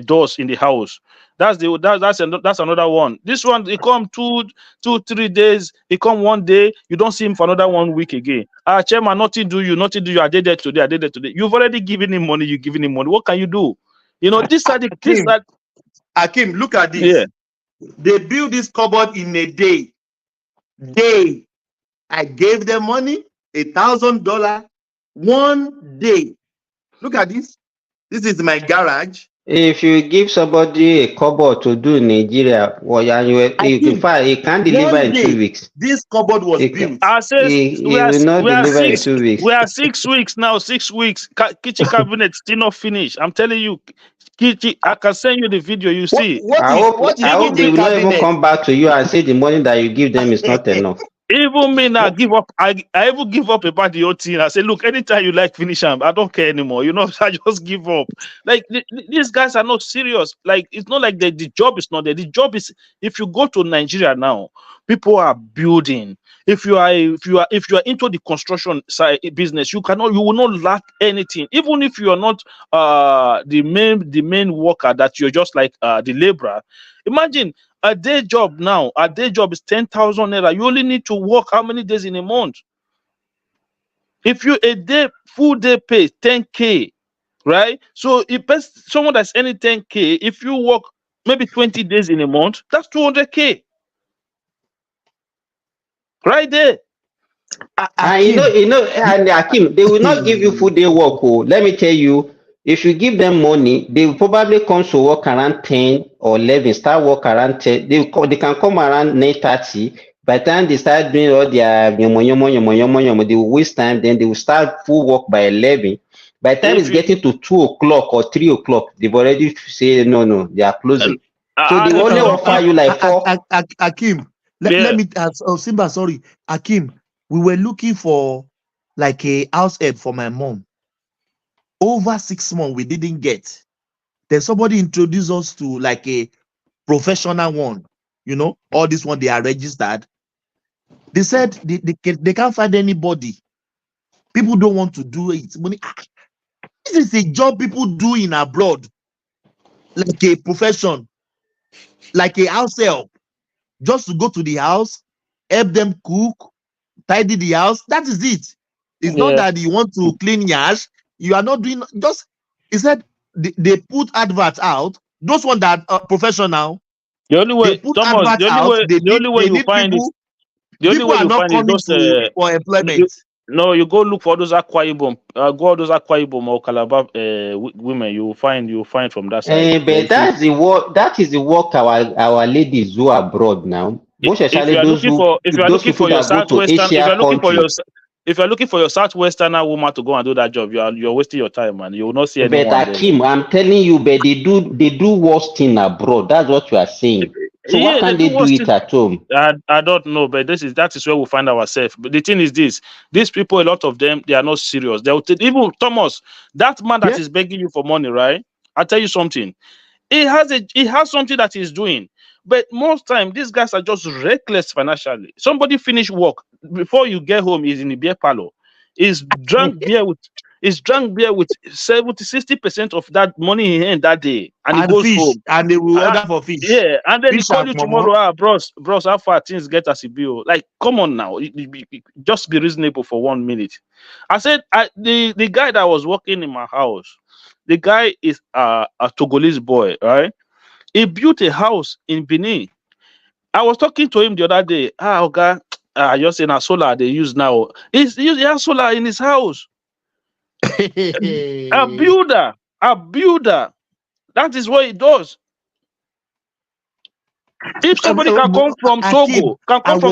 doors in the house. That's another one. This one, he come 2-3 days. He come 1 day. You don't see him for another 1 week again. Chairman, nothing do you. I did that today. You've already given him money. You're giving him money. What can you do? These are the Akim, look at this. Yeah. They built this cupboard in a day. I gave them money, $1,000, 1 day. Look at this. This is my garage. If you give somebody a cupboard to do in Nigeria, he can't deliver in 2 weeks. This cupboard was built. I said we are 6 weeks now. 6 weeks. Kitchen cabinet still not finished. I'm telling you, I can send you the video. You see. I hope they will not even come back to you and say the money that you give them is not enough. Even me now give up. I even give up about the whole thing. I say, look, anytime you like finish them, I don't care anymore. I just give up. Like these guys are not serious. Like it's not like the job is not there. The job is, if you go to Nigeria now, people are building. If you are into the construction side business, you will not lack anything. Even if you are not the main worker, that you're just like the laborer. Imagine. A day job is 10,000 naira. You only need to work how many days in a month? If you full day pay 10K, right? So if someone that's earning 10K, if you work maybe 20 days in a month, that's 200K right there. And and Akim, they will not give you full day work. Oh, let me tell you, if you give them money, they will probably come to work around 10 or 11, start work around 10. They can come around 9:30. By the time they start doing all their yomo, they will waste time. Then they will start full work by 11. By the time If it's you getting to 2 o'clock or 3 o'clock, they've already say no, they are closing. So they if only you offer you like four. Akim, yeah, let me Simba, sorry. Akim, we were looking for like a house help for my mom. Over 6 months, we didn't get. Then somebody introduced us to like a professional one. All this one, they are registered. They said they can't find anybody. People don't want to do it. This is a job people do in abroad, like a profession, like a house help. Just to go to the house, help them cook, tidy the house. That is it. It's not yeah. that you want to clean yash. You are not doing just. He said they put adverts out. Those ones that are professional, The only they way, put Thomas, adverts out. the only way They you need find it, people. the only People way are you not find is coming those for employment. no, you go look for those Akwa Ibom, go all those Akwa Ibom or Calabar women. You will find from that side. But that's the work. That is the work our ladies do abroad now. Most If especially you are looking for those people your that go to southwestern, Asia country. if you are looking for your southwesterner woman to go and do that job, you're wasting your time, man. You will not see But anyone there. Akim, I'm telling you, but they do worse thing abroad. That's what you are saying. So why Yeah, they can't do they do worse it thing. at home? I don't know, but that is where we find ourselves. But the thing is this: these people, a lot of them, they are not serious. They will even Thomas, that man that Yeah. is begging you for money, right? I'll tell you something. He has something that he's doing, but most time these guys are just reckless financially. Somebody finish work before you get home, he's in the beer parlor. He's drunk beer with 70-60% of that money he earned that day, and he And goes fish, home. and they will Uh, order for fish. yeah, and then he Fish call and you momo. tomorrow. Bros, how far things get as it be? Oh. Like, come on now, just be reasonable for 1 minute. I said, the guy that was working in my house, the guy is a Togolese boy, right? He built a house in Benin. I was talking to him the other day. Okay, just saying a solar they use now. He has solar in his house. A builder. That is what he does. If somebody can come from Akim,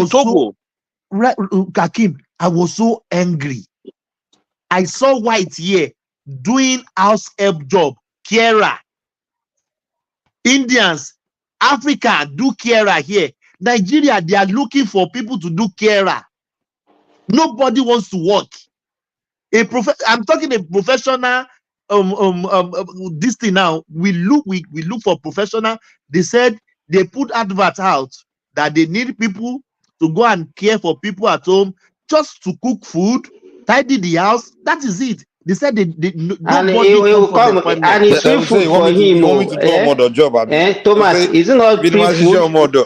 Togo, Akim, I was so angry. I saw white here doing house help job, Kiera. Indians, Africa do Kiera here. Nigeria, they are looking for people to do Kiera. Nobody wants to work. I'm talking a professional. This thing now. We look for professional. They said they put adverts out that they need people to go and care for people at home, just to cook food, tidy the house. That is it. They said And nobody he comes will for the come, appointment. and it's They free will say, food for him. you want me Oh, to do a model job, Abi? They Thomas, say, is it not be the free food? model.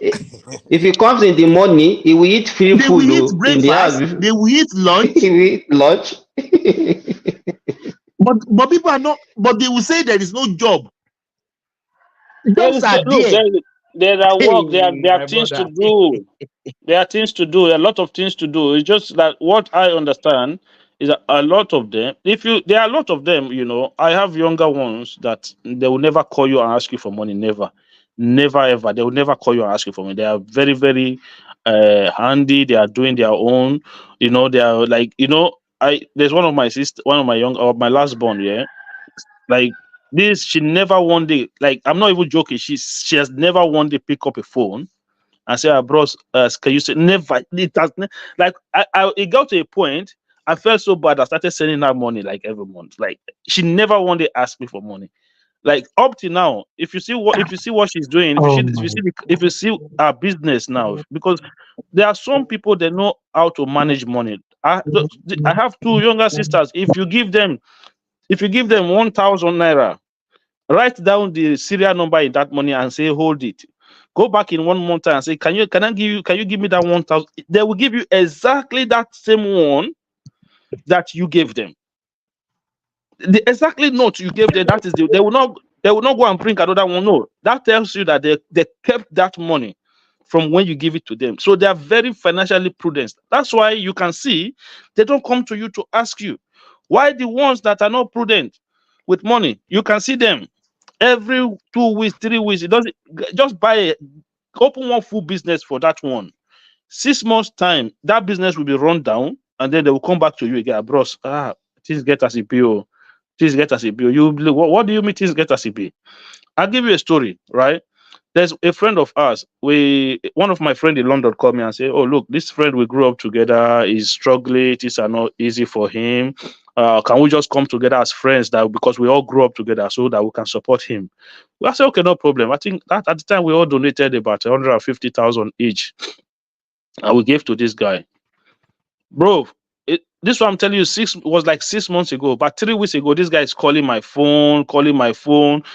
If he comes in the morning, he will eat free They will food eat in the house. breakfast. They will eat lunch. He will eat lunch. But people are not. But they will say there is no job. Jobs are look, there. there are work, Hey, there are my things to brother. do. There are things to do. A lot of things to do. It's just that what I understand is that a lot of them. There are a lot of them. I have younger ones that they will never call you and ask you for money. Never ever. They will never call you and ask you for money. They are very very handy. They are doing their own. They are like There's one of my my last born. Yeah, like this. She never one day. Like I'm not even joking. She has never one day pick up a phone and say, bros, can you say never? It has like it got to a point. I felt so bad. I started sending her money like every month. Like she never one day asked me for money. Like up to now, if you see what she's doing, if you see her business now, because there are some people that know how to manage money. I have two younger sisters. If you give them 1,000 naira, write down the serial number in that money and say hold it. Go back in 1 month and say, can you give me that 1,000? They will give you exactly that same one that you gave them. the exactly note you gave them, that is they will not go and bring another one. No, that tells you that they kept that money from when you give it to them. So they are very financially prudent. That's why you can see they don't come to you to ask you. Why the ones that are not prudent with money, you can see them every 2 weeks, 3 weeks. It doesn't just open one full business for that one. 6 months time, that business will be run down, and then they will come back to you again. Bros, things get as a bill. Things get as a bill. What do you mean things get as a bill? I'll give you a story, right? There's a friend of ours. One of my friend in London called me and said, "Oh, look, this friend we grew up together is struggling. Things are not easy for him. Can we just come together as friends because we all grew up together so that we can support him?" Well, I said, "Okay, no problem." I think that at the time we all donated about 150,000 each, and we gave to this guy. Bro, this one I'm telling you, was like 6 months ago. But 3 weeks ago, this guy is calling my phone,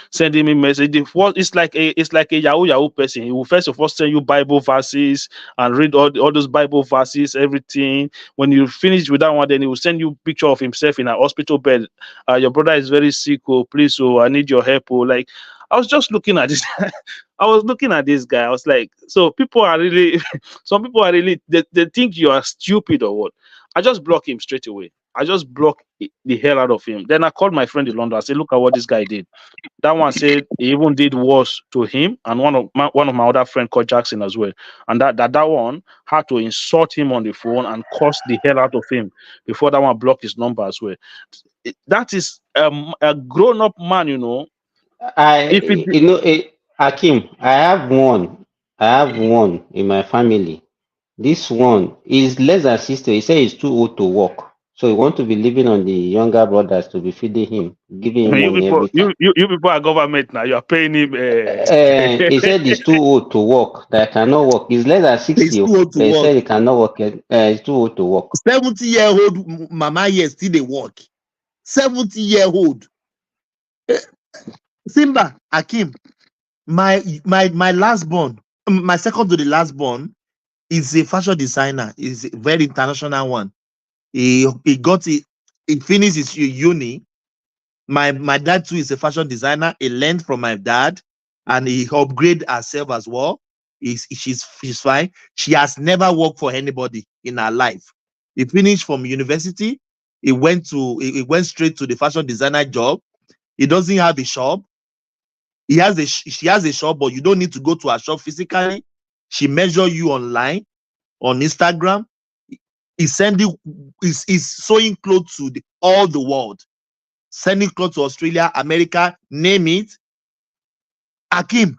sending me message. It's like a Yahoo person. He will first of all send you Bible verses and read all those Bible verses, everything. When you finish with that one, then he will send you picture of himself in a hospital bed. Your brother is very sick. Oh, please, I need your help. Oh, like I was just looking at this. I was looking at this guy. I was like, so people are really, some people are really, they think you are stupid or what? I just block him straight away. I just block the hell out of him. Then I called my friend in London. I said, look at what this guy did. That one said he even did worse to him and one of my other friend called Jackson as well. And that one had to insult him on the phone and curse the hell out of him before that one blocked his number as well. That is a grown-up man, you know. Hakim, I have one in my family. This one is less than 60. He said he's too old to work. So he want to be living on the younger brothers to be feeding him, giving him You money people, every time. you people are government now. You are paying him. He said he's too old to work, that I cannot work. He's less than He's 60, too old to but he work. said he cannot work. He's too old to work. 70-year-old mama here still they work. 70-year-old. Simba Hakim, my last born, my second to the last born is a fashion designer. Is a very international one. He got it. He finished his uni. My dad too is a fashion designer. He learned from my dad, and he upgraded herself as well. She's fine. She has never worked for anybody in her life. He finished from university. He went straight to the fashion designer job. He doesn't have a shop. She has a shop, but you don't need to go to her shop physically. She measure you online, on Instagram. He's sewing clothes to all the world, sending clothes to Australia, America, name it. Hakim,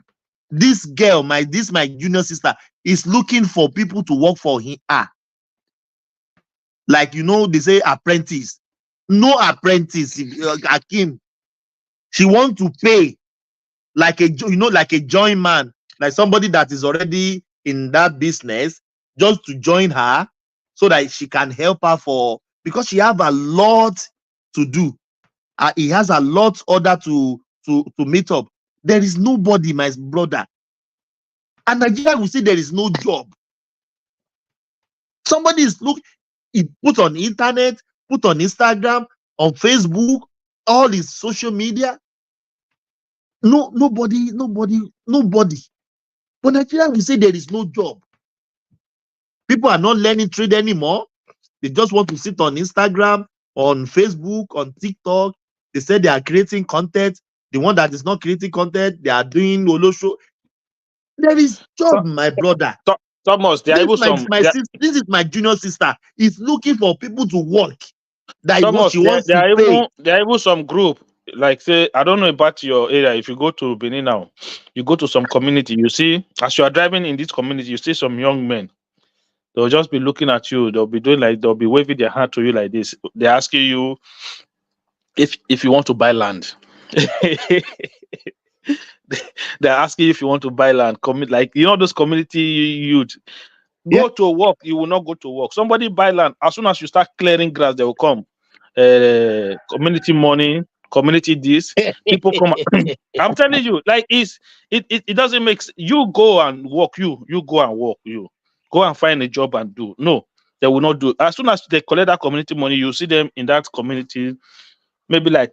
this girl, my junior sister, is looking for people to work for her. Like, they say apprentice. No apprentice, Hakim. She wants to pay like a joint man, like somebody that is already in that business, just to join her so that she can help her because she have a lot to do. He has a lot order to meet up. There is nobody, my brother. And Nigeria will say there is no job. Somebody he put on internet, put on Instagram, on Facebook, all his social media. Nobody. But Nigeria will say there is no job. People are not learning trade anymore. They just want to sit on Instagram, on Facebook, on TikTok. They say they are creating content. The one that is not creating content, they are doing Olo show. There is job, my brother. Thomas, there are even some. This is my junior sister. Is looking for people to work. Thomas, she wants there to are pay. even some group. Like, say, I don't know about your area. If you go to Benin now, you go to some community, you see, as you are driving in this community, you see some young men. They'll just be looking at you. They'll be waving their hand to you like this. They're asking you if you want to buy land. They're asking you if you want to buy land. Like, those community youth. Go to work, you will not go to work. Somebody buy land. As soon as you start clearing grass, they will come. Community money, community this. People come. I'm telling you, like it doesn't make sense. You go and work. You go and work. You go and find a job and do. No, they will not do. As soon as they collect that community money, you see them in that community maybe like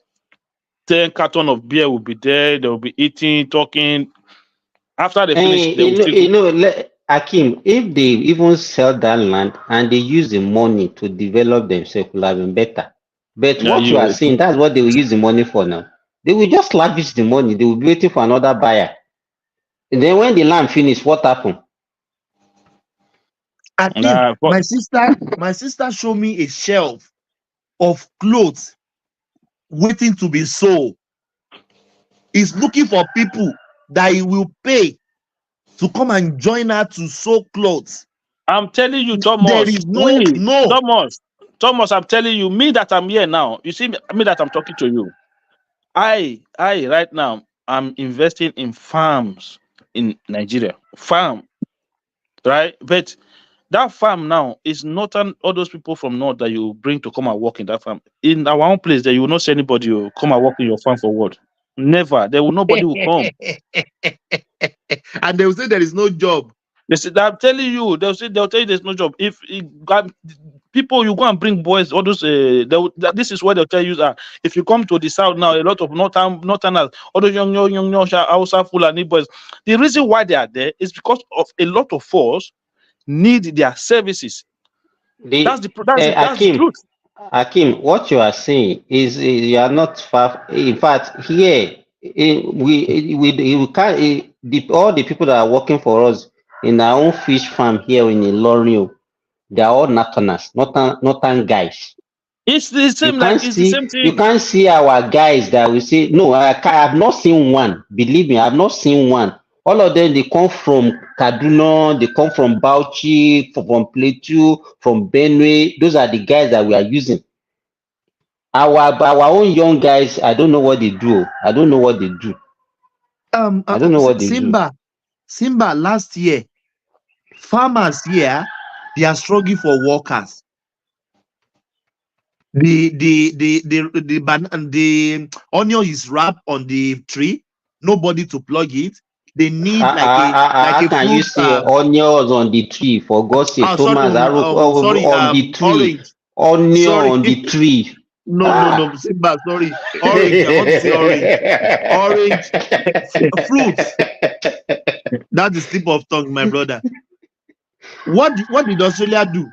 10 carton of beer will be there. They will be eating, talking. After they finish, they will still go. Akim, if they even sell that land and they use the money to develop themselves, could have been better. But Yeah, what you are saying, that's what they will use the money for now. They will just lavish the money. They will be waiting for another buyer. And then when the land finish, what happened? Akim, my sister showed me a shelf of clothes waiting to be sold. He's looking for people that he will pay to come and join her to sew clothes. I'm telling you, Thomas. There is no. Thomas, I'm telling you, me that I'm here now. You see me that I'm talking to you. I right now, I'm investing in farms in Nigeria. Farm, right? But that farm now is not all those people from North that you bring to come and work in that farm. In our own place, there you will not see anybody who come and work in your farm for what? Never. Nobody will come. And they will say there is no job. They say, I'm telling you, they'll tell you there's no job. If people, you go and bring boys, all those, this is what they'll tell you that if you come to the south now, a lot of northerners, all those young Hausa, Fulani boys, the reason why they are there is because of a lot of us need their services. That's the truth. Akim, what you are saying is you are not far. In fact, here we can't. All the people that are working for us in our own fish farm here in Ilorin, they are all northerners, northern guys. It's the same. It's the same thing. You can't see our guys that we say no. I have not seen one. Believe me, I have not seen one. All of them, they come from Kaduna, they come from Bauchi, from Plateau, from Benue. Those are the guys that we are using. Our own young guys, I don't know what they do. I don't know what they do. I don't know what they do. Simba, last year, farmers here, they are struggling for workers. The onion is wrapped on the tree, nobody to plug it. They need how can you say onions on the tree? For God's sake, Thomas, on the tree, orange. Onion on the tree. No, Simba, sorry. Orange, I want to say orange. Fruits. That's the slip of tongue, my brother. What did Australia do?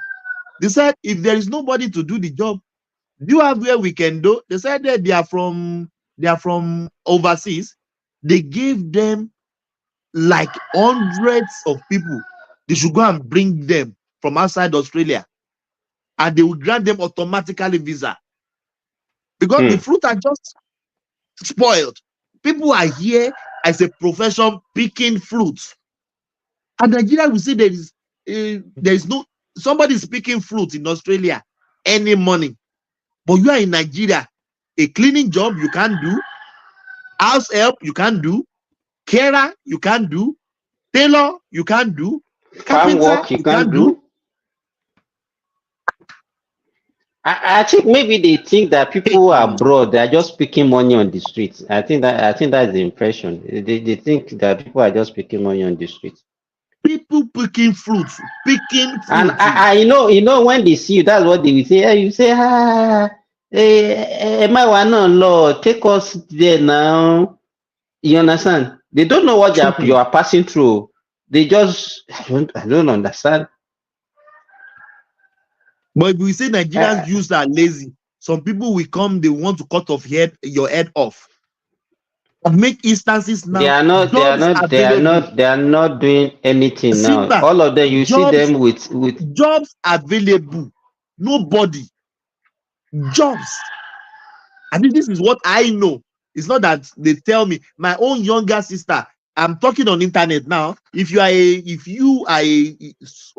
They said if there is nobody to do the job, do you have where we can do? They said that they are from overseas. They gave them like hundreds of people. They should go and bring them from outside Australia, and they will grant them automatically visa because the fruit are just spoiled. People are here as a profession picking fruits, and Nigeria will say there is no somebody is picking fruit in Australia any money. But you are in Nigeria, a cleaning job you can't do, house help you can't do, carer you can't do, tailor you can't do, farm work you can't do. I think maybe they think that people who are abroad, they are just picking money on the streets. I think that's the impression. They think that people are just picking money on the streets. People picking fruits. And I know when they see you, that's what they will say. You say, my one Lord, take us there now. You understand? They don't know what you are passing through. They just I don't understand. But if we say Nigerians youths are lazy, some people will come, they want to cut off your head off. But make instances now. They are not doing anything now. All of them, you see them with jobs available. Nobody. Jobs. I mean, this is what I know. It's not that they tell me. My own younger sister, I'm talking on internet now. If you are a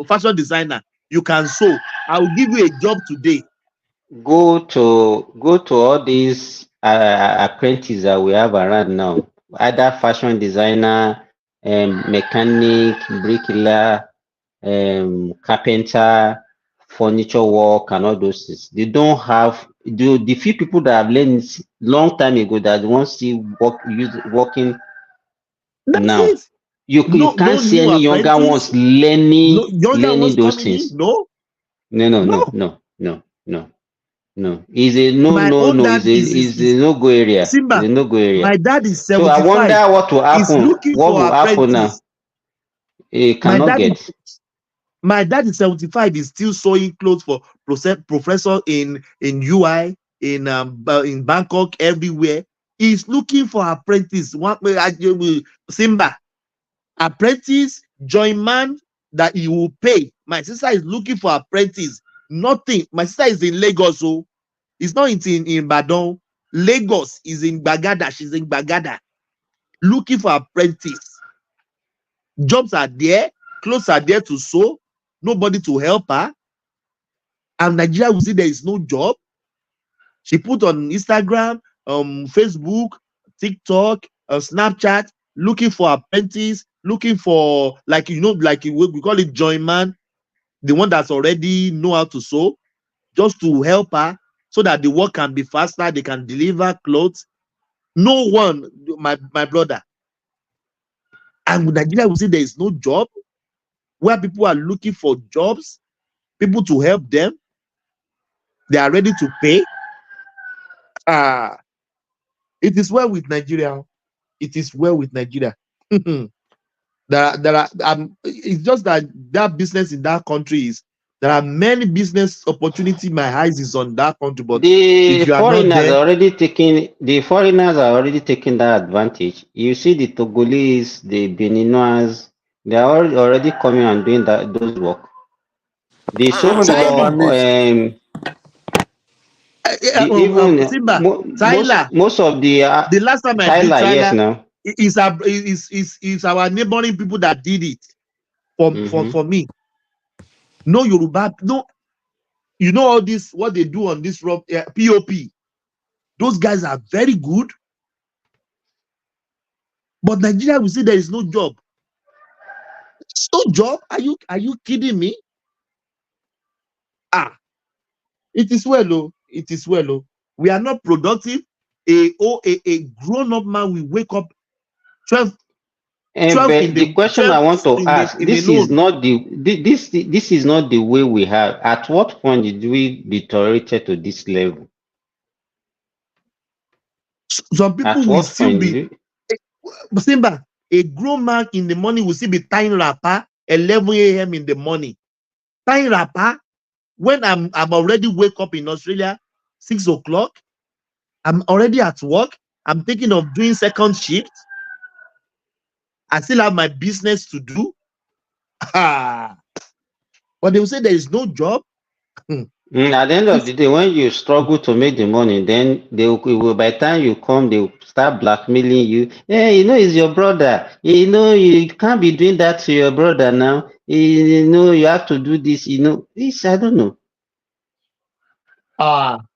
fashion designer, you can sew. I will give you a job today. Go to all these apprentices that we have around now. Either fashion designer, mechanic, bricklayer, carpenter, furniture work, and all those things. They don't have the few people that have learned long time ago that won't see working now. You can't see any younger ones learning those things. No. No, it's a no, My no, own no. dad It's a no-go area. It's Simba. a no-go area. My dad is So I 75. wonder what will He's happen. looking What for will happen now? apprentice. He My cannot dad is get. My dad is 75. He's still sewing clothes for professor in UI in Bangkok, everywhere. He's looking for apprentice. Simba, apprentice, join man that he will pay. My sister is looking for apprentice. Nothing. My sister is in Lagos, so it's not in Badon. Lagos is in Bagada. She's in Bagada looking for apprentice. Jobs are there, clothes are there to sew, nobody to help her. And Nigeria will see there is no job. She put on Instagram, Facebook, TikTok, Snapchat, looking for apprentice, looking for like we call it join man, the one that's already know how to sew, just to help her so that the work can be faster, they can deliver clothes. No one, my brother. And Nigeria will see there is no job, where people are looking for jobs, people to help them. They are ready to pay. It is well with Nigeria. It is well with Nigeria. It's just that business in that country there are many business opportunity. My eyes is on that country, but if you are not there, The foreigners are already taking that advantage. You see the Togolese, the Beninois, they are already coming and doing those work. The Even the so-called Japanese. Simba, most of the the last time I did Tyler, yes, Tyler, now. is our neighboring people that did it for me. No Yoruba, no, you know all this, what they do on this POP. Those guys are very good. But Nigeria will say there is no job. There's no job? Are you kidding me? It is well, oh. It is well, oh. We are not productive. A grown-up man will wake up 12 But the question I want to ask, in the noon. This is not the way we have. At what point did we deteriorate to this level? Some people At will what still point be Simba, a grown man in the morning will still be tying wrapper 11 a.m. in the morning. Tying wrapper when I'm already wake up in Australia 6 o'clock. I'm already at work. I'm thinking of doing second shift. I still have my business to do. But they will say there is no job. At the end of the day, when you struggle to make the money, then by the time you come, they will start blackmailing you. Hey, it's your brother. You can't be doing that to your brother now. You have to do this. I don't know.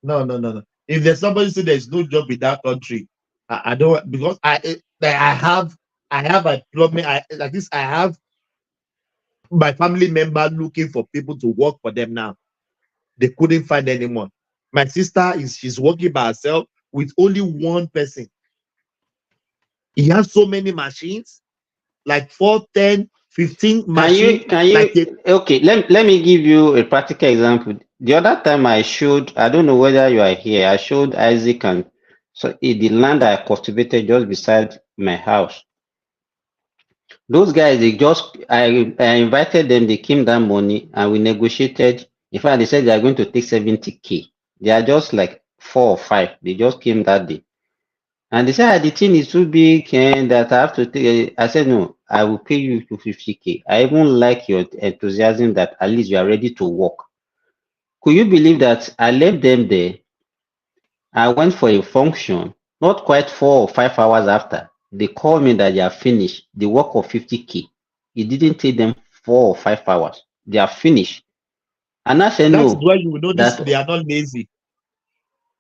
No. If there's somebody say there's no job in that country, I don't, because I have a problem. Like this, I have my family member looking for people to work for them now. They couldn't find anyone. My sister she's working by herself with only one person. He has so many machines, like 4, 10, 15 machines. Okay, let me give you a practical example. The other time I don't know whether you are here, I showed Isaac and the land I cultivated just beside my house. Those guys, I invited them, they came that money and we negotiated. In fact, they said they are going to take 70K. They are just like 4 or 5. They just came that day. And they said, the thing is too big and that I have to take. I said, no, I will pay you 250K. I even like your enthusiasm that at least you are ready to work. Could you believe that I left them there? I went for a function, not quite 4 or 5 hours after. They called me that they are finished. The work of 50K. It didn't take them 4 or 5 hours. They are finished. And I said, that is no. why you will notice they are not lazy.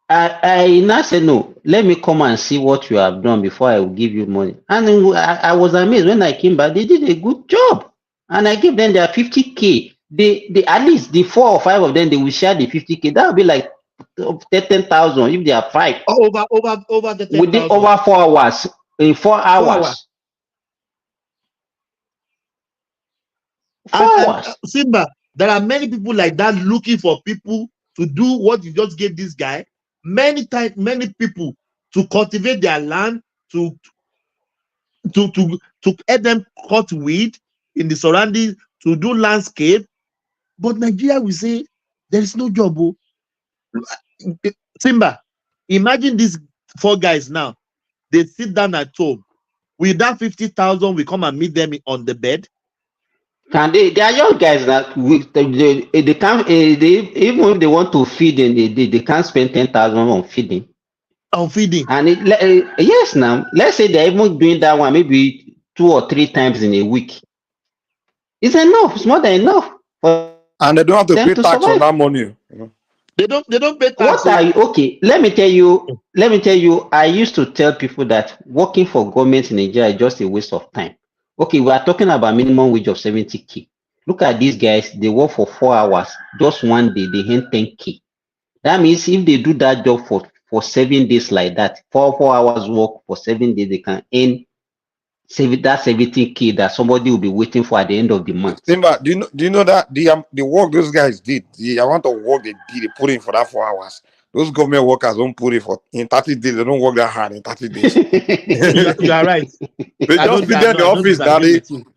I now said, no, let me come and see what you have done before I will give you money. And I was amazed when I came back. They did a good job. And I gave them their 50K. They at least the 4 or 5 of them, they will share the 50K. That would be like 10,000 if they are 5. Over the 10,000. Within over 4 hours. In 4 hours. 4 hours. Simba, there are many people like that looking for people to do what you just gave this guy. Many people to cultivate their land, to help them cut weed in the surroundings, to do landscape. But Nigeria will say there is no job. Oh. Simba, imagine these 4 guys now. They sit down at home. With that 50,000, we come and meet them on the bed. Can they are young guys that they can't even if they want to feed them, they can't spend 10,000 on feeding. On feeding. And yes, now let's say they're even doing that one maybe 2 or 3 times in a week. It's enough. It's more than enough for And they don't have to them pay to tax on survive. that money. You know? They don't pay tax. What are you okay? Let me tell you, I used to tell people that working for government in Nigeria is just a waste of time. Okay, we are talking about minimum wage of 70K. Look at these guys, they work for 4 hours, just one day, they earn 10K. That means if they do that job for 7 days like that, 4 hours work for 7 days, they can earn that 70K that somebody will be waiting for at the end of the month. Simba, do you know that the work those guys did, the amount of work they did, they put in for that 4 hours. Those government workers don't put it for in 30 days. They don't work that hard in 30 days. You are right. They just sit there in the office now.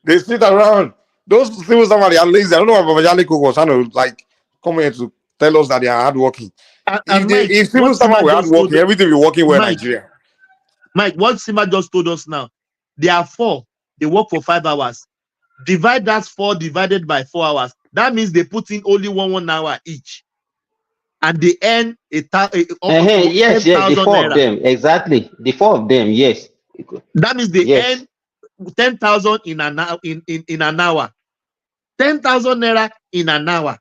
They sit around. Those civil servants are lazy. I don't know what Babajali was trying to like come here to tell us that they are hardworking. If civil servants were hardworking, everything will be working well in Nigeria. Mike, what Sima just told us now, they are 4. They work for 5 hours. Divide that 4 divided by 4 hours. That means they put in only 1 hour each. And they earn yes, the 4 of them, exactly. The 4 of them, yes. That means they earn 10,000 in an hour. 10,000 naira in an hour.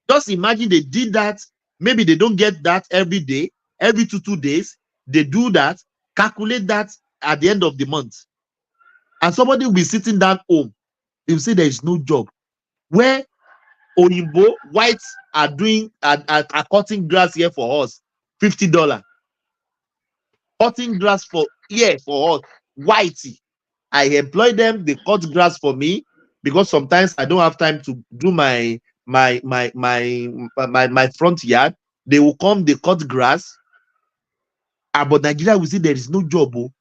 Just imagine they did that. Maybe they don't get that every day, every 2 days. They do that, calculate that at the end of the month. And somebody will be sitting down home. They will say there is no job. Where Oyinbo whites are doing are cutting grass here for us, $50. Cutting grass for us, whitey. I employ them, they cut grass for me because sometimes I don't have time to do my front yard. They will come, they cut grass. But Nigeria will see there is no job. Oh.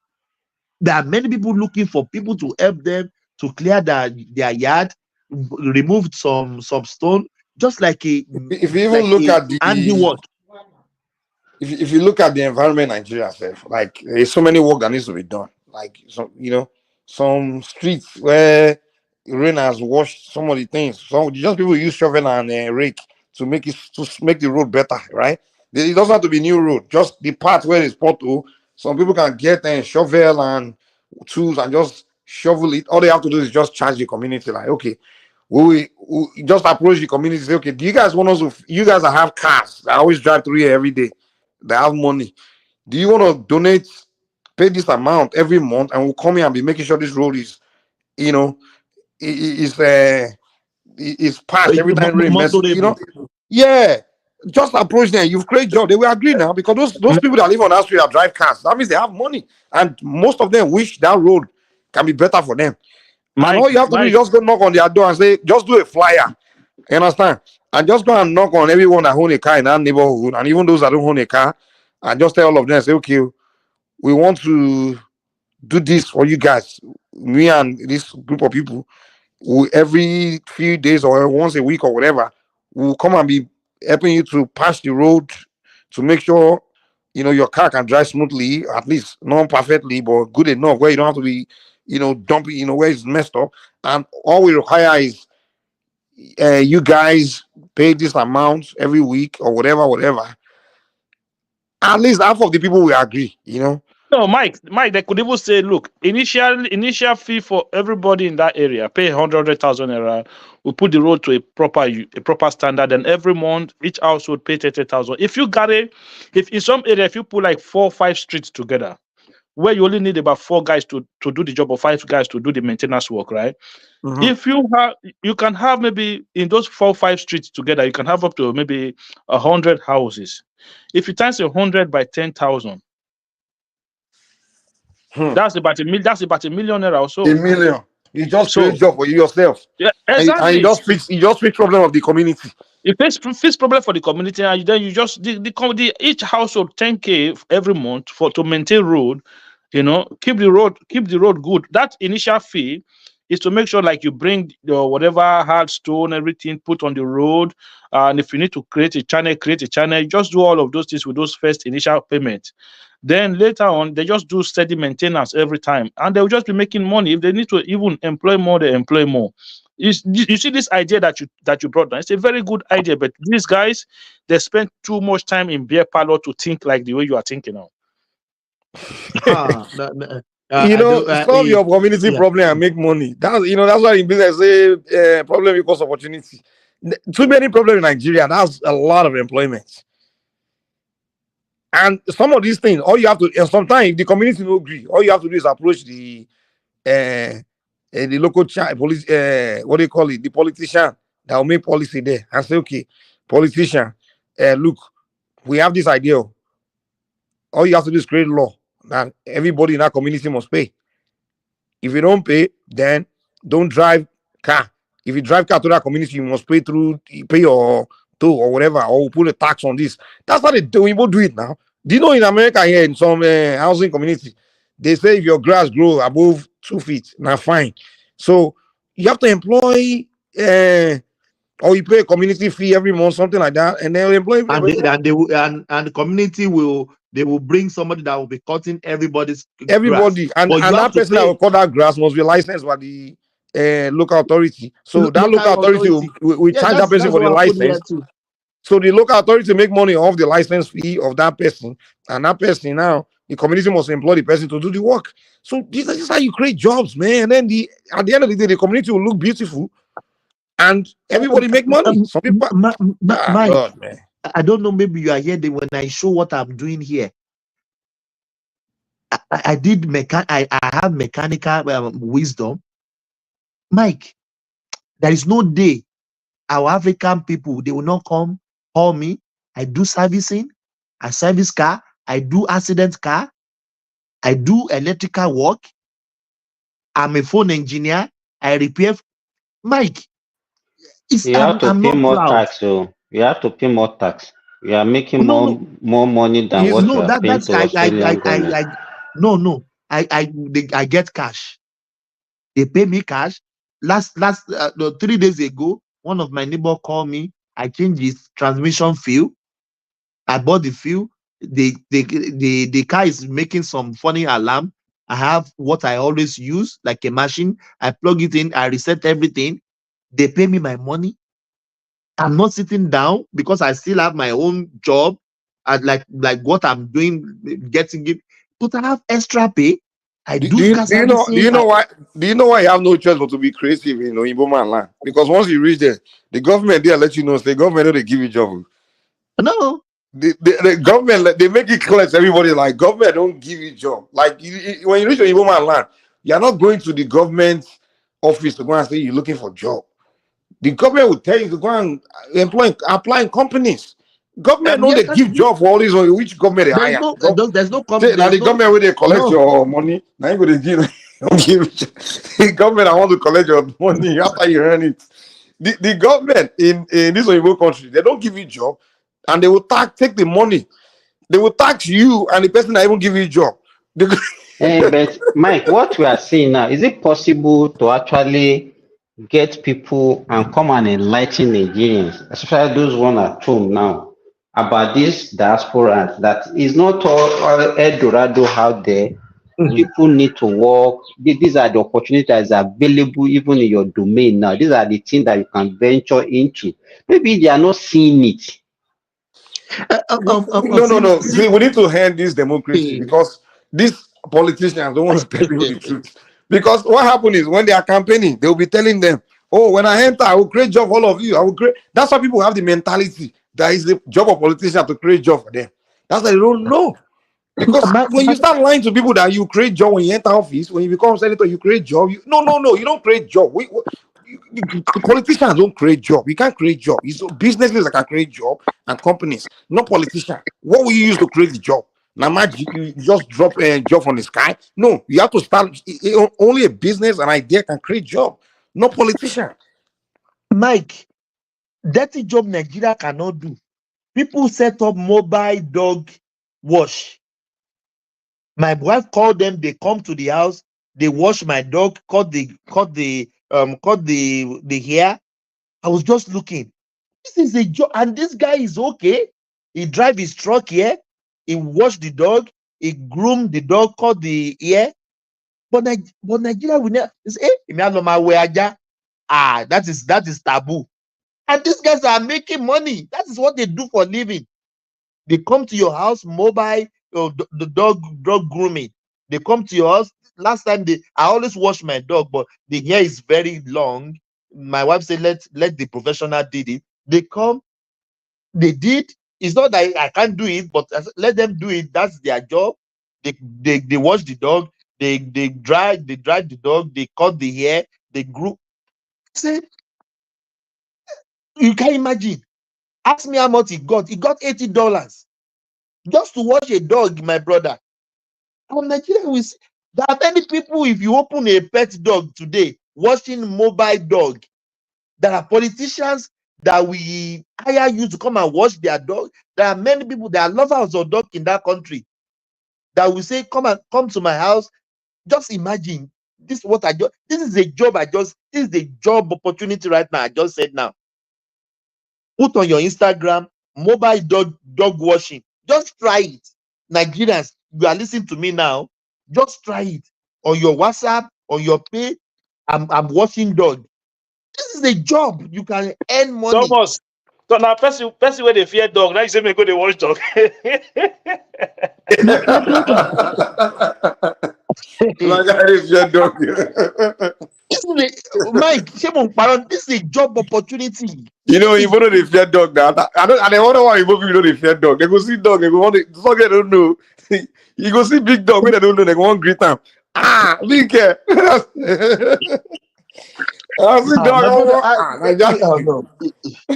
There are many people looking for people to help them to clear their yard, remove some stone, just like if you even look at the handiwork. If you look at the environment in Nigeria, like there's so many work that needs to be done. Like some streets where rain has washed some of the things. So just people use shovel and rake to make the road better, right? It doesn't have to be new road. Just the part where it's pothole. Some people can get a shovel and tools and just shovel it. All they have to do is just charge the community. Like, okay, we just approach the community. Say, okay, do you guys want us to? You guys that have cars that always drive through here every day. They have money. Do you want to donate, pay this amount every month, and we'll come here and be making sure this road is, is passed every time rain messes, Yeah, just approach them. You've created job. They will agree now because those people that live on that street that drive cars, that means they have money, and most of them wish that road can be better for them. And all you have to do is just go knock on their door and say, just do a flyer. You understand? And just go and knock on everyone that own a car in that neighborhood, and even those that don't own a car, and just tell all of them, say, okay, we want to do this for you guys. Me and this group of people, every few days or once a week or whatever, we'll come and be helping you to pass the road to make sure your car can drive smoothly, at least not perfectly, but good enough where you don't have to be, dumping, where it's messed up. And all we require is you guys pay this amount every week or whatever. At least half of the people will agree, No, Mike, they could even say, look, initial fee for everybody in that area, pay 100,000 naira. We put the road to a proper standard, and every month each house would pay 30,000. If you got if in some area, if you put like 4 or 5 streets together, where you only need about 4 guys to do the job or 5 guys to do the maintenance work, right? Mm-hmm. If you can have maybe in those 4 or 5 streets together, you can have up to maybe 100 houses. If you times 100 by 10,000, that's about $1 million naira or so. $1 million. You just create a job for you yourself. Yeah, exactly. And you just fix problem of the community. You face problem for the community, and then you just the each household 10K every month for to maintain road, keep the road good. That initial fee is to make sure like you bring your whatever hard stone, everything put on the road, and if you need to create a channel, You just do all of those things with those first initial payments. Then later on, they just do steady maintenance every time, and they'll just be making money. If they need to even employ more, they employ more. You see this idea that you brought down. It's a very good idea, but these guys, they spend too much time in beer parlor to think like the way you are thinking now. Solve your community problem and make money. That's why in business say problem equals opportunity. Too many problems in Nigeria. That's a lot of employment. And some of these things, all you have to, and sometimes if the community don't agree, all you have to do is approach the local police, what do you call it, the politician that will make policy there and say, okay, politician, look, we have this idea. All you have to do is create law that everybody in that community must pay. If you don't pay, then don't drive car. If you drive car to that community, you must pay your toll or whatever, or put a tax on this. That's how they do. People do it now. Do you know in America here in some housing community, they say if your grass grow above 2 feet, now fine. So you have to employ or you pay a community fee every month, something like that, and they'll employ and the community will bring somebody that will be cutting everybody's grass. And that person that will cut that grass must be licensed by the local authority. So that local authority will charge that person for the license. So the local authority make money off the license fee of that person, and that person now the community must employ the person to do the work. So this is how you create jobs, man. And then at the end of the day, the community will look beautiful, and everybody make money. Some people, God, man. I don't know. Maybe you are here when I show what I'm doing here. I have mechanical wisdom, Mike. There is no day our African people they will not call me. I do servicing, I service car, I do accident car, I do electrical work. I'm a phone engineer. I repair. Mike, you have to pay more tax. So you have to pay more tax. You are making more money than what you are paying to Australian government. I get cash. They pay me cash. Last 3 days ago, one of my neighbor called me. I changed his transmission fuel. I bought the fuel. The car is making some funny alarm. I have what I always use, like a machine. I plug it in. I reset everything. They pay me my money. I'm not sitting down because I still have my own job. Like what I'm doing, getting it. But I have extra pay. Do you know why you have no choice but to be creative in Igbo man land? Because once you reach there, the government there let you know. The government they give you job. No. The government they make it clear to everybody like government don't give you job. Like when you reach Igbo man land, you're not going to the government office to go and say you're looking for job. The government will tell you to go and apply in companies. Government know they give job for all these. Which government they hire? There's no company. Now the government where they collect your money. Now you give. The government I want to collect your money after you earn it. The government in this Oyibo country they don't give you job, and they will take the money. They will tax you and the person that even give you job. But Mike, what we are seeing now, is it possible to actually get people and come and enlighten Nigerians, especially those one at home now, about this diaspora that is not all El Dorado out there? People need to work. These are the opportunities that are available even in your domain now. These are the things that you can venture into. Maybe they are not seeing it. No. See, we need to end this democracy because these politicians don't want to tell you the truth. Because what happens is when they are campaigning, they will be telling them, "Oh, when I enter, I will create job for all of you. I will create." That's why people have the mentality that is the job of politicians to create job for them. That's why they don't know. Because when you start lying to people that you create job when you enter office, when you become senator, you create job. No, you don't create job. Politicians don't create job. You can't create job. It's businesses that can create job and companies, not politicians. What will you use to create the job? Now, magic, you just drop a job from the sky. No, you have to start. Only a business and idea can create job, not politician. Mike, Dirty job Nigeria cannot do. People set up mobile dog wash. My wife called them, they come to the house, they wash my dog, cut the hair. I was just looking. This is a job, and this guy is okay. He drive his truck here, he wash the dog, he groom the dog, cut the ear. But Nigeria will never say, that is taboo. And these guys are making money. That is what they do for living. They come to your house, mobile, the dog grooming. They come to your house. Last time I always wash my dog, but the hair is very long. My wife said, let the professional did it. They come, they did. It's not that I can't do it, but let them do it. That's their job. They wash the dog. They drive the dog. They cut the hair. They groom. Say, you can imagine. Ask me how much he got. He got $80 just to wash a dog, my brother. From Nigeria, there are many people. If you open a pet dog today, watching mobile dog, there are politicians that we hire you to come and watch their dog. There are many people that are lovers of dog in that country that will say, come to my house. Just imagine this. This is a job. This is the job opportunity right now. I just said now. Put on your Instagram mobile dog washing. Just try it. Nigerians, you are listening to me now. Just try it on your WhatsApp, on your pay. I'm washing dog. This is a job. You can earn money. Thomas, so now person where they fear dog. Now you say me go they watch dog. Mike, this is a job opportunity. You know, you know they fear dog now. I don't wonder why you people know they fear dog. They go see dog, they go want to forget they don't know. You go see big dog when they don't know, they go want greet them. Big care. I see dog.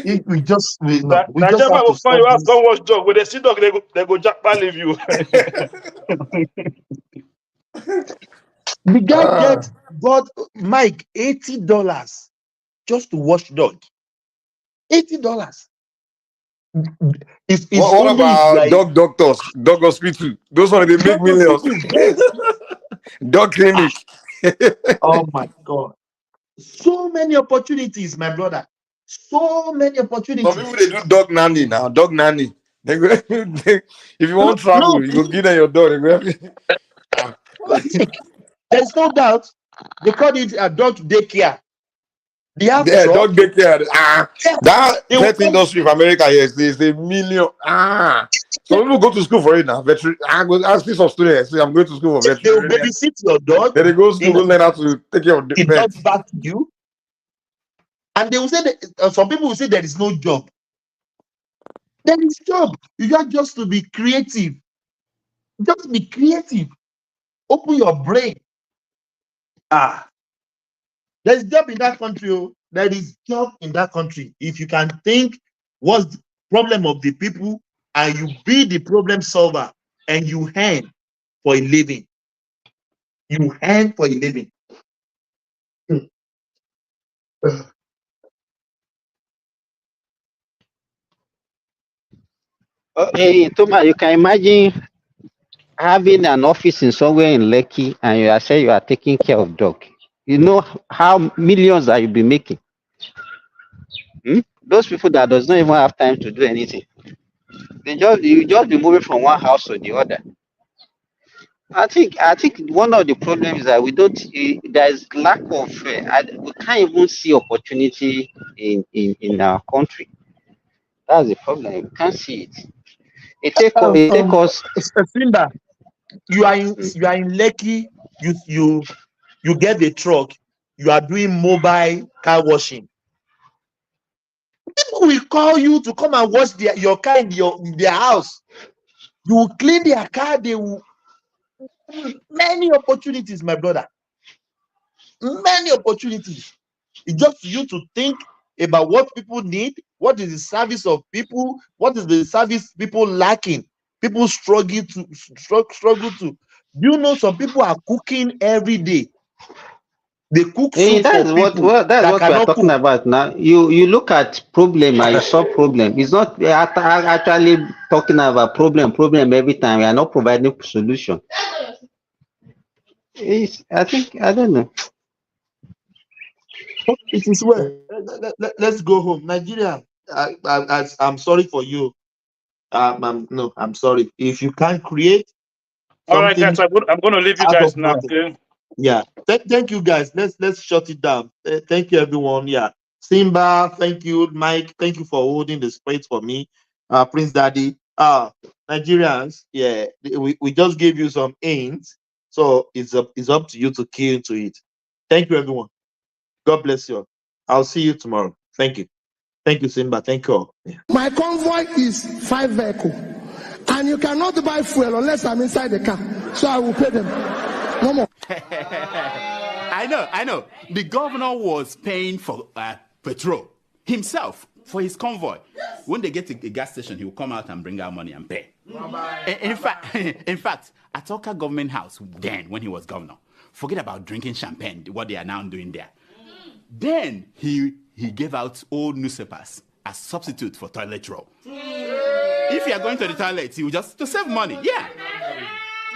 We just We have will to find stop you this. go watch dog. When they see dog, they go jackpot leave you. The guy got Mike $80 just to wash dog. $80. It's What only about dog doctors, dog hospital? Those ones they make millions. Dog clinic. Oh my God. So many opportunities, my brother. So many opportunities. Some people they do dog nanny now. Dog nanny. They go, if you want travel, you go give them your dog. There's no doubt. They call it a dog daycare. They have dog daycare. That pet industry of America, yes, is a million. Some people go to school for it now. I go ask some students. Say I'm going to school for veterinary. They will babysit your dog. Then they go to school, learn how to take care of the pet. Dog back to you. And they will say that some people will say there is no job. There is job. You just to be creative. Just be creative. Open your brain. There is job in that country. There is job in that country. If you can think what's the problem of the people and you be the problem solver and you earn for a living. You earn for a living. Hey, Thomas, you can imagine having an office in somewhere in Lekki and you are saying you are taking care of dog. You know how millions that you'll be making. Those people that does not even have time to do anything. You just be moving from one house to the other. I think one of the problems is that there is lack of we can't even see opportunity in our country. That's the problem. We can't see it. It take us. Simba, you are in Lekki. You get the truck. You are doing mobile car washing. People will call you to come and wash your car in their house. You will clean their car. They will many opportunities, my brother. Many opportunities. It's just you to think about what people need. What is the service of people? What is the service people lacking? People struggle to. Do you know some people are cooking every day? They cook Hey, food for that's what people well, that's that what we are cannot talking cook. about now. You look at problem and you solve problem. It's not actually talking about problem every time. We are not providing solution. I think I don't know. It is well. Let's go home. Nigeria, I'm sorry for you. No, I'm sorry. If you can't create All right, guys, something I'm going to leave you out of guys now. nothing, Okay. yeah. Thank you guys. Let's shut it down. Thank you everyone. Yeah. Simba, thank you. Mike, thank you for holding the space for me. Prince Daddy. Nigerians, yeah, we just gave you some hints. So it's up to you to key into it. Thank you, everyone. God bless you all. I'll see you tomorrow. Thank you. Thank you, Simba. Thank you all. Yeah. My convoy is 5 vehicles, and you cannot buy fuel unless I'm inside the car. So I will pay them. No more. I know. The governor was paying for petrol himself for his convoy. When they get to the gas station, he will come out and bring out money and pay. In fact, at Oka government house then, when he was governor, forget about drinking champagne, what they are now doing there. Then he gave out old newspapers as substitute for toilet roll. If you are going to the toilet, you just to save money. Yeah.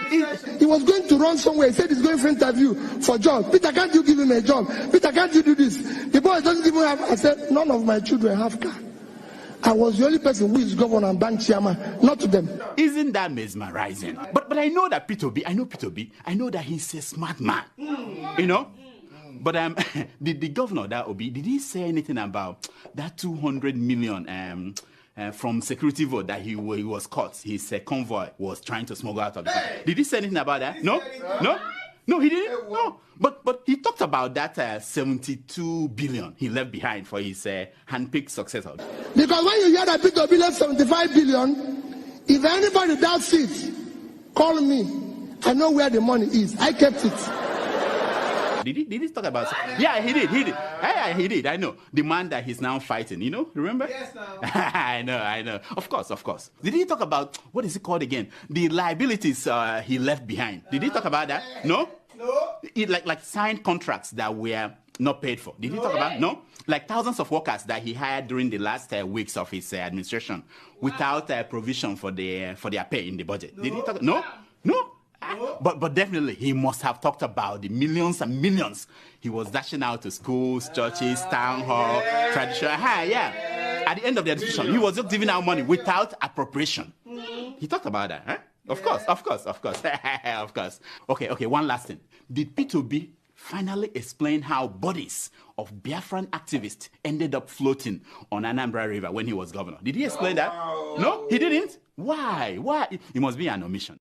He was going to run somewhere. He said he's going for interview for job. Peter, can't you give him a job? Peter, can't you do this? The boy doesn't even have. I said, none of my children have car. I was the only person who is governor and bank chairman, not to them. Isn't that mesmerizing? But I know that Peter B. I know that he's a smart man. You know? But the governor, that Obi, did he say anything about that 200 million from security vote that he was caught? His convoy was trying to smuggle out of the country. Did he say anything about that? No, he didn't. No, but he talked about that 72 billion he left behind for his handpicked successor. Because when you hear that Peter B left 75 billion, if anybody doubts it, call me. I know where the money is. I kept it. Did he talk about? Yeah, he did. Yeah, he did. I know the man that he's now fighting. You know, remember? Yes, I know. Of course. Did he talk about what is it called again? The liabilities he left behind. Did he talk about that? No. Like signed contracts that were not paid for. Did he talk about? No. Like thousands of workers that he hired during the last weeks of his administration without provision for their pay in the budget. Did he talk? No. But definitely he must have talked about the millions and millions he was dashing out to schools, churches, town hall, traditional. Yeah. At the end of the administration, he was just giving out money without appropriation. He talked about that, huh? Of course. Of course. Okay, one last thing. Did P2B finally explain how bodies of Biafran activists ended up floating on Anambra River when he was governor? Did he explain that? No, he didn't. Why? It must be an omission.